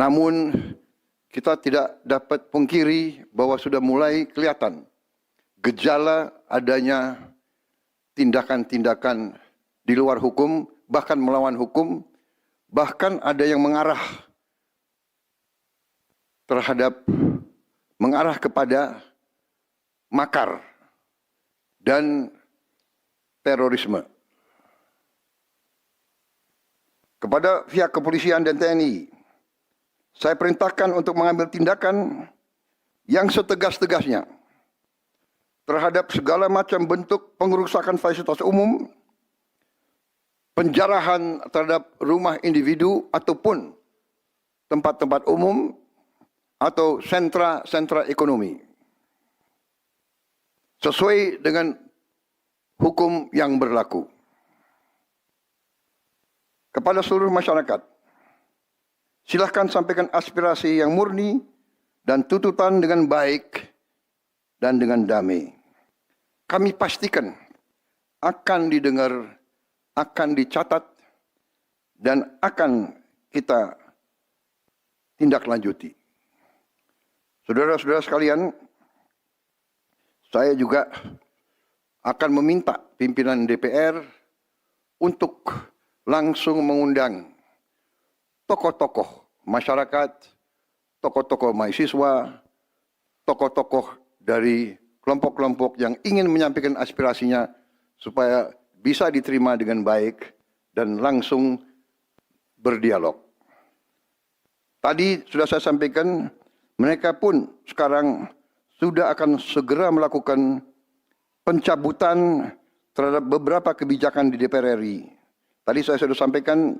Namun, kita tidak dapat pungkiri bahwa sudah mulai kelihatan gejala adanya tindakan-tindakan di luar hukum, bahkan melawan hukum, bahkan ada yang mengarah kepada makar dan terorisme. Kepada pihak kepolisian dan TNI, saya perintahkan untuk mengambil tindakan yang setegas-tegasnya terhadap segala macam bentuk pengerusakan fasilitas umum, penjarahan terhadap rumah individu ataupun tempat-tempat umum atau sentra-sentra ekonomi, sesuai dengan hukum yang berlaku. Kepada seluruh masyarakat, silahkan sampaikan aspirasi yang murni dan tuntutan dengan baik dan dengan damai. Kami pastikan akan didengar, akan dicatat, dan akan kita tindak lanjuti. Saudara-saudara sekalian, saya juga akan meminta pimpinan DPR untuk langsung mengundang tokoh-tokoh masyarakat, tokoh-tokoh mahasiswa, tokoh-tokoh dari kelompok-kelompok yang ingin menyampaikan aspirasinya supaya bisa diterima dengan baik dan langsung berdialog. Tadi sudah saya sampaikan, mereka pun sekarang sudah akan segera melakukan pencabutan terhadap beberapa kebijakan di DPR RI. Tadi saya sudah sampaikan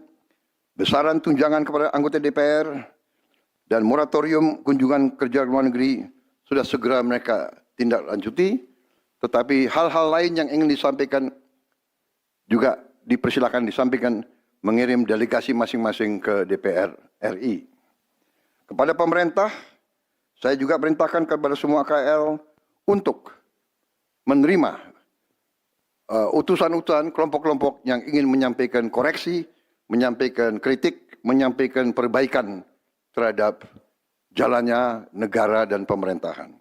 besaran tunjangan kepada anggota DPR dan moratorium kunjungan kerja luar negeri sudah segera mereka tindak lanjuti. Tetapi hal-hal lain yang ingin disampaikan juga dipersilakan disampaikan, mengirim delegasi masing-masing ke DPR RI. Kepada pemerintah, saya juga perintahkan kepada semua KL untuk menerima utusan-utusan kelompok-kelompok yang ingin menyampaikan koreksi, menyampaikan kritik, menyampaikan perbaikan terhadap jalannya negara dan pemerintahan.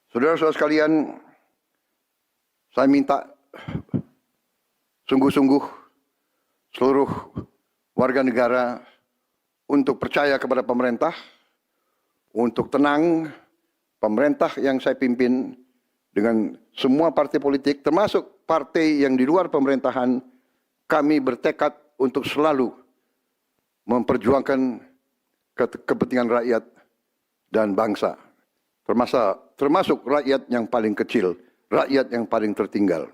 Saudara-saudara sekalian, Saya minta sungguh-sungguh seluruh warga negara untuk percaya kepada pemerintah, untuk tenang. Pemerintah yang saya pimpin dengan semua partai politik, termasuk partai yang di luar pemerintahan, kami bertekad untuk selalu memperjuangkan kepentingan rakyat dan bangsa, termasuk rakyat yang paling kecil, rakyat yang paling tertinggal.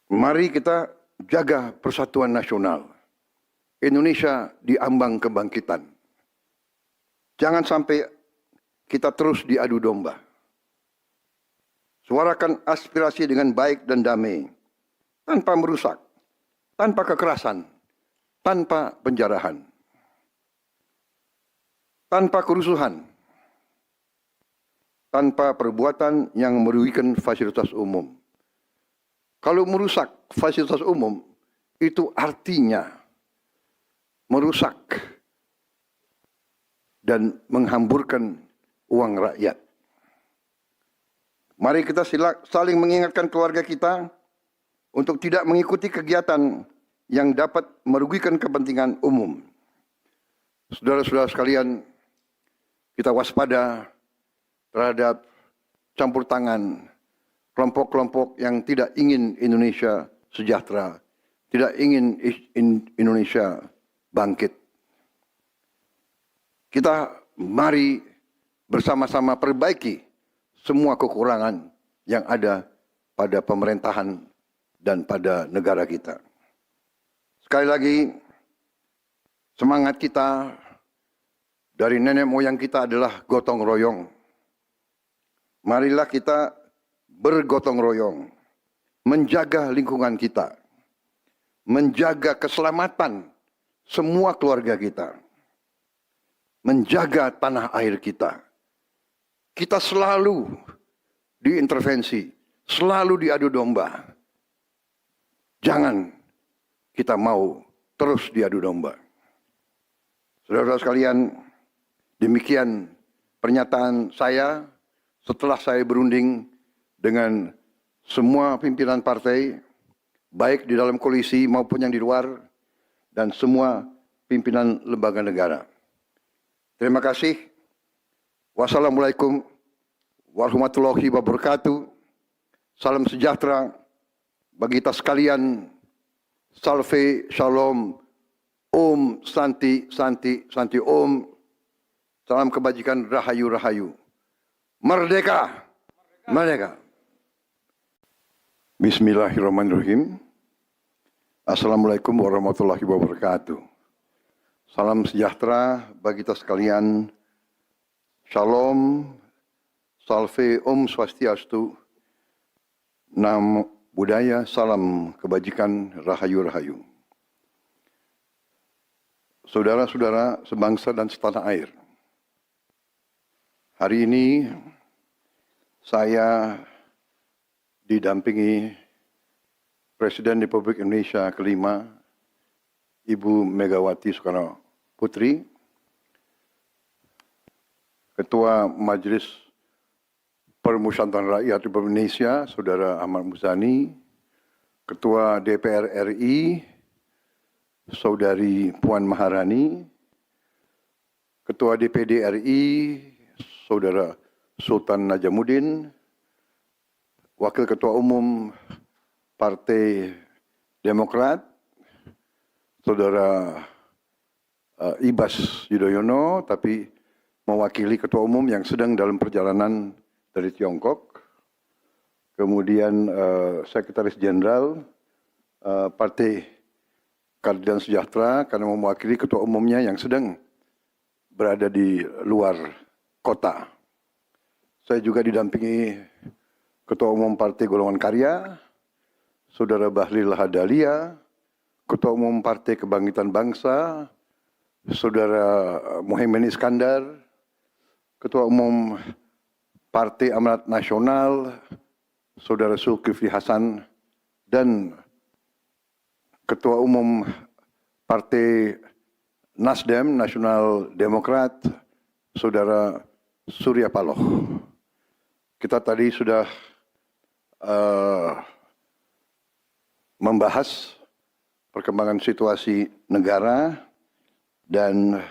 Mari kita jaga persatuan nasional. Indonesia diambang kebangkitan. Jangan sampai kita terus diadu domba. Suarakan aspirasi dengan baik dan damai, tanpa merusak, tanpa kekerasan, tanpa penjarahan, tanpa kerusuhan, tanpa perbuatan yang merugikan fasilitas umum. Kalau merusak fasilitas umum, itu artinya merusak dan menghamburkan uang rakyat. Mari kita saling mengingatkan keluarga kita untuk tidak mengikuti kegiatan yang dapat merugikan kepentingan umum. Saudara-saudara sekalian, kita waspada terhadap campur tangan kelompok-kelompok yang tidak ingin Indonesia sejahtera, tidak ingin Indonesia bangkit. Kita mari bersama-sama perbaiki semua kekurangan yang ada pada pemerintahan dan pada negara kita. Sekali lagi, semangat kita dari nenek moyang kita adalah gotong royong. Marilah kita bergotong royong, menjaga lingkungan kita, menjaga keselamatan semua keluarga kita, menjaga tanah air kita. Kita selalu diintervensi, selalu diadu domba. Jangan kita mau terus diadu domba. Saudara-saudara sekalian, demikian pernyataan saya setelah saya berunding dengan semua pimpinan partai, baik di dalam koalisi maupun yang di luar, dan semua pimpinan lembaga negara. Terima kasih. Wassalamualaikum warahmatullahi wabarakatuh. Salam sejahtera bagi kita sekalian. Salve, shalom, om, santi, santi, santi, om. Salam kebajikan, rahayu, rahayu. Merdeka, merdeka. Bismillahirrahmanirrahim. Assalamualaikum warahmatullahi wabarakatuh. Salam sejahtera bagi kita sekalian. Shalom, salve, om swastiastu, namo buddhaya, salam kebajikan, rahayu, rahayu. Saudara-saudara sebangsa dan setanah air, hari ini saya didampingi Presiden Republik Indonesia kelima, Ibu Megawati Soekarno Putri, Ketua Majelis Permusyawaratan Rakyat Republik Indonesia, Saudara Ahmad Muzani, Ketua DPR RI, Saudari Puan Maharani, Ketua DPD RI, Saudara Sultan Najamuddin, Wakil Ketua Umum Partai Demokrat, Saudara Ibas Yudhoyono, tapi mewakili Ketua Umum yang sedang dalam perjalanan dari Tiongkok. Kemudian Sekretaris Jenderal Partai Keadilan Sejahtera karena mewakili Ketua Umumnya yang sedang berada di luar kota. Saya juga didampingi Ketua Umum Partai Golongan Karya, Saudara Bahlil Lahadalia, Ketua Umum Partai Kebangkitan Bangsa, Saudara Muhaimin Iskandar, Ketua Umum Partai Amanat Nasional, Saudara Zulkifli Hasan, dan Ketua Umum Partai Nasdem, Nasional Demokrat, Saudara Surya Paloh. kita tadi sudah membahas perkembangan situasi negara dan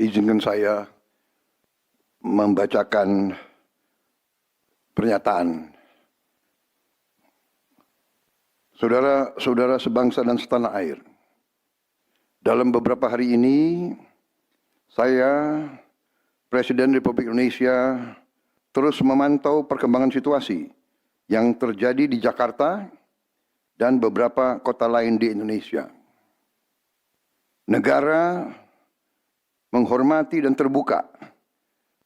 izinkan saya membacakan pernyataan saudara-saudara sebangsa dan setanah air. Dalam beberapa hari ini, saya, Presiden Republik Indonesia, terus memantau perkembangan situasi yang terjadi di Jakarta dan beberapa kota lain di Indonesia. Negara menghormati dan terbuka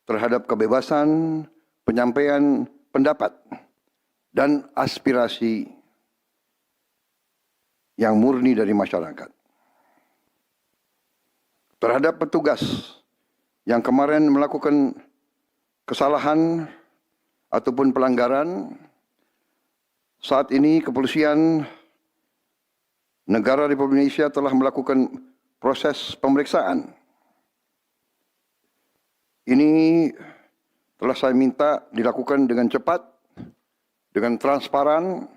terhadap kebebasan penyampaian pendapat dan aspirasi yang murni dari masyarakat. Terhadap petugas yang kemarin melakukan kesalahan ataupun pelanggaran, saat ini kepolisian negara Republik Indonesia telah melakukan proses pemeriksaan. Ini telah saya minta dilakukan dengan cepat, dengan transparan,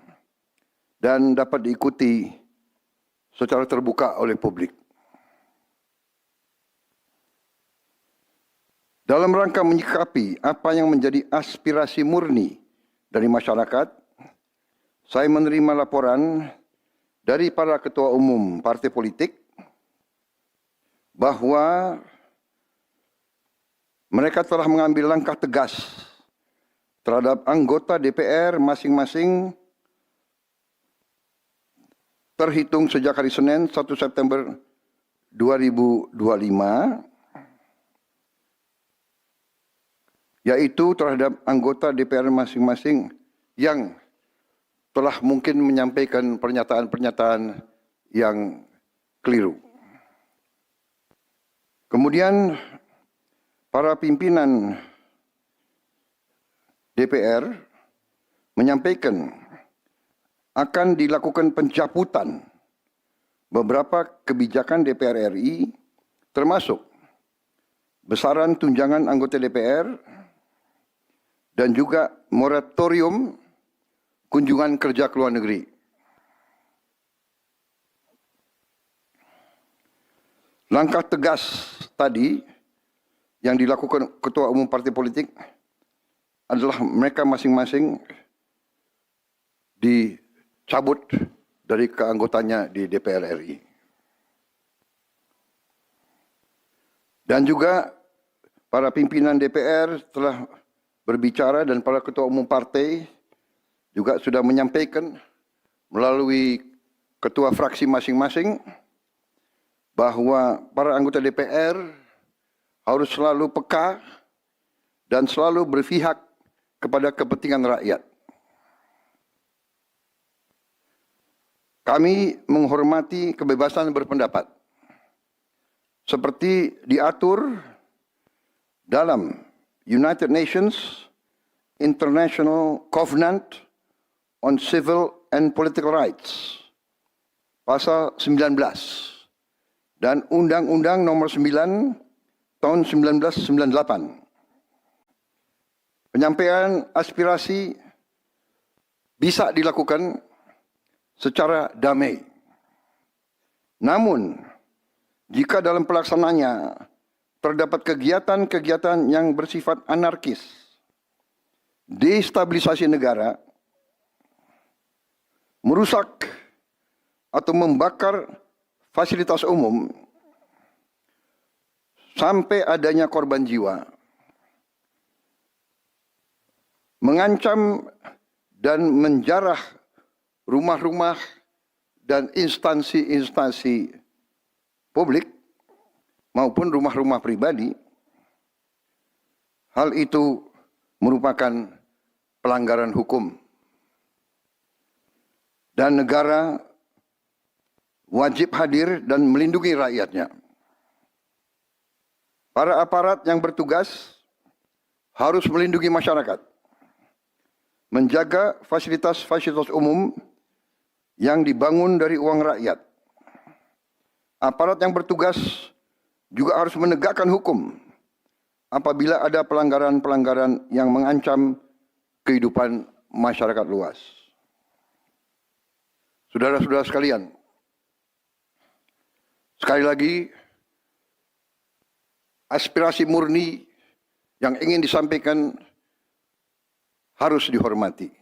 dan dapat diikuti secara terbuka oleh publik. Dalam rangka menyikapi apa yang menjadi aspirasi murni dari masyarakat, saya menerima laporan dari para ketua umum partai politik bahwa mereka telah mengambil langkah tegas terhadap anggota DPR masing-masing terhitung sejak hari Senin 1 September 2025, yaitu terhadap anggota DPR masing-masing yang telah mungkin menyampaikan pernyataan-pernyataan yang keliru. Kemudian para pimpinan DPR menyampaikan akan dilakukan pencabutan beberapa kebijakan DPR RI, termasuk besaran tunjangan anggota DPR dan juga moratorium kunjungan kerja ke luar negeri. Langkah tegas tadi yang dilakukan ketua umum partai politik adalah mereka masing-masing dicabut dari keanggotanya di DPR RI. Dan juga para pimpinan DPR telah berbicara dan para ketua umum partai juga sudah menyampaikan melalui ketua fraksi masing-masing bahwa para anggota DPR harus selalu peka dan selalu berpihak kepada kepentingan rakyat. Kami menghormati kebebasan berpendapat seperti diatur dalam United Nations International Covenant on Civil and Political Rights, pasal 19, dan Undang-Undang nomor 9 tahun 1998. Penyampaian aspirasi bisa dilakukan secara damai. Namun, jika dalam pelaksananya terdapat kegiatan-kegiatan yang bersifat anarkis, destabilisasi negara, merusak atau membakar fasilitas umum, sampai adanya korban jiwa, mengancam dan menjarah rumah-rumah dan instansi-instansi publik maupun rumah-rumah pribadi, hal itu merupakan pelanggaran hukum. Dan negara wajib hadir dan melindungi rakyatnya. Para aparat yang bertugas harus melindungi masyarakat, menjaga fasilitas-fasilitas umum yang dibangun dari uang rakyat. Aparat yang bertugas juga harus menegakkan hukum apabila ada pelanggaran-pelanggaran yang mengancam kehidupan masyarakat luas. Saudara-saudara sekalian, sekali lagi, aspirasi murni yang ingin disampaikan harus dihormati.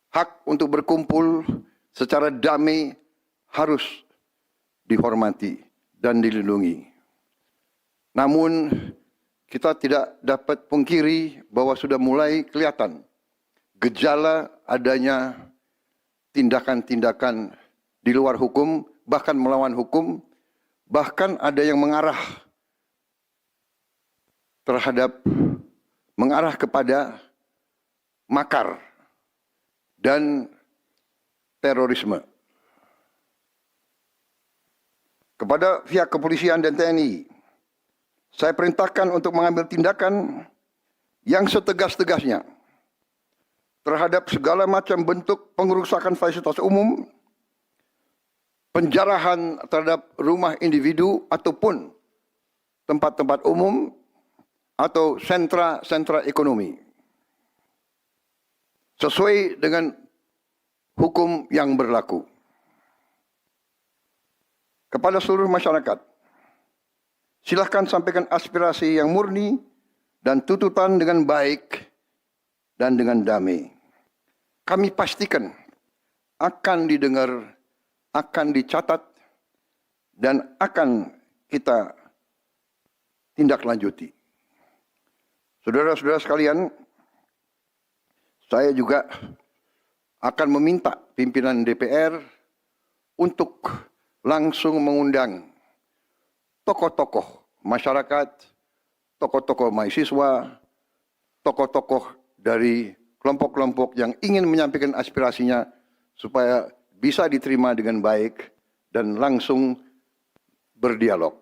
Hak untuk berkumpul secara damai harus dihormati dan dilindungi. Namun, kita tidak dapat pungkiri bahwa sudah mulai kelihatan gejala adanya tindakan-tindakan di luar hukum, bahkan melawan hukum, bahkan ada yang mengarah kepada makar dan terorisme. Kepada pihak kepolisian dan TNI, saya perintahkan untuk mengambil tindakan yang setegas-tegasnya terhadap segala macam bentuk pengerusakan fasilitas umum, penjarahan terhadap rumah individu ataupun tempat-tempat umum atau sentra-sentra ekonomi, sesuai dengan hukum yang berlaku. Kepada seluruh masyarakat, silakan sampaikan aspirasi yang murni dan tuntutan dengan baik dan dengan damai. Kami pastikan akan didengar, akan dicatat, dan akan kita tindak lanjuti. Saudara-saudara sekalian, saya juga akan meminta pimpinan DPR untuk langsung mengundang tokoh-tokoh masyarakat, tokoh-tokoh mahasiswa, tokoh-tokoh dari kelompok-kelompok yang ingin menyampaikan aspirasinya supaya bisa diterima dengan baik dan langsung berdialog.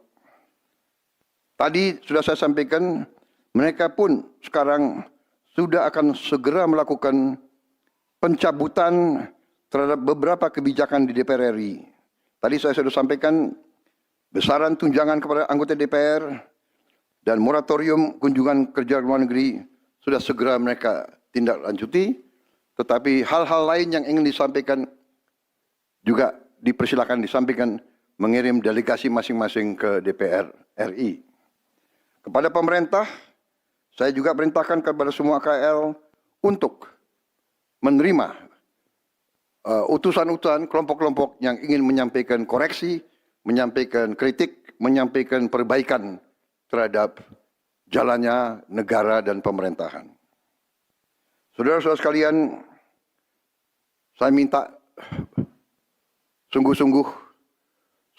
Tadi sudah saya sampaikan, mereka pun sekarang sudah akan segera melakukan pencabutan terhadap beberapa kebijakan di DPR RI. Tadi saya sudah sampaikan besaran tunjangan kepada anggota DPR dan moratorium kunjungan kerja luar negeri sudah segera mereka tindak lanjuti, tetapi hal-hal lain yang ingin disampaikan juga dipersilakan disampaikan mengirim delegasi masing-masing ke DPR RI. Kepada pemerintah, saya juga perintahkan kepada semua KL untuk menerima utusan-utusan kelompok-kelompok yang ingin menyampaikan koreksi, menyampaikan kritik, menyampaikan perbaikan terhadap jalannya negara dan pemerintahan. Saudara-saudara sekalian, saya minta sungguh-sungguh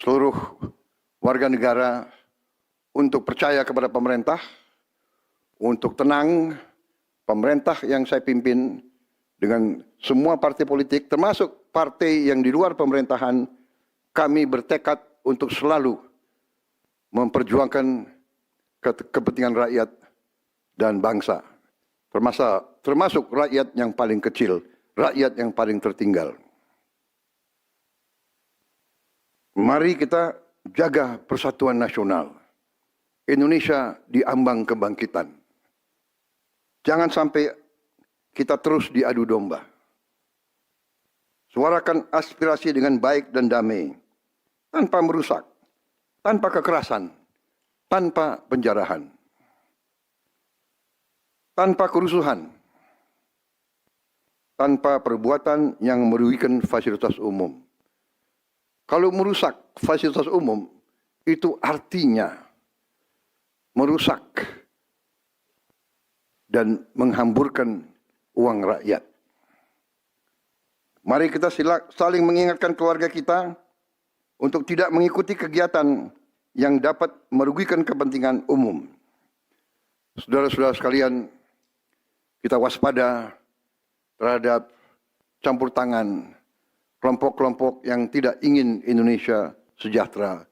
seluruh warga negara untuk percaya kepada pemerintah, untuk tenang. Pemerintah yang saya pimpin dengan semua partai politik, termasuk partai yang di luar pemerintahan, kami bertekad untuk selalu memperjuangkan kepentingan rakyat dan bangsa, termasuk rakyat yang paling kecil, rakyat yang paling tertinggal. Mari kita jaga persatuan nasional. Indonesia di ambang kebangkitan. Jangan sampai kita terus diadu domba. Suarakan aspirasi dengan baik dan damai, tanpa merusak, tanpa kekerasan, tanpa penjarahan, tanpa kerusuhan, tanpa perbuatan yang merugikan fasilitas umum. Kalau merusak fasilitas umum, itu artinya merusak dan menghamburkan uang rakyat. Mari kita saling mengingatkan keluarga kita untuk tidak mengikuti kegiatan yang dapat merugikan kepentingan umum. Saudara-saudara sekalian, kita waspada terhadap campur tangan kelompok-kelompok yang tidak ingin Indonesia sejahtera,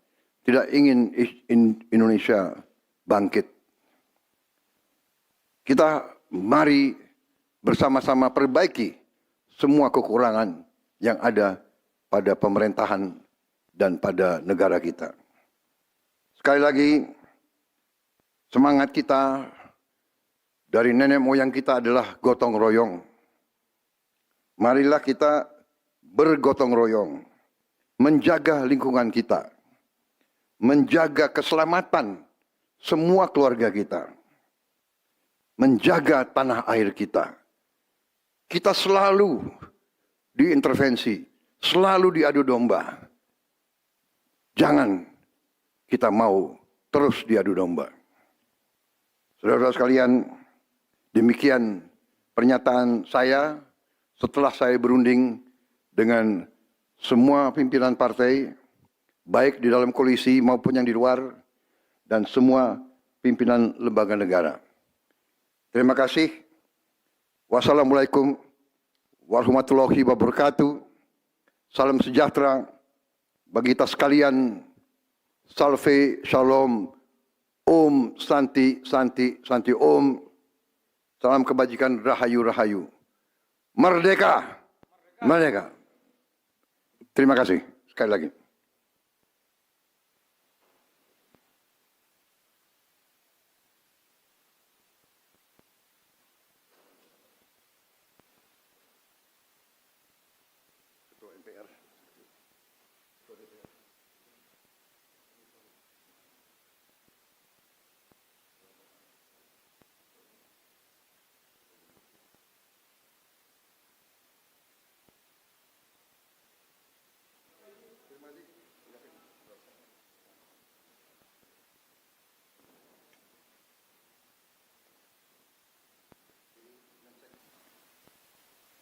tidak ingin Indonesia bangkit. Kita mari bersama-sama perbaiki semua kekurangan yang ada pada pemerintahan dan pada negara kita. Sekali lagi, semangat kita dari nenek moyang kita adalah gotong royong. marilah kita bergotong royong, menjaga lingkungan kita, menjaga keselamatan semua keluarga kita, menjaga tanah air kita. Kita selalu diintervensi, selalu diadu domba. Jangan kita mau terus diadu domba. Saudara-saudara sekalian, demikian pernyataan saya setelah saya berunding dengan semua pimpinan partai, baik di dalam koalisi maupun yang di luar, dan semua pimpinan lembaga negara. Terima kasih. Wassalamualaikum warahmatullahi wabarakatuh. Salam sejahtera bagi kita sekalian. Salve, shalom, om, santi, santi, santi, om. Salam kebajikan, rahayu, rahayu. Merdeka, merdeka. Terima kasih sekali lagi.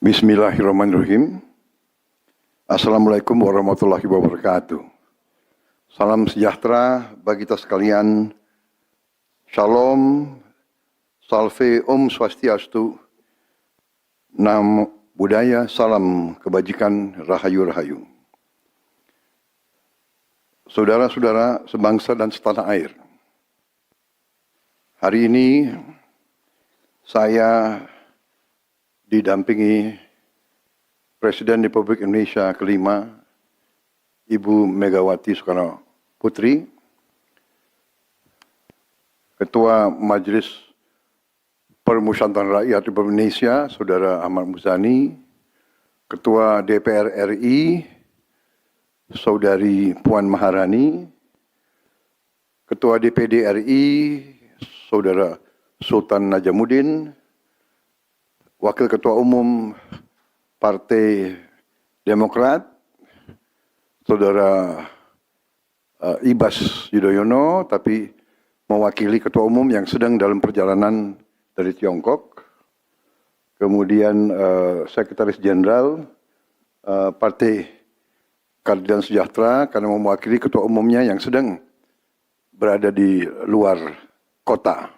Bismillahirrahmanirrahim. Assalamualaikum warahmatullahi wabarakatuh. Salam sejahtera bagi kita sekalian. Shalom, salve, om swastiastu, namo buddhaya, salam kebajikan, rahayu, rahayu. Saudara-saudara sebangsa dan setanah air. Hari ini saya didampingi Presiden Republik Indonesia kelima, Ibu Megawati Soekarno Putri, Ketua Majelis Permusyawaratan Rakyat Republik Indonesia, Saudara Ahmad Muzani, Ketua DPR RI, Saudari Puan Maharani, Ketua DPD RI, Saudara Sultan Najamuddin, Wakil Ketua Umum Partai Demokrat, Saudara Ibas Yudhoyono, tapi mewakili Ketua Umum yang sedang dalam perjalanan dari Tiongkok. Kemudian Sekretaris Jenderal Partai Keadilan Sejahtera karena mewakili Ketua Umumnya yang sedang berada di luar kota.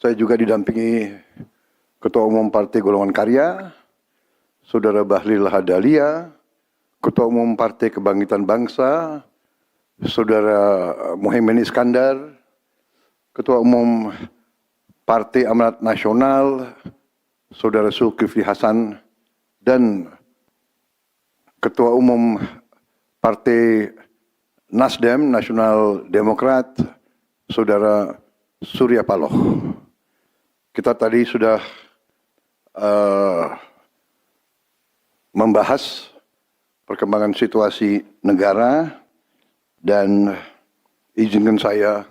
Saya juga didampingi Ketua Umum Partai Golongan Karya, Saudara Bahlil Lahadalia, Ketua Umum Partai Kebangkitan Bangsa, Saudara Muhaimin Iskandar, Ketua Umum Partai Amanat Nasional, Saudara Zulkifli Hasan, dan Ketua Umum Partai Nasdem, Nasional Demokrat, Saudara Surya Paloh. Kita tadi sudah membahas perkembangan situasi negara dan izinkan saya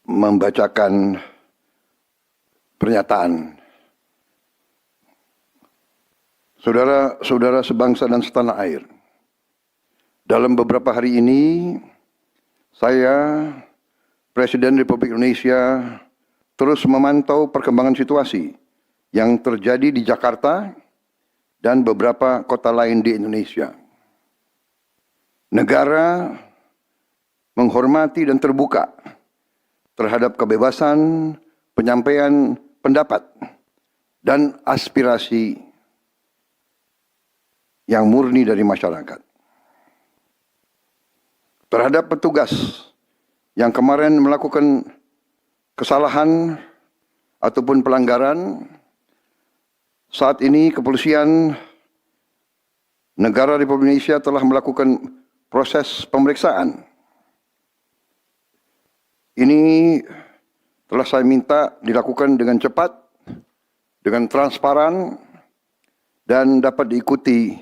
membacakan pernyataan. Saudara-saudara sebangsa dan setanah air, dalam beberapa hari ini saya, Presiden Republik Indonesia, terus memantau perkembangan situasi yang terjadi di Jakarta dan beberapa kota lain di Indonesia. Negara menghormati dan terbuka terhadap kebebasan penyampaian pendapat dan aspirasi yang murni dari masyarakat. Terhadap petugas yang kemarin melakukan kesalahan ataupun pelanggaran, saat ini kepolisian negara Republik Indonesia telah melakukan proses pemeriksaan. Ini telah saya minta dilakukan dengan cepat, dengan transparan, dan dapat diikuti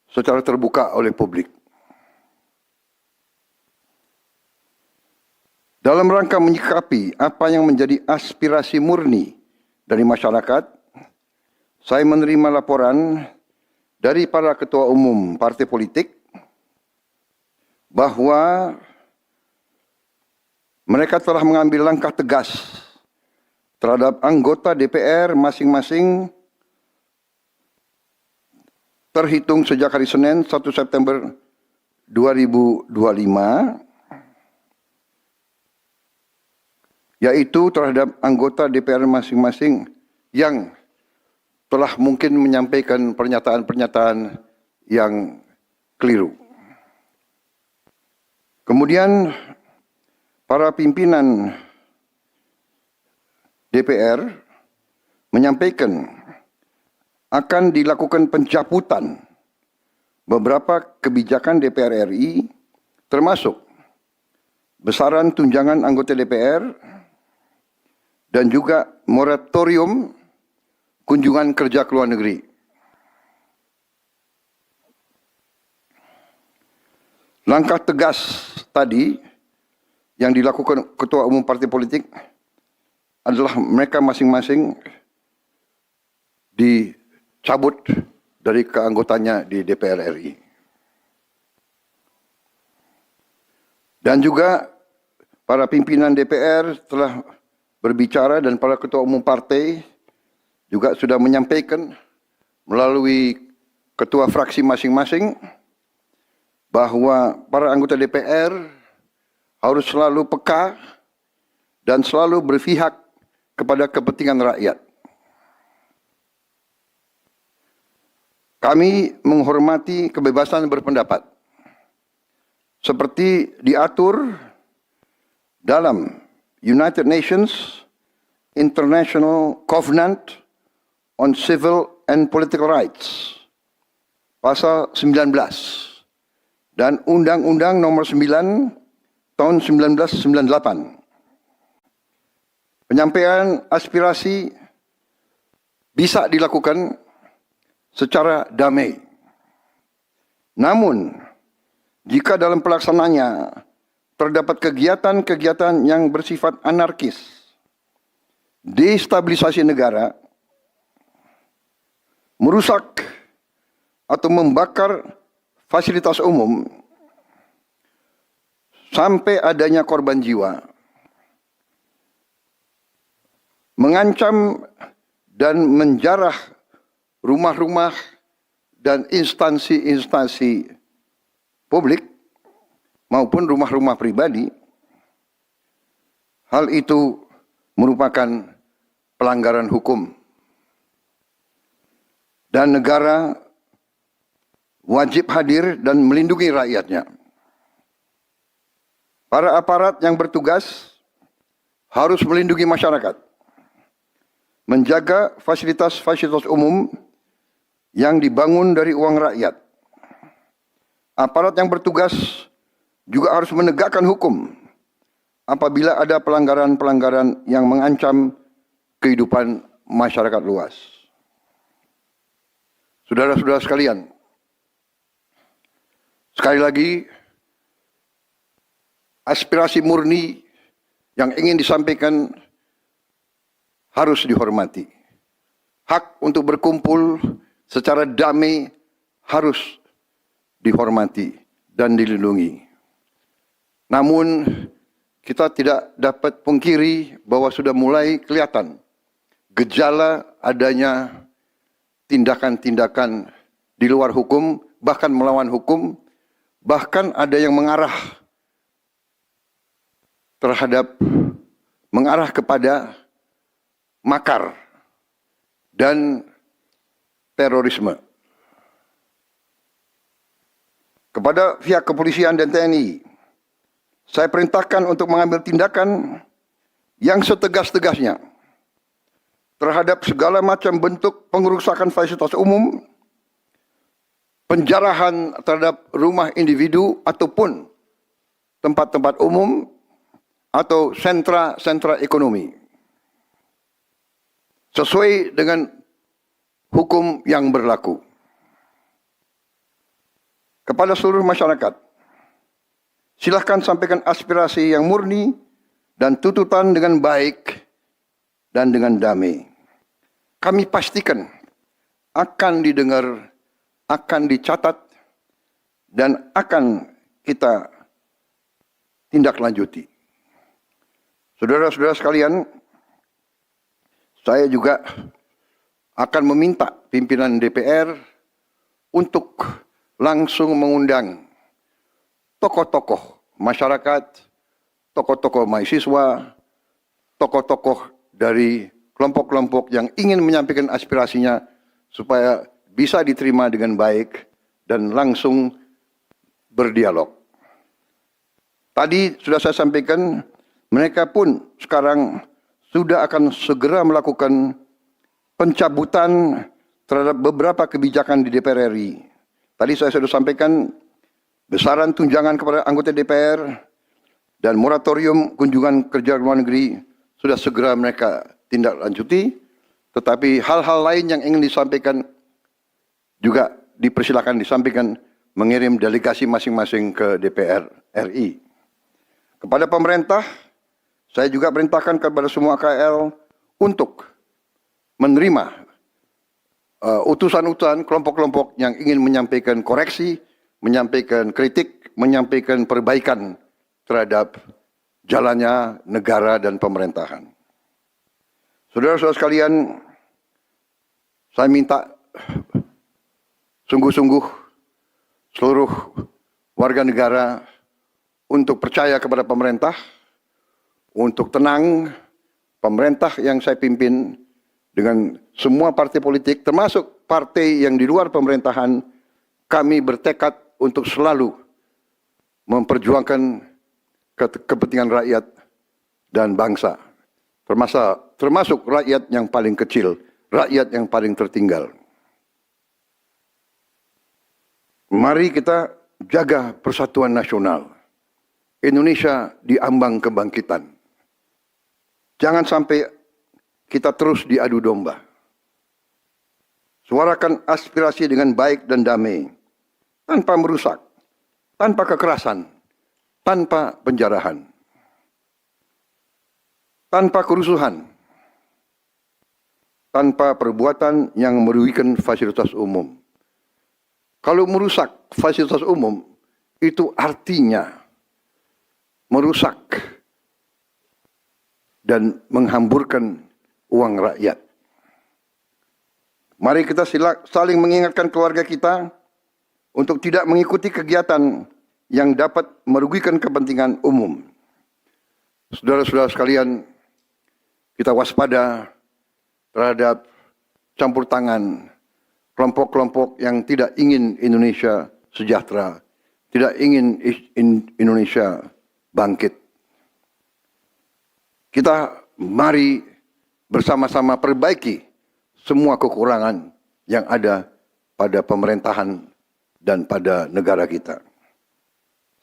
secara terbuka oleh publik. Dalam rangka menyikapi apa yang menjadi aspirasi murni dari masyarakat, saya menerima laporan dari para ketua umum partai politik bahwa mereka telah mengambil langkah tegas terhadap anggota DPR masing-masing terhitung sejak hari Senin 1 September 2025, yaitu terhadap anggota DPR masing-masing yang telah mungkin menyampaikan pernyataan-pernyataan yang keliru. Kemudian para pimpinan DPR menyampaikan akan dilakukan pencabutan beberapa kebijakan DPR RI, termasuk besaran tunjangan anggota DPR dan juga moratorium kunjungan kerja ke luar negeri. Langkah tegas tadi yang dilakukan ketua umum partai politik adalah mereka masing-masing dicabut dari keanggotaannya di DPR RI. Dan juga para pimpinan DPR telah berbicara dan para ketua umum partai juga sudah menyampaikan melalui ketua fraksi masing-masing bahwa para anggota DPR harus selalu peka dan selalu berpihak kepada kepentingan rakyat. Kami menghormati kebebasan berpendapat seperti diatur dalam United Nations International Covenant on Civil and Political Rights, pasal 19, dan Undang-Undang Nomor 9 tahun 1998. Penyampaian aspirasi bisa dilakukan secara damai. Namun, jika dalam pelaksananya terdapat kegiatan-kegiatan yang bersifat anarkis, destabilisasi negara, merusak atau membakar fasilitas umum, sampai adanya korban jiwa, mengancam dan menjarah rumah-rumah dan instansi-instansi publik maupun rumah-rumah pribadi, hal itu merupakan pelanggaran hukum. Dan negara wajib hadir dan melindungi rakyatnya. Para aparat yang bertugas harus melindungi masyarakat, menjaga fasilitas-fasilitas umum yang dibangun dari uang rakyat. Aparat yang bertugas juga harus menegakkan hukum apabila ada pelanggaran-pelanggaran yang mengancam kehidupan masyarakat luas. Saudara-saudara sekalian, sekali lagi, aspirasi murni yang ingin disampaikan harus dihormati. Hak untuk berkumpul secara damai harus dihormati dan dilindungi. Namun, kita tidak dapat pungkiri bahwa sudah mulai kelihatan gejala adanya tindakan-tindakan di luar hukum, bahkan melawan hukum, bahkan ada yang mengarah kepada makar dan terorisme. Kepada pihak kepolisian dan TNI, saya perintahkan untuk mengambil tindakan yang setegas-tegasnya terhadap segala macam bentuk pengerusakan fasilitas umum, penjarahan terhadap rumah individu ataupun tempat-tempat umum atau sentra-sentra ekonomi. Sesuai dengan hukum yang berlaku. Kepada seluruh masyarakat, silakan sampaikan aspirasi yang murni dan tuntutan dengan baik dan dengan damai. Kami pastikan akan didengar, akan dicatat, dan akan kita tindak lanjuti. Saudara-saudara sekalian, saya juga akan meminta pimpinan DPR untuk langsung mengundang tokoh-tokoh masyarakat, tokoh-tokoh mahasiswa, tokoh-tokoh dari kelompok-kelompok yang ingin menyampaikan aspirasinya supaya bisa diterima dengan baik dan langsung berdialog. Tadi sudah saya sampaikan, mereka pun sekarang sudah akan segera melakukan pencabutan terhadap beberapa kebijakan di DPR RI. Tadi saya sudah sampaikan besaran tunjangan kepada anggota DPR dan moratorium kunjungan kerja luar negeri sudah segera mereka tindak lanjuti. Tetapi hal-hal lain yang ingin disampaikan juga dipersilakan disampaikan mengirim delegasi masing-masing ke DPR RI. Kepada pemerintah, saya juga perintahkan kepada semua KL untuk menerima utusan-utusan kelompok-kelompok yang ingin menyampaikan koreksi, menyampaikan kritik, menyampaikan perbaikan terhadap jalannya negara dan pemerintahan. Saudara-saudara sekalian, saya minta sungguh-sungguh seluruh warga negara untuk percaya kepada pemerintah, untuk tenang. Pemerintah yang saya pimpin dengan semua partai politik, termasuk partai yang di luar pemerintahan, kami bertekad untuk selalu memperjuangkan kepentingan rakyat dan bangsa, termasuk rakyat yang paling kecil, rakyat yang paling tertinggal. Mari kita jaga persatuan nasional. Indonesia di ambang kebangkitan. Jangan sampai kita terus diadu domba. Suarakan aspirasi dengan baik dan damai, tanpa merusak, tanpa kekerasan, tanpa penjarahan, tanpa kerusuhan, tanpa perbuatan yang merugikan fasilitas umum. Kalau merusak fasilitas umum, itu artinya merusak dan menghamburkan uang rakyat. Mari kita saling mengingatkan keluarga kita untuk tidak mengikuti kegiatan yang dapat merugikan kepentingan umum. Saudara-saudara sekalian, kita waspada terhadap campur tangan kelompok-kelompok yang tidak ingin Indonesia sejahtera, tidak ingin Indonesia bangkit. Kita mari bersama-sama perbaiki semua kekurangan yang ada pada pemerintahan dan pada negara kita.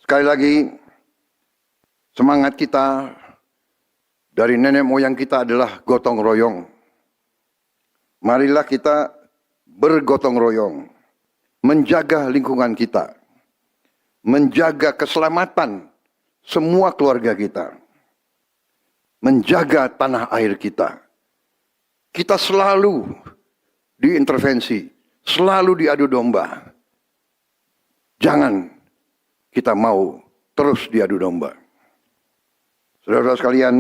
Sekali lagi, semangat kita dari nenek moyang kita adalah gotong royong. Marilah kita bergotong royong, menjaga lingkungan kita, menjaga keselamatan semua keluarga kita, menjaga tanah air kita. Kita selalu diintervensi, selalu diadu domba. Jangan kita mau terus diadu domba. Saudara-saudara sekalian,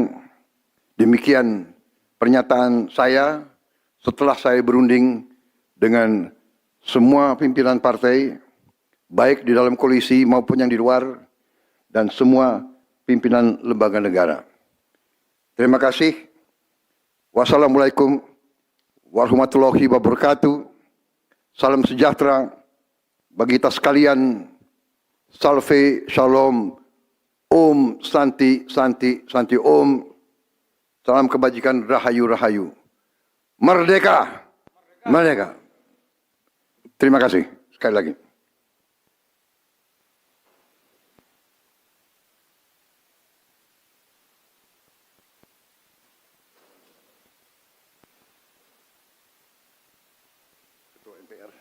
demikian pernyataan saya setelah saya berunding dengan semua pimpinan partai, baik di dalam koalisi maupun yang di luar, dan semua pimpinan lembaga negara. Terima kasih. Wassalamualaikum warahmatullahi wabarakatuh. Salam sejahtera bagi kita sekalian. Salve, shalom, om, santi, santi, santi, om. Salam kebajikan, rahayu, rahayu. Merdeka, merdeka. Terima kasih sekali lagi. DPR.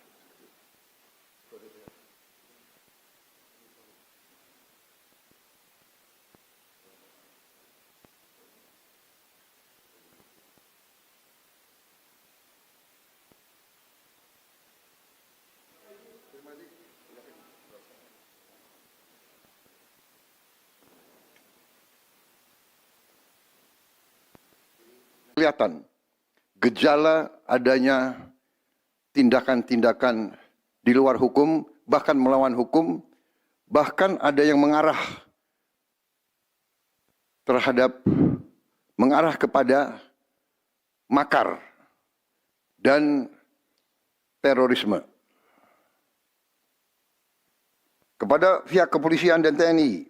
Kelihatan gejala adanya tindakan-tindakan di luar hukum, bahkan melawan hukum, bahkan ada yang mengarah kepada makar dan terorisme. Kepada pihak kepolisian dan TNI,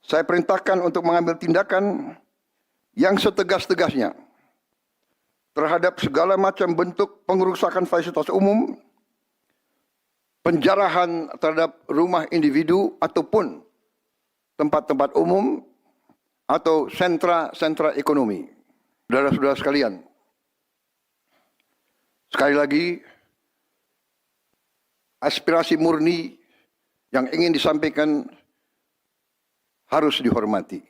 saya perintahkan untuk mengambil tindakan yang setegas-tegasnya terhadap segala macam bentuk pengerusakan fasilitas umum, penjarahan terhadap rumah individu ataupun tempat-tempat umum atau sentra-sentra ekonomi. Saudara-saudara sekalian, sekali lagi, aspirasi murni yang ingin disampaikan harus dihormati.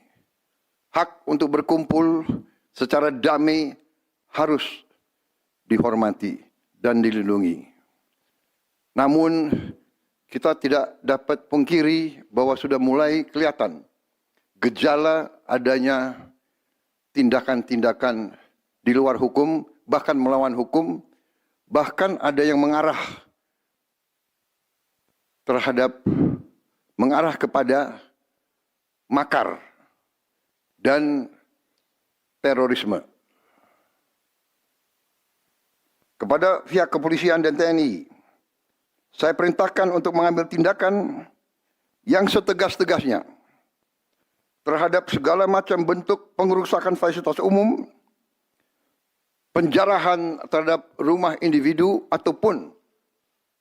Hak untuk berkumpul secara damai harus dihormati dan dilindungi. Namun, kita tidak dapat pungkiri bahwa sudah mulai kelihatan gejala adanya tindakan-tindakan di luar hukum, bahkan melawan hukum, bahkan ada yang mengarah kepada makar dan terorisme. Kepada pihak kepolisian dan TNI, saya perintahkan untuk mengambil tindakan yang setegas-tegasnya terhadap segala macam bentuk pengerusakan fasilitas umum, penjarahan terhadap rumah individu ataupun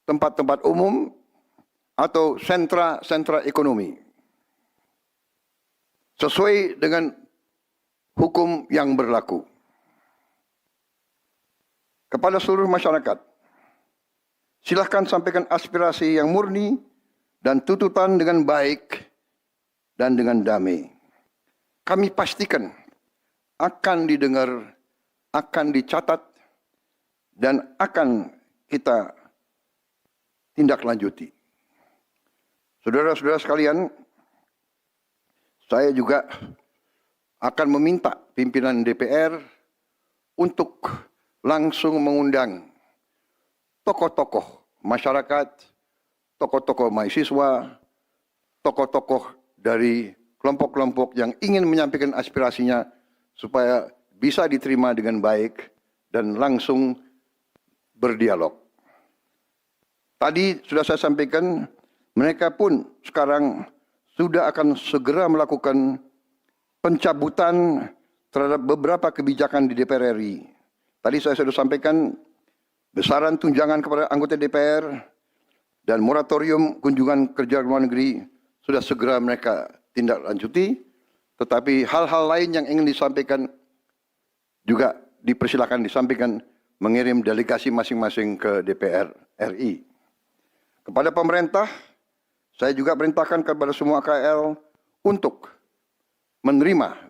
tempat-tempat umum atau sentra-sentra ekonomi, sesuai dengan hukum yang berlaku. Kepada seluruh masyarakat, silakan sampaikan aspirasi yang murni dan tuntutan dengan baik dan dengan damai. Kami pastikan akan didengar, akan dicatat, dan akan kita tindak lanjuti. Saudara-saudara sekalian, saya juga akan meminta pimpinan DPR untuk langsung mengundang tokoh-tokoh masyarakat, tokoh-tokoh mahasiswa, tokoh-tokoh dari kelompok-kelompok yang ingin menyampaikan aspirasinya supaya bisa diterima dengan baik dan langsung berdialog. Tadi sudah saya sampaikan, mereka pun sekarang sudah akan segera melakukan pencabutan terhadap beberapa kebijakan di DPR RI. Tadi saya sudah sampaikan besaran tunjangan kepada anggota DPR dan moratorium kunjungan kerja luar negeri sudah segera mereka tindak lanjuti. Tetapi hal-hal lain yang ingin disampaikan juga dipersilakan disampaikan mengirim delegasi masing-masing ke DPR RI. Kepada pemerintah, saya juga perintahkan kepada semua KL untuk menerima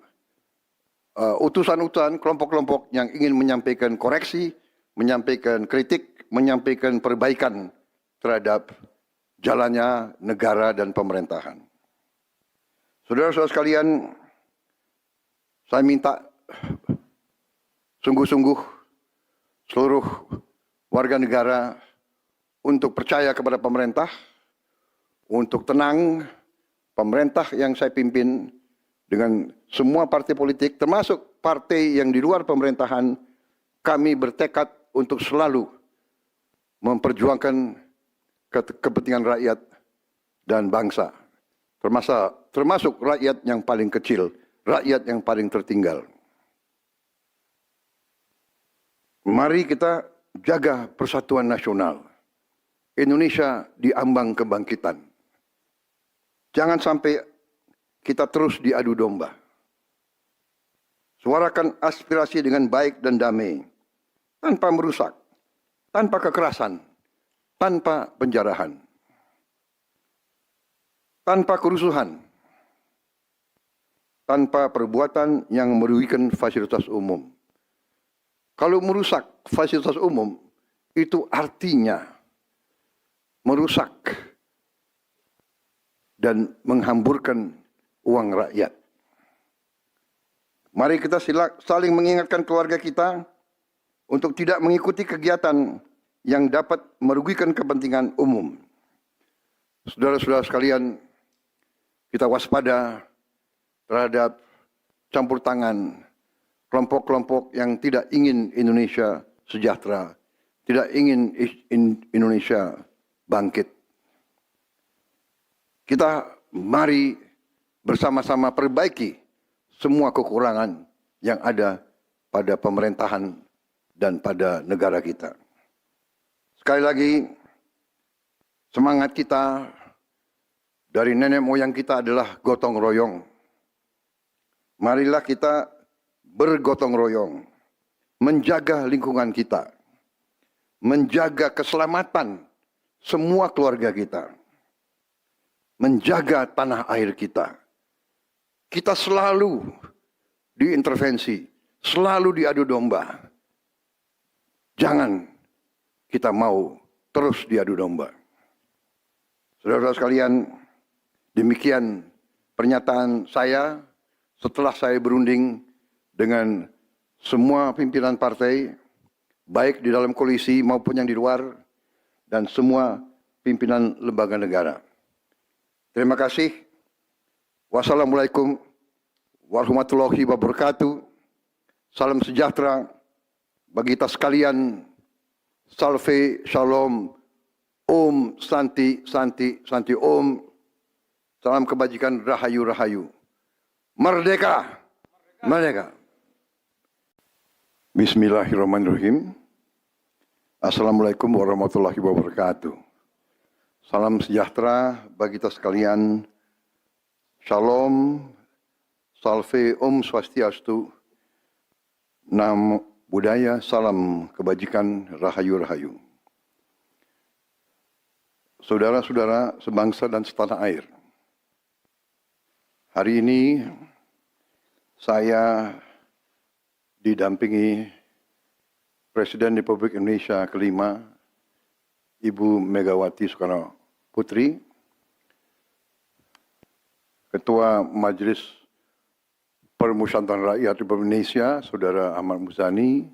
utusan-utusan kelompok-kelompok yang ingin menyampaikan koreksi, menyampaikan kritik, menyampaikan perbaikan terhadap jalannya negara dan pemerintahan. Saudara-saudara sekalian, saya minta sungguh-sungguh seluruh warga negara untuk percaya kepada pemerintah, untuk tenang. Pemerintah yang saya pimpin dengan semua partai politik, termasuk partai yang di luar pemerintahan, kami bertekad untuk selalu memperjuangkan kepentingan rakyat dan bangsa, termasuk rakyat yang paling kecil, rakyat yang paling tertinggal. Mari kita jaga persatuan nasional. Indonesia di ambang kebangkitan. Jangan sampai kita terus diadu domba. Suarakan aspirasi dengan baik dan damai, tanpa merusak, tanpa kekerasan, tanpa penjarahan, tanpa kerusuhan, tanpa perbuatan yang merugikan fasilitas umum. Kalau merusak fasilitas umum, itu artinya merusak dan menghamburkan uang rakyat. Mari kita saling mengingatkan keluarga kita untuk tidak mengikuti kegiatan yang dapat merugikan kepentingan umum. Saudara-saudara sekalian, kita waspada terhadap campur tangan kelompok-kelompok yang tidak ingin Indonesia sejahtera, tidak ingin Indonesia bangkit. Kita mari bersama-sama perbaiki semua kekurangan yang ada pada pemerintahan dan pada negara kita. Sekali lagi, semangat kita dari nenek moyang kita adalah gotong royong. Marilah kita bergotong royong, menjaga lingkungan kita, menjaga keselamatan semua keluarga kita, menjaga tanah air kita. Kita selalu diintervensi, selalu diadu domba. Jangan kita mau terus diadu domba. Saudara-saudara sekalian, demikian pernyataan saya setelah saya berunding dengan semua pimpinan partai, baik di dalam koalisi maupun yang di luar, dan semua pimpinan lembaga negara. Terima kasih. Wassalamualaikum warahmatullahi wabarakatuh. Salam sejahtera bagi kita sekalian. Salve, shalom, om, santi, santi, santi, om. Salam kebajikan, rahayu, rahayu. Merdeka! Merdeka! Bismillahirrahmanirrahim. Assalamualaikum warahmatullahi wabarakatuh. Salam sejahtera bagi kita sekalian. Shalom, salve, om swastiastu. Namo Buddhaya, salam kebajikan, rahayu, rahayu. Saudara-saudara sebangsa dan setanah air. Hari ini saya didampingi Presiden Republik Indonesia kelima, Ibu Megawati Soekarno Putri, Ketua Majelis Permusyawaratan Rakyat Republik Indonesia, Saudara Ahmad Muzani,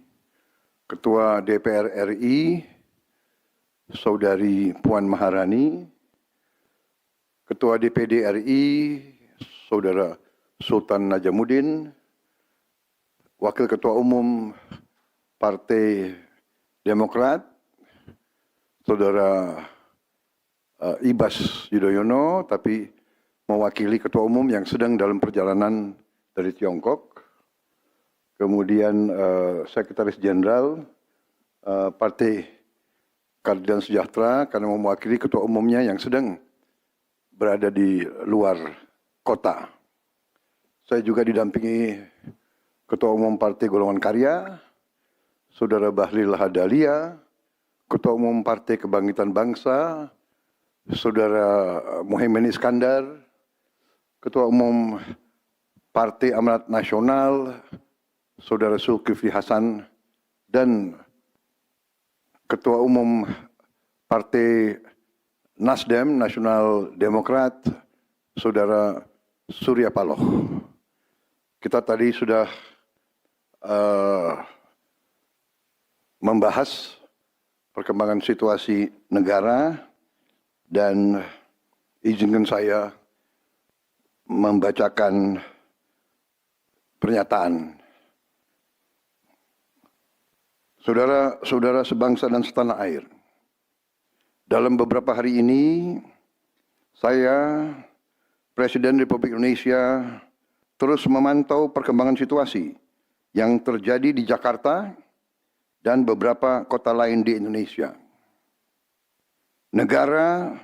Ketua DPR RI, Saudari Puan Maharani, Ketua DPD RI, Saudara Sultan Najamuddin, Wakil Ketua Umum Partai Demokrat, Saudara Ibas Yudhoyono, tapi mewakili Ketua Umum yang sedang dalam perjalanan dari Tiongkok. Kemudian Sekretaris Jenderal Partai Keadilan Sejahtera karena mewakili Ketua Umumnya yang sedang berada di luar kota. Saya juga didampingi Ketua Umum Partai Golongan Karya, Saudara Bahlil Lahadalia, Ketua Umum Partai Kebangkitan Bangsa, Saudara Muhaimin Iskandar, Ketua Umum Partai Amanat Nasional, Saudara Zulkifli Hasan, dan Ketua Umum Partai Nasdem, Nasional Demokrat, Saudara Surya Paloh. Kita tadi sudah membahas perkembangan situasi negara dan izinkan saya membacakan pernyataan. Saudara-saudara sebangsa dan setanah air, dalam beberapa hari ini saya, Presiden Republik Indonesia, terus memantau perkembangan situasi yang terjadi di Jakarta dan beberapa kota lain di Indonesia. Negara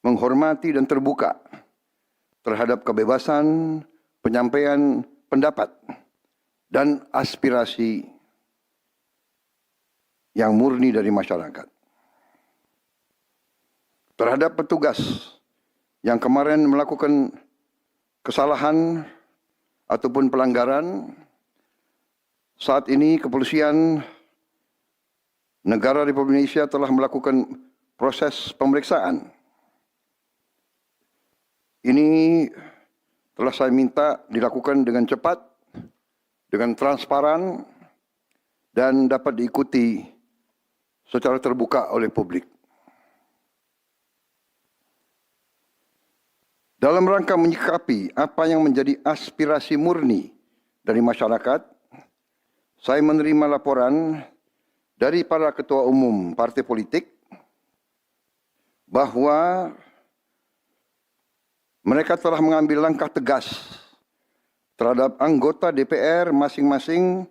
menghormati dan terbuka terhadap kebebasan penyampaian pendapat dan aspirasi yang murni dari masyarakat. terhadap petugas yang kemarin melakukan kesalahan ataupun pelanggaran. Saat ini kepolisian negara Republik Indonesia telah melakukan proses pemeriksaan. Ini telah saya minta dilakukan dengan cepat, dengan transparan, dan dapat diikuti secara terbuka oleh publik. Dalam rangka menyikapi apa yang menjadi aspirasi murni dari masyarakat, saya menerima laporan dari para ketua umum partai politik bahwa mereka telah mengambil langkah tegas terhadap anggota DPR masing-masing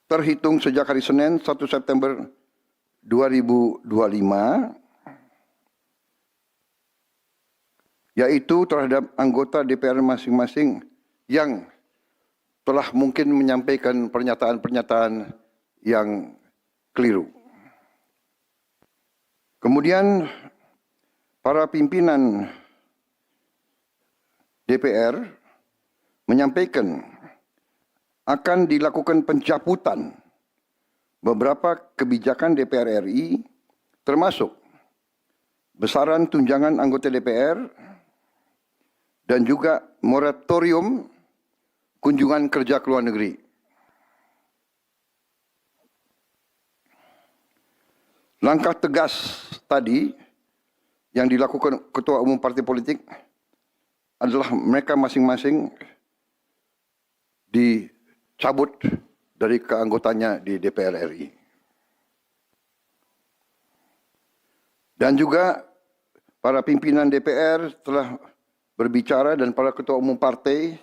terhitung sejak hari Senin 1 September 2025, yaitu terhadap anggota DPR masing-masing yang telah mungkin menyampaikan pernyataan-pernyataan yang keliru. Kemudian para pimpinan DPR menyampaikan akan dilakukan pencabutan beberapa kebijakan DPR RI, termasuk besaran tunjangan anggota DPR dan juga moratorium kunjungan kerja ke luar negeri. Langkah tegas tadi yang dilakukan ketua umum partai politik adalah mereka masing-masing dicabut dari keanggotaannya di DPR RI. Dan juga para pimpinan DPR telah berbicara dan para ketua umum partai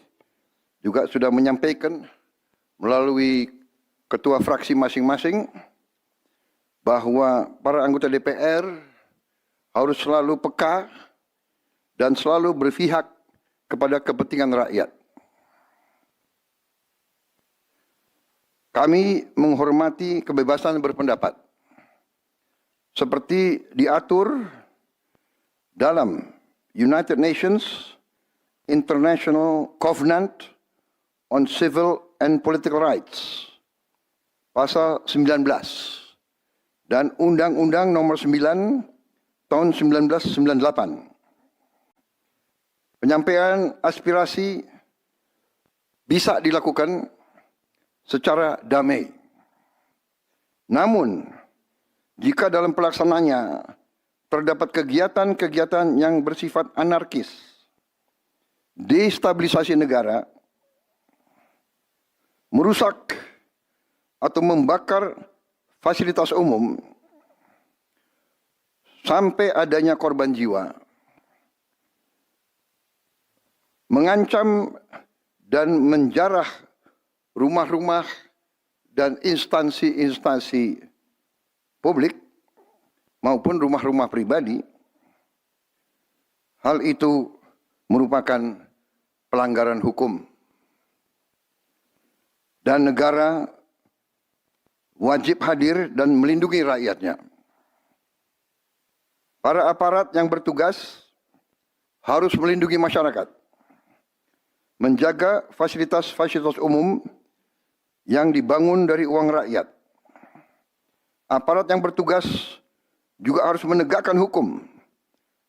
juga sudah menyampaikan melalui ketua fraksi masing-masing bahwa para anggota DPR harus selalu peka dan selalu berpihak kepada kepentingan rakyat. Kami menghormati kebebasan berpendapat seperti diatur dalam United Nations International Covenant on Civil and Political Rights, pasal 19, dan Undang-Undang nomor 9 tahun 1998. Penyampaian aspirasi bisa dilakukan secara damai. Namun, jika dalam pelaksananya terdapat kegiatan-kegiatan yang bersifat anarkis, destabilisasi negara, merusak atau membakar fasilitas umum, sampai adanya korban jiwa, mengancam dan menjarah rumah-rumah dan instansi-instansi publik maupun rumah-rumah pribadi, hal itu merupakan pelanggaran hukum. Dan negara wajib hadir dan melindungi rakyatnya. Para aparat yang bertugas harus melindungi masyarakat, menjaga fasilitas-fasilitas umum yang dibangun dari uang rakyat. Aparat yang bertugas juga harus menegakkan hukum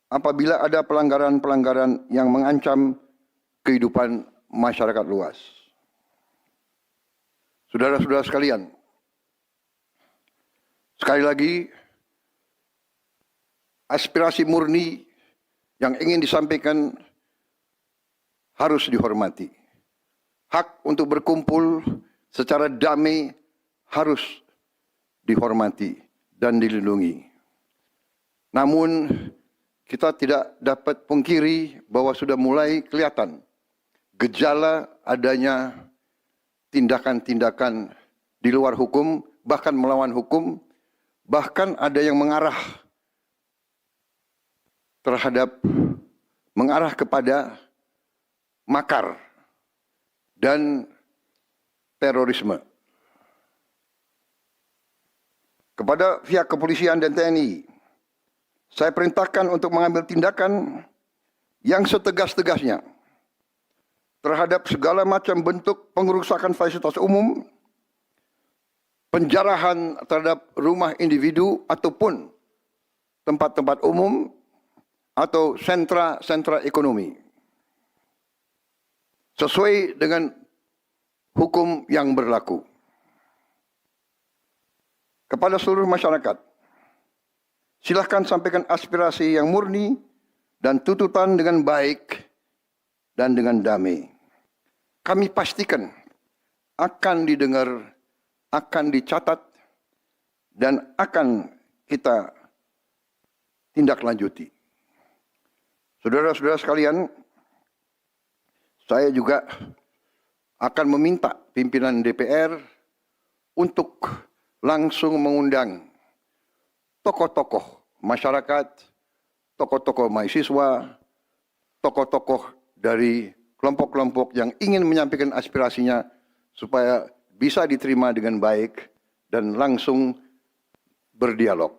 apabila ada pelanggaran-pelanggaran yang mengancam kehidupan masyarakat luas. Saudara-saudara sekalian, sekali lagi, aspirasi murni yang ingin disampaikan harus dihormati. Hak untuk berkumpul secara damai harus dihormati dan dilindungi. Namun, kita tidak dapat pungkiri bahwa sudah mulai kelihatan gejala adanya tindakan-tindakan di luar hukum, bahkan melawan hukum, bahkan ada yang mengarah kepada makar dan terorisme. Kepada pihak kepolisian dan TNI, Saya perintahkan untuk mengambil tindakan yang setegas-tegasnya terhadap segala macam bentuk pengerusakan fasilitas umum, penjarahan terhadap rumah individu ataupun tempat-tempat umum atau sentra-sentra ekonomi, sesuai dengan hukum yang berlaku. Kepada seluruh masyarakat, silakan sampaikan aspirasi yang murni dan tuntutan dengan baik dan dengan damai. Kami pastikan akan didengar, akan dicatat, dan akan kita tindak lanjuti. Saudara-saudara sekalian, saya juga akan meminta pimpinan DPR untuk langsung mengundang tokoh-tokoh masyarakat, tokoh-tokoh mahasiswa, tokoh-tokoh dari kelompok-kelompok yang ingin menyampaikan aspirasinya supaya bisa diterima dengan baik dan langsung berdialog.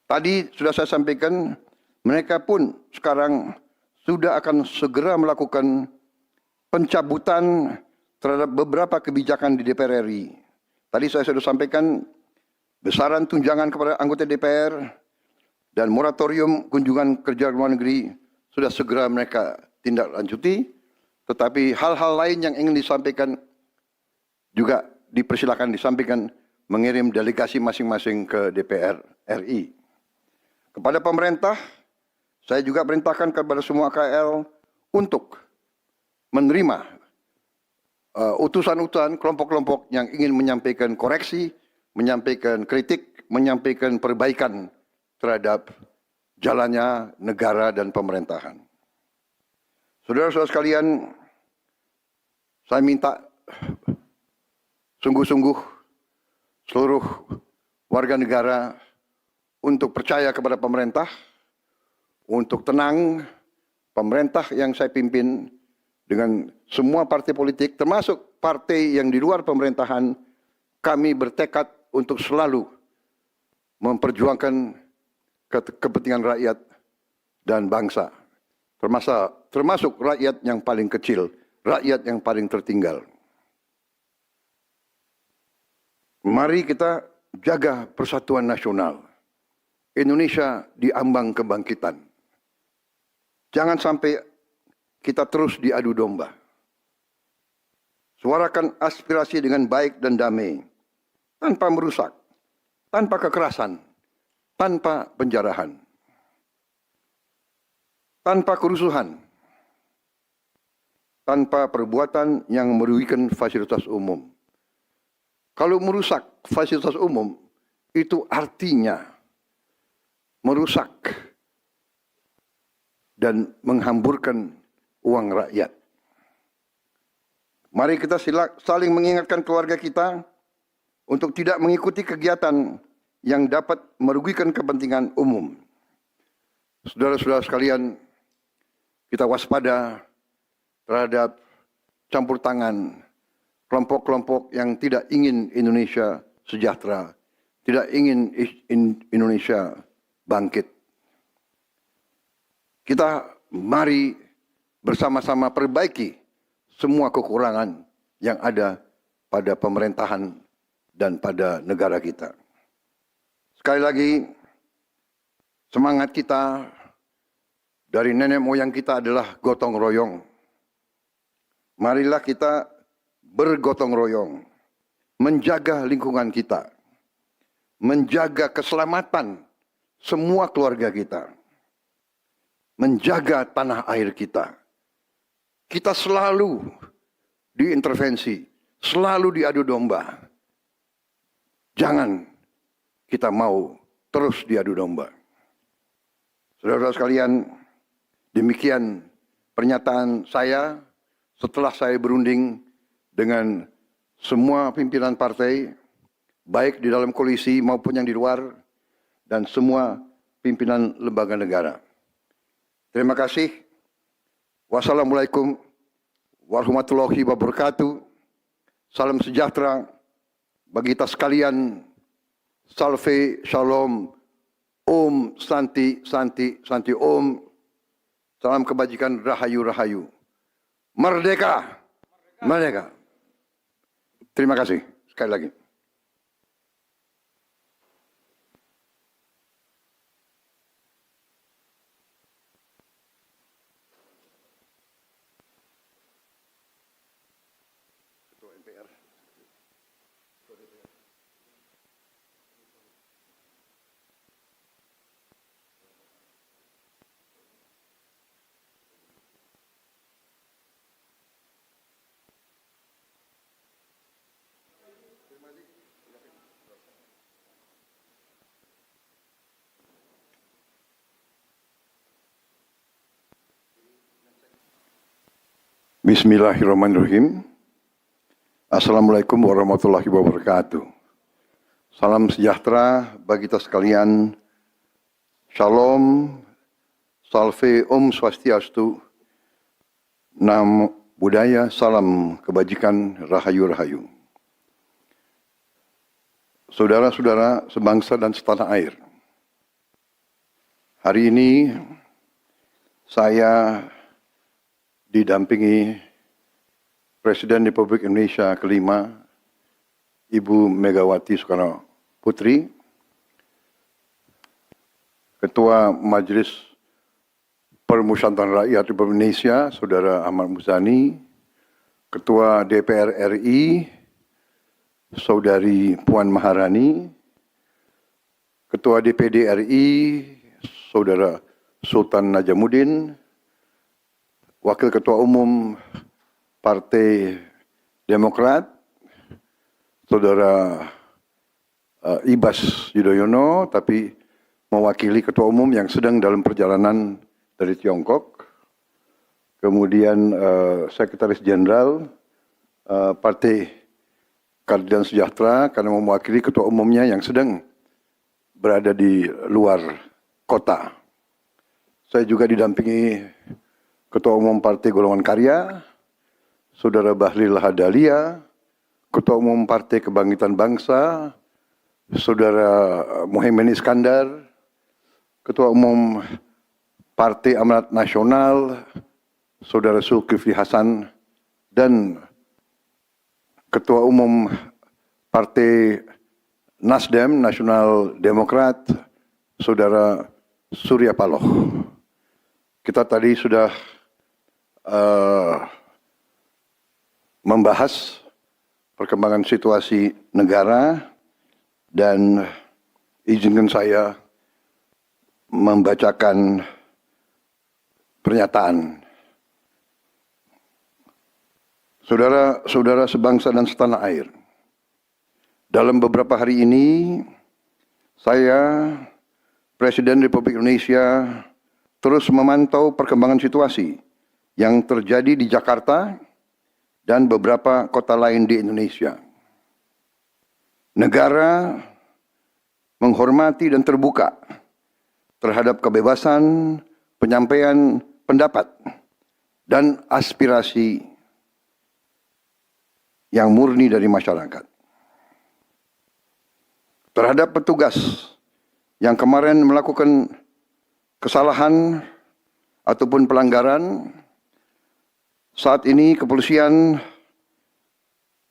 Tadi sudah saya sampaikan, mereka pun sekarang sudah akan segera melakukan pencabutan terhadap beberapa kebijakan di DPR RI. Tadi saya sudah sampaikan besaran tunjangan kepada anggota DPR dan moratorium kunjungan kerja luar negeri sudah segera mereka tindak lanjuti. Tetapi hal-hal lain yang ingin disampaikan juga dipersilakan disampaikan mengirim delegasi masing-masing ke DPR RI. Kepada pemerintah, saya juga perintahkan kepada semua KL untuk menerima utusan-utusan kelompok-kelompok yang ingin menyampaikan koreksi, menyampaikan kritik, menyampaikan perbaikan terhadap jalannya negara dan pemerintahan. Saudara-saudara sekalian, saya minta sungguh-sungguh seluruh warga negara untuk percaya kepada pemerintah, untuk tenang. Pemerintah yang saya pimpin dengan semua partai politik, termasuk partai yang di luar pemerintahan, kami bertekad untuk selalu memperjuangkan kepentingan rakyat dan bangsa, termasuk rakyat yang paling kecil, rakyat yang paling tertinggal. Mari kita jaga persatuan nasional. Indonesia di ambang kebangkitan. Jangan sampai kita terus diadu domba. Suarakan aspirasi dengan baik dan damai, tanpa merusak, tanpa kekerasan, tanpa penjarahan, tanpa kerusuhan, tanpa perbuatan yang merugikan fasilitas umum. Kalau merusak fasilitas umum, itu artinya merusak dan menghamburkan uang rakyat. Mari kita saling mengingatkan keluarga kita untuk tidak mengikuti kegiatan yang dapat merugikan kepentingan umum. Saudara-saudara sekalian, kita waspada terhadap campur tangan kelompok-kelompok yang tidak ingin Indonesia sejahtera, tidak ingin Indonesia bangkit. Kita mari bersama-sama perbaiki semua kekurangan yang ada pada pemerintahan dan pada negara kita. Sekali lagi, semangat kita dari nenek moyang kita adalah gotong royong. Marilah kita bergotong royong, menjaga lingkungan kita, menjaga keselamatan semua keluarga kita, menjaga tanah air kita. Kita selalu diintervensi, selalu diadu domba. Jangan kita mau terus diadu domba. Saudara-saudara sekalian, demikian pernyataan saya setelah saya berunding dengan semua pimpinan partai, baik di dalam koalisi maupun yang di luar, dan semua pimpinan lembaga negara. Terima kasih. Wassalamualaikum warahmatullahi wabarakatuh. Salam sejahtera bagi kita sekalian. Salve, shalom, Om Santi Santi Santi Om. Salam kebajikan, Rahayu Rahayu. Merdeka! Merdeka! Terima kasih sekali lagi. Ketua MPR. Bismillahirrahmanirrahim. Assalamualaikum warahmatullahi wabarakatuh. Salam sejahtera bagi kita sekalian. Shalom, salve, Om Swastiastu, Namo Buddhaya, salam kebajikan, Rahayu Rahayu. Saudara-saudara sebangsa dan setanah air. Hari ini saya didampingi Presiden Republik Indonesia kelima, Ibu Megawati Soekarno Putri, Ketua Majelis Permusyawaratan Rakyat Republik Indonesia, Saudara Ahmad Muzani, Ketua DPR RI, Saudari Puan Maharani, Ketua DPD RI, Saudara Sultan Najamuddin, Wakil Ketua Umum Partai Demokrat, Saudara Ibas Yudhoyono, tapi mewakili Ketua Umum yang sedang dalam perjalanan dari Tiongkok. Kemudian Sekretaris Jenderal Partai Keadilan Sejahtera karena mewakili Ketua Umumnya yang sedang berada di luar kota. Saya juga didampingi Ketua Umum Partai Golongan Karya, Saudara Bahlil Lahadalia, Ketua Umum Partai Kebangkitan Bangsa, Saudara Muhaimin Iskandar, Ketua Umum Partai Amanat Nasional, Saudara Zulkifli Hasan, dan Ketua Umum Partai Nasdem, Nasional Demokrat, Saudara Surya Paloh. Kita tadi sudah membahas perkembangan situasi negara dan izinkan saya membacakan pernyataan. Saudara-saudara sebangsa dan setanah air, dalam beberapa hari ini saya, Presiden Republik Indonesia, terus memantau perkembangan situasi yang terjadi di Jakarta dan beberapa kota lain di Indonesia. Negara menghormati dan terbuka terhadap kebebasan penyampaian pendapat dan aspirasi yang murni dari masyarakat. Terhadap petugas yang kemarin melakukan kesalahan ataupun pelanggaran, saat ini kepolisian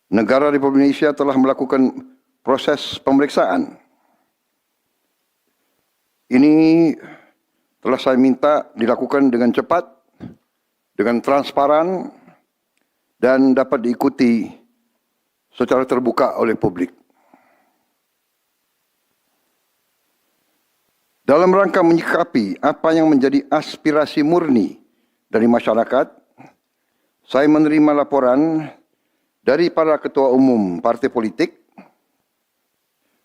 negara Republik Indonesia telah melakukan proses pemeriksaan. Ini telah saya minta dilakukan dengan cepat, dengan transparan, dan dapat diikuti secara terbuka oleh publik. Dalam rangka menyikapi apa yang menjadi aspirasi murni dari masyarakat, saya menerima laporan dari para ketua umum partai politik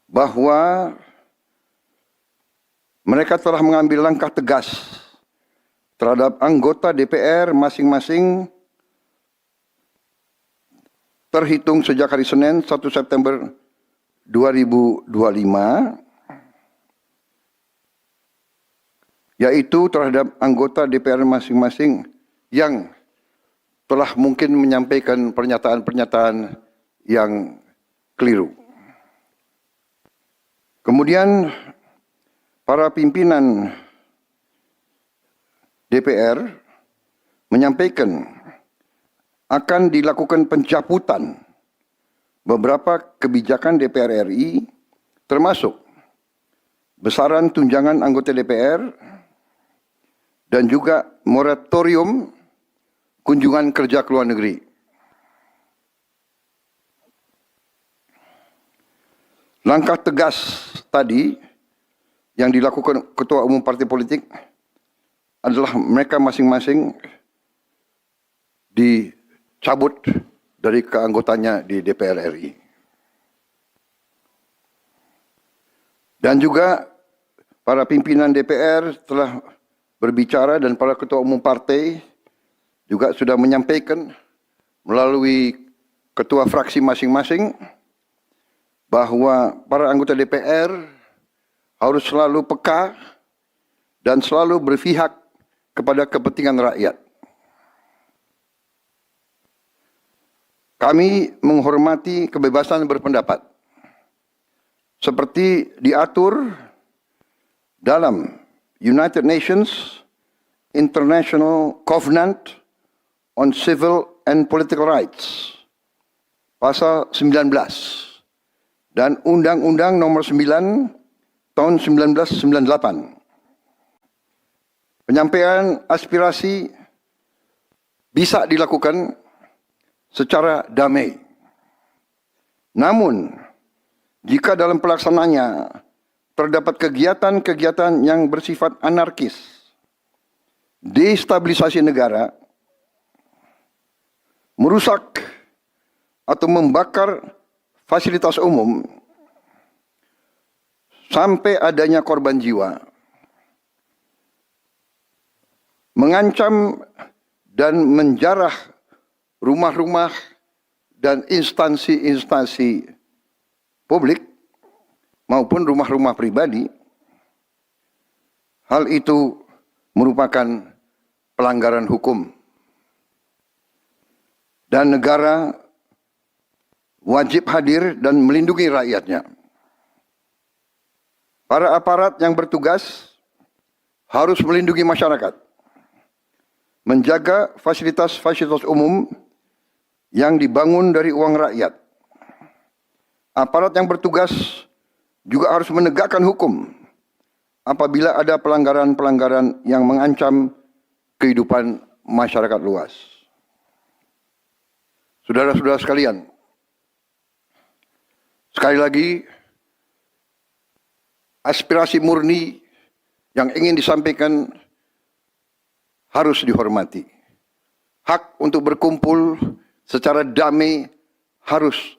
bahwa mereka telah mengambil langkah tegas terhadap anggota DPR masing-masing terhitung sejak hari Senin 1 September 2025, yaitu terhadap anggota DPR masing-masing yang telah mungkin menyampaikan pernyataan-pernyataan yang keliru. Kemudian para pimpinan DPR menyampaikan akan dilakukan pencabutan beberapa kebijakan DPR RI, termasuk besaran tunjangan anggota DPR dan juga moratorium kunjungan kerja ke luar negeri. Langkah tegas tadi yang dilakukan ketua umum partai politik adalah mereka masing-masing dicabut dari keanggotaannya di DPR RI. Dan juga para pimpinan DPR telah berbicara dan para ketua umum partai juga sudah menyampaikan melalui ketua fraksi masing-masing bahwa para anggota DPR harus selalu peka dan selalu berpihak kepada kepentingan rakyat. Kami menghormati kebebasan berpendapat seperti diatur dalam United Nations International Covenant on Civil and Political Rights pasal 19 dan Undang-Undang Nomor 9 tahun 1998. Penyampaian aspirasi bisa dilakukan secara damai. Namun, jika dalam pelaksananya terdapat kegiatan-kegiatan yang bersifat anarkis, destabilisasi negara, merusak atau membakar fasilitas umum, sampai adanya korban jiwa, mengancam dan menjarah rumah-rumah dan instansi-instansi publik maupun rumah-rumah pribadi, hal itu merupakan pelanggaran hukum. Dan negara wajib hadir dan melindungi rakyatnya. Para aparat yang bertugas harus melindungi masyarakat, menjaga fasilitas-fasilitas umum yang dibangun dari uang rakyat. Aparat yang bertugas juga harus menegakkan hukum apabila ada pelanggaran-pelanggaran yang mengancam kehidupan masyarakat luas. Saudara-saudara sekalian, sekali lagi, aspirasi murni yang ingin disampaikan harus dihormati. Hak untuk berkumpul secara damai harus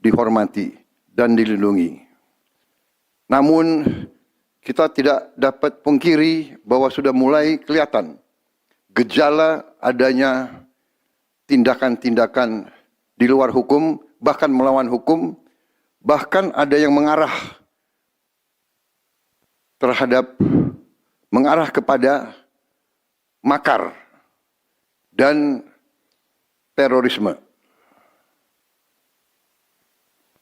dihormati dan dilindungi. Namun, kita tidak dapat pungkiri bahwa sudah mulai kelihatan gejala adanya tindakan-tindakan di luar hukum, bahkan melawan hukum, bahkan ada yang mengarah kepada makar dan terorisme.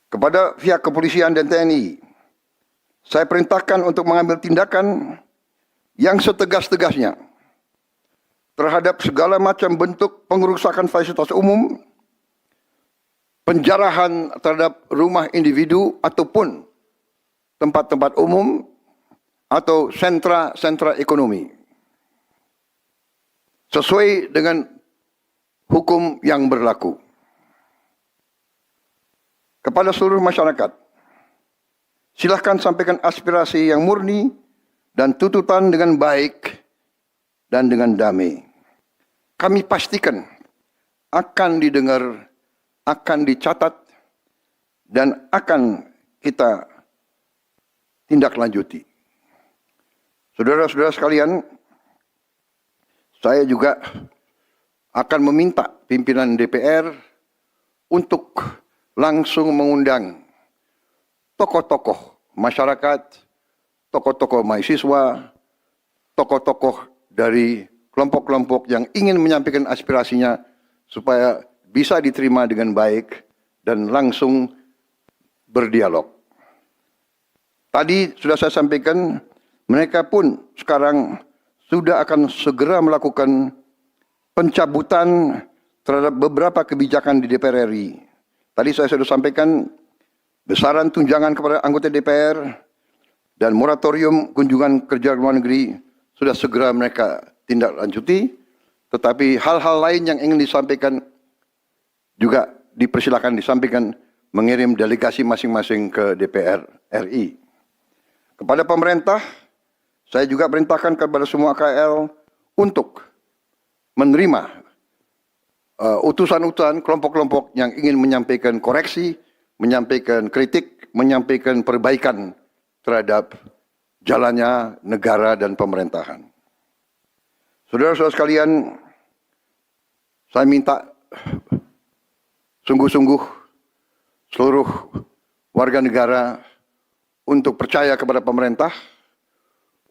Kepada pihak kepolisian dan TNI, saya perintahkan untuk mengambil tindakan yang setegas-tegasnya terhadap segala macam bentuk pengerusakan fasilitas umum, penjarahan terhadap rumah individu ataupun tempat-tempat umum atau sentra-sentra ekonomi, sesuai dengan hukum yang berlaku. Kepada seluruh masyarakat, silahkan sampaikan aspirasi yang murni dan tuntutan dengan baik dan dengan damai. Kami pastikan akan didengar, akan dicatat, dan akan kita tindak lanjuti. Saudara-saudara sekalian, saya juga akan meminta pimpinan DPR untuk langsung mengundang tokoh-tokoh masyarakat, tokoh-tokoh mahasiswa, tokoh-tokoh dari kelompok-kelompok yang ingin menyampaikan aspirasinya supaya bisa diterima dengan baik dan langsung berdialog. Tadi sudah saya sampaikan mereka pun sekarang sudah akan segera melakukan pencabutan terhadap beberapa kebijakan di DPR RI. Tadi saya sudah sampaikan besaran tunjangan kepada anggota DPR dan moratorium kunjungan kerja luar negeri sudah segera mereka tindak lanjuti. Tetapi hal-hal lain yang ingin disampaikan juga dipersilakan disampaikan mengirim delegasi masing-masing ke DPR RI. Kepada pemerintah, saya juga perintahkan kepada semua KL untuk menerima utusan-utusan kelompok-kelompok yang ingin menyampaikan koreksi, menyampaikan kritik, menyampaikan perbaikan terhadap jalannya negara dan pemerintahan. Saudara-saudara sekalian, saya minta sungguh-sungguh seluruh warga negara untuk percaya kepada pemerintah,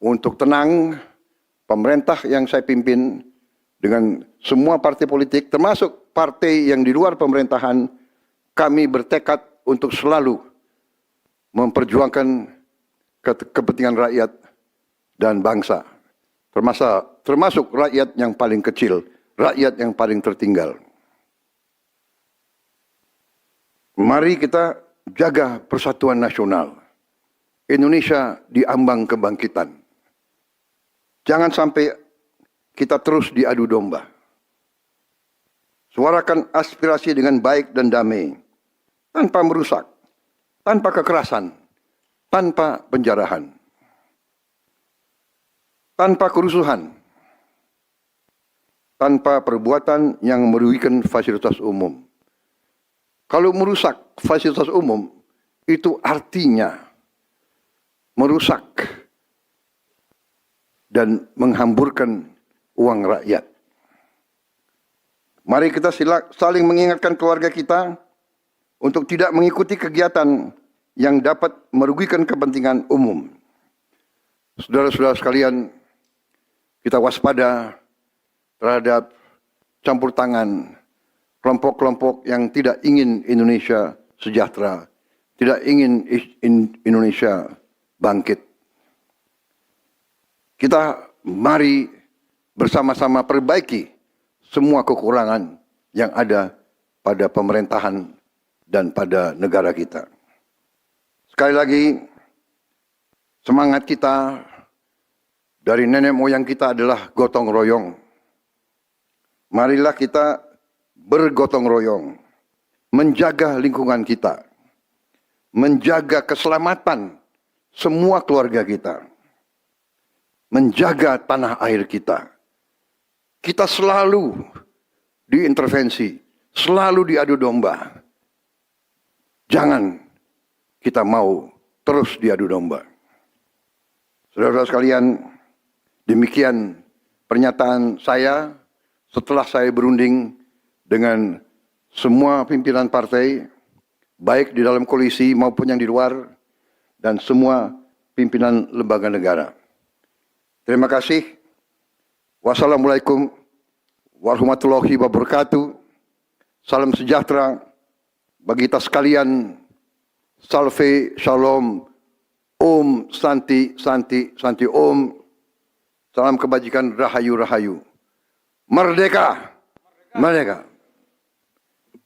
untuk tenang. Pemerintah yang saya pimpin dengan semua partai politik, termasuk partai yang di luar pemerintahan, kami bertekad untuk selalu memperjuangkan kepentingan rakyat dan bangsa. Termasuk rakyat yang paling kecil, rakyat yang paling tertinggal. Mari kita jaga persatuan nasional. Indonesia di ambang kebangkitan. Jangan sampai kita terus diadu domba. Suarakan aspirasi dengan baik dan damai, tanpa merusak, tanpa kekerasan, tanpa penjarahan, tanpa kerusuhan, tanpa perbuatan yang merugikan fasilitas umum. Kalau merusak fasilitas umum, itu artinya merusak dan menghamburkan uang rakyat. Mari kita saling mengingatkan keluarga kita untuk tidak mengikuti kegiatan yang dapat merugikan kepentingan umum. Saudara-saudara sekalian, kita waspada terhadap campur tangan kelompok-kelompok yang tidak ingin Indonesia sejahtera, tidak ingin Indonesia bangkit. Kita mari bersama-sama perbaiki semua kekurangan yang ada pada pemerintahan dan pada negara kita. Sekali lagi, semangat kita dari nenek moyang kita adalah gotong royong. Marilah kita bergotong royong, menjaga lingkungan kita, menjaga keselamatan semua keluarga kita, menjaga tanah air kita. Kita selalu diintervensi, selalu diadu domba. Jangan kita mau terus diadu domba. Saudara-saudara sekalian, demikian pernyataan saya setelah saya berunding dengan semua pimpinan partai, baik di dalam koalisi maupun yang di luar, dan semua pimpinan lembaga negara. Terima kasih. Wassalamualaikum warahmatullahi wabarakatuh. Salam sejahtera bagi kita sekalian. Salve, shalom, om, santi, santi, santi, om. Salam kebajikan, rahayu, rahayu. Merdeka, merdeka.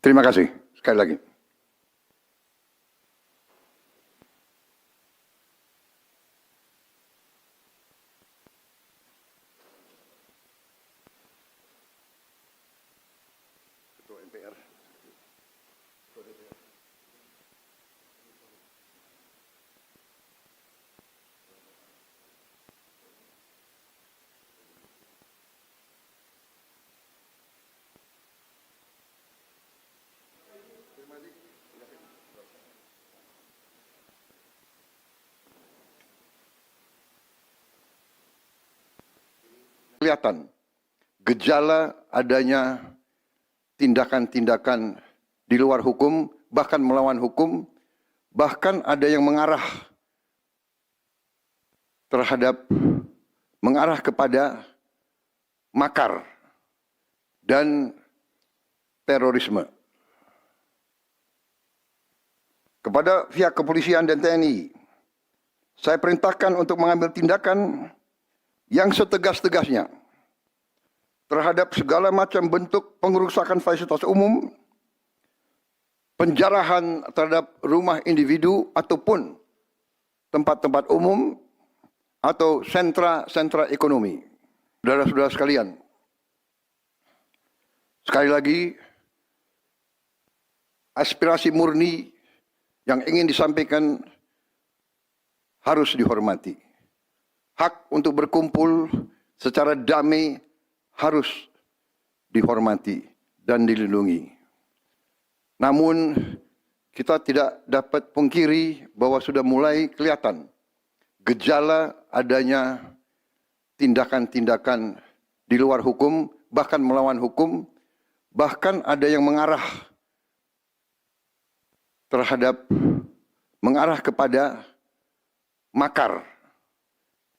Terima kasih sekali lagi. Ketua MPR. Kelihatan gejala adanya tindakan-tindakan di luar hukum, bahkan melawan hukum, bahkan ada yang mengarah kepada makar dan terorisme. Kepada pihak kepolisian dan TNI, saya perintahkan untuk mengambil tindakan yang setegas-tegasnya terhadap segala macam bentuk pengerusakan fasilitas umum, penjarahan terhadap rumah individu ataupun tempat-tempat umum atau sentra-sentra ekonomi. Saudara-saudara sekalian, sekali lagi, aspirasi murni yang ingin disampaikan harus dihormati. Hak untuk berkumpul secara damai harus dihormati dan dilindungi. Namun, kita tidak dapat pungkiri bahwa sudah mulai kelihatan gejala adanya tindakan-tindakan di luar hukum, bahkan melawan hukum, bahkan ada yang mengarah kepada makar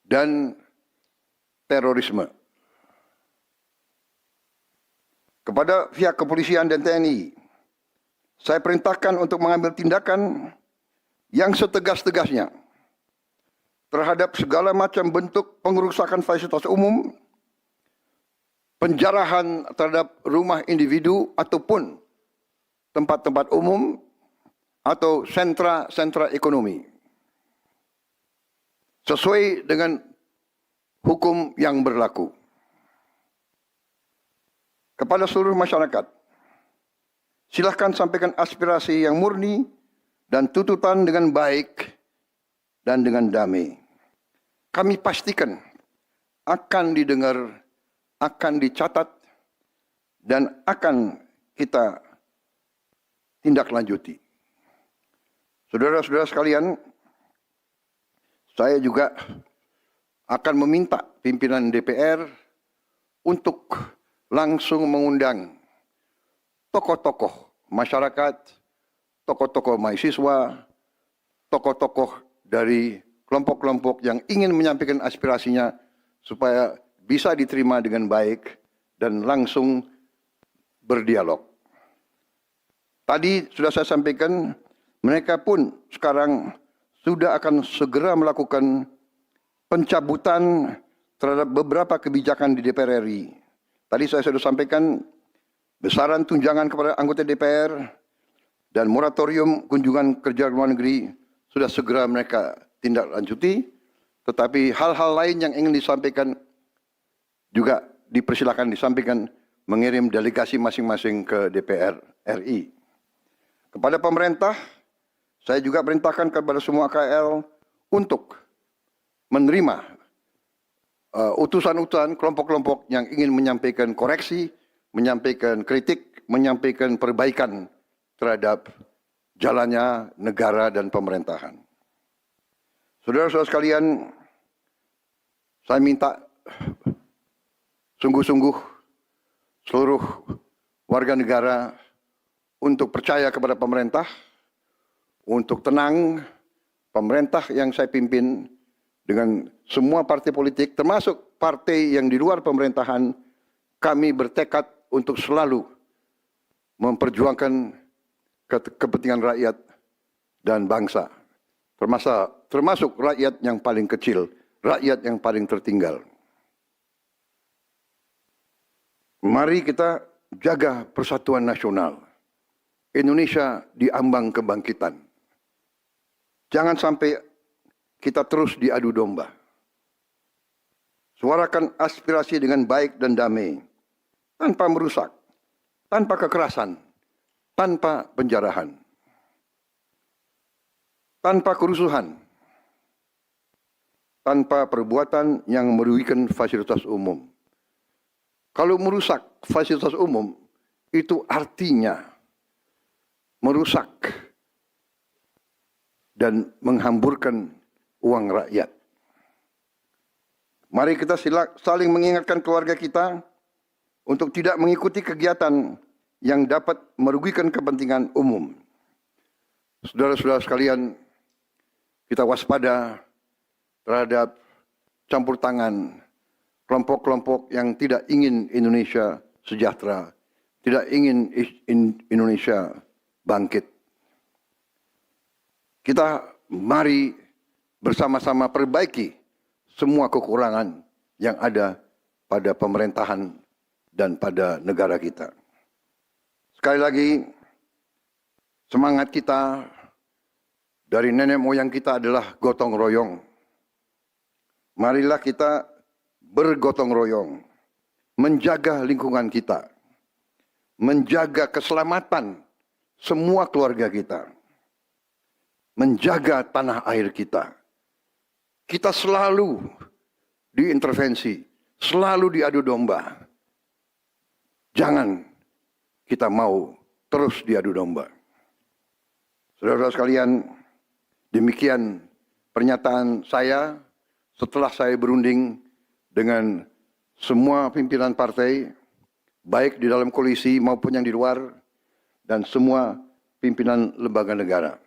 dan terorisme. Kepada pihak kepolisian dan TNI, saya perintahkan untuk mengambil tindakan yang setegas-tegasnya terhadap segala macam bentuk pengerusakan fasilitas umum, penjarahan terhadap rumah individu ataupun tempat-tempat umum atau sentra-sentra ekonomi, sesuai dengan hukum yang berlaku. Kepada seluruh masyarakat, silakan sampaikan aspirasi yang murni dan tuntutan dengan baik dan dengan damai. Kami pastikan akan didengar, akan dicatat, dan akan kita tindak lanjuti. Saudara-saudara sekalian, saya juga akan meminta pimpinan DPR untuk langsung mengundang tokoh-tokoh masyarakat, tokoh-tokoh mahasiswa, tokoh-tokoh dari kelompok-kelompok yang ingin menyampaikan aspirasinya supaya bisa diterima dengan baik dan langsung berdialog. Tadi sudah saya sampaikan, mereka pun sekarang sudah akan segera melakukan pencabutan terhadap beberapa kebijakan di DPR RI. Tadi saya sudah sampaikan besaran tunjangan kepada anggota DPR dan moratorium kunjungan kerja luar negeri sudah segera mereka tindak lanjuti. Tetapi hal-hal lain yang ingin disampaikan juga dipersilakan disampaikan mengirim delegasi masing-masing ke DPR RI. Kepada pemerintah, saya juga perintahkan kepada semua KL untuk menerima utusan-utusan kelompok-kelompok yang ingin menyampaikan koreksi, menyampaikan kritik, menyampaikan perbaikan terhadap jalannya negara dan pemerintahan. Saudara-saudara sekalian, saya minta sungguh-sungguh seluruh warga negara untuk percaya kepada pemerintah, untuk tenang. Pemerintah yang saya pimpin dengan semua partai politik, termasuk partai yang di luar pemerintahan, kami bertekad untuk selalu memperjuangkan kepentingan rakyat dan bangsa, termasuk rakyat yang paling kecil, rakyat yang paling tertinggal. Mari kita jaga persatuan nasional. Indonesia di ambang kebangkitan. Jangan sampai kita terus diadu domba. Suarakan aspirasi dengan baik dan damai, tanpa merusak, tanpa kekerasan, tanpa penjarahan, tanpa kerusuhan, tanpa perbuatan yang merugikan fasilitas umum. Kalau merusak fasilitas umum, itu artinya merusak dan menghamburkan uang rakyat. Mari kita saling mengingatkan keluarga kita untuk tidak mengikuti kegiatan yang dapat merugikan kepentingan umum. Saudara-saudara sekalian, kita waspada terhadap campur tangan kelompok-kelompok yang tidak ingin Indonesia sejahtera, tidak ingin Indonesia bangkit. Kita mari bersama-sama perbaiki semua kekurangan yang ada pada pemerintahan dan pada negara kita. Sekali lagi, semangat kita dari nenek moyang kita adalah gotong royong. Marilah kita bergotong royong, menjaga lingkungan kita, menjaga keselamatan semua keluarga kita, menjaga tanah air kita. Kita selalu diintervensi, selalu diadu domba. Jangan kita mau terus diadu domba. Saudara-saudara sekalian, demikian pernyataan saya setelah saya berunding dengan semua pimpinan partai, baik di dalam koalisi maupun yang di luar, dan semua pimpinan lembaga negara.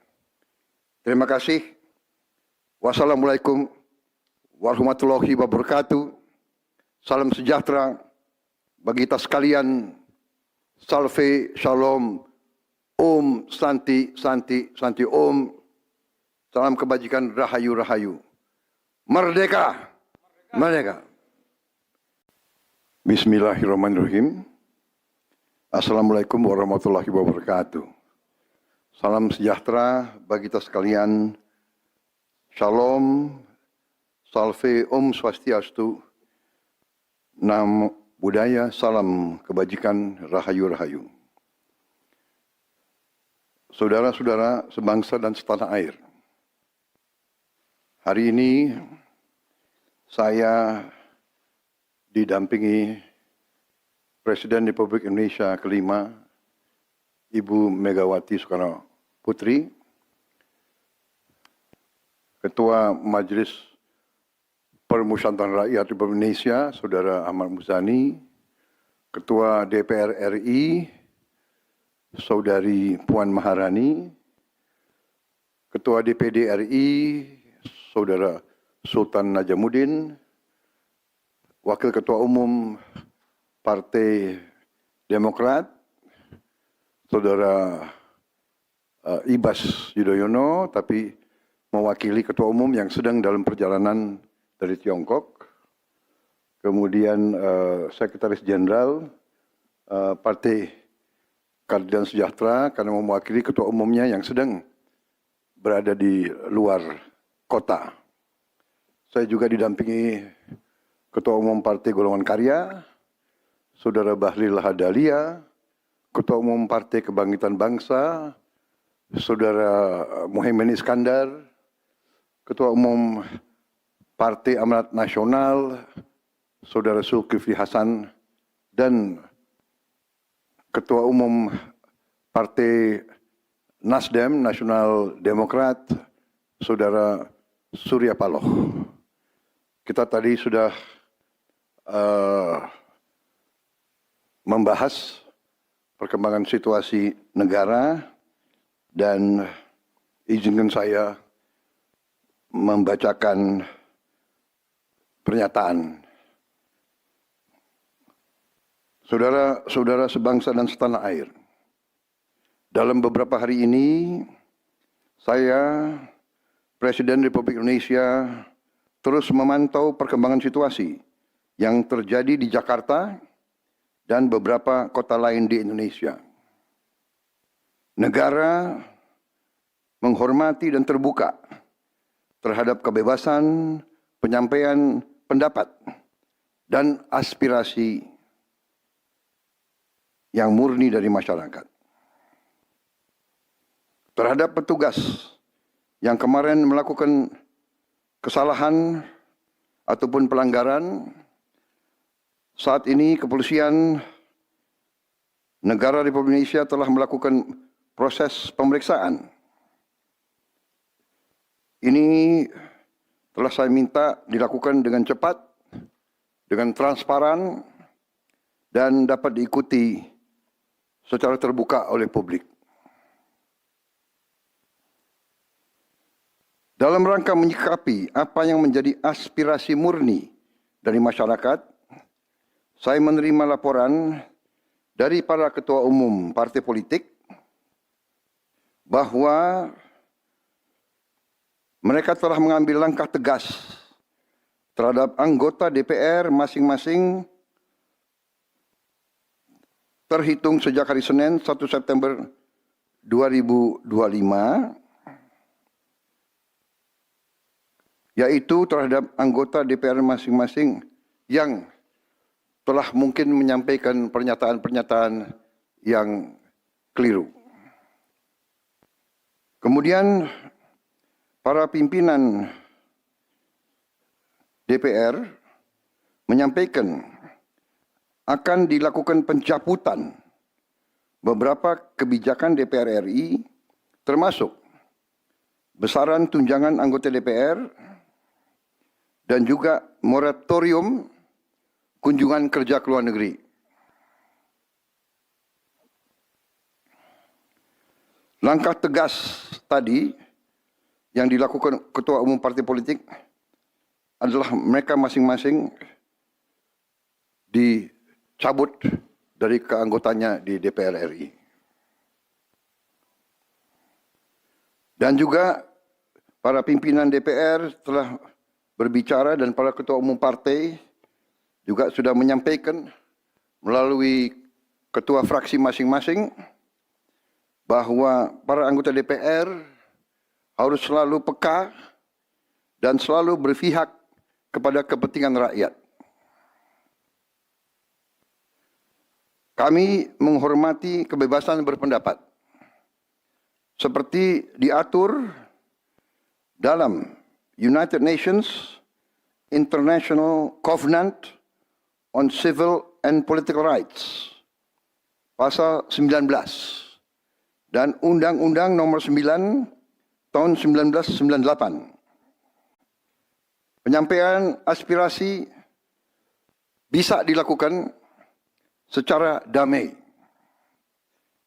Terima kasih. Wassalamualaikum warahmatullahi wabarakatuh. Salam sejahtera bagi kita sekalian. Salve, shalom, om, santi, santi, santi, om. Salam kebajikan, rahayu, rahayu. Merdeka! Merdeka! Bismillahirrahmanirrahim. Assalamualaikum warahmatullahi wabarakatuh. Salam sejahtera bagi kita sekalian. Shalom, salve, om swastiastu. Namo Buddhaya, salam kebajikan, rahayu, rahayu. Saudara-saudara sebangsa dan setanah air. Hari ini saya didampingi Presiden Republik Indonesia kelima, Ibu Megawati Soekarno Putri, Ketua Majelis Permusyawaratan Rakyat Republik Indonesia, Saudara Ahmad Muzani, Ketua DPR RI, Saudari Puan Maharani, Ketua DPD RI, Saudara Sultan Najamuddin, Wakil Ketua Umum Partai Demokrat, Saudara Ibas Yudhoyono, tapi mewakili Ketua Umum yang sedang dalam perjalanan dari Tiongkok. Kemudian Sekretaris Jenderal Partai Keadilan Sejahtera karena mewakili Ketua Umumnya yang sedang berada di luar kota. Saya juga didampingi Ketua Umum Partai Golongan Karya, Saudara Bahlil Lahadalia, Ketua Umum Partai Kebangkitan Bangsa, Saudara Muhaimin Iskandar, Ketua Umum Partai Amanat Nasional, Saudara Zulkifli Hasan, dan Ketua Umum Partai Nasdem, Nasional Demokrat, Saudara Surya Paloh. Kita tadi sudah membahas perkembangan situasi negara dan izinkan saya membacakan pernyataan. Saudara-saudara sebangsa dan setanah air, dalam beberapa hari ini saya, Presiden Republik Indonesia, terus memantau perkembangan situasi yang terjadi di Jakarta dan beberapa kota lain di Indonesia. Negara menghormati dan terbuka terhadap kebebasan penyampaian pendapat dan aspirasi yang murni dari masyarakat. Terhadap petugas yang kemarin melakukan kesalahan ataupun pelanggaran, saat ini kepolisian negara Republik Indonesia telah melakukan proses pemeriksaan. Ini telah saya minta dilakukan dengan cepat, dengan transparan, dan dapat diikuti secara terbuka oleh publik. Dalam rangka menyikapi apa yang menjadi aspirasi murni dari masyarakat, saya menerima laporan dari para ketua umum partai politik bahwa mereka telah mengambil langkah tegas terhadap anggota DPR masing-masing terhitung sejak hari Senin 1 September 2025, yaitu terhadap anggota DPR masing-masing yang telah mungkin menyampaikan pernyataan-pernyataan yang keliru. Kemudian para pimpinan DPR menyampaikan akan dilakukan pencabutan beberapa kebijakan DPR RI, termasuk besaran tunjangan anggota DPR dan juga moratorium kunjungan kerja ke luar negeri. Langkah tegas tadi yang dilakukan ketua umum partai politik adalah mereka masing-masing dicabut dari keanggotaannya di DPR RI. Dan juga para pimpinan DPR telah berbicara dan para ketua umum partai juga sudah menyampaikan melalui ketua fraksi masing-masing bahwa para anggota DPR harus selalu peka dan selalu berpihak kepada kepentingan rakyat. Kami menghormati kebebasan berpendapat seperti diatur dalam United Nations International Covenant on Civil and Political Rights, pasal 19, dan Undang-Undang nomor 9 tahun 1998. Penyampaian aspirasi bisa dilakukan secara damai.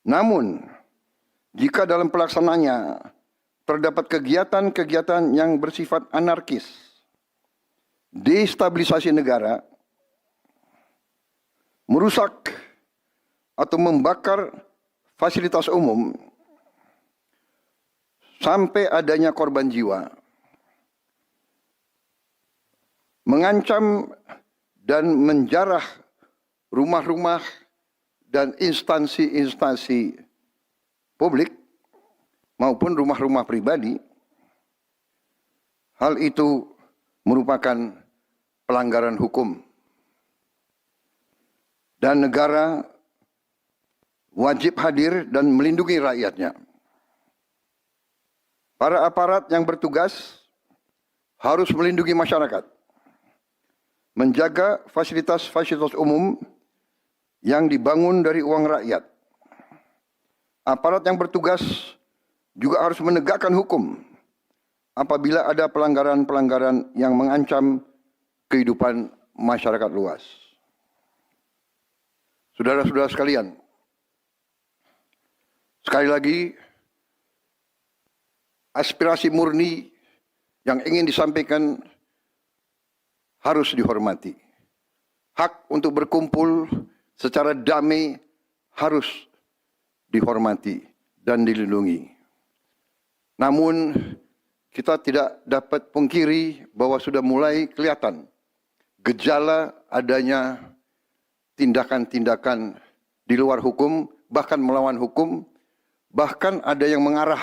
Namun, jika dalam pelaksananya terdapat kegiatan-kegiatan yang bersifat anarkis, destabilisasi negara, merusak atau membakar fasilitas umum, sampai adanya korban jiwa, mengancam dan menjarah rumah-rumah dan instansi-instansi publik maupun rumah-rumah pribadi, hal itu merupakan pelanggaran hukum. Dan negara wajib hadir dan melindungi rakyatnya. Para aparat yang bertugas harus melindungi masyarakat, menjaga fasilitas-fasilitas umum yang dibangun dari uang rakyat. Aparat yang bertugas juga harus menegakkan hukum apabila ada pelanggaran-pelanggaran yang mengancam kehidupan masyarakat luas. Saudara-saudara sekalian, sekali lagi, aspirasi murni yang ingin disampaikan harus dihormati. Hak untuk berkumpul secara damai harus dihormati dan dilindungi. Namun, kita tidak dapat pungkiri bahwa sudah mulai kelihatan gejala adanya tindakan-tindakan di luar hukum, bahkan melawan hukum, bahkan ada yang mengarah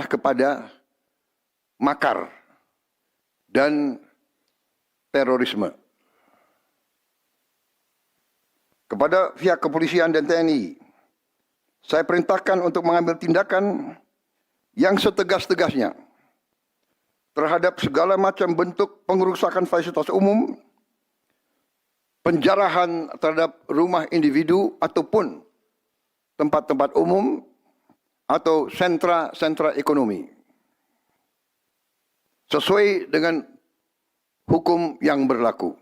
kepada makar dan terorisme. Kepada pihak kepolisian dan TNI, saya perintahkan untuk mengambil tindakan yang setegas-tegasnya terhadap segala macam bentuk pengerusakan fasilitas umum, penjarahan terhadap rumah individu ataupun tempat-tempat umum atau sentra-sentra ekonomi, sesuai dengan hukum yang berlaku.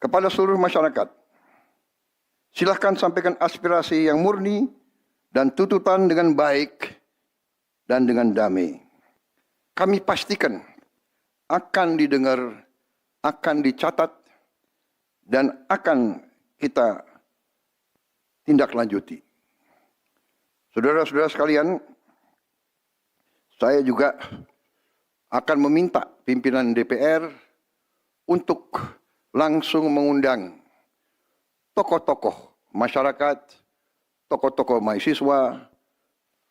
Kepada seluruh masyarakat, silakan sampaikan aspirasi yang murni dan tuntutan dengan baik dan dengan damai. Kami pastikan akan didengar, akan dicatat, dan akan kita tindak lanjuti. Saudara-saudara sekalian, saya juga akan meminta pimpinan DPR untuk langsung mengundang tokoh-tokoh masyarakat, tokoh-tokoh mahasiswa,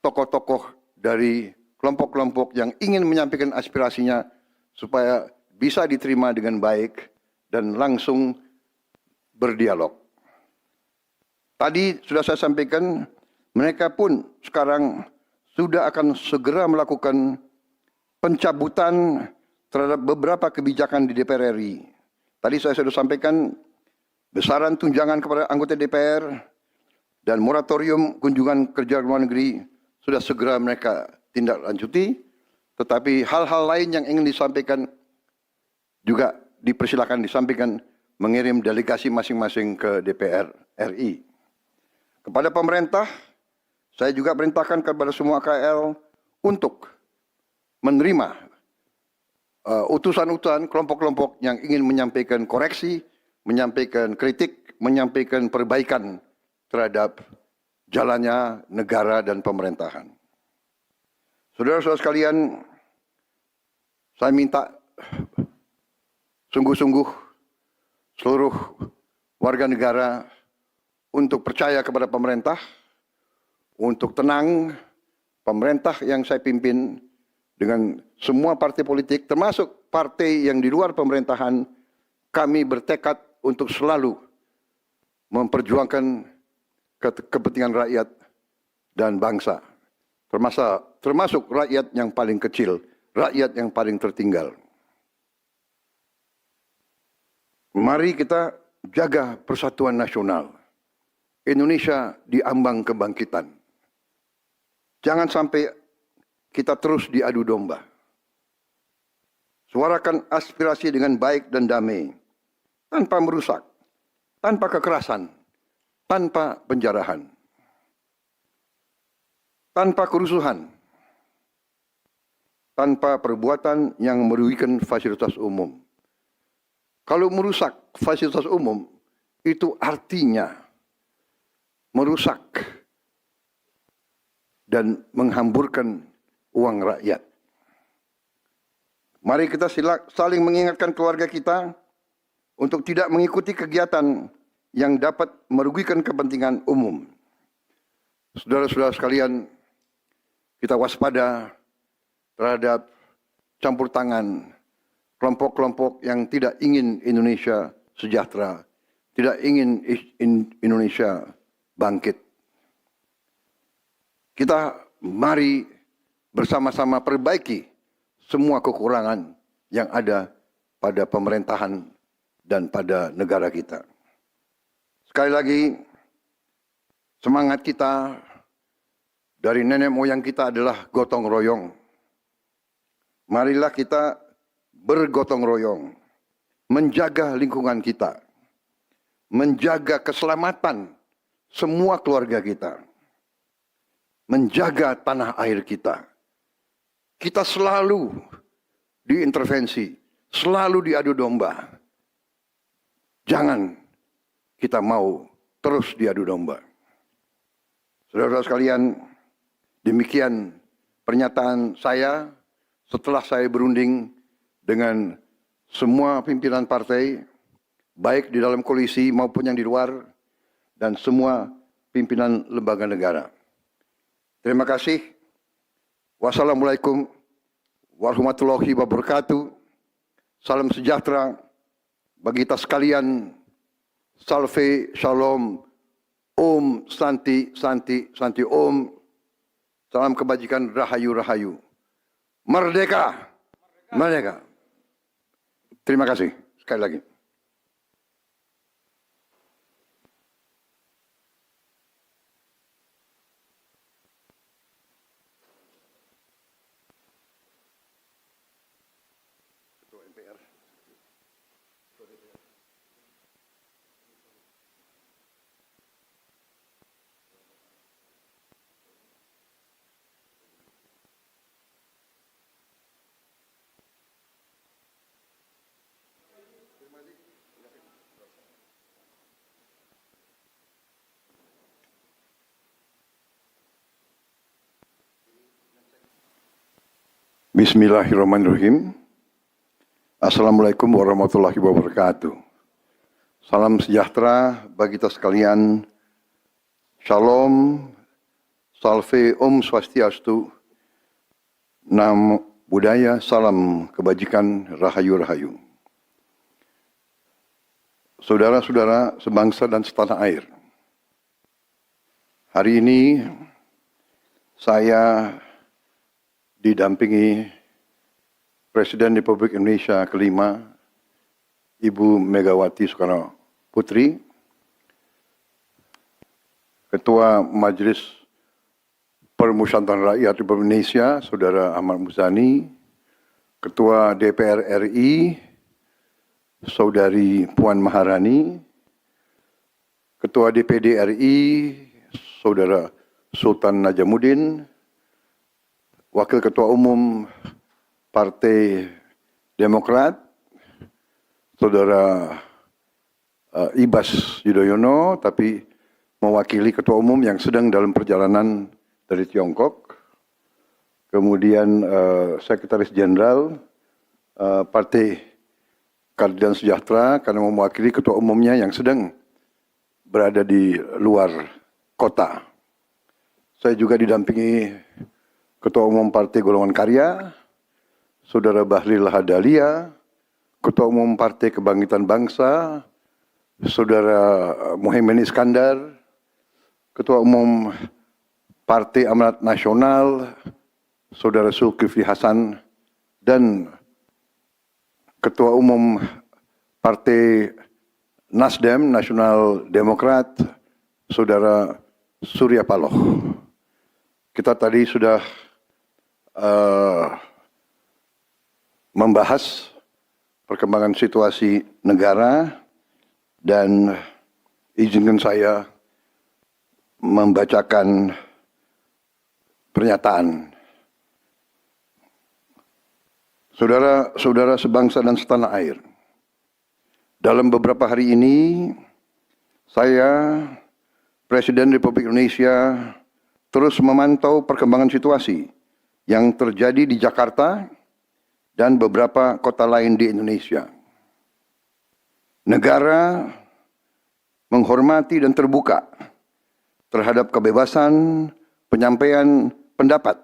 tokoh-tokoh dari kelompok-kelompok yang ingin menyampaikan aspirasinya supaya bisa diterima dengan baik dan langsung berdialog. Tadi sudah saya sampaikan, mereka pun sekarang sudah akan segera melakukan pencabutan terhadap beberapa kebijakan di DPR RI. Tadi saya sudah sampaikan besaran tunjangan kepada anggota DPR dan moratorium kunjungan kerja luar negeri sudah segera mereka tindak lanjuti. Tetapi hal-hal lain yang ingin disampaikan juga dipersilakan disampaikan mengirim delegasi masing-masing ke DPR RI. Kepada pemerintah, saya juga perintahkan kepada semua KL untuk menerima utusan-utusan kelompok-kelompok yang ingin menyampaikan koreksi, menyampaikan kritik, menyampaikan perbaikan terhadap jalannya negara dan pemerintahan. Saudara-saudara sekalian, saya minta sungguh-sungguh seluruh warga negara untuk percaya kepada pemerintah, untuk tenang. Pemerintah yang saya pimpin dengan semua partai politik, termasuk partai yang di luar pemerintahan, kami bertekad untuk selalu memperjuangkan kepentingan rakyat dan bangsa, termasuk rakyat yang paling kecil, rakyat yang paling tertinggal. Mari kita jaga persatuan nasional. Indonesia di ambang kebangkitan. Jangan sampai kita terus diadu domba. Suarakan aspirasi dengan baik dan damai, tanpa merusak, tanpa kekerasan, tanpa penjarahan, tanpa kerusuhan, tanpa perbuatan yang merugikan fasilitas umum. Kalau merusak fasilitas umum, itu artinya merusak dan menghamburkan uang rakyat. Mari kita saling mengingatkan keluarga kita untuk tidak mengikuti kegiatan yang dapat merugikan kepentingan umum. Saudara-saudara sekalian, kita waspada terhadap campur tangan kelompok-kelompok yang tidak ingin Indonesia sejahtera, tidak ingin Indonesia bangkit. Kita mari bersama-sama perbaiki semua kekurangan yang ada pada pemerintahan dan pada negara kita. Sekali lagi, semangat kita dari nenek moyang kita adalah gotong royong. Marilah kita bergotong royong, menjaga lingkungan kita, menjaga keselamatan semua keluarga kita, menjaga tanah air kita. Kita selalu diintervensi, selalu diadu domba. Jangan kita mau terus diadu domba. Saudara-saudara sekalian, demikian pernyataan saya setelah saya berunding dengan semua pimpinan partai, baik di dalam koalisi maupun yang di luar, dan semua pimpinan lembaga negara. Terima kasih. Wassalamualaikum warahmatullahi wabarakatuh. Salam sejahtera bagi kita sekalian. Salve, shalom, om, santi, santi, santi, om. Salam kebajikan, rahayu, rahayu. Merdeka, merdeka. Terima kasih sekali lagi. Bismillahirrahmanirrahim. Assalamualaikum warahmatullahi wabarakatuh. Salam sejahtera bagi kita sekalian. Shalom, salve, om swastiastu, namo buddhaya, salam kebajikan, rahayu-rahayu. Saudara-saudara sebangsa dan setanah air. Hari ini saya didampingi Presiden Republik Indonesia kelima, Ibu Megawati Soekarno Putri, Ketua Majelis Permusyawaratan Rakyat Republik Indonesia, Saudara Ahmad Muzani, Ketua DPR RI, Saudari Puan Maharani, Ketua DPD RI, Saudara Sultan Najamuddin, Wakil Ketua Umum Partai Demokrat, Saudara Ibas Yudhoyono, tapi mewakili Ketua Umum yang sedang dalam perjalanan dari Tiongkok. Kemudian Sekretaris Jenderal Partai Keadilan Sejahtera karena mewakili Ketua Umumnya yang sedang berada di luar kota. Saya juga didampingi Ketua Umum Partai Golongan Karya, Saudara Bahlil Lahadalia, Ketua Umum Partai Kebangkitan Bangsa, Saudara Muhaimin Iskandar, Ketua Umum Partai Amanat Nasional, Saudara Zulkifli Hasan, dan Ketua Umum Partai Nasdem, Nasional Demokrat, Saudara Surya Paloh. Kita tadi sudah membahas perkembangan situasi negara dan izinkan saya membacakan pernyataan. Saudara-saudara sebangsa dan setanah air, dalam beberapa hari ini saya, Presiden Republik Indonesia, terus memantau perkembangan situasi yang terjadi di Jakarta dan beberapa kota lain di Indonesia. Negara menghormati dan terbuka terhadap kebebasan penyampaian pendapat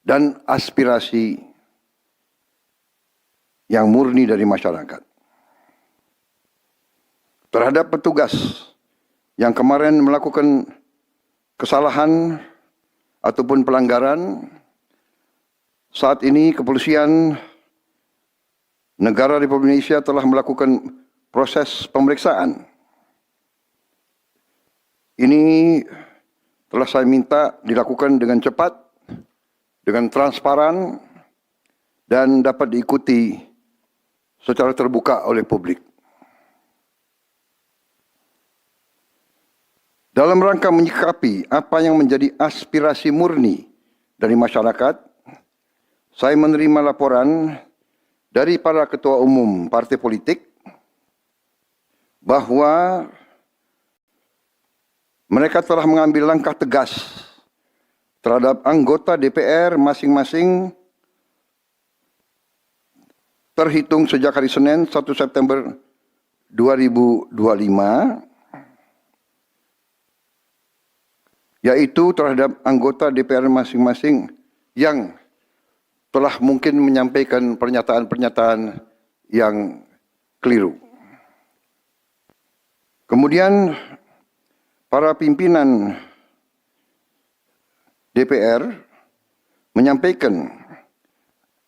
dan aspirasi yang murni dari masyarakat. Terhadap petugas yang kemarin melakukan kesalahan ataupun pelanggaran, saat ini kepolisian negara Republik Indonesia telah melakukan proses pemeriksaan. Ini telah saya minta dilakukan dengan cepat, dengan transparan, dan dapat diikuti secara terbuka oleh publik. Dalam rangka menyikapi apa yang menjadi aspirasi murni dari masyarakat, saya menerima laporan dari para ketua umum partai politik bahwa mereka telah mengambil langkah tegas terhadap anggota DPR masing-masing terhitung sejak hari Senin 1 September 2025, yaitu terhadap anggota DPR masing-masing yang telah mungkin menyampaikan pernyataan-pernyataan yang keliru. Kemudian para pimpinan DPR menyampaikan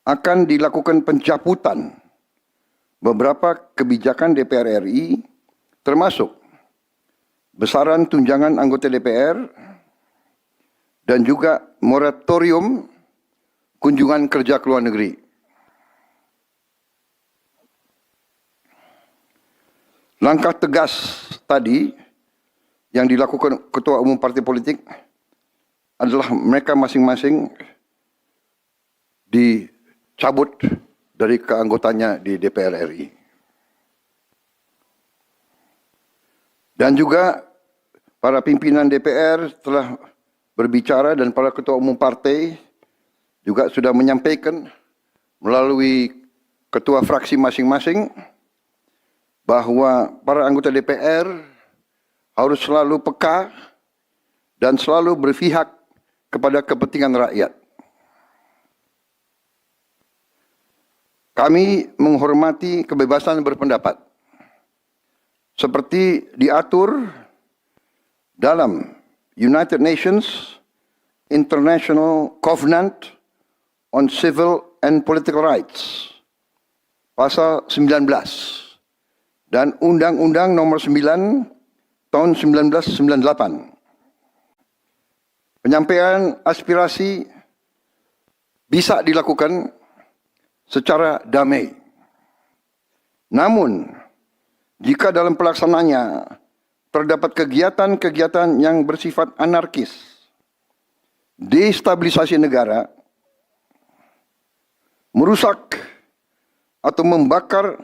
akan dilakukan pencabutan beberapa kebijakan DPR RI, termasuk besaran tunjangan anggota DPR dan juga moratorium kunjungan kerja ke luar negeri. Langkah tegas tadi yang dilakukan ketua umum partai politik adalah mereka masing-masing dicabut dari keanggotanya di DPR RI. Dan juga para pimpinan DPR telah berbicara dan para ketua umum partai juga sudah menyampaikan melalui ketua fraksi masing-masing bahwa para anggota DPR harus selalu peka dan selalu berpihak kepada kepentingan rakyat. Kami menghormati kebebasan berpendapat seperti diatur dalam United Nations International Covenant on Civil and Political Rights pasal 19 dan Undang-Undang Nomor 9 tahun 1998. Penyampaian aspirasi bisa dilakukan secara damai. Namun, jika dalam pelaksananya terdapat kegiatan-kegiatan yang bersifat anarkis, destabilisasi negara, merusak atau membakar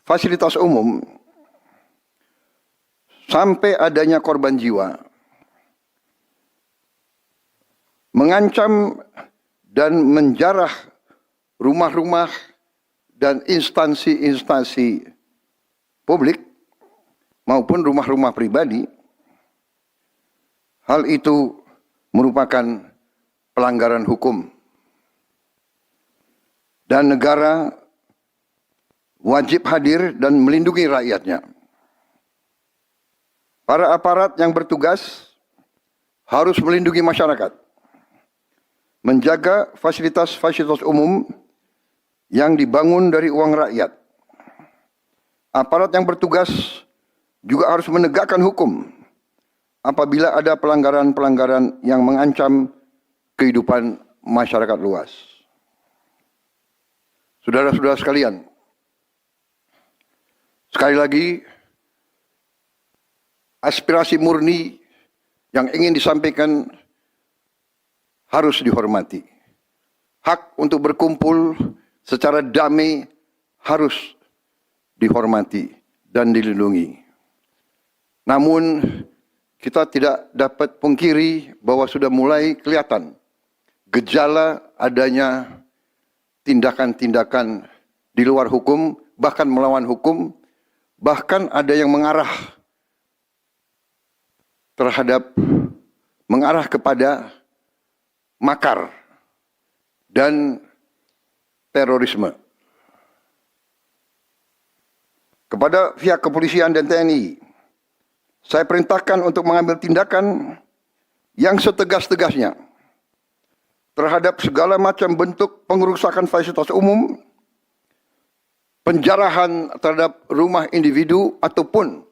fasilitas umum, sampai adanya korban jiwa, mengancam dan menjarah rumah-rumah dan instansi-instansi publik maupun rumah-rumah pribadi, hal itu merupakan pelanggaran hukum. Dan negara wajib hadir dan melindungi rakyatnya. Para aparat yang bertugas harus melindungi masyarakat, menjaga fasilitas-fasilitas umum yang dibangun dari uang rakyat. Aparat yang bertugas juga harus menegakkan hukum apabila ada pelanggaran-pelanggaran yang mengancam kehidupan masyarakat luas. Saudara-saudara sekalian, sekali lagi, aspirasi murni yang ingin disampaikan harus dihormati. Hak untuk berkumpul secara damai harus dihormati dan dilindungi. Namun, kita tidak dapat pungkiri bahwa sudah mulai kelihatan gejala adanya tindakan-tindakan di luar hukum, bahkan melawan hukum, bahkan ada yang mengarah kepada makar dan terorisme. Kepada pihak kepolisian dan TNI, saya perintahkan untuk mengambil tindakan yang setegas-tegasnya terhadap segala macam bentuk pengerusakan fasilitas umum, penjarahan terhadap rumah individu ataupun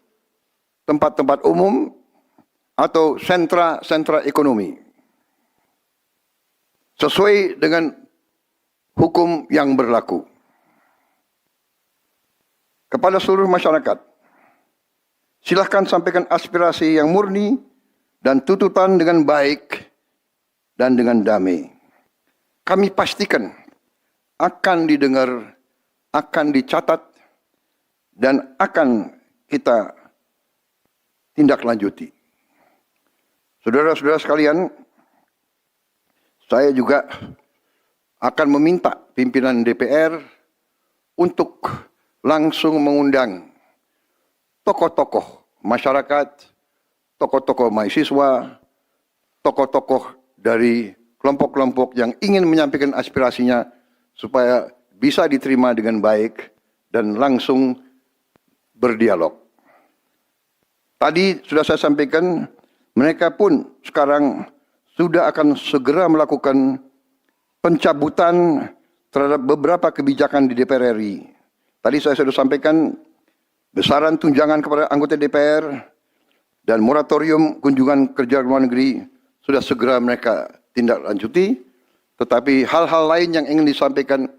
tempat-tempat umum atau sentra-sentra ekonomi, sesuai dengan hukum yang berlaku. Kepada seluruh masyarakat, silahkan sampaikan aspirasi yang murni dan tuntutan dengan baik dan dengan damai. Kami pastikan akan didengar, akan dicatat, dan akan kita tindak lanjuti. Saudara-saudara sekalian, saya juga akan meminta pimpinan DPR untuk langsung mengundang tokoh-tokoh masyarakat, tokoh-tokoh mahasiswa, tokoh-tokoh dari kelompok-kelompok yang ingin menyampaikan aspirasinya supaya bisa diterima dengan baik dan langsung berdialog. Tadi sudah saya sampaikan, mereka pun sekarang sudah akan segera melakukan pencabutan terhadap beberapa kebijakan di DPR RI. Tadi saya sudah sampaikan besaran tunjangan kepada anggota DPR dan moratorium kunjungan kerja luar negeri sudah segera mereka tindak lanjuti. Tetapi hal-hal lain yang ingin disampaikan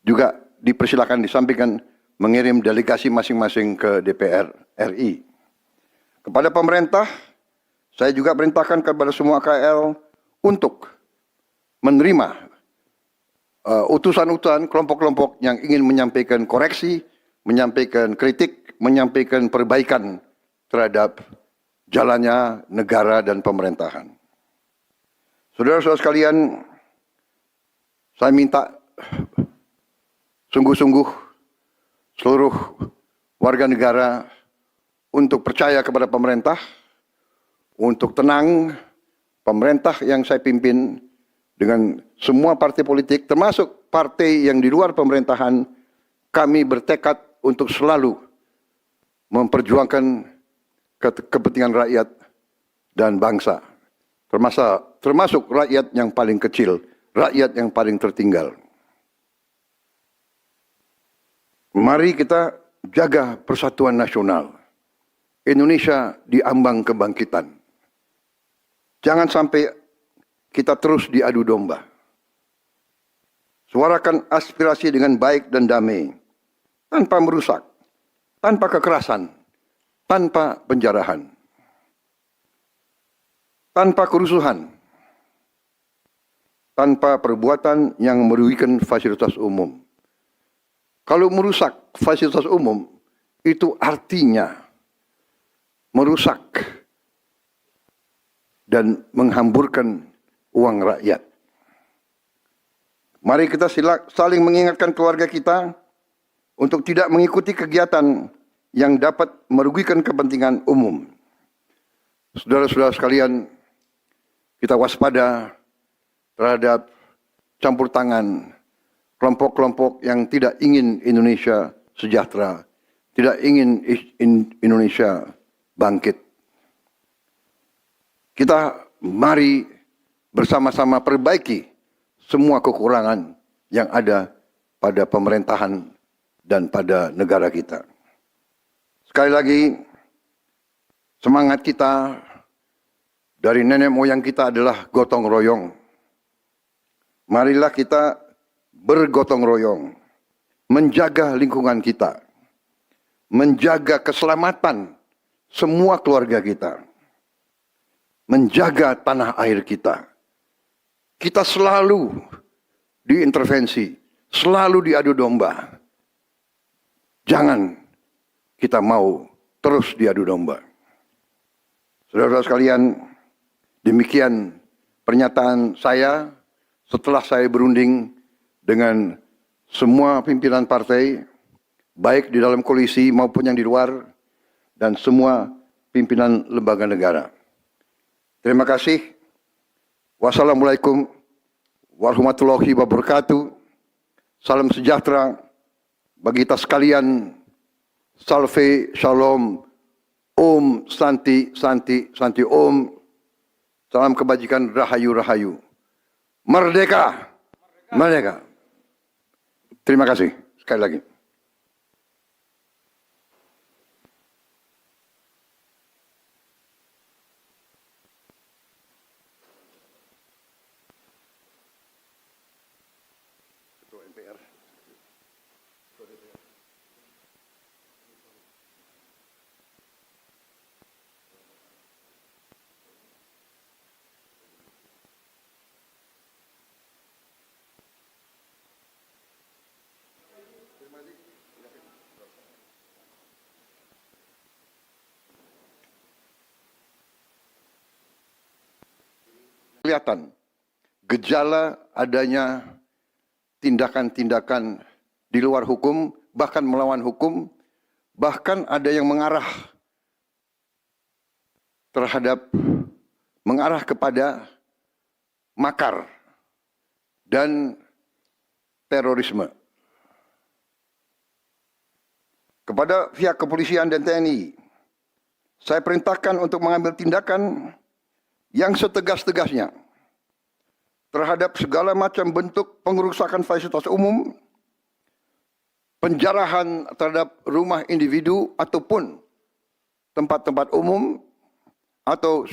juga dipersilakan disampaikan mengirim delegasi masing-masing ke DPR RI. Kepada pemerintah, saya juga perintahkan kepada semua KL untuk menerima utusan-utusan kelompok-kelompok yang ingin menyampaikan koreksi, menyampaikan kritik, menyampaikan perbaikan terhadap jalannya negara dan pemerintahan. Saudara-saudara sekalian, Saya minta sungguh-sungguh seluruh warga negara untuk percaya kepada pemerintah, untuk tenang. Pemerintah yang saya pimpin dengan semua partai politik, termasuk partai yang di luar pemerintahan, kami bertekad untuk selalu memperjuangkan kepentingan rakyat dan bangsa, termasuk rakyat yang paling kecil, rakyat yang paling tertinggal. Mari kita jaga persatuan nasional. Indonesia di ambang kebangkitan. Jangan sampai kita terus diadu domba. Suarakan aspirasi dengan baik dan damai, tanpa merusak, tanpa kekerasan, tanpa penjarahan, tanpa kerusuhan, tanpa perbuatan yang merugikan fasilitas umum. Kalau merusak fasilitas umum, itu artinya merusak dan menghamburkan uang rakyat. Mari kita saling mengingatkan keluarga kita untuk tidak mengikuti kegiatan yang dapat merugikan kepentingan umum. Saudara-saudara sekalian, kita waspada terhadap campur tangan kelompok-kelompok yang tidak ingin Indonesia sejahtera, tidak ingin Indonesia bangkit. Kita mari bersama-sama perbaiki semua kekurangan yang ada pada pemerintahan dan pada negara kita. Sekali lagi, semangat kita dari nenek moyang kita adalah gotong royong. Marilah kita bergotong royong, menjaga lingkungan kita, menjaga keselamatan semua keluarga kita, menjaga tanah air kita. Kita selalu diintervensi, selalu diadu domba. Jangan kita mau terus diadu domba. Saudara-saudara sekalian, demikian pernyataan saya setelah saya berunding dengan semua pimpinan partai, baik di dalam koalisi maupun yang di luar, dan semua pimpinan lembaga negara. Terima kasih. Wassalamualaikum warahmatullahi wabarakatuh. Salam sejahtera bagi kita sekalian. Salve, shalom, om, santi, santi, santi, om. Salam kebajikan, rahayu, rahayu. Merdeka, merdeka. Terima kasih sekali lagi. Kelihatan gejala adanya tindakan-tindakan di luar hukum, bahkan melawan hukum, bahkan ada yang mengarah kepada makar dan terorisme. Kepada pihak kepolisian dan TNI, saya perintahkan untuk mengambil tindakan yang setegas-tegasnya terhadap segala macam bentuk pengerusakan fasilitas umum, penjarahan terhadap rumah individu ataupun tempat-tempat umum, atau